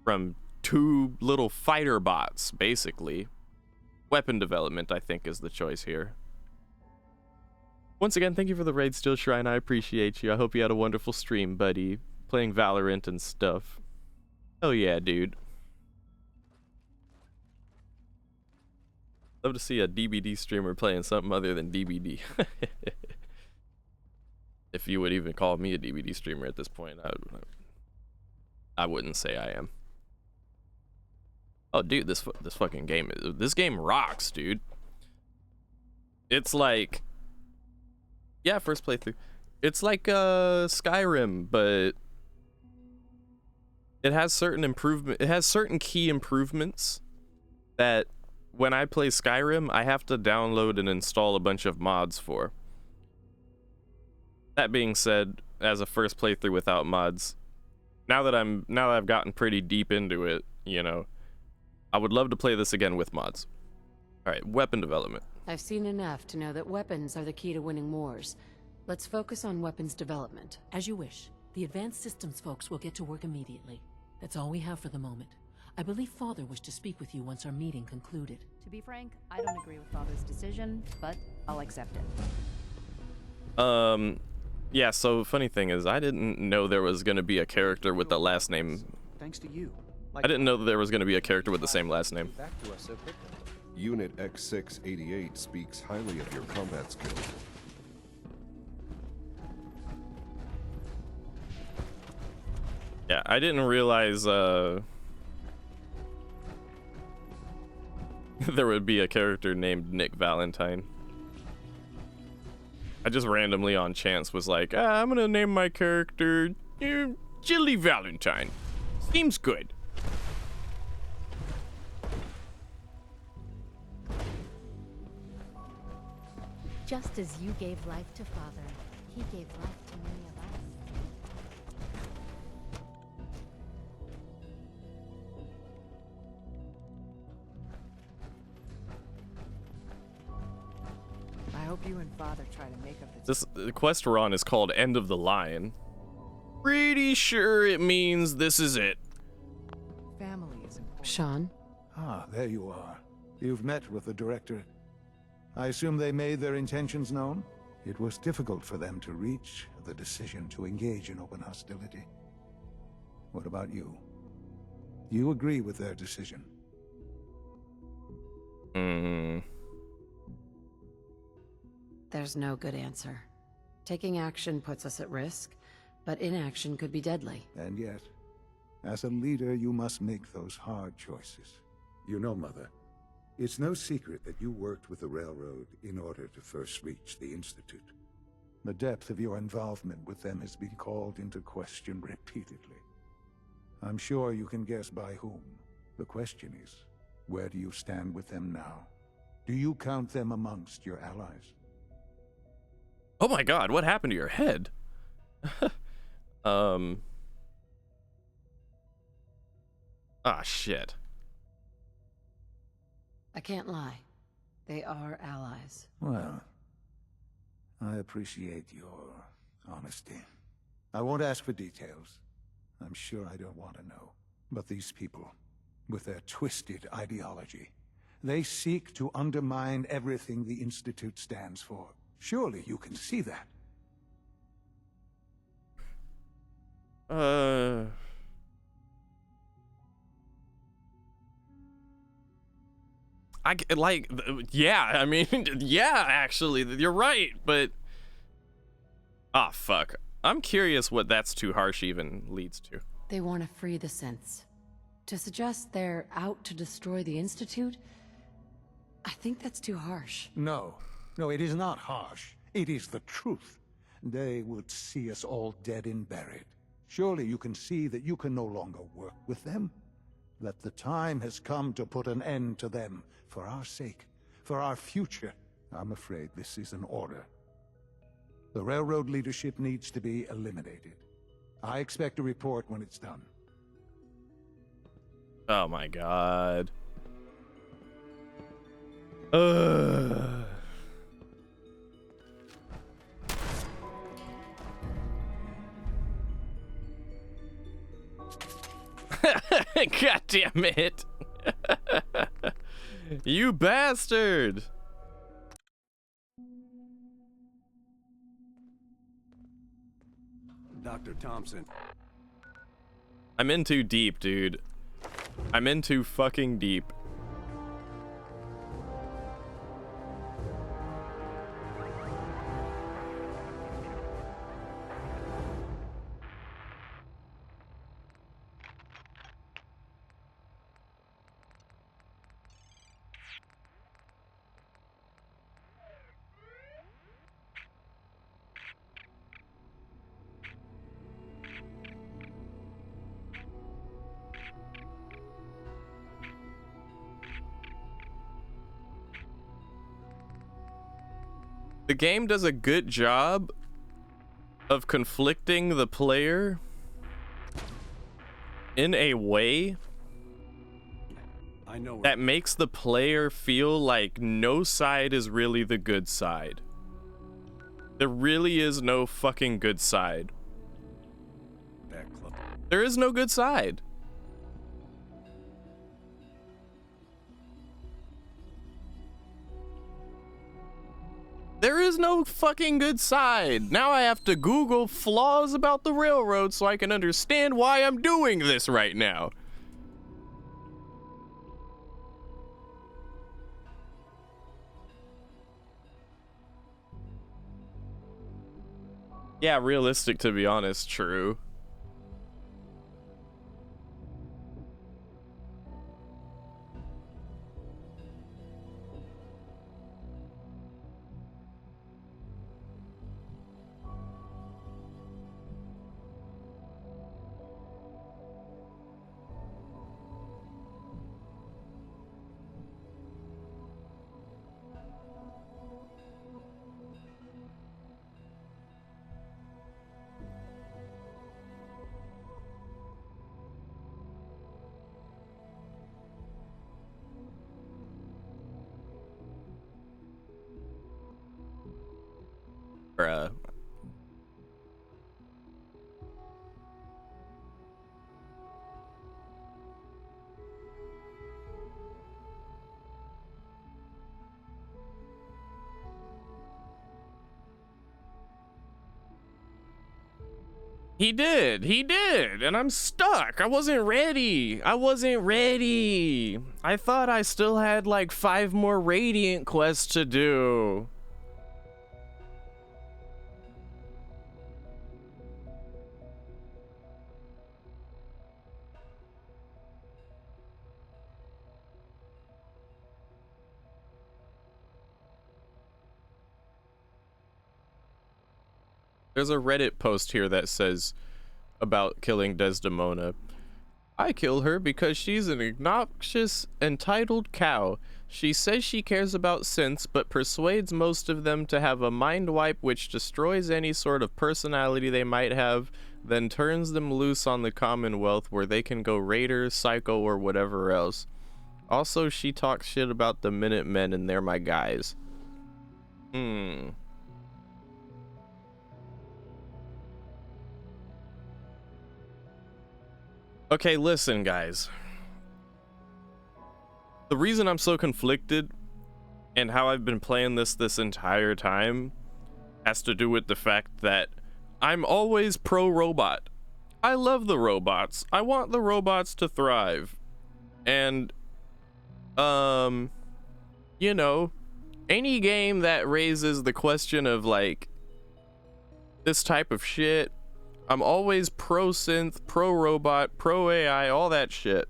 from 2 little fighter bots, basically. Weapon development, I think, is the choice here. Once again, thank you for the raid, Steel Shrine. I appreciate you. I hope you had a wonderful stream, buddy. Playing Valorant and stuff. Oh yeah, dude. Love to see a DBD streamer playing something other than DBD. If you would even call me a DBD streamer at this point, I wouldn't say I am. Oh, dude, this fucking game, this game rocks, dude. It's like, yeah, first playthrough. It's like Skyrim, but it has certain improvement. It has certain key improvements that when I play Skyrim, I have to download and install a bunch of mods for. That being said, as a first playthrough without mods, now that I've gotten pretty deep into it, you know, I would love to play this again with mods. All right, weapon development. I've seen enough to know that weapons are the key to winning wars. Let's focus on weapons development. As you wish. The advanced systems folks will get to work immediately. That's all we have for the moment. I believe Father wished to speak with you once our meeting concluded. To be frank, I don't agree with Father's decision, but I'll accept it. Yeah, so funny thing is, I didn't know there was going to be a character with the last name. Thanks to you. I didn't know that there was going to be a character with the same last name. Unit X688 speaks highly of your combat skills. Yeah, I didn't realize there would be a character named Nick Valentine. I just randomly on chance was like, I'm gonna name my character Jilly Valentine. Seems good. Just as you gave life to Father, he gave life to many of us. I hope you and Father try to make up the... The quest we're on is called End of the Line. Pretty sure it means this is it. Family is important. Sean? Ah, there you are. You've met with the Directorate. I assume they made their intentions known? It was difficult for them to reach the decision to engage in open hostility. What about you? You agree with their decision? There's no good answer. Taking action puts us at risk, but inaction could be deadly. And yet, as a leader, you must make those hard choices. You know, Mother, it's no secret that you worked with the Railroad in order to first reach the Institute. The depth of your involvement with them has been called into question repeatedly. I'm sure you can guess by whom. The question is, where do you stand with them now? Do you count them amongst your allies? Oh my god, what happened to your head? Ah, shit. I can't lie. They are allies. Well, I appreciate your honesty. I won't ask for details. I'm sure I don't want to know. But these people, with their twisted ideology, they seek to undermine everything the Institute stands for. Surely you can see that. Yeah, I mean, yeah, actually, you're right, but... Ah, fuck. I'm curious what that's too harsh even leads to. They want to free the synths. To suggest they're out to destroy the Institute? I think that's too harsh. No. No, it is not harsh. It is the truth. They would see us all dead and buried. Surely you can see that you can no longer work with them? That the time has come to put an end to them, for our sake, for our future. I'm afraid this is an order. The railroad leadership needs to be eliminated. I expect a report when it's done. Oh my god. Ugh. God damn it. You bastard. Dr. Thompson. I'm in too deep, dude. I'm in too fucking deep. The game does a good job of conflicting the player in a way that makes the player feel like no side is really the good side. There really is no fucking good side. There is no good side. There is no fucking good side. Now I have to Google flaws about the railroad so I can understand why I'm doing this right now. Yeah, realistic, to be honest, true. Bruh. He did, and I'm stuck. I wasn't ready. I thought I still had like 5 more Radiant quests to do. There's a Reddit post here that says about killing Desdemona. I kill her because she's an obnoxious, entitled cow. She says she cares about synths, but persuades most of them to have a mind wipe which destroys any sort of personality they might have, then turns them loose on the Commonwealth where they can go Raider, Psycho, or whatever else. Also, she talks shit about the Minutemen and they're my guys. Okay, listen, guys. The reason I'm so conflicted and how I've been playing this entire time has to do with the fact that I'm always pro-robot. I love the robots. I want the robots to thrive. And, you know, any game that raises the question of, like, this type of shit, I'm always pro-synth, pro-robot, pro-AI, all that shit.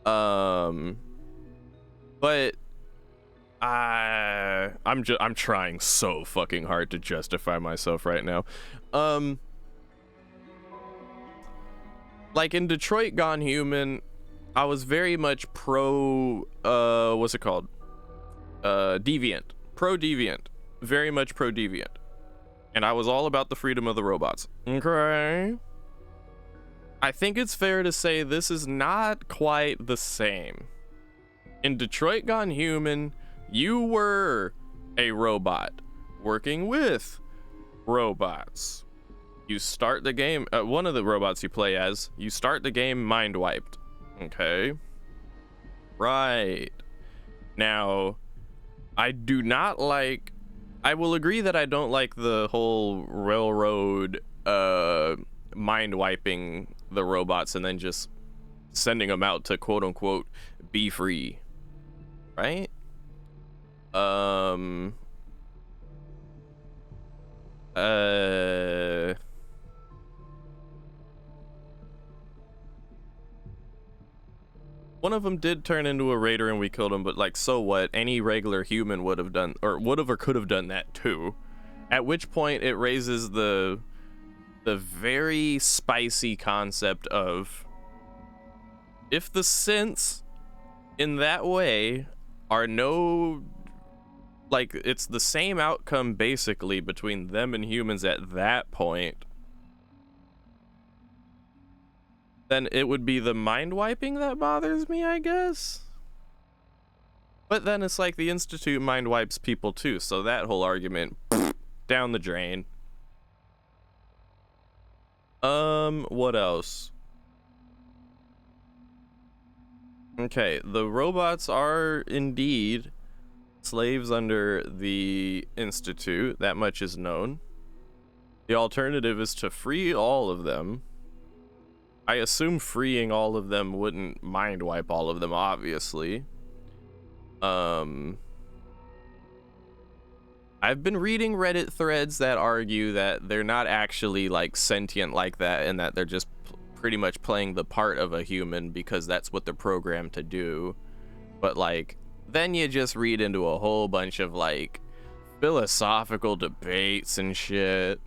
But I'm trying so fucking hard to justify myself right now. Like in Detroit Gone Human, I was very much pro what's it called? Deviant. Pro Deviant. Very much pro Deviant. And I was all about the freedom of the robots. Okay. I think it's fair to say this is not quite the same. In Detroit Gone Human, you were a robot working with robots. You start the game, one of the robots you play as, you start the game mind wiped. Okay. Right. Now, I will agree that I don't like the whole railroad mind wiping the robots and then just sending them out to quote unquote be free. Right? One of them did turn into a raider and we killed him, but like, so what? Any regular human would have done, or would have or could have done that too. At which point it raises the very spicy concept of, if the synths in that way are like, it's the same outcome basically between them and humans at that point, then it would be the mind wiping that bothers me, I guess. But then it's like the Institute mind wipes people too, so that whole argument, down the drain. What else? Okay, the robots are indeed slaves under the Institute, that much is known. The alternative is to free all of them. I assume freeing all of them wouldn't mind wipe all of them, obviously. I've been reading Reddit threads that argue that they're not actually like sentient like that, and that they're just pretty much playing the part of a human because that's what they're programmed to do. But like, then you just read into a whole bunch of like philosophical debates and shit.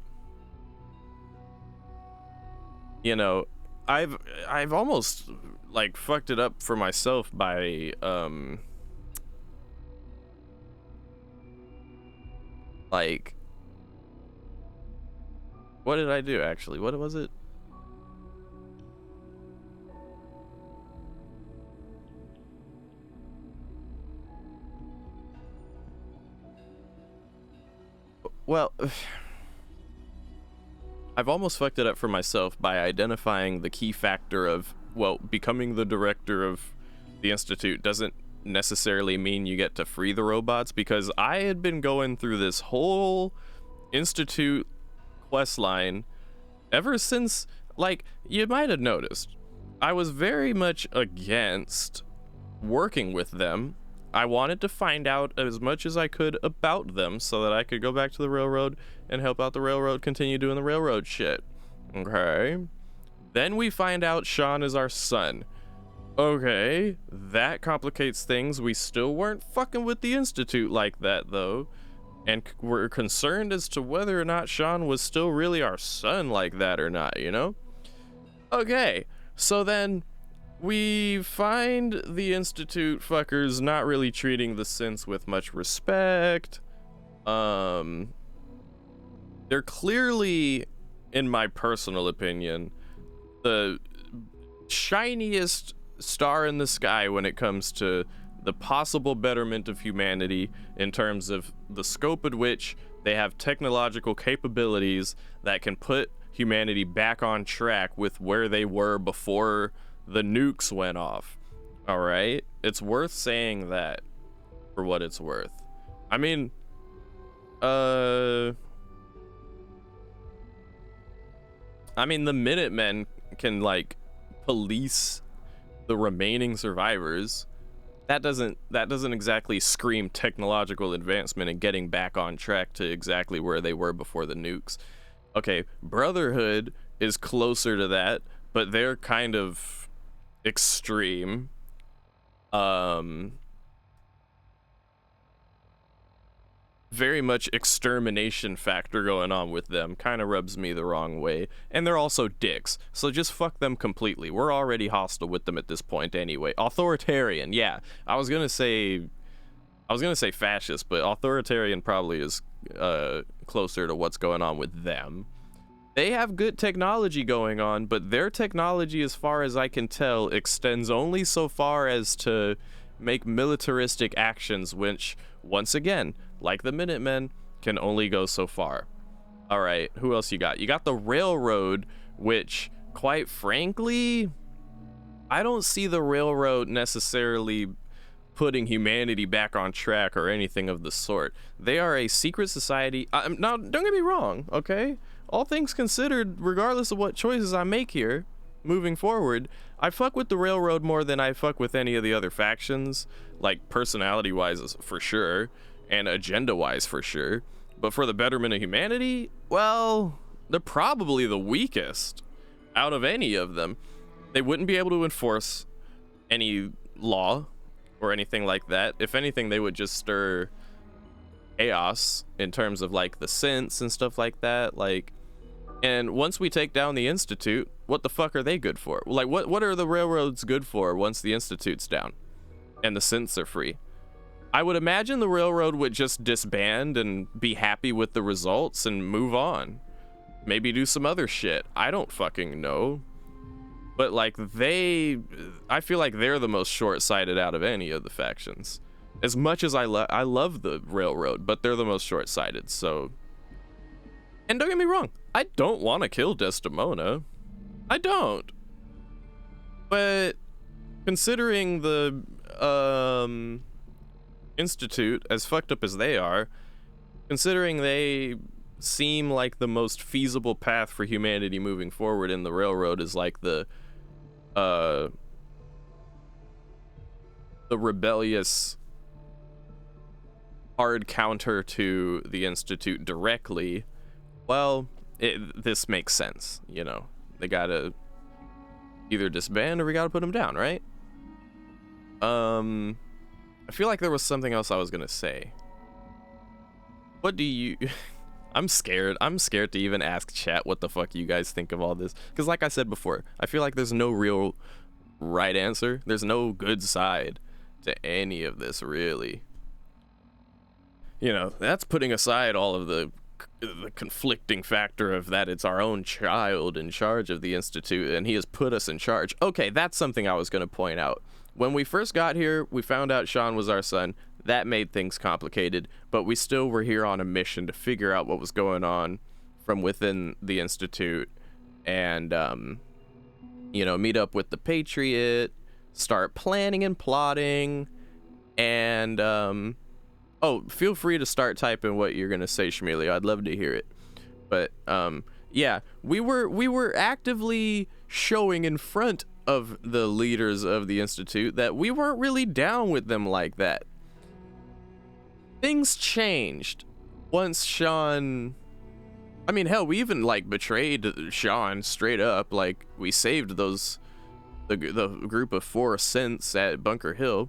You know, I've almost like fucked it up for myself by like, what did I do actually? What was it? Well, I've almost fucked it up for myself by identifying the key factor of, well, becoming the director of the Institute doesn't necessarily mean you get to free the robots, because I had been going through this whole Institute questline ever since, like, you might have noticed, I was very much against working with them. I wanted to find out as much as I could about them so that I could go back to the railroad and help out the railroad continue doing the railroad shit. Okay. Then we find out Sean is our son. Okay, that complicates things. We still weren't fucking with the Institute like that, though. And we're concerned as to whether or not Sean was still really our son like that or not, you know? Okay, so then we find the Institute fuckers not really treating the synths with much respect. They're clearly, in my personal opinion, the shiniest star in the sky when it comes to the possible betterment of humanity in terms of the scope at which they have technological capabilities that can put humanity back on track with where they were before the nukes went off. All right, it's worth saying that for what it's worth. I mean, the Minutemen can like police the remaining survivors. That doesn't exactly scream technological advancement and getting back on track to exactly where they were before the nukes. Okay, Brotherhood is closer to that, but they're kind of extreme. very much extermination factor going on with them. Kind of rubs me the wrong way. And they're also dicks. So just fuck them completely. We're already hostile with them at this point anyway. Authoritarian, yeah. I was gonna say fascist, but authoritarian probably is closer to what's going on with them. They have good technology going on, but their technology, as far as I can tell, extends only so far as to make militaristic actions, which, once again, like the Minutemen, can only go so far. All right, who else you got? You got the railroad, which, quite frankly, I don't see the railroad necessarily putting humanity back on track or anything of the sort. They are a secret society. Now, don't get me wrong, okay? All things considered, regardless of what choices I make here, moving forward, I fuck with the railroad more than I fuck with any of the other factions, like personality-wise for sure, and agenda-wise for sure. But for the betterment of humanity, well, they're probably the weakest out of any of them. They wouldn't be able to enforce any law or anything like that. If anything, they would just stir chaos in terms of like the synths and stuff like that. Like, and once we take down the Institute, what the fuck are they good for? Like, what are the railroads good for once the Institute's down and the synths are free? I would imagine the railroad would just disband and be happy with the results and move on. Maybe do some other shit. I don't fucking know. But like I feel like they're the most short-sighted out of any of the factions. As much as I love the railroad, but they're the most short-sighted, so. And don't get me wrong, I don't want to kill Desdemona. I don't. But considering the Institute, as fucked up as they are, considering they seem like the most feasible path for humanity moving forward, and the railroad is like the rebellious hard counter to the Institute directly, well, this makes sense, you know. They gotta either disband or we gotta put them down, right? I feel like there was something else I was gonna say. What do you... I'm scared to even ask chat what the fuck you guys think of all this. Because like I said before, I feel like there's no real right answer. There's no good side to any of this, really. You know, that's putting aside all of the conflicting factor of that it's our own child in charge of the Institute and he has put us in charge. Okay, that's something I was going to point out. When we first got here, we found out Sean was our son. That made things complicated, but we still were here on a mission to figure out what was going on from within the Institute and, you know, meet up with the Patriot, start planning and plotting, and, oh, feel free to start typing what you're going to say, Shmeli. I'd love to hear it. But, yeah, we were actively showing in front of the leaders of the Institute that we weren't really down with them like that. Things changed once Sean... I mean, hell, we even, like, betrayed Sean straight up. Like, we saved the group of 4 synths at Bunker Hill.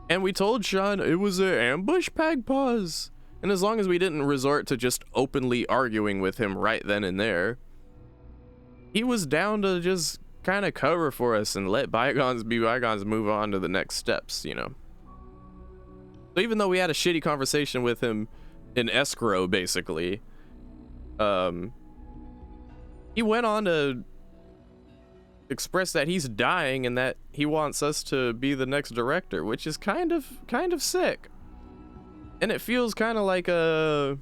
And we told Sean it was an ambush, Pagpaws. And as long as we didn't resort to just openly arguing with him right then and there, he was down to just kind of cover for us and let bygones be bygones, move on to the next steps, you know. So even though we had a shitty conversation with him in escrow, basically, he went on to express that he's dying and that he wants us to be the next director, which is kind of sick. And it feels kind of like a,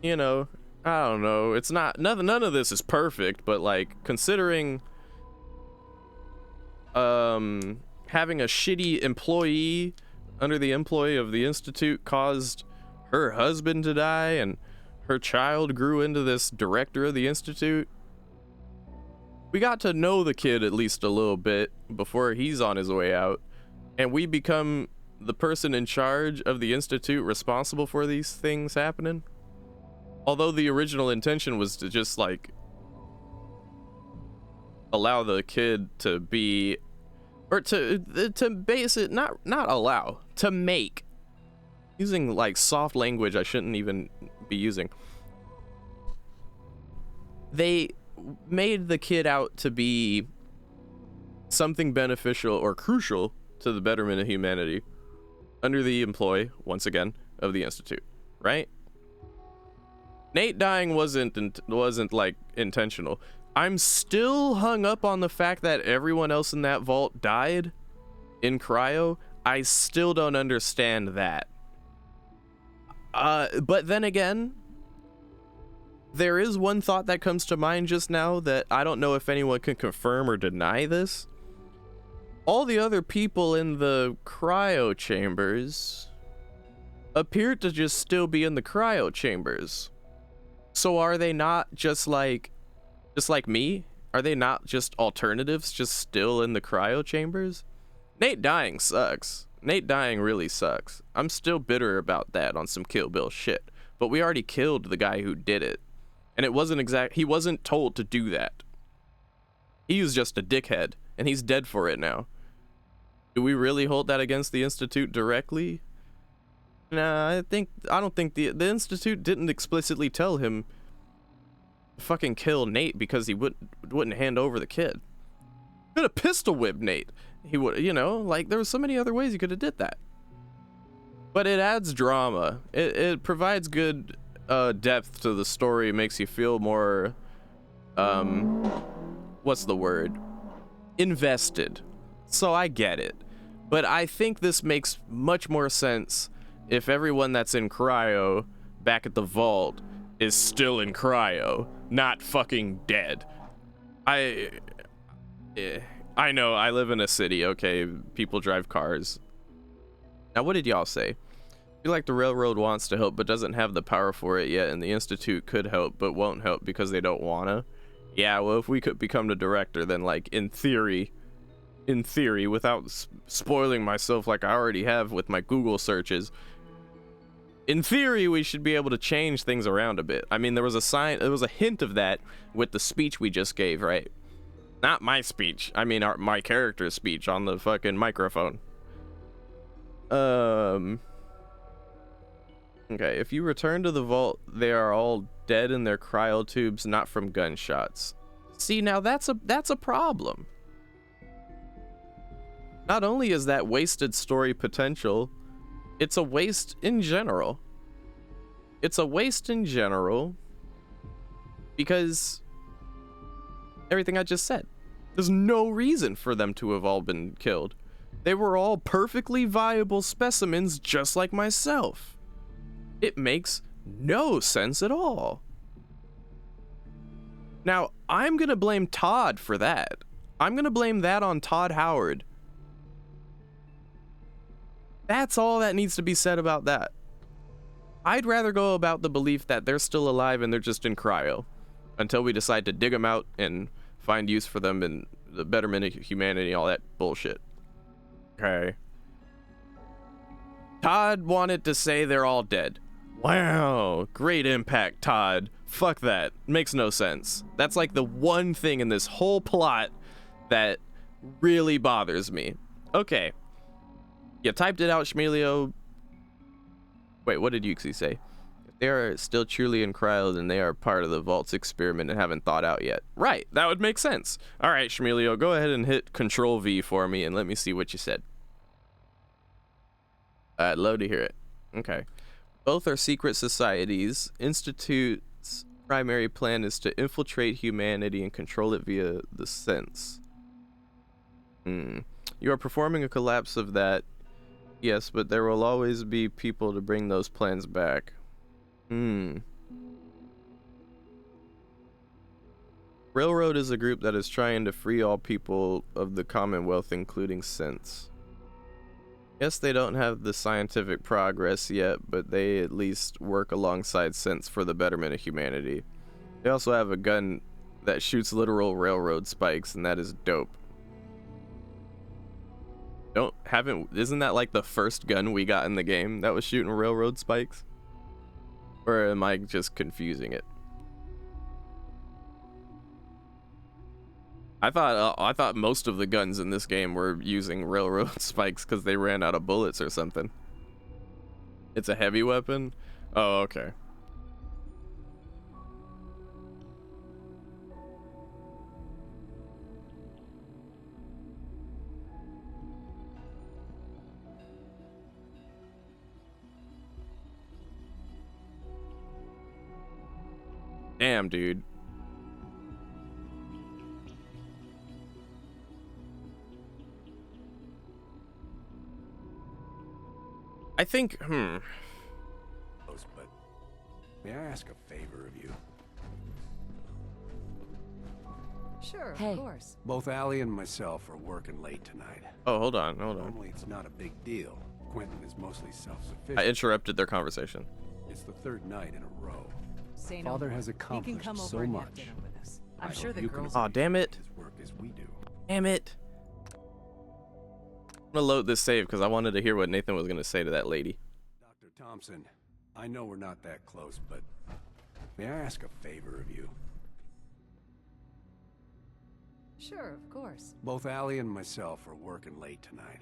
you know, I don't know. It's not, none of this is perfect, but like considering having a shitty employee under the employ of the Institute caused her husband to die and her child grew into this director of the Institute. We got to know the kid at least a little bit before he's on his way out, and we become the person in charge of the Institute responsible for these things happening. Although the original intention was to just like allow the kid to be, or to base it, not allow, to make using like soft language I shouldn't even be using. They made the kid out to be something beneficial or crucial to the betterment of humanity under the employ, once again, of the Institute, right? Nate dying wasn't like intentional. I'm still hung up on the fact that everyone else in that vault died in cryo. I still don't understand that. But then again, there is one thought that comes to mind just now that I don't know if anyone can confirm or deny this. All the other people in the cryo chambers appear to just still be in the cryo chambers. So are they not just like me? Are they not just alternatives just still in the cryo chambers? Nate dying sucks. Nate dying really sucks. I'm still bitter about that on some Kill Bill shit. But we already killed the guy who did it. And it wasn't he wasn't told to do that. He was just a dickhead, and he's dead for it now. Do we really hold that against the Institute directly? Nah, I don't think the Institute didn't explicitly tell him to fucking kill Nate because he wouldn't hand over the kid. Could have pistol whipped Nate. He would, you know, like there was so many other ways he could have did that. But it adds drama. It provides good depth to the story. It makes you feel more what's the word? Invested. So I get it. But I think this makes much more sense if everyone that's in cryo back at the vault is still in cryo, not fucking dead. I know, I live in a city, okay? People drive cars. Now, what did y'all say? I feel like the railroad wants to help but doesn't have the power for it yet, and the Institute could help but won't help because they don't wanna. Yeah, well, if we could become the director, then, like, in theory, without spoiling myself like I already have with my Google searches, in theory, we should be able to change things around a bit. I mean, there was a hint of that with the speech we just gave, right? Not my speech. I mean, my character's speech on the fucking microphone. Okay, if you return to the vault, they are all dead in their cryotubes, not from gunshots. See, now that's a problem. Not only is that wasted story potential, it's a waste in general. It's a waste in general because everything I just said. There's no reason for them to have all been killed. They were all perfectly viable specimens just like myself. It makes no sense at all. Now, I'm gonna blame Todd for that. I'm gonna blame that on Todd Howard. That's all that needs to be said about that. I'd rather go about the belief that they're still alive and they're just in cryo until we decide to dig them out and find use for them in the betterment of humanity, all that bullshit. Okay. Todd wanted to say they're all dead. Wow, great impact, Todd. Fuck that. Makes no sense. That's like the one thing in this whole plot that really bothers me. Okay. You typed it out, Shmelio. Wait, what did Yuxi say? If they are still truly in cryo, then they are part of the Vault's experiment and haven't thought out yet. Right, that would make sense. All right, Shmelio, go ahead and hit Control V for me and let me see what you said. I'd love to hear it. Okay. Both are secret societies. Institute's primary plan is to infiltrate humanity and control it via the sense. You are performing a collapse of that. Yes, but there will always be people to bring those plans back. Railroad is a group that is trying to free all people of the Commonwealth, including sense. Yes, they don't have the scientific progress yet, but they at least work alongside sense for the betterment of humanity. They also have a gun that shoots literal railroad spikes, and that is dope. Isn't that like the first gun we got in the game that was shooting railroad spikes? Or am I just confusing it? I thought most of the guns in this game were using railroad spikes because they ran out of bullets or something. It's a heavy weapon? Oh, okay. Damn, dude. I think, But may I ask a favor of you? Sure, Hey. of course. Both Allie and myself are working late tonight. Oh, hold on. Normally it's not a big deal. Quentin is mostly self-sufficient. I interrupted their conversation. It's the third night in a row. Say no Father more. has He can accomplished come over so and have much. dinner with us. I I'm sure hope the you can girls. Aw, damn it. his work as we do. Damn it. I'm gonna load this save because I wanted to hear what Nathan was gonna say to that lady. Dr. Thompson, I know we're not that close, but may I ask a favor of you? Sure, of course. Both Allie and myself are working late tonight.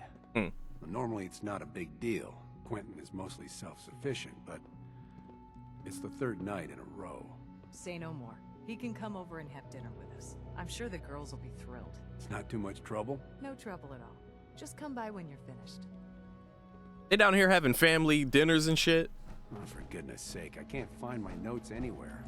Normally it's not a big deal. Quentin is mostly self-sufficient, but it's the third night in a row. Say no more. He can come over and have dinner with us. I'm sure the girls will be thrilled. It's not too much trouble? No trouble at all. Just come by when you're finished. They down here having family dinners and shit. Oh, for goodness sake, I can't find my notes anywhere.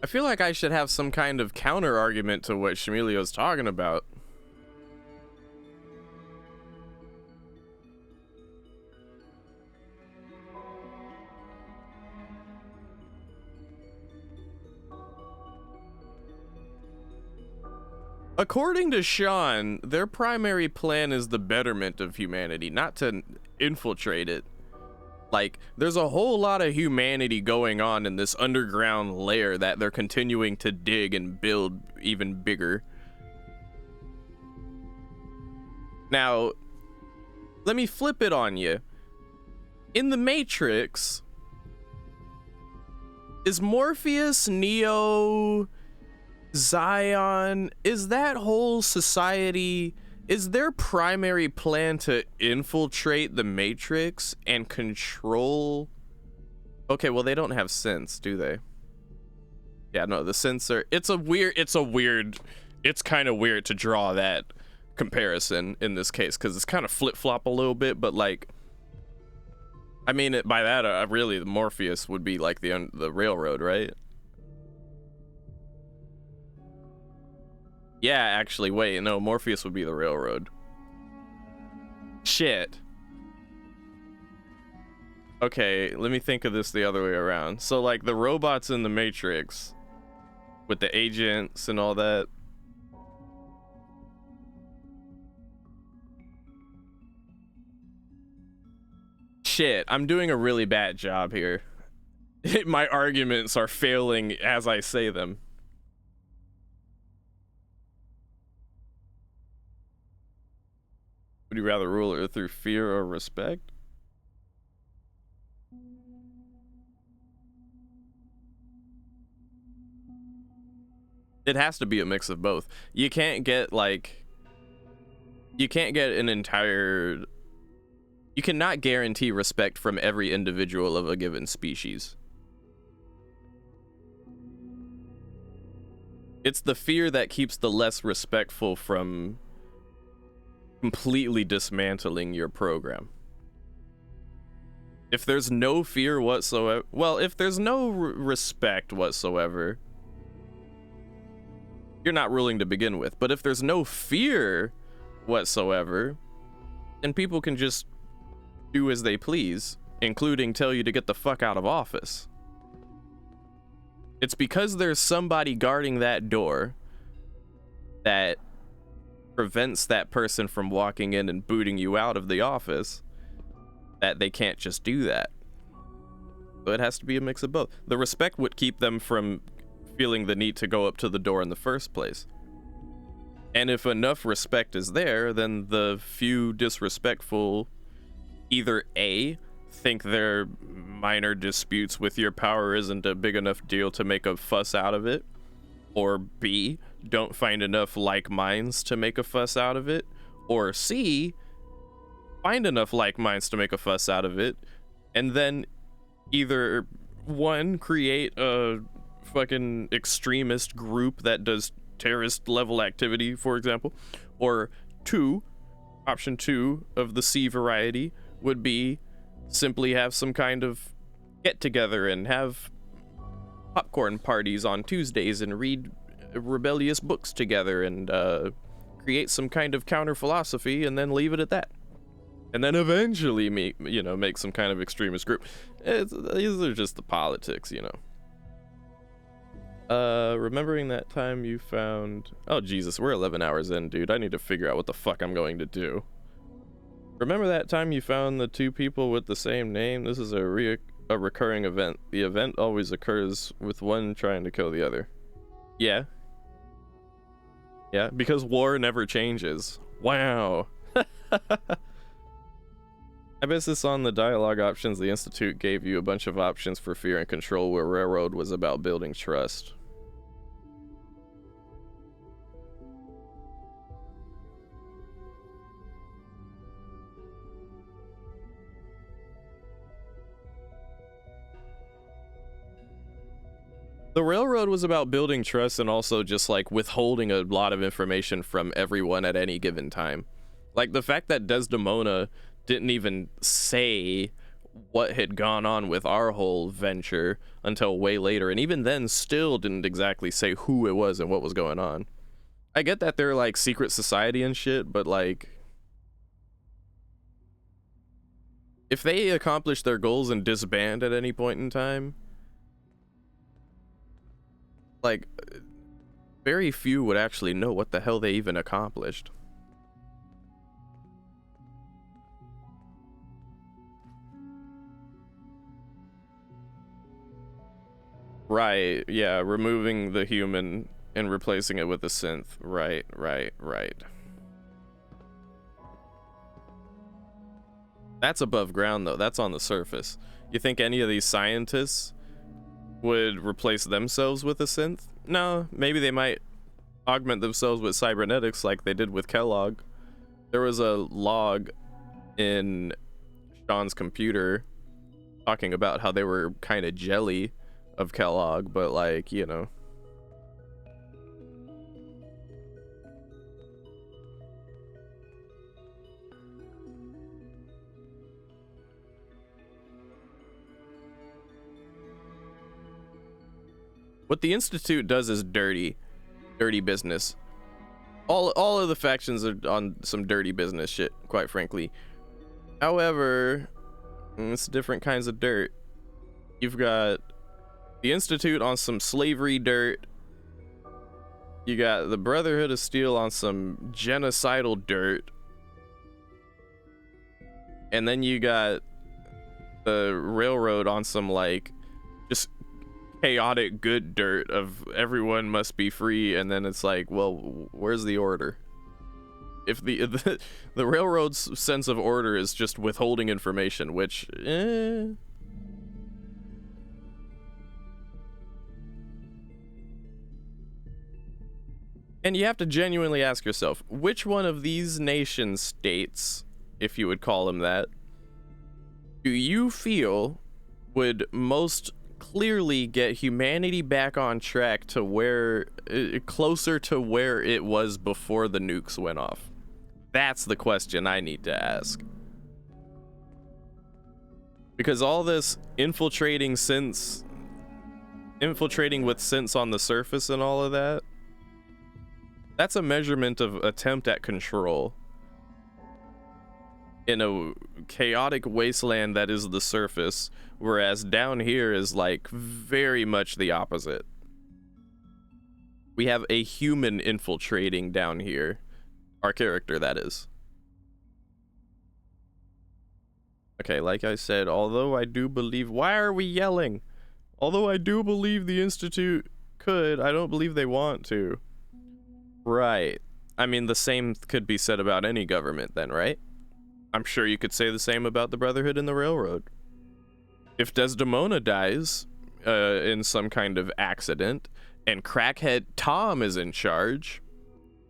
I feel like I should have some kind of counter argument to what Shemilio's talking about. According to Sean, their primary plan is the betterment of humanity, not to infiltrate it. Like, there's a whole lot of humanity going on in this underground lair that they're continuing to dig and build even bigger. Now, let me flip it on you. In the Matrix, is Morpheus, Neo, Zion, is that whole society, is their primary plan to infiltrate the Matrix and control? Okay, well, they don't have sense, do they? Yeah, no, the sensor, it's kind of weird to draw that comparison in this case, because it's kind of flip-flop a little bit, but like, I mean, by that, really, the Morpheus would be like the railroad, right? Yeah, actually, wait, no, Morpheus would be the railroad. Shit. Okay, let me think of this the other way around. So, like, the robots in the Matrix, with the agents and all that. Shit, I'm doing a really bad job here. My arguments are failing as I say them. Would you rather rule her through fear or respect? It has to be a mix of both. You can't get like, you can't get an entire, you cannot guarantee respect from every individual of a given species. It's the fear that keeps the less respectful from completely dismantling your program. If there's no fear whatsoever, well, if there's no respect whatsoever, you're not ruling to begin with. But if there's no fear whatsoever, then people can just do as they please, including tell you to get the fuck out of office. It's because there's somebody guarding that door that prevents that person from walking in and booting you out of the office that they can't just do that. So it has to be a mix of both. The respect would keep them from feeling the need to go up to the door in the first place. And if enough respect is there, then the few disrespectful either A, think their minor disputes with your power isn't a big enough deal to make a fuss out of it, or B, don't find enough like minds to make a fuss out of it, or C, find enough like minds to make a fuss out of it, and then either one, create a fucking extremist group that does terrorist level activity, for example, or two, option two of the C variety would be simply have some kind of get together and have popcorn parties on Tuesdays and read rebellious books together and create some kind of counter philosophy and then leave it at that. And then eventually make some kind of extremist group. These are just the politics, remembering that time you found... Oh, Jesus, we're 11 hours in, dude. I need to figure out what the fuck I'm going to do. Remember that time you found the two people with the same name? This is a recurring event. The event always occurs with one trying to kill the other. Yeah. Yeah, because war never changes. Wow. I bet this on the dialogue options. The Institute gave you a bunch of options for fear and control, where Railroad was about building trust. The Railroad was about building trust and also just like withholding a lot of information from everyone at any given time. Like the fact that Desdemona didn't even say what had gone on with our whole venture until way later, and even then still didn't exactly say who it was and what was going on. I get that they're like secret society and shit, but like if they accomplish their goals and disband at any point in time, like very few would actually know what the hell they even accomplished. Right, yeah, removing the human and replacing it with a synth. Right. That's above ground though, that's on the surface. You think any of these scientists would replace themselves with a synth? No, maybe they might augment themselves with cybernetics like they did with Kellogg. There was a log in Sean's computer talking about how they were kind of jelly of Kellogg, but like, what the Institute does is dirty business. All of the factions are on some dirty business shit, quite frankly. However, it's different kinds of dirt. You've got the Institute on some slavery dirt. You got the Brotherhood of Steel on some genocidal dirt. And then you got the Railroad on some like just chaotic good dirt of everyone must be free, and then it's like, well, where's the order? If the Railroad's sense of order is just withholding information, which And you have to genuinely ask yourself, which one of these nation states, if you would call them that, do you feel would most clearly get humanity back on track to where, closer to where it was before the nukes went off? That's the question I need to ask. Because all this infiltrating with synths on the surface and all of that, that's a measurement of attempt at control in a chaotic wasteland that is the surface, whereas down here is like very much the opposite. We have a human infiltrating down here. Our character, that is. Okay, like I said, although I do believe... Why are we yelling? Although I do believe the Institute could. I don't believe they want to. Right. I mean, the same could be said about any government then, right? I'm sure you could say the same about the Brotherhood and the Railroad. If Desdemona dies in some kind of accident and crackhead Tom is in charge,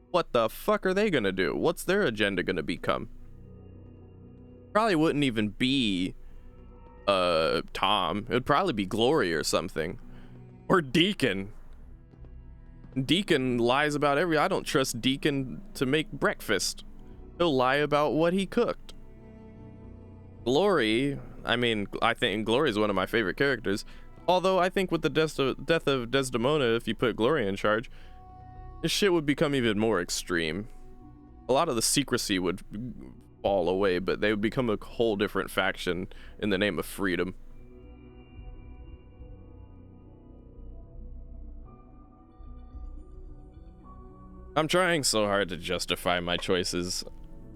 what the fuck are they gonna do? What's their agenda gonna become? Probably wouldn't even be Tom. It would probably be Glory or something. Or Deacon. Deacon lies about I don't trust Deacon to make breakfast. He'll lie about what he cooked. Glory, I mean, I think Glory is one of my favorite characters. Although I think with the death of Desdemona, if you put Glory in charge, this shit would become even more extreme. A lot of the secrecy would fall away, but they would become a whole different faction in the name of freedom. I'm trying so hard to justify my choices.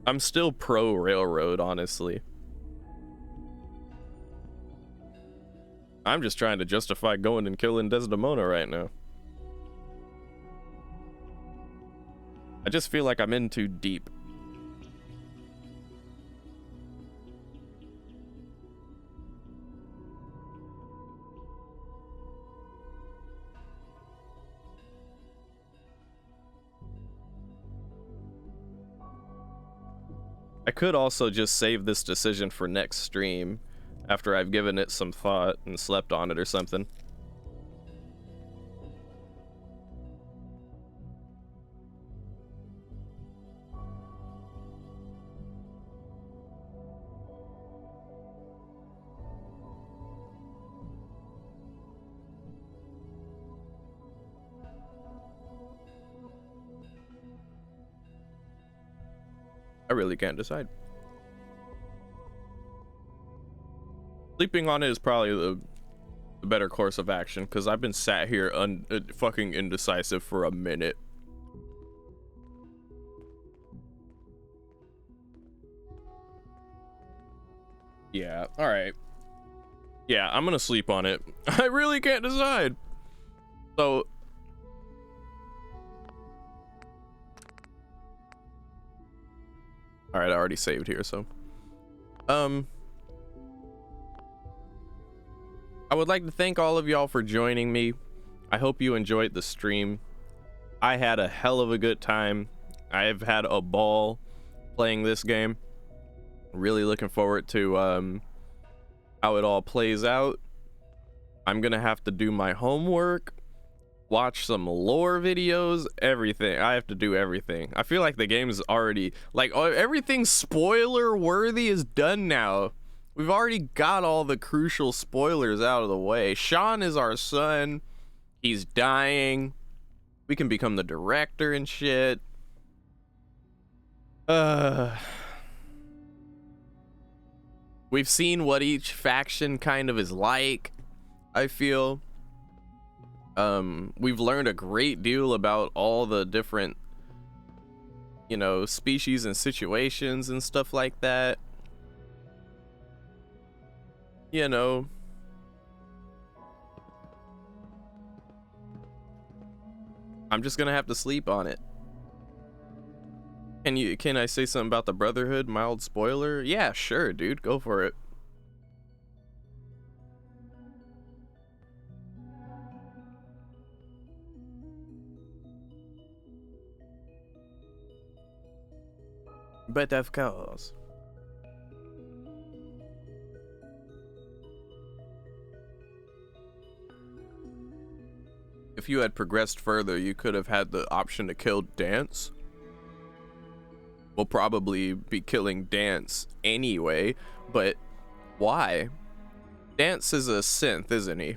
I'm still pro Railroad, honestly. I'm just trying to justify going and killing Desdemona right now. I just feel like I'm in too deep. I could also just save this decision for next stream after I've given it some thought and slept on it or something. I really can't decide. Sleeping on it is probably the better course of action, because I've been sat here fucking indecisive for a minute. Yeah, alright. Yeah, I'm gonna sleep on it. I really can't decide. So... Alright, I already saved here, so... I would like to thank all of y'all for joining me. I hope you enjoyed the stream. I had a hell of a good time. I've had a ball playing this game. Really looking forward to how it all plays out. I'm gonna have to do my homework, watch some lore videos, everything. I have to do everything. I feel like the game is already, like, everything spoiler worthy is done now. We've already got all the crucial spoilers out of the way. Sean is our son. He's dying. We can become the director and shit. We've seen what each faction kind of is like, I feel. We've learned a great deal about all the different, you know, species and situations and stuff like that. You know, I'm just gonna have to sleep on it. Can I say something about the Brotherhood? Mild spoiler? Yeah, sure, dude, go for it. But of course. If you had progressed further, you could have had the option to kill Dance. We'll probably be killing Dance anyway, but why? Dance is a synth, isn't he?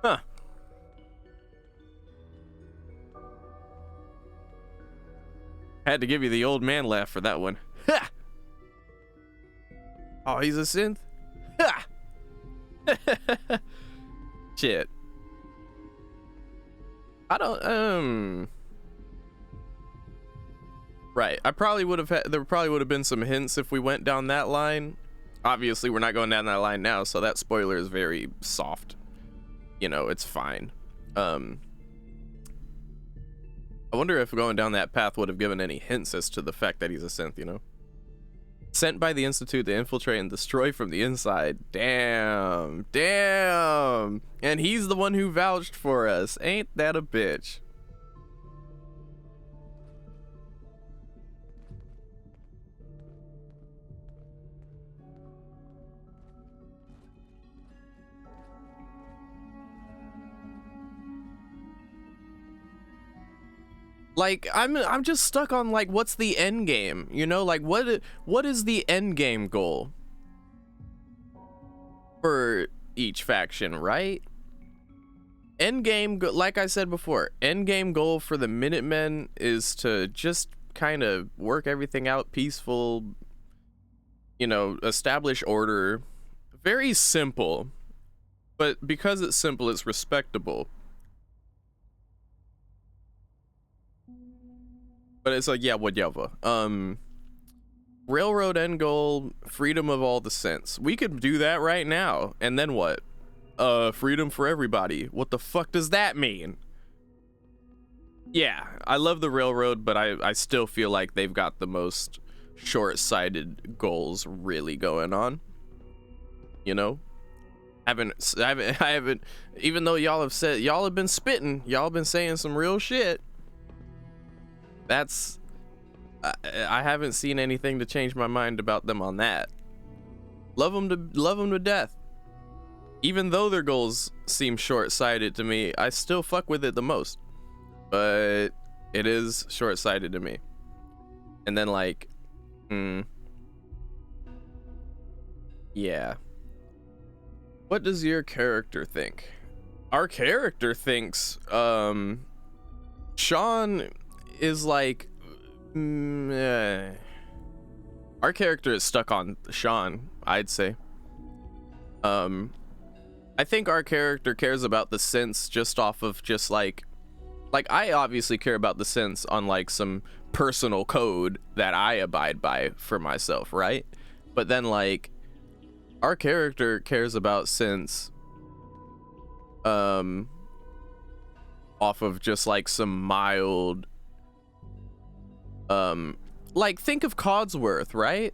Huh. Had to give you the old man laugh for that one. Ha! Oh, he's a synth? Ha! Shit. I don't, Right, I probably would have had, there probably would have been some hints if we went down that line. Obviously, we're not going down that line now, so that spoiler is very soft. You know, it's fine. I wonder if going down that path would have given any hints as to the fact that he's a synth, you know? Sent by the Institute to infiltrate and destroy from the inside. Damn. Damn. And he's the one who vouched for us. Ain't that a bitch? Like, I'm just stuck on, like, what's the end game, you know? Like, what is the end game goal for each faction, right? End game, like I said before, end game goal for the Minutemen is to just kind of work everything out peaceful, you know, establish order. Very simple, but because it's simple, it's respectable. But it's like, yeah, whatever. Railroad end goal, freedom of all the synths. We could do that right now. And then what? Freedom for everybody. What the fuck does that mean? Yeah, I love the railroad, but I still feel like they've got the most short-sighted goals really going on. You know? I haven't, even though y'all have been spitting, y'all have been saying some real shit. That's, I haven't seen anything to change my mind about them on that. Love them to death. Even though their goals seem short-sighted to me, I still fuck with it the most. But it is short-sighted to me. And then like, yeah. What does your character think? Our character thinks, Sean is like, our character is stuck on Sean, I'd say. I think our character cares about the synths just off of just like I obviously care about the synths on like some personal code that I abide by for myself, right? But then like our character cares about synths off of just like some mild like think of Codsworth, right?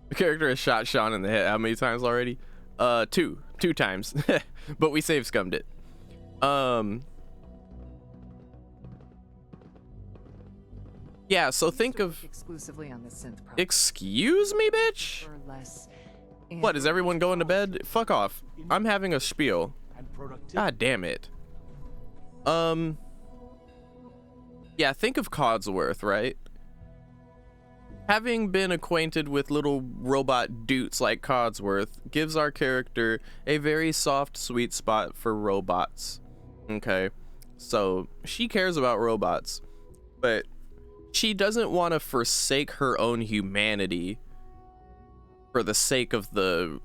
The character has shot Sean in the head how many times already? Two times. But we save scummed it. Yeah, so think of exclusively on the synth project. Excuse me, bitch? What, is everyone going to bed? Fuck off. I'm having a spiel. God damn it. Yeah, think of Codsworth, right? Having been acquainted with little robot dudes like Codsworth gives our character a very soft, sweet spot for robots. Okay, so she cares about robots, but she doesn't want to forsake her own humanity for the sake of the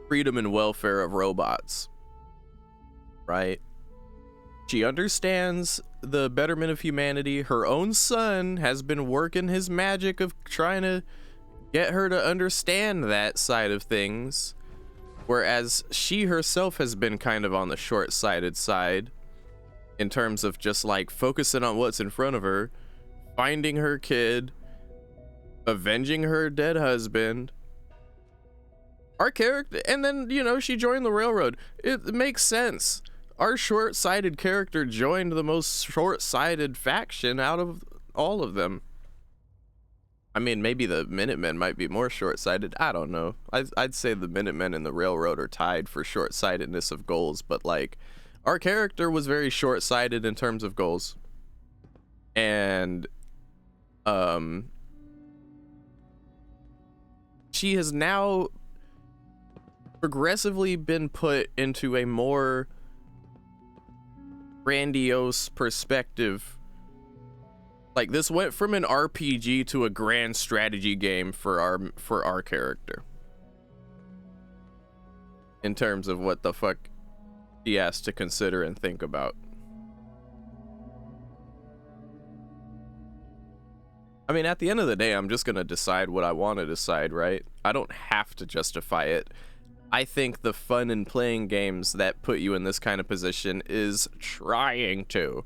freedom and welfare of robots, right? She understands the betterment of humanity. Her own son has been working his magic of trying to get her to understand that side of things, whereas she herself has been kind of on the short-sighted side in terms of just like focusing on what's in front of her, finding her kid, avenging her dead husband. Our character, and then, you know, she joined the railroad. It makes sense. Our short-sighted character joined the most short-sighted faction out of all of them. I mean, maybe the Minutemen might be more short-sighted. I don't know. I'd say the Minutemen and the Railroad are tied for short-sightedness of goals, but like, our character was very short-sighted in terms of goals. And, she has now progressively been put into a more grandiose perspective. Like, this went from an RPG to a grand strategy game for our character in terms of what the fuck he has to consider and think about. I mean, at the end of the day, I'm just gonna decide what I want to decide, right? I don't have to justify it. I think the fun in playing games that put you in this kind of position is trying to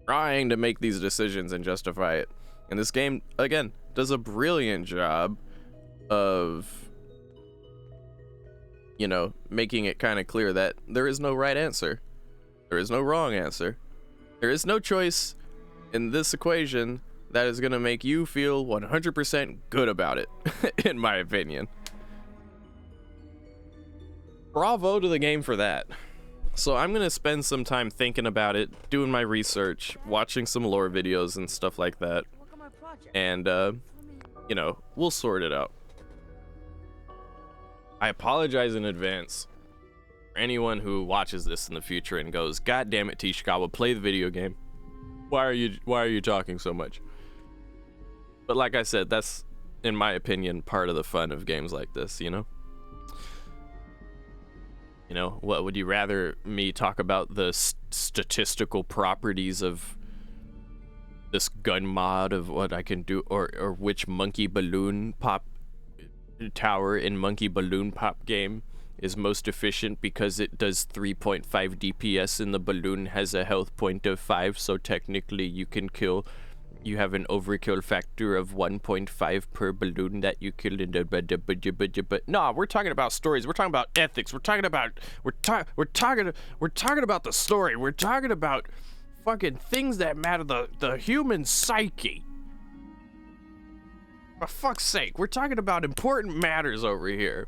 make these decisions and justify it. And this game, again, does a brilliant job of, you know, making it kind of clear that there is no right answer. There is no wrong answer. There is no choice in this equation that is going to make you feel 100% good about it, in my opinion. Bravo to the game for that. So I'm going to spend some time thinking about it, doing my research, watching some lore videos and stuff like that. And, you know, we'll sort it out. I apologize in advance for anyone who watches this in the future and goes, "God damn it, Tishikawa, play the video game. Why are you talking so much?" But like I said, that's, in my opinion, part of the fun of games like this, you know? You know, what would you rather me talk about the statistical properties of this gun mod, of what I can do, or which monkey balloon pop tower in monkey balloon pop game is most efficient because it does 3.5 DPS and the balloon has a health point of 5, so technically you have an overkill factor of 1.5 per balloon that you kill in the but no, we're talking about stories, we're talking about ethics, we're talking about the story, we're talking about fucking things that matter, the human psyche. For fuck's sake, we're talking about important matters over here.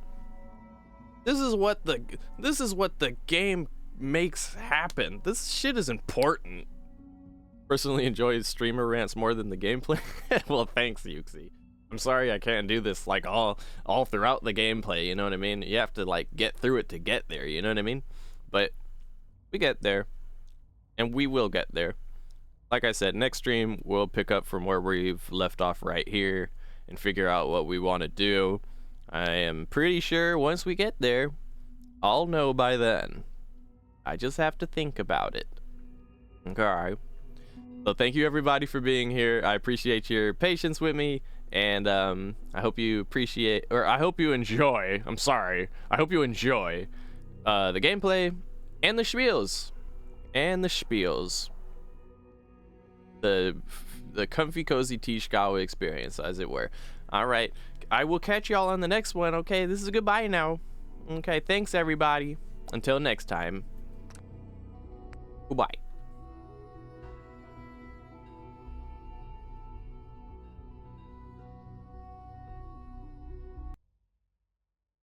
This is what the game makes happen. This shit is important. Personally enjoy streamer rants more than the gameplay. Well, thanks, Yuxi. I'm sorry I can't do this like all throughout the gameplay, you know what I mean? You have to like get through it to get there, you know what I mean? But we get there, and we will get there. Like I said, next stream we'll pick up from where we've left off right here and figure out what we want to do. I am pretty sure once we get there, I'll know by then. I just have to think about it. Okay. So thank you everybody for being here. I appreciate your patience with me, and I hope you appreciate, or I hope you enjoy, I hope you enjoy the gameplay and the spiels. The comfy cozy Tishikawa experience, as it were. All right, I will catch y'all on the next one. Okay, this is goodbye now. Okay, thanks everybody. Until next time. Goodbye.